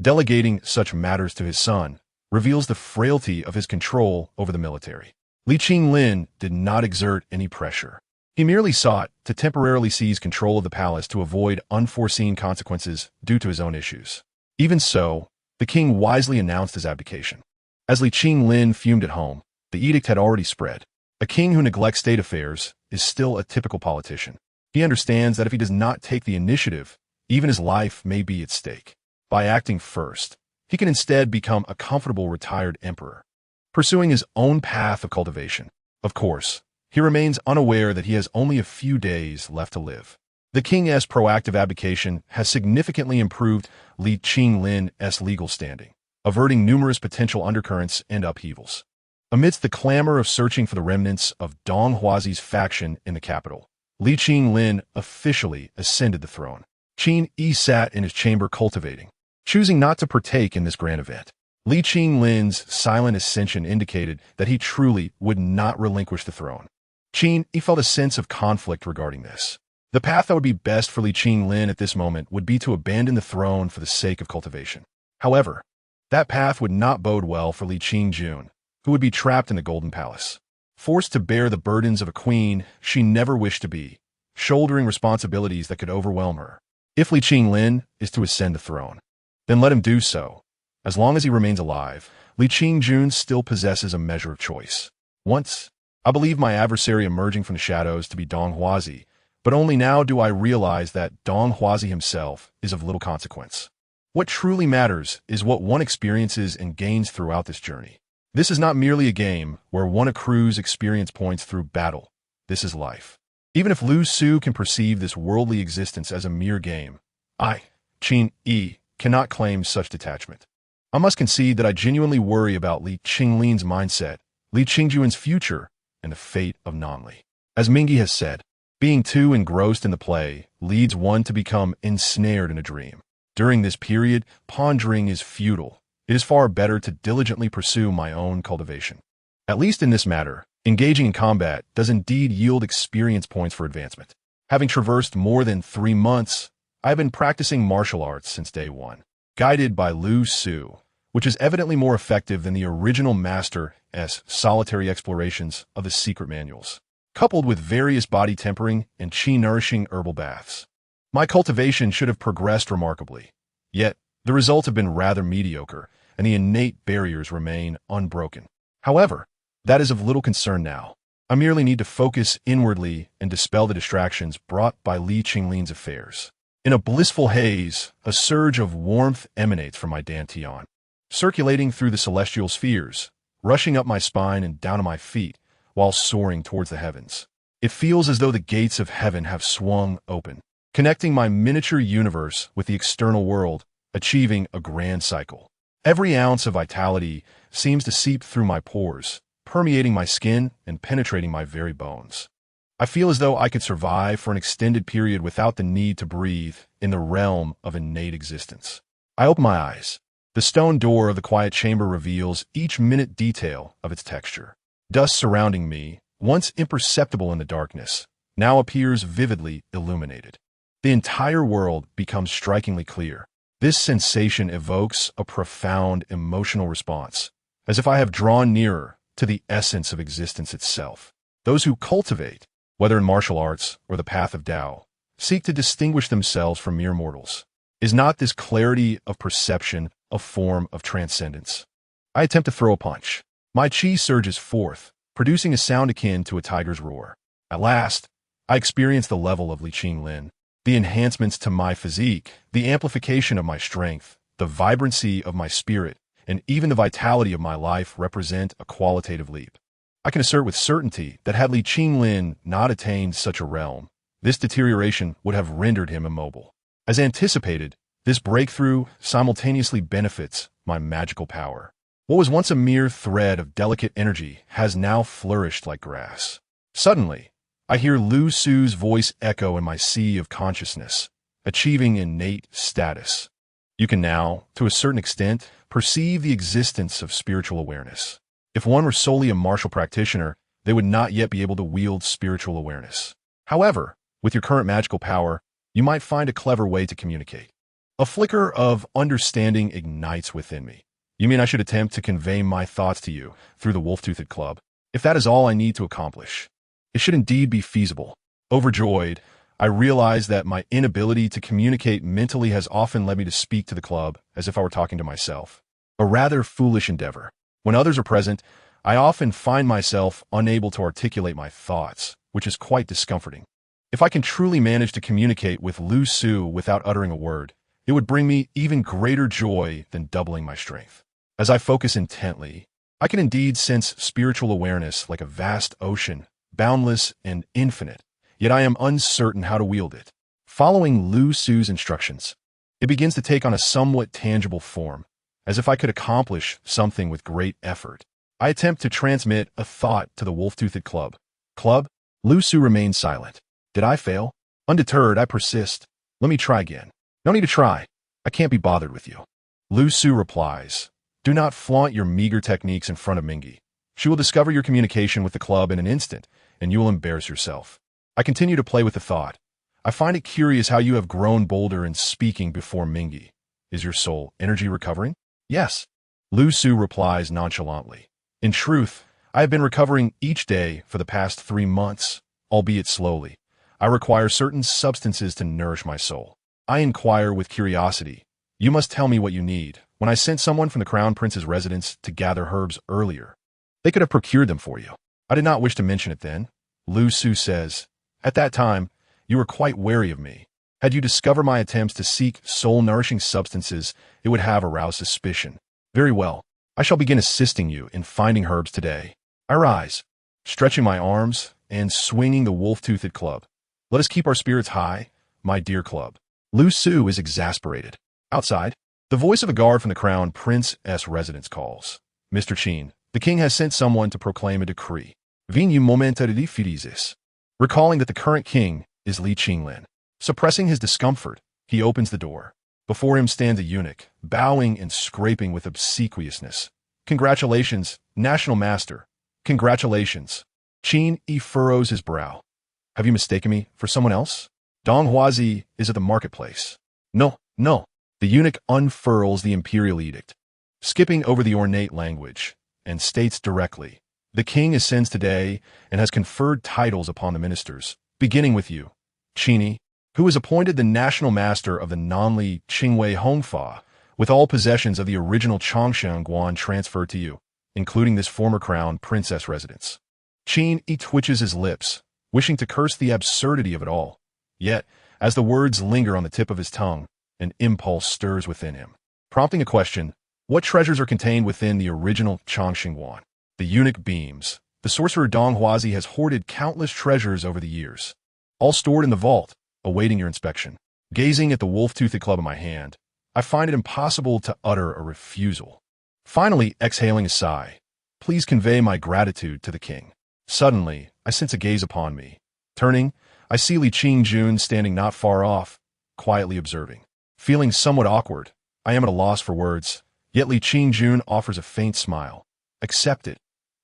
Delegating such matters to his son reveals the frailty of his control over the military. Li Qinglin did not exert any pressure. He merely sought to temporarily seize control of the palace to avoid unforeseen consequences due to his own issues. Even so, the king wisely announced his abdication. As Li Qinglin fumed at home, the edict had already spread. A king who neglects state affairs is still a typical politician. He understands that if he does not take the initiative, even his life may be at stake. By acting first, he can instead become a comfortable retired emperor, pursuing his own path of cultivation. Of course, he remains unaware that he has only a few days left to live. The king's proactive abdication has significantly improved Li Qinglin's legal standing, averting numerous potential undercurrents and upheavals. Amidst the clamor of searching for the remnants of Dong Huazi's faction in the capital, Li Qinglin officially ascended the throne. Qin Yi sat in his chamber cultivating, choosing not to partake in this grand event. Li Qinglin's silent ascension indicated that he truly would not relinquish the throne. Qin Yi felt a sense of conflict regarding this. The path that would be best for Li Qinglin at this moment would be to abandon the throne for the sake of cultivation. However, that path would not bode well for Li Qingjun, who would be trapped in the Golden Palace. Forced to bear the burdens of a queen she never wished to be, shouldering responsibilities that could overwhelm her. If Li Qinglin is to ascend the throne, then let him do so. As long as he remains alive, Li Qingjun still possesses a measure of choice. Once, I believed my adversary emerging from the shadows to be Dong Huazi, but only now do I realize that Dong Huazi himself is of little consequence. What truly matters is what one experiences and gains throughout this journey. This is not merely a game where one accrues experience points through battle. This is life. Even if Lu Su can perceive this worldly existence as a mere game, I, Qin Yi, cannot claim such detachment. I must concede that I genuinely worry about Li Qinglin's mindset, Li Qingjun's future, and the fate of Nanli. As Mingyi has said, being too engrossed in the play leads one to become ensnared in a dream. During this period, pondering is futile. It is far better to diligently pursue my own cultivation. At least in this matter, engaging in combat does indeed yield experience points for advancement. Having traversed more than 3 months, I have been practicing martial arts since day one, guided by Lu Su, which is evidently more effective than the original master's solitary explorations of the secret manuals, coupled with various body tempering and qi-nourishing herbal baths. My cultivation should have progressed remarkably, yet the results have been rather mediocre, and the innate barriers remain unbroken. However, that is of little concern now. I merely need to focus inwardly and dispel the distractions brought by Li Qinglin's affairs. In a blissful haze, a surge of warmth emanates from my dantian, circulating through the celestial spheres, rushing up my spine and down to my feet, while soaring towards the heavens. It feels as though the gates of heaven have swung open, connecting my miniature universe with the external world, achieving a grand cycle. Every ounce of vitality seems to seep through my pores, permeating my skin and penetrating my very bones. I feel as though I could survive for an extended period without the need to breathe in the realm of innate existence. I open my eyes. The stone door of the quiet chamber reveals each minute detail of its texture. Dust surrounding me, once imperceptible in the darkness, now appears vividly illuminated. The entire world becomes strikingly clear. This sensation evokes a profound emotional response, as if I have drawn nearer to the essence of existence itself. Those who cultivate, whether in martial arts or the path of Tao, seek to distinguish themselves from mere mortals. Is not this clarity of perception a form of transcendence? I attempt to throw a punch. My chi surges forth, producing a sound akin to a tiger's roar. At last, I experience the level of Li Qinglin. The enhancements to my physique, the amplification of my strength, the vibrancy of my spirit, and even the vitality of my life represent a qualitative leap. I can assert with certainty that had Li Qinglin not attained such a realm, this deterioration would have rendered him immobile. As anticipated, this breakthrough simultaneously benefits my magical power. What was once a mere thread of delicate energy has now flourished like grass. Suddenly, I hear Lu Su's voice echo in my sea of consciousness, achieving innate status. You can now, to a certain extent, perceive the existence of spiritual awareness. If one were solely a martial practitioner, they would not yet be able to wield spiritual awareness. However, with your current magical power, you might find a clever way to communicate. A flicker of understanding ignites within me. You mean I should attempt to convey my thoughts to you through the wolf-toothed club? If that is all I need to accomplish, it should indeed be feasible. Overjoyed, I realize that my inability to communicate mentally has often led me to speak to the club as if I were talking to myself. A rather foolish endeavor. When others are present, I often find myself unable to articulate my thoughts, which is quite discomforting. If I can truly manage to communicate with Lu Su without uttering a word, it would bring me even greater joy than doubling my strength. As I focus intently, I can indeed sense spiritual awareness like a vast ocean, boundless and infinite, yet I am uncertain how to wield it. Following Lu Su's instructions, it begins to take on a somewhat tangible form, as if I could accomplish something with great effort. I attempt to transmit a thought to the wolf-toothed club. Club? Lu Su remains silent. Did I fail? Undeterred, I persist. Let me try again. No need to try. I can't be bothered with you. Lu Su replies, do not flaunt your meager techniques in front of Mingi. She will discover your communication with the club in an instant, and you will embarrass yourself. I continue to play with the thought. I find it curious how you have grown bolder in speaking before Mingi. Is your soul energy recovering? Yes. Lu Su replies nonchalantly. In truth, I have been recovering each day for the past 3 months, albeit slowly. I require certain substances to nourish my soul. I inquire with curiosity. You must tell me what you need. When I sent someone from the Crown Prince's residence to gather herbs earlier, they could have procured them for you. I did not wish to mention it then. Lu Su says, at that time, you were quite wary of me. Had you discovered my attempts to seek soul-nourishing substances, it would have aroused suspicion. Very well. I shall begin assisting you in finding herbs today. I rise, stretching my arms and swinging the wolf-toothed club. Let us keep our spirits high, my dear club. Lu Su is exasperated. Outside, the voice of a guard from the Crown Prince's residence calls. Mr. Qin, the king has sent someone to proclaim a decree. Venu momentari fidizis. Recalling that the current king is Li Qinglin. Suppressing his discomfort, he opens the door. Before him stands a eunuch, bowing and scraping with obsequiousness. Congratulations, national master. Congratulations. Qin Yi furrows his brow. Have you mistaken me for someone else? Dong Huazi is at the marketplace. No, no. The eunuch unfurls the imperial edict, skipping over the ornate language, and states directly, the king ascends today and has conferred titles upon the ministers, beginning with you, Qin Yi, who is appointed the national master of the Nanli Qingwei Hongfa, with all possessions of the original Changshan Guan transferred to you, including this former crown princess residence. Qin Yi twitches his lips, wishing to curse the absurdity of it all. Yet, as the words linger on the tip of his tongue, an impulse stirs within him, prompting a question. What treasures are contained within the original Changshan Guan? The eunuch beams. The sorcerer Dong Huazi has hoarded countless treasures over the years, all stored in the vault, awaiting your inspection. Gazing at the wolf-toothed club in my hand, I find it impossible to utter a refusal. Finally, exhaling a sigh, please convey my gratitude to the king. Suddenly, I sense a gaze upon me, Turning, I see Li Qingjun standing not far off, quietly observing. Feeling somewhat awkward, I am at a loss for words, yet Li Qingjun offers a faint smile. Accept it.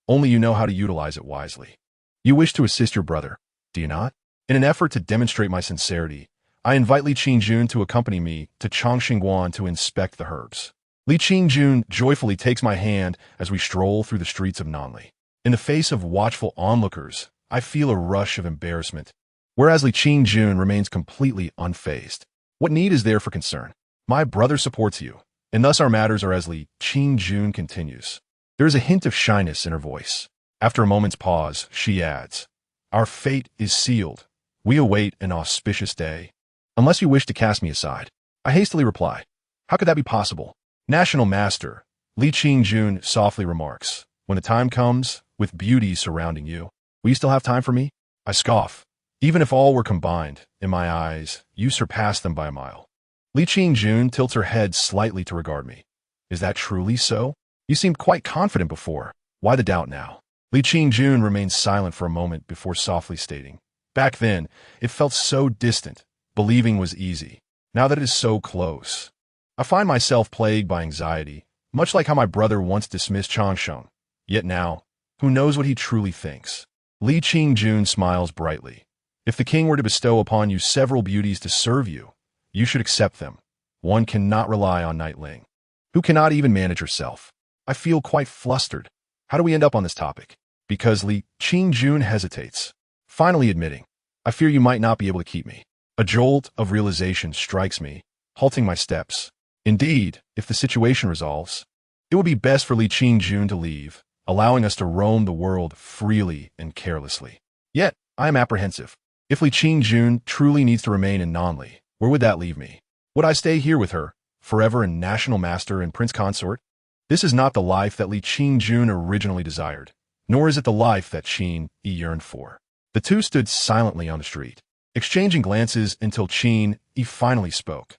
Only you know how to utilize it wisely. You wish to assist your brother, do you not? In an effort to demonstrate my sincerity, I invite Li Qingjun to accompany me to Chongqingguan to inspect the herbs. Li Qingjun joyfully takes my hand as we stroll through the streets of Nanli. In the face of watchful onlookers, I feel a rush of embarrassment, whereas Li Qingjun remains completely unfazed. What need is there for concern? My brother supports you, and thus our matters are as Li Qingjun continues. There is a hint of shyness in her voice. After a moment's pause, she adds, Our fate is sealed. We await an auspicious day. Unless you wish to cast me aside. I hastily reply, How could that be possible? National Master, Li Qingjun softly remarks, When the time comes, with beauty surrounding you, will you still have time for me? I scoff. Even if all were combined, in my eyes, you surpass them by a mile. Li Qingjun tilts her head slightly to regard me. Is that truly so? You seemed quite confident before. Why the doubt now? Li Qingjun remains silent for a moment before softly stating, Back then, it felt so distant. Believing was easy. Now that it is so close, I find myself plagued by anxiety, much like how my brother once dismissed Changsheng. Yet now, who knows what he truly thinks? Li Qingjun smiles brightly. If the king were to bestow upon you several beauties to serve you, you should accept them. One cannot rely on Night Ling, who cannot even manage herself. I feel quite flustered. How do we end up on this topic? Because Li Qingjun hesitates, finally admitting, I fear you might not be able to keep me. A jolt of realization strikes me, halting my steps. Indeed, if the situation resolves, it would be best for Li Qingjun to leave, allowing us to roam the world freely and carelessly. Yet, I am apprehensive. If Li Qingjun truly needs to remain in Nanli, where would that leave me? Would I stay here with her, forever a national master and prince consort? This is not the life that Li Qingjun originally desired, nor is it the life that Qin Yi yearned for. The two stood silently on the street, exchanging glances until Qin Yi finally spoke.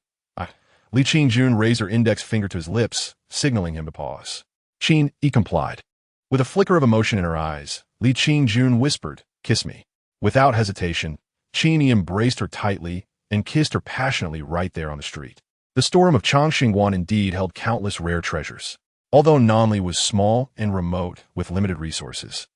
Li Qingjun raised her index finger to his lips, signaling him to pause. Qin Yi complied. With a flicker of emotion in her eyes, Li Qingjun whispered, Kiss me. Without hesitation, Qin Yi embraced her tightly and kissed her passionately right there on the street. The storm of Chongqingguan indeed held countless rare treasures. Although Nanli was small and remote with limited resources,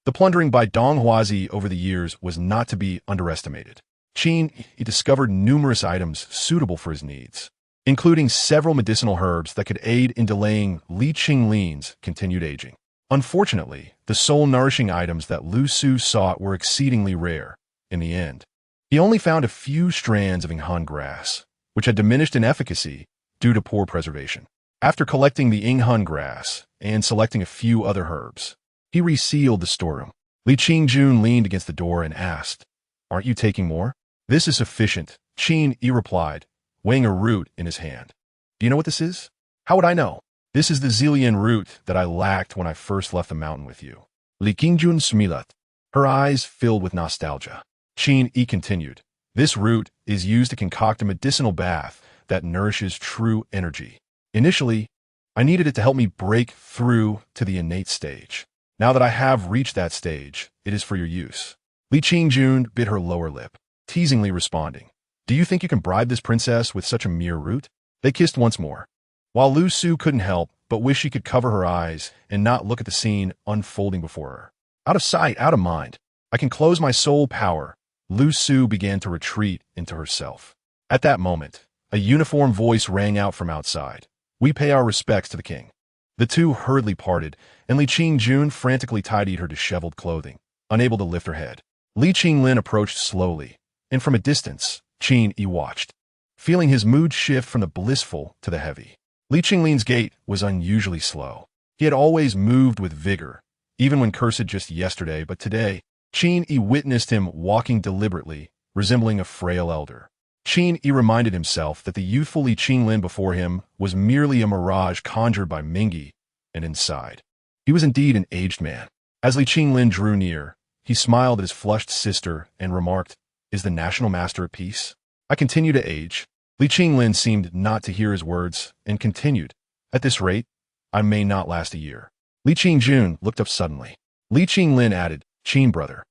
the plundering by Dong Huazi over the years was not to be underestimated. Qin Yi discovered numerous items suitable for his needs, including several medicinal herbs that could aid in delaying Li Qinglin's continued aging. Unfortunately, the soul-nourishing items that Lu Su sought were exceedingly rare. In the end, he only found a few strands of Inghan grass, which had diminished in efficacy due to poor preservation. After collecting the Inghan grass and selecting a few other herbs, he resealed the storeroom. Li Qingjun leaned against the door and asked, Aren't you taking more? This is sufficient, Qin Yi replied, weighing a root in his hand. Do you know what this is? How would I know? This is the Zillian root that I lacked when I first left the mountain with you. Li Qingjun smilat. Her eyes filled with nostalgia. Qin Yi continued. This root is used to concoct a medicinal bath that nourishes true energy. Initially, I needed it to help me break through to the innate stage. Now that I have reached that stage, it is for your use. Li Qingjun bit her lower lip, teasingly responding. Do you think you can bribe this princess with such a mere root? They kissed once more. While Lu Su couldn't help but wish she could cover her eyes and not look at the scene unfolding before her. Out of sight, out of mind. I can close my soul power. Lu Su began to retreat into herself. At that moment, a uniform voice rang out from outside. We pay our respects to the king. The two hurriedly parted, and Li Qingjun frantically tidied her disheveled clothing, unable to lift her head. Li Qinglin approached slowly, and from a distance, Qin Yi watched, feeling his mood shift from the blissful to the heavy. Li Qinglin's gait was unusually slow. He had always moved with vigor, even when cursed just yesterday, but today, Qin Yi witnessed him walking deliberately, resembling a frail elder. Qin Yi reminded himself that the youthful Li Qinglin before him was merely a mirage conjured by Mingyi, and inside, he was indeed an aged man. As Li Qinglin drew near, he smiled at his flushed sister and remarked, Is the national master at peace? I continue to age. Li Qinglin seemed not to hear his words and continued, At this rate, I may not last a year. Li Qingjun looked up suddenly. Li Qinglin added, Qin brother,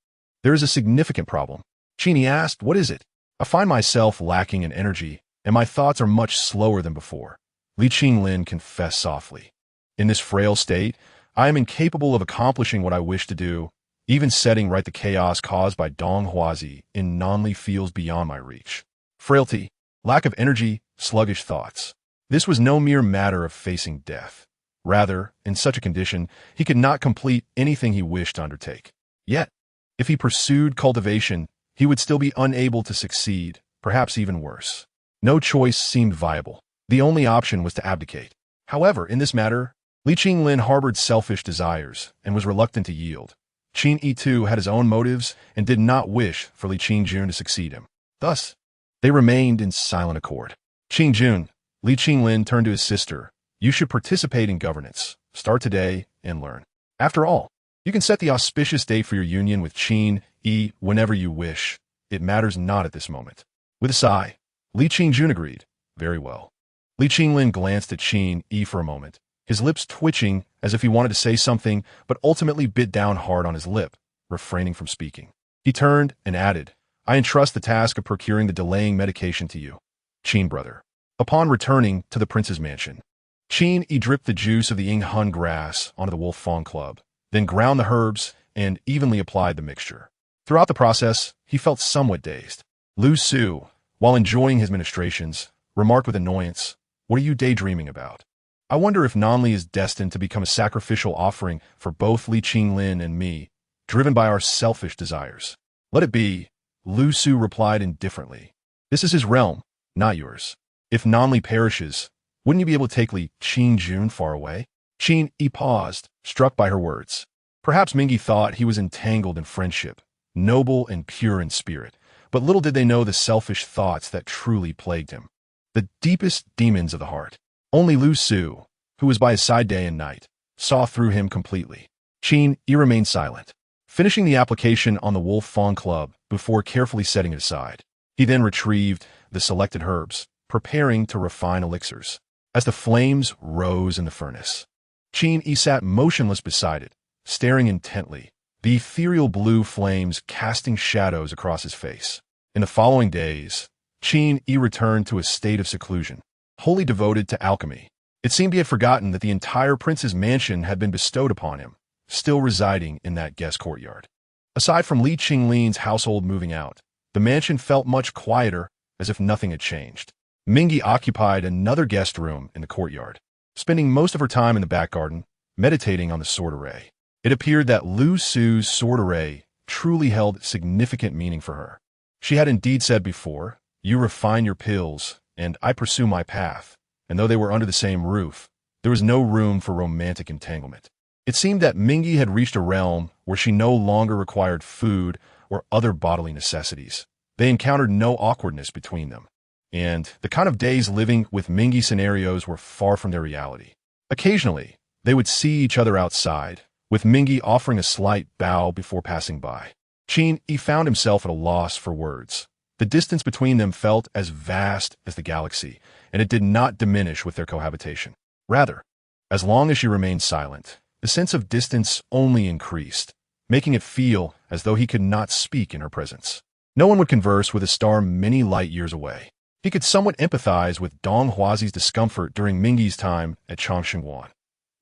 there is a significant problem. Qin Yi asked, "What is it?" "I find myself lacking in energy, and my thoughts are much slower than before," Li Qinglin confessed softly. "In this frail state, I am incapable of accomplishing what I wish to do. Even setting right the chaos caused by Dong Huazi in Nanli feels beyond my reach. Frailty, lack of energy, sluggish thoughts. This was no mere matter of facing death. Rather, in such a condition, he could not complete anything he wished to undertake. Yet, if he pursued cultivation, he would still be unable to succeed, perhaps even worse. No choice seemed viable. The only option was to abdicate. However, in this matter, Li Qinglin harbored selfish desires and was reluctant to yield. Qin Yi too had his own motives and did not wish for Li Qingjun to succeed him. Thus, they remained in silent accord. "Qingjun," Li Qinglin turned to his sister, "you should participate in governance. Start today and learn. After all, you can set the auspicious date for your union with Qin Yi whenever you wish. It matters not at this moment." With a sigh, Li Qingjun agreed. "Very well." Li Qinglin glanced at Qin Yi for a moment, his lips twitching as if he wanted to say something, but ultimately bit down hard on his lip, refraining from speaking. He turned and added, "I entrust the task of procuring the delaying medication to you, Qin brother." Upon returning to the prince's mansion, Qin Yi dripped the juice of the Yinghun grass onto the Wolf Fang Club, then ground the herbs and evenly applied the mixture. Throughout the process, he felt somewhat dazed. Lu Su, while enjoying his ministrations, remarked with annoyance, "What are you daydreaming about? I wonder if Nanli is destined to become a sacrificial offering for both Li Qinglin and me, driven by our selfish desires." "Let it be," Lu Su replied indifferently. "This is his realm, not yours. If Nanli perishes, wouldn't you be able to take Li Qingjun far away?" Qin Yi paused, struck by her words. Perhaps Mingyi thought he was entangled in friendship, noble and pure in spirit, but little did they know the selfish thoughts that truly plagued him. The deepest demons of the heart. Only Lu Su, who was by his side day and night, saw through him completely. Qin Yi remained silent, finishing the application on the Wolf Fang Club before carefully setting it aside. He then retrieved the selected herbs, preparing to refine elixirs. As the flames rose in the furnace, Qin Yi sat motionless beside it, staring intently, the ethereal blue flames casting shadows across his face. In the following days, Qin Yi returned to a state of seclusion, wholly devoted to alchemy. It seemed he had forgotten that the entire prince's mansion had been bestowed upon him, still residing in that guest courtyard. Aside from Li Qinglin's household moving out, the mansion felt much quieter, as if nothing had changed. Mingyi occupied another guest room in the courtyard, spending most of her time in the back garden, meditating on the sword array. It appeared that Lu Su's sword array truly held significant meaning for her. She had indeed said before, "You refine your pills, and I pursue my path," and though they were under the same roof, there was no room for romantic entanglement. It seemed that Mingyi had reached a realm where she no longer required food or other bodily necessities. They encountered no awkwardness between them, and the kind of days living with Mingyi scenarios were far from their reality. Occasionally, they would see each other outside, with Mingyi offering a slight bow before passing by. Qin Yi found himself at a loss for words. The distance between them felt as vast as the galaxy, and it did not diminish with their cohabitation. Rather, as long as she remained silent, the sense of distance only increased, making it feel as though he could not speak in her presence. No one would converse with a star many light years away. He could somewhat empathize with Dong Huazi's discomfort during Mingyi's time at Changxingwan,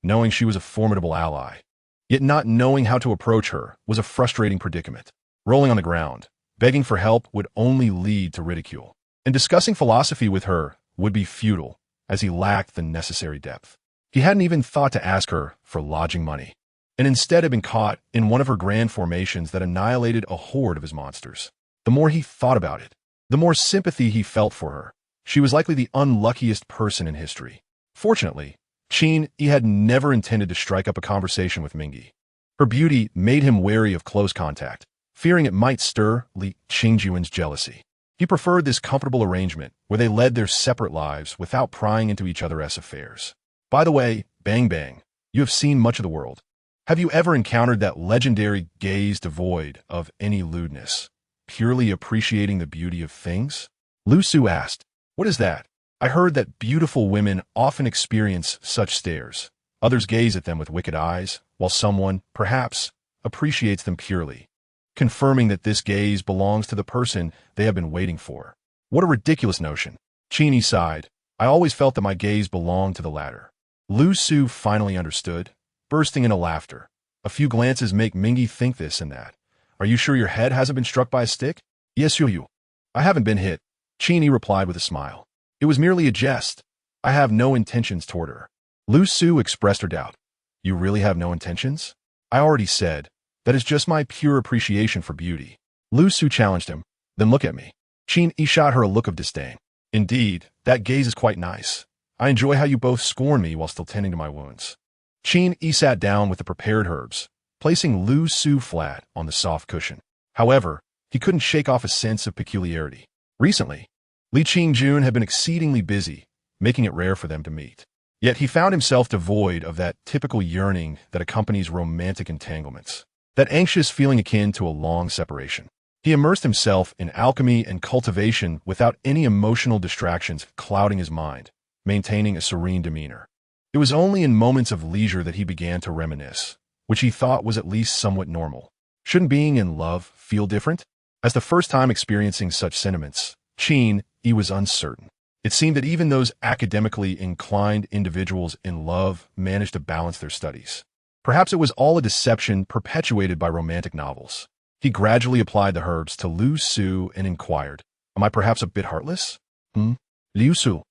knowing she was a formidable ally. Yet not knowing how to approach her was a frustrating predicament. Rolling on the ground, begging for help would only lead to ridicule, and discussing philosophy with her would be futile, as he lacked the necessary depth. He hadn't even thought to ask her for lodging money, and instead had been caught in one of her grand formations that annihilated a horde of his monsters. The more he thought about it, the more sympathy he felt for her. She was likely the unluckiest person in history. Fortunately, Qin Yi had never intended to strike up a conversation with Mingyi. Her beauty made him wary of close contact, fearing it might stir Li Qingjun's jealousy. He preferred this comfortable arrangement where they led their separate lives without prying into each other's affairs. By the way, Bang Bang, you have seen much of the world. Have you ever encountered that legendary gaze devoid of any lewdness, purely appreciating the beauty of things? Lu Su asked, "What is that?" "I heard that beautiful women often experience such stares. Others gaze at them with wicked eyes, while someone, perhaps, appreciates them purely. confirming that this gaze belongs to the person they have been waiting for. What a ridiculous notion. Qin Yi sighed. I always felt that my gaze belonged to the latter. Lu Su finally understood, bursting into laughter. A few glances make Mingyi think this and that. Are you sure your head hasn't been struck by a stick? Yes, you. I haven't been hit. Qin Yi replied with a smile. It was merely a jest. I have no intentions toward her. Lu Su expressed her doubt. You really have no intentions? I already said. That is just my pure appreciation for beauty. Lu Su challenged him. Then look at me. Qin Yi shot her a look of disdain. Indeed, that gaze is quite nice. I enjoy how you both scorn me while still tending to my wounds. Qin Yi sat down with the prepared herbs, placing Lu Su flat on the soft cushion. However, he couldn't shake off a sense of peculiarity. Recently, Li Qingjun had been exceedingly busy, making it rare for them to meet. Yet he found himself devoid of that typical yearning that accompanies romantic entanglements, that anxious feeling akin to a long separation. He immersed himself in alchemy and cultivation without any emotional distractions clouding his mind, maintaining a serene demeanor. It was only in moments of leisure that he began to reminisce, which he thought was at least somewhat normal. Shouldn't being in love feel different? As the first time experiencing such sentiments, Qin Yi was uncertain. It seemed that even those academically inclined individuals in love managed to balance their studies. Perhaps it was all a deception perpetuated by romantic novels. He gradually applied the herbs to Lu Su and inquired, Am I perhaps a bit heartless? Liu Su,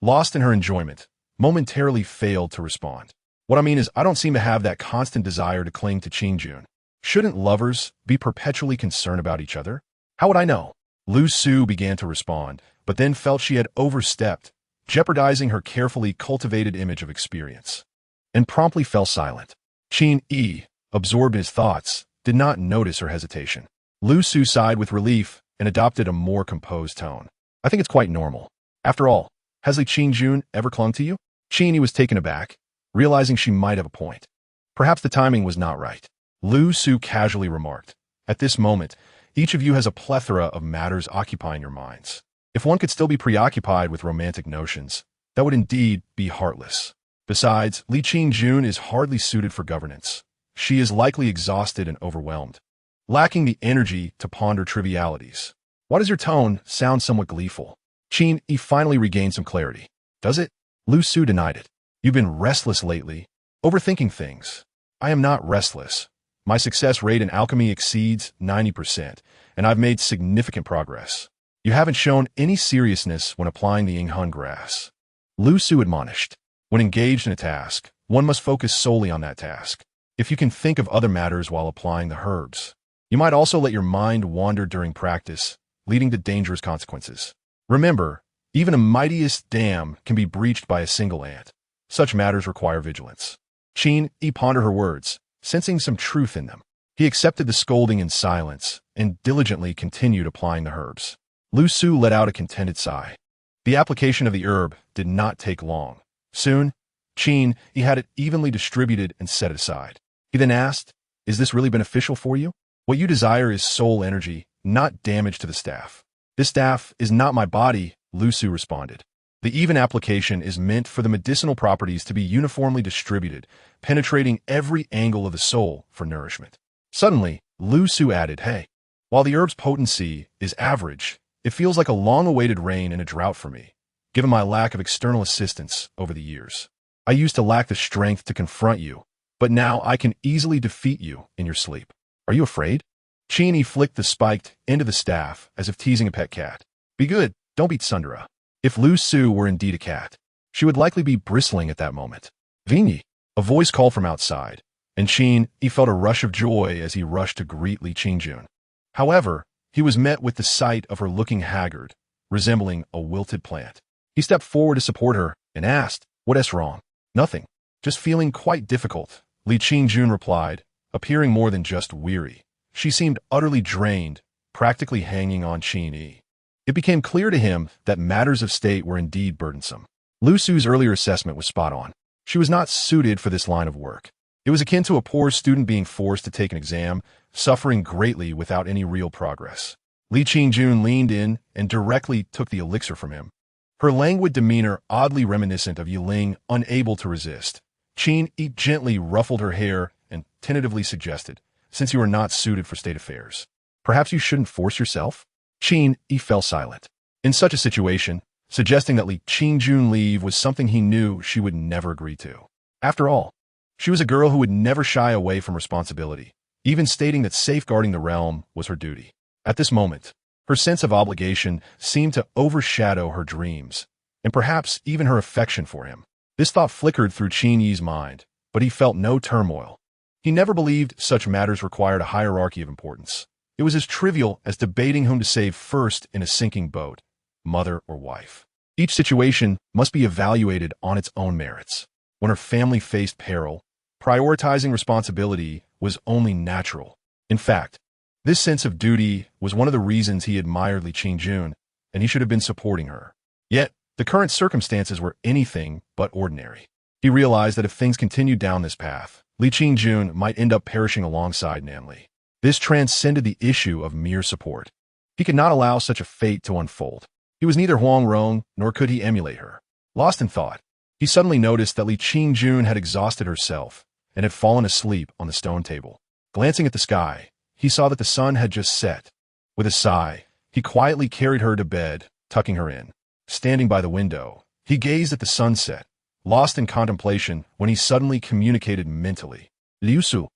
lost in her enjoyment, momentarily failed to respond. What I mean is I don't seem to have that constant desire to cling to Qingjun. Shouldn't lovers be perpetually concerned about each other? How would I know? Lu Su began to respond, but then felt she had overstepped, jeopardizing her carefully cultivated image of experience, and promptly fell silent. Qin Yi, absorbed in his thoughts, did not notice her hesitation. Lu Su sighed with relief and adopted a more composed tone. I think it's quite normal. After all, has Li Qingjun ever clung to you? Qin Yi was taken aback, realizing she might have a point. Perhaps the timing was not right. Lu Su casually remarked, At this moment, each of you has a plethora of matters occupying your minds. If one could still be preoccupied with romantic notions, that would indeed be heartless. Besides, Li Qingjun is hardly suited for governance. She is likely exhausted and overwhelmed, lacking the energy to ponder trivialities. Why does your tone sound somewhat gleeful? Qin Yi finally regained some clarity. Does it? Lu Su denied it. You've been restless lately, overthinking things. I am not restless. My success rate in alchemy exceeds 90%, and I've made significant progress. You haven't shown any seriousness when applying the Yinghun grass. Lu Su admonished. When engaged in a task, one must focus solely on that task. If you can think of other matters while applying the herbs, you might also let your mind wander during practice, leading to dangerous consequences. Remember, even a mightiest dam can be breached by a single ant. Such matters require vigilance. Qin Yi pondered her words, sensing some truth in them. He accepted the scolding in silence and diligently continued applying the herbs. Lu Su let out a contented sigh. The application of the herb did not take long. Soon, Qin Yi had it evenly distributed and set aside. He then asked, Is this really beneficial for you? What you desire is soul energy, not damage to the staff. This staff is not my body, Lu Su responded. The even application is meant for the medicinal properties to be uniformly distributed, penetrating every angle of the soul for nourishment. Suddenly, Lu Su added, Hey, while the herb's potency is average, it feels like a long-awaited rain in a drought for me, given my lack of external assistance over the years. I used to lack the strength to confront you, but now I can easily defeat you in your sleep. Are you afraid? Qin Yi flicked the spiked end of the staff as if teasing a pet cat. Be good, don't beat Sundara. If Lu Su were indeed a cat, she would likely be bristling at that moment. Vinyi, a voice called from outside, and Qin Yi felt a rush of joy as he rushed to greet Li Qingjun. However, he was met with the sight of her looking haggard, resembling a wilted plant. He stepped forward to support her and asked, What's wrong? Nothing. Just feeling quite difficult, Li Qingjun replied, appearing more than just weary. She seemed utterly drained, practically hanging on Qin Yi. It became clear to him that matters of state were indeed burdensome. Lu Su's earlier assessment was spot on. She was not suited for this line of work. It was akin to a poor student being forced to take an exam, suffering greatly without any real progress. Li Qingjun leaned in and directly took the elixir from him. Her languid demeanor oddly reminiscent of Yiling, unable to resist. Qin Yi gently ruffled her hair and tentatively suggested, since you are not suited for state affairs. Perhaps you shouldn't force yourself? Qin Yi fell silent. In such a situation, suggesting that Li Qingjun leave was something he knew she would never agree to. After all, she was a girl who would never shy away from responsibility, even stating that safeguarding the realm was her duty. At this moment, her sense of obligation seemed to overshadow her dreams, and perhaps even her affection for him. This thought flickered through Qin Yi's mind, but he felt no turmoil. He never believed such matters required a hierarchy of importance. It was as trivial as debating whom to save first in a sinking boat, mother or wife. Each situation must be evaluated on its own merits. When her family faced peril, prioritizing responsibility was only natural. In fact, this sense of duty was one of the reasons he admired Li Qingjun, and he should have been supporting her. Yet, the current circumstances were anything but ordinary. He realized that if things continued down this path, Li Qingjun might end up perishing alongside Nanli. This transcended the issue of mere support. He could not allow such a fate to unfold. He was neither Huang Rong, nor could he emulate her. Lost in thought, he suddenly noticed that Li Qingjun had exhausted herself and had fallen asleep on the stone table. Glancing at the sky, he saw that the sun had just set. With a sigh, he quietly carried her to bed, tucking her in. Standing by the window, he gazed at the sunset, lost in contemplation when he suddenly communicated mentally. Liu Su.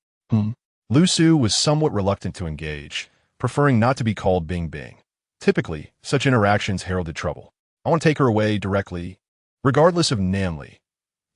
Liu Su was somewhat reluctant to engage, preferring not to be called Bing Bing. Typically, such interactions heralded trouble. I want to take her away directly, regardless of Nanli.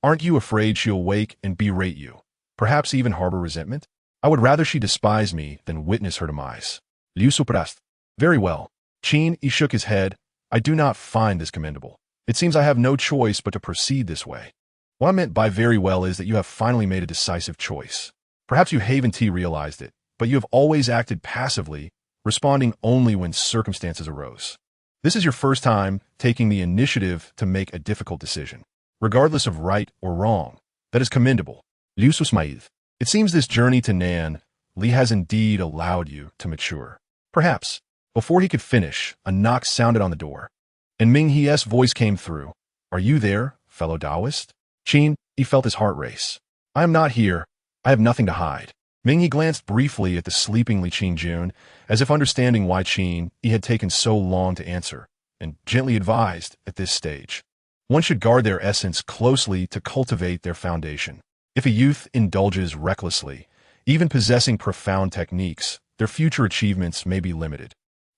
Aren't you afraid she'll wake and berate you, perhaps even harbor resentment? I would rather she despise me than witness her demise. Liu Su pressed. Very well. Qin Yi shook his head. I do not find this commendable. It seems I have no choice but to proceed this way. What I meant by very well is that you have finally made a decisive choice. Perhaps you haven't realized it, but you have always acted passively, responding only when circumstances arose. This is your first time taking the initiative to make a difficult decision, regardless of right or wrong. That is commendable. Liu Su smiled. It seems this journey to Nan Li has indeed allowed you to mature. Perhaps. Before he could finish, a knock sounded on the door, and Ming He's voice came through. Are you there, fellow Taoist? Qin Yi felt his heart race. I am not here. I have nothing to hide. Ming He glanced briefly at the sleeping Li Qingjun, as if understanding why Qin Yi had taken so long to answer, and gently advised, at this stage, one should guard their essence closely to cultivate their foundation. If a youth indulges recklessly, even possessing profound techniques, their future achievements may be limited.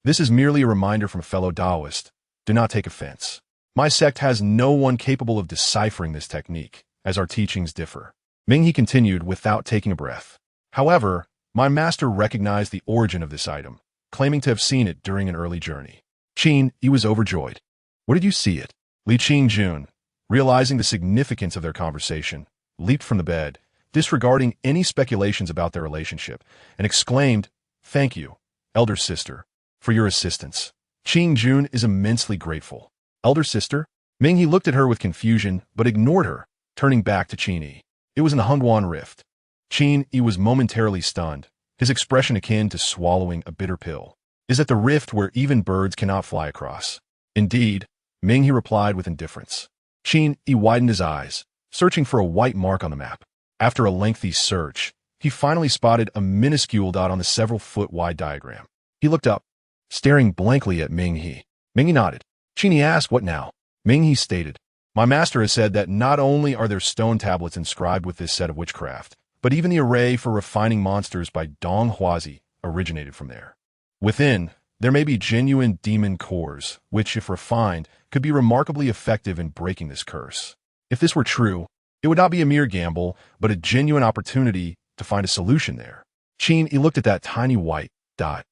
This is merely a reminder from a fellow Taoist. Do not take offense. My sect has no one capable of deciphering this technique, as our teachings differ. Ming He continued without taking a breath. However, my master recognized the origin of this item, claiming to have seen it during an early journey. Qin Yi was overjoyed. Where did you see it? Li Qingjun, realizing the significance of their conversation, leaped from the bed, disregarding any speculations about their relationship, and exclaimed, Thank you, elder sister, for your assistance. Qingjun is immensely grateful. Elder sister? Ming He looked at her with confusion, but ignored her, turning back to Qin Yi. It was in the Hunduan Rift. Qin Yi was momentarily stunned, his expression akin to swallowing a bitter pill. Is it the rift where even birds cannot fly across? Indeed, Ming He replied with indifference. Qin Yi widened his eyes, searching for a white mark on the map. After a lengthy search, he finally spotted a minuscule dot on the several-foot-wide diagram. He looked up, staring blankly at Ming He. Ming He nodded. Qin Yi asked, What now? Ming He stated, My master has said that not only are there stone tablets inscribed with this set of witchcraft, but even the array for refining monsters by Dong Huazi originated from there. Within, there may be genuine demon cores, which, if refined, could be remarkably effective in breaking this curse. If this were true, it would not be a mere gamble, but a genuine opportunity to find a solution there. Qin Yi looked at that tiny white dot,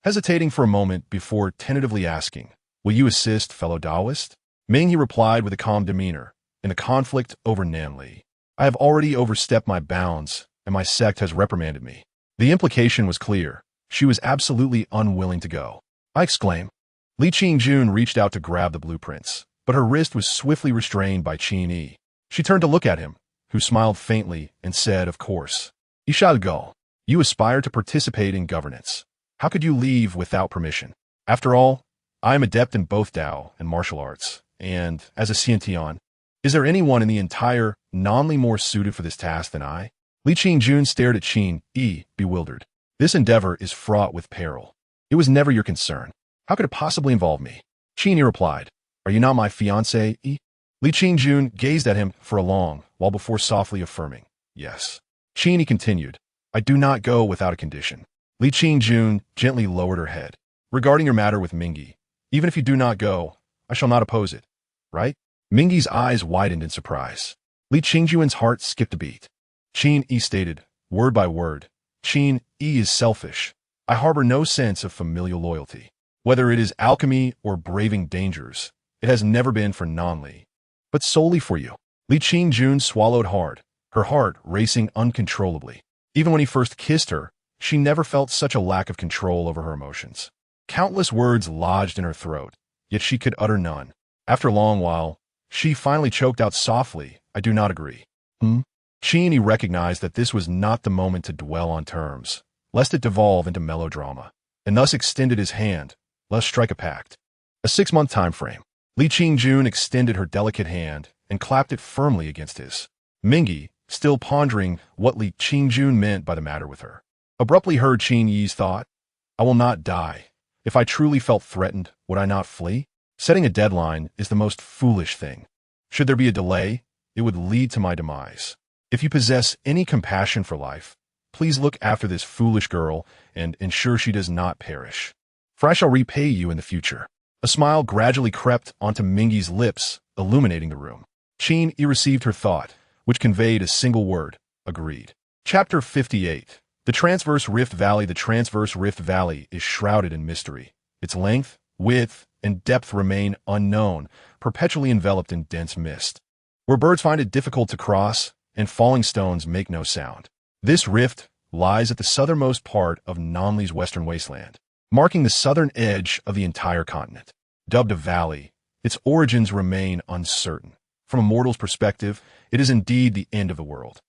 hesitating for a moment before tentatively asking, Will you assist, fellow Taoist? Ming He replied with a calm demeanor, In the conflict over Nanli, I have already overstepped my bounds, and my sect has reprimanded me. The implication was clear. She was absolutely unwilling to go. I exclaimed. Li Qingjun reached out to grab the blueprints, but her wrist was swiftly restrained by Qin Yi. She turned to look at him, who smiled faintly and said, Of course. You shall go. You aspire to participate in governance. How could you leave without permission? After all, I am adept in both Dao and martial arts, and, as a xian, is there anyone in the entire Nanli more suited for this task than I? Li Qingjun stared at Qin Yi, bewildered. This endeavor is fraught with peril. It was never your concern. How could it possibly involve me? Qin Yi replied, Are you not my fiancé? Li Qingjun gazed at him for a long while before softly affirming, Yes. Qin Yi continued, I do not go without a condition. Li Qingjun gently lowered her head. Regarding your matter with Mingyi, even if you do not go, I shall not oppose it. Right? Mingyi's eyes widened in surprise. Li Qingjun's heart skipped a beat. Qin Yi stated, word by word, Qin Yi is selfish. I harbor no sense of familial loyalty. Whether it is alchemy or braving dangers, it has never been for Nanli, but solely for you. Li Qingjun swallowed hard, her heart racing uncontrollably. Even when he first kissed her, she never felt such a lack of control over her emotions. Countless words lodged in her throat, yet she could utter none. After a long while, she finally choked out softly, I do not agree. Qin Yi recognized that this was not the moment to dwell on terms, lest it devolve into melodrama, and thus extended his hand, let's strike a pact. A 6-month time frame. Li Qingjun extended her delicate hand and clapped it firmly against his. Mingyi, still pondering what Li Qingjun meant by the matter with her, abruptly heard Qin Yi's thought, I will not die. If I truly felt threatened, would I not flee? Setting a deadline is the most foolish thing. Should there be a delay, it would lead to my demise. If you possess any compassion for life, please look after this foolish girl and ensure she does not perish. For I shall repay you in the future. A smile gradually crept onto Mingyi's lips, illuminating the room. Qin Yi received her thought, which conveyed a single word, agreed. Chapter 58. The Transverse Rift Valley. The Transverse Rift Valley is shrouded in mystery. Its length, width, and depth remain unknown, perpetually enveloped in dense mist. Where birds find it difficult to cross, and falling stones make no sound. This rift lies at the southernmost part of Nanli's western wasteland, marking the southern edge of the entire continent. Dubbed a valley, its origins remain uncertain. From a mortal's perspective, it is indeed the end of the world.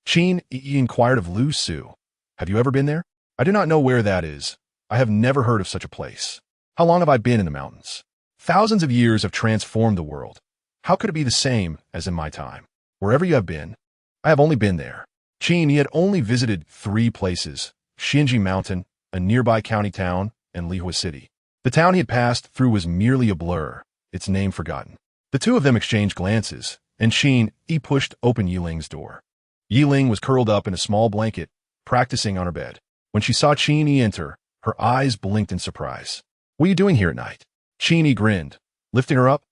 Qin Yi inquired of Lu Su, Have you ever been there? I do not know where that is. I have never heard of such a place. How long have I been in the mountains? Thousands of years have transformed the world. How could it be the same as in my time? Wherever you have been, I have only been there. Qin Yi had only visited 3 places, Xinji Mountain, a nearby county town, and Lihua City. The town he had passed through was merely a blur, its name forgotten. The two of them exchanged glances, and Qin Yi pushed open Yiling's door. Yiling was curled up in a small blanket, practicing on her bed. When she saw Qin Yi enter, her eyes blinked in surprise. What are you doing here at night? Qin Yi grinned, lifting her up.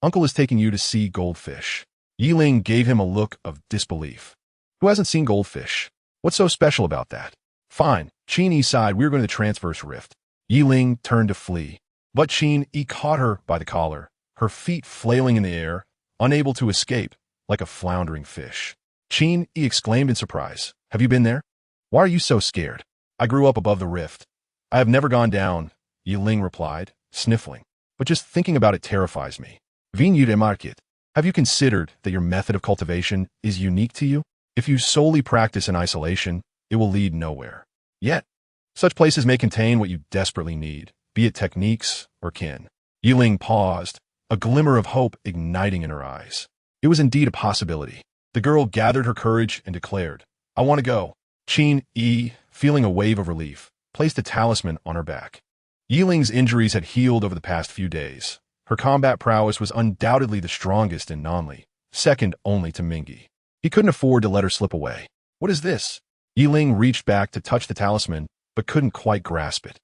Uncle is taking you to see goldfish. Yiling gave him a look of disbelief. Who hasn't seen goldfish? What's so special about that? Fine, Qin Yi sighed, we're going to the Transverse Rift. Yiling turned to flee, but Qin Yi caught her by the collar, her feet flailing in the air, unable to escape, like a floundering fish. Qin Yi exclaimed in surprise, Have you been there? Why are you so scared? I grew up above the rift. I have never gone down, Yiling replied, sniffling. But just thinking about it terrifies me. Vigne de market. Have you considered that your method of cultivation is unique to you? If you solely practice in isolation, it will lead nowhere. Yet, such places may contain what you desperately need, be it techniques or kin. Yiling paused, a glimmer of hope igniting in her eyes. It was indeed a possibility. The girl gathered her courage and declared, I want to go. Qin Yi, feeling a wave of relief, placed a talisman on her back. Yiling's injuries had healed over the past few days. Her combat prowess was undoubtedly the strongest in Nanli, second only to Mingyi. He couldn't afford to let her slip away. What is this? Yiling reached back to touch the talisman, but couldn't quite grasp it.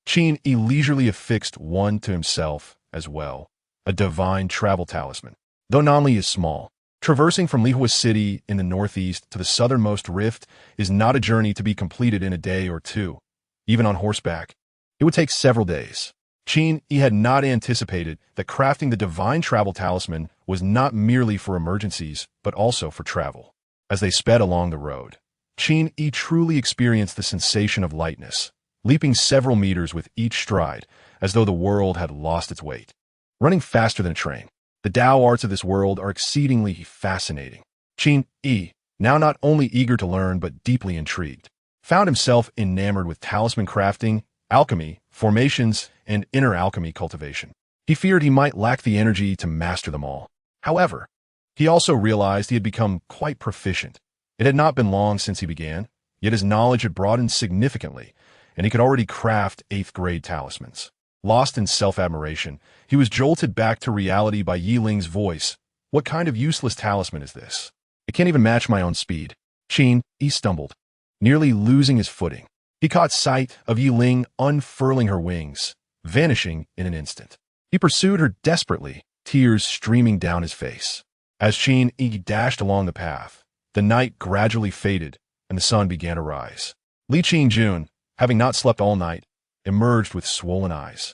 Qin Yi leisurely affixed one to himself as well, a divine travel talisman. Though Nanli is small, traversing from Lihua City in the northeast to the southernmost rift is not a journey to be completed in a day or two. Even on horseback, it would take several days. Qin Yi had not anticipated that crafting the divine travel talisman was not merely for emergencies, but also for travel. As they sped along the road, Qin Yi truly experienced the sensation of lightness, leaping several meters with each stride, as though the world had lost its weight. Running faster than a train. The Tao arts of this world are exceedingly fascinating. Qin Yi, now not only eager to learn but deeply intrigued, found himself enamored with talisman crafting, alchemy, formations, and inner alchemy cultivation. He feared he might lack the energy to master them all. However, he also realized he had become quite proficient. It had not been long since he began, yet his knowledge had broadened significantly, and he could already craft 8th-grade talismans. Lost in self-admiration, he was jolted back to reality by Yi Ling's voice. What kind of useless talisman is this? It can't even match my own speed. Qin Yi stumbled, nearly losing his footing. He caught sight of Yi Ling unfurling her wings, vanishing in an instant. He pursued her desperately, tears streaming down his face. As Qin Yi dashed along the path, the night gradually faded and the sun began to rise. Li Qingjun, having not slept all night, emerged with swollen eyes.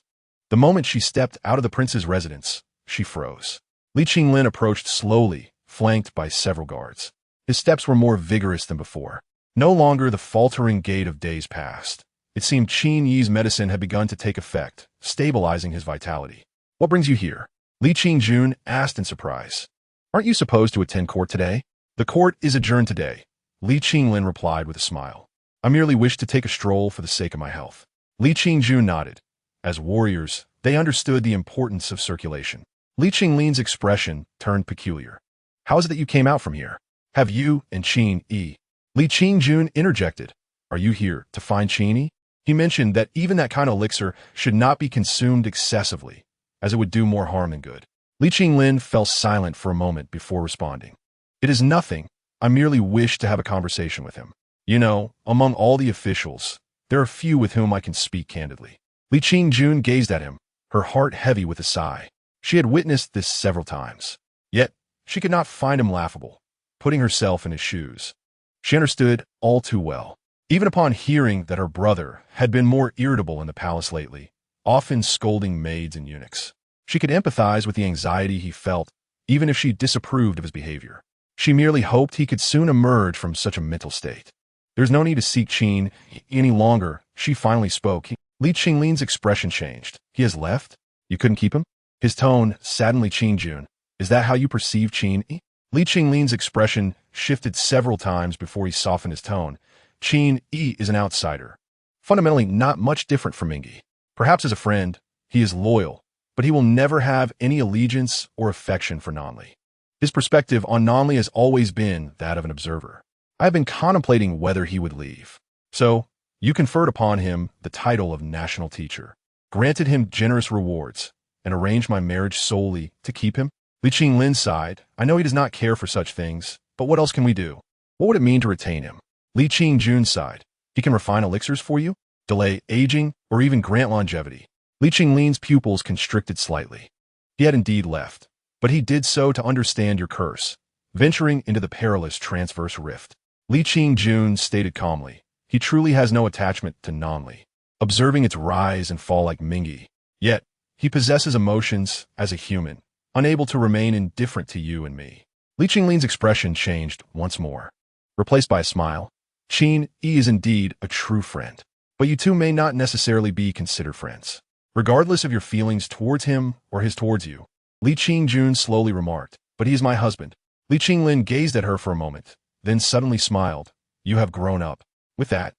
The moment she stepped out of the prince's residence, she froze. Li Qinglin approached slowly, flanked by several guards. His steps were more vigorous than before. No longer the faltering gait of days past. It seemed Qin Yi's medicine had begun to take effect, stabilizing his vitality. What brings you here? Li Qingjun asked in surprise. Aren't you supposed to attend court today? The court is adjourned today, Li Qinglin replied with a smile. I merely wish to take a stroll for the sake of my health. Li Qingjun nodded. As warriors, they understood the importance of circulation. Li Qinglin's expression turned peculiar. How is it that you came out from here? Have you and Qin Yi? Li Qingjun interjected. Are you here to find Qin Yi? He mentioned that even that kind of elixir should not be consumed excessively, as it would do more harm than good. Li Qinglin fell silent for a moment before responding. It is nothing. I merely wish to have a conversation with him. You know, among all the officials, there are few with whom I can speak candidly. Li Qingjun gazed at him, her heart heavy with a sigh. She had witnessed this several times. Yet, she could not find him laughable, putting herself in his shoes. She understood all too well. Even upon hearing that her brother had been more irritable in the palace lately, often scolding maids and eunuchs, she could empathize with the anxiety he felt, even if she disapproved of his behavior. She merely hoped he could soon emerge from such a mental state. There's no need to seek Qin any longer, she finally spoke. Li Qinglin's expression changed. He has left? You couldn't keep him? His tone saddened Li Qingjun. Is that how you perceive Qin Yi? Li Qinglin's expression shifted several times before he softened his tone. Qin Yi is an outsider, fundamentally not much different from Ming Yi. Perhaps as a friend, he is loyal, but he will never have any allegiance or affection for Nanli. His perspective on Nanli has always been that of an observer. I have been contemplating whether he would leave. So, you conferred upon him the title of national teacher, granted him generous rewards, and arranged my marriage solely to keep him? Li Qinglin sighed. I know he does not care for such things, but what else can we do? What would it mean to retain him? Li Qingjun sighed. He can refine elixirs for you, delay aging, or even grant longevity. Li Qinglin's pupils constricted slightly. He had indeed left, but he did so to understand your curse, venturing into the perilous transverse rift. Li Qingjun stated calmly. He truly has no attachment to Nanli, observing its rise and fall like Ming Yi. Yet, he possesses emotions as a human, unable to remain indifferent to you and me. Li Qinglin's expression changed once more, replaced by a smile. Qin Yi is indeed a true friend, but you two may not necessarily be considered friends, regardless of your feelings towards him or his towards you. Li Qingjun slowly remarked, but he is my husband. Li Qinglin gazed at her for a moment, then suddenly smiled. You have grown up. With that,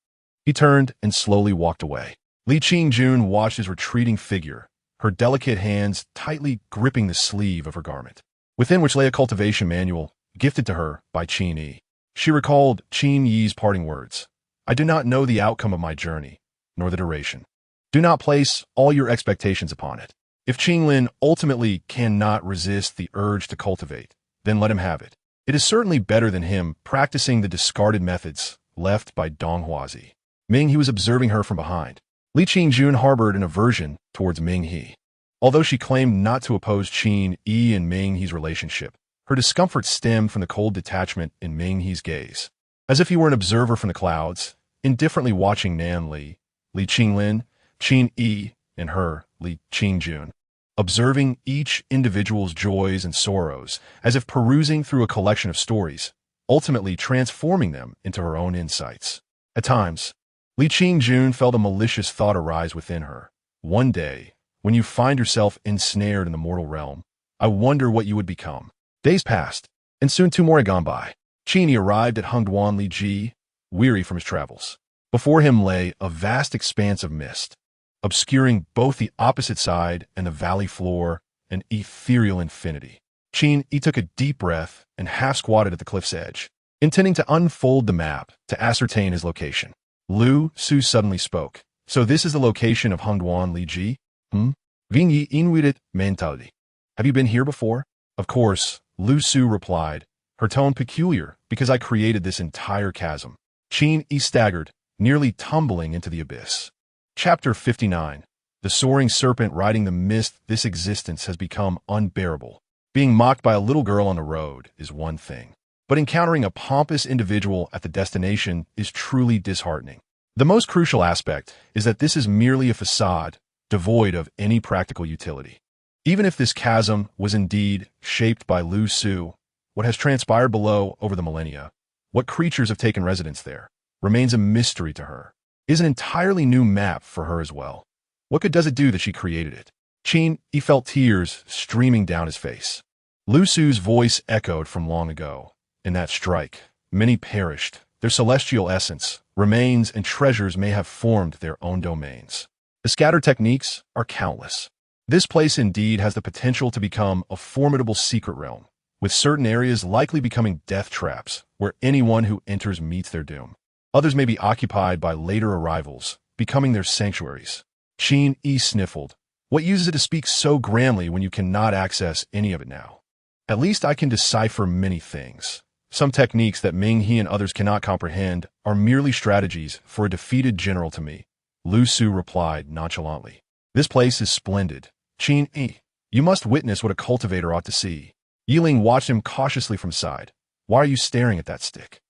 he turned and slowly walked away. Li Qingjun watched his retreating figure, her delicate hands tightly gripping the sleeve of her garment, within which lay a cultivation manual gifted to her by Qin Yi. She recalled Qin Yi's parting words. I do not know the outcome of my journey, nor the duration. Do not place all your expectations upon it. If Qinglin ultimately cannot resist the urge to cultivate, then let him have it. It is certainly better than him practicing the discarded methods left by Dong Huazi. Ming He was observing her from behind. Li Qingjun harbored an aversion towards Ming He. Although she claimed not to oppose Qin Yi and Ming He's relationship, her discomfort stemmed from the cold detachment in Ming He's gaze. As if he were an observer from the clouds, indifferently watching Nanli, Li Qinglin, Qin Yi, and her, Li Qingjun, observing each individual's joys and sorrows as if perusing through a collection of stories, ultimately transforming them into her own insights. At times, Li Qingjun felt a malicious thought arise within her. One day, when you find yourself ensnared in the mortal realm, I wonder what you would become. Days passed, and soon 2 more had gone by. Qin Yi arrived at Hengduan Li Ji, weary from his travels. Before him lay a vast expanse of mist, obscuring both the opposite side and the valley floor, an ethereal infinity. Qin Yi took a deep breath and half-squatted at the cliff's edge, intending to unfold the map to ascertain his location. Lu Su suddenly spoke. So this is the location of Hongduan Li Ji? Qin Yi immortality. Have you been here before? Of course, Lu Su replied, her tone peculiar because I created this entire chasm. Qin Yi staggered, nearly tumbling into the abyss. Chapter 59. The soaring serpent riding the mist. This existence has become unbearable. Being mocked by a little girl on the road is one thing, but encountering a pompous individual at the destination is truly disheartening. The most crucial aspect is that this is merely a facade, devoid of any practical utility. Even if this chasm was indeed shaped by Lu Su, what has transpired below over the millennia, what creatures have taken residence there, remains a mystery to her. It is an entirely new map for her as well. What good does it do that she created it? Qin Yi felt tears streaming down his face. Lu Su's voice echoed from long ago. In that strike, many perished. Their celestial essence, remains, and treasures may have formed their own domains. The scattered techniques are countless. This place indeed has the potential to become a formidable secret realm, with certain areas likely becoming death traps, where anyone who enters meets their doom. Others may be occupied by later arrivals, becoming their sanctuaries. Qin Yi sniffled. What uses it to speak so grandly when you cannot access any of it now? At least I can decipher many things. Some techniques that Ming He and others cannot comprehend are merely strategies for a defeated general to me, Lu Su replied nonchalantly. This place is splendid. Qin Yi, you must witness what a cultivator ought to see. Yiling watched him cautiously from side. Why are you staring at that stick?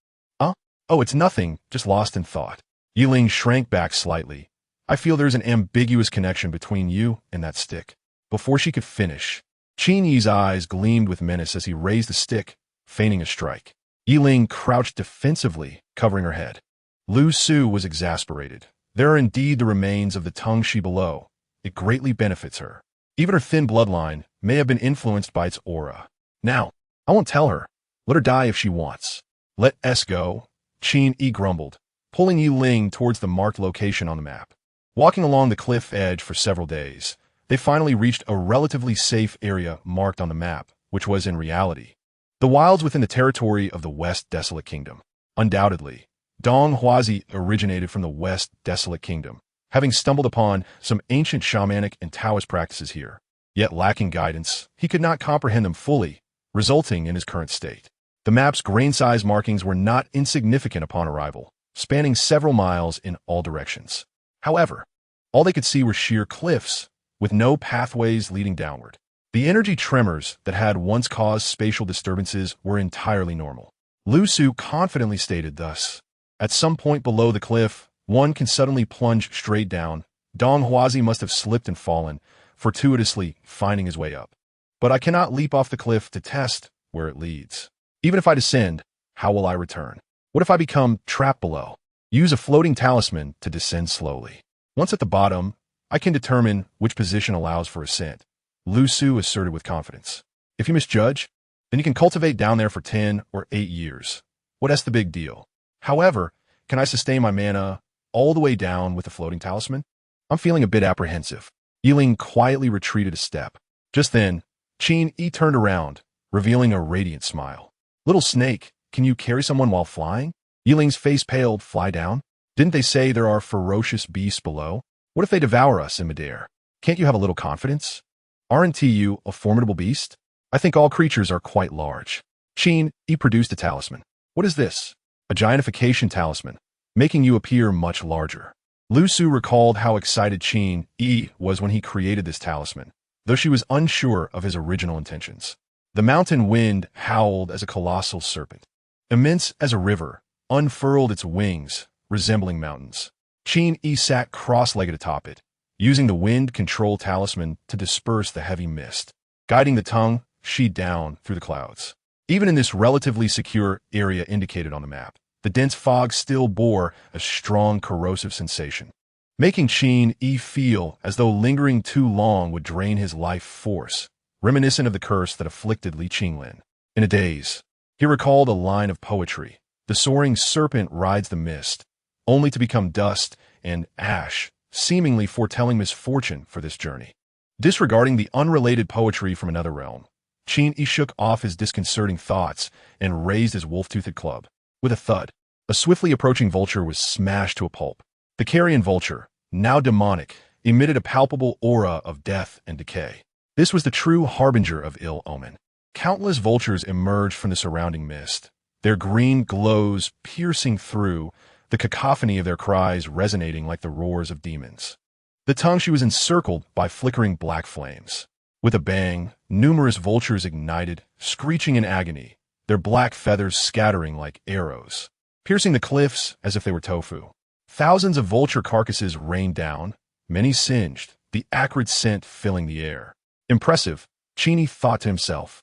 Oh, it's nothing, just lost in thought. Yiling shrank back slightly. I feel there's an ambiguous connection between you and that stick. Before she could finish, Qin Yi's eyes gleamed with menace as he raised the stick, feigning a strike. Yiling crouched defensively, covering her head. Lu Su was exasperated. There are indeed the remains of the tongue she below. It greatly benefits her. Even her thin bloodline may have been influenced by its aura. Now, I won't tell her. Let her die if she wants. Let S go, Qin Yi grumbled, pulling Yiling towards the marked location on the map. Walking along the cliff edge for several days, they finally reached a relatively safe area marked on the map, which was in reality the wilds within the territory of the West Desolate Kingdom. Undoubtedly, Dong Huazi originated from the West Desolate Kingdom, having stumbled upon some ancient shamanic and Taoist practices here. Yet lacking guidance, he could not comprehend them fully, resulting in his current state. The map's grain-sized markings were not insignificant upon arrival, spanning several miles in all directions. However, all they could see were sheer cliffs, with no pathways leading downward. The energy tremors that had once caused spatial disturbances were entirely normal. Lu Su confidently stated thus. At some point below the cliff, one can suddenly plunge straight down. Dong Huazi must have slipped and fallen, fortuitously finding his way up. But I cannot leap off the cliff to test where it leads. Even if I descend, how will I return? What if I become trapped below? Use a floating talisman to descend slowly. Once at the bottom, I can determine which position allows for ascent, Lu Su asserted with confidence. If you misjudge, then you can cultivate down there for 10 or 8 years. What's the big deal? However, can I sustain my mana all the way down with the floating talisman? I'm feeling a bit apprehensive. Yiling quietly retreated a step. Just then, Qin Yi turned around, revealing a radiant smile. Little snake, can you carry someone while flying? Yiling's face paled. Fly down? Didn't they say there are ferocious beasts below? What if they devour us in midair? Can't you have a little confidence? Aren't you a formidable beast? I think all creatures are quite large. Qin Yi produced a talisman. What is this? A giantification talisman, making you appear much larger. Lu Su recalled how excited Qin Yi was when he created this talisman, though she was unsure of his original intentions. The mountain wind howled as a colossal serpent. Immense as a river, unfurled its wings, resembling mountains. Qin Yi sat cross-legged atop it, using the wind control talisman to disperse the heavy mist, guiding the tongue she down through the clouds. Even in this relatively secure area indicated on the map, the dense fog still bore a strong corrosive sensation, making Qin Yi feel as though lingering too long would drain his life force, reminiscent of the curse that afflicted Li Qinglin. In a daze, he recalled a line of poetry. The soaring serpent rides the mist, only to become dust and ash, seemingly foretelling misfortune for this journey. Disregarding the unrelated poetry from another realm, Qin Yi shook off his disconcerting thoughts and raised his wolf-toothed club. With a thud, a swiftly approaching vulture was smashed to a pulp. The carrion vulture, now demonic, emitted a palpable aura of death and decay. This was the true harbinger of ill omen. Countless vultures emerged from the surrounding mist, their green glows piercing through, the cacophony of their cries resonating like the roars of demons. The tongue she was encircled by flickering black flames. With a bang, numerous vultures ignited, screeching in agony, their black feathers scattering like arrows, piercing the cliffs as if they were tofu. Thousands of vulture carcasses rained down, many singed, the acrid scent filling the air. Impressive, Qin Yi thought to himself.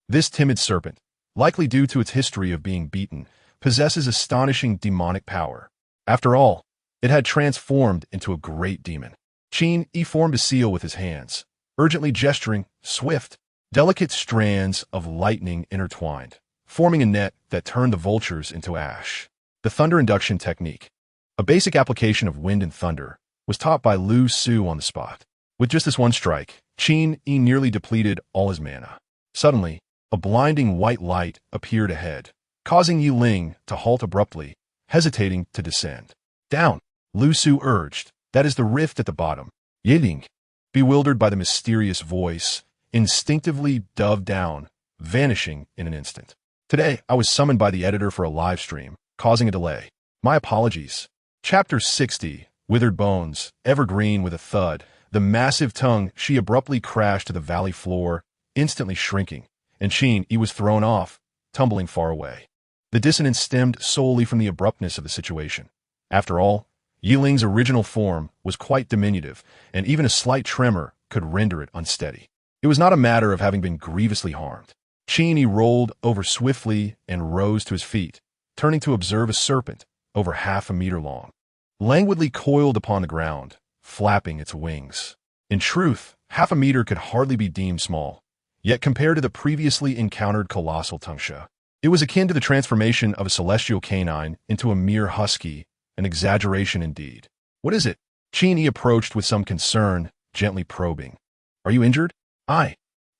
This timid serpent, likely due to its history of being beaten, possesses astonishing demonic power. After all, it had transformed into a great demon. Qin Yi formed a seal with his hands, urgently gesturing, swift, delicate strands of lightning intertwined, forming a net that turned the vultures into ash. The thunder induction technique, a basic application of wind and thunder, was taught by Lu Su on the spot. With just this one strike, Qin Yi nearly depleted all his mana. Suddenly, a blinding white light appeared ahead, causing Yi Ling to halt abruptly, hesitating to descend. Down, Lu Su urged. That is the rift at the bottom. Yi Ling, bewildered by the mysterious voice, instinctively dove down, vanishing in an instant. Today, I was summoned by the editor for a live stream, causing a delay. My apologies. Chapter 60, Withered Bones, evergreen with a thud, the massive tongue she abruptly crashed to the valley floor, instantly shrinking, and Qin Yi was thrown off, tumbling far away. The dissonance stemmed solely from the abruptness of the situation. After all, Yi Ling's original form was quite diminutive, and even a slight tremor could render it unsteady. It was not a matter of having been grievously harmed. Qin Yi rolled over swiftly and rose to his feet, turning to observe a serpent over half a meter long, languidly coiled upon the ground, flapping its wings. In truth, half a meter could hardly be deemed small, yet compared to the previously encountered colossal Tungsha, it was akin to the transformation of a celestial canine into a mere husky, an exaggeration indeed. What is it? Qin Yi approached with some concern, gently probing. Are you injured? I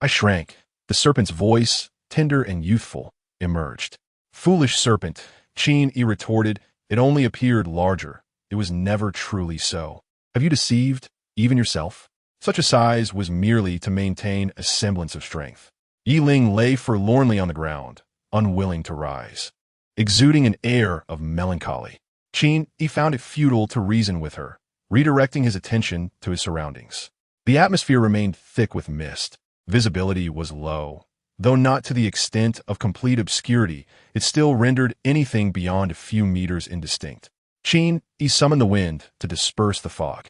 shrank. The serpent's voice, tender and youthful, emerged. Foolish serpent, Qin Yi retorted. It only appeared larger. It was never truly so. Have you deceived, even yourself? Such a size was merely to maintain a semblance of strength. Yi Ling lay forlornly on the ground, unwilling to rise, exuding an air of melancholy. Qin Yi found it futile to reason with her, redirecting his attention to his surroundings. The atmosphere remained thick with mist. Visibility was low. Though not to the extent of complete obscurity, it still rendered anything beyond a few meters indistinct. Qin Yi summoned the wind to disperse the fog.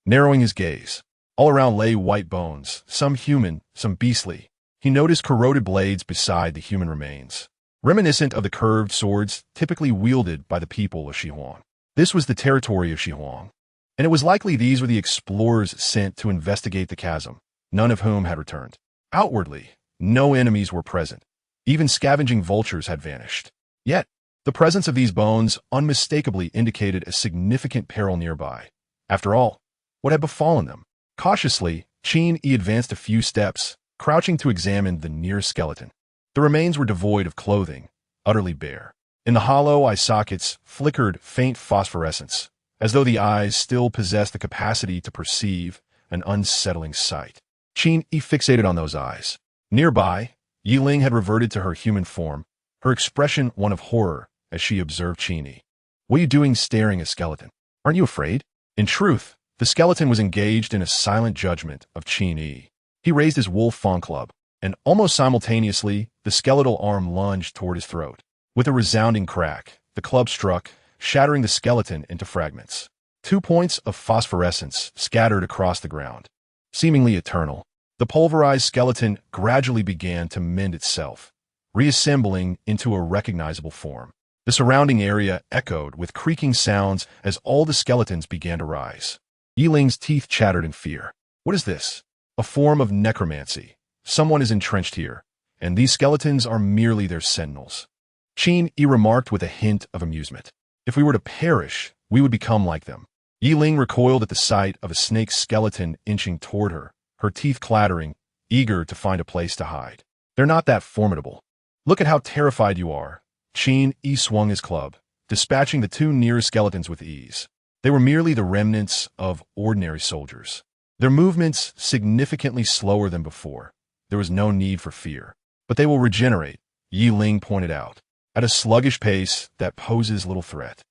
Narrowing his gaze, all around lay white bones, some human, some beastly. He noticed corroded blades beside the human remains, reminiscent of the curved swords typically wielded by the people of Xian. This was the territory of Xian, and it was likely these were the explorers sent to investigate the chasm, none of whom had returned. Outwardly, no enemies were present. Even scavenging vultures had vanished. Yet, the presence of these bones unmistakably indicated a significant peril nearby. After all, what had befallen them? Cautiously, Qin Yi advanced a few steps, crouching to examine the nearest skeleton. The remains were devoid of clothing, utterly bare. In the hollow eye sockets flickered faint phosphorescence, as though the eyes still possessed the capacity to perceive an unsettling sight. Qin Yi fixated on those eyes. Nearby, Yi Ling had reverted to her human form, her expression one of horror as she observed Qin Yi. What are you doing staring at a skeleton? Aren't you afraid? In truth, the skeleton was engaged in a silent judgment of Qin Yi. He raised his wolf fawn club, and almost simultaneously, the skeletal arm lunged toward his throat. With a resounding crack, the club struck, shattering the skeleton into fragments. 2 points of phosphorescence scattered across the ground. Seemingly eternal, the pulverized skeleton gradually began to mend itself, reassembling into a recognizable form. The surrounding area echoed with creaking sounds as all the skeletons began to rise. Yi Ling's teeth chattered in fear. What is this? A form of necromancy. Someone is entrenched here, and these skeletons are merely their sentinels. Qin Yi remarked with a hint of amusement. If we were to perish, we would become like them. Yi Ling recoiled at the sight of a snake's skeleton inching toward her, her teeth clattering, eager to find a place to hide. They're not that formidable. Look at how terrified you are. Qin Yi swung his club, dispatching the 2 nearest skeletons with ease. They were merely the remnants of ordinary soldiers. Their movements significantly slower than before. There was no need for fear. But they will regenerate, Yi Ling pointed out, at a sluggish pace that poses little threat.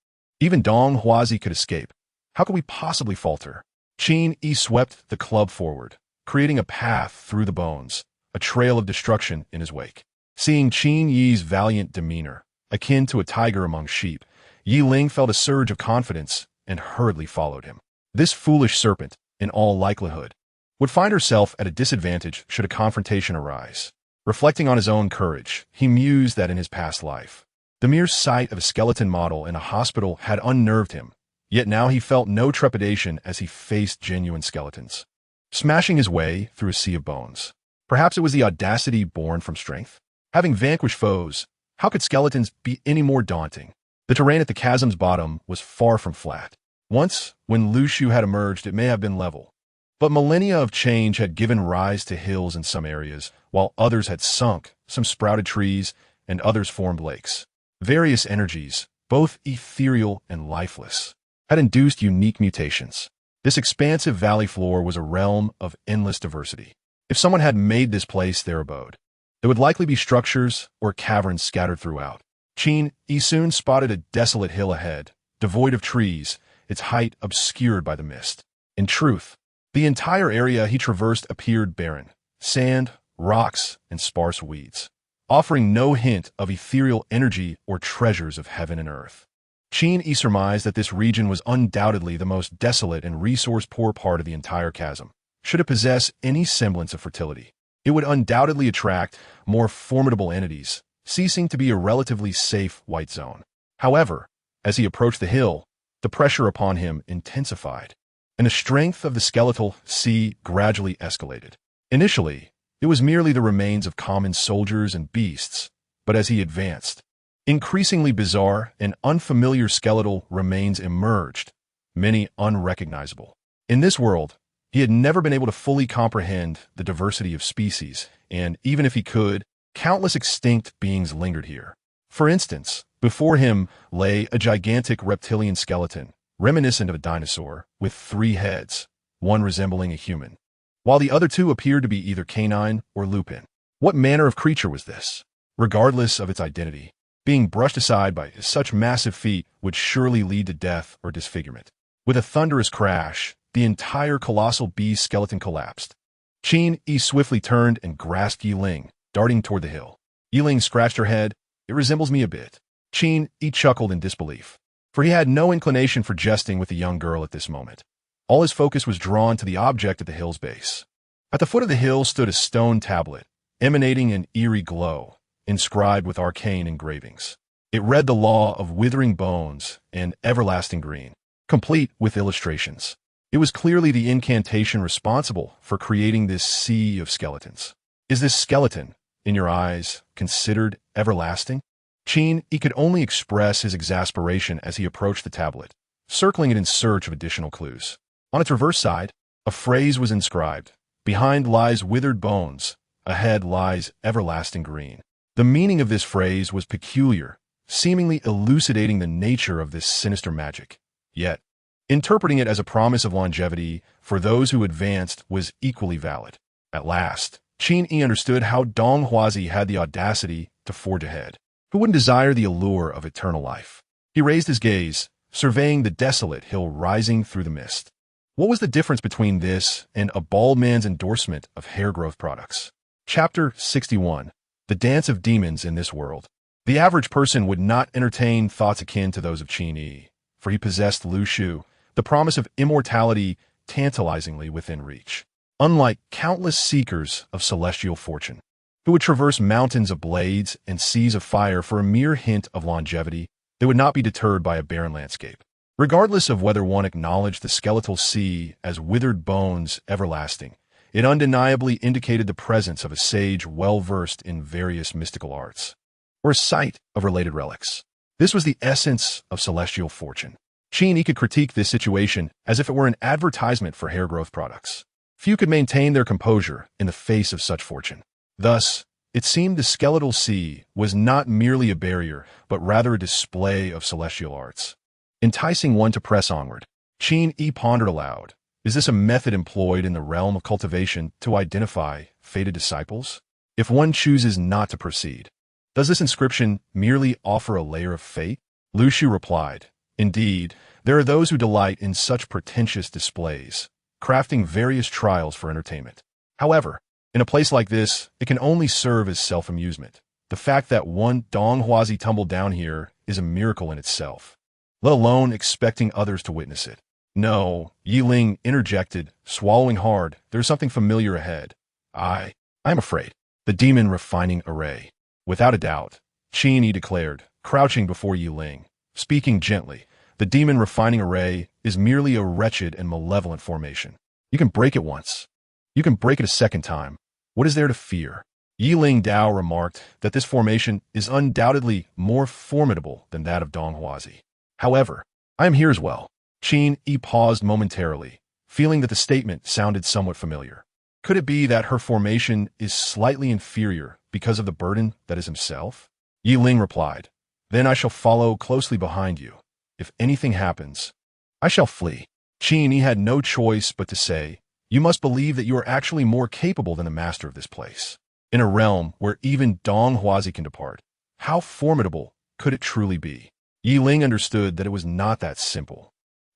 Even Dong Huazi could escape. How could we possibly falter? Qin Yi swept the club forward, creating a path through the bones, a trail of destruction in his wake. Seeing Qin Yi's valiant demeanor, akin to a tiger among sheep, Yi Ling felt a surge of confidence and hurriedly followed him. This foolish serpent, in all likelihood, would find herself at a disadvantage should a confrontation arise. Reflecting on his own courage, he mused that in his past life, the mere sight of a skeleton model in a hospital had unnerved him, yet now he felt no trepidation as he faced genuine skeletons, smashing his way through a sea of bones. Perhaps it was the audacity born from strength. Having vanquished foes, how could skeletons be any more daunting? The terrain at the chasm's bottom was far from flat. Once, when Lu Shu had emerged, it may have been level. But millennia of change had given rise to hills in some areas, while others had sunk, some sprouted trees, and others formed lakes. Various energies, both ethereal and lifeless, had induced unique mutations. This expansive valley floor was a realm of endless diversity. If someone had made this place their abode, there would likely be structures or caverns scattered throughout. Qin Yi soon spotted a desolate hill ahead, devoid of trees, its height obscured by the mist. In truth, the entire area he traversed appeared barren, sand, rocks, and sparse weeds, offering no hint of ethereal energy or treasures of heaven and earth. Qin Yi surmised that this region was undoubtedly the most desolate and resource-poor part of the entire chasm. Should it possess any semblance of fertility, it would undoubtedly attract more formidable entities, ceasing to be a relatively safe white zone. However, as he approached the hill, the pressure upon him intensified, and the strength of the skeletal sea gradually escalated. Initially, it was merely the remains of common soldiers and beasts, but as he advanced, increasingly bizarre and unfamiliar skeletal remains emerged, many unrecognizable. In this world, he had never been able to fully comprehend the diversity of species, and even if he could, countless extinct beings lingered here. For instance, before him lay a gigantic reptilian skeleton, reminiscent of a dinosaur, with 3 heads, one resembling a human, while the other 2 appeared to be either canine or lupine. What manner of creature was this? Regardless of its identity, being brushed aside by such massive feet would surely lead to death or disfigurement. With a thunderous crash, the entire colossal beast skeleton collapsed. Qin Yi swiftly turned and grasped Yi Ling, darting toward the hill. Yi Ling scratched her head. It resembles me a bit. Qin Yi chuckled in disbelief, for he had no inclination for jesting with the young girl at this moment. All his focus was drawn to the object at the hill's base. At the foot of the hill stood a stone tablet, emanating an eerie glow, inscribed with arcane engravings. It read the law of withering bones and everlasting green, complete with illustrations. It was clearly the incantation responsible for creating this sea of skeletons. Is this skeleton, in your eyes, considered everlasting? Qin Yi could only express his exasperation as he approached the tablet, circling it in search of additional clues. On its reverse side, a phrase was inscribed. Behind lies withered bones, ahead lies everlasting green. The meaning of this phrase was peculiar, seemingly elucidating the nature of this sinister magic. Yet, interpreting it as a promise of longevity for those who advanced was equally valid. At last, Qin Yi understood how Dong Huazi had the audacity to forge ahead. Who wouldn't desire the allure of eternal life? He raised his gaze, surveying the desolate hill rising through the mist. What was the difference between this and a bald man's endorsement of hair growth products? Chapter 61. The Dance of Demons in This World. The average person would not entertain thoughts akin to those of Qin Yi, for he possessed Lu Shu, the promise of immortality tantalizingly within reach. Unlike countless seekers of celestial fortune, who would traverse mountains of blades and seas of fire for a mere hint of longevity, they would not be deterred by a barren landscape. Regardless of whether one acknowledged the skeletal sea as withered bones everlasting, it undeniably indicated the presence of a sage well-versed in various mystical arts, or a sight of related relics. This was the essence of celestial fortune. Qin Yi could critique this situation as if it were an advertisement for hair growth products. Few could maintain their composure in the face of such fortune. Thus, it seemed the skeletal sea was not merely a barrier, but rather a display of celestial arts, enticing one to press onward. Qin Yi pondered aloud. Is this a method employed in the realm of cultivation to identify fated disciples? If one chooses not to proceed, does this inscription merely offer a layer of fate? Lu Shu replied, Indeed, there are those who delight in such pretentious displays, crafting various trials for entertainment. However, in a place like this, it can only serve as self-amusement. The fact that one Dong Huazi tumbled down here is a miracle in itself, let alone expecting others to witness it. No, Yi Ling interjected, swallowing hard. There's something familiar ahead. I'm afraid. The demon refining array. Without a doubt, Qin Yi declared, crouching before Yi Ling. Speaking gently, the demon refining array is merely a wretched and malevolent formation. You can break it once. You can break it a second time. What is there to fear? Yi Ling Dao remarked that this formation is undoubtedly more formidable than that of Dong Huazi. However, I am here as well. Qin Yi paused momentarily, feeling that the statement sounded somewhat familiar. Could it be that her formation is slightly inferior because of the burden that is himself? Yi Ling replied, Then I shall follow closely behind you. If anything happens, I shall flee. Qin Yi had no choice but to say, You must believe that you are actually more capable than the master of this place. In a realm where even Dong Huazi can depart, how formidable could it truly be? Yi Ling understood that it was not that simple.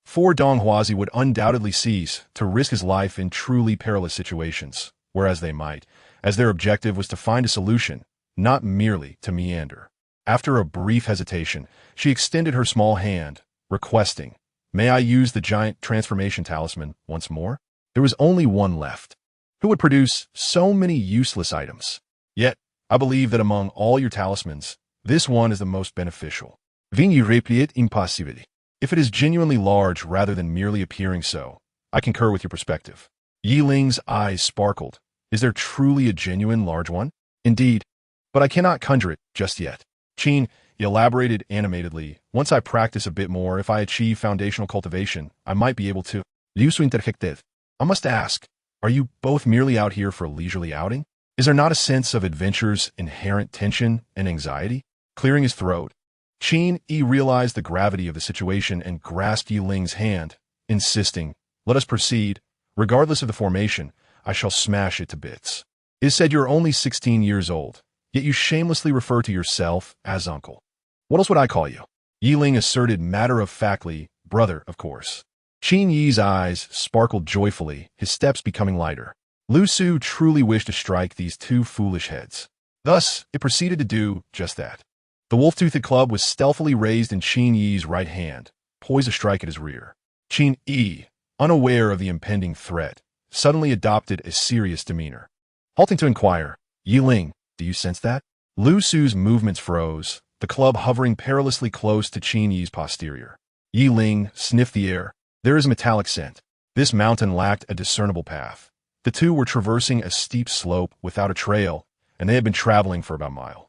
For Dong Huazi would undoubtedly cease to risk his life in truly perilous situations, whereas they might, as their objective was to find a solution, not merely to meander. After a brief hesitation, she extended her small hand, requesting, May I use the giant transformation talisman once more? There was only one left. Who would produce so many useless items? Yet, I believe that among all your talismans, this one is the most beneficial. Vigni repliet impassivity. If it is genuinely large rather than merely appearing so, I concur with your perspective. Yi Ling's eyes sparkled. Is there truly a genuine large one? Indeed, but I cannot conjure it just yet. Qin elaborated animatedly. Once I practice a bit more, if I achieve foundational cultivation, I might be able to. Liu Su interjected. I must ask, are you both merely out here for a leisurely outing? Is there not a sense of adventure's inherent tension and anxiety? Clearing his throat, Qin Yi realized the gravity of the situation and grasped Yi Ling's hand, insisting, Let us proceed. Regardless of the formation, I shall smash it to bits. It is said you are only 16 years old, yet you shamelessly refer to yourself as uncle. What else would I call you? Yi Ling asserted matter-of-factly, brother, of course. Qin Yi's eyes sparkled joyfully, his steps becoming lighter. Lu Su truly wished to strike these two foolish heads. Thus, it proceeded to do just that. The wolf-toothed club was stealthily raised in Qin Yi's right hand, poised to strike at his rear. Qin Yi, unaware of the impending threat, suddenly adopted a serious demeanor. Halting to inquire, Yi Ling, do you sense that? Lu Su's movements froze, the club hovering perilously close to Qin Yi's posterior. Yi Ling sniffed the air. There is a metallic scent. This mountain lacked a discernible path. The two were traversing a steep slope without a trail, and they had been traveling for about a mile.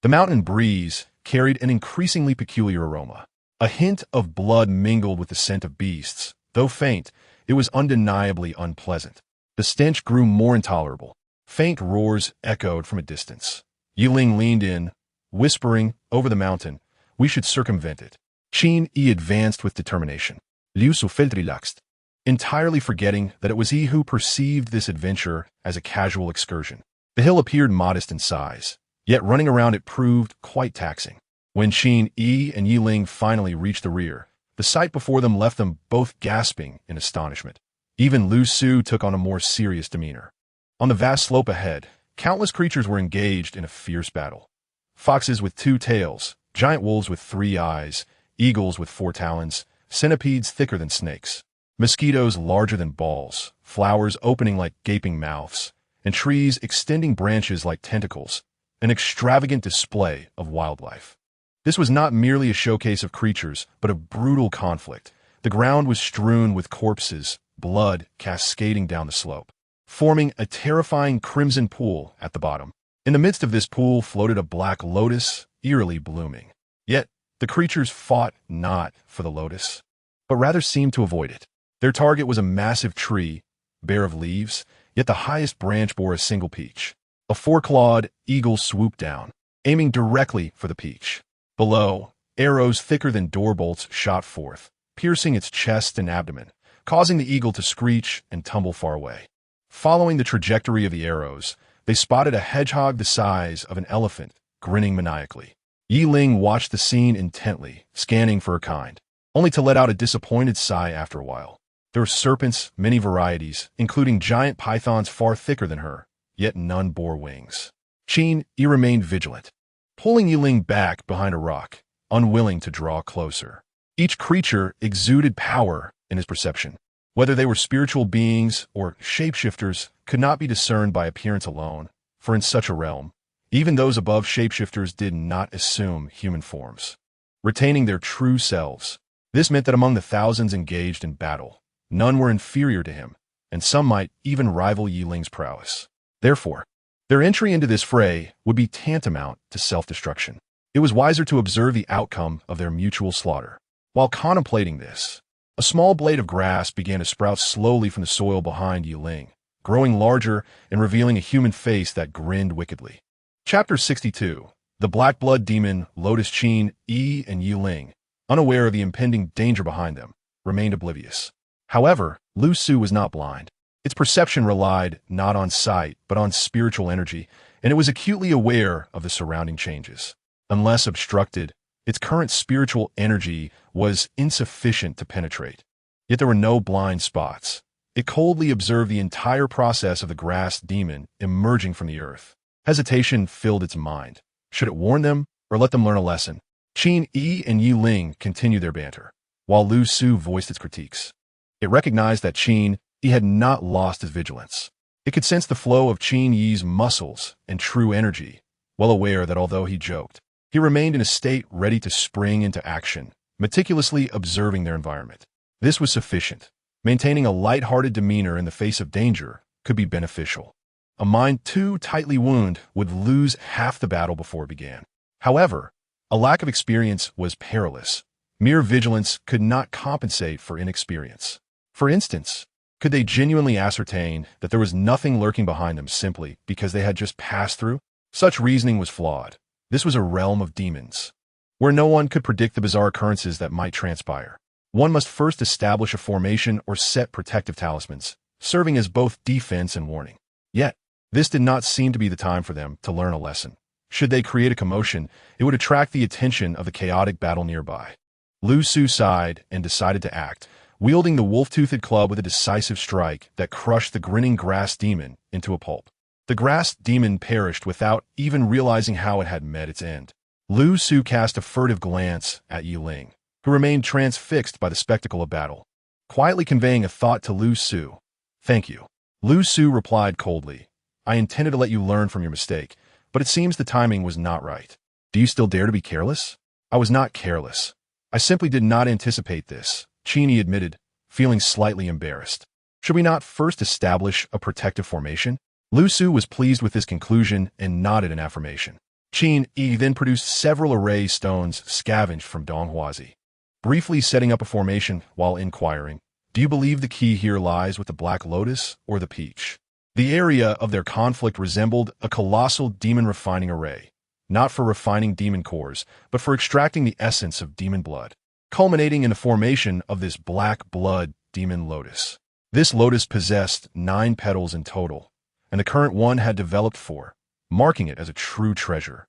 The mountain breeze carried an increasingly peculiar aroma. A hint of blood mingled with the scent of beasts. Though faint, it was undeniably unpleasant. The stench grew more intolerable. Faint roars echoed from a distance. Yi Ling leaned in, whispering over the mountain, We should circumvent it. Qin Yi advanced with determination. Liu Su felt relaxed, entirely forgetting that it was he who perceived this adventure as a casual excursion. The hill appeared modest in size, yet running around it proved quite taxing. When Qin Yi and Yi Ling finally reached the rear, the sight before them left them both gasping in astonishment. Even Lu Su took on a more serious demeanor. On the vast slope ahead, countless creatures were engaged in a fierce battle. Foxes with 2 tails, giant wolves with 3 eyes, eagles with 4 talons, centipedes thicker than snakes, mosquitoes larger than balls, flowers opening like gaping mouths, and trees extending branches like tentacles, an extravagant display of wildlife. This was not merely a showcase of creatures, but a brutal conflict. The ground was strewn with corpses, blood cascading down the slope, forming a terrifying crimson pool at the bottom. In the midst of this pool floated a black lotus, eerily blooming. Yet, the creatures fought not for the lotus, but rather seemed to avoid it. Their target was a massive tree, bare of leaves, yet the highest branch bore a single peach. A 4-clawed eagle swooped down, aiming directly for the peach. Below, arrows thicker than door bolts shot forth, piercing its chest and abdomen, causing the eagle to screech and tumble far away. Following the trajectory of the arrows, they spotted a hedgehog the size of an elephant, grinning maniacally. Yi Ling watched the scene intently, scanning for her kind, only to let out a disappointed sigh after a while. There were serpents, many varieties, including giant pythons far thicker than her, yet none bore wings. Qin Yi remained vigilant, pulling Yi Ling back behind a rock, unwilling to draw closer. Each creature exuded power in his perception. Whether they were spiritual beings or shapeshifters could not be discerned by appearance alone, for in such a realm, even those above shapeshifters did not assume human forms, retaining their true selves. This meant that among the thousands engaged in battle, none were inferior to him, and some might even rival Yi Ling's prowess. Therefore, their entry into this fray would be tantamount to self-destruction. It was wiser to observe the outcome of their mutual slaughter. While contemplating this, a small blade of grass began to sprout slowly from the soil behind Yi Ling, growing larger and revealing a human face that grinned wickedly. Chapter 62. The Black Blood Demon, Lotus Qin Yi and Yi Ling, unaware of the impending danger behind them, remained oblivious. However, Lu Su was not blind. Its perception relied not on sight, but on spiritual energy, and it was acutely aware of the surrounding changes. Unless obstructed, its current spiritual energy was insufficient to penetrate. Yet there were no blind spots. It coldly observed the entire process of the grass demon emerging from the earth. Hesitation filled its mind. Should it warn them or let them learn a lesson? Qin Yi and Yi Ling continued their banter, while Lu Su voiced its critiques. It recognized that Qin Yi had not lost his vigilance. It could sense the flow of Qin Yi's muscles and true energy, well aware that although he joked, he remained in a state ready to spring into action, meticulously observing their environment. This was sufficient. Maintaining a light-hearted demeanor in the face of danger could be beneficial. A mind too tightly wound would lose half the battle before it began. However, a lack of experience was perilous. Mere vigilance could not compensate for inexperience. For instance, could they genuinely ascertain that there was nothing lurking behind them simply because they had just passed through? Such reasoning was flawed. This was a realm of demons, where no one could predict the bizarre occurrences that might transpire. One must first establish a formation or set protective talismans, serving as both defense and warning. Yet, this did not seem to be the time for them to learn a lesson. Should they create a commotion, it would attract the attention of the chaotic battle nearby. Lu Su sighed and decided to act, wielding the wolf-toothed club with a decisive strike that crushed the grinning grass demon into a pulp. The grass demon perished without even realizing how it had met its end. Lu Su cast a furtive glance at Yi Ling, who remained transfixed by the spectacle of battle, quietly conveying a thought to Lu Su. "Thank you." Lu Su replied coldly, "I intended to let you learn from your mistake, but it seems the timing was not right. Do you still dare to be careless?" "I was not careless. I simply did not anticipate this," Qin Yi admitted, feeling slightly embarrassed. "Should we not first establish a protective formation?" Lu Su was pleased with this conclusion and nodded in affirmation. Qin Yi then produced several array stones scavenged from Dong Huazi, briefly setting up a formation while inquiring, "Do you believe the key here lies with the Black Lotus or the Peach?" The area of their conflict resembled a colossal demon refining array, not for refining demon cores, but for extracting the essence of demon blood, culminating in the formation of this Black Blood Demon Lotus. This lotus possessed 9 petals in total, and the current one had developed 4, marking it as a true treasure,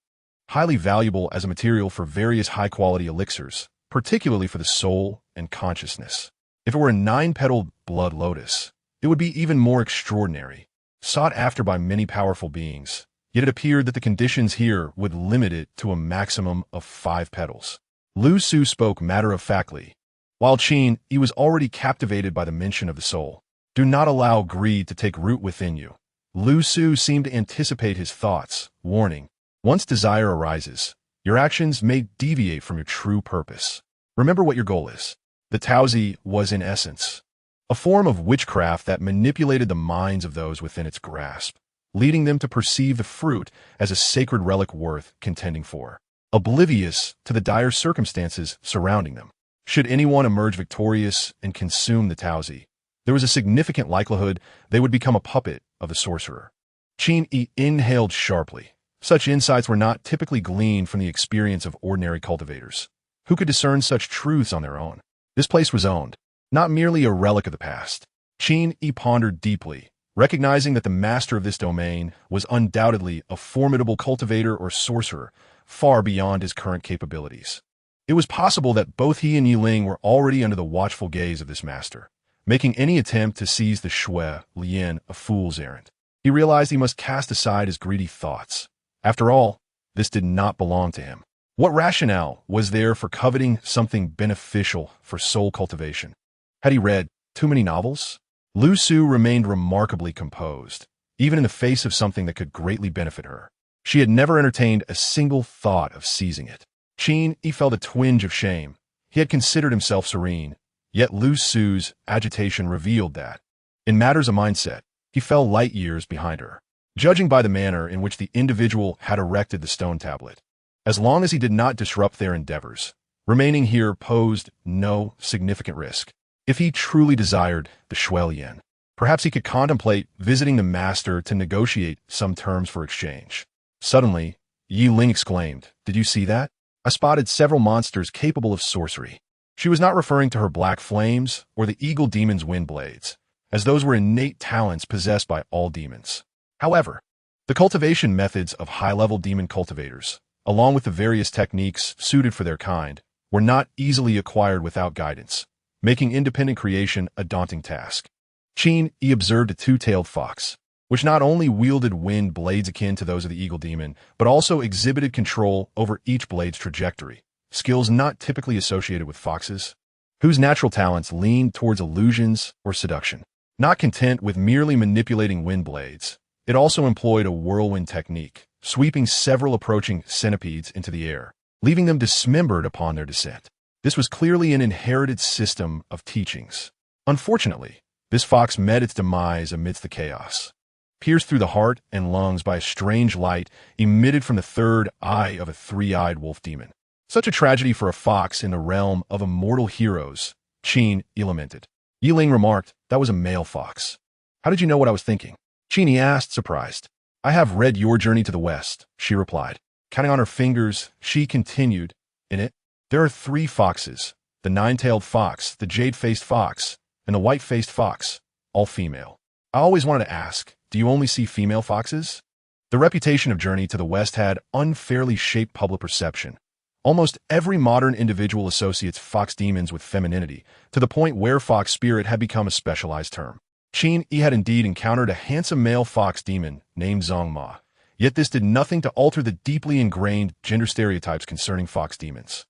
highly valuable as a material for various high-quality elixirs, particularly for the soul and consciousness. If it were a 9-petaled blood lotus, it would be even more extraordinary, sought after by many powerful beings, yet it appeared that the conditions here would limit it to a maximum of 5 petals. Lu Su spoke matter-of-factly, while Qin Yi was already captivated by the mention of the soul. "Do not allow greed to take root within you." Lu Su seemed to anticipate his thoughts, warning, "Once desire arises, your actions may deviate from your true purpose. Remember what your goal is." The Taozi was, in essence, a form of witchcraft that manipulated the minds of those within its grasp, leading them to perceive the fruit as a sacred relic worth contending for, oblivious to the dire circumstances surrounding them. Should anyone emerge victorious and consume the Taozi, there was a significant likelihood they would become a puppet of the sorcerer. Qin Yi inhaled sharply. Such insights were not typically gleaned from the experience of ordinary cultivators, who could discern such truths on their own. This place was owned, not merely a relic of the past. Qin Yi pondered deeply, recognizing that the master of this domain was undoubtedly a formidable cultivator or sorcerer, far beyond his current capabilities. It was possible that both he and Yi Ling were already under the watchful gaze of this master, making any attempt to seize the xian a fool's errand. He realized he must cast aside his greedy thoughts. After all, this did not belong to him. What rationale was there for coveting something beneficial for soul cultivation? Had he read too many novels? Lu Su remained remarkably composed, even in the face of something that could greatly benefit her. She had never entertained a single thought of seizing it. Qin Yi felt a twinge of shame. He had considered himself serene, yet Lu Su's agitation revealed that, in matters of mindset, he fell light years behind her. Judging by the manner in which the individual had erected the stone tablet, as long as he did not disrupt their endeavors, remaining here posed no significant risk. If he truly desired the xian, perhaps he could contemplate visiting the master to negotiate some terms for exchange. Suddenly, Yi Ling exclaimed, "Did you see that? I spotted several monsters capable of sorcery." She was not referring to her black flames or the eagle demon's wind blades, as those were innate talents possessed by all demons. However, the cultivation methods of high-level demon cultivators, along with the various techniques suited for their kind, were not easily acquired without guidance, making independent creation a daunting task. Qin Yi observed a two-tailed fox, which not only wielded wind blades akin to those of the eagle demon, but also exhibited control over each blade's trajectory, skills not typically associated with foxes, whose natural talents leaned towards illusions or seduction. Not content with merely manipulating wind blades, it also employed a whirlwind technique, sweeping several approaching centipedes into the air, leaving them dismembered upon their descent. This was clearly an inherited system of teachings. Unfortunately, this fox met its demise amidst the chaos, pierced through the heart and lungs by a strange light emitted from the third eye of a three-eyed wolf demon. Such a tragedy for a fox in the realm of immortal heroes, Qin Yi lamented. Yi Ling remarked, "That was a male fox." "How did you know what I was thinking?" Qin Yi asked, surprised. "I have read Your Journey to the West," she replied. Counting on her fingers, she continued, "In it, there are 3 foxes, the nine-tailed fox, the jade-faced fox, and the white-faced fox, all female. I always wanted to ask, do you only see female foxes?" The reputation of Journey to the West had unfairly shaped public perception. Almost every modern individual associates fox demons with femininity, to the point where fox spirit had become a specialized term. Qin Yi had indeed encountered a handsome male fox demon named Zhongma, yet this did nothing to alter the deeply ingrained gender stereotypes concerning fox demons.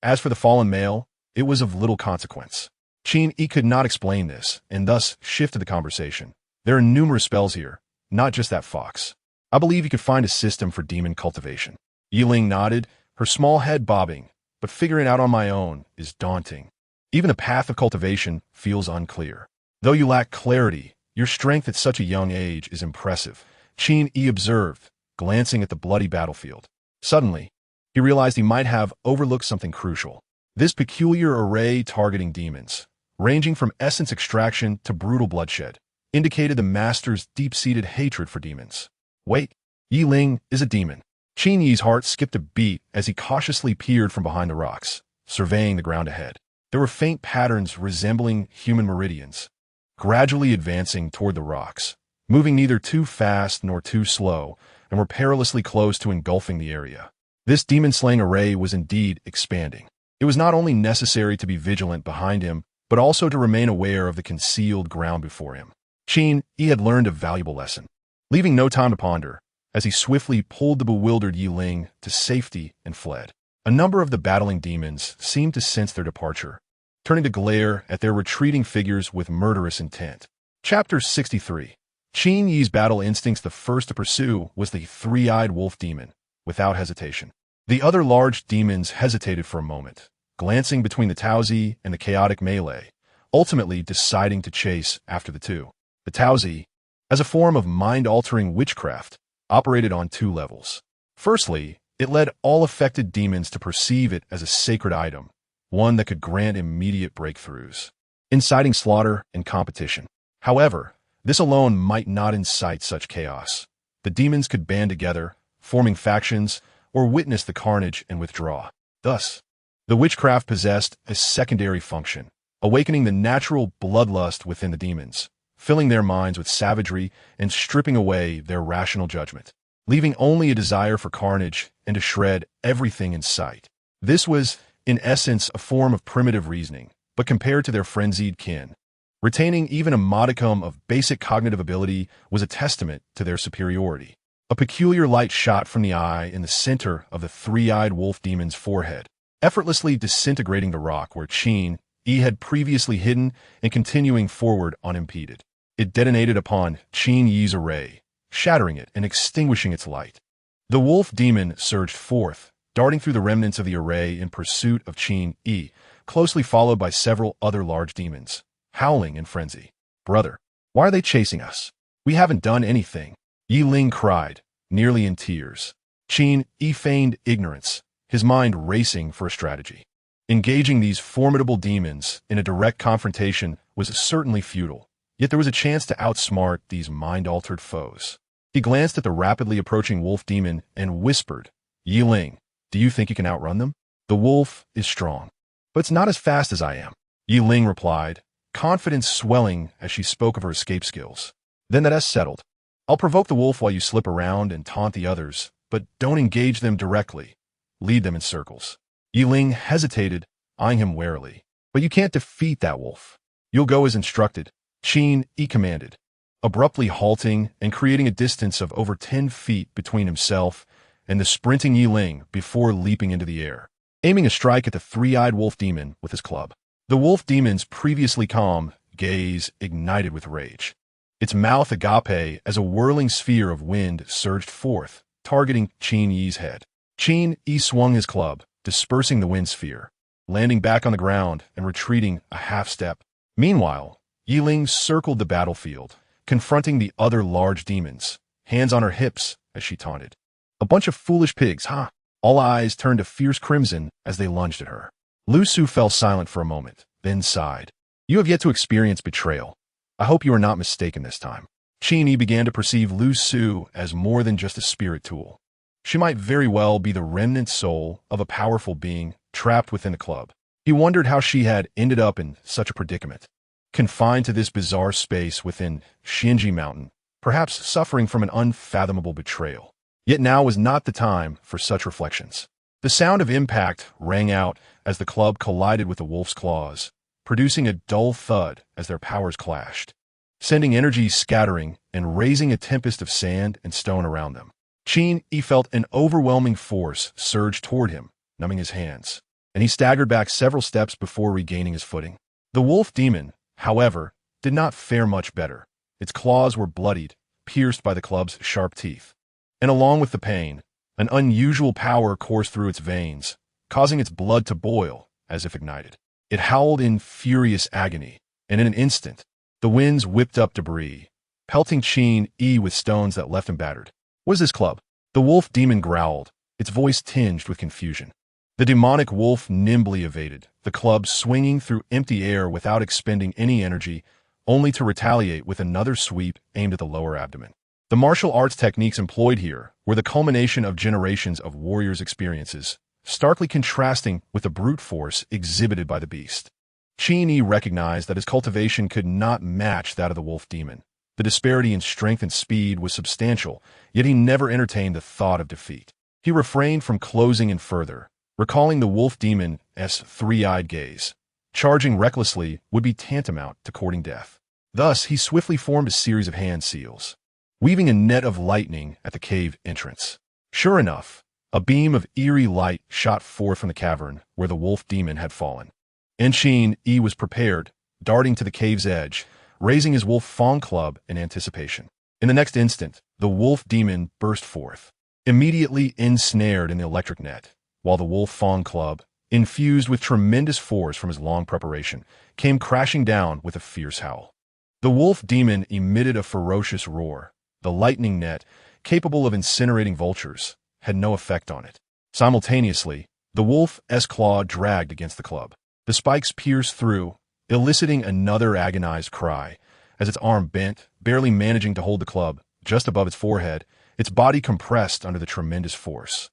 As for the fallen male, it was of little consequence. Qin Yi could not explain this, and thus shifted the conversation. "There are numerous spells here, not just that fox. I believe you could find a system for demon cultivation." Yi Ling nodded, her small head bobbing, "But figuring it out on my own is daunting. Even the path of cultivation feels unclear. Though you lack clarity, your strength at such a young age is impressive," Qin Yi observed, glancing at the bloody battlefield. Suddenly, he realized he might have overlooked something crucial. This peculiar array targeting demons, ranging from essence extraction to brutal bloodshed, indicated the master's deep-seated hatred for demons. Wait, Yi Ling is a demon. Qin Yi's heart skipped a beat as he cautiously peered from behind the rocks, surveying the ground ahead. There were faint patterns resembling human meridians, gradually advancing toward the rocks, moving neither too fast nor too slow, and were perilously close to engulfing the area. This demon-slaying array was indeed expanding. It was not only necessary to be vigilant behind him, but also to remain aware of the concealed ground before him. Qin Yi had learned a valuable lesson. Leaving no time to ponder, as he swiftly pulled the bewildered Yi Ling to safety and fled. A number of the battling demons seemed to sense their departure, turning to glare at their retreating figures with murderous intent. Chapter 63. Qin Yi's battle instincts. The first to pursue was the three-eyed wolf demon, without hesitation. The other large demons hesitated for a moment, glancing between the Taozi and the chaotic melee, ultimately deciding to chase after the two. The Taozi, as a form of mind-altering witchcraft, operated on 2 levels. Firstly, it led all affected demons to perceive it as a sacred item, one that could grant immediate breakthroughs, inciting slaughter and competition. However, this alone might not incite such chaos. The demons could band together, forming factions, or witness the carnage and withdraw. Thus, The witchcraft possessed a secondary function, awakening the natural bloodlust within the demons, filling their minds with savagery and stripping away their rational judgment, leaving only a desire for carnage and to shred everything in sight. This was, in essence, a form of primitive reasoning, but compared to their frenzied kin, retaining even a modicum of basic cognitive ability was a testament to their superiority. A peculiar light shot from the eye in the center of the three-eyed wolf demon's forehead, effortlessly disintegrating the rock where Qin Yi had previously hidden and continuing forward unimpeded. It detonated upon Qin Yi's array, shattering it and extinguishing its light. The wolf demon surged forth, darting through the remnants of the array in pursuit of Qin Yi, closely followed by several other large demons, howling in frenzy. "Brother, why are they chasing us? We haven't done anything," Yi Ling cried, nearly in tears. Qin Yi feigned ignorance, his mind racing for a strategy. Engaging these formidable demons in a direct confrontation was certainly futile, yet there was a chance to outsmart these mind-altered foes. He glanced at the rapidly approaching wolf demon and whispered, "Yi Ling, do you think you can outrun them? The wolf is strong, but it's not as fast as I am," Yi Ling replied, confidence swelling as she spoke of her escape skills. "Then that's settled. I'll provoke the wolf while you slip around and taunt the others, but don't engage them directly. Lead them in circles." Yi Ling hesitated, eyeing him warily. "But you can't defeat that wolf. You'll go as instructed," Qin Yi commanded, abruptly halting and creating a distance of over 10 feet between himself and the sprinting Yi Ling before leaping into the air, aiming a strike at the three-eyed wolf demon with his club. The wolf demon's previously calm gaze ignited with rage. Its mouth agape as a whirling sphere of wind surged forth, targeting Qin Yi's head. Qin Yi swung his club, dispersing the wind sphere, landing back on the ground and retreating a half-step. Meanwhile, Yi Ling circled the battlefield, confronting the other large demons, hands on her hips as she taunted. "A bunch of foolish pigs, huh?" All eyes turned a fierce crimson as they lunged at her. Lu Su fell silent for a moment, then sighed. "You have yet to experience betrayal. I hope you are not mistaken this time." Qin Yi began to perceive Lu Su as more than just a spirit tool. She might very well be the remnant soul of a powerful being trapped within a club. He wondered how she had ended up in such a predicament, confined to this bizarre space within Xian Mountain, perhaps suffering from an unfathomable betrayal. Yet now was not the time for such reflections. The sound of impact rang out as the club collided with the wolf's claws, producing a dull thud as their powers clashed, sending energy scattering and raising a tempest of sand and stone around them. Qin Yi felt an overwhelming force surge toward him, numbing his hands, and he staggered back several steps before regaining his footing. The wolf demon, however, did not fare much better. Its claws were bloodied, pierced by the club's sharp teeth, and along with the pain, an unusual power coursed through its veins, causing its blood to boil as if ignited. It howled in furious agony, and in an instant, the winds whipped up debris, pelting Qin Yi with stones that left him battered. "What is this club?" The wolf demon growled, its voice tinged with confusion. The demonic wolf nimbly evaded, the club swinging through empty air without expending any energy, only to retaliate with another sweep aimed at the lower abdomen. The martial arts techniques employed here were the culmination of generations of warriors' experiences, starkly contrasting with the brute force exhibited by the beast. Qin Yi recognized that his cultivation could not match that of the wolf demon. The disparity in strength and speed was substantial, yet he never entertained the thought of defeat. He refrained from closing in further, recalling the wolf demon's three-eyed gaze. Charging recklessly would be tantamount to courting death. Thus, he swiftly formed a series of hand seals, weaving a net of lightning at the cave entrance. Sure enough, a beam of eerie light shot forth from the cavern where the wolf demon had fallen. And Qin Yi was prepared, darting to the cave's edge, raising his wolf fang club in anticipation. In the next instant, the wolf demon burst forth, immediately ensnared in the electric net, while the wolf fang club, infused with tremendous force from his long preparation, came crashing down with a fierce howl. The wolf demon emitted a ferocious roar. The lightning net, capable of incinerating vultures, had no effect on it. Simultaneously, the wolf's claw dragged against the club. The spikes pierced through, eliciting another agonized cry, as its arm bent, barely managing to hold the club just above its forehead, its body compressed under the tremendous force.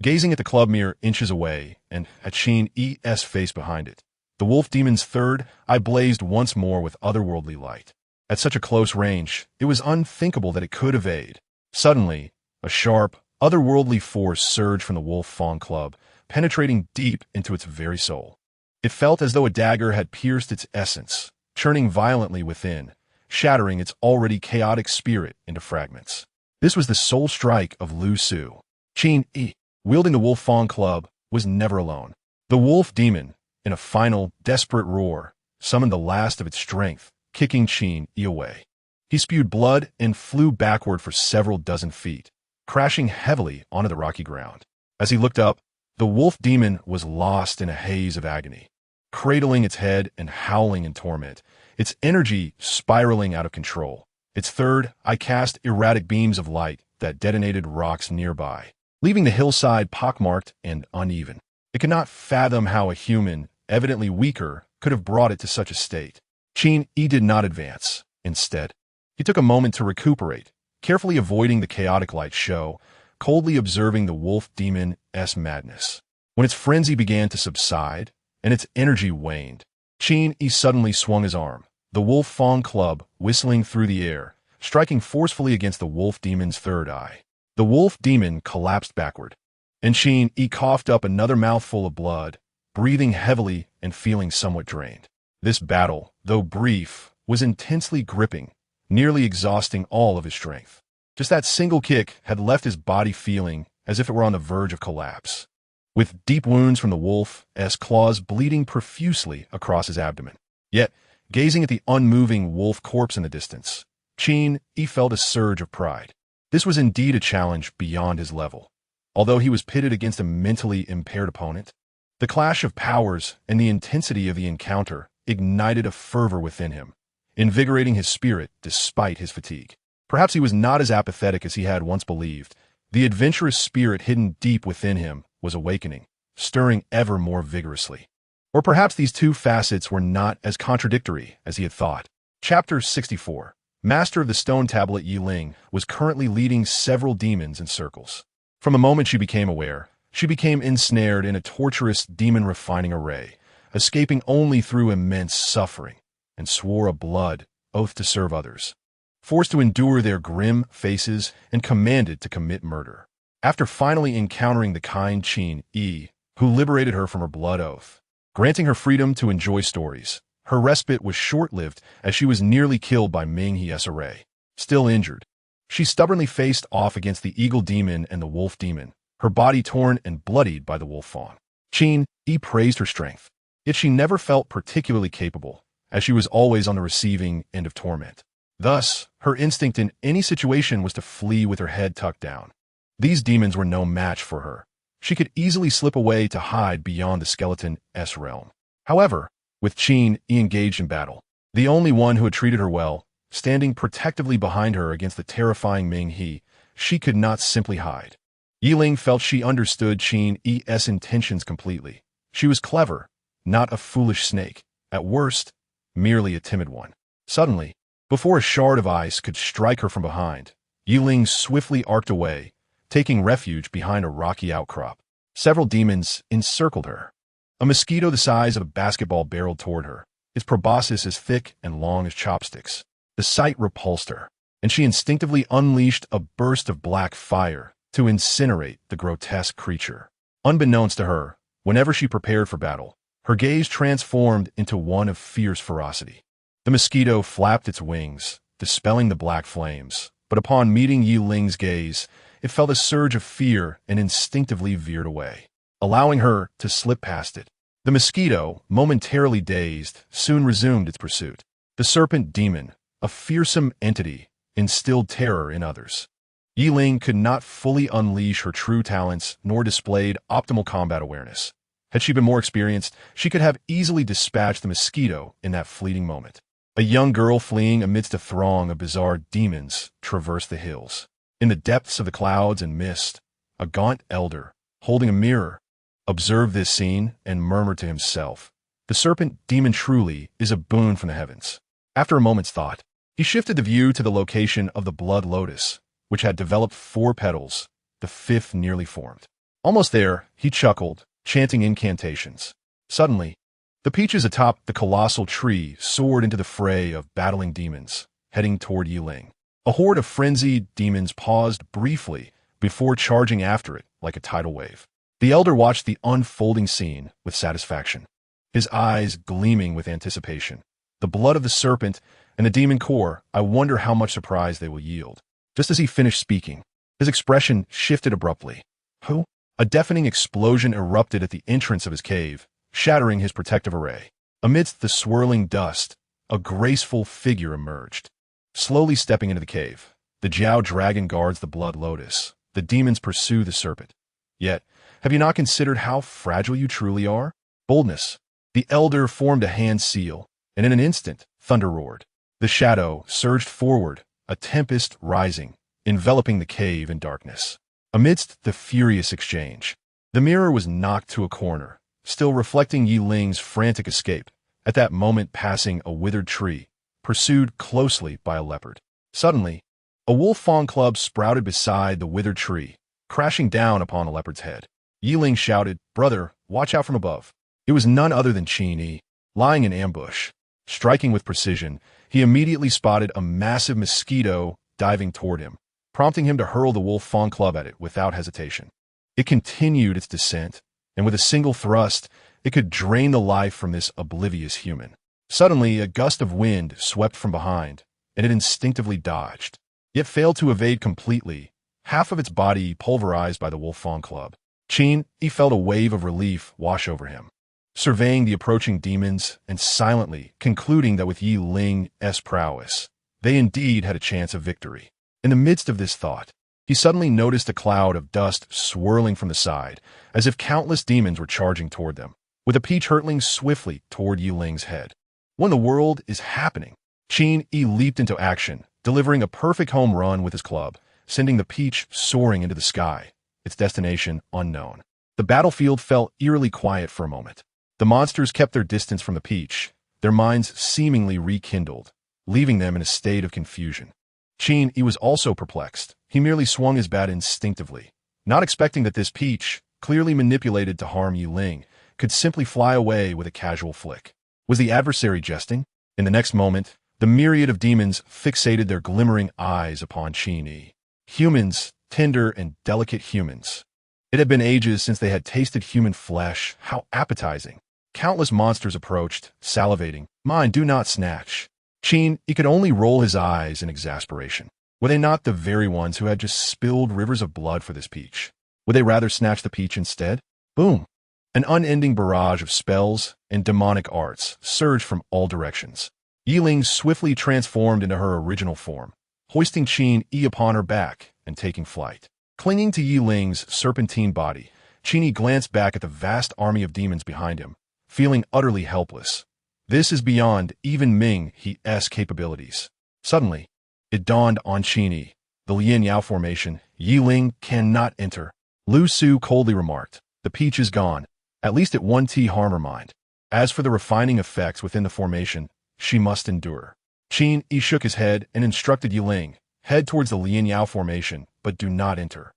Gazing at the club mere inches away, and at Qin Yi's face behind it, the wolf demon's third eye blazed once more with otherworldly light. At such a close range, it was unthinkable that it could evade. Suddenly, a sharp, otherworldly force surged from the wolf-fawn club, penetrating deep into its very soul. It felt as though a dagger had pierced its essence, churning violently within, shattering its already chaotic spirit into fragments. This was the soul strike of Lu Su. Qin Yi, wielding the wolf-fawn club, was never alone. The wolf demon, in a final, desperate roar, summoned the last of its strength, kicking Qin Yi away. He spewed blood and flew backward for several dozen feet, crashing heavily onto the rocky ground. As he looked up, the wolf demon was lost in a haze of agony, cradling its head and howling in torment, its energy spiraling out of control. Its third eye cast erratic beams of light that detonated rocks nearby, leaving the hillside pockmarked and uneven. It could not fathom how a human, evidently weaker, could have brought it to such a state. Qin Yi did not advance. Instead, he took a moment to recuperate, carefully avoiding the chaotic light show, coldly observing the wolf demon's madness. When its frenzy began to subside, and its energy waned, Qin Yi suddenly swung his arm, the wolf-fawn club whistling through the air, striking forcefully against the wolf demon's third eye. The wolf demon collapsed backward, and Qin Yi coughed up another mouthful of blood, breathing heavily and feeling somewhat drained. This battle, though brief, was intensely gripping, nearly exhausting all of his strength. Just that single kick had left his body feeling as if it were on the verge of collapse, with deep wounds from the wolf's claws bleeding profusely across his abdomen. Yet, gazing at the unmoving wolf corpse in the distance, Qin Yi felt a surge of pride. This was indeed a challenge beyond his level. Although he was pitted against a mentally impaired opponent, the clash of powers and the intensity of the encounter ignited a fervor within him, invigorating his spirit despite his fatigue. Perhaps he was not as apathetic as he had once believed. The adventurous spirit hidden deep within him was awakening, stirring ever more vigorously. Or perhaps these two facets were not as contradictory as he had thought. Chapter 64. Master of the Stone Tablet Yi Ling was currently leading several demons in circles. From the moment she became aware, she became ensnared in a torturous demon-refining array, escaping only through immense suffering, and swore a blood oath to serve others, forced to endure their grim faces and commanded to commit murder. After finally encountering the kind Qin Yi, who liberated her from her blood oath, granting her freedom to enjoy stories, her respite was short-lived as she was nearly killed by Ming He's array. Still injured, she stubbornly faced off against the eagle demon and the wolf demon, her body torn and bloodied by the wolf fawn. Qin Yi praised her strength, yet she never felt particularly capable, as she was always on the receiving end of torment. Thus, her instinct in any situation was to flee with her head tucked down. These demons were no match for her. She could easily slip away to hide beyond the skeleton's realm. However, with Qin Yi engaged in battle, the only one who had treated her well, standing protectively behind her against the terrifying Ming He, she could not simply hide. Yi Ling felt she understood Qin Yi's intentions completely. She was clever, not a foolish snake, at worst, merely a timid one. Suddenly, before a shard of ice could strike her from behind, Yi Ling swiftly arced away, taking refuge behind a rocky outcrop. Several demons encircled her. A mosquito the size of a basketball barreled toward her, its proboscis as thick and long as chopsticks. The sight repulsed her, and she instinctively unleashed a burst of black fire to incinerate the grotesque creature. Unbeknownst to her, whenever she prepared for battle, her gaze transformed into one of fierce ferocity. The mosquito flapped its wings, dispelling the black flames, but upon meeting Yi Ling's gaze, it felt a surge of fear and instinctively veered away, allowing her to slip past it. The mosquito, momentarily dazed, soon resumed its pursuit. The serpent demon, a fearsome entity, instilled terror in others. Yi Ling could not fully unleash her true talents nor displayed optimal combat awareness. Had she been more experienced, she could have easily dispatched the mosquito in that fleeting moment. A young girl fleeing amidst a throng of bizarre demons traversed the hills. In the depths of the clouds and mist, a gaunt elder, holding a mirror, observed this scene and murmured to himself, "The serpent demon truly is a boon from the heavens." After a moment's thought, he shifted the view to the location of the blood lotus, which had developed 4 petals, the 5th nearly formed. Almost there, he chuckled, chanting incantations. Suddenly, the peaches atop the colossal tree soared into the fray of battling demons, heading toward Yiling. A horde of frenzied demons paused briefly before charging after it like a tidal wave. The elder watched the unfolding scene with satisfaction, his eyes gleaming with anticipation. The blood of the serpent and the demon core, I wonder how much surprise they will yield. Just as he finished speaking, his expression shifted abruptly. Who? A deafening explosion erupted at the entrance of his cave, shattering his protective array. Amidst the swirling dust, a graceful figure emerged. Slowly stepping into the cave, the Jiao dragon guards the blood lotus. The demons pursue the serpent. Yet, have you not considered how fragile you truly are? Boldness. The elder formed a hand seal, and in an instant, thunder roared. The shadow surged forward, a tempest rising, enveloping the cave in darkness. Amidst the furious exchange, the mirror was knocked to a corner, still reflecting Yiling's frantic escape, at that moment passing a withered tree, pursued closely by a leopard. Suddenly, a wolf fawn club sprouted beside the withered tree, crashing down upon the leopard's head. Yiling shouted, "Brother, watch out from above." It was none other than Qin Yi, lying in ambush. Striking with precision, he immediately spotted a massive mosquito diving toward him, prompting him to hurl the wolf fawn club at it without hesitation. It continued its descent, and with a single thrust, it could drain the life from this oblivious human. Suddenly, a gust of wind swept from behind, and it instinctively dodged, yet failed to evade completely, half of its body pulverized by the wolf fawn club. Qin Yi felt a wave of relief wash over him, surveying the approaching demons and silently concluding that with Yiling's prowess, they indeed had a chance of victory. In the midst of this thought, he suddenly noticed a cloud of dust swirling from the side, as if countless demons were charging toward them, with a peach hurtling swiftly toward Yiling's head. When the world is happening, Qin Yi leaped into action, delivering a perfect home run with his club, sending the peach soaring into the sky, its destination unknown. The battlefield fell eerily quiet for a moment. The monsters kept their distance from the peach, their minds seemingly rekindled, leaving them in a state of confusion. Qin Yi was also perplexed. He merely swung his bat instinctively, not expecting that this peach, clearly manipulated to harm Yiling, could simply fly away with a casual flick. Was the adversary jesting? In the next moment, the myriad of demons fixated their glimmering eyes upon Qin Yi. Humans, tender and delicate humans. It had been ages since they had tasted human flesh. How appetizing. Countless monsters approached, salivating. "Mine, do not snatch." Qin Yi could only roll his eyes in exasperation. Were they not the very ones who had just spilled rivers of blood for this peach? Would they rather snatch the peach instead? Boom! An unending barrage of spells and demonic arts surged from all directions. Yiling swiftly transformed into her original form, hoisting Qin Yi upon her back and taking flight. Clinging to Yiling's serpentine body, Qin Yi glanced back at the vast army of demons behind him, feeling utterly helpless. This is beyond even Ming He's capabilities. Suddenly, it dawned on Qin Yi. The Lian Yao formation, Yiling cannot enter. Lu Su coldly remarked, "The peach is gone. At least it won't harm her mind. As for the refining effects within the formation, she must endure." Qin Yi shook his head and instructed Yiling, "Head towards the Lian Yao formation, but do not enter.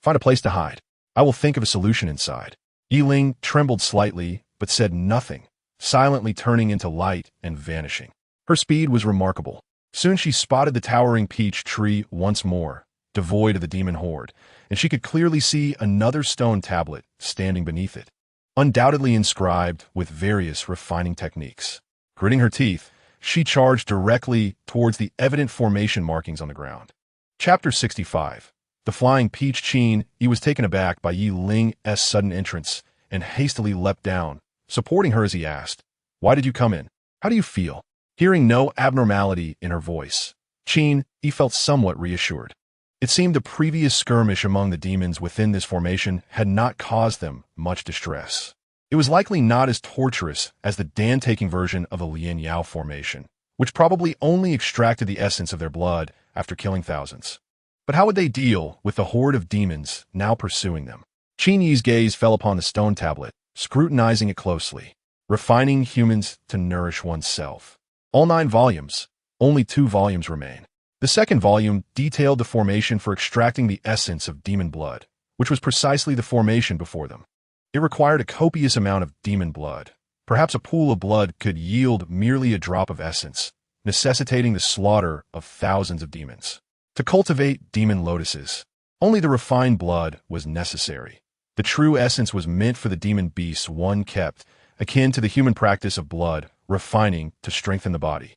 Find a place to hide. I will think of a solution inside." Yiling trembled slightly, but said nothing, silently turning into light and vanishing. Her speed was remarkable. Soon she spotted the towering peach tree once more, devoid of the demon horde, and she could clearly see another stone tablet standing beneath it, undoubtedly inscribed with various refining techniques. Gritting her teeth, she charged directly towards the evident formation markings on the ground. Chapter 65. The flying peach. Qin Yi was taken aback by Yiling's sudden entrance and hastily leapt down, supporting her as he asked, "Why did you come in? How do you feel?" Hearing no abnormality in her voice, Qin Yi felt somewhat reassured. It seemed the previous skirmish among the demons within this formation had not caused them much distress. It was likely not as torturous as the Dan-taking version of the Lian Yao formation, which probably only extracted the essence of their blood after killing thousands. But how would they deal with the horde of demons now pursuing them? Qin Yi's gaze fell upon the stone tablet, scrutinizing it closely. Refining humans to nourish oneself. All 9 volumes. Only 2 volumes remain. The second volume detailed the formation for extracting the essence of demon blood, which was precisely the formation before them. It required a copious amount of demon blood. Perhaps a pool of blood could yield merely a drop of essence, necessitating the slaughter of thousands of demons. To cultivate demon lotuses, only the refined blood was necessary. The true essence was meant for the demon beasts one kept, akin to the human practice of blood, refining to strengthen the body.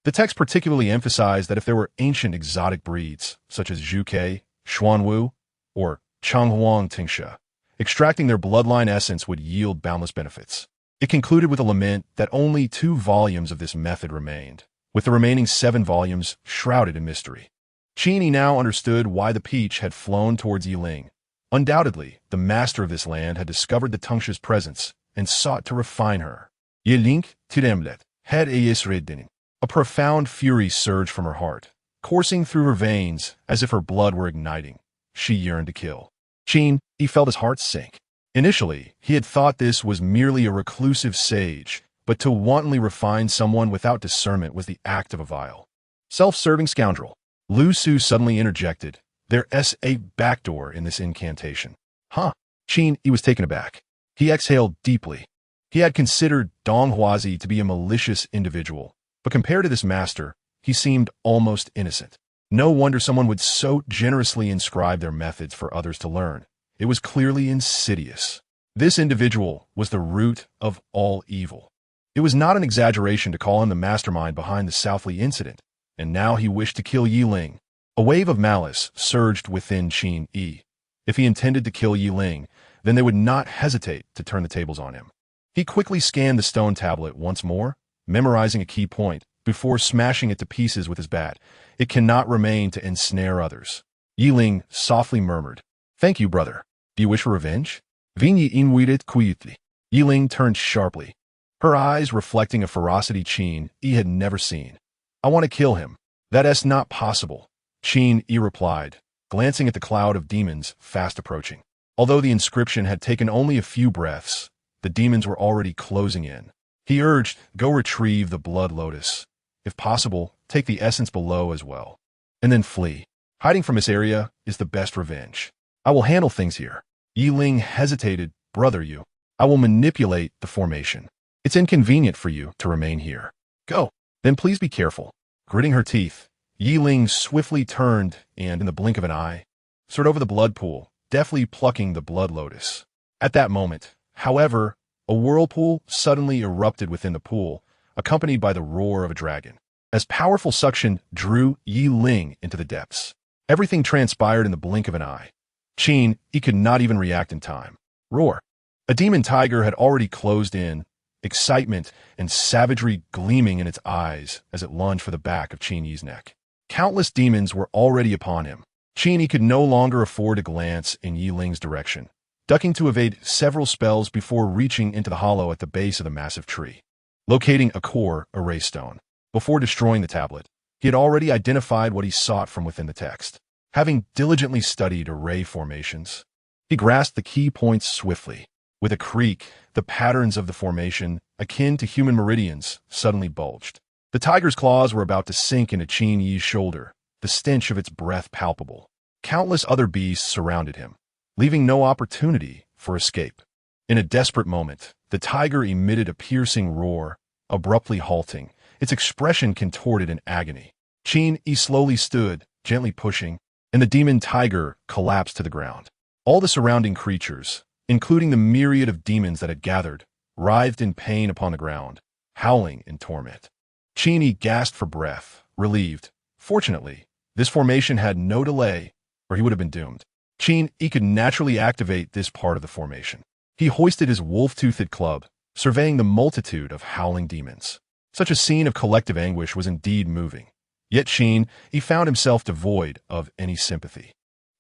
The text particularly emphasized that if there were ancient exotic breeds, such as Zhuke, Xuanwu, or Changhuang Tingsha, extracting their bloodline essence would yield boundless benefits. It concluded with a lament that only 2 volumes of this method remained, with the remaining 7 volumes shrouded in mystery. Qin Yi now understood why the peach had flown towards Yiling. Undoubtedly, the master of this land had discovered the Tingsha's presence and sought to refine her. Yiling trembled, had redding. A profound fury surged from her heart, coursing through her veins as if her blood were igniting. She yearned to kill. Qin Yi felt his heart sink. Initially, he had thought this was merely a reclusive sage, but to wantonly refine someone without discernment was the act of a vile, self-serving scoundrel. Lu Su suddenly interjected, "There's a backdoor in this incantation." Huh? Qin Yi was taken aback. He exhaled deeply. He had considered Dong Huazi to be a malicious individual, but compared to this master, he seemed almost innocent. No wonder someone would so generously inscribe their methods for others to learn. It was clearly insidious. This individual was the root of all evil. It was not an exaggeration to call him the mastermind behind the Southly incident, and now he wished to kill Yiling. A wave of malice surged within Qin Yi. If he intended to kill Yiling, then they would not hesitate to turn the tables on him. He quickly scanned the stone tablet once more, memorizing a key point, before smashing it to pieces with his bat. It cannot remain to ensnare others. Yiling softly murmured, "Thank you, brother. Do you wish for revenge?" Vinyi inwidet quietly. Yiling turned sharply, her eyes reflecting a ferocity Qin Yi had never seen. "I want to kill him. That's not possible," Qin Yi replied, glancing at the cloud of demons fast approaching. Although the inscription had taken only a few breaths, the demons were already closing in. He urged, "Go retrieve the blood lotus. If possible, take the essence below as well. And then flee. Hiding from this area is the best revenge. I will handle things here." Yiling hesitated. "Brother, I will manipulate the formation. It's inconvenient for you to remain here. Go. Then please be careful." Gritting her teeth, Yiling swiftly turned and, in the blink of an eye, soared over the blood pool, deftly plucking the blood lotus. At that moment, however, a whirlpool suddenly erupted within the pool, accompanied by the roar of a dragon. As powerful suction drew Yiling into the depths, everything transpired in the blink of an eye. Qin Yi could not even react in time. Roar! A demon tiger had already closed in, excitement and savagery gleaming in its eyes as it lunged for the back of Qin Yi's neck. Countless demons were already upon him. Qin Yi could no longer afford to glance in Yiling's direction, ducking to evade several spells before reaching into the hollow at the base of the massive tree. Locating a core erase stone. Before destroying the tablet, he had already identified what he sought from within the text. Having diligently studied array formations, he grasped the key points swiftly. With a creak, the patterns of the formation, akin to human meridians, suddenly bulged. The tiger's claws were about to sink into Qin Yi's shoulder, the stench of its breath palpable. Countless other beasts surrounded him, leaving no opportunity for escape. In a desperate moment, the tiger emitted a piercing roar, abruptly halting, its expression contorted in agony. Qin Yi slowly stood, gently pushing, and the demon tiger collapsed to the ground. All the surrounding creatures, including the myriad of demons that had gathered, writhed in pain upon the ground, howling in torment. Qin Yi gasped for breath, relieved. Fortunately, this formation had no delay, or he would have been doomed. Qin Yi could naturally activate this part of the formation. He hoisted his wolf-toothed club, surveying the multitude of howling demons. Such a scene of collective anguish was indeed moving. Yet Qin Yi found himself devoid of any sympathy.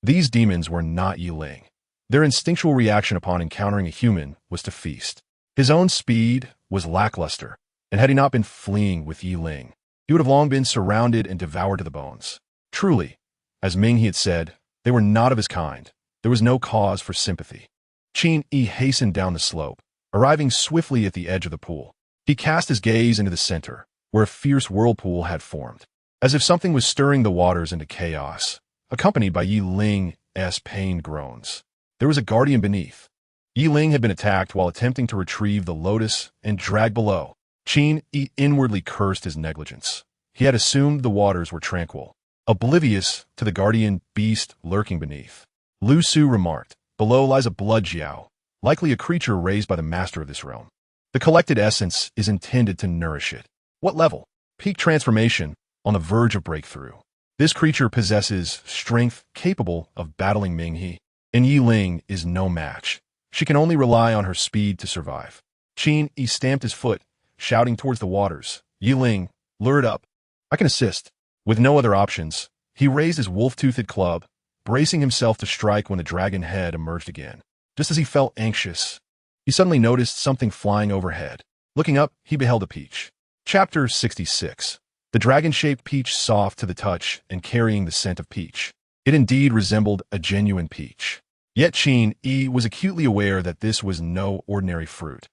These demons were not Yiling. Their instinctual reaction upon encountering a human was to feast. His own speed was lackluster, and had he not been fleeing with Yiling, he would have long been surrounded and devoured to the bones. Truly, as Ming He had said, they were not of his kind. There was no cause for sympathy. Qin Yi hastened down the slope, arriving swiftly at the edge of the pool. He cast his gaze into the center, where a fierce whirlpool had formed, as if something was stirring the waters into chaos, accompanied by Yiling's pained groans. There was a guardian beneath. Yi Ling had been attacked while attempting to retrieve the lotus and drag below. Qin Yi inwardly cursed his negligence. He had assumed the waters were tranquil, oblivious to the guardian beast lurking beneath. Lu Su remarked, "Below lies a blood jiao, likely a creature raised by the master of this realm. The collected essence is intended to nourish it." What level? Peak transformation, on the verge of breakthrough. This creature possesses strength capable of battling Ming He, and Yi Ling is no match. She can only rely on her speed to survive. Qin Yi stamped his foot, shouting towards the waters. "Yi Ling, lure it up. I can assist." With no other options, he raised his wolf-toothed club, bracing himself to strike when the dragon head emerged again. Just as he felt anxious, he suddenly noticed something flying overhead. Looking up, he beheld a peach. Chapter 66. The dragon-shaped peach, soft to the touch and carrying the scent of peach. It indeed resembled a genuine peach. Yet Qin Yi was acutely aware that this was no ordinary fruit.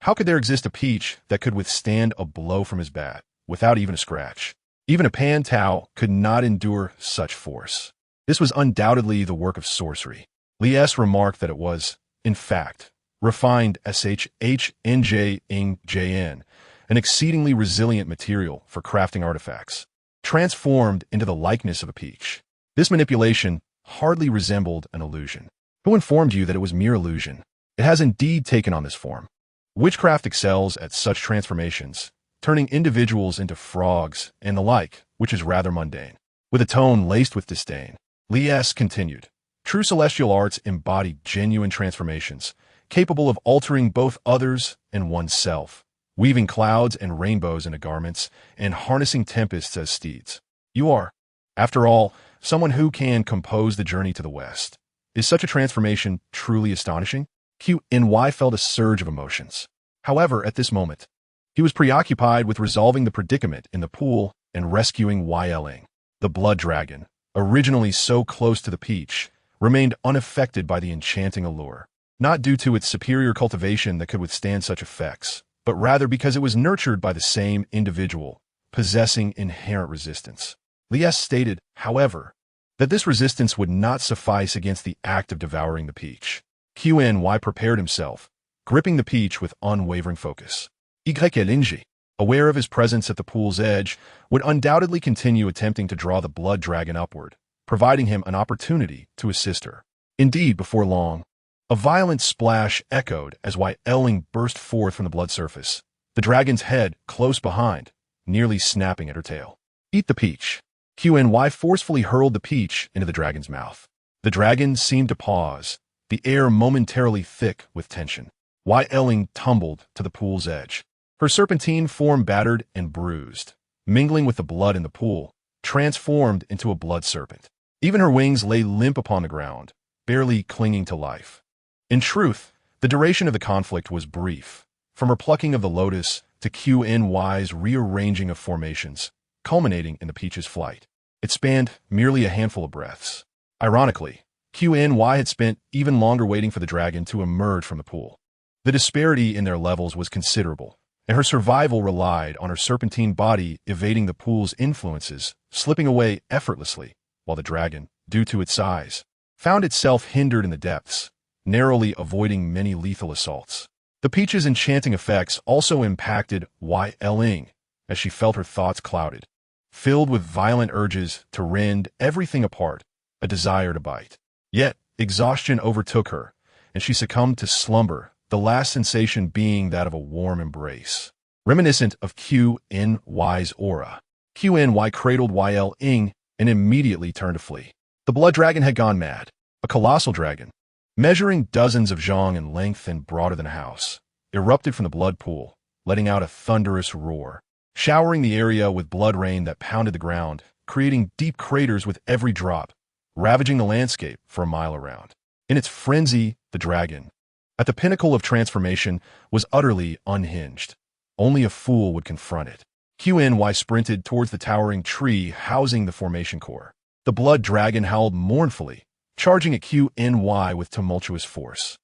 How could there exist a peach that could withstand a blow from his bat, without even a scratch? Even a Pan Tao could not endure such force. This was undoubtedly the work of sorcery. Li S remarked that it was, in fact, refined SHHNJ-JN, an exceedingly resilient material for crafting artifacts, transformed into the likeness of a peach. This manipulation hardly resembled an illusion. Who informed you that it was mere illusion? It has indeed taken on this form. Witchcraft excels at such transformations, turning individuals into frogs and the like, which is rather mundane. With a tone laced with disdain, Li S continued, "True celestial arts embody genuine transformations, capable of altering both others and oneself, weaving clouds and rainbows into garments, and harnessing tempests as steeds. You are, after all, someone who can compose the journey to the west. Is such a transformation truly astonishing?" Qin Yi felt a surge of emotions. However, at this moment, he was preoccupied with resolving the predicament in the pool and rescuing Ling. The blood dragon, originally so close to the peach, remained unaffected by the enchanting allure, not due to its superior cultivation that could withstand such effects, but rather because it was nurtured by the same individual, possessing inherent resistance. Li S stated, however, that this resistance would not suffice against the act of devouring the peach. Qin Yi prepared himself, gripping the peach with unwavering focus. Ylinji, aware of his presence at the pool's edge, would undoubtedly continue attempting to draw the blood dragon upward, providing him an opportunity to assist her. Indeed, before long, a violent splash echoed as Ling burst forth from the blood surface, the dragon's head close behind, nearly snapping at her tail. "Eat the peach." Qin Yi forcefully hurled the peach into the dragon's mouth. The dragon seemed to pause, the air momentarily thick with tension. Ling tumbled to the pool's edge. Her serpentine form battered and bruised, mingling with the blood in the pool, transformed into a blood serpent. Even her wings lay limp upon the ground, barely clinging to life. In truth, the duration of the conflict was brief, from her plucking of the lotus to Qin Yi's rearranging of formations, culminating in the peach's flight. It spanned merely a handful of breaths. Ironically, Qin Yi had spent even longer waiting for the dragon to emerge from the pool. The disparity in their levels was considerable, and her survival relied on her serpentine body evading the pool's influences, slipping away effortlessly, while the dragon, due to its size, found itself hindered in the depths, narrowly avoiding many lethal assaults. The peach's enchanting effects also impacted Ling, as she felt her thoughts clouded, filled with violent urges to rend everything apart, a desire to bite. Yet, exhaustion overtook her, and she succumbed to slumber, the last sensation being that of a warm embrace. Reminiscent of Qin Yi's aura, Qin Yi cradled Ling and immediately turned to flee. The blood dragon had gone mad, a colossal dragon, measuring dozens of zhang in length and broader than a house, erupted from the blood pool, letting out a thunderous roar, showering the area with blood rain that pounded the ground, creating deep craters with every drop, ravaging the landscape for a mile around. In its frenzy, the dragon, at the pinnacle of transformation, was utterly unhinged. Only a fool would confront it. Qin Yi sprinted towards the towering tree housing the formation core. The blood dragon howled mournfully, charging at Qin Yi with tumultuous force.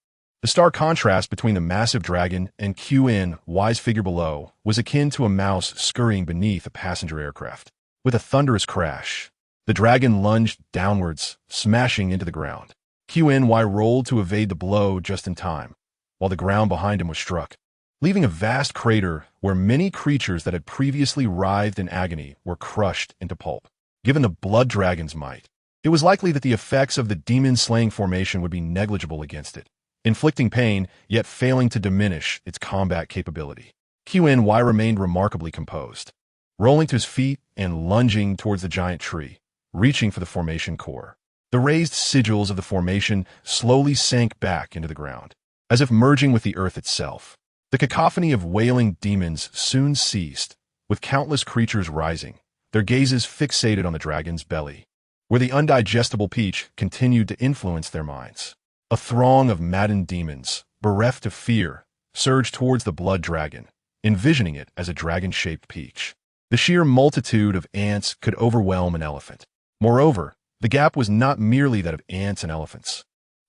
The stark contrast between the massive dragon and Qin Yi's figure below was akin to a mouse scurrying beneath a passenger aircraft. With a thunderous crash, the dragon lunged downwards, smashing into the ground. Qin rolled to evade the blow just in time, while the ground behind him was struck, leaving a vast crater where many creatures that had previously writhed in agony were crushed into pulp. Given the blood dragon's might, it was likely that the effects of the demon-slaying formation would be negligible against it, inflicting pain yet failing to diminish its combat capability. Qin remained remarkably composed, rolling to his feet and lunging towards the giant tree, reaching for the formation core. The raised sigils of the formation slowly sank back into the ground, as if merging with the earth itself. The cacophony of wailing demons soon ceased, with countless creatures rising, their gazes fixated on the dragon's belly, where the undigestible peach continued to influence their minds. A throng of maddened demons, bereft of fear, surged towards the blood dragon, envisioning it as a dragon-shaped peach. The sheer multitude of ants could overwhelm an elephant. Moreover, the gap was not merely that of ants and elephants.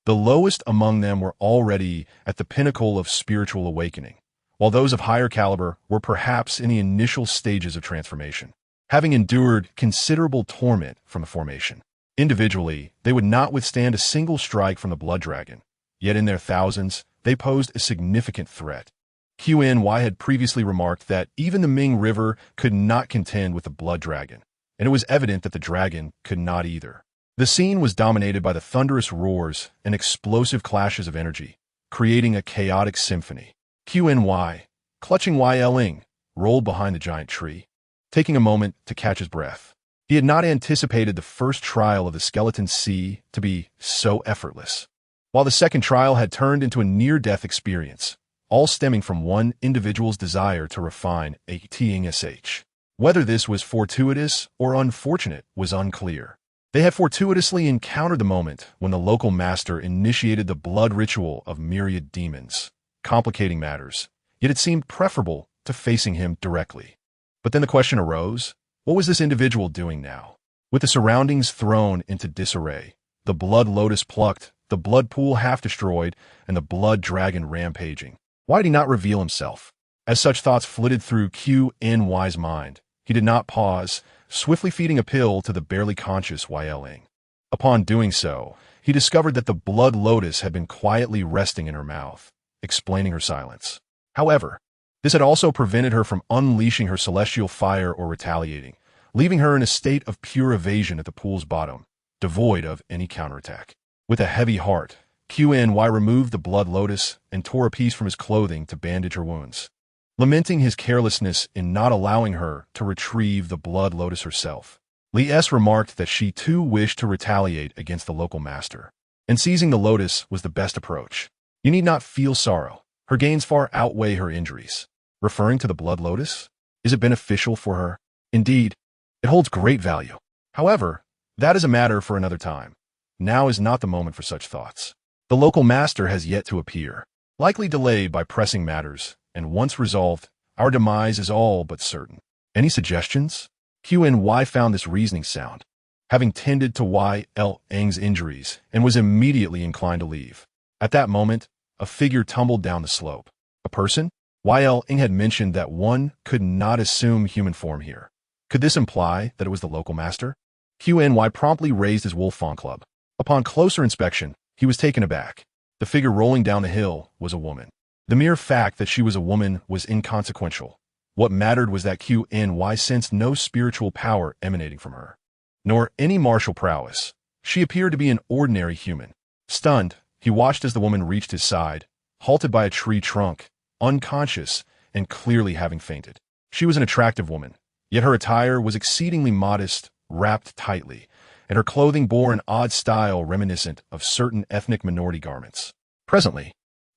The lowest among them were already at the pinnacle of spiritual awakening, while those of higher caliber were perhaps in the initial stages of transformation, having endured considerable torment from the formation. Individually, they would not withstand a single strike from the blood dragon, yet in their thousands, they posed a significant threat. Qin had previously remarked that even the Ming River could not contend with the blood dragon, and it was evident that the dragon could not either. The scene was dominated by the thunderous roars and explosive clashes of energy, creating a chaotic symphony. Qin, clutching Ling, rolled behind the giant tree, taking a moment to catch his breath. He had not anticipated the first trial of the skeleton sea to be so effortless, while the second trial had turned into a near-death experience, all stemming from one individual's desire to refine a xian. Whether this was fortuitous or unfortunate was unclear. They had fortuitously encountered the moment when the local master initiated the blood ritual of myriad demons, complicating matters, yet it seemed preferable to facing him directly. But then the question arose, what was this individual doing now? With the surroundings thrown into disarray, the blood lotus plucked, the blood pool half destroyed, and the blood dragon rampaging, why did he not reveal himself? As such thoughts flitted through Qin's mind, he did not pause, swiftly feeding a pill to the barely conscious Ling. Upon doing so, he discovered that the blood lotus had been quietly resting in her mouth, explaining her silence. However, this had also prevented her from unleashing her celestial fire or retaliating, leaving her in a state of pure evasion at the pool's bottom, devoid of any counterattack. With a heavy heart, Qin removed the blood lotus and tore a piece from his clothing to bandage her wounds, lamenting his carelessness in not allowing her to retrieve the blood lotus herself. Li remarked that she too wished to retaliate against the local master, and seizing the lotus was the best approach. You need not feel sorrow. Her gains far outweigh her injuries. Referring to the blood lotus, is it beneficial for her? Indeed, it holds great value. However, that is a matter for another time. Now is not the moment for such thoughts. The local master has yet to appear, likely delayed by pressing matters, and once resolved, our demise is all but certain. Any suggestions? Qin found this reasoning sound, having tended to Ling's injuries, and was immediately inclined to leave. At that moment, a figure tumbled down the slope. A person? Ling had mentioned that one could not assume human form here. Could this imply that it was the local master? Qin promptly raised his wolf-fawn club. Upon closer inspection, he was taken aback. The figure rolling down the hill was a woman. The mere fact that she was a woman was inconsequential. What mattered was that Qin sensed no spiritual power emanating from her, nor any martial prowess. She appeared to be an ordinary human. Stunned, he watched as the woman reached his side, halted by a tree trunk, unconscious and clearly having fainted. She was an attractive woman, yet her attire was exceedingly modest, wrapped tightly, and her clothing bore an odd style reminiscent of certain ethnic minority garments. Presently,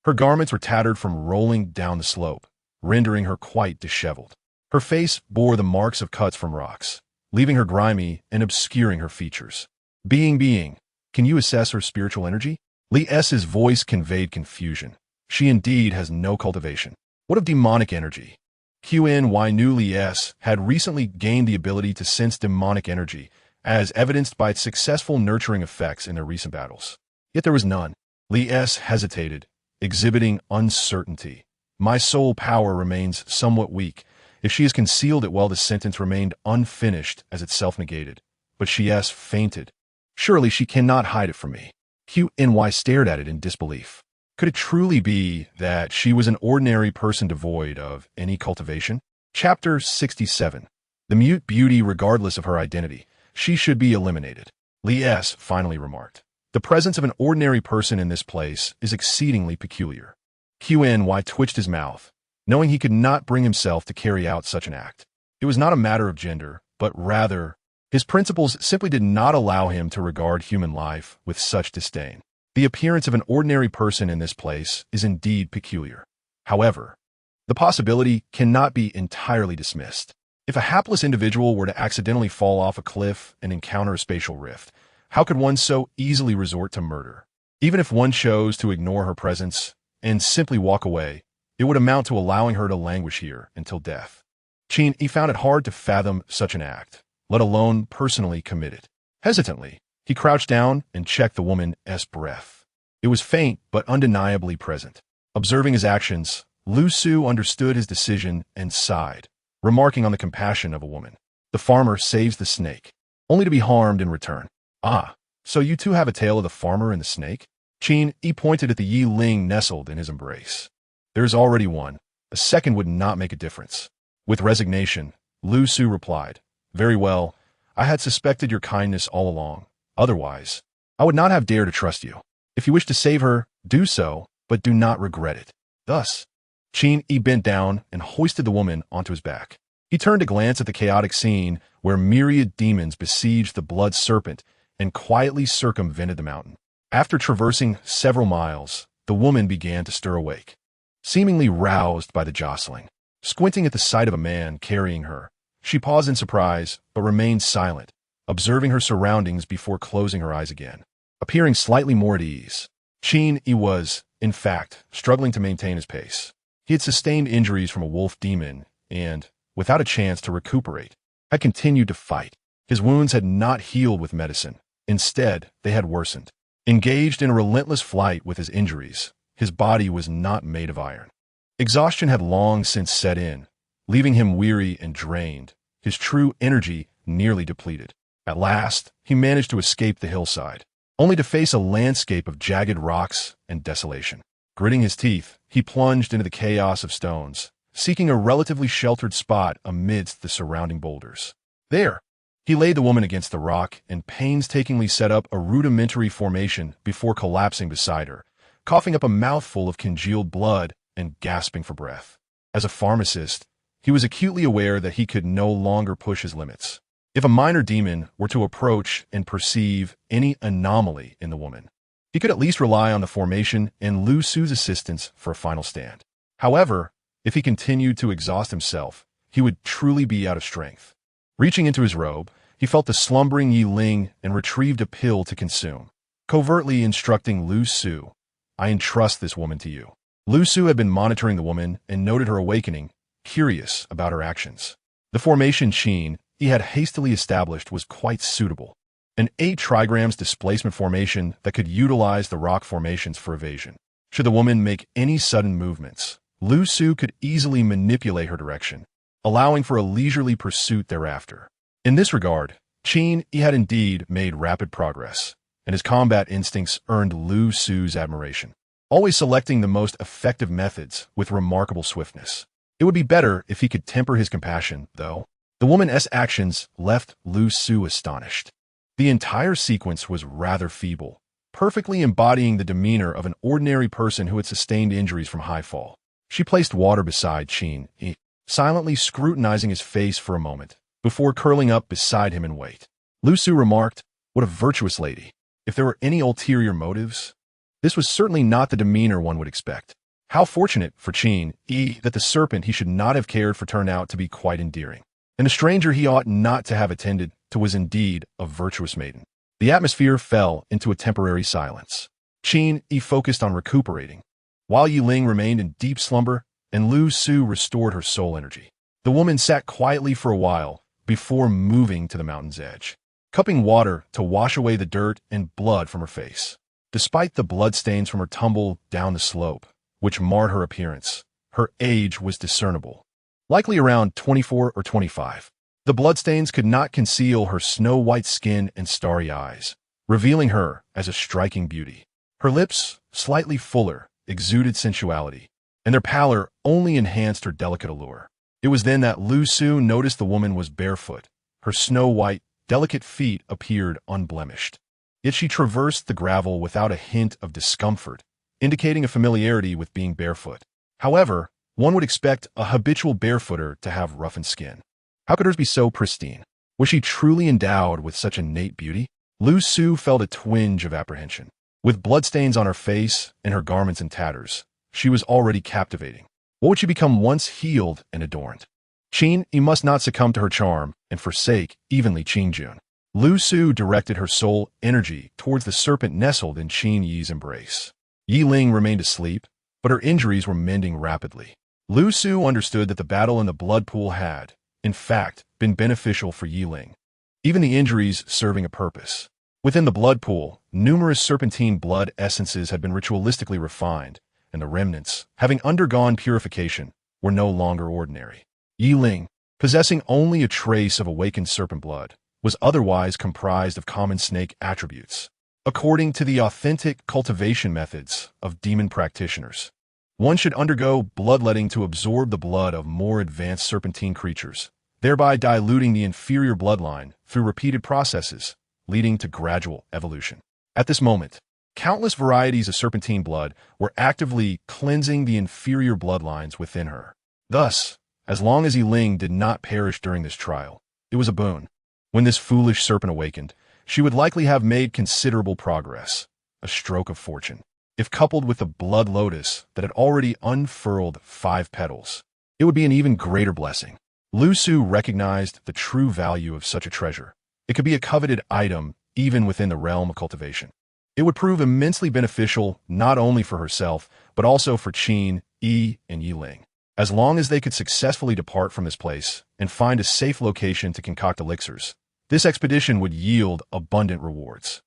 her garments were tattered from rolling down the slope, rendering her quite disheveled. Her face bore the marks of cuts from rocks, leaving her grimy and obscuring her features. Being, can you assess her spiritual energy? Li's voice conveyed confusion. She indeed has no cultivation. What of demonic energy? Qin knew Li had recently gained the ability to sense demonic energy, as evidenced by its successful nurturing effects in their recent battles. Yet there was none. Li hesitated, exhibiting uncertainty. My soul power remains somewhat weak. If she has concealed it while the sentence remained unfinished as itself negated, but she fainted. Surely she cannot hide it from me. Qin stared at it in disbelief. Could it truly be that she was an ordinary person devoid of any cultivation? Chapter 67. The mute beauty regardless of her identity. She should be eliminated. Li S. finally remarked. The presence of an ordinary person in this place is exceedingly peculiar. Qin twitched his mouth, knowing he could not bring himself to carry out such an act. It was not a matter of gender, but rather, his principles simply did not allow him to regard human life with such disdain. The appearance of an ordinary person in this place is indeed peculiar. However, the possibility cannot be entirely dismissed. If a hapless individual were to accidentally fall off a cliff and encounter a spatial rift, how could one so easily resort to murder? Even if one chose to ignore her presence and simply walk away, it would amount to allowing her to languish here until death. Qin Yi found it hard to fathom such an act, let alone personally commit it. Hesitantly, he crouched down and checked the woman's breath. It was faint but undeniably present. Observing his actions, Lu Su understood his decision and sighed, remarking on the compassion of a woman. The farmer saves the snake, only to be harmed in return. Ah, so you two have a tale of the farmer and the snake? Qin Yi pointed at the Yi Ling nestled in his embrace. There is already one. A second would not make a difference. With resignation, Lu Su replied, Very well, I had suspected your kindness all along. Otherwise, I would not have dared to trust you. If you wish to save her, do so, but do not regret it. Thus, Qin Yi bent down and hoisted the woman onto his back. He turned to glance at the chaotic scene where myriad demons besieged the blood serpent and quietly circumvented the mountain. After traversing several miles, the woman began to stir awake, seemingly roused by the jostling. Squinting at the sight of a man carrying her, she paused in surprise but remained silent, observing her surroundings before closing her eyes again. Appearing slightly more at ease, Qin Yi was, in fact, struggling to maintain his pace. He had sustained injuries from a wolf demon and, without a chance to recuperate, had continued to fight. His wounds had not healed with medicine. Instead, they had worsened. Engaged in a relentless flight with his injuries, his body was not made of iron. Exhaustion had long since set in, leaving him weary and drained, his true energy nearly depleted. At last, he managed to escape the hillside, only to face a landscape of jagged rocks and desolation. Gritting his teeth, he plunged into the chaos of stones, seeking a relatively sheltered spot amidst the surrounding boulders. There, he laid the woman against the rock and painstakingly set up a rudimentary formation before collapsing beside her, coughing up a mouthful of congealed blood and gasping for breath. As a pharmacist, he was acutely aware that he could no longer push his limits. If a minor demon were to approach and perceive any anomaly in the woman, he could at least rely on the formation and Lu Su's assistance for a final stand. However, if he continued to exhaust himself, he would truly be out of strength. Reaching into his robe, he felt the slumbering Yi Ling and retrieved a pill to consume, covertly instructing Lu Su, I entrust this woman to you. Lu Su had been monitoring the woman and noted her awakening, curious about her actions. The formation Qin Yi had hastily established was quite suitable. An 8 trigrams displacement formation that could utilize the rock formations for evasion. Should the woman make any sudden movements, Lu Su could easily manipulate her direction, allowing for a leisurely pursuit thereafter. In this regard, Qin Yi had indeed made rapid progress, and his combat instincts earned Lu Su's admiration, always selecting the most effective methods with remarkable swiftness. It would be better if he could temper his compassion, though. The woman's actions left Lu Su astonished. The entire sequence was rather feeble, perfectly embodying the demeanor of an ordinary person who had sustained injuries from high fall. She placed water beside Qin Yi, silently scrutinizing his face for a moment, before curling up beside him in wait. Lu Su remarked, What a virtuous lady. If there were any ulterior motives, this was certainly not the demeanor one would expect. How fortunate for Qin Yi that the serpent he should not have cared for turned out to be quite endearing, and a stranger he ought not to have attended to was indeed a virtuous maiden. The atmosphere fell into a temporary silence. Qin Yi focused on recuperating, while Yi Ling remained in deep slumber and Lu Su restored her soul energy. The woman sat quietly for a while before moving to the mountain's edge, cupping water to wash away the dirt and blood from her face. Despite the bloodstains from her tumble down the slope, which marred her appearance, her age was discernible, likely around 24 or 25. The bloodstains could not conceal her snow-white skin and starry eyes, revealing her as a striking beauty. Her lips, slightly fuller, exuded sensuality, and their pallor only enhanced her delicate allure. It was then that Lu Su noticed the woman was barefoot. Her snow-white, delicate feet appeared unblemished. Yet she traversed the gravel without a hint of discomfort, indicating a familiarity with being barefoot. However, one would expect a habitual barefooter to have roughened skin. How could hers be so pristine? Was she truly endowed with such innate beauty? Lu Su felt a twinge of apprehension. With bloodstains on her face and her garments in tatters, she was already captivating. What would she become once healed and adorned? Qin Yi must not succumb to her charm and forsake evenly Qin Jun. Lu Su directed her soul energy towards the serpent nestled in Qin Yi's embrace. Yi Ling remained asleep, but her injuries were mending rapidly. Lu Su understood that the battle in the blood pool had, in fact, been beneficial for Yi Ling, even the injuries serving a purpose. Within the blood pool, numerous serpentine blood essences had been ritualistically refined, and the remnants, having undergone purification, were no longer ordinary. Yi Ling, possessing only a trace of awakened serpent blood, was otherwise comprised of common snake attributes. According to the authentic cultivation methods of demon practitioners, one should undergo bloodletting to absorb the blood of more advanced serpentine creatures, thereby diluting the inferior bloodline through repeated processes, leading to gradual evolution. At this moment, countless varieties of serpentine blood were actively cleansing the inferior bloodlines within her. Thus, as long as Yi Ling did not perish during this trial, it was a boon. When this foolish serpent awakened, she would likely have made considerable progress, a stroke of fortune. If coupled with the blood lotus that had already unfurled 5 petals, it would be an even greater blessing. Lu Su recognized the true value of such a treasure. It could be a coveted item even within the realm of cultivation. It would prove immensely beneficial not only for herself, but also for Qin Yi and Yi Ling. As long as they could successfully depart from this place and find a safe location to concoct elixirs, this expedition would yield abundant rewards.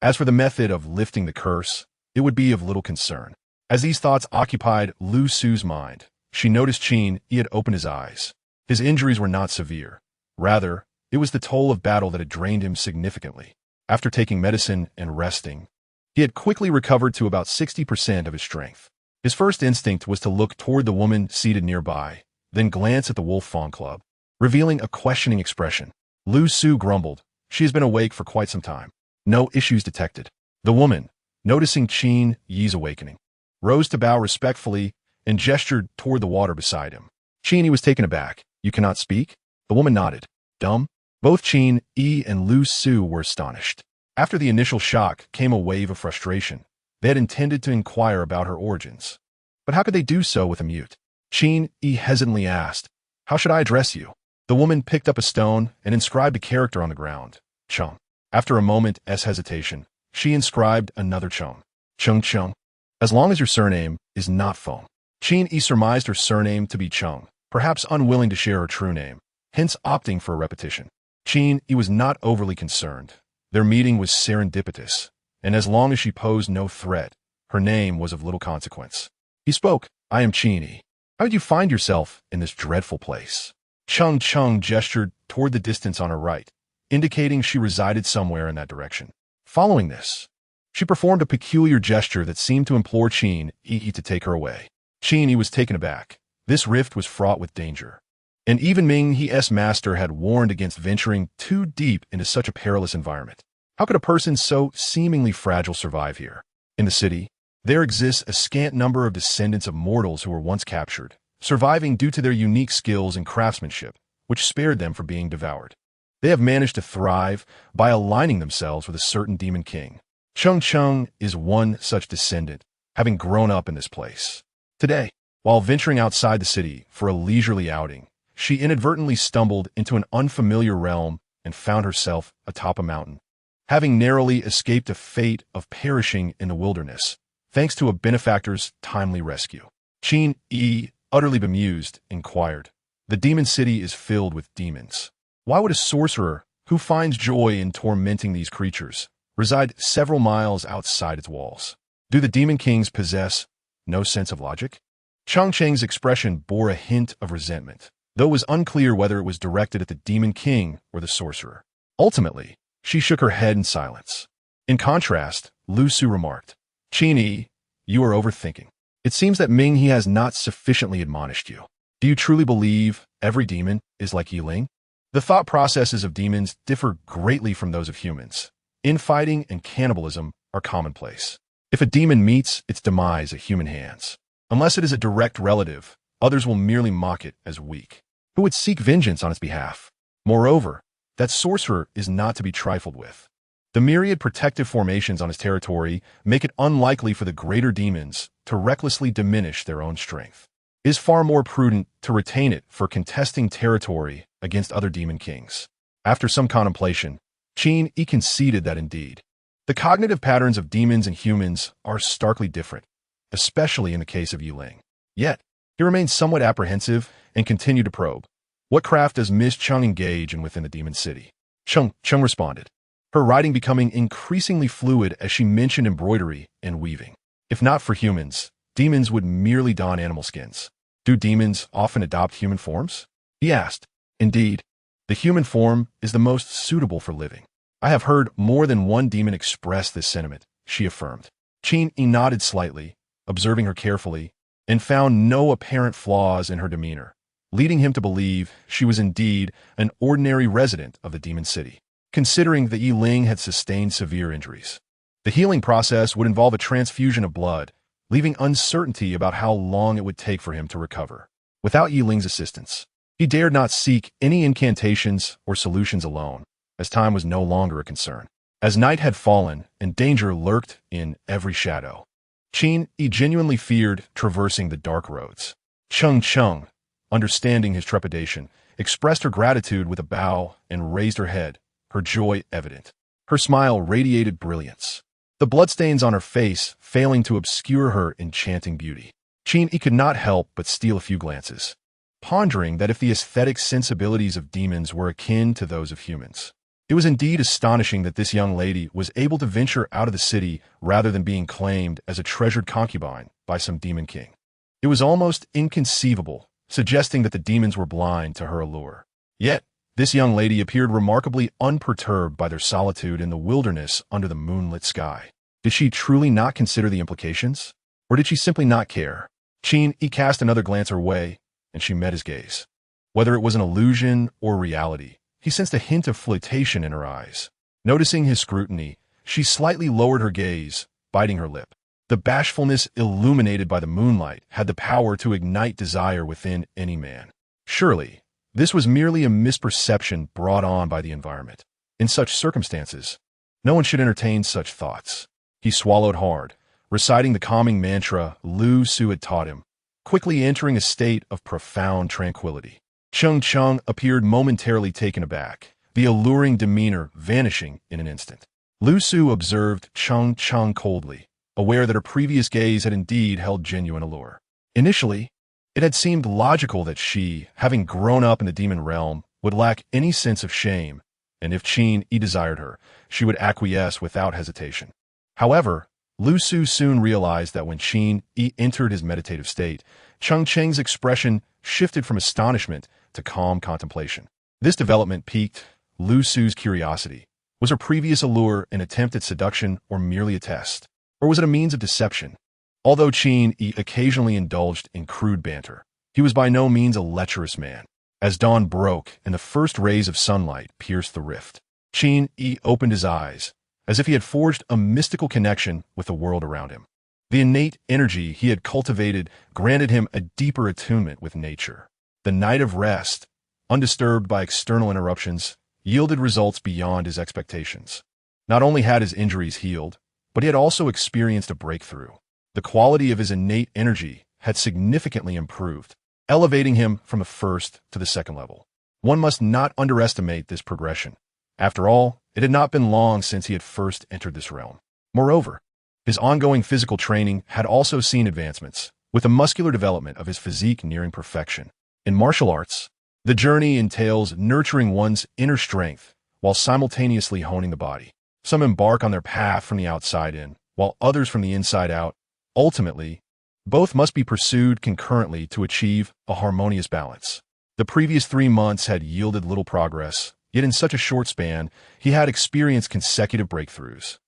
As for the method of lifting the curse, it would be of little concern. As these thoughts occupied Lu Su's mind, she noticed Qin Yi had opened his eyes. His injuries were not severe. Rather, it was the toll of battle that had drained him significantly. After taking medicine and resting, he had quickly recovered to about 60% of his strength. His first instinct was to look toward the woman seated nearby, then glance at the Wolf Fawn Club, revealing a questioning expression. Lu Su grumbled. She has been awake for quite some time. No issues detected. The woman, noticing Qin Yi's awakening, rose to bow respectfully and gestured toward the water beside him. Qin Yi was taken aback. You cannot speak? The woman nodded. Dumb? Both Qin Yi and Lu Su were astonished. After the initial shock came a wave of frustration. They had intended to inquire about her origins. But how could they do so with a mute? Qin Yi hesitantly asked, How should I address you? The woman picked up a stone and inscribed a character on the ground. Chung. After a moment's hesitation, she inscribed another Chung. Chung Chung. As long as your surname is not Feng. Qin Yi surmised her surname to be Chung, perhaps unwilling to share her true name, hence opting for a repetition. Qin Yi was not overly concerned. Their meeting was serendipitous, and as long as she posed no threat, her name was of little consequence. He spoke, I am Qin Yi. How did you find yourself in this dreadful place? Chung Chung gestured toward the distance on her right, indicating she resided somewhere in that direction. Following this, she performed a peculiar gesture that seemed to implore Qin Yi to take her away. Qin Yi was taken aback. This rift was fraught with danger, and even Ming He's master had warned against venturing too deep into such a perilous environment. How could a person so seemingly fragile survive here? In the city, there exists a scant number of descendants of mortals who were once captured, surviving due to their unique skills and craftsmanship, which spared them from being devoured. They have managed to thrive by aligning themselves with a certain demon king. Chung Chung is one such descendant, having grown up in this place. Today, while venturing outside the city for a leisurely outing, she inadvertently stumbled into an unfamiliar realm and found herself atop a mountain. Having narrowly escaped a fate of perishing in the wilderness, thanks to a benefactor's timely rescue. Qin Yi, utterly bemused, inquired, The demon city is filled with demons. Why would a sorcerer, who finds joy in tormenting these creatures, reside several miles outside its walls? Do the demon kings possess no sense of logic? Chang Cheng's expression bore a hint of resentment, though it was unclear whether it was directed at the demon king or the sorcerer. Ultimately, she shook her head in silence. In contrast, Lu Su remarked, Qin Yi, you are overthinking. It seems that Ming He has not sufficiently admonished you. Do you truly believe every demon is like Yi Ling? The thought processes of demons differ greatly from those of humans. Infighting and cannibalism are commonplace. If a demon meets its demise at human hands, unless it is a direct relative, others will merely mock it as weak. Who would seek vengeance on its behalf? Moreover, that sorcerer is not to be trifled with. The myriad protective formations on his territory make it unlikely for the greater demons to recklessly diminish their own strength. It is far more prudent to retain it for contesting territory against other demon kings. After some contemplation, Qin Yi conceded that indeed, the cognitive patterns of demons and humans are starkly different, especially in the case of Yi Ling. Yet, he remained somewhat apprehensive and continued to probe. What craft does Miss Cheng engage in within the demon city? Cheng responded, her writing becoming increasingly fluid as she mentioned embroidery and weaving. If not for humans, demons would merely don animal skins. Do demons often adopt human forms? He asked. Indeed, the human form is the most suitable for living. I have heard more than one demon express this sentiment, she affirmed. Qin Yi nodded slightly, observing her carefully, and found no apparent flaws in her demeanor, leading him to believe she was indeed an ordinary resident of the demon city. Considering that Yi Ling had sustained severe injuries, the healing process would involve a transfusion of blood, leaving uncertainty about how long it would take for him to recover. Without Yi Ling's assistance, he dared not seek any incantations or solutions alone, as time was no longer a concern. As night had fallen and danger lurked in every shadow, Qin Yi genuinely feared traversing the dark roads. Cheng, understanding his trepidation, expressed her gratitude with a bow and raised her head, her joy evident. Her smile radiated brilliance, the bloodstains on her face failing to obscure her enchanting beauty. Qin Yi could not help but steal a few glances, pondering that if the aesthetic sensibilities of demons were akin to those of humans, it was indeed astonishing that this young lady was able to venture out of the city rather than being claimed as a treasured concubine by some demon king. It was almost inconceivable, suggesting that the demons were blind to her allure. Yet, this young lady appeared remarkably unperturbed by their solitude in the wilderness under the moonlit sky. Did she truly not consider the implications? Or did she simply not care? Qin Yi cast another glance her way, and she met his gaze. Whether it was an illusion or reality, he sensed a hint of flirtation in her eyes. Noticing his scrutiny, she slightly lowered her gaze, biting her lip. The bashfulness illuminated by the moonlight had the power to ignite desire within any man. Surely, this was merely a misperception brought on by the environment. In such circumstances, no one should entertain such thoughts. He swallowed hard, reciting the calming mantra Lu Su had taught him, quickly entering a state of profound tranquility. Cheng appeared momentarily taken aback, the alluring demeanor vanishing in an instant. Lu Su observed Cheng coldly, aware that her previous gaze had indeed held genuine allure. Initially, it had seemed logical that she, having grown up in the demon realm, would lack any sense of shame, and if Qin Yi desired her, she would acquiesce without hesitation. However, Lu Su soon realized that when Qin Yi entered his meditative state, Cheng's expression shifted from astonishment to calm contemplation. This development piqued Lu Su's curiosity. Was her previous allure an attempt at seduction or merely a test? Or was it a means of deception? Although Qin Yi occasionally indulged in crude banter, he was by no means a lecherous man. As dawn broke and the first rays of sunlight pierced the rift, Qin Yi opened his eyes, as if he had forged a mystical connection with the world around him. The innate energy he had cultivated granted him a deeper attunement with nature. The night of rest, undisturbed by external interruptions, yielded results beyond his expectations. Not only had his injuries healed, but he had also experienced a breakthrough. The quality of his innate energy had significantly improved, elevating him from the first to the second level. One must not underestimate this progression. After all, it had not been long since he had first entered this realm. Moreover, his ongoing physical training had also seen advancements, with the muscular development of his physique nearing perfection. In martial arts, the journey entails nurturing one's inner strength while simultaneously honing the body. Some embark on their path from the outside in, while others from the inside out. Ultimately, both must be pursued concurrently to achieve a harmonious balance. The previous 3 months had yielded little progress, yet in such a short span, he had experienced consecutive breakthroughs.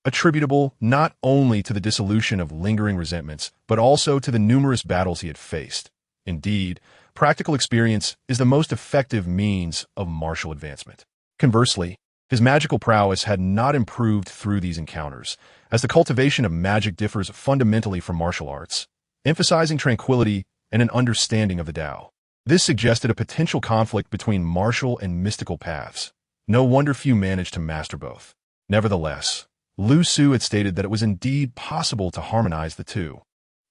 attributable not only to the dissolution of lingering resentments, but also to the numerous battles he had faced. Indeed, practical experience is the most effective means of martial advancement. Conversely, his magical prowess had not improved through these encounters, as the cultivation of magic differs fundamentally from martial arts, emphasizing tranquility and an understanding of the Tao. This suggested a potential conflict between martial and mystical paths. No wonder few managed to master both. Nevertheless, Lu Su had stated that it was indeed possible to harmonize the two.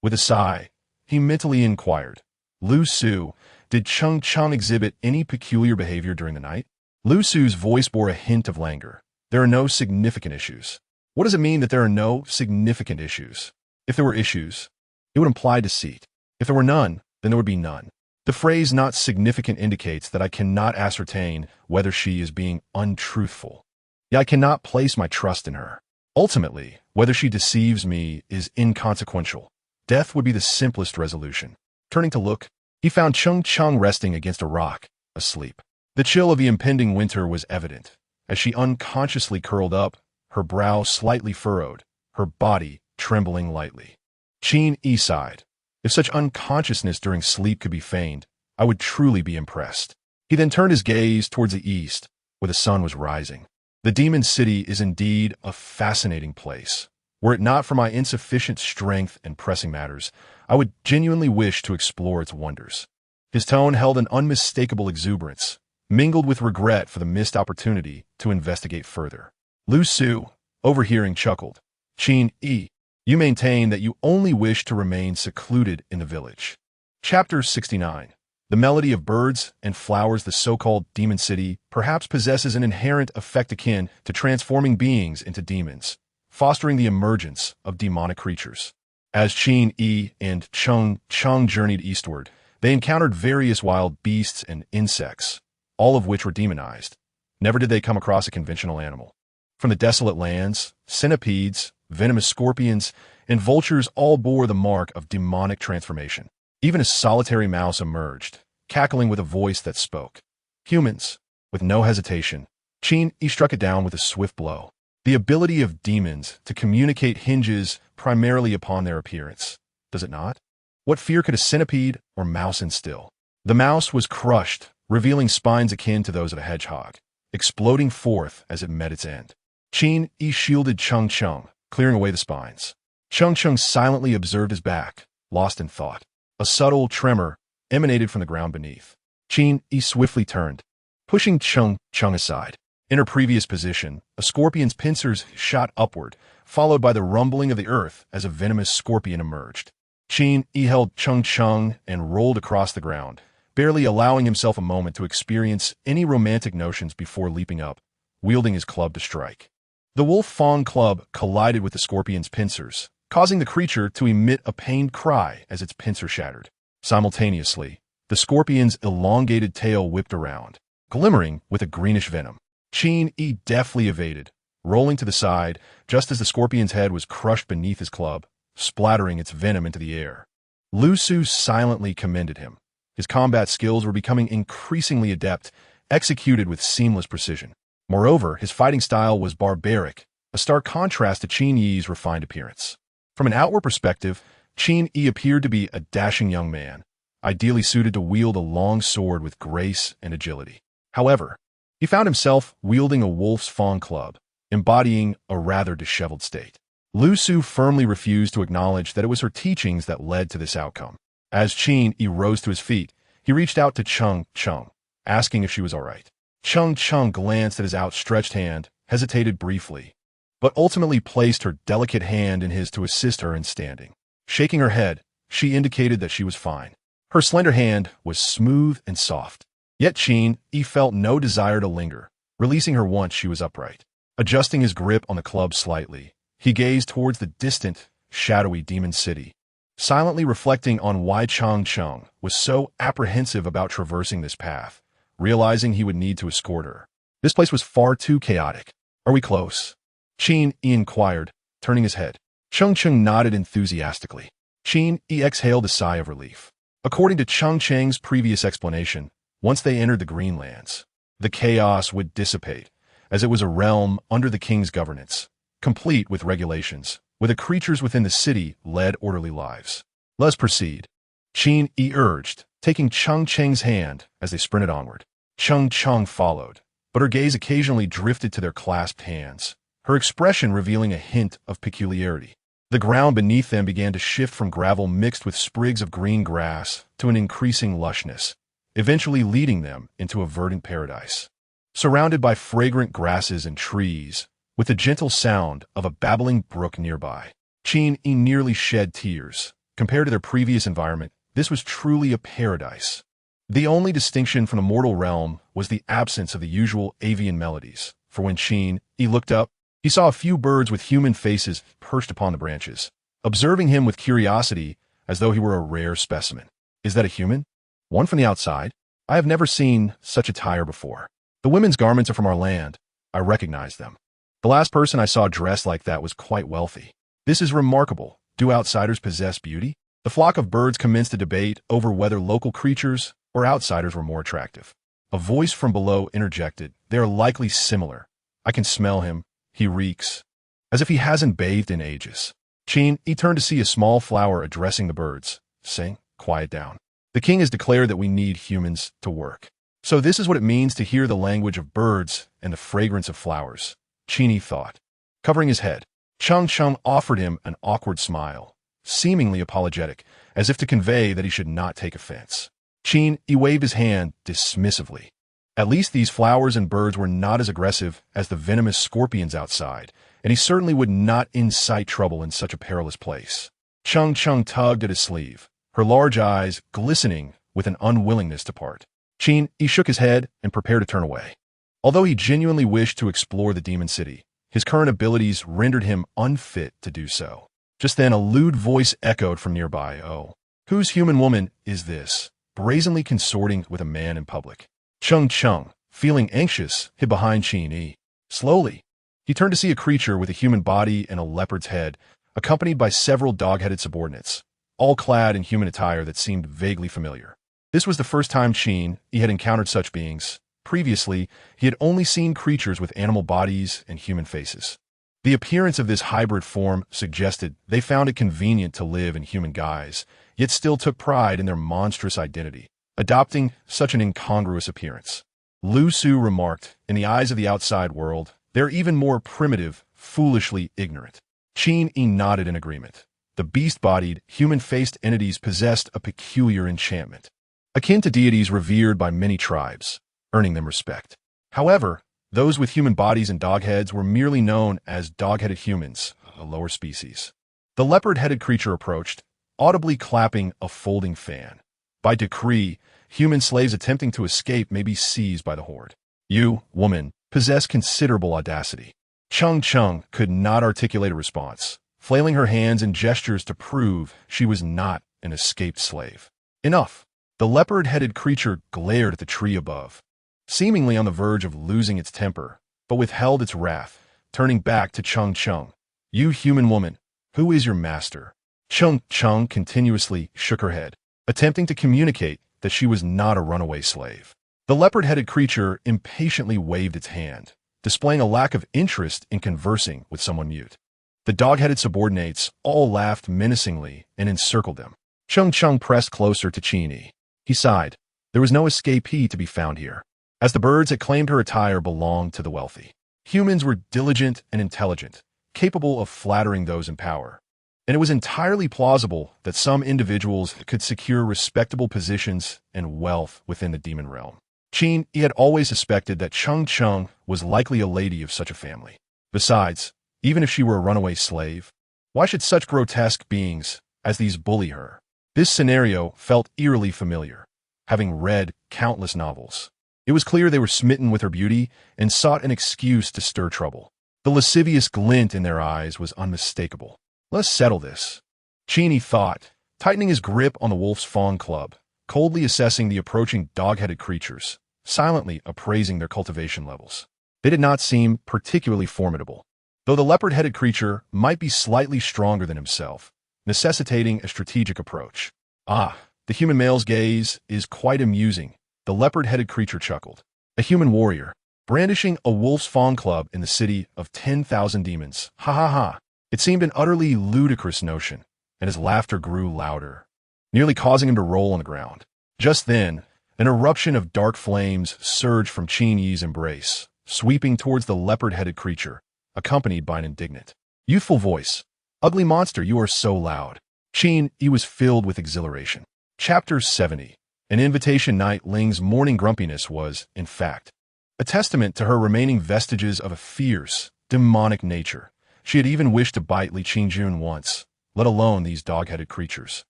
With a sigh, he mentally inquired, Lu Su, did Cheng Cheng exhibit any peculiar behavior during the night? Lu Su's voice bore a hint of languor. There are no significant issues. What does it mean that there are no significant issues? If there were issues, it would imply deceit. If there were none, then there would be none. The phrase not significant indicates that I cannot ascertain whether she is being untruthful. Yet I cannot place my trust in her. Ultimately, whether she deceives me is inconsequential. Death would be the simplest resolution. Turning to look, he found Cheng Cheng resting against a rock, asleep. The chill of the impending winter was evident, as she unconsciously curled up, her brow slightly furrowed, her body trembling lightly. Qin Yi sighed. If such unconsciousness during sleep could be feigned, I would truly be impressed. He then turned his gaze towards the east, where the sun was rising. The demon city is indeed a fascinating place. Were it not for my insufficient strength and pressing matters, I would genuinely wish to explore its wonders. His tone held an unmistakable exuberance, mingled with regret for the missed opportunity to investigate further. Lu Su, overhearing, chuckled. Qin Yi, you maintain that you only wish to remain secluded in the village. Chapter 69. The melody of birds and flowers. The so-called demon city perhaps possesses an inherent effect akin to transforming beings into demons, fostering the emergence of demonic creatures. As Qin Yi and Cheng Cheng journeyed eastward, they encountered various wild beasts and insects, all of which were demonized. Never did they come across a conventional animal. From the desolate lands, centipedes, venomous scorpions, and vultures all bore the mark of demonic transformation. Even a solitary mouse emerged, cackling with a voice that spoke. Humans, with no hesitation, Qin Yi struck it down with a swift blow. The ability of demons to communicate hinges primarily upon their appearance, does it not? What fear could a centipede or mouse instill? The mouse was crushed, revealing spines akin to those of a hedgehog, exploding forth as it met its end. Qin Yi shielded Cheng Cheng, clearing away the spines. Cheng Cheng silently observed his back, lost in thought. A subtle tremor emanated from the ground beneath. Qin Yi swiftly turned, pushing Cheng Cheng aside. In her previous position, a scorpion's pincers shot upward, followed by the rumbling of the earth as a venomous scorpion emerged. Qin Yi held Cheng Cheng and rolled across the ground, barely allowing himself a moment to experience any romantic notions before leaping up, wielding his club to strike. The wolf-fawn club collided with the scorpion's pincers, causing the creature to emit a pained cry as its pincer shattered. Simultaneously, the scorpion's elongated tail whipped around, glimmering with a greenish venom. Qin Yi deftly evaded, rolling to the side just as the scorpion's head was crushed beneath his club, splattering its venom into the air. Lu Su silently commended him. His combat skills were becoming increasingly adept, executed with seamless precision. Moreover, his fighting style was barbaric, a stark contrast to Qin Yi's refined appearance. From an outward perspective, Qin Yi appeared to be a dashing young man, ideally suited to wield a long sword with grace and agility. However, he found himself wielding a wolf's fawn club, embodying a rather disheveled state. Lu Su firmly refused to acknowledge that it was her teachings that led to this outcome. As Qin Yi rose to his feet, he reached out to Cheng Cheng, asking if she was all right. Cheng Cheng glanced at his outstretched hand, hesitated briefly, but ultimately placed her delicate hand in his to assist her in standing. Shaking her head, she indicated that she was fine. Her slender hand was smooth and soft. Yet Qin Yi felt no desire to linger, releasing her once she was upright. Adjusting his grip on the club slightly, he gazed towards the distant, shadowy demon city, silently reflecting on why Cheng Cheng was so apprehensive about traversing this path, realizing he would need to escort her. This place was far too chaotic. Are we close? Qin Yi inquired, turning his head. Cheng Cheng nodded enthusiastically. Qin Yi exhaled a sigh of relief. According to Cheng Cheng's previous explanation, once they entered the Greenlands, the chaos would dissipate, as it was a realm under the king's governance. complete with regulations, where the creatures within the city led orderly lives. Let's proceed. Qin Yi urged, taking Cheng Cheng's hand as they sprinted onward. Cheng Cheng followed, but her gaze occasionally drifted to their clasped hands, her expression revealing a hint of peculiarity. The ground beneath them began to shift from gravel mixed with sprigs of green grass to an increasing lushness, eventually leading them into a verdant paradise. Surrounded by fragrant grasses and trees, with the gentle sound of a babbling brook nearby, Qin Yi nearly shed tears. Compared to their previous environment, this was truly a paradise. The only distinction from the mortal realm was the absence of the usual avian melodies, for when Qin Yi looked up, he saw a few birds with human faces perched upon the branches, observing him with curiosity as though he were a rare specimen. Is that a human? One from the outside? I have never seen such attire before. The women's garments are from our land. I recognize them. The last person I saw dressed like that was quite wealthy. This is remarkable. Do outsiders possess beauty? The flock of birds commenced a debate over whether local creatures or outsiders were more attractive. A voice from below interjected, "They are likely similar. I can smell him. He reeks. As if he hasn't bathed in ages." Qin Yi turned to see a small flower addressing the birds, saying, "Quiet down. The king has declared that we need humans to work. So this is what it means to hear the language of birds and the fragrance of flowers," Qin Yi thought. Covering his head, Cheng Cheng offered him an awkward smile, seemingly apologetic, as if to convey that he should not take offense. Qin Yi waved his hand dismissively. At least these flowers and birds were not as aggressive as the venomous scorpions outside, and he certainly would not incite trouble in such a perilous place. Cheng Cheng tugged at his sleeve, her large eyes glistening with an unwillingness to part. Qin Yi shook his head and prepared to turn away. Although he genuinely wished to explore the demon city, his current abilities rendered him unfit to do so. Just then a lewd voice echoed from nearby. "Oh, whose human woman is this, brazenly consorting with a man in public?" Cheng Cheng, feeling anxious, hid behind Qin Yi. Slowly, he turned to see a creature with a human body and a leopard's head, accompanied by several dog-headed subordinates, all clad in human attire that seemed vaguely familiar. This was the first time Qin Yi had encountered such beings. Previously, he had only seen creatures with animal bodies and human faces. The appearance of this hybrid form suggested they found it convenient to live in human guise, yet still took pride in their monstrous identity, adopting such an incongruous appearance. Lu Su remarked, "In the eyes of the outside world, they're even more primitive, foolishly ignorant." Qin Yi nodded in agreement. The beast-bodied, human-faced entities possessed a peculiar enchantment, akin to deities revered by many tribes, earning them respect. However, those with human bodies and dog heads were merely known as dog-headed humans, a lower species. The leopard-headed creature approached, audibly clapping a folding fan. By decree, human slaves attempting to escape may be seized by the horde. You, woman, possess considerable audacity. Cheng Cheng could not articulate a response, flailing her hands in gestures to prove she was not an escaped slave. Enough. The leopard-headed creature glared at the tree above, seemingly on the verge of losing its temper, but withheld its wrath, turning back to Cheng Cheng. "You human woman, who is your master?" Cheng Cheng continuously shook her head, attempting to communicate that she was not a runaway slave. The leopard-headed creature impatiently waved its hand, displaying a lack of interest in conversing with someone mute. The dog-headed subordinates all laughed menacingly and encircled them. Cheng Cheng pressed closer to Qin Yi. He sighed. There was no escapee to be found here, as the birds had claimed her attire belonged to the wealthy. Humans were diligent and intelligent, capable of flattering those in power, and it was entirely plausible that some individuals could secure respectable positions and wealth within the demon realm. Qin Yi had always suspected that Cheng Cheng was likely a lady of such a family. Besides, even if she were a runaway slave, why should such grotesque beings as these bully her? This scenario felt eerily familiar, having read countless novels. It was clear they were smitten with her beauty and sought an excuse to stir trouble. The lascivious glint in their eyes was unmistakable. "Let's settle this," Qin Yi thought, tightening his grip on the wolf's fawn club, coldly assessing the approaching dog-headed creatures, silently appraising their cultivation levels. They did not seem particularly formidable, though the leopard-headed creature might be slightly stronger than himself, necessitating a strategic approach. "Ah, the human male's gaze is quite amusing," the leopard-headed creature chuckled. "A human warrior. brandishing a wolf's fawn club in the city of 10,000 demons. Ha ha ha. It seemed an utterly ludicrous notion, and his laughter grew louder, nearly causing him to roll on the ground. Just then, an eruption of dark flames surged from Qin Yi's embrace, sweeping towards the leopard-headed creature, accompanied by an indignant, youthful voice. Ugly monster, you are so loud. Qin Yi was filled with exhilaration. Chapter 70. An invitation night. Ling's morning grumpiness was, in fact, a testament to her remaining vestiges of a fierce, demonic nature. She had even wished to bite Li Qingjun once, let alone these dog-headed creatures.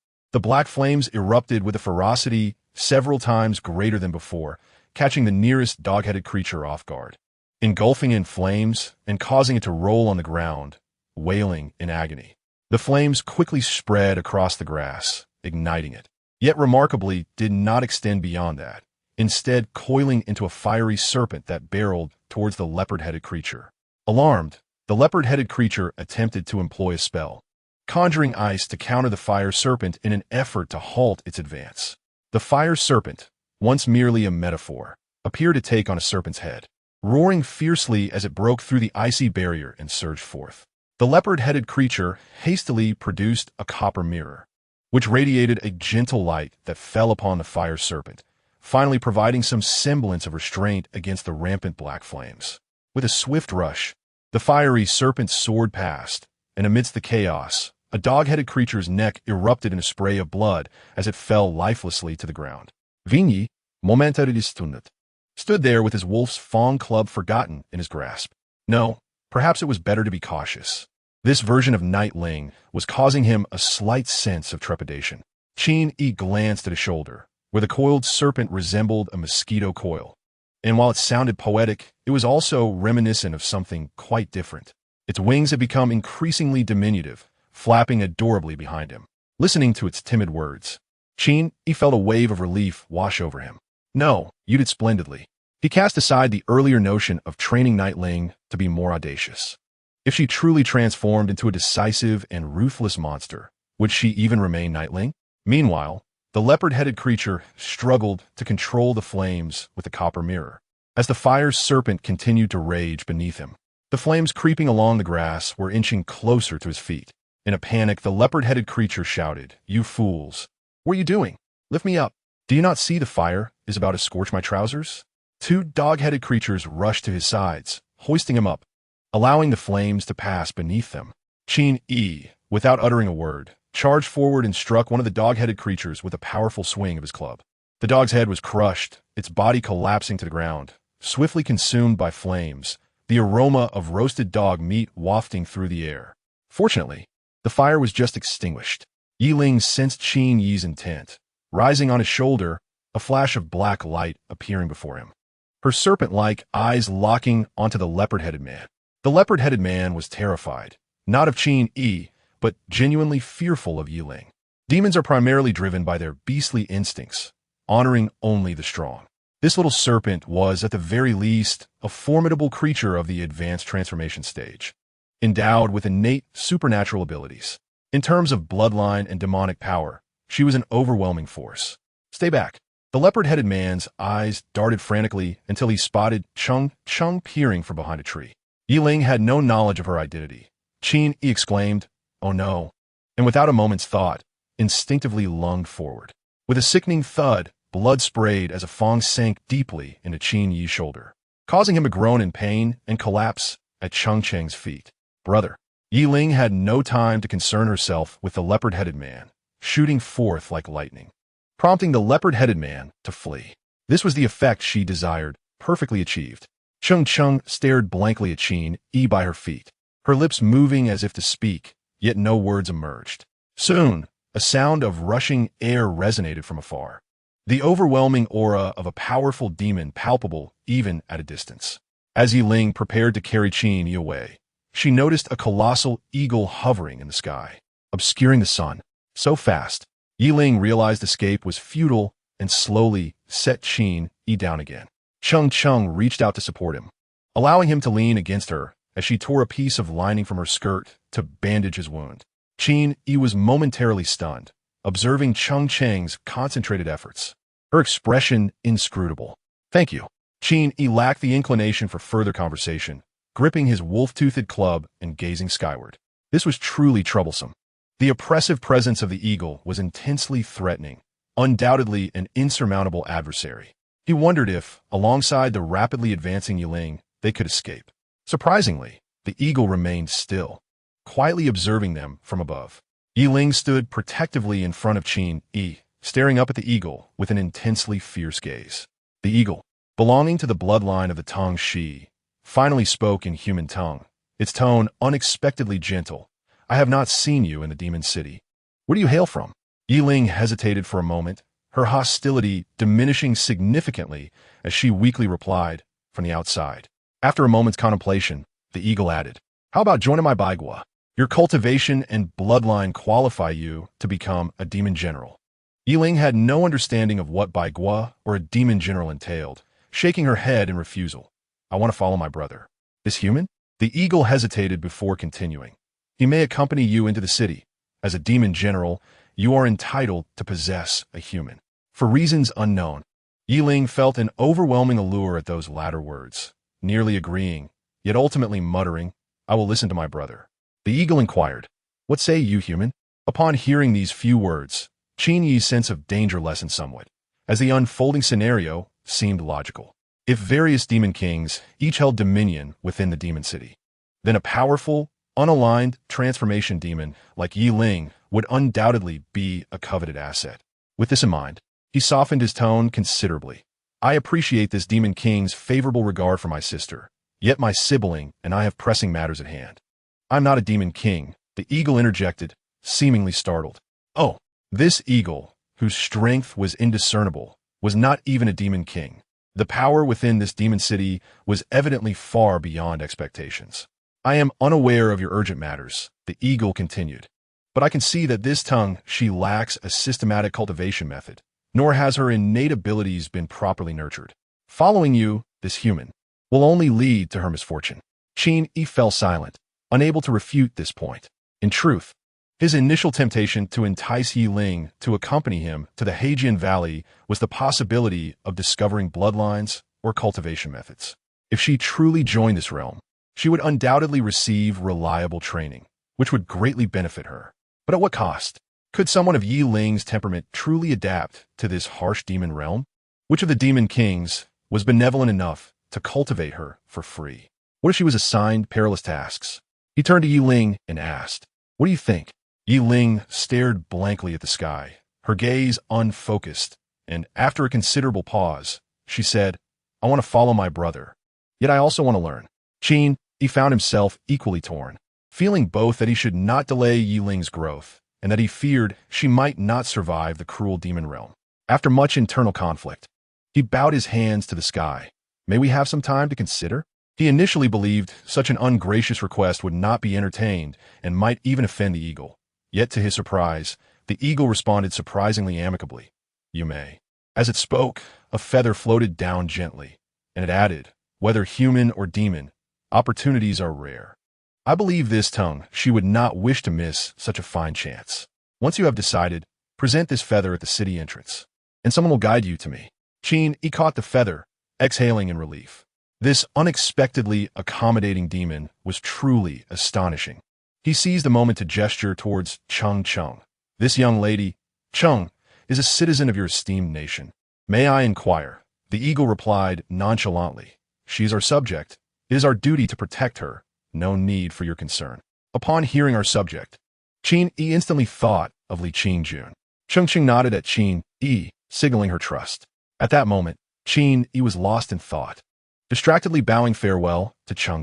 The black flames erupted with a ferocity several times greater than before, catching the nearest dog-headed creature off guard, engulfing it in flames and causing it to roll on the ground, wailing in agony. The flames quickly spread across the grass, igniting it, yet remarkably did not extend beyond that, instead coiling into a fiery serpent that barreled towards the leopard-headed creature. Alarmed, the leopard-headed creature attempted to employ a spell, conjuring ice to counter the fire serpent in an effort to halt its advance. The fire serpent, once merely a metaphor, appeared to take on a serpent's head, roaring fiercely as it broke through the icy barrier and surged forth. The leopard-headed creature hastily produced a copper mirror, which radiated a gentle light that fell upon the fire serpent, finally providing some semblance of restraint against the rampant black flames. With a swift rush, the fiery serpent soared past, and amidst the chaos, a dog-headed creature's neck erupted in a spray of blood as it fell lifelessly to the ground. Qin Yi, momentarily stunned, stood there with his wolf's fawn club forgotten in his grasp. No, perhaps it was better to be cautious. This version of Night Ling was causing him a slight sense of trepidation. Qin Yi glanced at his shoulder, where the coiled serpent resembled a mosquito coil. And while it sounded poetic, it was also reminiscent of something quite different. Its wings had become increasingly diminutive, flapping adorably behind him. Listening to its timid words, Qin Yi felt a wave of relief wash over him. No, you did splendidly. He cast aside the earlier notion of training Night Ling to be more audacious. If she truly transformed into a decisive and ruthless monster, would she even remain Night Ling? Meanwhile, the leopard-headed creature struggled to control the flames with the copper mirror, as the fire serpent continued to rage beneath him. The flames creeping along the grass were inching closer to his feet. In a panic, the leopard-headed creature shouted, "You fools! What are you doing? Lift me up! Do you not see the fire is about to scorch my trousers?" Two dog-headed creatures rushed to his sides, hoisting him up, allowing the flames to pass beneath them. Qin Yi, without uttering a word, charged forward and struck one of the dog-headed creatures with a powerful swing of his club. The dog's head was crushed, its body collapsing to the ground, swiftly consumed by flames, the aroma of roasted dog meat wafting through the air. Fortunately, the fire was just extinguished. Yi Ling sensed Qin Yi's intent. Rising on his shoulder, a flash of black light appearing before him, her serpent-like eyes locking onto the leopard-headed man. The leopard-headed man was terrified, not of Qin Yi, but genuinely fearful of Yi Ling. Demons are primarily driven by their beastly instincts, honoring only the strong. This little serpent was, at the very least, a formidable creature of the advanced transformation stage, endowed with innate supernatural abilities. In terms of bloodline and demonic power, she was an overwhelming force. Stay back. The leopard-headed man's eyes darted frantically until he spotted Chung peering from behind a tree. Yi Ling had no knowledge of her identity. Qin Yi exclaimed, "Oh no," and without a moment's thought, instinctively lunged forward. With a sickening thud, blood sprayed as a fang sank deeply into Qin Yi's shoulder, causing him to groan in pain and collapse at Chung Cheng's feet. Brother. Yi Ling had no time to concern herself with the leopard-headed man, shooting forth like lightning, prompting the leopard-headed man to flee. This was the effect she desired, perfectly achieved. Chung stared blankly at Qin Yi by her feet, her lips moving as if to speak, yet no words emerged. Soon, a sound of rushing air resonated from afar, the overwhelming aura of a powerful demon palpable even at a distance. As Yi Ling prepared to carry Qin Yi away, she noticed a colossal eagle hovering in the sky, obscuring the sun. So fast, Yi Ling realized escape was futile and slowly set Qin Yi down again. Chung reached out to support him, allowing him to lean against her as she tore a piece of lining from her skirt to bandage his wound. Qin Yi was momentarily stunned, observing Chung Cheng's concentrated efforts, her expression inscrutable. "Thank you." Qin Yi lacked the inclination for further conversation, gripping his wolf-toothed club and gazing skyward. This was truly troublesome. The oppressive presence of the eagle was intensely threatening, undoubtedly an insurmountable adversary. He wondered if, alongside the rapidly advancing Yiling, they could escape. Surprisingly, the eagle remained still, quietly observing them from above. Yiling stood protectively in front of Qin Yi, staring up at the eagle with an intensely fierce gaze. The eagle, belonging to the bloodline of the tongue Shi, finally spoke in human tongue, its tone unexpectedly gentle. I have not seen you in the demon city. Where do you hail from? Yiling hesitated for a moment, her hostility diminishing significantly as she weakly replied, from the outside. After a moment's contemplation, the eagle added, how about joining my Baigua? Your cultivation and bloodline qualify you to become a demon general. Yiling had no understanding of what Baigua or a demon general entailed, shaking her head in refusal. I want to follow my brother. This human? The eagle hesitated before continuing. He may accompany you into the city. As a demon general, you are entitled to possess a human. For reasons unknown, Yiling felt an overwhelming allure at those latter words, nearly agreeing, yet ultimately muttering, I will listen to my brother. The eagle inquired, what say you, human? Upon hearing these few words, Qin Yi's sense of danger lessened somewhat, as the unfolding scenario seemed logical. If various demon kings each held dominion within the demon city, then a powerful, unaligned transformation demon like Yiling would undoubtedly be a coveted asset. With this in mind, he softened his tone considerably. I appreciate this demon king's favorable regard for my sister, yet my sibling and I have pressing matters at hand. I'm not a demon king, the eagle interjected, seemingly startled. Oh, this eagle, whose strength was indiscernible, was not even a demon king. The power within this demon city was evidently far beyond expectations. I am unaware of your urgent matters, the eagle continued. But I can see that this tongue she lacks a systematic cultivation method, nor has her innate abilities been properly nurtured. Following you, this human, will only lead to her misfortune. Qin Yi fell silent, unable to refute this point. In truth, his initial temptation to entice Yiling to accompany him to the Xian Valley was the possibility of discovering bloodlines or cultivation methods. If she truly joined this realm, she would undoubtedly receive reliable training, which would greatly benefit her. But at what cost? Could someone of Yiling's temperament truly adapt to this harsh demon realm? Which of the demon kings was benevolent enough to cultivate her for free? What if she was assigned perilous tasks? He turned to Yiling and asked, what do you think? Yiling stared blankly at the sky, her gaze unfocused, and after a considerable pause, she said, I want to follow my brother, yet I also want to learn. Qin Yi found himself equally torn, feeling both that he should not delay Yiling's growth, and that he feared she might not survive the cruel demon realm. After much internal conflict, he bowed his hands to the sky. May we have some time to consider? He initially believed such an ungracious request would not be entertained and might even offend the eagle. Yet to his surprise, the eagle responded surprisingly amicably. You may. As it spoke, a feather floated down gently, and it added, whether human or demon, opportunities are rare. I believe this tongue she would not wish to miss such a fine chance. Once you have decided, present this feather at the city entrance, and someone will guide you to me. Qin Yi caught the feather, exhaling in relief. This unexpectedly accommodating demon was truly astonishing. He seized a moment to gesture towards Cheng. This young lady, Cheng, is a citizen of your esteemed nation. May I inquire? The eagle replied nonchalantly. She is our subject. It is our duty to protect her. No need for your concern. Upon hearing our subject, Qin Yi instantly thought of Li Qingjun. Cheng nodded at Qin Yi, signaling her trust. At that moment, Qin Yi was lost in thought, distractedly bowing farewell to Cheng.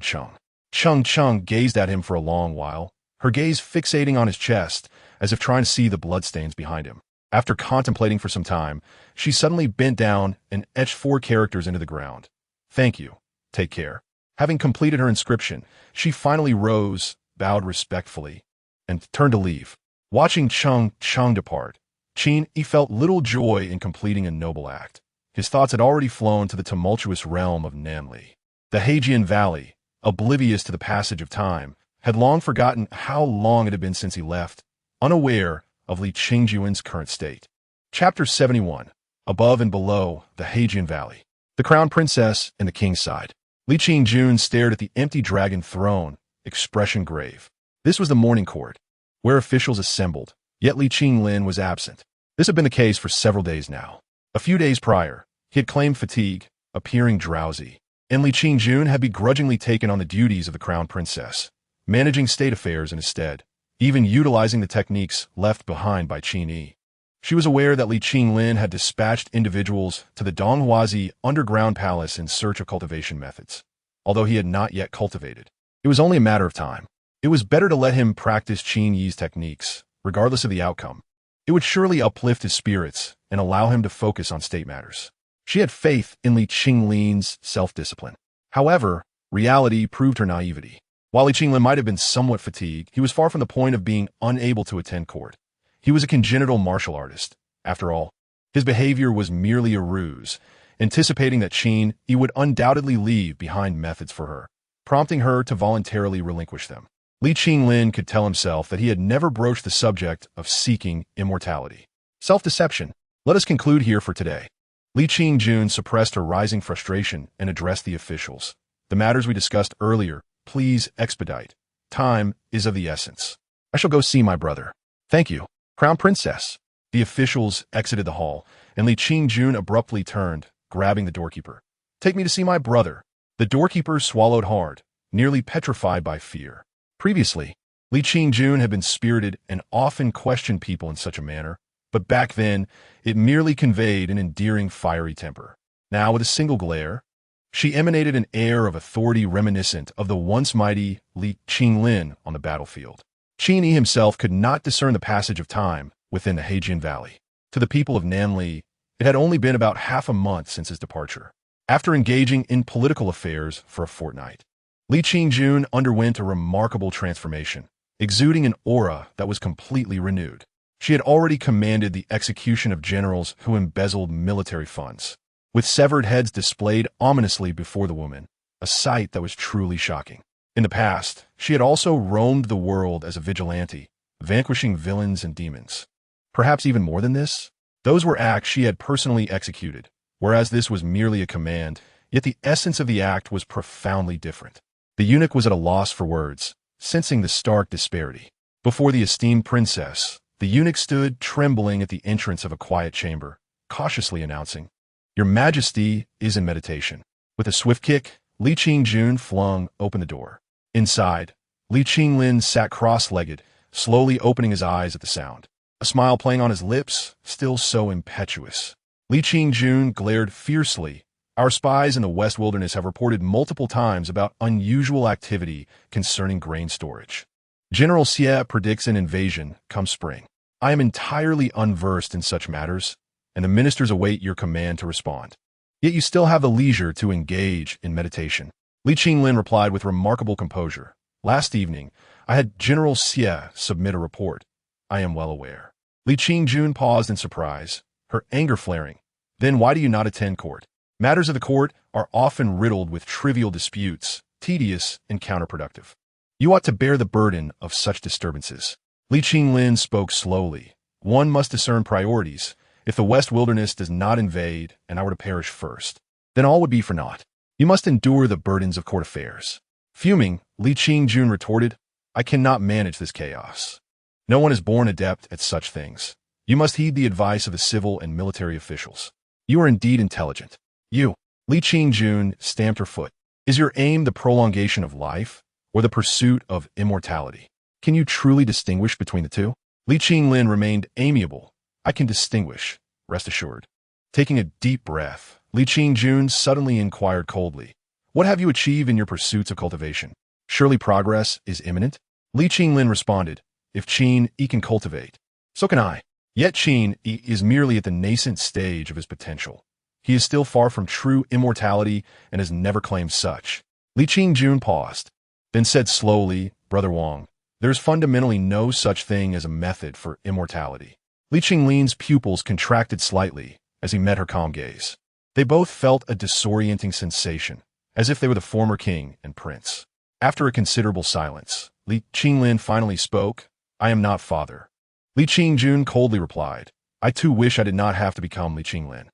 Cheng gazed at him for a long while, her gaze fixating on his chest as if trying to see the bloodstains behind him. After contemplating for some time, she suddenly bent down and etched 4 characters into the ground. Thank you. Take care. Having completed her inscription, she finally rose, bowed respectfully, and turned to leave. Watching Cheng depart, Qin Yi felt little joy in completing a noble act. His thoughts had already flown to the tumultuous realm of Nanli. The Xian Valley, oblivious to the passage of time, had long forgotten how long it had been since he left, unaware of Li Qingjun's current state. Chapter 71. Above and Below the Xian Valley. The crown princess and the king's side. Li Qingjun stared at the empty dragon throne, expression grave. This was the morning court, where officials assembled, yet Li Qinglin was absent. This had been the case for several days now. A few days prior, he had claimed fatigue, appearing drowsy, and Li Qingjun had begrudgingly taken on the duties of the crown princess, managing state affairs in his stead, even utilizing the techniques left behind by Qin Yi. She was aware that Li Qinglin had dispatched individuals to the Donghuazi underground palace in search of cultivation methods, although he had not yet cultivated. It was only a matter of time. It was better to let him practice Qin Yi's techniques, regardless of the outcome. It would surely uplift his spirits and allow him to focus on state matters. She had faith in Li Qinglin's self-discipline. However, reality proved her naivety. While Li Qinglin might have been somewhat fatigued, he was far from the point of being unable to attend court. He was a congenital martial artist. After all, his behavior was merely a ruse, anticipating that Qin Yi would undoubtedly leave behind methods for her, prompting her to voluntarily relinquish them. Li Qinglin could tell himself that he had never broached the subject of seeking immortality. Self-deception. Let us conclude here for today. Li Qingjun suppressed her rising frustration and addressed the officials. The matters we discussed earlier, please expedite. Time is of the essence. I shall go see my brother. Thank you, Crown Princess. The officials exited the hall, and Li Qingjun abruptly turned, grabbing the doorkeeper. Take me to see my brother. The doorkeeper swallowed hard, nearly petrified by fear. Previously, Li Qingjun had been spirited and often questioned people in such a manner, but back then, it merely conveyed an endearing fiery temper. Now, with a single glare, she emanated an air of authority reminiscent of the once mighty Li Qinglin on the battlefield. Qin Yi himself could not discern the passage of time within the Heijian Valley. To the people of Nanli, it had only been about half a month since his departure. After engaging in political affairs for a fortnight, Li Qingjun underwent a remarkable transformation, exuding an aura that was completely renewed. She had already commanded the execution of generals who embezzled military funds, with severed heads displayed ominously before the woman, a sight that was truly shocking. In the past, she had also roamed the world as a vigilante, vanquishing villains and demons. Perhaps even more than this, those were acts she had personally executed, whereas this was merely a command, yet the essence of the act was profoundly different. The eunuch was at a loss for words, sensing the stark disparity. Before the esteemed princess, the eunuch stood trembling at the entrance of a quiet chamber, cautiously announcing, "Your Majesty is in meditation." With a swift kick, Li Qingjun flung open the door. Inside, Li Qinglin sat cross-legged, slowly opening his eyes at the sound, a smile playing on his lips, still so impetuous. Li Qingjun glared fiercely. Our spies in the West Wilderness have reported multiple times about unusual activity concerning grain storage. General Xie predicts an invasion come spring. I am entirely unversed in such matters, and the ministers await your command to respond. Yet you still have the leisure to engage in meditation. Li Qinglin replied with remarkable composure. Last evening, I had General Xie submit a report. I am well aware. Li Qingjun paused in surprise, her anger flaring. Then why do you not attend court? Matters of the court are often riddled with trivial disputes, tedious and counterproductive. You ought to bear the burden of such disturbances. Li Qinglin spoke slowly. One must discern priorities. If the West Wilderness does not invade and I were to perish first, then all would be for naught. You must endure the burdens of court affairs. Fuming, Li Qingjun retorted, I cannot manage this chaos. No one is born adept at such things. You must heed the advice of the civil and military officials. You are indeed intelligent. You, Li Qingjun stamped her foot. Is your aim the prolongation of life or the pursuit of immortality? Can you truly distinguish between the two? Li Qinglin remained amiable. I can distinguish, rest assured. Taking a deep breath, Li Qingjun suddenly inquired coldly, what have you achieved in your pursuits of cultivation? Surely progress is imminent? Li Qinglin responded, if Qin Yi can cultivate, so can I. Yet Qin Yi is merely at the nascent stage of his potential. He is still far from true immortality and has never claimed such. Li Qingjun paused, then said slowly, Brother Wang, there is fundamentally no such thing as a method for immortality. Li Qinglin's pupils contracted slightly as he met her calm gaze. They both felt a disorienting sensation, as if they were the former king and prince. After a considerable silence, Li Qinglin finally spoke, I am not father. Li Qingjun coldly replied, I too wish I did not have to become Li Qinglin.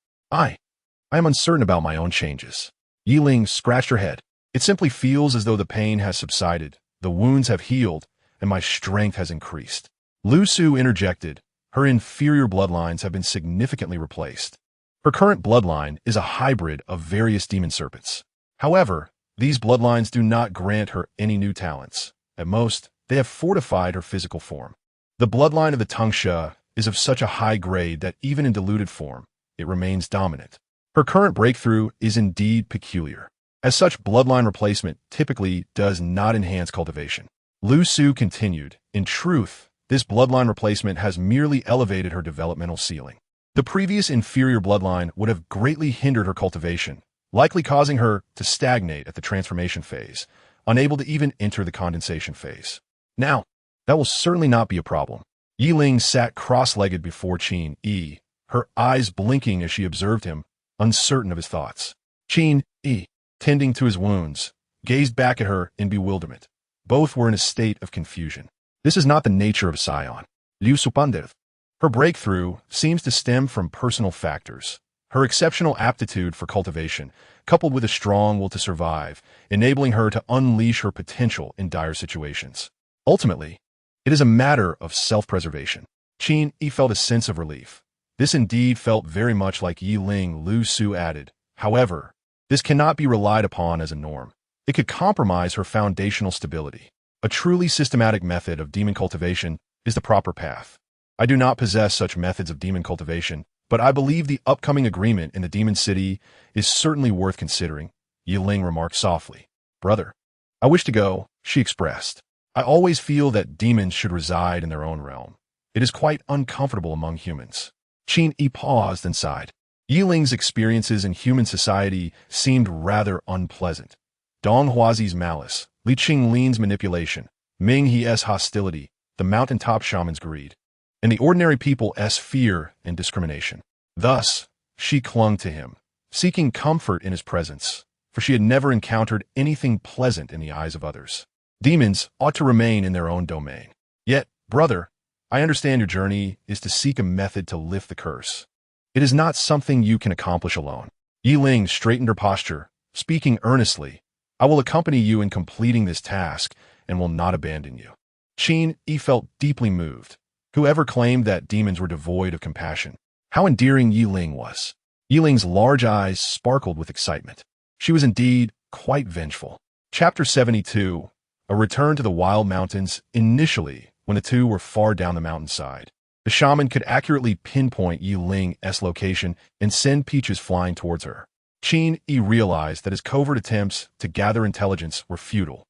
I am uncertain about my own changes. Yiling scratched her head. It simply feels as though the pain has subsided, the wounds have healed, and my strength has increased. Lu Su interjected. Her inferior bloodlines have been significantly replaced. Her current bloodline is a hybrid of various demon serpents. However, these bloodlines do not grant her any new talents. At most, they have fortified her physical form. The bloodline of the Tangsha is of such a high grade that even in diluted form, it remains dominant. Her current breakthrough is indeed peculiar. As such, bloodline replacement typically does not enhance cultivation. Lu Su continued, in truth, this bloodline replacement has merely elevated her developmental ceiling. The previous inferior bloodline would have greatly hindered her cultivation, likely causing her to stagnate at the transformation phase, unable to even enter the condensation phase. Now, that will certainly not be a problem. Yiling sat cross-legged before Qin Yi, her eyes blinking as she observed him, uncertain of his thoughts. Qin Yi, tending to his wounds, gazed back at her in bewilderment. Both were in a state of confusion. This is not the nature of xian. Liu Supandev. Her breakthrough seems to stem from personal factors. Her exceptional aptitude for cultivation, coupled with a strong will to survive, enabling her to unleash her potential in dire situations. Ultimately, it is a matter of self-preservation. Qin Yi felt a sense of relief. This indeed felt very much like Yiling. Lu Su added. However, this cannot be relied upon as a norm. It could compromise her foundational stability. A truly systematic method of demon cultivation is the proper path. I do not possess such methods of demon cultivation, but I believe the upcoming agreement in the demon city is certainly worth considering, Yiling remarked softly. Brother, I wish to go, she expressed. I always feel that demons should reside in their own realm. It is quite uncomfortable among humans. Qin Yi paused and sighed. Yiling's experiences in human society seemed rather unpleasant. Dong Huazi's malice, Li Qinglin's manipulation, Ming He's hostility, the mountaintop shaman's greed, and the ordinary people's fear and discrimination. Thus, she clung to him, seeking comfort in his presence, for she had never encountered anything pleasant in the eyes of others. Demons ought to remain in their own domain. Yet, brother, I understand your journey is to seek a method to lift the curse. It is not something you can accomplish alone. Yiling straightened her posture, speaking earnestly. I will accompany you in completing this task and will not abandon you. Qin Yi felt deeply moved. Whoever claimed that demons were devoid of compassion. How endearing Yiling was. Yiling's large eyes sparkled with excitement. She was indeed quite vengeful. Chapter 72. A return to the wild mountains. Initially, when the two were far down the mountainside, the shaman could accurately pinpoint Yiling's location and send Peaches flying towards her. Qin Yi realized that his covert attempts to gather intelligence were futile.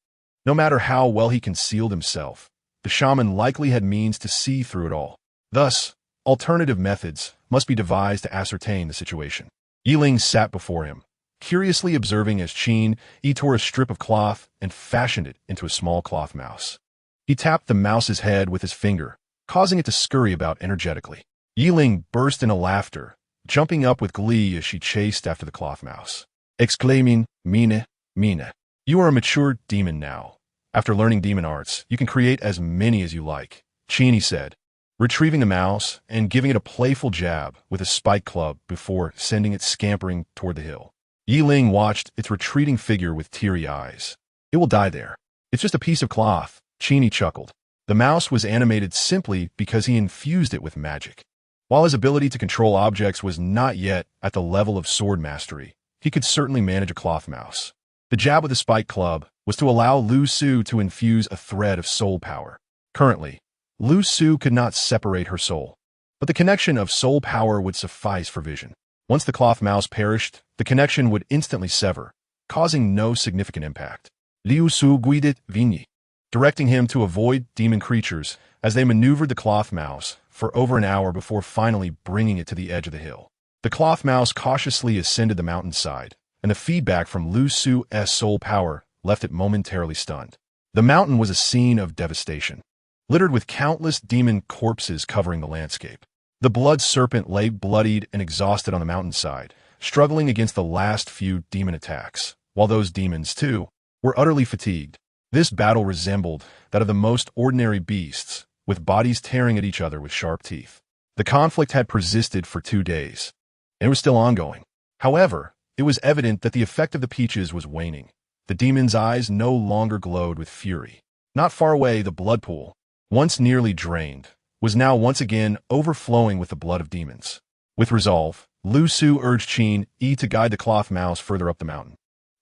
No matter how well he concealed himself, the shaman likely had means to see through it all. Thus, alternative methods must be devised to ascertain the situation. Yiling sat before him, curiously observing as Qin Yi tore a strip of cloth and fashioned it into a small cloth mouse. He tapped the mouse's head with his finger, causing it to scurry about energetically. Yiling burst into laughter, jumping up with glee as she chased after the cloth mouse, exclaiming, Mine, Mine, you are a mature demon now. After learning demon arts, you can create as many as you like, Qin Yi said, retrieving the mouse and giving it a playful jab with a spike club before sending it scampering toward the hill. Yiling watched its retreating figure with teary eyes. It will die there. It's just a piece of cloth, Qin Yi chuckled. The mouse was animated simply because he infused it with magic. While his ability to control objects was not yet at the level of sword mastery, he could certainly manage a cloth mouse. The jab with the spike club was to allow Lu Su to infuse a thread of soul power. Currently, Lu Su could not separate her soul, but the connection of soul power would suffice for vision. Once the cloth mouse perished, the connection would instantly sever, causing no significant impact. Liu Su guided Vinyi, directing him to avoid demon creatures as they maneuvered the cloth mouse for over an hour before finally bringing it to the edge of the hill. The cloth mouse cautiously ascended the mountainside, and the feedback from Lu Su's soul power left it momentarily stunned. The mountain was a scene of devastation, littered with countless demon corpses covering the landscape. The blood serpent lay bloodied and exhausted on the mountainside, struggling against the last few demon attacks, while those demons, too, were utterly fatigued. This battle resembled that of the most ordinary beasts, with bodies tearing at each other with sharp teeth. The conflict had persisted for 2 days, and it was still ongoing. However, it was evident that the effect of the peaches was waning. The demon's eyes no longer glowed with fury. Not far away, the blood pool, once nearly drained, was now once again overflowing with the blood of demons. With resolve, Lu Su urged Qin Yi to guide the cloth mouse further up the mountain.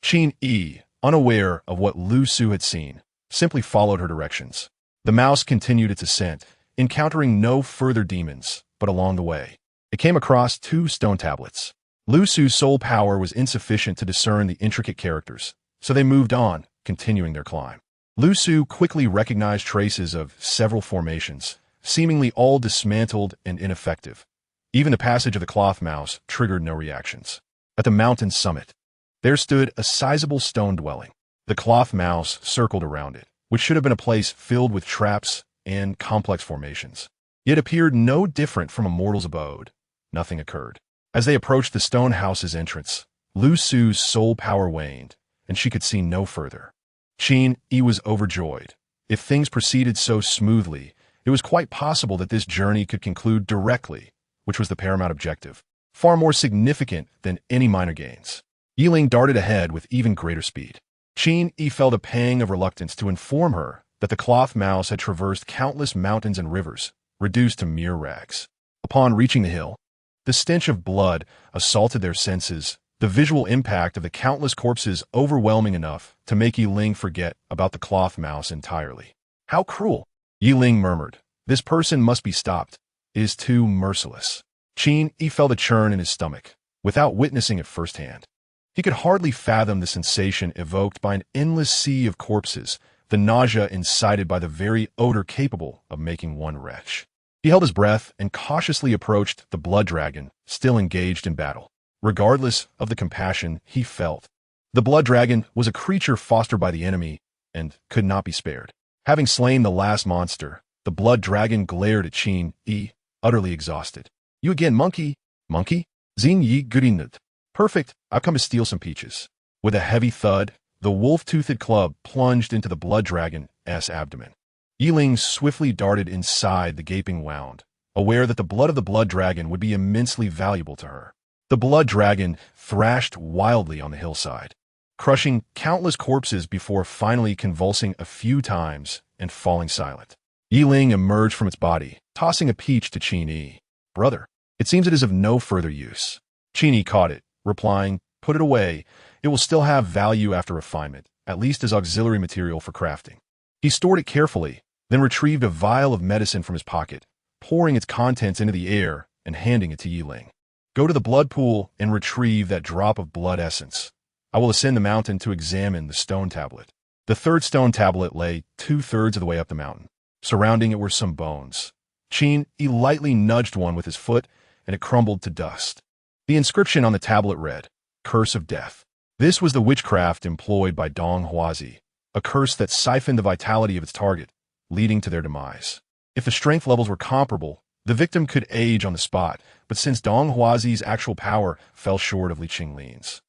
Qin Yi, unaware of what Lu Su had seen, simply followed her directions. The mouse continued its ascent, encountering no further demons, but along the way, it came across 2 stone tablets. Lu Su's soul power was insufficient to discern the intricate characters, so they moved on, continuing their climb. Lu Su quickly recognized traces of several formations, seemingly all dismantled and ineffective. Even the passage of the cloth mouse triggered no reactions. At the mountain's summit, there stood a sizable stone dwelling. The cloth mouse circled around it, which should have been a place filled with traps and complex formations. It appeared no different from a mortal's abode. Nothing occurred. As they approached the stone house's entrance, Lu Su's soul power waned, and she could see no further. Qin Yi was overjoyed. If things proceeded so smoothly, it was quite possible that this journey could conclude directly, which was the paramount objective, far more significant than any minor gains. Yiling darted ahead with even greater speed. Qin Yi felt a pang of reluctance to inform her that the cloth mouse had traversed countless mountains and rivers, reduced to mere rags. Upon reaching the hill, the stench of blood assaulted their senses, the visual impact of the countless corpses overwhelming enough to make Yiling forget about the cloth mouse entirely. How cruel! Yiling murmured. This person must be stopped. It is too merciless. Qin Yi felt a churn in his stomach, without witnessing it firsthand. He could hardly fathom the sensation evoked by an endless sea of corpses, the nausea incited by the very odor capable of making one retch. He held his breath and cautiously approached the blood dragon, still engaged in battle. Regardless of the compassion he felt, the blood dragon was a creature fostered by the enemy and could not be spared. Having slain the last monster, the blood dragon glared at Qin Yi, utterly exhausted. You again, monkey? Monkey? Qin Yi grined. Perfect, I've come to steal some peaches. With a heavy thud, the wolf-toothed club plunged into the blood dragon's abdomen. Yiling swiftly darted inside the gaping wound, aware that the blood of the blood dragon would be immensely valuable to her. The blood dragon thrashed wildly on the hillside, crushing countless corpses before finally convulsing a few times and falling silent. Yiling emerged from its body, tossing a peach to Qin Yi. Brother, it seems it is of no further use. Qin Yi caught it, replying, put it away. It will still have value after refinement, at least as auxiliary material for crafting. He stored it carefully, then retrieved a vial of medicine from his pocket, pouring its contents into the air and handing it to Yiling. Go to the blood pool and retrieve that drop of blood essence. I will ascend the mountain to examine the stone tablet. The 3rd stone tablet lay 2/3 of the way up the mountain. Surrounding it were some bones. Qin Yi lightly nudged one with his foot, and it crumbled to dust. The inscription on the tablet read, Curse of Death. This was the witchcraft employed by Dong Huazi, a curse that siphoned the vitality of its target, leading to their demise. If the strength levels were comparable, the victim could age on the spot, but since Dong Huazi's actual power fell short of Li Qinglin's,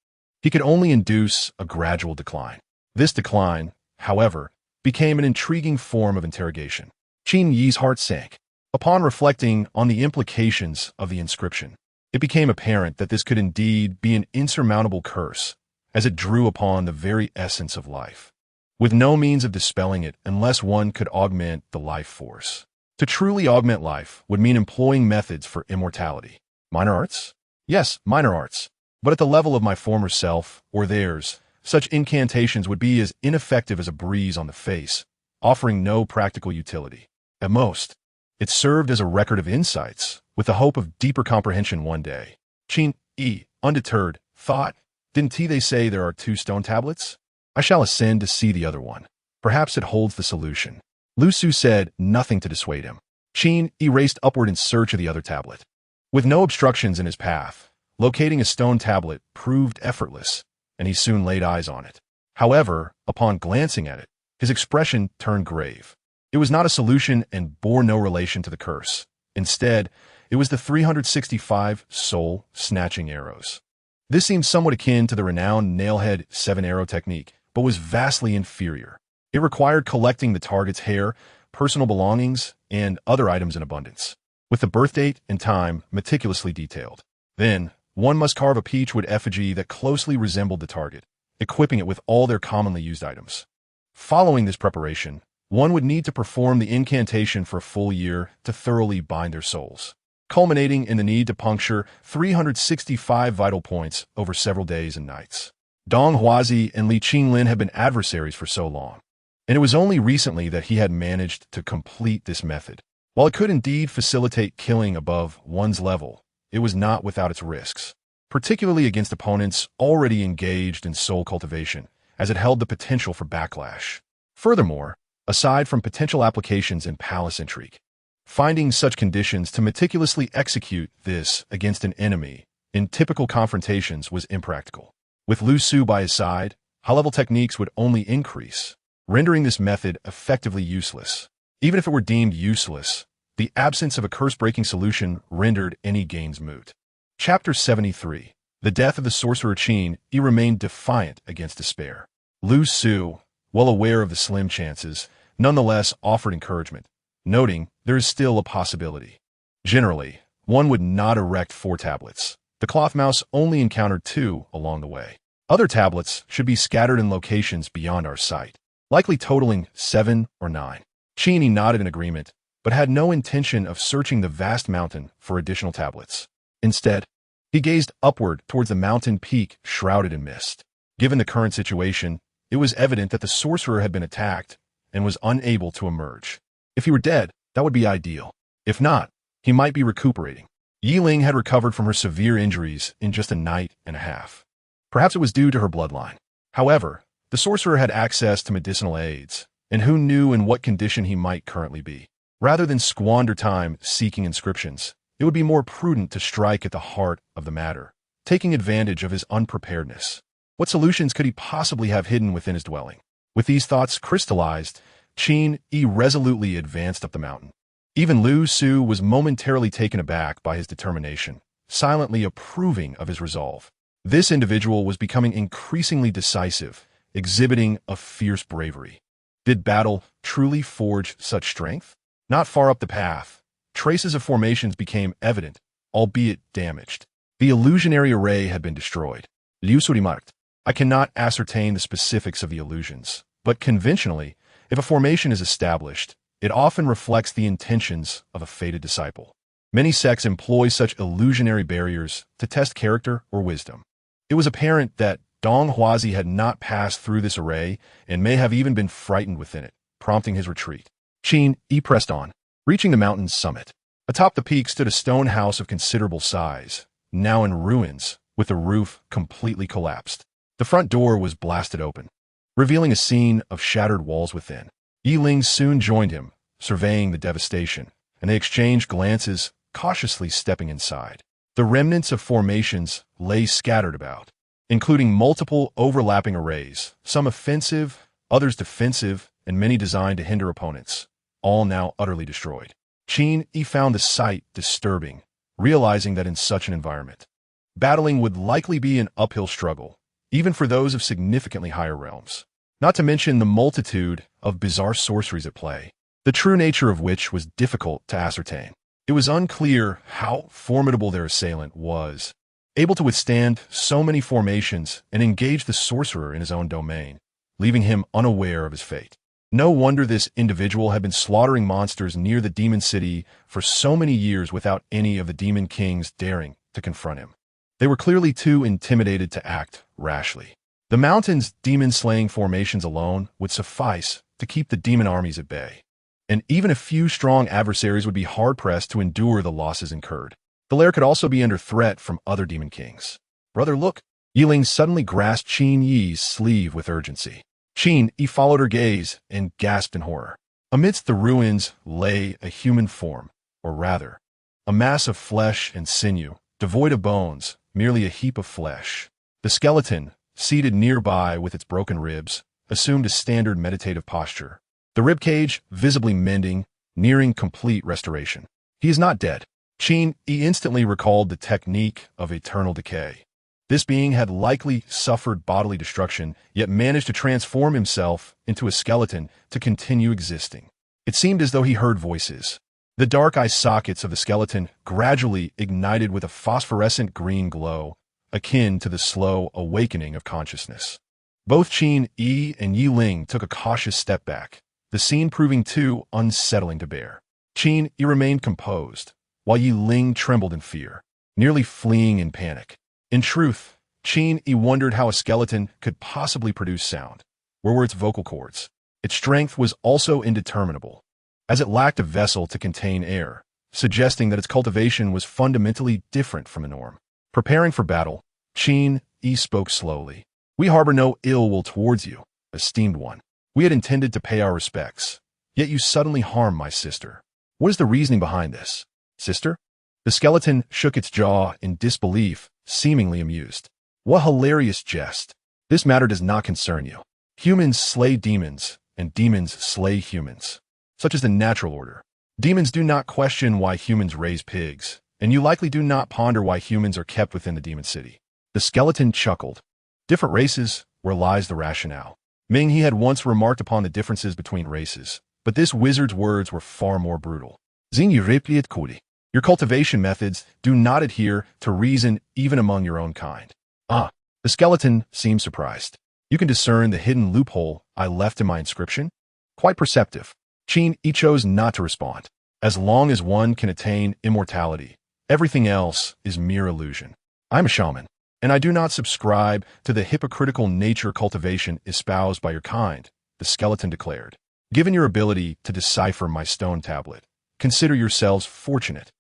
he could only induce a gradual decline. This decline, however, became an intriguing form of interrogation. Qin Yi's heart sank. Upon reflecting on the implications of the inscription, it became apparent that this could indeed be an insurmountable curse, as it drew upon the very essence of life, with no means of dispelling it unless one could augment the life force. To truly augment life would mean employing methods for immortality. Minor arts? Yes, minor arts. But at the level of my former self, or theirs, such incantations would be as ineffective as a breeze on the face, offering no practical utility. At most, it served as a record of insights, with the hope of deeper comprehension one day. Qin Yi, undeterred, thought, didn't they say there are 2 stone tablets? I shall ascend to see the other one. Perhaps it holds the solution. Lu Su said nothing to dissuade him. Qin Yi raced upward in search of the other tablet. With no obstructions in his path, locating a stone tablet proved effortless, and he soon laid eyes on it. However, upon glancing at it, his expression turned grave. It was not a solution and bore no relation to the curse. Instead, it was the 365 soul-snatching arrows. This seemed somewhat akin to the renowned nailhead 7-arrow technique, but was vastly inferior. It required collecting the target's hair, personal belongings, and other items in abundance, with the birth date and time meticulously detailed. Then, one must carve a peachwood effigy that closely resembled the target, equipping it with all their commonly used items. Following this preparation, one would need to perform the incantation for a full year to thoroughly bind their souls, culminating in the need to puncture 365 vital points over several days and nights. Dong Huazi and Li Qinlin had been adversaries for so long, and it was only recently that he had managed to complete this method. While it could indeed facilitate killing above one's level, it was not without its risks, particularly against opponents already engaged in soul cultivation, as it held the potential for backlash. Furthermore, aside from potential applications in palace intrigue, finding such conditions to meticulously execute this against an enemy in typical confrontations was impractical. With Lu Su by his side, high-level techniques would only increase, rendering this method effectively useless. Even if it were deemed useless, the absence of a curse-breaking solution rendered any gains moot. Chapter 73. The death of the sorcerer Qin Yi remained defiant against despair. Lu Su, well aware of the slim chances, nonetheless offered encouragement, noting there is still a possibility. Generally, one would not erect 4 tablets. The cloth mouse only encountered 2 along the way. Other tablets should be scattered in locations beyond our sight, likely totaling 7 or 9. Qin Yi nodded in agreement, but had no intention of searching the vast mountain for additional tablets. Instead, he gazed upward towards the mountain peak shrouded in mist. Given the current situation, it was evident that the sorcerer had been attacked and was unable to emerge. If he were dead, that would be ideal. If not, he might be recuperating. Yiling had recovered from her severe injuries in just a night and a half. Perhaps it was due to her bloodline. However, the sorcerer had access to medicinal aids, and who knew in what condition he might currently be. Rather than squander time seeking inscriptions, it would be more prudent to strike at the heart of the matter, taking advantage of his unpreparedness. What solutions could he possibly have hidden within his dwelling? With these thoughts crystallized, Qin Yi resolutely advanced up the mountain. Even Lu Su was momentarily taken aback by his determination, silently approving of his resolve. This individual was becoming increasingly decisive, exhibiting a fierce bravery. Did battle truly forge such strength? Not far up the path, traces of formations became evident, albeit damaged. The illusionary array had been destroyed. Liu Su remarked, I cannot ascertain the specifics of the illusions, but conventionally, if a formation is established, it often reflects the intentions of a fated disciple. Many sects employ such illusionary barriers to test character or wisdom. It was apparent that Dong Huazi had not passed through this array and may have even been frightened within it, prompting his retreat. Qin Yi pressed on, reaching the mountain's summit. Atop the peak stood a stone house of considerable size, now in ruins, with the roof completely collapsed. The front door was blasted open, revealing a scene of shattered walls within. Yiling soon joined him, surveying the devastation, and they exchanged glances, cautiously stepping inside. The remnants of formations lay scattered about, including multiple overlapping arrays, some offensive, others defensive, and many designed to hinder opponents, all now utterly destroyed. Qin Yi found the sight disturbing, realizing that in such an environment, battling would likely be an uphill struggle, even for those of significantly higher realms, not to mention the multitude of bizarre sorceries at play, the true nature of which was difficult to ascertain. It was unclear how formidable their assailant was, able to withstand so many formations and engage the sorcerer in his own domain, leaving him unaware of his fate. No wonder this individual had been slaughtering monsters near the demon city for so many years without any of the demon kings daring to confront him. They were clearly too intimidated to act rashly. The mountain's demon-slaying formations alone would suffice to keep the demon armies at bay, and even a few strong adversaries would be hard-pressed to endure the losses incurred. The lair could also be under threat from other demon kings. Brother, look! Yiling suddenly grasped Qin Yi's sleeve with urgency. Qin Yi followed her gaze and gasped in horror. Amidst the ruins lay a human form, or rather, a mass of flesh and sinew, devoid of bones, merely a heap of flesh. The skeleton, seated nearby with its broken ribs, assumed a standard meditative posture, the ribcage visibly mending, nearing complete restoration. He is not dead. Qin Yi instantly recalled the technique of eternal decay. This being had likely suffered bodily destruction, yet managed to transform himself into a skeleton to continue existing. It seemed as though he heard voices. The dark eye sockets of the skeleton gradually ignited with a phosphorescent green glow, akin to the slow awakening of consciousness. Both Qin Yi and Yi Ling took a cautious step back, the scene proving too unsettling to bear. Qin Yi remained composed, while Yi Ling trembled in fear, nearly fleeing in panic. In truth, Qin Yi wondered how a skeleton could possibly produce sound. Where were its vocal cords? Its strength was also indeterminable, as it lacked a vessel to contain air, suggesting that its cultivation was fundamentally different from the norm. Preparing for battle, Qin Yi spoke slowly. "We harbor no ill will towards you, esteemed one. We had intended to pay our respects, yet you suddenly harm my sister. What is the reasoning behind this? Sister?" The skeleton shook its jaw in disbelief, seemingly amused. "What hilarious jest! This matter does not concern you. Humans slay demons, and demons slay humans. Such is the natural order. Demons do not question why humans raise pigs, and you likely do not ponder why humans are kept within the demon city." The skeleton chuckled. Different races, where lies the rationale? Ming He had once remarked upon the differences between races, but this wizard's words were far more brutal. Your cultivation methods do not adhere to reason even among your own kind. Ah, the skeleton seemed surprised. You can discern the hidden loophole I left in my inscription? Quite perceptive. Qin Yi chose not to respond. As long as one can attain immortality, everything else is mere illusion. I'm a shaman, and I do not subscribe to the hypocritical nature cultivation espoused by your kind, the skeleton declared. Given your ability to decipher my stone tablet, consider yourselves fortunate.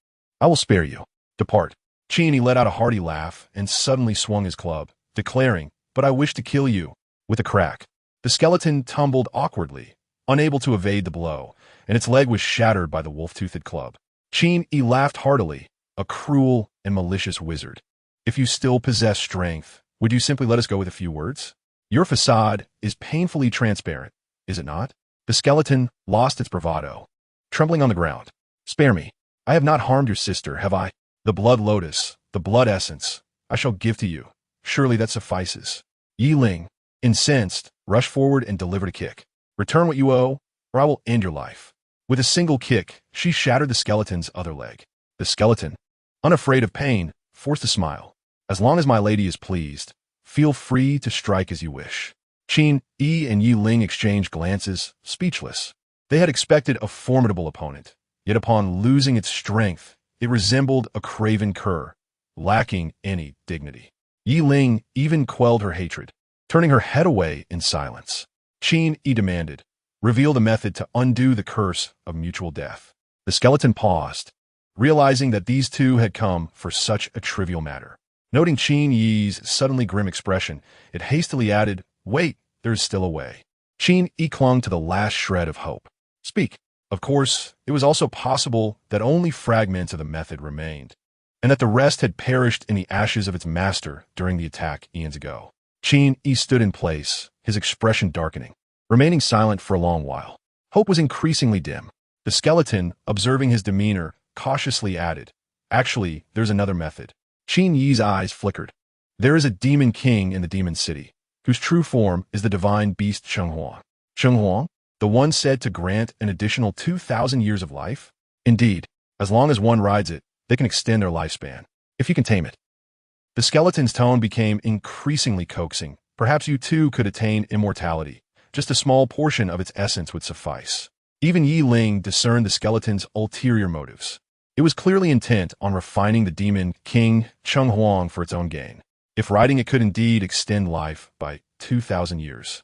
I will spare you. Depart. Qin Yi let out a hearty laugh and suddenly swung his club, declaring, "But I wish to kill you." With a crack, the skeleton tumbled awkwardly, unable to evade the blow, and its leg was shattered by the wolf-toothed club. Qin Yi laughed heartily, a cruel and malicious wizard. "If you still possess strength, would you simply let us go with a few words? Your facade is painfully transparent, is it not?" The skeleton lost its bravado, trembling on the ground. "Spare me. I have not harmed your sister, have I? The blood lotus, the blood essence, I shall give to you. Surely that suffices." Yi Ling, incensed, rushed forward and delivered a kick. "Return what you owe, or I will end your life." With a single kick, she shattered the skeleton's other leg. The skeleton, unafraid of pain, forced a smile. "As long as my lady is pleased, feel free to strike as you wish." Qin Yi and Yi Ling exchanged glances, speechless. They had expected a formidable opponent, yet upon losing its strength, it resembled a craven cur, lacking any dignity. Yi Ling even quelled her hatred, turning her head away in silence. Qin Yi demanded, "Reveal the method to undo the curse of mutual death." The skeleton paused, realizing that these two had come for such a trivial matter. Noting Qin Yi's suddenly grim expression, it hastily added, "Wait, there is still a way." Qin Yi clung to the last shred of hope. "Speak." Of course, it was also possible that only fragments of the method remained, and that the rest had perished in the ashes of its master during the attack eons ago. Qin Yi stood in place, his expression darkening, remaining silent for a long while. Hope was increasingly dim. The skeleton, observing his demeanor, cautiously added, "Actually, there's another method." Qin Yi's eyes flickered. "There is a demon king in the demon city, whose true form is the divine beast Chenghuang." Chenghuang? The one said to grant an additional 2,000 years of life? Indeed, as long as one rides it, they can extend their lifespan, if you can tame it. The skeleton's tone became increasingly coaxing. "Perhaps you too could attain immortality. Just a small portion of its essence would suffice." Even Yi Ling discerned the skeleton's ulterior motives. It was clearly intent on refining the demon king Chenghuang for its own gain. If riding it could indeed extend life by 2,000 years,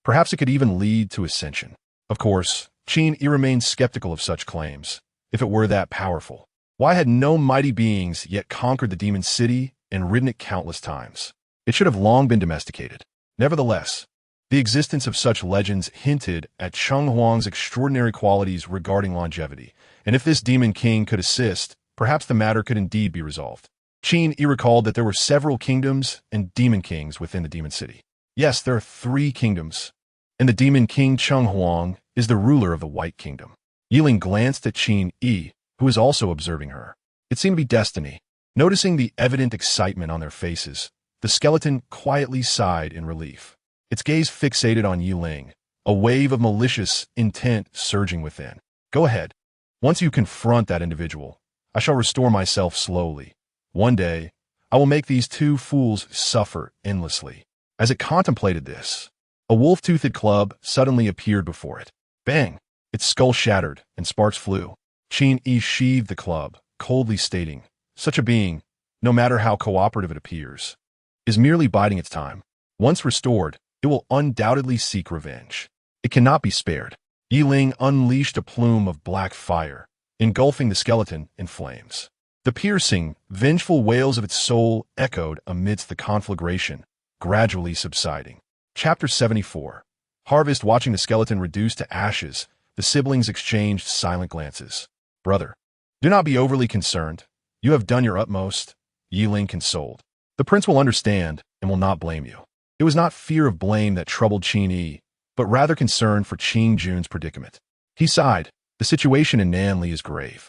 perhaps it could even lead to ascension. Of course, Qin Yi remained skeptical of such claims. If it were that powerful, why had no mighty beings yet conquered the demon city and ridden it countless times? It should have long been domesticated. Nevertheless, the existence of such legends hinted at Chenghuang's extraordinary qualities regarding longevity, and if this demon king could assist, perhaps the matter could indeed be resolved. Qin Yi recalled that there were several kingdoms and demon kings within the demon city. Yes, there are 3 kingdoms, and the demon king Chenghuang is the ruler of the White Kingdom. Yi Ling glanced at Qin Yi, who was also observing her. It seemed to be destiny. Noticing the evident excitement on their faces, the skeleton quietly sighed in relief. Its gaze fixated on Yi Ling, a wave of malicious intent surging within. "Go ahead. Once you confront that individual, I shall restore myself slowly. One day, I will make these two fools suffer endlessly." As it contemplated this, a wolf-toothed club suddenly appeared before it. Bang! Its skull shattered, and sparks flew. Qin Yi sheathed the club, coldly stating, "Such a being, no matter how cooperative it appears, is merely biding its time. Once restored, it will undoubtedly seek revenge. It cannot be spared." Yi Ling unleashed a plume of black fire, engulfing the skeleton in flames. The piercing, vengeful wails of its soul echoed amidst the conflagration, gradually subsiding. Chapter 74. Harvest. Watching the skeleton reduced to ashes, the siblings exchanged silent glances. "Brother, do not be overly concerned. You have done your utmost," Yi Ling consoled. "The prince will understand and will not blame you." It was not fear of blame that troubled Qin Yi, but rather concern for Qin Jun's predicament. He sighed. "The situation in Nanli is grave.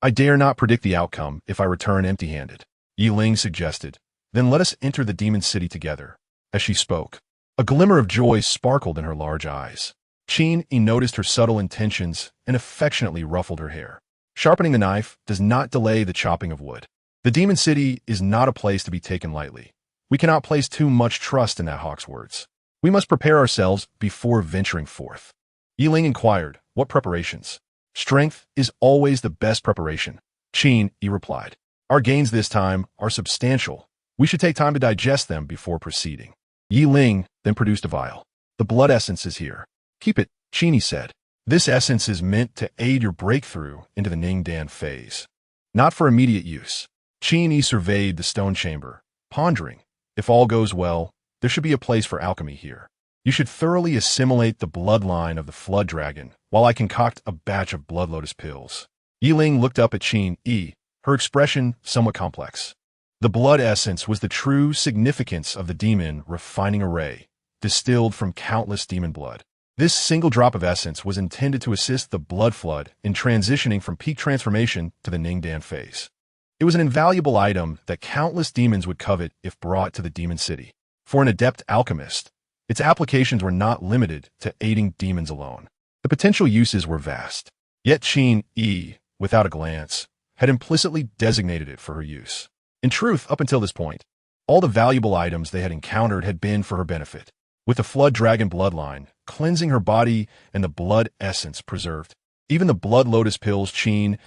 I dare not predict the outcome if I return empty-handed," Yi Ling suggested. "Then let us enter the demon city together." As she spoke, a glimmer of joy sparkled in her large eyes. Qin Yi noticed her subtle intentions and affectionately ruffled her hair. Sharpening the knife does not delay the chopping of wood. The demon city is not a place to be taken lightly. We cannot place too much trust in that hawk's words. We must prepare ourselves before venturing forth. Yi Ling inquired, "What preparations?" "Strength is always the best preparation," Qin Yi replied. "Our gains this time are substantial. We should take time to digest them before proceeding." Yi Ling then produced a vial. "The blood essence is here. Keep it," Qin Yi said. "This essence is meant to aid your breakthrough into the Ningdan phase, not for immediate use." Qin Yi surveyed the stone chamber, pondering, "If all goes well, there should be a place for alchemy here. You should thoroughly assimilate the bloodline of the flood dragon while I concoct a batch of blood lotus pills." Yi Ling looked up at Qin Yi, her expression somewhat complex. The blood essence was the true significance of the demon refining array, distilled from countless demon blood. This single drop of essence was intended to assist the blood flood in transitioning from peak transformation to the Ningdan phase. It was an invaluable item that countless demons would covet if brought to the demon city. For an adept alchemist, its applications were not limited to aiding demons alone. The potential uses were vast. Yet Qin Yi, without a glance, had implicitly designated it for her use. In truth, up until this point, all the valuable items they had encountered had been for her benefit, with the flood dragon bloodline cleansing her body and the blood essence preserved. Even the blood lotus pills Qin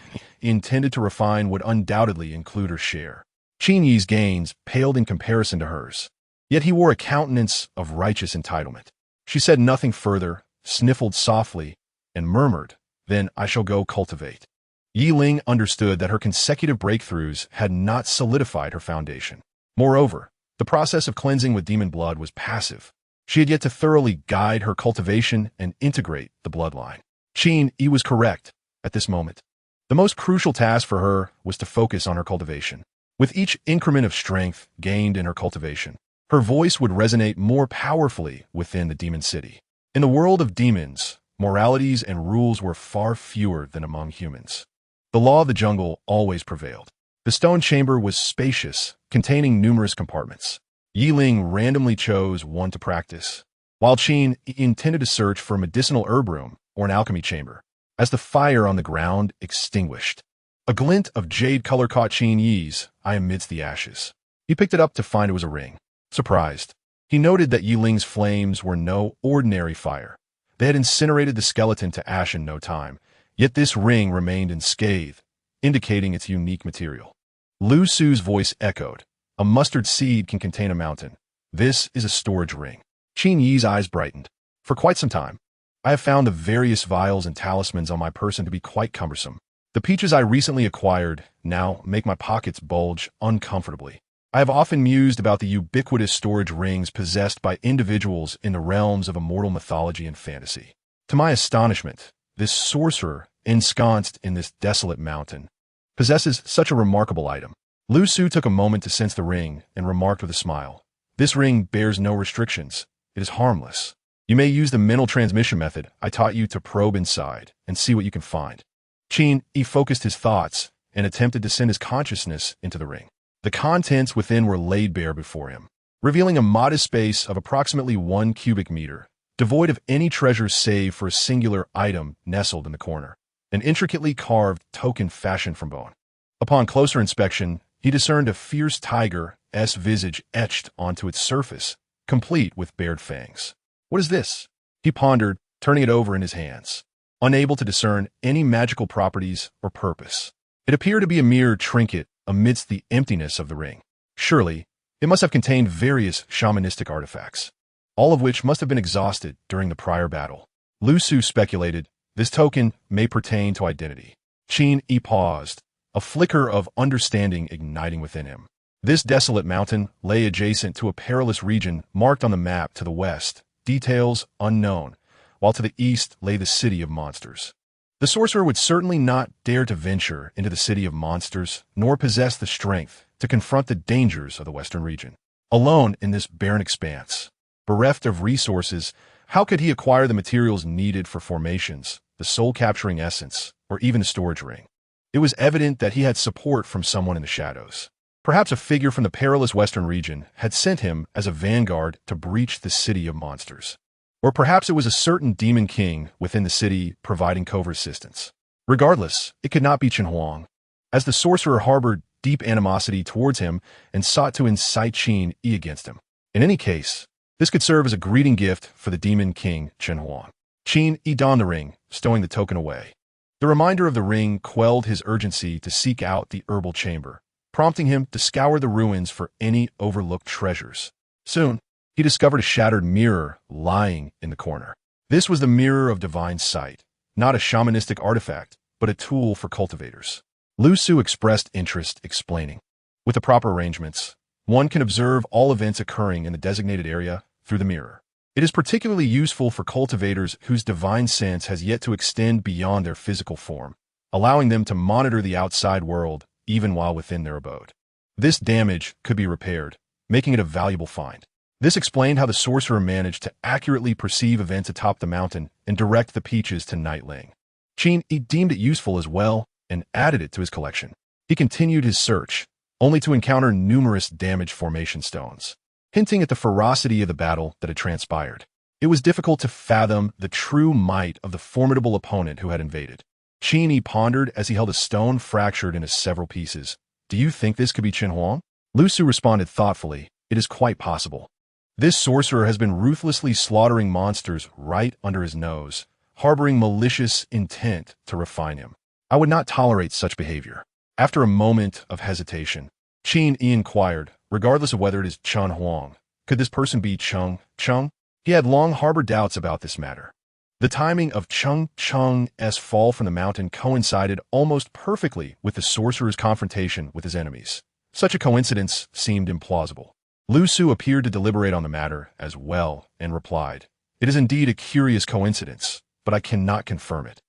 intended to refine would undoubtedly include her share. Qin Yi's gains paled in comparison to hers, yet he wore a countenance of righteous entitlement. She said nothing further, sniffled softly, and murmured, "Then I shall go cultivate." Yi Ling understood that her consecutive breakthroughs had not solidified her foundation. Moreover, the process of cleansing with demon blood was passive. She had yet to thoroughly guide her cultivation and integrate the bloodline. Qin Yi was correct at this moment. The most crucial task for her was to focus on her cultivation. With each increment of strength gained in her cultivation, her voice would resonate more powerfully within the demon city. In the world of demons, moralities and rules were far fewer than among humans. The law of the jungle always prevailed. The stone chamber was spacious, containing numerous compartments. Yi Ling randomly chose one to practice, while Qin intended to search for a medicinal herb room or an alchemy chamber. As the fire on the ground extinguished, a glint of jade color caught Qin Yi's eye amidst the ashes. He picked it up to find it was a ring. Surprised, he noted that Yi Ling's flames were no ordinary fire. They had incinerated the skeleton to ash in no time, yet this ring remained unscathed, indicating its unique material. Lu Su's voice echoed, "A mustard seed can contain a mountain. This is a storage ring." Qin Yi's eyes brightened. "For quite some time, I have found the various vials and talismans on my person to be quite cumbersome. The peaches I recently acquired now make my pockets bulge uncomfortably. I have often mused about the ubiquitous storage rings possessed by individuals in the realms of immortal mythology and fantasy. To my astonishment, this sorcerer, ensconced in this desolate mountain, possesses such a remarkable item." Lu Su took a moment to sense the ring and remarked with a smile, "This ring bears no restrictions. It is harmless. You may use the mental transmission method I taught you to probe inside and see what you can find." Qin Yi focused his thoughts and attempted to send his consciousness into the ring. The contents within were laid bare before him, revealing a modest space of approximately 1 cubic meter, devoid of any treasures save for a singular item nestled in the corner. an intricately carved token fashioned from bone. Upon closer inspection, he discerned a fierce tiger's visage etched onto its surface, complete with bared fangs. What is this? He pondered, turning it over in his hands, unable to discern any magical properties or purpose. It appeared to be a mere trinket amidst the emptiness of the ring. Surely, it must have contained various shamanistic artifacts, all of which must have been exhausted during the prior battle. Lu Su speculated, this token may pertain to identity. Qin Yi paused, a flicker of understanding igniting within him. This desolate mountain lay adjacent to a perilous region marked on the map to the west, details unknown, while to the east lay the city of monsters. The sorcerer would certainly not dare to venture into the city of monsters, nor possess the strength to confront the dangers of the western region. Alone in this barren expanse, bereft of resources, how could he acquire the materials needed for formations, the soul-capturing essence, or even a storage ring? It was evident that he had support from someone in the shadows. Perhaps a figure from the perilous western region had sent him as a vanguard to breach the city of monsters. Or perhaps it was a certain demon king within the city providing covert assistance. Regardless, it could not be Chen Huang, as the sorcerer harbored deep animosity towards him and sought to incite Qin Yi against him. In any case, this could serve as a greeting gift for the demon king Chen Huang. Qin Yi donned the ring, stowing the token away. The reminder of the ring quelled his urgency to seek out the herbal chamber, prompting him to scour the ruins for any overlooked treasures. Soon, he discovered a shattered mirror lying in the corner. This was the mirror of divine sight, not a shamanistic artifact, but a tool for cultivators. Lu Su expressed interest, explaining, with the proper arrangements, one can observe all events occurring in the designated area through the mirror. It is particularly useful for cultivators whose divine sense has yet to extend beyond their physical form, allowing them to monitor the outside world even while within their abode. This damage could be repaired, making it a valuable find. This explained how the sorcerer managed to accurately perceive events atop the mountain and direct the peaches to Nightling. Qin Yi deemed it useful as well and added it to his collection. He continued his search, only to encounter numerous damaged formation stones, hinting at the ferocity of the battle that had transpired. It was difficult to fathom the true might of the formidable opponent who had invaded. Qin Yi pondered as he held a stone fractured into several pieces. Do you think this could be Chen Huang? Lu Su responded thoughtfully, it is quite possible. This sorcerer has been ruthlessly slaughtering monsters right under his nose, harboring malicious intent to refine him. I would not tolerate such behavior. After a moment of hesitation, Qin Yi inquired, regardless of whether it is Chen Huang, could this person be Cheng? He had long harbored doubts about this matter. The timing of Cheng's fall from the mountain coincided almost perfectly with the sorcerer's confrontation with his enemies. Such a coincidence seemed implausible. Lu Su appeared to deliberate on the matter as well and replied, it is indeed a curious coincidence, but I cannot confirm it.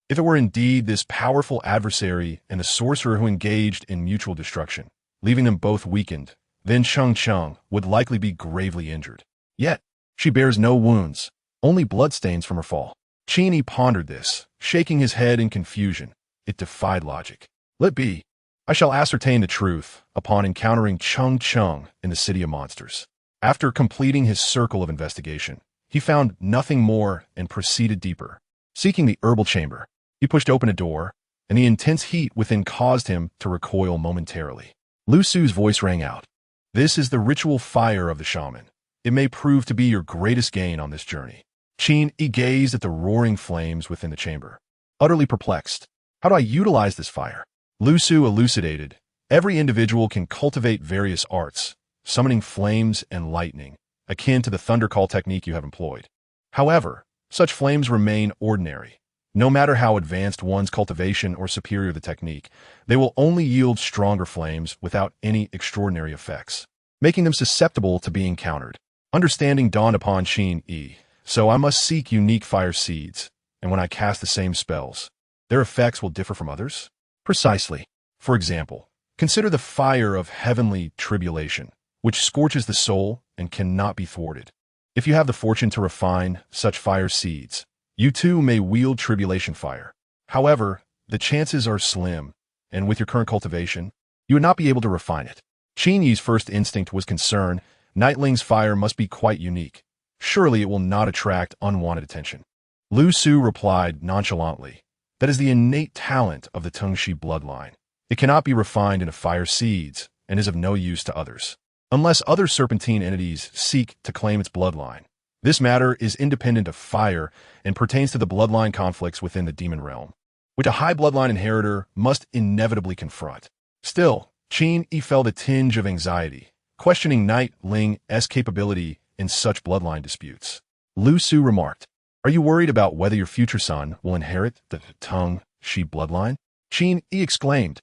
If it were indeed this powerful adversary and the sorcerer who engaged in mutual destruction, leaving them both weakened, then Cheng would likely be gravely injured. Yet, she bears no wounds, only bloodstains from her fall. Qin Yi pondered this, shaking his head in confusion. It defied logic. Let be. I shall ascertain the truth upon encountering Cheng in the city of monsters. After completing his circle of investigation, he found nothing more and proceeded deeper. Seeking the herbal chamber, he pushed open a door, and the intense heat within caused him to recoil momentarily. Lu Su's voice rang out. This is the ritual fire of the shaman. It may prove to be your greatest gain on this journey. Qin Yi gazed at the roaring flames within the chamber, utterly perplexed. How do I utilize this fire? Lu Su elucidated. Every individual can cultivate various arts, summoning flames and lightning, akin to the thunder call technique you have employed. However, such flames remain ordinary. No matter how advanced one's cultivation or superior the technique, they will only yield stronger flames without any extraordinary effects, making them susceptible to being countered. Understanding dawned upon Qin Yi. So I must seek unique fire seeds, and when I cast the same spells, their effects will differ from others? Precisely. For example, consider the fire of heavenly tribulation, which scorches the soul and cannot be thwarted. If you have the fortune to refine such fire seeds, you too may wield tribulation fire. However, the chances are slim, and with your current cultivation, you would not be able to refine it. Qin Yi's first instinct was concern. Nightling's fire must be quite unique. Surely it will not attract unwanted attention. Lu Su replied nonchalantly, That is the innate talent of the Tengxi bloodline. It cannot be refined into fire seeds and is of no use to others, unless other serpentine entities seek to claim its bloodline. This matter is independent of fire and pertains to the bloodline conflicts within the demon realm, which a high bloodline inheritor must inevitably confront. Still, Qin Yi felt a tinge of anxiety, questioning Night Ling's capability in such bloodline disputes. Lu Su remarked, "Are you worried about whether your future son will inherit the Tengxi bloodline?" Qin Yi exclaimed.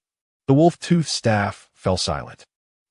The wolf-toothed staff fell silent,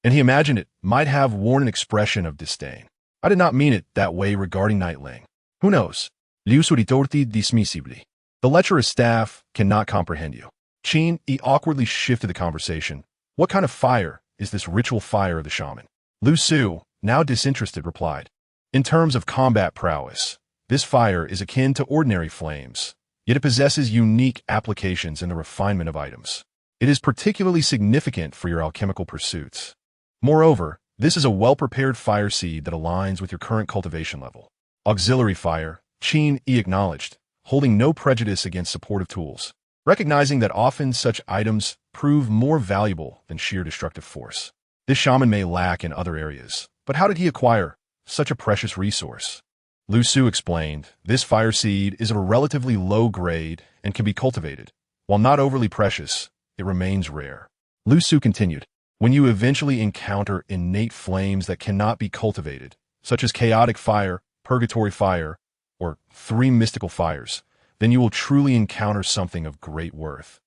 and he imagined it might have worn an expression of disdain. "I did not mean it that way regarding Night Ling. Who knows? Liu Su ritorti dismissibly. The lecherous staff cannot comprehend you." Qin Yi awkwardly shifted the conversation. "What kind of fire is this ritual fire of the shaman?" Lu Su, now disinterested, replied, "In terms of combat prowess, this fire is akin to ordinary flames, yet it possesses unique applications in the refinement of items. It is particularly significant for your alchemical pursuits. Moreover, this is a well-prepared fire seed that aligns with your current cultivation level." Auxiliary fire, Qin Yi acknowledged, holding no prejudice against supportive tools, recognizing that often such items prove more valuable than sheer destructive force. This shaman may lack in other areas, but how did he acquire such a precious resource? Lu Su explained, "This fire seed is of a relatively low grade and can be cultivated. While not overly precious, it remains rare." Lu Su continued, "When you eventually encounter innate flames that cannot be cultivated, such as chaotic fire, purgatory fire, or 3 mystical fires, then you will truly encounter something of great worth,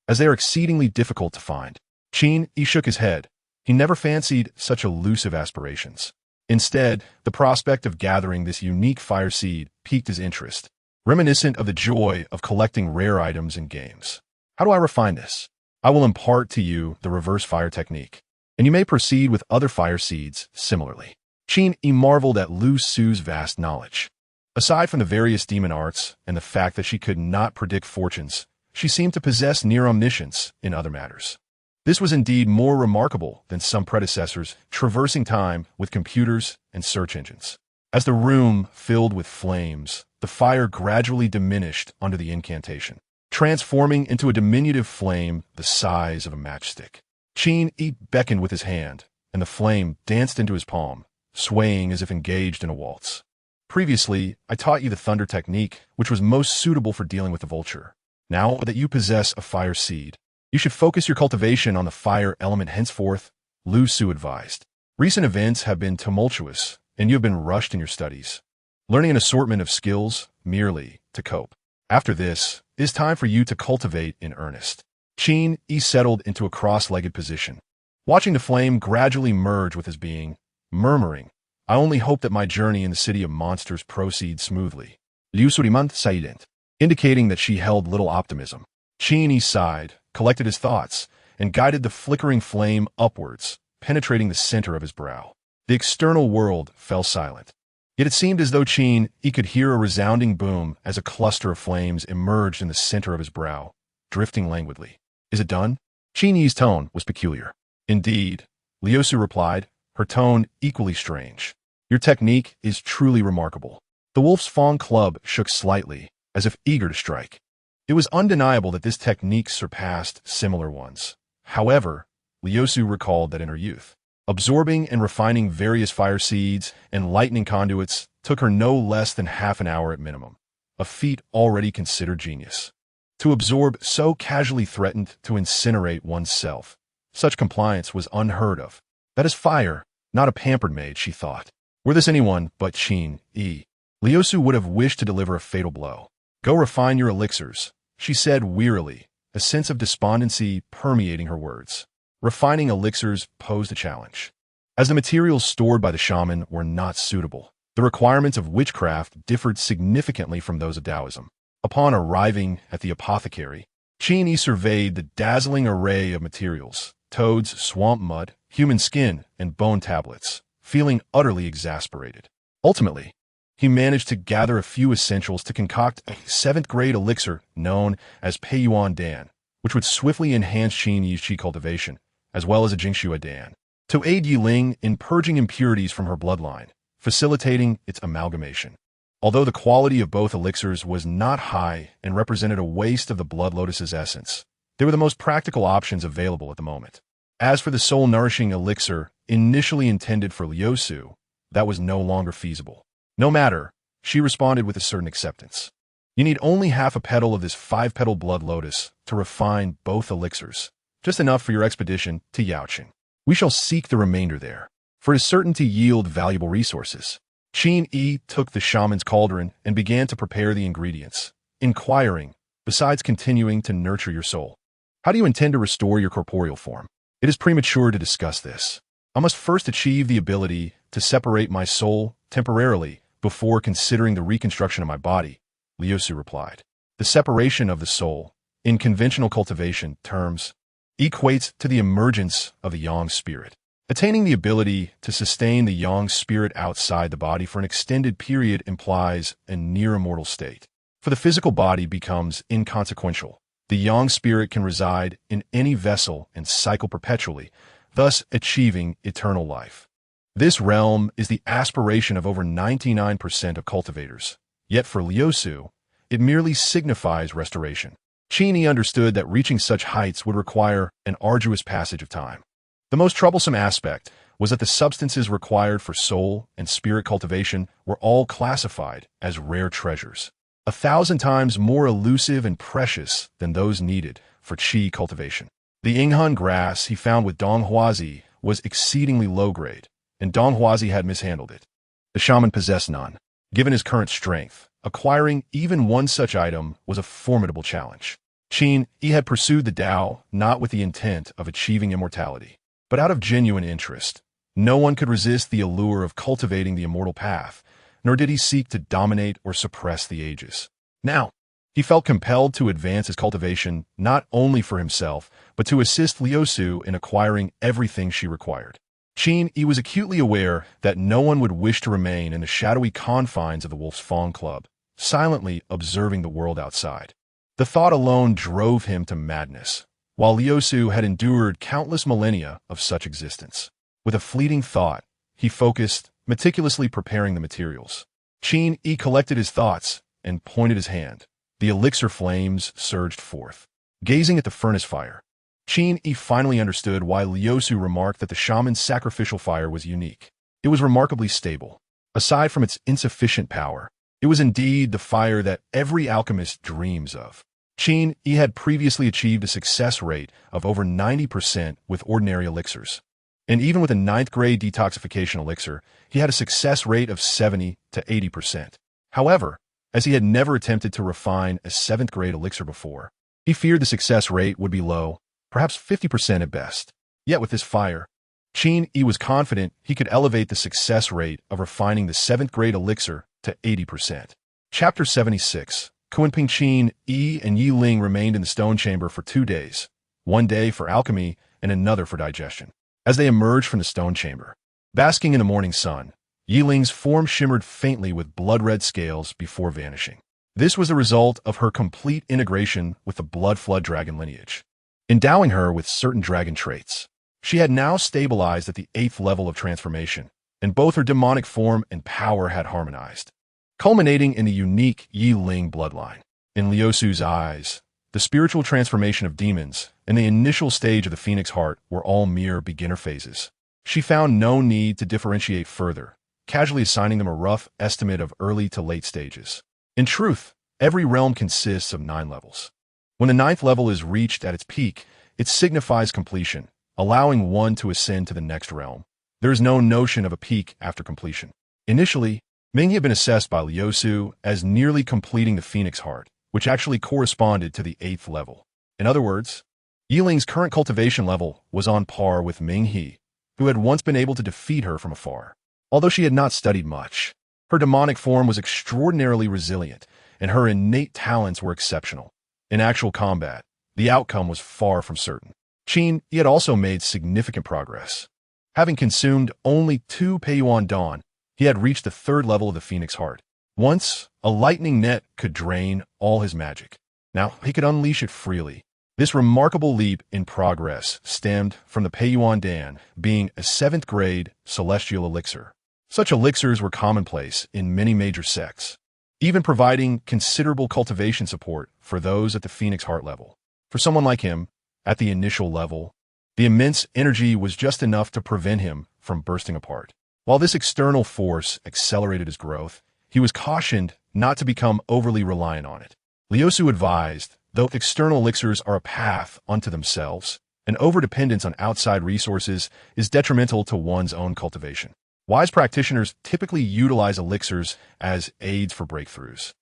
as they are exceedingly difficult to find." Qin Yi shook his head. He never fancied such elusive aspirations. Instead, the prospect of gathering this unique fire seed piqued his interest, reminiscent of the joy of collecting rare items in games. "How do I refine this? I will impart to you the reverse fire technique, and you may proceed with other fire seeds similarly." Qin Yi marveled at Lu Su's vast knowledge. Aside from the various demon arts and the fact that she could not predict fortunes, she seemed to possess near omniscience in other matters. This was indeed more remarkable than some predecessors traversing time with computers and search engines. As the room filled with flames, the fire gradually diminished under the incantation, transforming into a diminutive flame the size of a matchstick. Qin Yi beckoned with his hand, and the flame danced into his palm, swaying as if engaged in a waltz. "Previously, I taught you the thunder technique, which was most suitable for dealing with the vulture. Now that you possess a fire seed, you should focus your cultivation on the fire element henceforth," Lu Su advised. "Recent events have been tumultuous, and you have been rushed in your studies, learning an assortment of skills merely to cope. After this, it is time for you to cultivate in earnest." Qin Yi settled into a cross-legged position, watching the flame gradually merge with his being, murmuring, "I only hope that my journey in the city of monsters proceeds smoothly." Liu Su remained silent, indicating that she held little optimism. Qin Yi sighed, collected his thoughts, and guided the flickering flame upwards, penetrating the center of his brow. The external world fell silent. Yet it seemed as though Qin Yi could hear a resounding boom as a cluster of flames emerged in the center of his brow, drifting languidly. "Is it done?" Qin Yi's tone was peculiar. "Indeed," Liu Su replied, her tone equally strange. "Your technique is truly remarkable." The wolf's fawn club shook slightly, as if eager to strike. It was undeniable that this technique surpassed similar ones. However, Liu Su recalled that in her youth, absorbing and refining various fire seeds and lightning conduits took her no less than half an hour at minimum, a feat already considered genius. To absorb so casually threatened to incinerate oneself. Such compliance was unheard of. That is fire, not a pampered maid, she thought. Were this anyone but Qin Yi, Liu Su would have wished to deliver a fatal blow. "Go refine your elixirs," she said wearily, a sense of despondency permeating her words. Refining elixirs posed a challenge. As the materials stored by the shaman were not suitable, the requirements of witchcraft differed significantly from those of Taoism. Upon arriving at the apothecary, Qin Yi surveyed the dazzling array of materials: toads, swamp mud, human skin, and bone tablets, feeling utterly exasperated. Ultimately, he managed to gather a few essentials to concoct a 7th-grade elixir known as Peiyuan Dan, which would swiftly enhance Qin Yi's qi cultivation, as well as a Jingxua Dan, to aid Yi Ling in purging impurities from her bloodline, facilitating its amalgamation. Although the quality of both elixirs was not high and represented a waste of the blood lotus's essence, they were the most practical options available at the moment. As for the soul-nourishing elixir initially intended for Liusu, that was no longer feasible. No matter, she responded with a certain acceptance. You need only half a petal of this 5-petal blood lotus to refine both elixirs, just enough for your expedition to Yaoqing. We shall seek the remainder there, for it is certain to yield valuable resources. Qin Yi took the shaman's cauldron and began to prepare the ingredients, inquiring, besides continuing to nurture your soul, how do you intend to restore your corporeal form? It is premature to discuss this. I must first achieve the ability to separate my soul temporarily before considering the reconstruction of my body, Liusu replied. The separation of the soul, in conventional cultivation terms, equates to the emergence of the yang spirit. Attaining the ability to sustain the yang spirit outside the body for an extended period implies a near-immortal state. For the physical body becomes inconsequential. The yang spirit can reside in any vessel and cycle perpetually, thus achieving eternal life. This realm is the aspiration of over 99% of cultivators. Yet for Liusu, it merely signifies restoration. Qin Yi understood that reaching such heights would require an arduous passage of time. The most troublesome aspect was that the substances required for soul and spirit cultivation were all classified as rare treasures, 1,000 times more elusive and precious than those needed for qi cultivation. The Yinghan grass he found with Dong Huazi was exceedingly low-grade, and Dong Huazi had mishandled it. The shaman possessed none. Given his current strength, acquiring even one such item was a formidable challenge. Qin Yi had pursued the Tao not with the intent of achieving immortality, but out of genuine interest. No one could resist the allure of cultivating the immortal path, nor did he seek to dominate or suppress the ages. Now, he felt compelled to advance his cultivation not only for himself, but to assist Liusu in acquiring everything she required. Qin Yi was acutely aware that no one would wish to remain in the shadowy confines of the Wolf's Fang Club, silently observing the world outside. The thought alone drove him to madness, while Liusu had endured countless millennia of such existence. With a fleeting thought, he focused, meticulously preparing the materials. Qin Yi collected his thoughts and pointed his hand. The elixir flames surged forth. Gazing at the furnace fire, Qin Yi finally understood why Liusu remarked that the shaman's sacrificial fire was unique. It was remarkably stable. Aside from its insufficient power, it was indeed the fire that every alchemist dreams of. Qin Yi had previously achieved a success rate of over 90% with ordinary elixirs. And even with a 9th-grade detoxification elixir, he had a success rate of 70 to 80%. However, as he had never attempted to refine a 7th-grade elixir before, he feared the success rate would be low, perhaps 50% at best. Yet with this fire, Qin Yi was confident he could elevate the success rate of refining the 7th-grade elixir to 80%. Chapter 76. Kunping Qin Yi and Yi Ling remained in the stone chamber for 2 days, one day for alchemy and another for digestion. As they emerged from the stone chamber, basking in the morning sun, Yi Ling's form shimmered faintly with blood-red scales before vanishing. This was the result of her complete integration with the blood flood dragon lineage, endowing her with certain dragon traits. She had now stabilized at the 8th level of transformation, and both her demonic form and power had harmonized, culminating in the unique Yi Ling bloodline. In Liusu's eyes, the spiritual transformation of demons and the initial stage of the Phoenix Heart were all mere beginner phases. She found no need to differentiate further, casually assigning them a rough estimate of early to late stages. In truth, every realm consists of 9 levels. When the 9th level is reached at its peak, it signifies completion, allowing one to ascend to the next realm. There is no notion of a peak after completion. Initially, Ming had been assessed by Liusu as nearly completing the Phoenix Heart, which actually corresponded to the 8th level. In other words, Yi Ling's current cultivation level was on par with Ming He, who had once been able to defeat her from afar. Although she had not studied much, her demonic form was extraordinarily resilient, and her innate talents were exceptional. In actual combat, the outcome was far from certain. Qin Yi had also made significant progress. Having consumed only 2 Peiyuan Dawn, he had reached the 3rd level of the Phoenix Heart. Once, a lightning net could drain all his magic. Now, he could unleash it freely. This remarkable leap in progress stemmed from the Peiyuan Dan being a 7th-grade celestial elixir. Such elixirs were commonplace in many major sects, even providing considerable cultivation support for those at the Phoenix Heart level. For someone like him, at the initial level, the immense energy was just enough to prevent him from bursting apart. While this external force accelerated his growth, he was cautioned not to become overly reliant on it. Liu Su advised, though external elixirs are a path unto themselves, an overdependence on outside resources is detrimental to one's own cultivation. Wise practitioners typically utilize elixirs as aids for breakthroughs.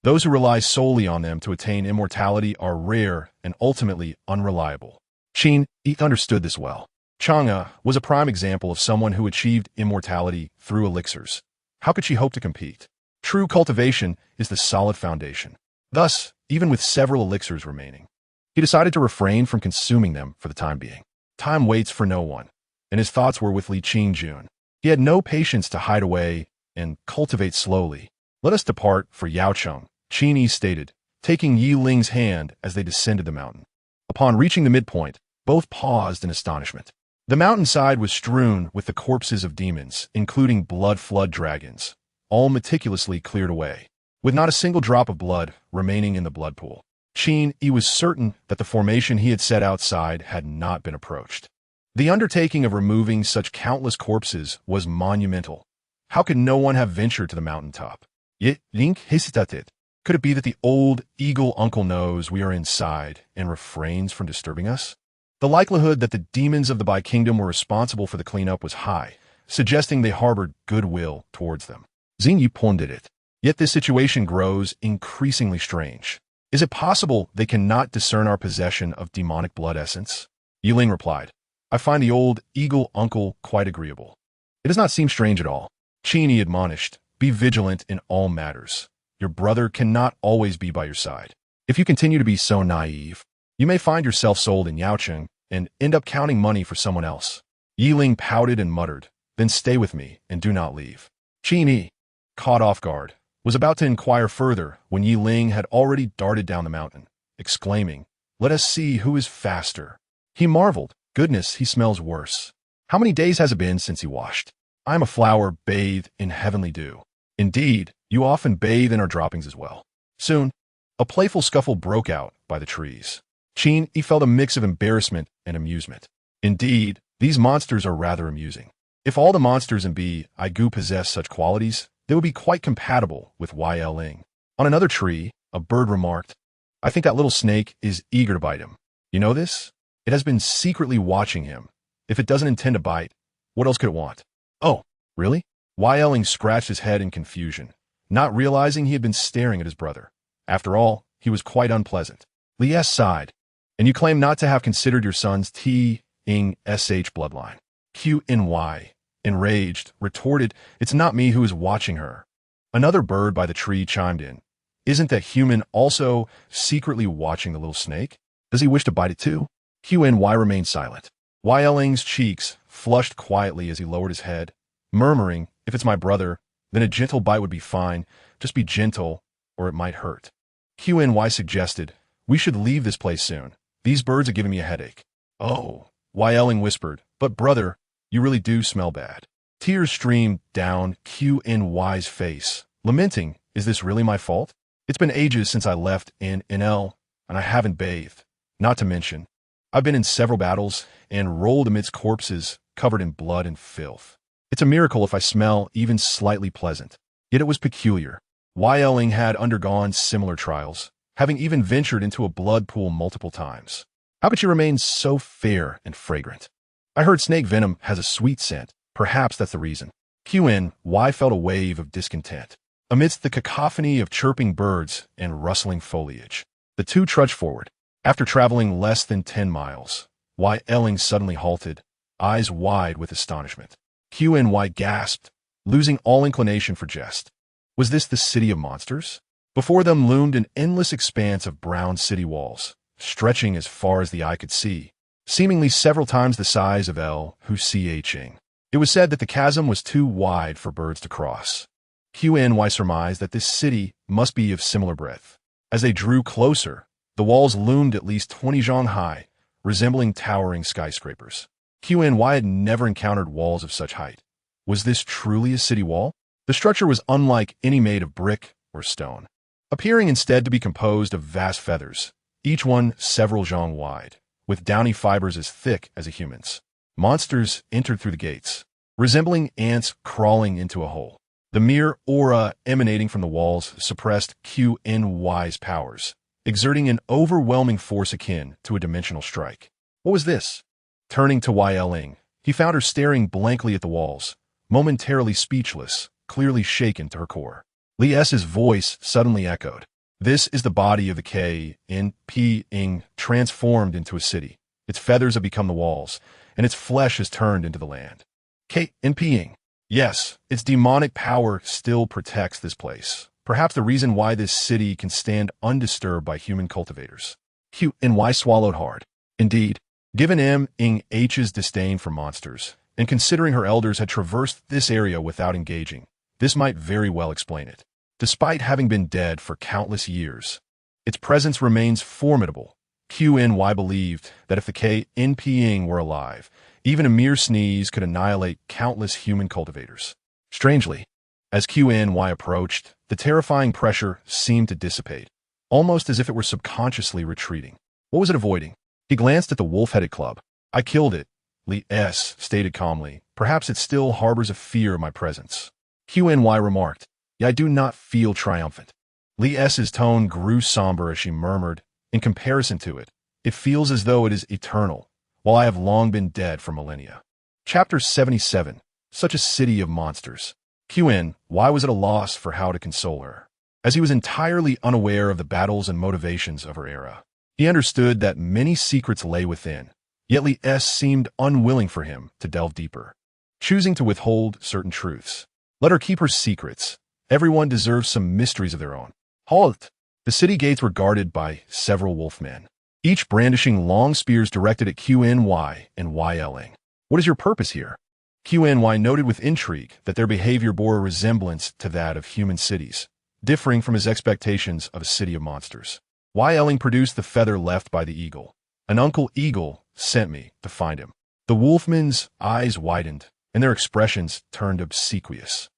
Those who rely solely on them to attain immortality are rare and ultimately unreliable. Qin Yi understood this well. Chang'e was a prime example of someone who achieved immortality through elixirs. How could she hope to compete? True cultivation is the solid foundation. Thus, even with several elixirs remaining, he decided to refrain from consuming them for the time being. Time waits for no one, and his thoughts were with Li Qingjun. He had no patience to hide away and cultivate slowly. Let us depart for Yaocheng, Qin Yi stated, taking Yi Ling's hand as they descended the mountain. Upon reaching the midpoint, both paused in astonishment. The mountainside was strewn with the corpses of demons, including blood flood dragons, all meticulously cleared away, with not a single drop of blood remaining in the blood pool. Qin Yi was certain that the formation he had set outside had not been approached. The undertaking of removing such countless corpses was monumental. How could no one have ventured to the mountaintop? Yet Link hesitated. Could it be that the old eagle uncle knows we are inside and refrains from disturbing us? The likelihood that the demons of the Bai Kingdom were responsible for the cleanup was high, suggesting they harbored goodwill towards them. Qin Yi pondered it. Yet this situation grows increasingly strange. Is it possible they cannot discern our possession of demonic blood essence? Yi Ling replied, I find the old eagle uncle quite agreeable. It does not seem strange at all. Qin Yi admonished, be vigilant in all matters. Your brother cannot always be by your side. If you continue to be so naive, you may find yourself sold in Yaocheng and end up counting money for someone else. Yi Ling pouted and muttered, then stay with me and do not leave. Qin Yi, caught off guard, was about to inquire further when Yi Ling had already darted down the mountain, exclaiming, let us see who is faster. He marveled, goodness, he smells worse. How many days has it been since he washed? I am a flower bathed in heavenly dew. Indeed, you often bathe in our droppings as well. Soon, a playful scuffle broke out by the trees. Qin Yi felt a mix of embarrassment and amusement. Indeed, these monsters are rather amusing. If all the monsters in Igu possess such qualities, they would be quite compatible with Ling. On another tree, a bird remarked, I think that little snake is eager to bite him. You know this? It has been secretly watching him. If it doesn't intend to bite, what else could it want? Oh, really? Ling scratched his head in confusion, not realizing he had been staring at his brother. After all, he was quite unpleasant. Li sighed. And you claim not to have considered your son's T-ing SH bloodline. Qin, enraged, retorted, it's not me who is watching her. Another bird by the tree chimed in. Isn't that human also secretly watching the little snake? Does he wish to bite it too? Qin remained silent. Ling's cheeks flushed quietly as he lowered his head, murmuring, if it's my brother, then a gentle bite would be fine. Just be gentle, or it might hurt. Qin suggested, we should leave this place soon. These birds are giving me a headache. Oh, Ling whispered, but brother, you really do smell bad. Tears streamed down Qin's face, lamenting, is this really my fault? It's been ages since I left in NL, and I haven't bathed. Not to mention, I've been in several battles and rolled amidst corpses covered in blood and filth. It's a miracle if I smell even slightly pleasant. Yet it was peculiar. Ling had undergone similar trials, having even ventured into a blood pool multiple times. How could she remain so fair and fragrant? I heard snake venom has a sweet scent. Perhaps that's the reason. Qin felt a wave of discontent. Amidst the cacophony of chirping birds and rustling foliage, the two trudged forward. After traveling less than 10 miles, Ling suddenly halted, eyes wide with astonishment. Qin gasped, losing all inclination for jest. Was this the city of monsters? Before them loomed an endless expanse of brown city walls, stretching as far as the eye could see, seemingly several times the size of Huxiaching. It was said that the chasm was too wide for birds to cross. Qin surmised that this city must be of similar breadth. As they drew closer, the walls loomed at least 20 zhang high, resembling towering skyscrapers. Qin had never encountered walls of such height. Was this truly a city wall? The structure was unlike any made of brick, or stone, appearing instead to be composed of vast feathers, each one several zhang wide, with downy fibers as thick as a human's. Monsters entered through the gates, resembling ants crawling into a hole. The mere aura emanating from the walls suppressed Qin Yi's powers, exerting an overwhelming force akin to a dimensional strike. What was this? Turning to Ling, he found her staring blankly at the walls, momentarily speechless, clearly shaken to her core. Li S's voice suddenly echoed. This is the body of the Qin, transformed into a city. Its feathers have become the walls, and its flesh has turned into the land. Qin. Yes, its demonic power still protects this place. Perhaps the reason why this city can stand undisturbed by human cultivators. Qin Yi swallowed hard. Indeed, given H's disdain for monsters, and considering her elders had traversed this area without engaging, this might very well explain it. Despite having been dead for countless years, its presence remains formidable. Qin Yi believed that if the Qin were alive, even a mere sneeze could annihilate countless human cultivators. Strangely, as Qin Yi approached, the terrifying pressure seemed to dissipate, almost as if it were subconsciously retreating. What was it avoiding? He glanced at the wolf-headed club. I killed it, Li S stated calmly. Perhaps it still harbors a fear of my presence. Qin Yi remarked, I do not feel triumphant. Li S's tone grew somber as she murmured, in comparison to it, it feels as though it is eternal, while I have long been dead for millennia. Chapter 77. Such a city of monsters. Qin Yi was at a loss for how to console her, as he was entirely unaware of the battles and motivations of her era. He understood that many secrets lay within, yet Li S seemed unwilling for him to delve deeper, choosing to withhold certain truths. Let her keep her secrets. Everyone deserves some mysteries of their own. Halt! The city gates were guarded by several wolfmen, each brandishing long spears directed at Qin Yi and Ling. What is your purpose here? Qin Yi noted with intrigue that their behavior bore a resemblance to that of human cities, differing from his expectations of a city of monsters. Ling produced the feather left by the eagle. An uncle eagle sent me to find him. The wolfmen's eyes widened, and their expressions turned obsequious.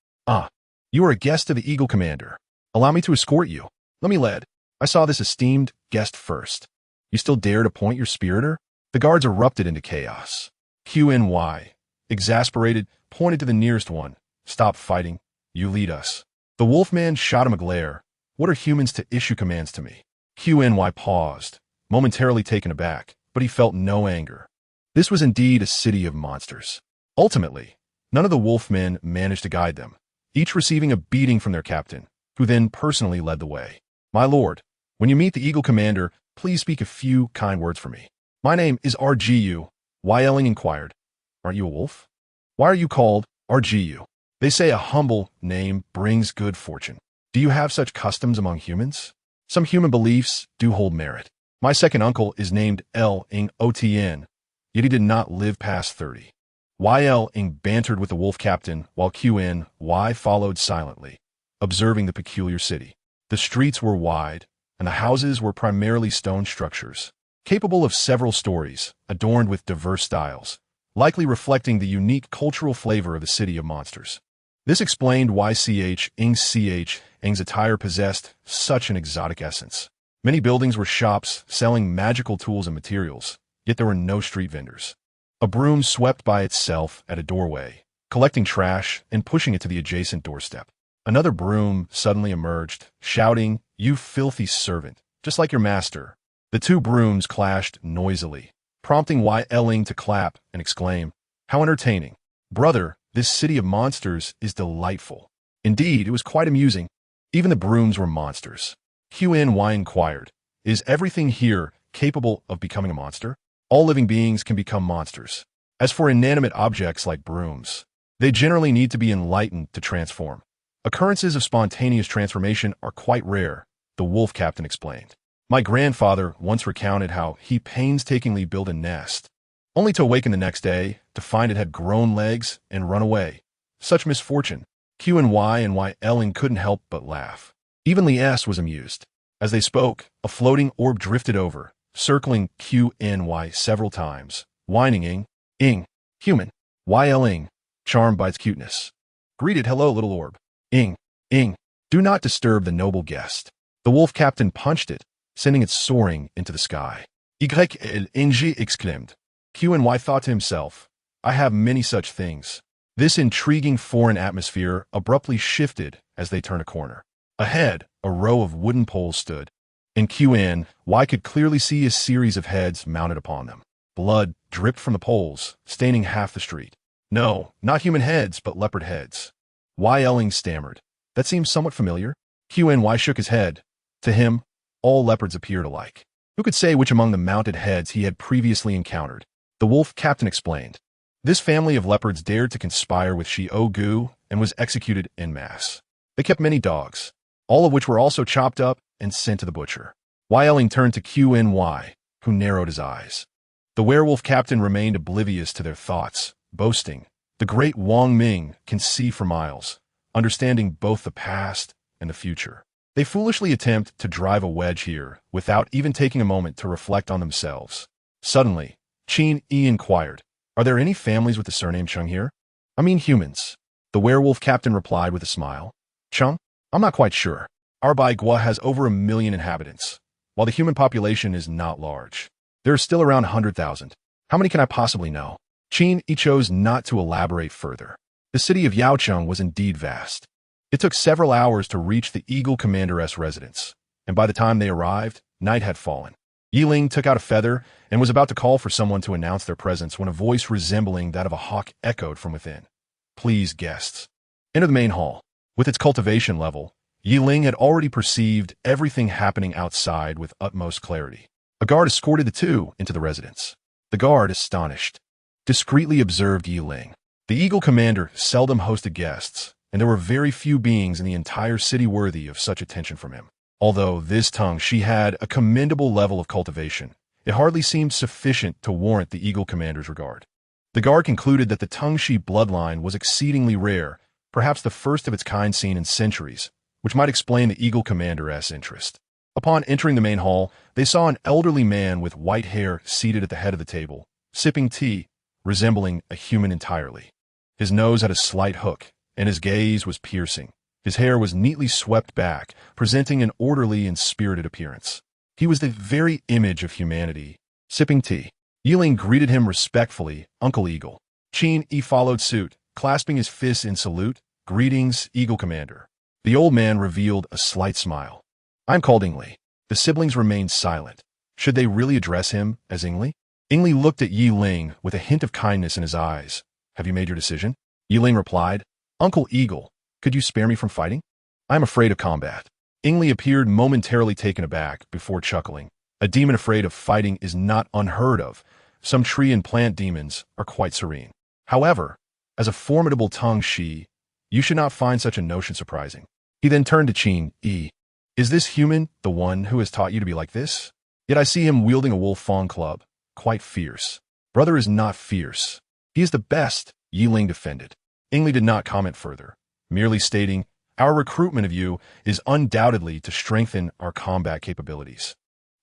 You are a guest of the Eagle Commander. Allow me to escort you. Let me lead. I saw this esteemed guest first. You still dare to point your spear at her? The guards erupted into chaos. Qin Yi, exasperated, pointed to the nearest one. Stop fighting. You lead us. The wolfman shot him a glare. What are humans to issue commands to me? Qin Yi paused, momentarily taken aback, but he felt no anger. This was indeed a city of monsters. Ultimately, none of the wolfmen managed to guide them, each receiving a beating from their captain, who then personally led the way. My lord, when you meet the Eagle Commander, please speak a few kind words for me. My name is RGU, Ling inquired. Aren't you a wolf? Why are you called RGU? They say a humble name brings good fortune. Do you have such customs among humans? Some human beliefs do hold merit. My second uncle is named Otn, yet he did not live past 30. Ling bantered with the wolf captain while Qin Yi followed silently, observing the peculiar city. The streets were wide, and the houses were primarily stone structures, capable of several stories, adorned with diverse styles, likely reflecting the unique cultural flavor of the city of monsters. This explained why Ng's attire possessed such an exotic essence. Many buildings were shops selling magical tools and materials, yet there were no street vendors. A broom swept by itself at a doorway, collecting trash and pushing it to the adjacent doorstep. Another broom suddenly emerged, shouting, "You filthy servant, just like your master." The two brooms clashed noisily, prompting Ling to clap and exclaim, "How entertaining! Brother, this city of monsters is delightful." Indeed, it was quite amusing. Even the brooms were monsters. Qin Yi inquired, "Is everything here capable of becoming a monster?" All living beings can become monsters. As for inanimate objects like brooms, they generally need to be enlightened to transform. Occurrences of spontaneous transformation are quite rare, the wolf captain explained. My grandfather once recounted how he painstakingly built a nest, only to awaken the next day to find it had grown legs and run away. Such misfortune. Qin Yi and Ling couldn't help but laugh. Even Li S was amused. As they spoke, a floating orb drifted over, circling Qin Yi several times, whining human. Ling, charmed by its cuteness, greeted, "Hello, little orb." Ing, Do not disturb the noble guest. The wolf captain punched it, sending it soaring into the sky. Yl exclaimed. Qin Yi thought to himself, I have many such things. This intriguing foreign atmosphere abruptly shifted as they turned a corner. Ahead, a row of wooden poles stood, and Qin Yi could clearly see a series of heads mounted upon them. Blood dripped from the poles, staining half the street. No, not human heads, but leopard heads. Yling stammered. That seems somewhat familiar. Qin Yi shook his head. To him, all leopards appeared alike. Who could say which among the mounted heads he had previously encountered? The wolf captain explained. This family of leopards dared to conspire with Gu and was executed en masse. They kept many dogs, all of which were also chopped up and sent to the butcher. Yling turned to Qin Yi, who narrowed his eyes. The werewolf captain remained oblivious to their thoughts, boasting, the great Wang Ming can see for miles, understanding both the past and the future. They foolishly attempt to drive a wedge here without even taking a moment to reflect on themselves. Suddenly, Qin Yi inquired, Are there any families with the surname Chung here? I mean humans. The werewolf captain replied with a smile. Chung? I'm not quite sure. Our Bai Gua has over 1 million inhabitants, while the human population is not large. There are still around 100,000. How many can I possibly know? Qin Yi chose not to elaborate further. The city of Yaocheng was indeed vast. It took several hours to reach the Eagle Commander's residence, and by the time they arrived, night had fallen. Yiling took out a feather and was about to call for someone to announce their presence when a voice resembling that of a hawk echoed from within. Please, guests. Enter the main hall. With its cultivation level, Yiling had already perceived everything happening outside with utmost clarity. A guard escorted the two into the residence. The guard, astonished, discreetly observed Yiling. The Eagle Commander seldom hosted guests, and there were very few beings in the entire city worthy of such attention from him. Although this tongue she had a commendable level of cultivation, it hardly seemed sufficient to warrant the Eagle Commander's regard. The guard concluded that the tongue she bloodline was exceedingly rare, perhaps the first of its kind seen in centuries, which might explain the Eagle Commander's interest. Upon entering the main hall, they saw an elderly man with white hair seated at the head of the table, sipping tea, resembling a human entirely. His nose had a slight hook, and his gaze was piercing. His hair was neatly swept back, presenting an orderly and spirited appearance. He was the very image of humanity. Sipping tea, Yiling greeted him respectfully, Uncle Eagle. Qin Yi followed suit, clasping his fists in salute. Greetings, Eagle Commander. The old man revealed a slight smile. I'm called Ingli. The siblings remained silent. Should they really address him as Ingli? Ingli looked at Yiling with a hint of kindness in his eyes. Have you made your decision? Yiling replied, Uncle Eagle, could you spare me from fighting? I am afraid of combat. Ingli appeared momentarily taken aback before chuckling. A demon afraid of fighting is not unheard of. Some tree and plant demons are quite serene. However, as a formidable tongue she, you should not find such a notion surprising. He then turned to Qin Yi. Is this human the one who has taught you to be like this? Yet I see him wielding a wolf fawn club, quite fierce. Brother is not fierce. He is the best, Yiling defended. Ingli did not comment further, merely stating, our recruitment of you is undoubtedly to strengthen our combat capabilities.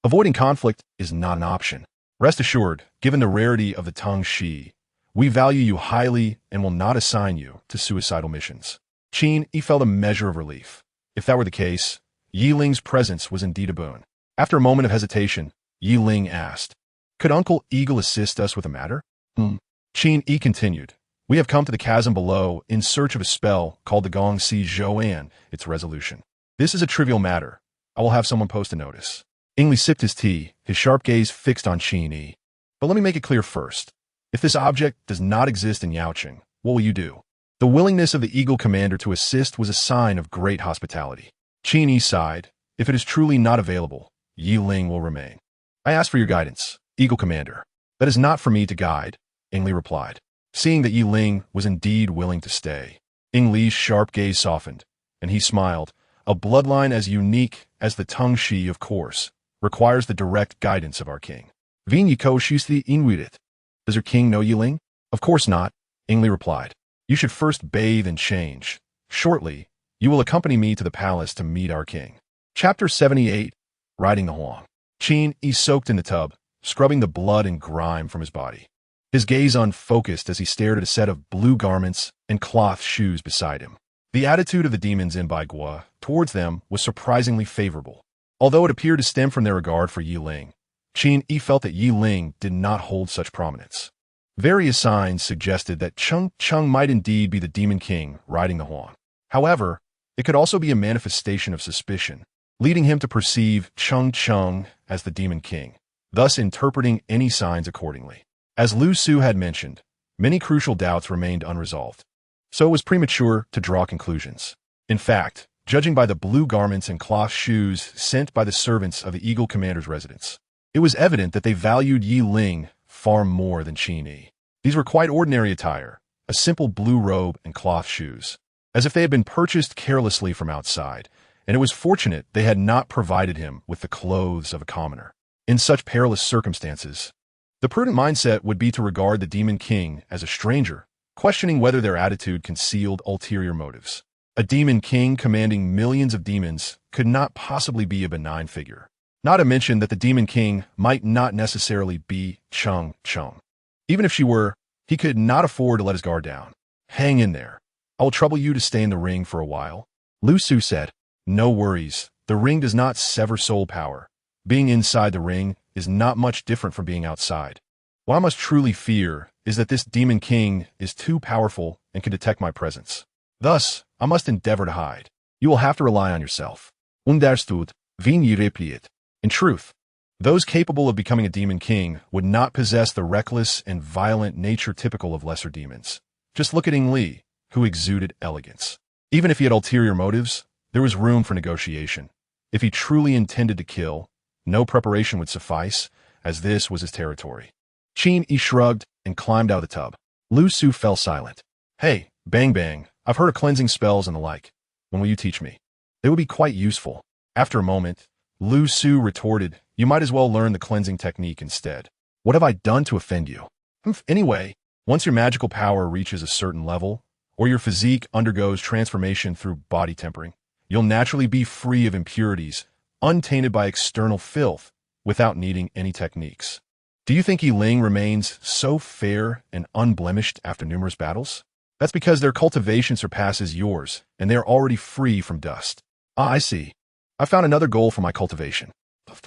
Avoiding conflict is not an option. Rest assured, given the rarity of the tongue she, we value you highly and will not assign you to suicidal missions. Qin Yi felt a measure of relief. If that were the case, Yiling's presence was indeed a boon. After a moment of hesitation, Yiling asked, could Uncle Eagle assist us with a matter? Qin Yi continued, we have come to the chasm below in search of a spell called the Gong Si Zhouan, its resolution. This is a trivial matter. I will have someone post a notice. Ingli sipped his tea, his sharp gaze fixed on Qin Yi. But let me make it clear first. If this object does not exist in Yaocheng, what will you do? The willingness of the Eagle Commander to assist was a sign of great hospitality. Qin Yi sighed. If it is truly not available, Yiling will remain. I ask for your guidance, Eagle Commander. That is not for me to guide, Ingli replied. Seeing that Yiling was indeed willing to stay, Ingli's sharp gaze softened, and he smiled. A bloodline as unique as the tongue she, of course, requires the direct guidance of our king. Vin Yiko Shusti Inuit. Does your king know Yiling? Of course not, Ingli replied. You should first bathe and change. Shortly, you will accompany me to the palace to meet our king. Chapter 78, Riding the Huang. Qin Yi soaked in the tub, scrubbing the blood and grime from his body. His gaze unfocused as he stared at a set of blue garments and cloth shoes beside him. The attitude of the demons in Baigua towards them was surprisingly favorable. Although it appeared to stem from their regard for Yi Ling, Qin Yi felt that Yi Ling did not hold such prominence. Various signs suggested that Chung might indeed be the demon king riding the Huang. However, it could also be a manifestation of suspicion, leading him to perceive Chung as the demon king, thus interpreting any signs accordingly. As Lu Su had mentioned, many crucial doubts remained unresolved, so it was premature to draw conclusions. In fact, judging by the blue garments and cloth shoes sent by the servants of the Eagle Commander's residence, it was evident that they valued Yi Ling far more than Qin Yi. These were quite ordinary attire, a simple blue robe and cloth shoes, as if they had been purchased carelessly from outside, and it was fortunate they had not provided him with the clothes of a commoner. In such perilous circumstances, the prudent mindset would be to regard the demon king as a stranger, questioning whether their attitude concealed ulterior motives. A demon king commanding millions of demons could not possibly be a benign figure. Not to mention that the demon king might not necessarily be Chung. Even if she were, he could not afford to let his guard down. Hang in there. I will trouble you to stay in the ring for a while. Lu Su said, no worries. The ring does not sever soul power. Being inside the ring is not much different from being outside. What I must truly fear is that this demon king is too powerful and can detect my presence. Thus, I must endeavor to hide. You will have to rely on yourself. Understood, vin je replied. In truth, those capable of becoming a demon king would not possess the reckless and violent nature typical of lesser demons. Just look at Ing Li, who exuded elegance. Even if he had ulterior motives, there was room for negotiation. If he truly intended to kill, no preparation would suffice, as this was his territory. Qin Yi shrugged and climbed out of the tub. Lu Su fell silent. Hey, Bang Bang, I've heard of cleansing spells and the like. When will you teach me? They would be quite useful. After a moment, Lu Su retorted, you might as well learn the cleansing technique instead. What have I done to offend you? Anyway, once your magical power reaches a certain level, or your physique undergoes transformation through body tempering, you'll naturally be free of impurities, untainted by external filth, without needing any techniques. Do you think Yi Ling remains so fair and unblemished after numerous battles? That's because their cultivation surpasses yours, and they are already free from dust. Ah, I see. I found another goal for my cultivation.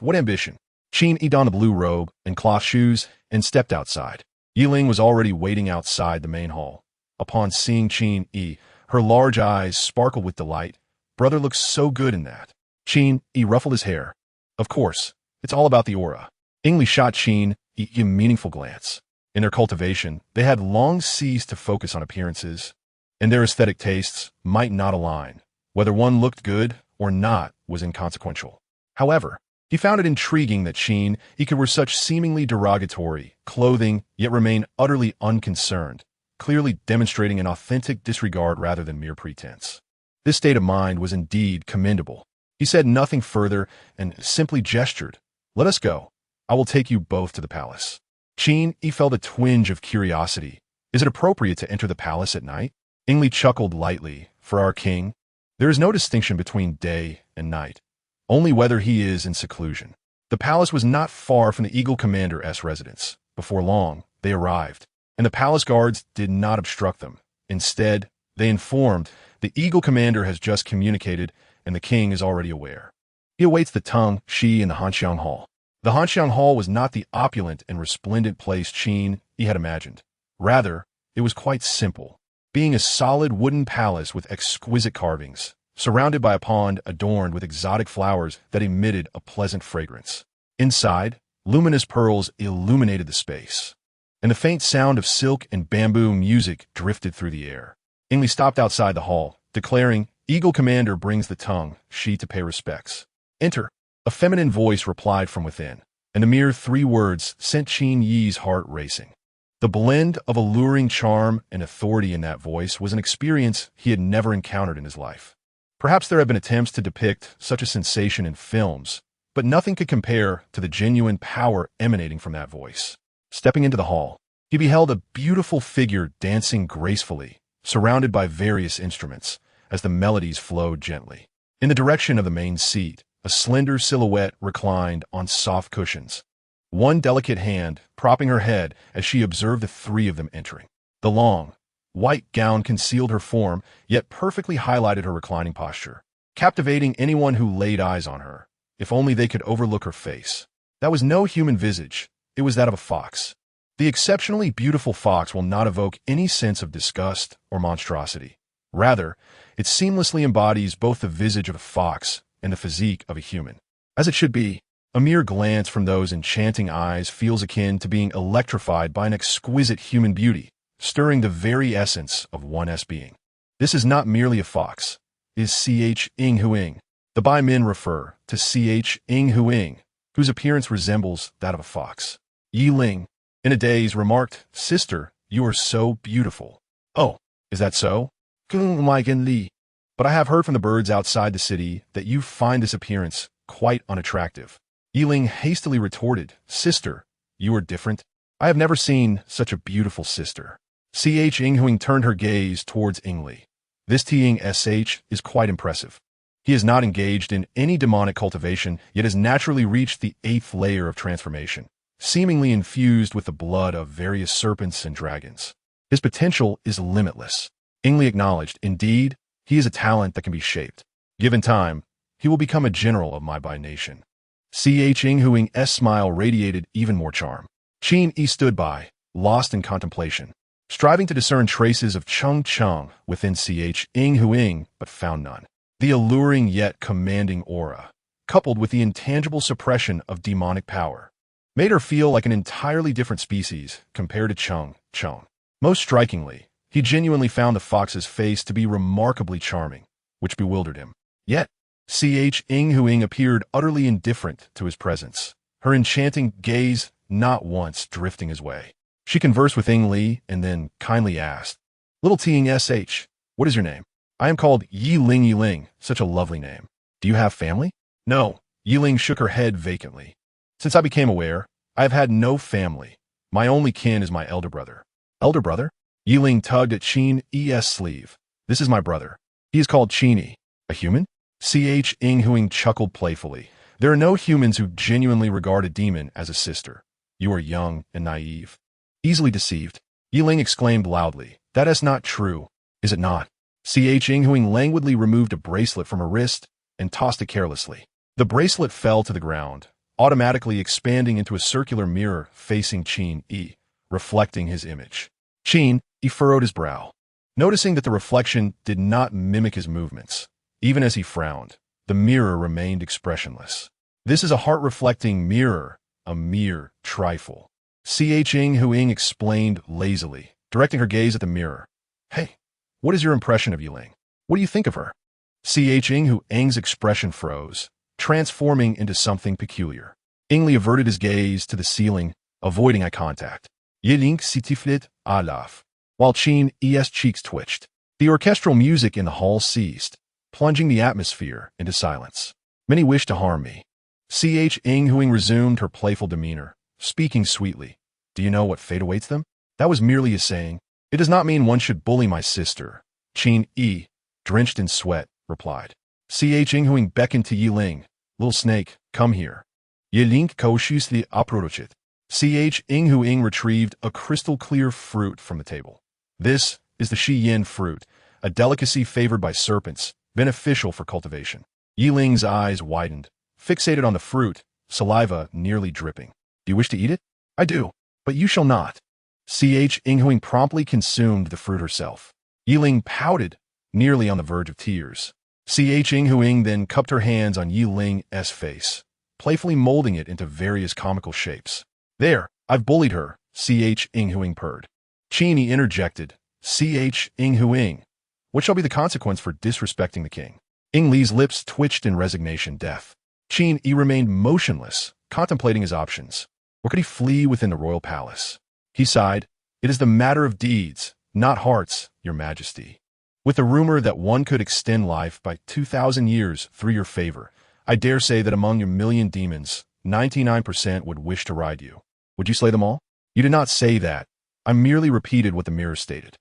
What ambition? Qin Yi donned a blue robe and cloth shoes and stepped outside. Yi Ling was already waiting outside the main hall. Upon seeing Qin Yi, her large eyes sparkled with delight. Brother looks so good in that. Qin Yi ruffled his hair. Of course, it's all about the aura. Ing Li shot Qin Yi a meaningful glance. In their cultivation, they had long ceased to focus on appearances, and their aesthetic tastes might not align. Whether one looked good or not was inconsequential. However, he found it intriguing that Qin Yi could wear such seemingly derogatory clothing yet remain utterly unconcerned, clearly demonstrating an authentic disregard rather than mere pretense. This state of mind was indeed commendable. He said nothing further and simply gestured, let us go. I will take you both to the palace. Qin Yi felt a twinge of curiosity. Is it appropriate to enter the palace at night? Ing Li chuckled lightly. For our king, there is no distinction between day and night, only whether he is in seclusion. The palace was not far from the Eagle Commander's residence. Before long, they arrived, and the palace guards did not obstruct them. Instead, they informed, the Eagle Commander has just communicated, and the king is already aware. He awaits the Tung, Shi, and the Hanxiang Hall. The Hanxiang Hall was not the opulent and resplendent place Qin Yi had imagined. Rather, it was quite simple, being a solid wooden palace with exquisite carvings, surrounded by a pond adorned with exotic flowers that emitted a pleasant fragrance. Inside, luminous pearls illuminated the space, and the faint sound of silk and bamboo music drifted through the air. Ing Li stopped outside the hall, declaring, Eagle Commander brings the Tung, Shi to pay respects. Enter. A feminine voice replied from within, and the mere 3 words sent Qin Yi's heart racing. The blend of alluring charm and authority in that voice was an experience he had never encountered in his life. Perhaps there had been attempts to depict such a sensation in films, but nothing could compare to the genuine power emanating from that voice. Stepping into the hall, he beheld a beautiful figure dancing gracefully, surrounded by various instruments, as the melodies flowed gently. In the direction of the main seat, a slender silhouette reclined on soft cushions, one delicate hand propping her head as she observed the 3 of them entering. The long, white gown concealed her form, yet perfectly highlighted her reclining posture, captivating anyone who laid eyes on her, if only they could overlook her face. That was no human visage, it was that of a fox. The exceptionally beautiful fox will not evoke any sense of disgust or monstrosity. Rather, it seamlessly embodies both the visage of a fox and the physique of a human. As it should be, a mere glance from those enchanting eyes feels akin to being electrified by an exquisite human beauty, stirring the very essence of one's being. This is not merely a fox, it is Ing Huing. The Bai men refer to Ing Huing, whose appearance resembles that of a fox. Yi Ling, in a daze, remarked, "Sister, you are so beautiful." "Oh, is that so?" "But I have heard from the birds outside the city that you find this appearance quite unattractive." Yi Ling hastily retorted, "Sister, you are different. I have never seen such a beautiful sister." Ing Huing turned her gaze towards Ingli. This Sh is quite impressive. He is not engaged in any demonic cultivation, yet has naturally reached the 8th layer of transformation, seemingly infused with the blood of various serpents and dragons. His potential is limitless. Ingli acknowledged, "Indeed, he is a talent that can be shaped. Given time, he will become a general of my Bai nation." Ing Huing's smile radiated even more charm. Qin Yi stood by, lost in contemplation, striving to discern traces of Cheng within Ing Huing, but found none. The alluring yet commanding aura, coupled with the intangible suppression of demonic power, made her feel like an entirely different species compared to Cheng. Most strikingly, he genuinely found the fox's face to be remarkably charming, which bewildered him. Yet, Ing Huing appeared utterly indifferent to his presence, her enchanting gaze not once drifting his way. She conversed with Ing Li and then kindly asked, "Little Ting Sh, what is your name?" "I am called Yi Ling, such a lovely name." "Do you have family?" "No." Yi Ling shook her head vacantly. "Since I became aware, I have had no family. My only kin is my elder brother." "Elder brother?" Yi Ling tugged at Qin Yi's sleeve. "This is my brother. He is called Qin Yi." "A human?" Ing Huing chuckled playfully. "There are no humans who genuinely regard a demon as a sister. You are young and naive." "Easily deceived." Yi Ling exclaimed loudly. "That is not true, is it not?" Ing Huing languidly removed a bracelet from her wrist and tossed it carelessly. The bracelet fell to the ground, automatically expanding into a circular mirror facing Qin Yi, reflecting his image. Qin Yi furrowed his brow, noticing that the reflection did not mimic his movements. Even as he frowned, the mirror remained expressionless. "This is a heart-reflecting mirror, a mere trifle," Ing Huing explained lazily, directing her gaze at the mirror. "Hey, what is your impression of Yi Ling? What do you think of her?" Ing Huing's expression froze, transforming into something peculiar. Ingli averted his gaze to the ceiling, avoiding eye contact. Yi Ling sitiflit alaf, while Qin Yi's cheeks twitched. The orchestral music in the hall ceased, plunging the atmosphere into silence. "Many wish to harm me." Ing Huing resumed her playful demeanor, speaking sweetly. "Do you know what fate awaits them?" "That was merely a saying. It does not mean one should bully my sister," Qin Yi, drenched in sweat, replied. Ing Huing beckoned to Yi Ling. "Little snake, come here." Yi Ling cautiously approached. Ing Huing retrieved a crystal-clear fruit from the table. "This is the xian fruit, a delicacy favored by serpents, beneficial for cultivation." Yi Ling's eyes widened, fixated on the fruit, saliva nearly dripping. "Do you wish to eat it?" "I do, but you shall not." Ing Huing promptly consumed the fruit herself. Yi Ling pouted, nearly on the verge of tears. Ing Huing then cupped her hands on Yi Ling's face, playfully molding it into various comical shapes. "There, I've bullied her," Ing Huing purred. Qin Yi interjected, Ing Huing, what shall be the consequence for disrespecting the king?" Ing Li's lips twitched in resignation death. Qin Yi remained motionless, contemplating his options. Or could he flee within the royal palace? He sighed, "It is the matter of deeds, not hearts, your majesty. With the rumor that one could extend life by 2,000 years through your favor, I dare say that among your million demons, 99% would wish to ride you. Would you slay them all?" "You did not say that. I merely repeated what the mirror stated."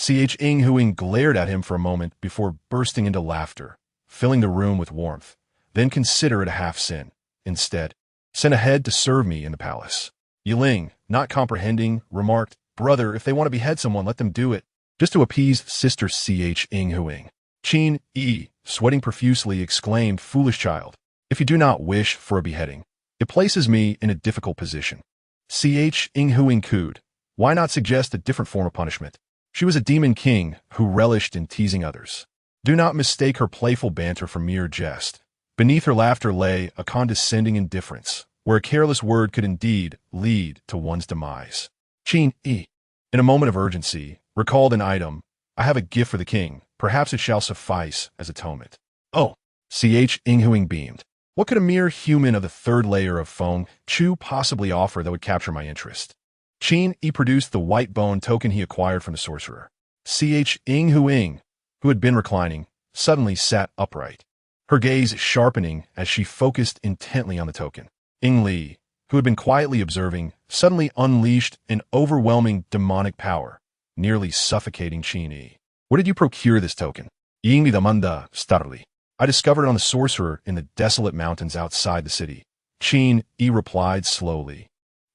Ing Huing glared at him for a moment before bursting into laughter, filling the room with warmth. "Then consider it a half-sin. Instead, send a head to serve me in the palace." Yi Ling, not comprehending, remarked, "Brother, if they want to behead someone, let them do it. just to appease Sister Ch Huing. Qin Yi, sweating profusely, exclaimed, "Foolish child, if you do not wish for a beheading, it places me in a difficult position." Ch Huing cooed. Why not suggest a different form of punishment? She was a demon king who relished in teasing others. Do not mistake her playful banter for mere jest. Beneath her laughter lay a condescending indifference, where a careless word could indeed lead to one's demise. Qin Yi, in a moment of urgency, recalled an item. "I have a gift for the king. Perhaps it shall suffice as atonement." "Oh," Ch Huing beamed. "What could a mere human of the third layer of Feng Chu possibly offer that would capture my interest?" Qin Yi produced the white bone token he acquired from the sorcerer. Ch Huing, who had been reclining, suddenly sat upright, her gaze sharpening as she focused intently on the token. Li, who had been quietly observing, suddenly unleashed an overwhelming demonic power, nearly suffocating Qin Yi. "Where did you procure this token?" "Ying mi demanda starli. I discovered it on the sorcerer in the desolate mountains outside the city." Qin Yi replied slowly.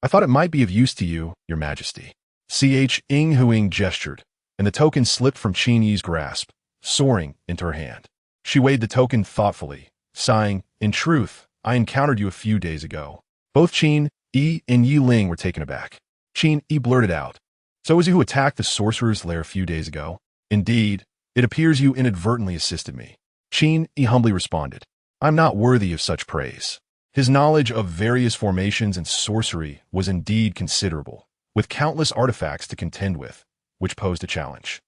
"I thought it might be of use to you, your majesty." Ch Huing gestured, and the token slipped from Qin Yi's grasp, soaring into her hand. She weighed the token thoughtfully, sighing, "In truth, I encountered you a few days ago." Both Qin Yi and Yi Ling were taken aback. Qin Yi blurted out, "So it was you who attacked the sorcerer's lair a few days ago?" "Indeed, it appears you inadvertently assisted me." Qin Yi humbly responded, "I'm not worthy of such praise." His knowledge of various formations and sorcery was indeed considerable, with countless artifacts to contend with, which posed a challenge.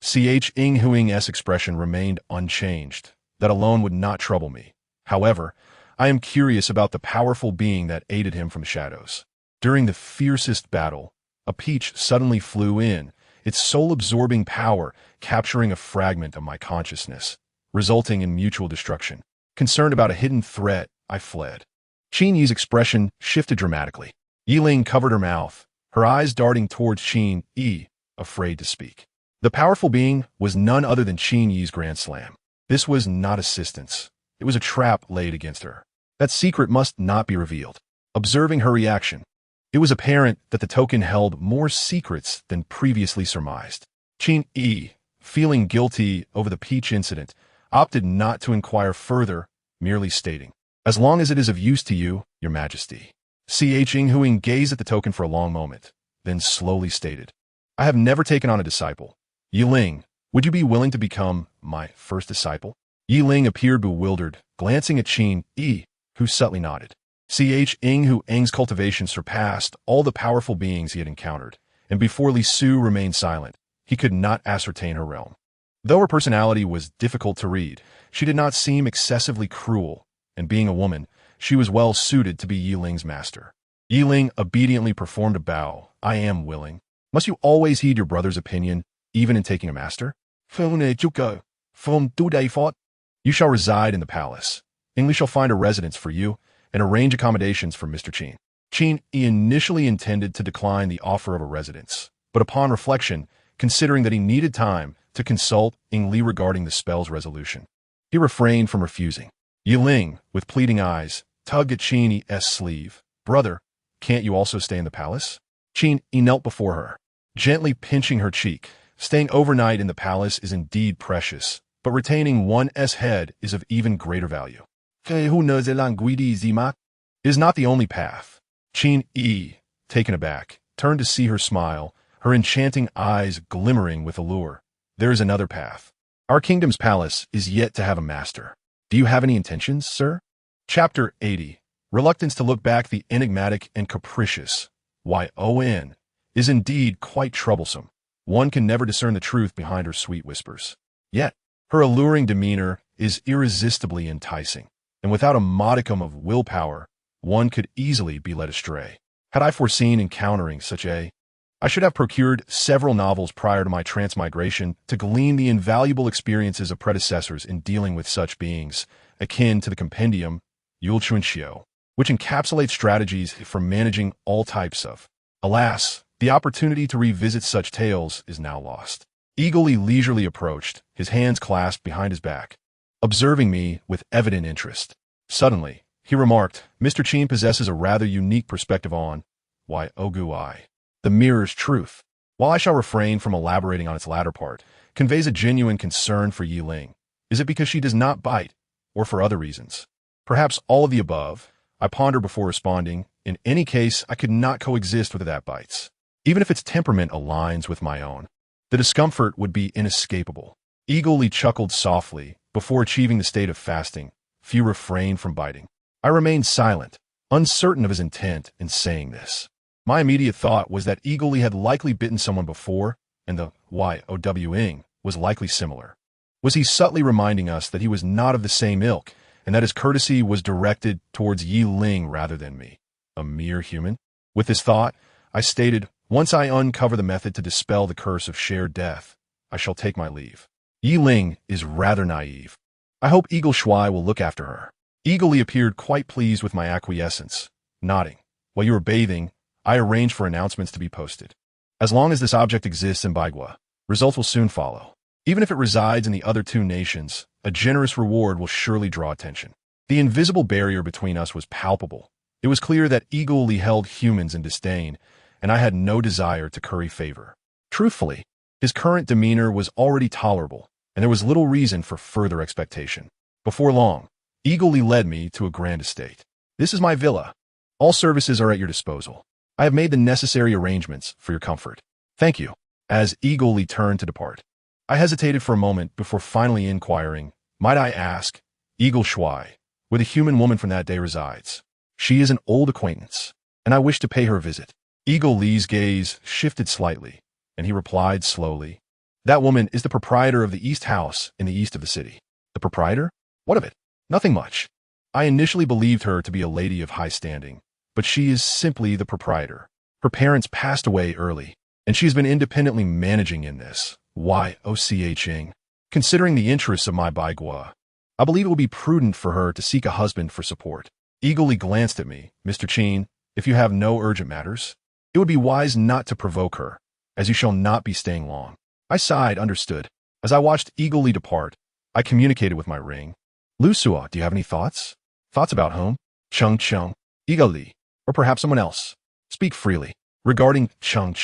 Ch Huing's expression remained unchanged. "That alone would not trouble me. However, I am curious about the powerful being that aided him from the shadows. During the fiercest battle, a peach suddenly flew in, its soul-absorbing power capturing a fragment of my consciousness, resulting in mutual destruction. Concerned about a hidden threat, I fled." Qin Yi's expression shifted dramatically. Yi Ling covered her mouth, her eyes darting towards Qin Yi, afraid to speak. The powerful being was none other than Qin Yi's Grand Slam. This was not assistance. It was a trap laid against her. That secret must not be revealed. Observing her reaction, it was apparent that the token held more secrets than previously surmised. Qin Yi, feeling guilty over the peach incident, opted not to inquire further, merely stating, "As long as it is of use to you, your majesty." Ch Huing gazed at the token for a long moment, then slowly stated, "I have never taken on a disciple. Yi Ling, would you be willing to become my first disciple?" Yi Ling appeared bewildered, glancing at Qin Yi, who subtly nodded. Ch Huing's cultivation surpassed all the powerful beings he had encountered, and before Li Su remained silent, he could not ascertain her realm. Though her personality was difficult to read, she did not seem excessively cruel, and being a woman, she was well suited to be Yi Ling's master. Yi Ling obediently performed a bow. "I am willing." "Must you always heed your brother's opinion, even in taking a master?" "You shall reside in the palace. English shall find a residence for you and arrange accommodations for Mr. Qin." Qin Yi initially intended to decline the offer of a residence, but upon reflection, considering that he needed time to consult Ing Li regarding the spell's resolution, he refrained from refusing. Yi Ling, with pleading eyes, tugged at Qin Yi's sleeve. "Brother, can't you also stay in the palace?" Qin Yi knelt before her, gently pinching her cheek. Staying overnight in the palace is indeed precious, but retaining one's head is of even greater value. It is not the only path. Qin Yi, taken aback, turned to see her smile, her enchanting eyes glimmering with allure. "There is another path. Our kingdom's palace is yet to have a master. Do you have any intentions, sir?" Chapter 80. Reluctance to look back. The enigmatic and capricious Yin is indeed quite troublesome. One can never discern the truth behind her sweet whispers. Yet, her alluring demeanor is irresistibly enticing, and without a modicum of willpower, one could easily be led astray. Had I foreseen encountering such a... I should have procured several novels prior to my transmigration to glean the invaluable experiences of predecessors in dealing with such beings, akin to the compendium Yulchunxiu, which encapsulates strategies for managing all types of... Alas, the opportunity to revisit such tales is now lost. Eagerly leisurely approached, his hands clasped behind his back, observing me with evident interest. Suddenly, he remarked, "Mr. Qin possesses a rather unique perspective on Ogui, the mirror's truth. while I shall refrain from elaborating on its latter part, conveys a genuine concern for Yi Ling. Is it because she does not bite, or for other reasons? Perhaps all of the above. I ponder before responding. In any case, I could not coexist with that bites. Even if its temperament aligns with my own, the discomfort would be inescapable. Eagle Lee chuckled softly. Before achieving the state of fasting, few refrained from biting. I remained silent, uncertain of his intent in saying this. My immediate thought was that Eagle Lee had likely bitten someone before, and the YOWing was likely similar. Was he subtly reminding us that he was not of the same ilk, and that his courtesy was directed towards Yi Ling rather than me, a mere human? With this thought, I stated, once I uncover the method to dispel the curse of shared death, I shall take my leave. Yi Ling is rather naive. I hope Eagle Shuai will look after her. Eagle Lee appeared quite pleased with my acquiescence, nodding. While you were bathing, I arranged for announcements to be posted. As long as this object exists in Baigua, results will soon follow. Even if it resides in the other two nations, a generous reward will surely draw attention. The invisible barrier between us was palpable. It was clear that Eagle Lee held humans in disdain, and I had no desire to curry favor. Truthfully, his current demeanor was already tolerable, and there was little reason for further expectation. Before long, Eagle Lee led me to a grand estate. This is my villa. All services are at your disposal. I have made the necessary arrangements for your comfort. Thank you. As Eagle Lee turned to depart, I hesitated for a moment before finally inquiring, might I ask, Eagle Shuai, where the human woman from that day resides? She is an old acquaintance, and I wish to pay her a visit. Eagle Lee's gaze shifted slightly, and he replied slowly, that woman is the proprietor of the East House in the east of the city. The proprietor? What of it? Nothing much. I initially believed her to be a lady of high standing, but she is simply the proprietor. Her parents passed away early, and she has been independently managing in this YOCHing. Considering the interests of my Baigua, I believe it would be prudent for her to seek a husband for support. Eagle Lee glanced at me. Mr. Qin, if you have no urgent matters, it would be wise not to provoke her, as you shall not be staying long. I sighed, understood. As I watched Eagle Lee depart, I communicated with my ring. Lu Suo, do you have any thoughts? Thoughts about whom? Chung, Eagle Lee, or perhaps someone else? Speak freely. Regarding Chung,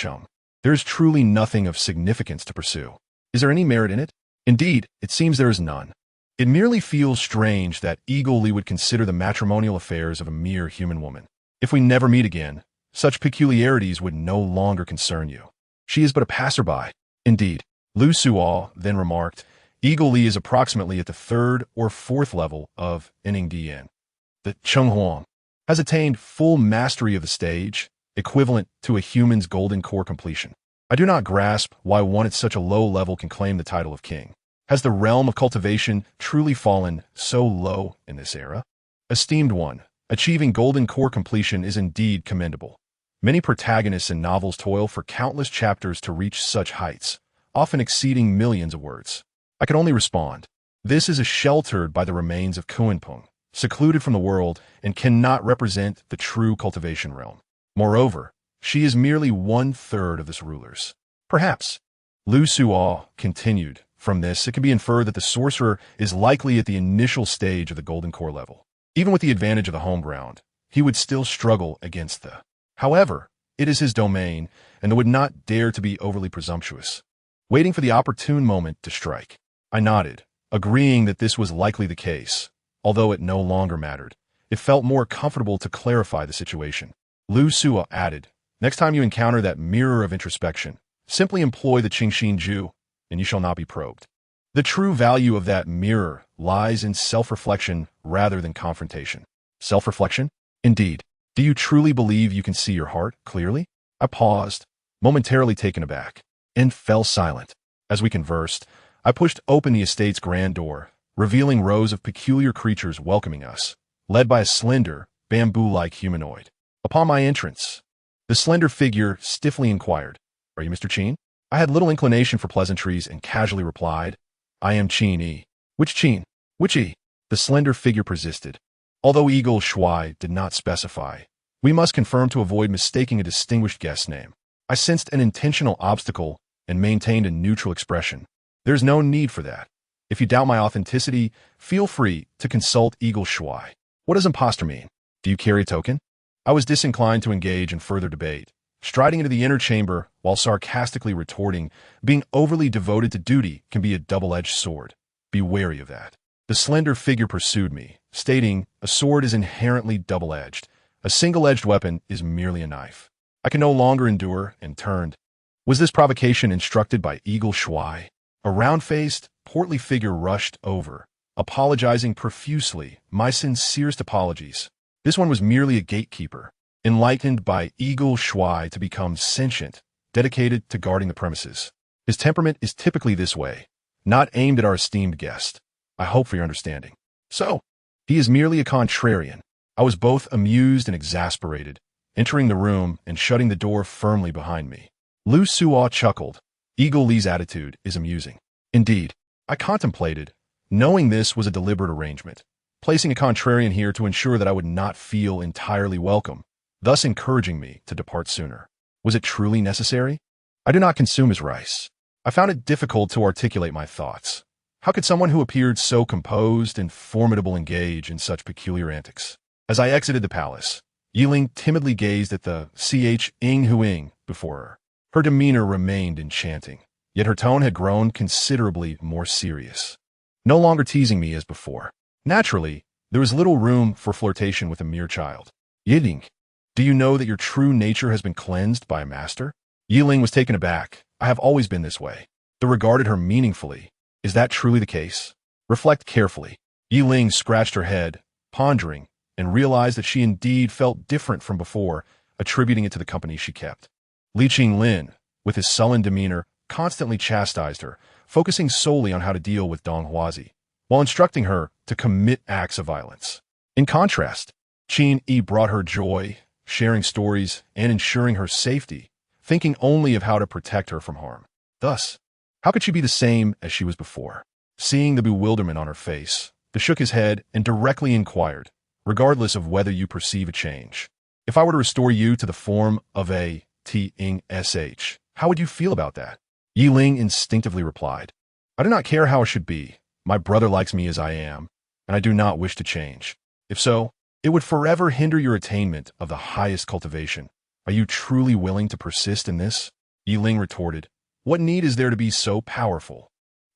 there is truly nothing of significance to pursue. Is there any merit in it? Indeed, it seems there is none. It merely feels strange that Eagle Lee would consider the matrimonial affairs of a mere human woman. If we never meet again, such peculiarities would no longer concern you. She is but a passerby. Indeed, Lu Suo then remarked, Eagle Lee is approximately at the 3rd or 4th level of Ningdian. The Chung Huang has attained full mastery of the stage, equivalent to a human's golden core completion. I do not grasp why one at such a low level can claim the title of king. Has the realm of cultivation truly fallen so low in this era? Esteemed one, achieving golden core completion is indeed commendable. Many protagonists in novels toil for countless chapters to reach such heights, often exceeding millions of words. I can only respond. This is sheltered by the remains of Kuanpeng, secluded from the world, and cannot represent the true cultivation realm. Moreover, she is merely 1/3 of this ruler's. Perhaps. Lu Suo continued. From this, it can be inferred that the sorcerer is likely at the initial stage of the golden core level. Even with the advantage of the home ground, he would still struggle against the. However, it is his domain, and would not dare to be overly presumptuous. Waiting for the opportune moment to strike, I nodded, agreeing that this was likely the case. Although it no longer mattered, it felt more comfortable to clarify the situation. Lu Suo added, next time you encounter that mirror of introspection, simply employ the Qingxin Ju, and you shall not be probed. The true value of that mirror lies in self-reflection rather than confrontation. Self-reflection? Indeed. Do you truly believe you can see your heart clearly? I paused, momentarily taken aback, and fell silent. As we conversed, I pushed open the estate's grand door, revealing rows of peculiar creatures welcoming us, led by a slender, bamboo-like humanoid. Upon my entrance, the slender figure stiffly inquired, "Are you Mr. Qin?" I had little inclination for pleasantries and casually replied, "I am Qin Yi." "Which Qin? Which Yi?" The slender figure persisted. Although Eagle Shuai did not specify, we must confirm to avoid mistaking a distinguished guest's name. I sensed an intentional obstacle and maintained a neutral expression. There's no need for that. If you doubt my authenticity, feel free to consult Eagle Shuai. What does imposter mean? Do you carry a token? I was disinclined to engage in further debate, striding into the inner chamber while sarcastically retorting, "Being overly devoted to duty can be a double-edged sword. Be wary of that." The slender figure pursued me, stating, "A sword is inherently double-edged. A single-edged weapon is merely a knife." I could no longer endure and turned. Was this provocation instructed by Eagle Shuai? A round-faced, portly figure rushed over, apologizing profusely. "My sincerest apologies. This one was merely a gatekeeper, enlightened by Eagle Shuai to become sentient, dedicated to guarding the premises. His temperament is typically this way, not aimed at our esteemed guest. I hope for your understanding." "So, he is merely a contrarian." I was both amused and exasperated, entering the room and shutting the door firmly behind me. Lu Suo chuckled. "Eagle Li's attitude is amusing." Indeed, I contemplated, knowing this was a deliberate arrangement, placing a contrarian here to ensure that I would not feel entirely welcome, thus encouraging me to depart sooner. Was it truly necessary? I do not consume his rice. I found it difficult to articulate my thoughts. How could someone who appeared so composed and formidable engage in such peculiar antics? As I exited the palace, Yiling timidly gazed at the Ing Huing before her. Her demeanor remained enchanting, yet her tone had grown considerably more serious. No longer teasing me as before. Naturally, there was little room for flirtation with a mere child. "Yiling, do you know that your true nature has been cleansed by a master?" Yiling was taken aback. "I have always been this way." The regarded her meaningfully. "Is that truly the case? Reflect carefully." Yiling scratched her head, pondering, and realized that she indeed felt different from before, attributing it to the company she kept. Li Qinglin, with his sullen demeanor, constantly chastised her, focusing solely on how to deal with Dong Huazi, while instructing her to commit acts of violence. In contrast, Qin Yi brought her joy, sharing stories and ensuring her safety, thinking only of how to protect her from harm. Thus, how could she be the same as she was before? Seeing the bewilderment on her face, he shook his head and directly inquired, "Regardless of whether you perceive a change, if I were to restore you to the form of a Sh, how would you feel about that?" Yiling instinctively replied, "I do not care how it should be. My brother likes me as I am, and I do not wish to change. If so, it would forever hinder your attainment of the highest cultivation. Are you truly willing to persist in this?" Yiling retorted, "What need is there to be so powerful?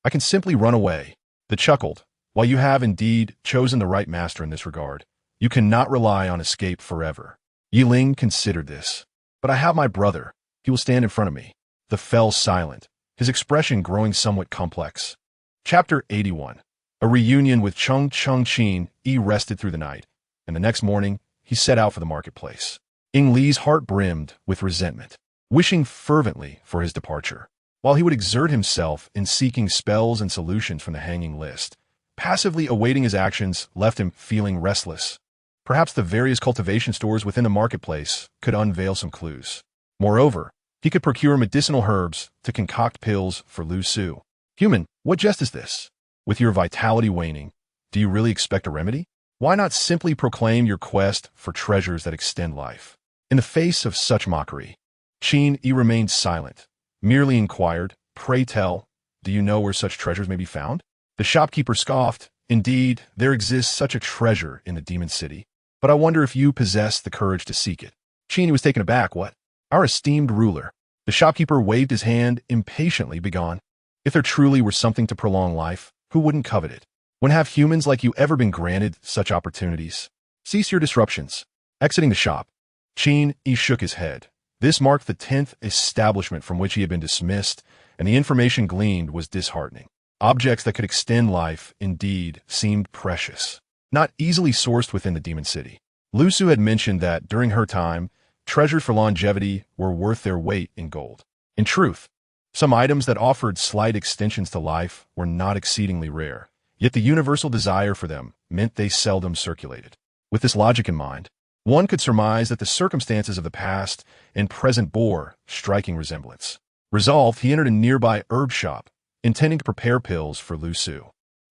I can simply run away." They chuckled. "While you have indeed chosen the right master in this regard, you cannot rely on escape forever." Yiling considered this. "But I have my brother. He will stand in front of me." The fell silent, his expression growing somewhat complex. Chapter 81. A reunion with Qin Yi rested through the night, and the next morning he set out for the marketplace. Ying Li's heart brimmed with resentment, wishing fervently for his departure. While he would exert himself in seeking spells and solutions from the hanging list, passively awaiting his actions left him feeling restless. Perhaps the various cultivation stores within the marketplace could unveil some clues. Moreover, he could procure medicinal herbs to concoct pills for Lu Su. "Human, what jest is this? With your vitality waning, do you really expect a remedy? Why not simply proclaim your quest for treasures that extend life?" In the face of such mockery, Qin Yi remained silent, merely inquired, "Pray tell, do you know where such treasures may be found?" The shopkeeper scoffed, "Indeed, there exists such a treasure in the demon city, but I wonder if you possess the courage to seek it." Qin Yi was taken aback. "What? Our esteemed ruler?" The shopkeeper waved his hand impatiently. "Begone. If there truly were something to prolong life, who wouldn't covet it? When have humans like you ever been granted such opportunities? Cease your disruptions." Exiting the shop, Qin Yi shook his head. This marked the 10th establishment from which he had been dismissed, and the information gleaned was disheartening. Objects that could extend life, indeed, seemed precious, not easily sourced within the demon city. Lu Su had mentioned that, during her time, treasures for longevity were worth their weight in gold. In truth, some items that offered slight extensions to life were not exceedingly rare, yet the universal desire for them meant they seldom circulated. With this logic in mind, one could surmise that the circumstances of the past and present bore striking resemblance. Resolved, he entered a nearby herb shop, intending to prepare pills for Lu Su.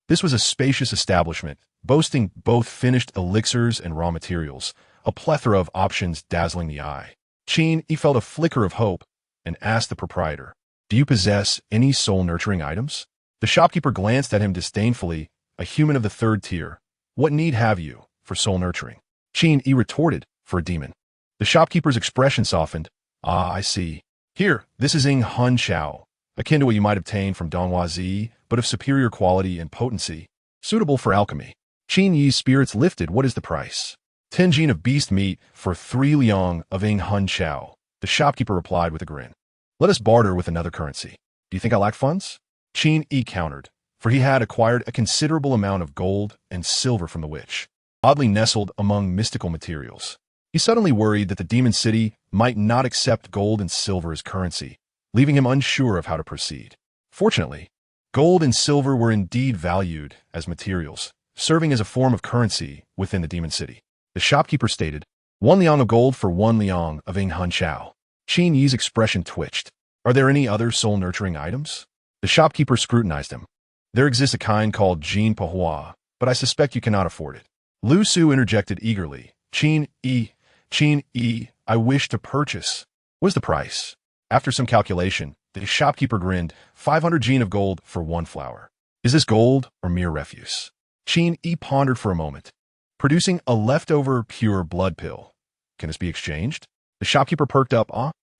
This was a spacious establishment, boasting both finished elixirs and raw materials, a plethora of options dazzling the eye. Qin Yi felt a flicker of hope and asked the proprietor, "Do you possess any soul-nurturing items?" The shopkeeper glanced at him disdainfully. "A human of the 3rd tier. What need have you for soul-nurturing?" Qin Yi retorted, "For a demon." The shopkeeper's expression softened. Ah, I see. Here, this is Ing Hun Chao, akin to what you might obtain from Donghua Zi, but of superior quality and potency, suitable for alchemy. Qin Yi's spirits lifted. What is the price? 10 jin of beast meat for 3 liang of Ing Hun Chao. The shopkeeper replied with a grin. Let us barter with another currency. Do you think I lack funds? Qin Yi countered, for he had acquired a considerable amount of gold and silver from the witch, oddly nestled among mystical materials. He suddenly worried that the demon city might not accept gold and silver as currency, leaving him unsure of how to proceed. Fortunately, gold and silver were indeed valued as materials, serving as a form of currency within the demon city. The shopkeeper stated, 1 liang of gold for 1 liang of Ing Hun Chao. Qin Yi's expression twitched. Are there any other soul-nurturing items? The shopkeeper scrutinized him. There exists a kind called Jin Pahua, but I suspect you cannot afford it. Lu Su interjected eagerly. Qin Yi, I wish to purchase. What is the price? After some calculation, the shopkeeper grinned. 500 jin of gold for 1 flower. Is this gold or mere refuse? Qin Yi pondered for a moment, producing a leftover pure blood pill. Can this be exchanged? The shopkeeper perked up.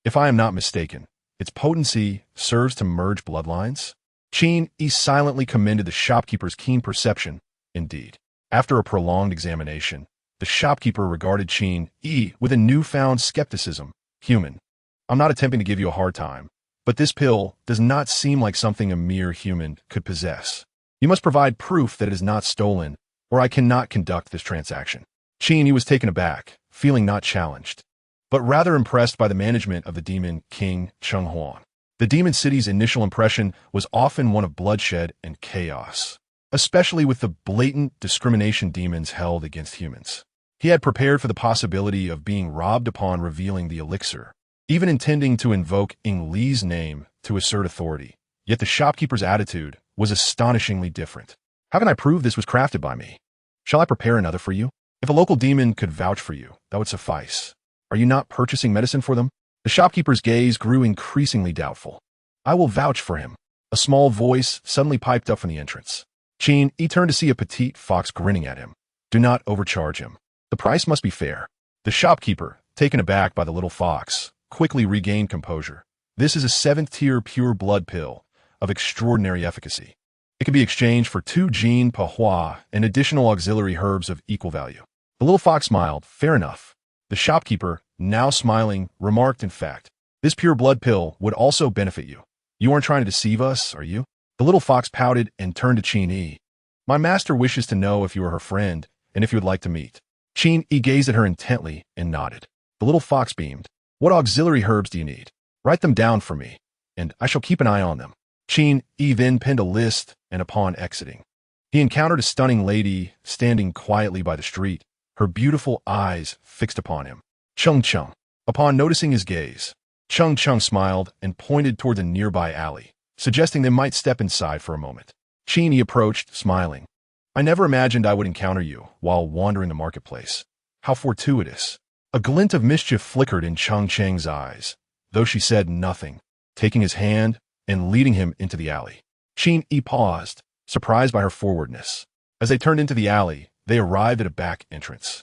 If I am not mistaken, its potency serves to merge bloodlines? Qin Yi silently commended the shopkeeper's keen perception. Indeed, after a prolonged examination, the shopkeeper regarded Qin Yi with a newfound skepticism. Human, I'm not attempting to give you a hard time, but this pill does not seem like something a mere human could possess. You must provide proof that it is not stolen, or I cannot conduct this transaction. Qin Yi was taken aback, feeling not challenged, but rather impressed by the management of the demon king Cheng Huan. The demon city's initial impression was often one of bloodshed and chaos, especially with the blatant discrimination demons held against humans. He had prepared for the possibility of being robbed upon revealing the elixir, even intending to invoke Ing Li's name to assert authority. Yet the shopkeeper's attitude was astonishingly different. How can I prove this was crafted by me? Shall I prepare another for you? If a local demon could vouch for you, that would suffice. Are you not purchasing medicine for them? The shopkeeper's gaze grew increasingly doubtful. I will vouch for him. A small voice suddenly piped up from the entrance. Qin Yi turned to see a petite fox grinning at him. Do not overcharge him. The price must be fair. The shopkeeper, taken aback by the little fox, quickly regained composure. This is a 7th-tier pure blood pill of extraordinary efficacy. It can be exchanged for 2 Jin Pahua and additional auxiliary herbs of equal value. The little fox smiled. Fair enough. The shopkeeper, now smiling, remarked, in fact, this pure blood pill would also benefit you. You aren't trying to deceive us, are you? The little fox pouted and turned to Qin Yi. My master wishes to know if you are her friend and if you would like to meet. Qin Yi gazed at her intently and nodded. The little fox beamed. What auxiliary herbs do you need? Write them down for me, and I shall keep an eye on them. Qin Yi then penned a list, and upon exiting, he encountered a stunning lady standing quietly by the street, her beautiful eyes fixed upon him. Chung. Upon noticing his gaze, Chung smiled and pointed toward a nearby alley, suggesting they might step inside for a moment. Qin Yi approached, smiling. I never imagined I would encounter you while wandering the marketplace. How fortuitous. A glint of mischief flickered in Cheng's eyes, though she said nothing, taking his hand and leading him into the alley. Qin Yi paused, surprised by her forwardness. As they turned into the alley, they arrived at a back entrance,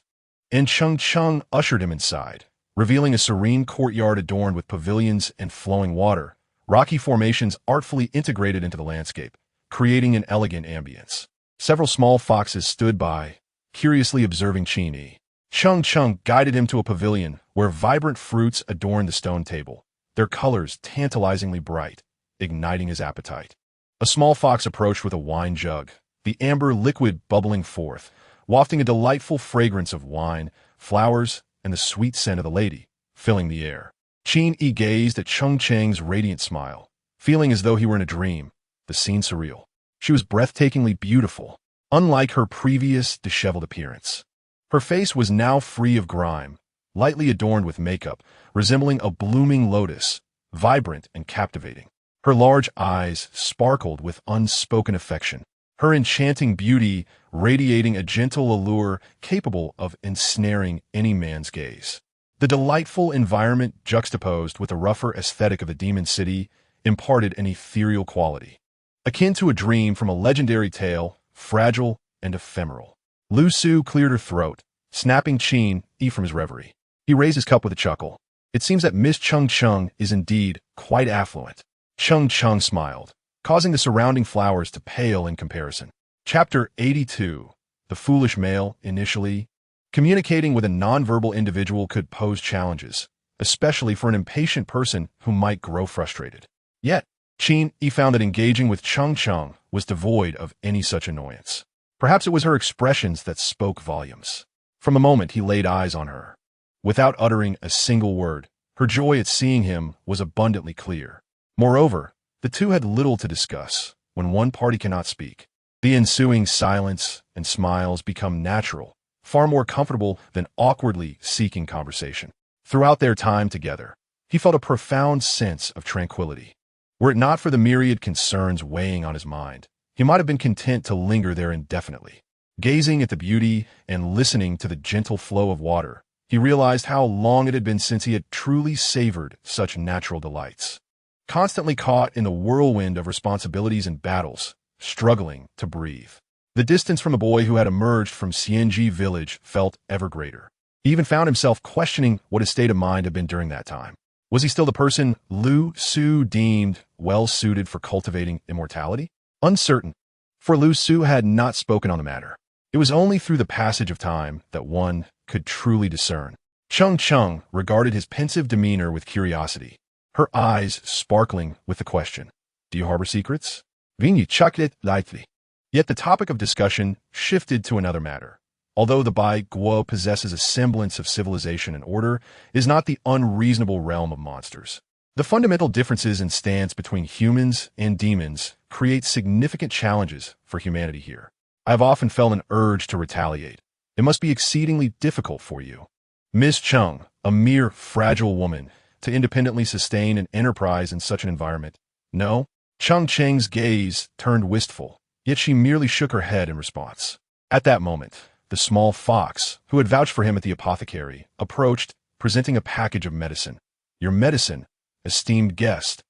and Chung ushered him inside, revealing a serene courtyard adorned with pavilions and flowing water, rocky formations artfully integrated into the landscape, creating an elegant ambience. Several small foxes stood by, curiously observing Qin Yi. Chung guided him to a pavilion where vibrant fruits adorned the stone table, their colors tantalizingly bright, igniting his appetite. A small fox approached with a wine jug, the amber liquid bubbling forth, wafting a delightful fragrance of wine, flowers, and the sweet scent of the lady, filling the air. Qin Yi gazed at Cheng's radiant smile, feeling as though he were in a dream, the scene surreal. She was breathtakingly beautiful, unlike her previous disheveled appearance. Her face was now free of grime, lightly adorned with makeup, resembling a blooming lotus, vibrant and captivating. Her large eyes sparkled with unspoken affection, her enchanting beauty radiating a gentle allure capable of ensnaring any man's gaze. The delightful environment juxtaposed with the rougher aesthetic of the demon city imparted an ethereal quality, akin to a dream from a legendary tale, fragile and ephemeral. Lu Su cleared her throat, snapping Qin Yi from his reverie. He raised his cup with a chuckle. It seems that Miss Cheng Cheng is indeed quite affluent. Cheng Cheng smiled, causing the surrounding flowers to pale in comparison. Chapter 82. The Foolish Male. Initially, communicating with a nonverbal individual could pose challenges, especially for an impatient person who might grow frustrated. Yet, Qin Yi found that engaging with Cheng Cheng was devoid of any such annoyance. Perhaps it was her expressions that spoke volumes. From the moment he laid eyes on her, without uttering a single word, her joy at seeing him was abundantly clear. Moreover, the two had little to discuss. When one party cannot speak, the ensuing silence and smiles become natural, far more comfortable than awkwardly seeking conversation. Throughout their time together, he felt a profound sense of tranquility. Were it not for the myriad concerns weighing on his mind, he might have been content to linger there indefinitely. Gazing at the beauty and listening to the gentle flow of water, he realized how long it had been since he had truly savored such natural delights. Constantly caught in the whirlwind of responsibilities and battles, struggling to breathe, the distance from the boy who had emerged from Xian Yi village felt ever greater. He even found himself questioning what his state of mind had been during that time. Was he still the person Lu Su deemed well-suited for cultivating immortality? Uncertain, for Lu Su had not spoken on the matter. It was only through the passage of time that one could truly discern. Cheng Cheng regarded his pensive demeanor with curiosity, her eyes sparkling with the question, "Do you harbor secrets?" Qin Yi chucked it lightly. Yet the topic of discussion shifted to another matter. Although the Bai Guo possesses a semblance of civilization and order, it is not the unreasonable realm of monsters. The fundamental differences in stance between humans and demons create significant challenges for humanity here. I have often felt an urge to retaliate. It must be exceedingly difficult for you, Miss Cheng, a mere fragile woman, to independently sustain an enterprise in such an environment. No? Cheng Cheng's gaze turned wistful, yet she merely shook her head in response. At that moment, the small fox, who had vouched for him at the apothecary, approached, presenting a package of medicine. Your medicine, esteemed guest.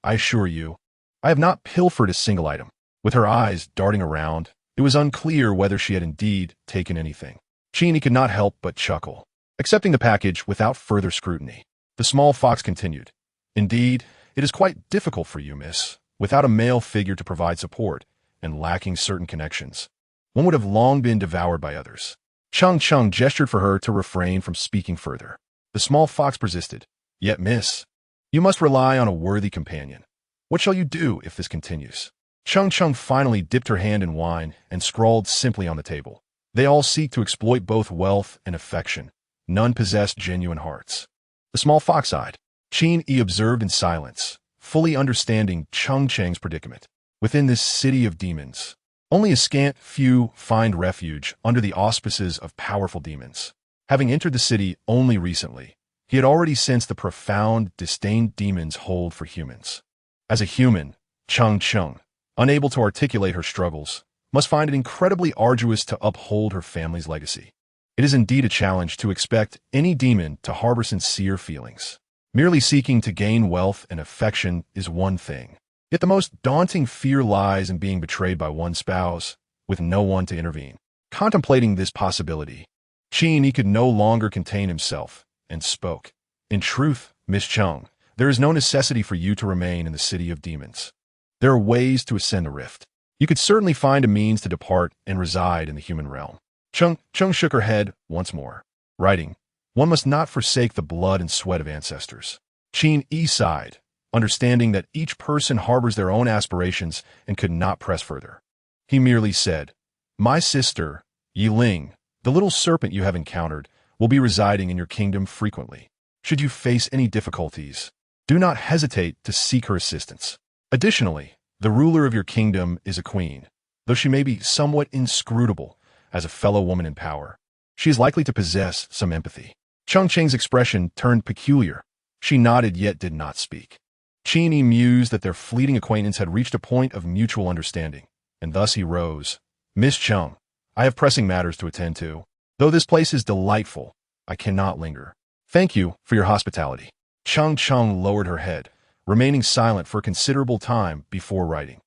I assure you, I have not pilfered a single item. With her eyes darting around, it was unclear whether she had indeed taken anything. Qin Yi could not help but chuckle, accepting the package without further scrutiny. The small fox continued, Indeed, it is quite difficult for you, miss, without a male figure to provide support, and lacking certain connections. One would have long been devoured by others. Cheng Cheng gestured for her to refrain from speaking further. The small fox persisted, Yet, miss, you must rely on a worthy companion. What shall you do if this continues? Cheng Cheng finally dipped her hand in wine and scrawled simply on the table. They all seek to exploit both wealth and affection. None possess genuine hearts. The small fox sighed. Qin Yi observed in silence, fully understanding Cheng Cheng's predicament. Within this city of demons, only a scant few find refuge under the auspices of powerful demons. Having entered the city only recently, he had already sensed the profound disdain demons hold for humans. As a human, Cheng Cheng, unable to articulate her struggles, must find it incredibly arduous to uphold her family's legacy. It is indeed a challenge to expect any demon to harbor sincere feelings. Merely seeking to gain wealth and affection is one thing. Yet the most daunting fear lies in being betrayed by one's spouse, with no one to intervene. Contemplating this possibility, Qin Yi could no longer contain himself, and spoke. In truth, Miss Cheng, there is no necessity for you to remain in the city of demons. There are ways to ascend the rift. You could certainly find a means to depart and reside in the human realm. Cheng shook her head once more. Writing, one must not forsake the blood and sweat of ancestors. Qin Yi sighed, understanding that each person harbors their own aspirations and could not press further. He merely said, My sister, Yi Ling, the little serpent you have encountered, will be residing in your kingdom frequently. Should you face any difficulties, do not hesitate to seek her assistance. Additionally, the ruler of your kingdom is a queen. Though she may be somewhat inscrutable as a fellow woman in power, she is likely to possess some empathy. Cheng Cheng's expression turned peculiar. She nodded yet did not speak. Qin Yi mused that their fleeting acquaintance had reached a point of mutual understanding, and thus he rose. Miss Cheng, I have pressing matters to attend to. Though this place is delightful, I cannot linger. Thank you for your hospitality. Cheng Cheng lowered her head, remaining silent for a considerable time before writing.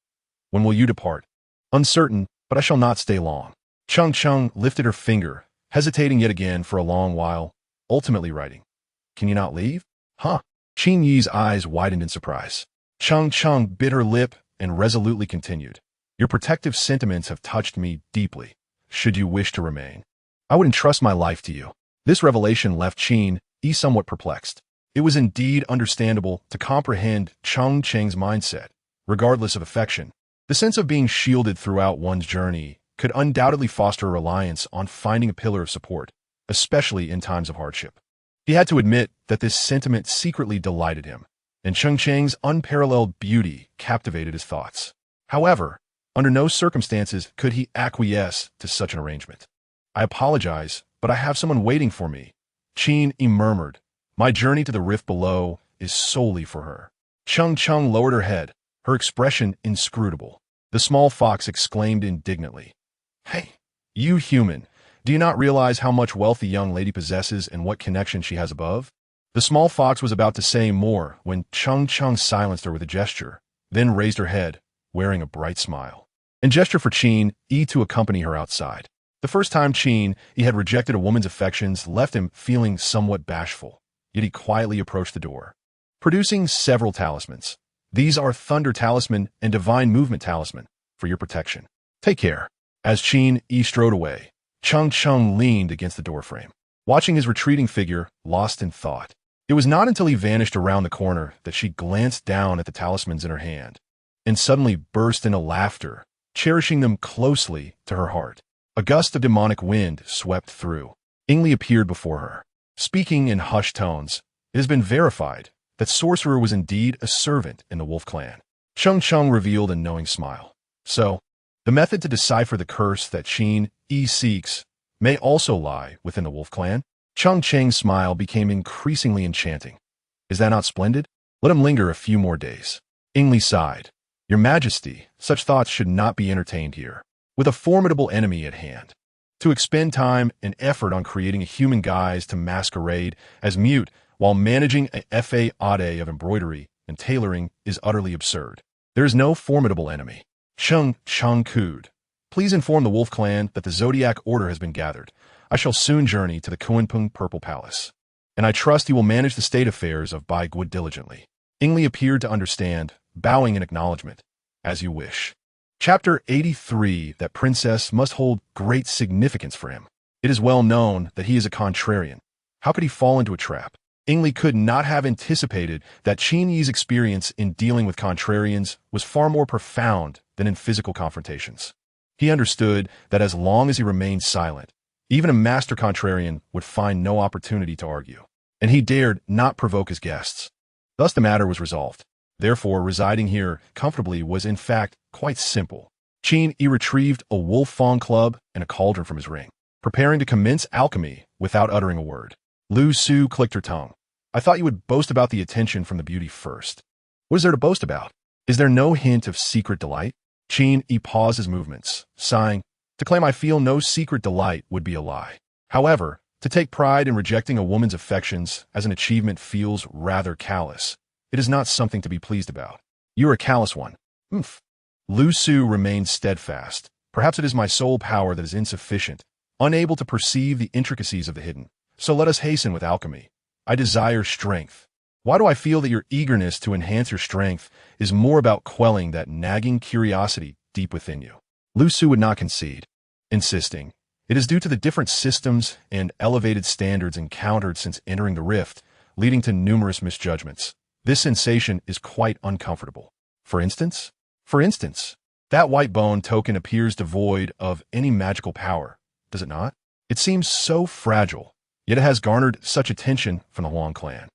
When will you depart? Uncertain, but I shall not stay long. Cheng Cheng lifted her finger, hesitating yet again for a long while, ultimately writing. Can you not leave? Huh? Qin Yi's eyes widened in surprise. Chang bit her lip and resolutely continued. Your protective sentiments have touched me deeply, should you wish to remain. I would entrust my life to you. This revelation left Qin Yi somewhat perplexed. It was indeed understandable to comprehend Chang's mindset, regardless of affection. The sense of being shielded throughout one's journey could undoubtedly foster a reliance on finding a pillar of support, especially in times of hardship. He had to admit that this sentiment secretly delighted him, and Chang's unparalleled beauty captivated his thoughts. However, under no circumstances could he acquiesce to such an arrangement. I apologize, but I have someone waiting for me, Qin Yi murmured. My journey to the rift below is solely for her. Chang lowered her head, her expression inscrutable. The small fox exclaimed indignantly, Hey, you human, do you not realize how much wealth the young lady possesses and what connection she has above? The small fox was about to say more when Chang silenced her with a gesture, then raised her head, wearing a bright smile, and gestured for Qin Yi to accompany her outside. The first time Qin Yi had rejected a woman's affections left him feeling somewhat bashful, yet he quietly approached the door, producing several talismans. These are Thunder Talisman and Divine Movement Talisman for your protection. Take care. As Qin Yi strode away, Chang leaned against the doorframe, watching his retreating figure, lost in thought. It was not until he vanished around the corner that she glanced down at the talismans in her hand, and suddenly burst into laughter, cherishing them closely to her heart. A gust of demonic wind swept through. Ingli appeared before her, speaking in hushed tones. It has been verified that Sorcerer was indeed a servant in the Wolf Clan. Chang revealed a knowing smile. So, the method to decipher the curse that Qin Yi seeks may also lie within the Wolf Clan? Chang's smile became increasingly enchanting. Is that not splendid? Let him linger a few more days. Ingli sighed. Your Majesty, such thoughts should not be entertained here, with a formidable enemy at hand. To expend time and effort on creating a human guise to masquerade as mute while managing a fa ade of embroidery and tailoring is utterly absurd. There is no formidable enemy. Chang cooed. Please inform the Wolf Clan that the Zodiac Order has been gathered. I shall soon journey to the Kunpeng Purple Palace, and I trust you will manage the state affairs of Bai Gui diligently. Ingli appeared to understand, bowing in acknowledgement. As you wish. Chapter 83. That princess must hold great significance for him. It is well known that he is a contrarian. How could he fall into a trap? Ingli could not have anticipated that Qin Yi's experience in dealing with contrarians was far more profound than in physical confrontations. He understood that as long as he remained silent, even a master contrarian would find no opportunity to argue, and he dared not provoke his guests. Thus the matter was resolved. Therefore, residing here comfortably was in fact quite simple. Qin Yi retrieved a wolf fawn club and a cauldron from his ring, preparing to commence alchemy without uttering a word. Lu Su clicked her tongue. I thought you would boast about the attention from the beauty first. What is there to boast about? Is there no hint of secret delight? Qin Yi paused his movements, sighing. To claim I feel no secret delight would be a lie. However, to take pride in rejecting a woman's affections as an achievement feels rather callous. It is not something to be pleased about. You are a callous one. Oomph. Lu Su remained steadfast. Perhaps it is my soul power that is insufficient, unable to perceive the intricacies of the hidden. So let us hasten with alchemy. I desire strength. Why do I feel that your eagerness to enhance your strength is more about quelling that nagging curiosity deep within you? Lu Su would not concede, insisting, it is due to the different systems and elevated standards encountered since entering the rift, leading to numerous misjudgments. This sensation is quite uncomfortable. For instance, that white bone token appears devoid of any magical power, does it not? It seems so fragile, yet it has garnered such attention from the Huang clan.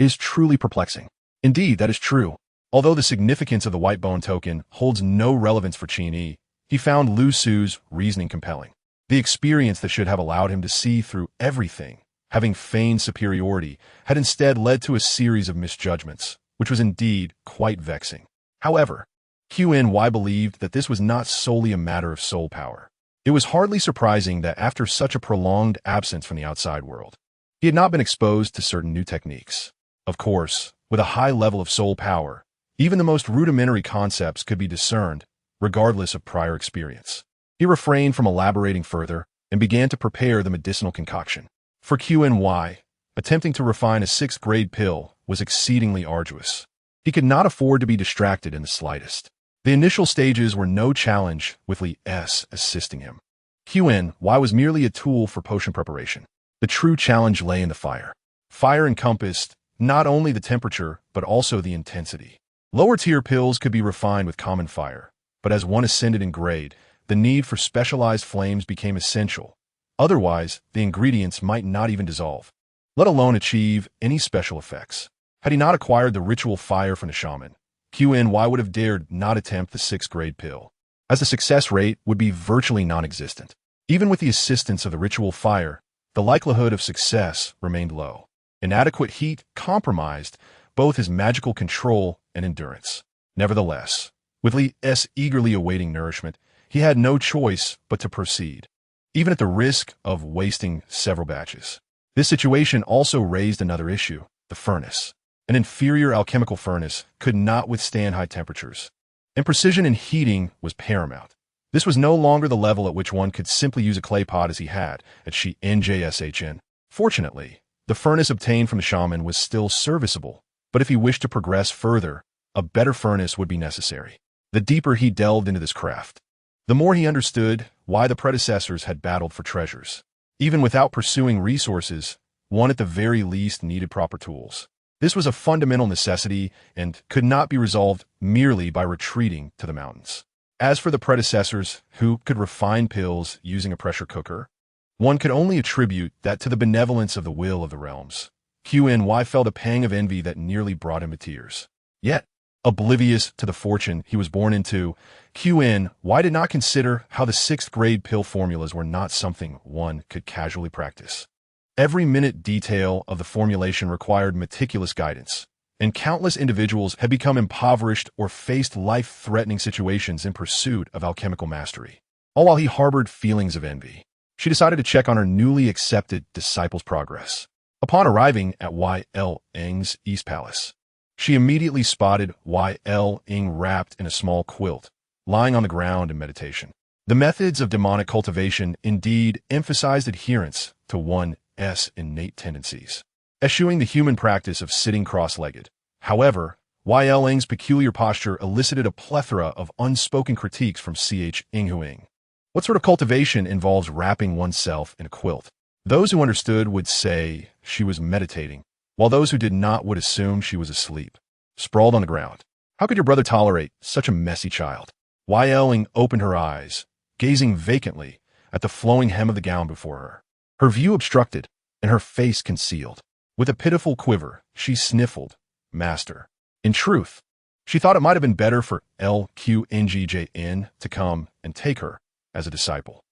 It is truly perplexing. Indeed, that is true. Although the significance of the white bone token holds no relevance for Qin Yi, he found Lu Su's reasoning compelling. The experience that should have allowed him to see through everything, having feigned superiority, had instead led to a series of misjudgments, which was indeed quite vexing. However, Qin Yi believed that this was not solely a matter of soul power. It was hardly surprising that after such a prolonged absence from the outside world, he had not been exposed to certain new techniques. Of course, with a high level of soul power, even the most rudimentary concepts could be discerned, regardless of prior experience. He refrained from elaborating further and began to prepare the medicinal concoction. For Qin Yi, attempting to refine a 6th-grade pill was exceedingly arduous. He could not afford to be distracted in the slightest. The initial stages were no challenge, with Li S assisting him. Qin Yi was merely a tool for potion preparation. The true challenge lay in the fire. Fire encompassed not only the temperature, but also the intensity. Lower-tier pills could be refined with common fire, but as one ascended in grade, the need for specialized flames became essential. Otherwise, the ingredients might not even dissolve, let alone achieve any special effects. Had he not acquired the ritual fire from the shaman, Qin Yi would have dared not attempt the 6th-grade pill, as the success rate would be virtually non-existent. Even with the assistance of the ritual fire, the likelihood of success remained low. Inadequate heat compromised both his magical control and endurance. Nevertheless, with Li S eagerly awaiting nourishment, he had no choice but to proceed, even at the risk of wasting several batches. This situation also raised another issue: the furnace. An inferior alchemical furnace could not withstand high temperatures, and precision in heating was paramount. This was no longer the level at which one could simply use a clay pot as he had at Xian. Fortunately, the furnace obtained from the shaman was still serviceable, but if he wished to progress further, a better furnace would be necessary. The deeper he delved into this craft, the more he understood why the predecessors had battled for treasures. Even without pursuing resources, one at the very least needed proper tools. This was a fundamental necessity and could not be resolved merely by retreating to the mountains. As for the predecessors, who could refine pills using a pressure cooker, one could only attribute that to the benevolence of the will of the realms. Qin Yi felt a pang of envy that nearly brought him to tears. Yet, oblivious to the fortune he was born into, Qin Yi did not consider how the 6th-grade pill formulas were not something one could casually practice. Every minute detail of the formulation required meticulous guidance, and countless individuals had become impoverished or faced life-threatening situations in pursuit of alchemical mastery. All while he harbored feelings of envy, she decided to check on her newly accepted disciple's progress. Upon arriving at Ying's East Palace, she immediately spotted Ying wrapped in a small quilt, lying on the ground in meditation. The methods of demonic cultivation indeed emphasized adherence to one's innate tendencies, eschewing the human practice of sitting cross-legged. However, Ying's peculiar posture elicited a plethora of unspoken critiques from Xian. What sort of cultivation involves wrapping oneself in a quilt? Those who understood would say she was meditating, while those who did not would assume she was asleep, sprawled on the ground. How could your brother tolerate such a messy child? Ying opened her eyes, gazing vacantly at the flowing hem of the gown before her, her view obstructed and her face concealed. With a pitiful quiver, she sniffled, "Master." In truth, she thought it might have been better for Qin to come and take her as a disciple.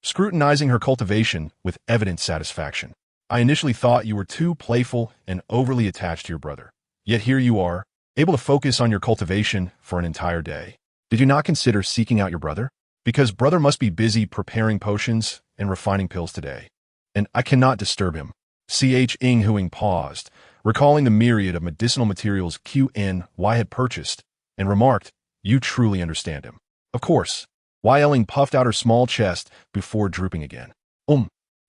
Scrutinizing her cultivation with evident satisfaction, "I initially thought you were too playful and overly attached to your brother. Yet here you are, able to focus on your cultivation for an entire day. Did you not consider seeking out your brother? Because brother must be busy preparing potions and refining pills today, and I cannot disturb him." Xian paused, recalling the myriad of medicinal materials Qin Yi had purchased, and remarked, "You truly understand him." "Of course." Ying puffed out her small chest before drooping again.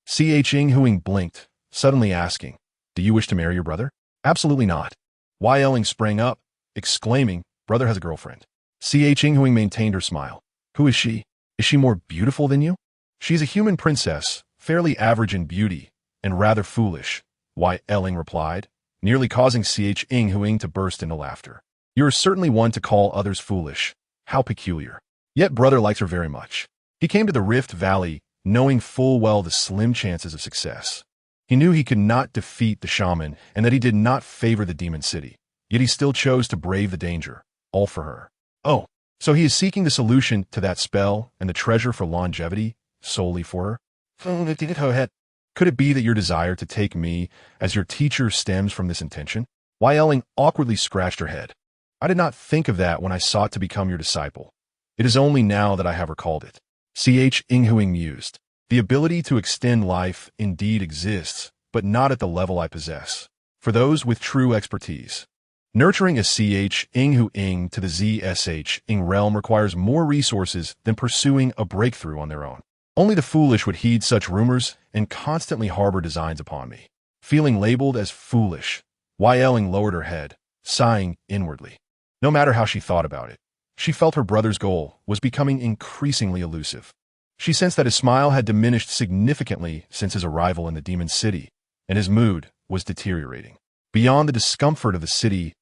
Xian blinked, suddenly asking, "Do you wish to marry your brother?" "Absolutely not." Ying sprang up, exclaiming, "Brother has a girlfriend." Xian maintained her smile. "Who is she? Is she more beautiful than you?" "She is a human princess, fairly average in beauty, and rather foolish," Ying replied, nearly causing Xian to burst into laughter. "You are certainly one to call others foolish. How peculiar. Yet brother likes her very much." He came to the Rift Valley knowing full well the slim chances of success. He knew he could not defeat the shaman and that he did not favor the demon city, yet he still chose to brave the danger, all for her. Oh, so he is seeking the solution to that spell and the treasure for longevity solely for her? Could it be that your desire to take me as your teacher stems from this intention? Ying awkwardly scratched her head. "I did not think of that when I sought to become your disciple. It is only now that I have recalled it." Xian mused. "The ability to extend life indeed exists, but not at the level I possess. For those with true expertise, nurturing a Xian to the Zsh realm requires more resources than pursuing a breakthrough on their own. Only the foolish would heed such rumors and constantly harbor designs upon me." Feeling labeled as foolish, Xiaoling lowered her head, sighing inwardly. No matter how she thought about it, she felt her brother's goal was becoming increasingly elusive. She sensed that his smile had diminished significantly since his arrival in the demon city, and his mood was deteriorating. Beyond the discomfort of the city's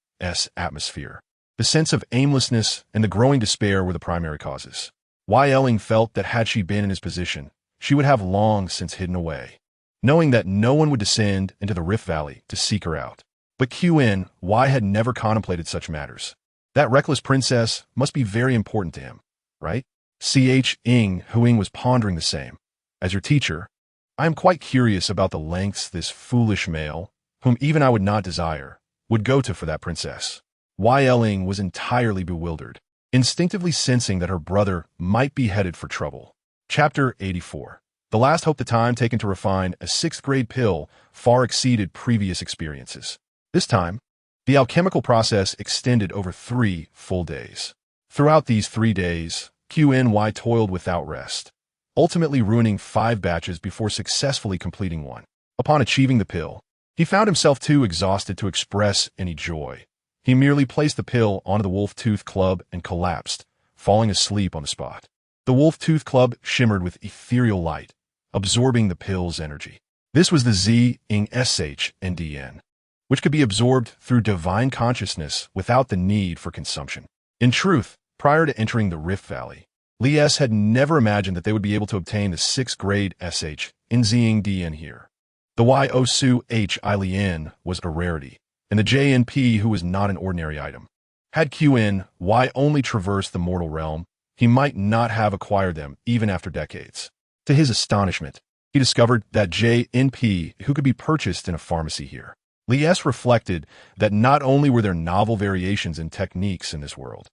atmosphere, the sense of aimlessness and the growing despair were the primary causes. Xiaoling felt that had she been in his position, she would have long since hidden away, knowing that no one would descend into the Rift Valley to seek her out. But Qin Yi had never contemplated such matters. That reckless princess must be very important to him, right? Huing was pondering the same. As your teacher, I am quite curious about the lengths this foolish male, whom even I would not desire, would go to for that princess. Xiaoling was entirely bewildered, instinctively sensing that her brother might be headed for trouble. Chapter 84. The last hope. The time taken to refine a 6th grade pill far exceeded previous experiences. This time, the alchemical process extended over 3 full days. Throughout these 3 days, Qin Yi toiled without rest, ultimately ruining 5 batches before successfully completing one. Upon achieving the pill, he found himself too exhausted to express any joy. He merely placed the pill onto the wolf-tooth club and collapsed, falling asleep on the spot. The wolf-tooth club shimmered with ethereal light, absorbing the pill's energy. This was the xian, which could be absorbed through divine consciousness without the need for consumption. In truth, prior to entering the Rift Valley, Li S had never imagined that they would be able to obtain the 6th grade xian here. The xian was a rarity, and the JNP who was not an ordinary item. Had Qin Yi only traversed the mortal realm, he might not have acquired them even after decades. To his astonishment, he discovered that JNP who could be purchased in a pharmacy here. Li S reflected that not only were there novel variations in techniques in this world,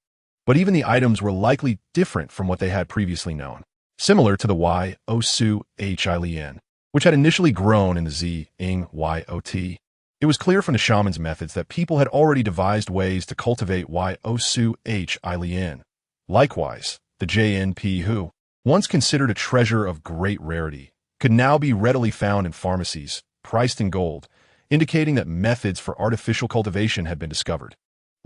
but even the items were likely different from what they had previously known, similar to the xian, which had initially grown in the Yot. It was clear from the shaman's methods that people had already devised ways to cultivate xian. Likewise, the JNP who, once considered a treasure of great rarity, could now be readily found in pharmacies, priced in gold, indicating that methods for artificial cultivation had been discovered.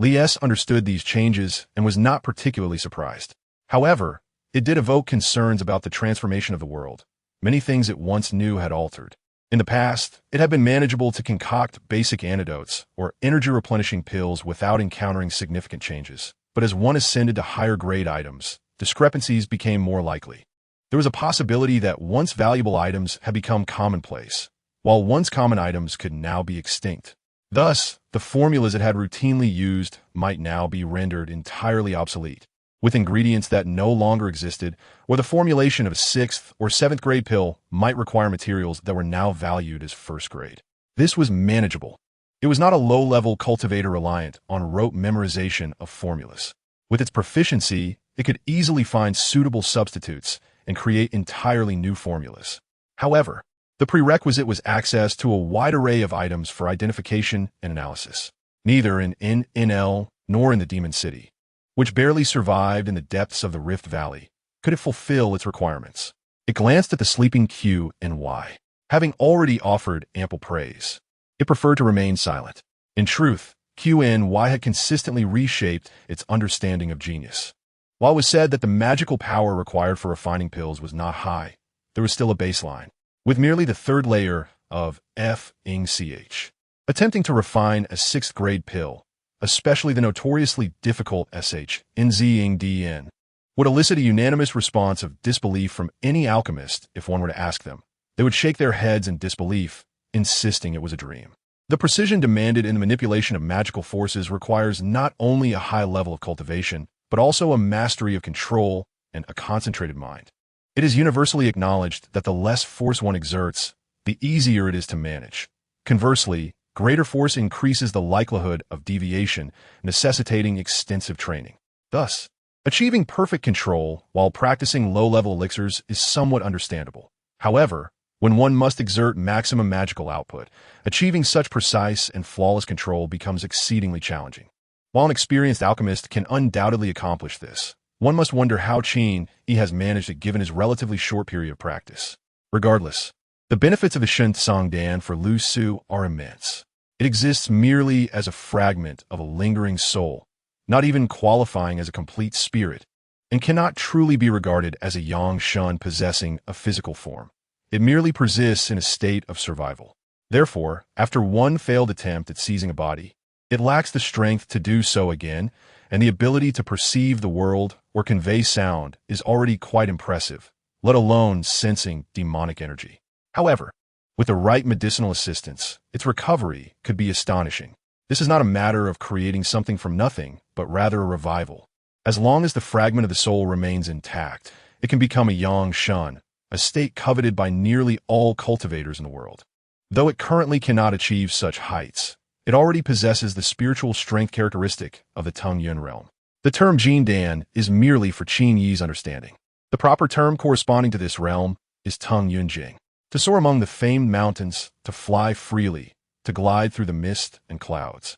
Li S understood these changes and was not particularly surprised. However, it did evoke concerns about the transformation of the world. Many things it once knew had altered. In the past, it had been manageable to concoct basic antidotes or energy-replenishing pills without encountering significant changes. But as one ascended to higher-grade items, discrepancies became more likely. There was a possibility that once valuable items had become commonplace, while once common items could now be extinct. Thus, the formulas it had routinely used might now be rendered entirely obsolete, with ingredients that no longer existed, or the formulation of a 6th or 7th grade pill might require materials that were now valued as 1st grade. This was manageable. It was not a low-level cultivator reliant on rote memorization of formulas. With its proficiency, it could easily find suitable substitutes and create entirely new formulas. However, the prerequisite was access to a wide array of items for identification and analysis. Neither in NL nor in the Demon City, which barely survived in the depths of the Rift Valley, could it fulfill its requirements. It glanced at the sleeping Qin Yi. Having already offered ample praise, it preferred to remain silent. In truth, Qin Yi had consistently reshaped its understanding of genius. While it was said that the magical power required for refining pills was not high, there was still a baseline, with merely the 3rd layer of FNCH. Attempting to refine a 6th grade pill, especially the notoriously difficult SHNZDN, would elicit a unanimous response of disbelief from any alchemist if one were to ask them. They would shake their heads in disbelief, insisting it was a dream. The precision demanded in the manipulation of magical forces requires not only a high level of cultivation, but also a mastery of control and a concentrated mind. It is universally acknowledged that the less force one exerts, the easier it is to manage. Conversely, greater force increases the likelihood of deviation, necessitating extensive training. Thus, achieving perfect control while practicing low-level elixirs is somewhat understandable. However, when one must exert maximum magical output, achieving such precise and flawless control becomes exceedingly challenging. While an experienced alchemist can undoubtedly accomplish this, one must wonder how Qin Yi has managed it given his relatively short period of practice. Regardless, The benefits of the Shen Tsang Dan for Lu Su are immense. It exists merely as a fragment of a lingering soul, not even qualifying as a complete spirit, and cannot truly be regarded as a yang shen possessing a physical form. It merely persists in a state of survival. Therefore, after one failed attempt at seizing a body, it lacks the strength to do so again, and the ability to perceive the world or convey sound is already quite impressive, let alone sensing demonic energy. However, with the right medicinal assistance, its recovery could be astonishing. This is not a matter of creating something from nothing, but rather a revival. As long as the fragment of the soul remains intact, it can become a yang shen, a state coveted by nearly all cultivators in the world. Though it currently cannot achieve such heights, it already possesses the spiritual strength characteristic of the Teng Yun realm. The term Jin Dan is merely for Qin Yi's understanding. The proper term corresponding to this realm is Teng Yun Jing. To soar among the famed mountains, to fly freely, to glide through the mist and clouds,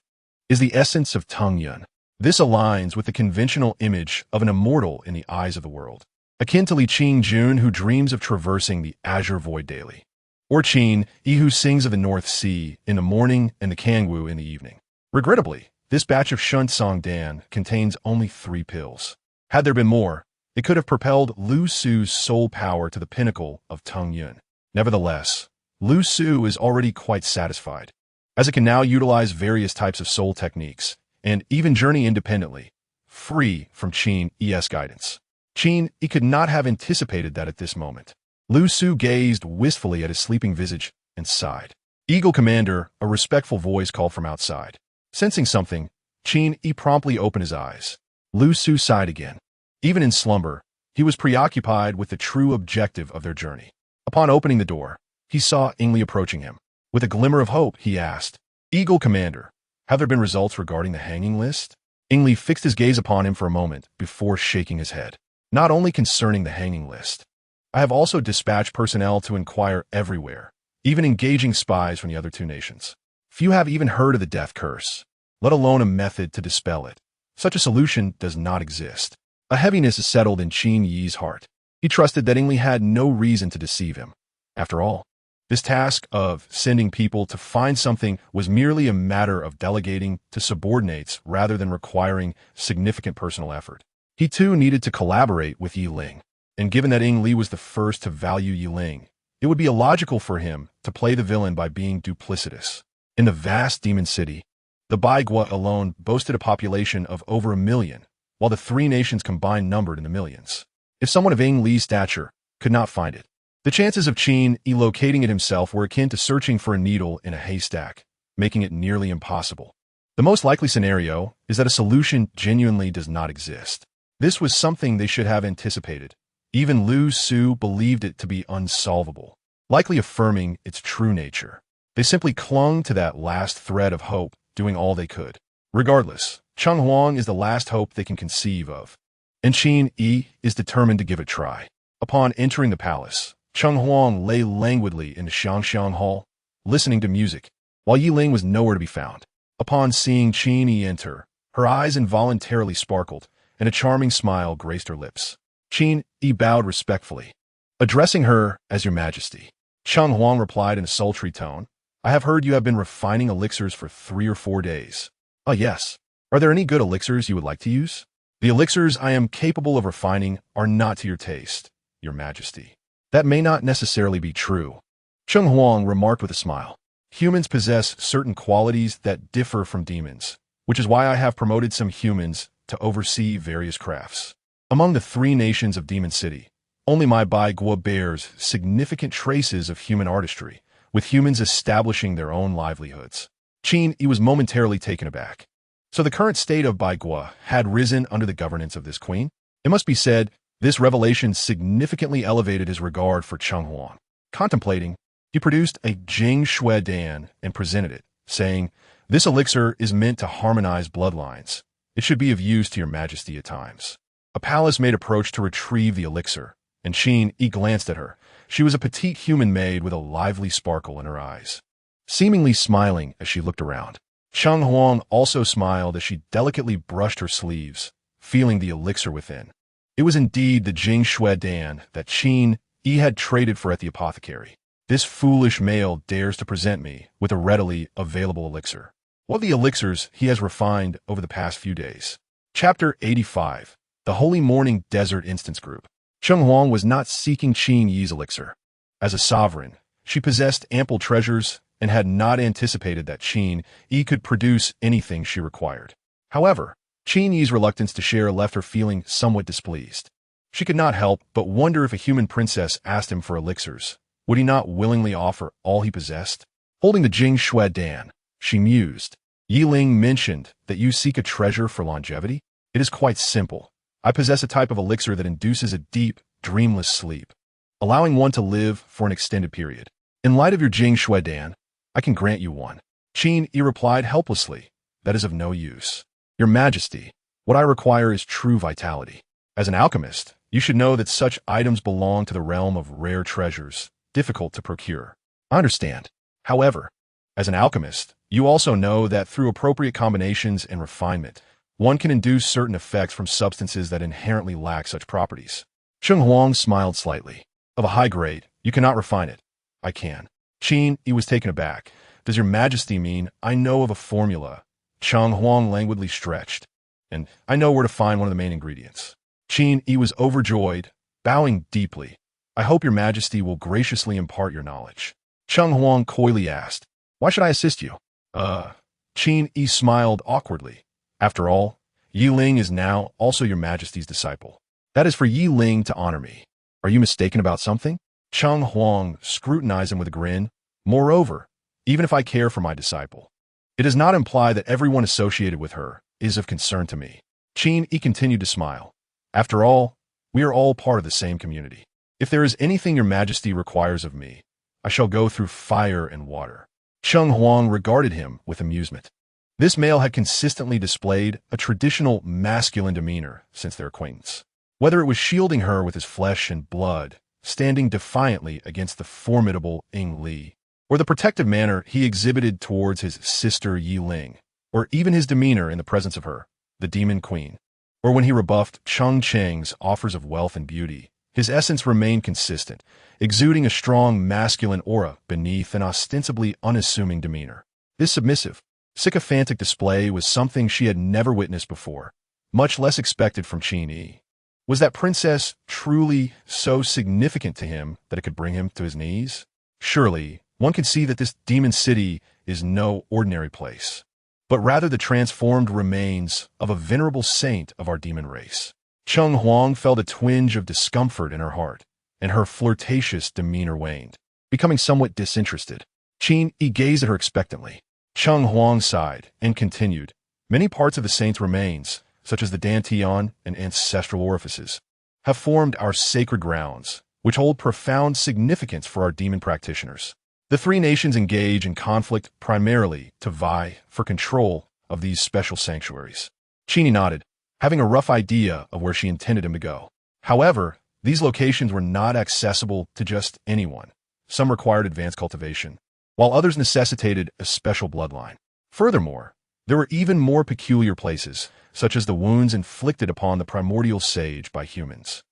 is the essence of Teng Yun. This aligns with the conventional image of an immortal in the eyes of the world, akin to Li Qing Jun, who dreams of traversing the azure void daily, or Qin Yi, who sings of the North Sea in the morning and the Kangwu in the evening. Regrettably, this batch of Shen Tsang Dan contains only 3 pills. Had there been more, it could have propelled Lu Su's soul power to the pinnacle of Teng Yun. Nevertheless, Lu Su is already quite satisfied, as it can now utilize various types of soul techniques and even journey independently, free from Qin Yi's guidance. Qin Yi could not have anticipated that at this moment. Lu Su gazed wistfully at his sleeping visage and sighed. Eagle Commander, a respectful voice called from outside. Sensing something, Qin Yi promptly opened his eyes. Lu Su sighed again. Even in slumber, he was preoccupied with the true objective of their journey. Upon opening the door, he saw Li approaching him. With a glimmer of hope, he asked, "Eagle Commander, have there been results regarding the hanging list?" Li fixed his gaze upon him for a moment before shaking his head. "Not only concerning the hanging list, I have also dispatched personnel to inquire everywhere, even engaging spies from the other 2 nations. Few have even heard of the death curse, let alone a method to dispel it. Such a solution does not exist." A heaviness settled in Qin Yi's heart. He trusted that Li had no reason to deceive him. After all, this task of sending people to find something was merely a matter of delegating to subordinates rather than requiring significant personal effort. He too needed to collaborate with Yi Ling, and given that Li was the first to value Yi Ling, it would be illogical for him to play the villain by being duplicitous. In the vast demon city, the Baigua alone boasted a population of over 1 million, while the 3 nations combined numbered in the millions. If someone of Li's stature could not find it, the chances of Qin Yi locating it himself were akin to searching for a needle in a haystack, making it nearly impossible. The most likely scenario is that a solution genuinely does not exist. This was something they should have anticipated. Even Lu Su believed it to be unsolvable, likely affirming its true nature. They simply clung to that last thread of hope, doing all they could. Regardless, Cheng Huang is the last hope they can conceive of, and Qin Yi is determined to give it a try. Upon entering the palace, Cheng Huang lay languidly in the Xiang Hall, listening to music, while Yi Ling was nowhere to be found. Upon seeing Qin Yi enter, her eyes involuntarily sparkled, and a charming smile graced her lips. Qin Yi bowed respectfully, addressing her as Your Majesty. Cheng Huang replied in a sultry tone, "I have heard you have been refining elixirs for 3 or 4 days. Ah, yes. Are there any good elixirs you would like to use?" "The elixirs I am capable of refining are not to your taste, Your Majesty." "That may not necessarily be true," Cheng Huang remarked with a smile. "Humans possess certain qualities that differ from demons, which is why I have promoted some humans to oversee various crafts. Among the 3 nations of Demon City, only my Baigua bears significant traces of human artistry, with humans establishing their own livelihoods." Qin Yi was momentarily taken aback. So the current state of Baigua had risen under the governance of this queen? It must be said, this revelation significantly elevated his regard for Cheng Huang. Contemplating, he produced a Jing Shui Dan and presented it, saying, "This elixir is meant to harmonize bloodlines. It should be of use to Your Majesty at times." A palace maid approached to retrieve the elixir, and Qin Yi glanced at her. She was a petite human maid with a lively sparkle in her eyes, seemingly smiling as she looked around. Cheng Huang also smiled as she delicately brushed her sleeves, feeling the elixir within. It was indeed the Jing Shui Dan that Qin Yi had traded for at the apothecary. This foolish male dares to present me with a readily available elixir. What are the elixirs he has refined over the past few days? Chapter 85. The Holy Morning Desert Instance Group. Cheng Huang was not seeking Qin Yi's elixir. As a sovereign, she possessed ample treasures and had not anticipated that Qin Yi could produce anything she required. However, Qin Yi's reluctance to share left her feeling somewhat displeased. She could not help but wonder if a human princess asked him for elixirs, would he not willingly offer all he possessed? Holding the Jing Shui Dan, she mused. Yi Ling mentioned that you seek a treasure for longevity? It is quite simple. I possess a type of elixir that induces a deep, dreamless sleep, allowing one to live for an extended period. In light of your Jing Shui Dan, I can grant you one. Qin Yi replied helplessly. That is of no use. Your Majesty, what I require is true vitality. As an alchemist, you should know that such items belong to the realm of rare treasures, difficult to procure. I understand. However, as an alchemist, you also know that through appropriate combinations and refinement, one can induce certain effects from substances that inherently lack such properties. Cheng Huang smiled slightly. Of a high grade, you cannot refine it. I can. Qin Yi was taken aback. Does your Majesty mean I know of a formula? Cheng Huang languidly stretched. And I know where to find one of the main ingredients. Qin Yi was overjoyed, bowing deeply. I hope your Majesty will graciously impart your knowledge. Cheng Huang coyly asked, why should I assist you? Qin Yi smiled awkwardly. After all, Yi Ling is now also your Majesty's disciple. That is for Yi Ling to honor me. Are you mistaken about something? Cheng Huang scrutinized him with a grin. Moreover, even if I care for my disciple, it does not imply that everyone associated with her is of concern to me. Qin Yi continued to smile. After all, we are all part of the same community. If there is anything your Majesty requires of me, I shall go through fire and water. Cheng Huang regarded him with amusement. This male had consistently displayed a traditional masculine demeanor since their acquaintance. Whether it was shielding her with his flesh and blood, standing defiantly against the formidable Ying Li, or the protective manner he exhibited towards his sister Yi Ling, or even his demeanor in the presence of her, the demon queen, or when he rebuffed Cheng Cheng's offers of wealth and beauty, his essence remained consistent, exuding a strong masculine aura beneath an ostensibly unassuming demeanor. This submissive, sycophantic display was something she had never witnessed before, much less expected from Qin Yi. Was that princess truly so significant to him that it could bring him to his knees? Surely, one could see that this demon city is no ordinary place, but rather the transformed remains of a venerable saint of our demon race. Cheng Huang felt a twinge of discomfort in her heart, and her flirtatious demeanor waned, becoming somewhat disinterested. Qin Yi gazed at her expectantly. Cheng Huang sighed and continued, many parts of the saint's remains, such as the dantian and ancestral orifices, have formed our sacred grounds, which hold profound significance for our demon practitioners. The three nations engage in conflict primarily to vie for control of these special sanctuaries. Qin Yi nodded, having a rough idea of where she intended him to go. However, these locations were not accessible to just anyone. Some required advanced cultivation, while others necessitated a special bloodline. Furthermore, there were even more peculiar places, such as the wounds inflicted upon the primordial sage by humans,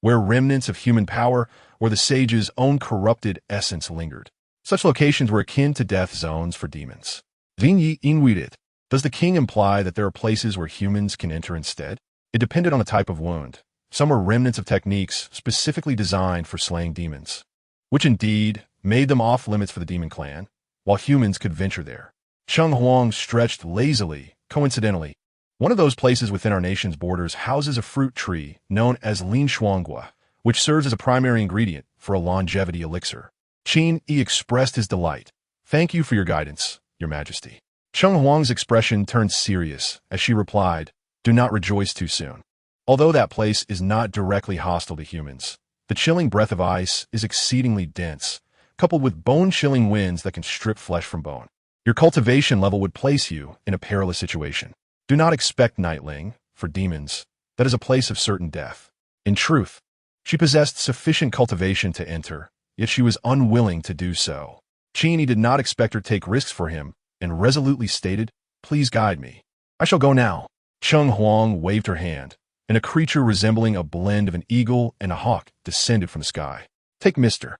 where remnants of human power or the sage's own corrupted essence lingered. Such locations were akin to death zones for demons. Qin Yi inwided. Does the king imply that there are places where humans can enter instead? It depended on the type of wound. Some were remnants of techniques specifically designed for slaying demons, which indeed made them off-limits for the demon clan, while humans could venture there. Cheng Huang stretched lazily. Coincidentally, one of those places within our nation's borders houses a fruit tree known as Lin Shuanggua, which serves as a primary ingredient for a longevity elixir. Qin Yi expressed his delight. Thank you for your guidance, Your Majesty. Cheng Huang's expression turned serious as she replied, do not rejoice too soon. Although that place is not directly hostile to humans, the chilling breath of ice is exceedingly dense, coupled with bone-chilling winds that can strip flesh from bone. Your cultivation level would place you in a perilous situation. Do not expect Nightling, for demons, that is a place of certain death. In truth, she possessed sufficient cultivation to enter, yet she was unwilling to do so. Qin Yi did not expect her to take risks for him, and resolutely stated, please guide me. I shall go now. Cheng Huang waved her hand, and a creature resembling a blend of an eagle and a hawk descended from the sky. Take Mr.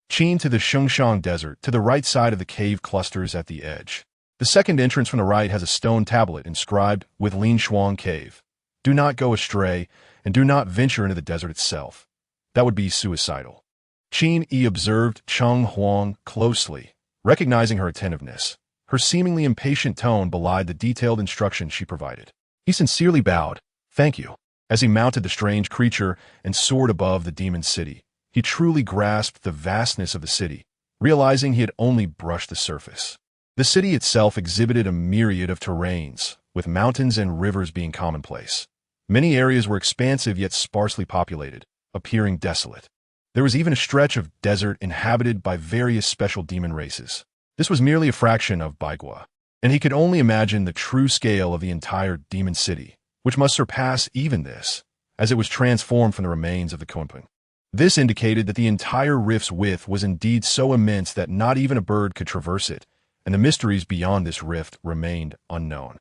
Qin to the Xungshan Desert, to the right side of the cave clusters at the edge. The second entrance from the right has a stone tablet inscribed with Linshuang Cave. Do not go astray, and do not venture into the desert itself. That would be suicidal. Qin Yi observed Cheng Huang closely, recognizing her attentiveness. Her seemingly impatient tone belied the detailed instructions she provided. He sincerely bowed, "Thank you." As he mounted the strange creature and soared above the demon city, he truly grasped the vastness of the city, realizing he had only brushed the surface. The city itself exhibited a myriad of terrains, with mountains and rivers being commonplace. Many areas were expansive yet sparsely populated, appearing desolate. There was even a stretch of desert inhabited by various special demon races. This was merely a fraction of Baigua, and he could only imagine the true scale of the entire demon city, which must surpass even this, as it was transformed from the remains of the Kunpeng. This indicated that the entire rift's width was indeed so immense that not even a bird could traverse it, and the mysteries beyond this rift remained unknown.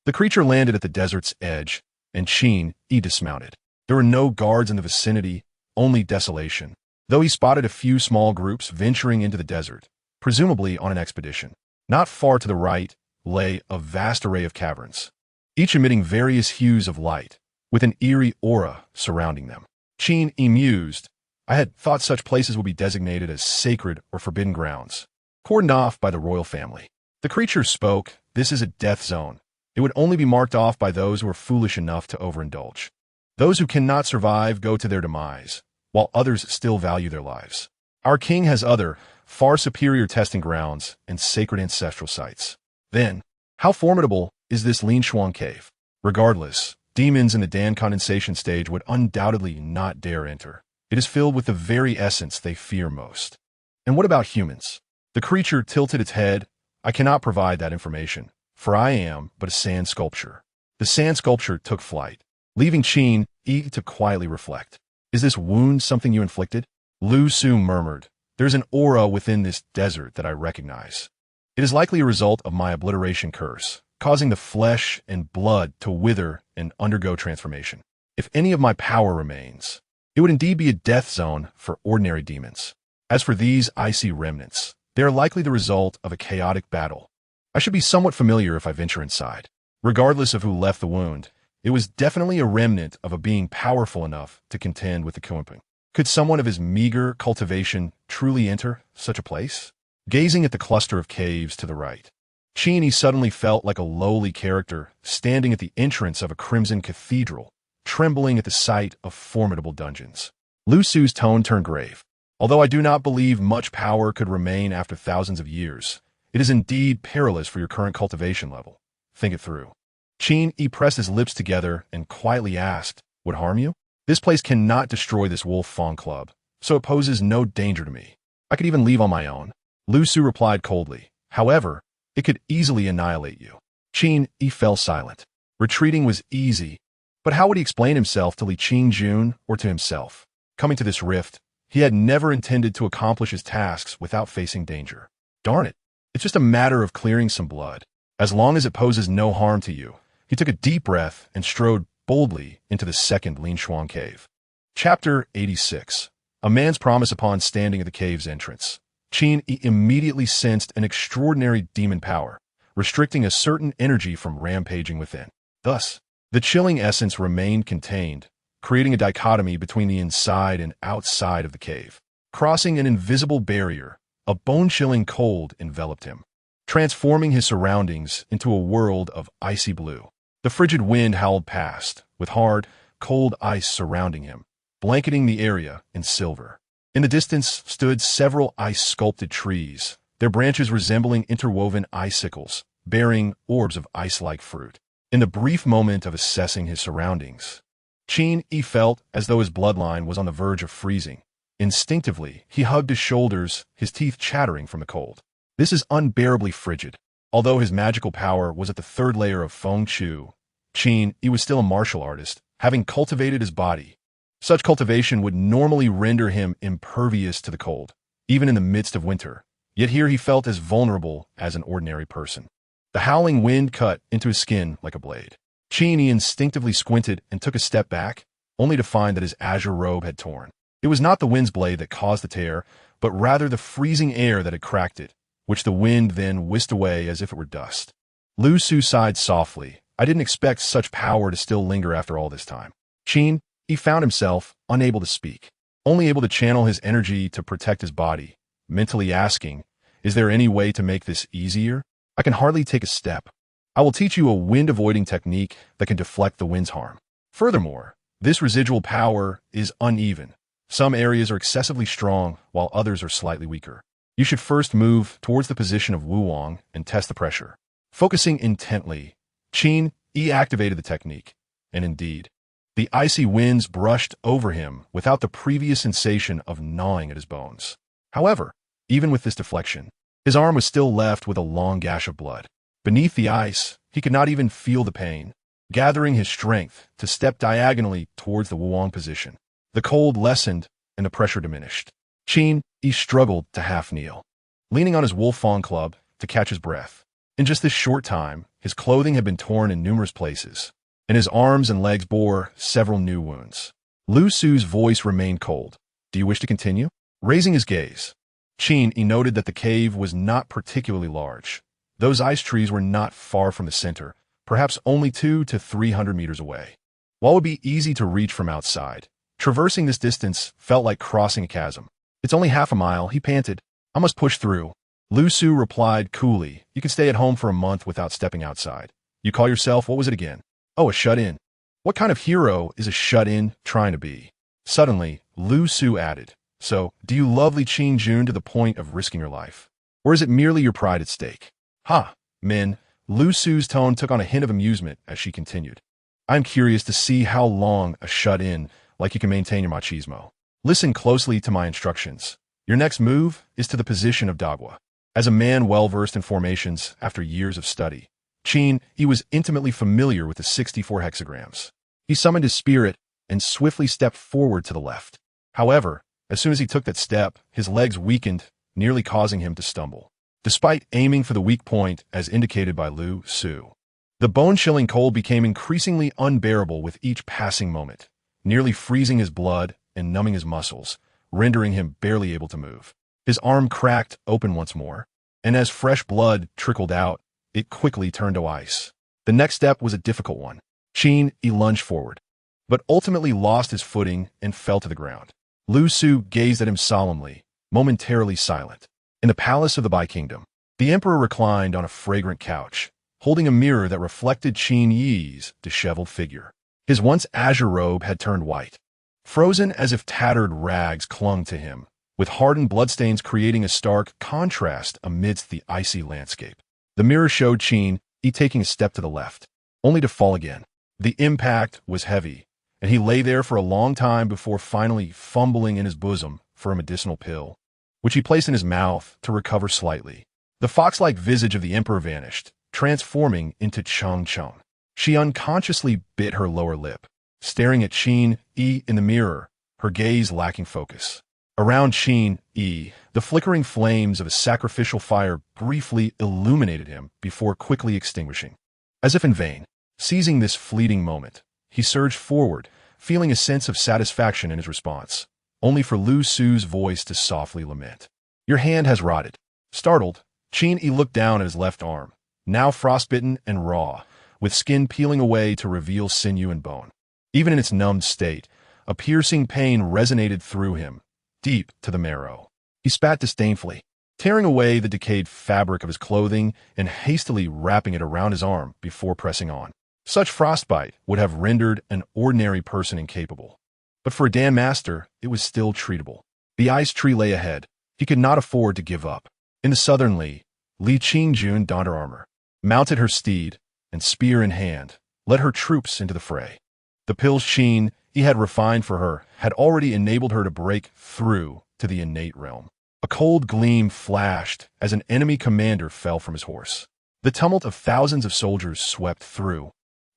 The creature landed at the desert's edge, and Qin Yi dismounted. There were no guards in the vicinity, only desolation, though he spotted a few small groups venturing into the desert, presumably on an expedition. Not far to the right lay a vast array of caverns, each emitting various hues of light, with an eerie aura surrounding them. Qin Yi mused, "I had thought such places would be designated as sacred or forbidden grounds, cordoned off by the royal family." The creature spoke, "This is a death zone. It would only be marked off by those who are foolish enough to overindulge. Those who cannot survive go to their demise, while others still value their lives. Our king has other, far superior testing grounds and sacred ancestral sites." Then, how formidable is this Linshuang cave? Regardless, demons in the Dan condensation stage would undoubtedly not dare enter. It is filled with the very essence they fear most. And what about humans? The creature tilted its head. "I cannot provide that information, for I am but a sand sculpture." The sand sculpture took flight, leaving Qin Yi to quietly reflect. "Is this wound something you inflicted?" Lu Su murmured, "There's an aura within this desert that I recognize. It is likely a result of my obliteration curse, causing the flesh and blood to wither and undergo transformation. If any of my power remains, it would indeed be a death zone for ordinary demons. As for these icy remnants, they are likely the result of a chaotic battle. I should be somewhat familiar if I venture inside." Regardless of who left the wound, it was definitely a remnant of a being powerful enough to contend with the Kunpeng. Could someone of his meager cultivation truly enter such a place? Gazing at the cluster of caves to the right, Qin Yi suddenly felt like a lowly character standing at the entrance of a crimson cathedral, trembling at the sight of formidable dungeons. Lu Su's tone turned grave. "Although I do not believe much power could remain after thousands of years, it is indeed perilous for your current cultivation level. Think it through." Qin Yi pressed his lips together and quietly asked, "Would harm you? This place cannot destroy this Wolf Fang Club, so it poses no danger to me. I could even leave on my own." Lu Su replied coldly, "However, it could easily annihilate you." Qin Yi fell silent. Retreating was easy, but how would he explain himself to Li Qingjun or to himself? Coming to this rift, he had never intended to accomplish his tasks without facing danger. Darn it, it's just a matter of clearing some blood. As long as it poses no harm to you. He took a deep breath and strode boldly into the second Linshuang cave. Chapter 86. A man's promise upon standing at the cave's entrance. Qin Yi immediately sensed an extraordinary demon power, restricting a certain energy from rampaging within. Thus, the chilling essence remained contained, creating a dichotomy between the inside and outside of the cave. Crossing an invisible barrier, a bone-chilling cold enveloped him, transforming his surroundings into a world of icy blue. The frigid wind howled past, with hard, cold ice surrounding him, blanketing the area in silver. In the distance stood several ice-sculpted trees, their branches resembling interwoven icicles, bearing orbs of ice-like fruit. In the brief moment of assessing his surroundings, Qin Yi felt as though his bloodline was on the verge of freezing. Instinctively, he hugged his shoulders, his teeth chattering from the cold. This is unbearably frigid. Although his magical power was at the third layer of Feng Chu, Qin Yi was still a martial artist, having cultivated his body. Such cultivation would normally render him impervious to the cold, even in the midst of winter. Yet here he felt as vulnerable as an ordinary person. The howling wind cut into his skin like a blade. Qin Yi instinctively squinted and took a step back, only to find that his azure robe had torn. It was not the wind's blade that caused the tear, but rather the freezing air that had cracked it, which the wind then whisked away as if it were dust. Lu Su sighed softly. I didn't expect such power to still linger after all this time. Qin, he found himself unable to speak, only able to channel his energy to protect his body, mentally asking, is there any way to make this easier? I can hardly take a step. I will teach you a wind-avoiding technique that can deflect the wind's harm. Furthermore, this residual power is uneven. Some areas are excessively strong, while others are slightly weaker. You should first move towards the position of Wuwang and test the pressure. Focusing intently, Qin Yi activated the technique, and indeed, the icy winds brushed over him without the previous sensation of gnawing at his bones. However, even with this deflection, his arm was still left with a long gash of blood. Beneath the ice, he could not even feel the pain. Gathering his strength to step diagonally towards the Wuwang position, the cold lessened and the pressure diminished. Qin Yi struggled to half kneel, leaning on his Wolfang club to catch his breath. In just this short time, his clothing had been torn in numerous places, and his arms and legs bore several new wounds. Lu Su's voice remained cold. Do you wish to continue? Raising his gaze, Qin Yi noted that the cave was not particularly large. Those ice trees were not far from the center, perhaps only 200 to 300 meters away. While it would be easy to reach from outside, traversing this distance felt like crossing a chasm. It's only half a mile, he panted. I must push through. Lu Su replied coolly, you can stay at home for a month without stepping outside. You call yourself, what was it again? Oh, a shut-in. What kind of hero is a shut-in trying to be? Suddenly, Lu Su added, so, do you love Li Qingjun to the point of risking your life? Or is it merely your pride at stake? Ha, men. Lu Su's tone took on a hint of amusement as she continued. I'm curious to see how long a shut-in like you can maintain your machismo. Listen closely to my instructions. Your next move is to the position of Dagua. As a man well-versed in formations after years of study, Qin Yi was intimately familiar with the 64 hexagrams. He summoned his spirit and swiftly stepped forward to the left. However, as soon as he took that step, his legs weakened, nearly causing him to stumble. Despite aiming for the weak point as indicated by Lu Su, the bone-chilling cold became increasingly unbearable with each passing moment, nearly freezing his blood and numbing his muscles, rendering him barely able to move. His arm cracked open once more, and as fresh blood trickled out, it quickly turned to ice. The next step was a difficult one. Qin Yi lunged forward, but ultimately lost his footing and fell to the ground. Lu Su gazed at him solemnly, momentarily silent. In the palace of the Bai Kingdom, the emperor reclined on a fragrant couch, holding a mirror that reflected Qin Yi's disheveled figure. His once azure robe had turned white, frozen as if tattered rags clung to him, with hardened bloodstains creating a stark contrast amidst the icy landscape. The mirror showed Qin Yi taking a step to the left, only to fall again. The impact was heavy, and he lay there for a long time before finally fumbling in his bosom for a medicinal pill, which he placed in his mouth to recover slightly. The fox-like visage of the emperor vanished, transforming into Cheng Cheng. She unconsciously bit her lower lip, staring at Qin Yi in the mirror, her gaze lacking focus. Around Qin Yi, the flickering flames of a sacrificial fire briefly illuminated him before quickly extinguishing. As if in vain, seizing this fleeting moment, he surged forward, feeling a sense of satisfaction in his response, only for Lu Su's voice to softly lament. Your hand has rotted. Startled, Qin Yi looked down at his left arm, now frostbitten and raw, with skin peeling away to reveal sinew and bone. Even in its numbed state, a piercing pain resonated through him, deep to the marrow. He spat disdainfully, tearing away the decayed fabric of his clothing and hastily wrapping it around his arm before pressing on. Such frostbite would have rendered an ordinary person incapable. But for a Dan Master, it was still treatable. The ice tree lay ahead. He could not afford to give up. In the southern Li Qingjun donned her armor, mounted her steed, and spear in hand, led her troops into the fray. The pills Qin Yi had refined for her had already enabled her to break through to the innate realm. A cold gleam flashed as an enemy commander fell from his horse. The tumult of thousands of soldiers swept through,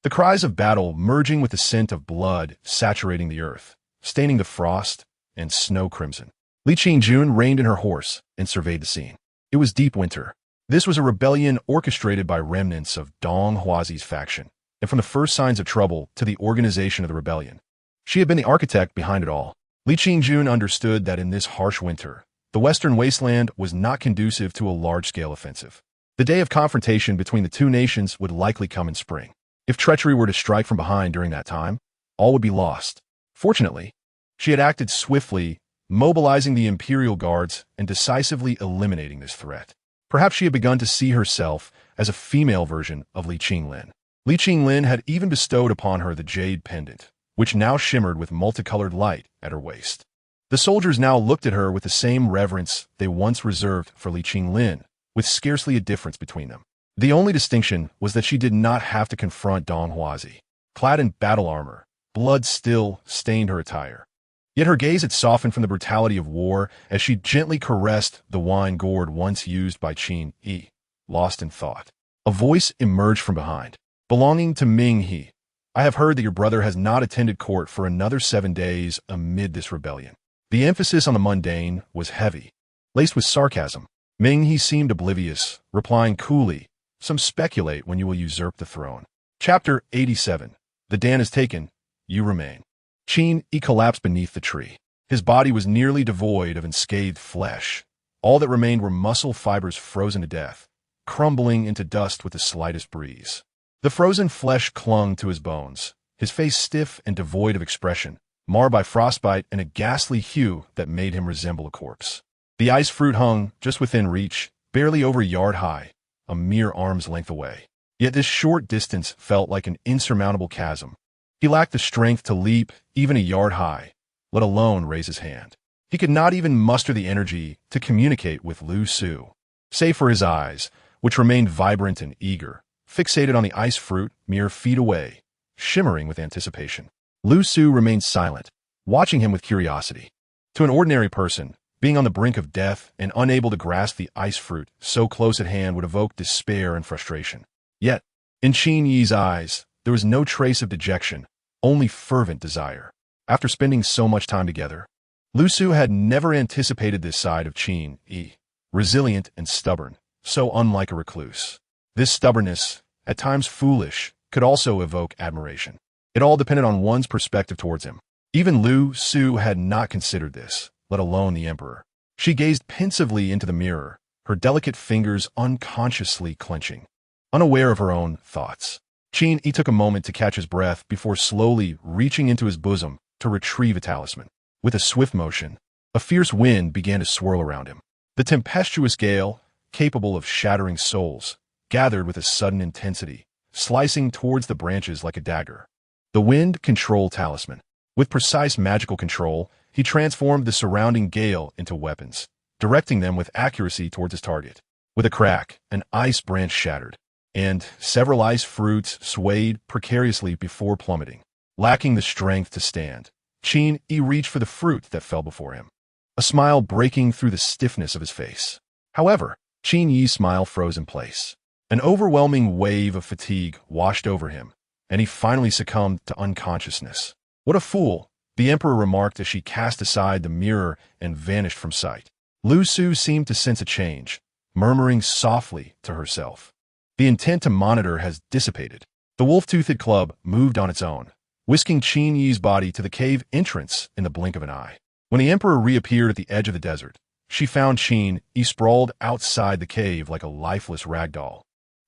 the cries of battle merging with the scent of blood saturating the earth, staining the frost and snow crimson. Li Qingjun reined in her horse and surveyed the scene. It was deep winter. This was a rebellion orchestrated by remnants of Dong Huazi's faction, and from the first signs of trouble to the organization of the rebellion, she had been the architect behind it all. Li Qingjun understood that in this harsh winter, the western wasteland was not conducive to a large-scale offensive. The day of confrontation between the two nations would likely come in spring. If treachery were to strike from behind during that time, all would be lost. Fortunately, she had acted swiftly, mobilizing the Imperial Guards and decisively eliminating this threat. Perhaps she had begun to see herself as a female version of Li Qinglin. Li Qinglin had even bestowed upon her the jade pendant, which now shimmered with multicolored light at her waist. The soldiers now looked at her with the same reverence they once reserved for Li Qinglin, with scarcely a difference between them. The only distinction was that she did not have to confront Dong Huazi. Clad in battle armor, blood still stained her attire. Yet her gaze had softened from the brutality of war as she gently caressed the wine gourd once used by Qin Yi. Lost in thought, a voice emerged from behind. Belonging to Ming He, I have heard that your brother has not attended court for another 7 days amid this rebellion. The emphasis on the mundane was heavy, laced with sarcasm. Ming He seemed oblivious, replying coolly, "Some speculate when you will usurp the throne." Chapter 87. The Dan is taken, you remain. Qin Yi collapsed beneath the tree. His body was nearly devoid of unscathed flesh. All that remained were muscle fibers frozen to death, crumbling into dust with the slightest breeze. The frozen flesh clung to his bones, his face stiff and devoid of expression, marred by frostbite and a ghastly hue that made him resemble a corpse. The ice fruit hung just within reach, barely over a yard high, a mere arm's length away. Yet this short distance felt like an insurmountable chasm. He lacked the strength to leap even a yard high, let alone raise his hand. He could not even muster the energy to communicate with Lu Su, save for his eyes, which remained vibrant and eager, fixated on the ice fruit mere feet away, shimmering with anticipation. Lu Su remained silent, watching him with curiosity. To an ordinary person, being on the brink of death and unable to grasp the ice fruit so close at hand would evoke despair and frustration. Yet, in Qin Yi's eyes, there was no trace of dejection, only fervent desire. After spending so much time together, Lu Su had never anticipated this side of Qin Yi, resilient and stubborn, so unlike a recluse. This stubbornness, at times foolish, could also evoke admiration. It all depended on one's perspective towards him. Even Lu Su had not considered this, let alone the emperor. She gazed pensively into the mirror, her delicate fingers unconsciously clenching, unaware of her own thoughts. Qin Yi took a moment to catch his breath before slowly reaching into his bosom to retrieve a talisman. With a swift motion, a fierce wind began to swirl around him. The tempestuous gale, capable of shattering souls, gathered with a sudden intensity, slicing towards the branches like a dagger. The wind controlled talisman. With precise magical control, he transformed the surrounding gale into weapons, directing them with accuracy towards his target. With a crack, an ice branch shattered, and several ice fruits swayed precariously before plummeting. Lacking the strength to stand, Qin Yi reached for the fruit that fell before him, a smile breaking through the stiffness of his face. However, Qin Yi's smile froze in place. An overwhelming wave of fatigue washed over him, and he finally succumbed to unconsciousness. "What a fool," the emperor remarked as she cast aside the mirror and vanished from sight. Lu Su seemed to sense a change, murmuring softly to herself. The intent to monitor has dissipated. The wolf-toothed club moved on its own, whisking Qin Yi's body to the cave entrance in the blink of an eye. When the emperor reappeared at the edge of the desert, she found Qin Yi sprawled outside the cave like a lifeless rag doll,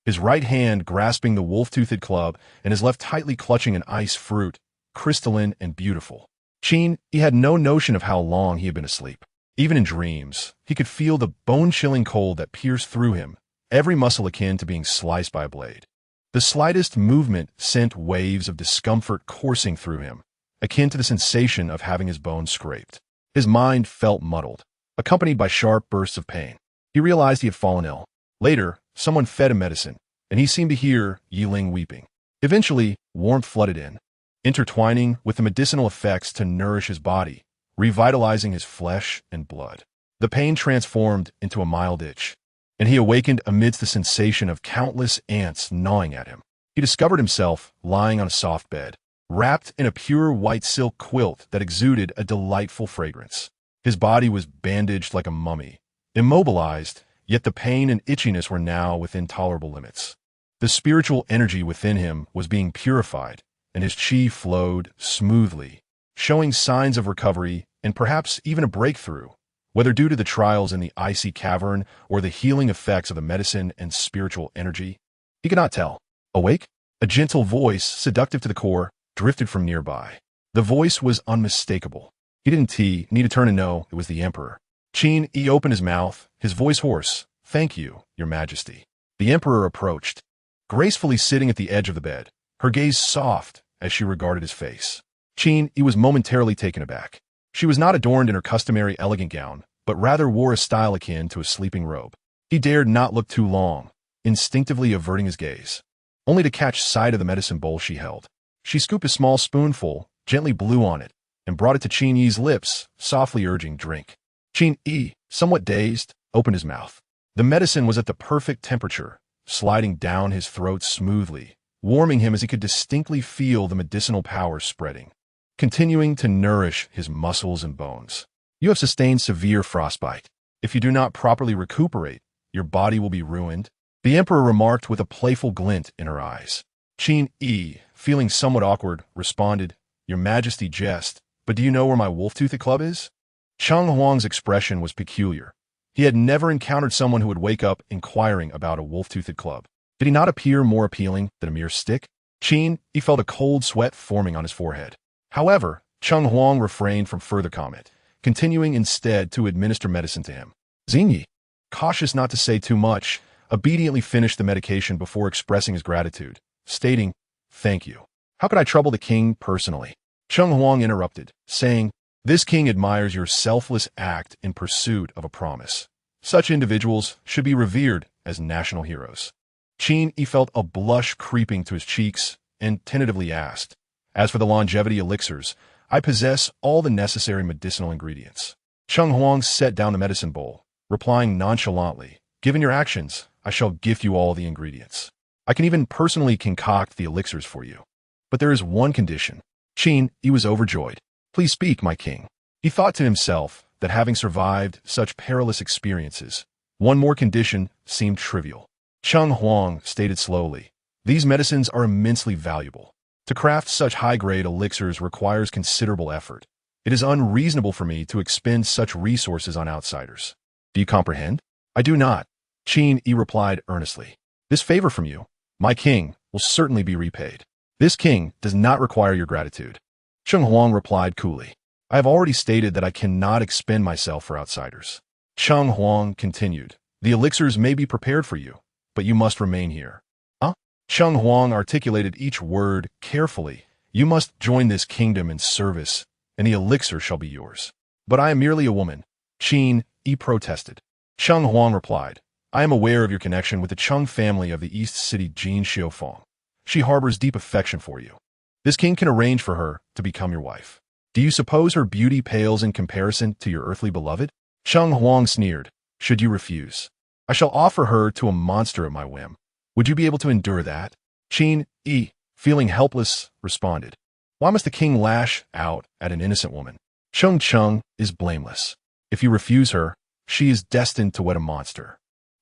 his right hand grasping the wolf-toothed club and his left tightly clutching an ice fruit, crystalline and beautiful. Qin Yi had no notion of how long he had been asleep. Even in dreams, he could feel the bone-chilling cold that pierced through him, every muscle akin to being sliced by a blade. The slightest movement sent waves of discomfort coursing through him, akin to the sensation of having his bones scraped. His mind felt muddled, accompanied by sharp bursts of pain. He realized he had fallen ill. Later, someone fed him medicine, and he seemed to hear Yi Ling weeping. Eventually, warmth flooded in, intertwining with the medicinal effects to nourish his body, revitalizing his flesh and blood. The pain transformed into a mild itch, and he awakened amidst the sensation of countless ants gnawing at him. He discovered himself lying on a soft bed, wrapped in a pure white silk quilt that exuded a delightful fragrance. His body was bandaged like a mummy, immobilized, yet the pain and itchiness were now within tolerable limits. The spiritual energy within him was being purified, and his qi flowed smoothly, showing signs of recovery and perhaps even a breakthrough, whether due to the trials in the icy cavern or the healing effects of the medicine and spiritual energy. He could not tell. Awake? A gentle voice, seductive to the core, drifted from nearby. The voice was unmistakable. He didn't need to turn and know it was the Emperor. Qin Yi opened his mouth, his voice hoarse. "Thank you, Your Majesty." The Emperor approached, gracefully sitting at the edge of the bed, her gaze soft as she regarded his face. Qin Yi was momentarily taken aback. She was not adorned in her customary elegant gown, but rather wore a style akin to a sleeping robe. He dared not look too long, instinctively averting his gaze, only to catch sight of the medicine bowl she held. She scooped a small spoonful, gently blew on it, and brought it to Qin Yi's lips, softly urging, "Drink." Qin Yi, somewhat dazed, opened his mouth. The medicine was at the perfect temperature, sliding down his throat smoothly, warming him as he could distinctly feel the medicinal power spreading, continuing to nourish his muscles and bones. "You have sustained severe frostbite. If you do not properly recuperate, your body will be ruined," the Emperor remarked with a playful glint in her eyes. Qin Yi, feeling somewhat awkward, responded, "Your Majesty jest, but do you know where my wolf-toothed club is?" Cheng Huang's expression was peculiar. He had never encountered someone who would wake up inquiring about a wolf-toothed club. Did he not appear more appealing than a mere stick? Qin Yi felt a cold sweat forming on his forehead. However, Cheng Huang refrained from further comment, continuing instead to administer medicine to him. Qin Yi, cautious not to say too much, obediently finished the medication before expressing his gratitude, stating, "Thank you. How could I trouble the king personally?" Cheng Huang interrupted, saying, "This king admires your selfless act in pursuit of a promise. Such individuals should be revered as national heroes." Qin Yi felt a blush creeping to his cheeks and tentatively asked, "As for the longevity elixirs, I possess all the necessary medicinal ingredients." Cheng Huang set down the medicine bowl, replying nonchalantly, "Given your actions, I shall gift you all the ingredients. I can even personally concoct the elixirs for you. But there is one condition." Qin Yi was overjoyed. "Please speak, my king." He thought to himself that having survived such perilous experiences, one more condition seemed trivial. Cheng Huang stated slowly, "These medicines are immensely valuable. To craft such high-grade elixirs requires considerable effort. It is unreasonable for me to expend such resources on outsiders. Do you comprehend?" "I do not," Qin Yi replied earnestly. "This favor from you, my king, will certainly be repaid. This king does not require your gratitude." Cheng Huang replied coolly, "I have already stated that I cannot expend myself for outsiders." Cheng Huang continued, "The elixirs may be prepared for you, but you must remain here." "Huh?" Cheng Huang articulated each word carefully. "You must join this kingdom in service, and the elixir shall be yours." "But I am merely a woman," Qin Yi protested. Cheng Huang replied, "I am aware of your connection with the Cheng family of the East City Jin Xiufeng. She harbors deep affection for you. This king can arrange for her to become your wife. Do you suppose her beauty pales in comparison to your earthly beloved?" Cheng Huang sneered, "Should you refuse, I shall offer her to a monster at my whim. Would you be able to endure that?" Qin Yi, feeling helpless, responded, "Why must the king lash out at an innocent woman? Cheng is blameless. If you refuse her, she is destined to wed a monster.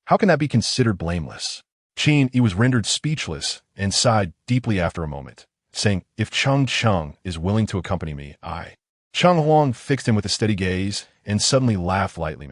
How can that be considered blameless?" Qin Yi was rendered speechless and sighed deeply after a moment, saying, "If Cheng is willing to accompany me, I—" Cheng Huang fixed him with a steady gaze and suddenly laughed lightly.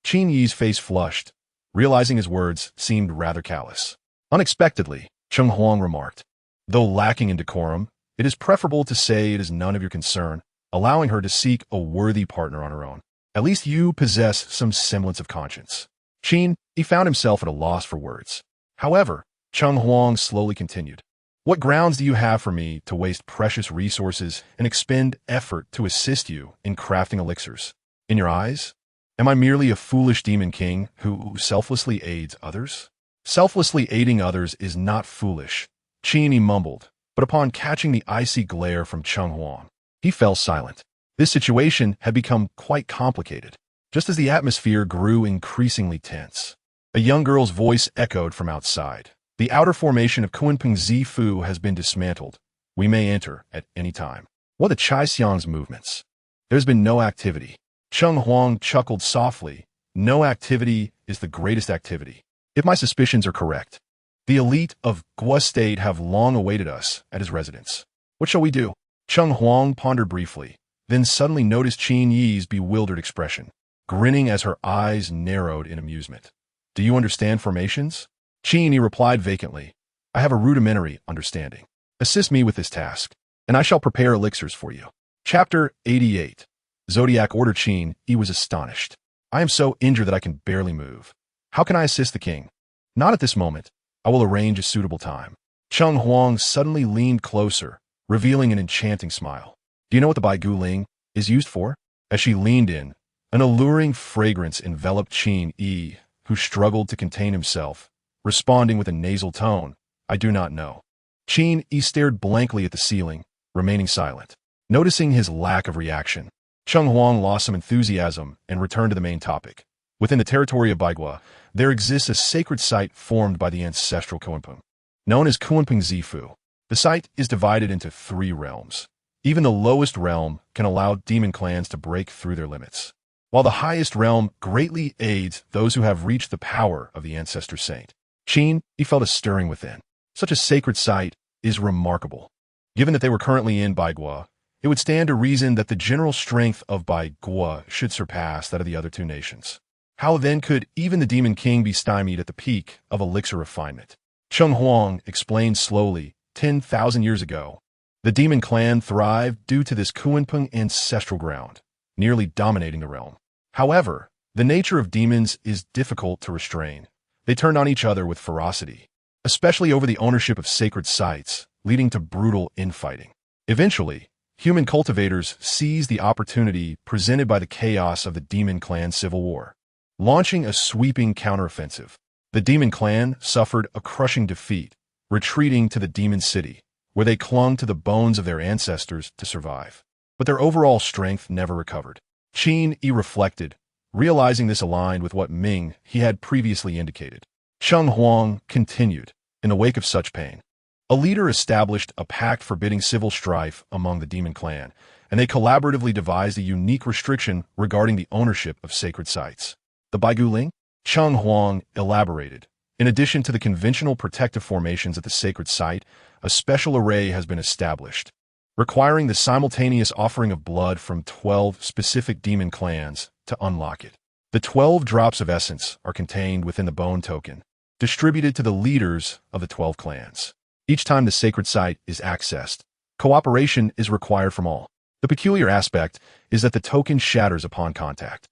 Qin Yi's face flushed, realizing his words seemed rather callous. Unexpectedly, Cheng Huang remarked, "Though lacking in decorum, it is preferable to say it is none of your concern, allowing her to seek a worthy partner on her own. At least you possess some semblance of conscience." Qin Yi found himself at a loss for words. However, Cheng Huang slowly continued, "What grounds do you have for me to waste precious resources and expend effort to assist you in crafting elixirs? In your eyes, am I merely a foolish demon king who selflessly aids others?" "Selflessly aiding others is not foolish," Qin Yi mumbled, but upon catching the icy glare from Cheng Huang, he fell silent. This situation had become quite complicated, just as the atmosphere grew increasingly tense. A young girl's voice echoed from outside. "The outer formation of Kunping Zifu has been dismantled. We may enter at any time." "What are xian's movements?" "There's been no activity." Cheng Huang chuckled softly. "No activity is the greatest activity. If my suspicions are correct, the elite of Gua State have long awaited us at his residence. What shall we do?" Cheng Huang pondered briefly, then suddenly noticed Qin Yi's bewildered expression. grinning as her eyes narrowed in amusement. Do you understand formations? Qin Yi replied vacantly. I have a rudimentary understanding. Assist me with this task, and I shall prepare elixirs for you. Chapter 88. Zodiac Order. Qin Yi was astonished. I am so injured that I can barely move. How can I assist the king? Not at this moment. I will arrange a suitable time. Cheng Huang suddenly leaned closer, revealing an enchanting smile. Do you know what the Bai Guling is used for? As she leaned in, an alluring fragrance enveloped Qin Yi, who struggled to contain himself, responding with a nasal tone, I do not know. Qin Yi stared blankly at the ceiling, remaining silent. Noticing his lack of reaction, Cheng Huang lost some enthusiasm and returned to the main topic. Within the territory of Baigua, there exists a sacred site formed by the ancestral Kunpeng, known as Kunpeng Zifu. The site is divided into 3 realms. Even the lowest realm can allow demon clans to break through their limits, while the highest realm greatly aids those who have reached the power of the ancestor saint. Qin Yi felt a stirring within. Such a sacred site is remarkable. Given that they were currently in Baigua, it would stand to reason that the general strength of Baigua should surpass that of the other 2 nations. How then could even the Demon King be stymied at the peak of elixir refinement? Cheng Huang explained slowly, 10,000 years ago, the demon clan thrived due to this Kunpeng ancestral ground, nearly dominating the realm. However, the nature of demons is difficult to restrain. They turned on each other with ferocity, especially over the ownership of sacred sites, leading to brutal infighting. Eventually, human cultivators seized the opportunity presented by the chaos of the demon clan civil war, launching a sweeping counteroffensive. The demon clan suffered a crushing defeat, retreating to the demon city, where they clung to the bones of their ancestors to survive. But their overall strength never recovered. Qin Yi reflected, realizing this aligned with what Ming he had previously indicated. Cheng Huang continued, in the wake of such pain, a leader established a pact forbidding civil strife among the demon clan, and they collaboratively devised a unique restriction regarding the ownership of sacred sites. The Baiguling? Cheng Huang elaborated. In addition to the conventional protective formations at the sacred site, a special array has been established, requiring the simultaneous offering of blood from 12 specific demon clans to unlock it. The 12 drops of essence are contained within the bone token, distributed to the leaders of the 12 clans. Each time the sacred site is accessed, cooperation is required from all. The peculiar aspect is that the token shatters upon contact.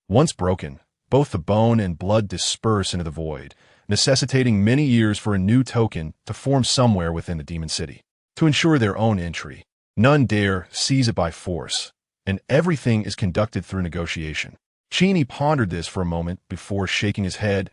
Once broken, both the bone and blood disperse into the void, necessitating many years for a new token to form somewhere within the demon city. To ensure their own entry, none dare seize it by force, and everything is conducted through negotiation. Qin Yi pondered this for a moment before shaking his head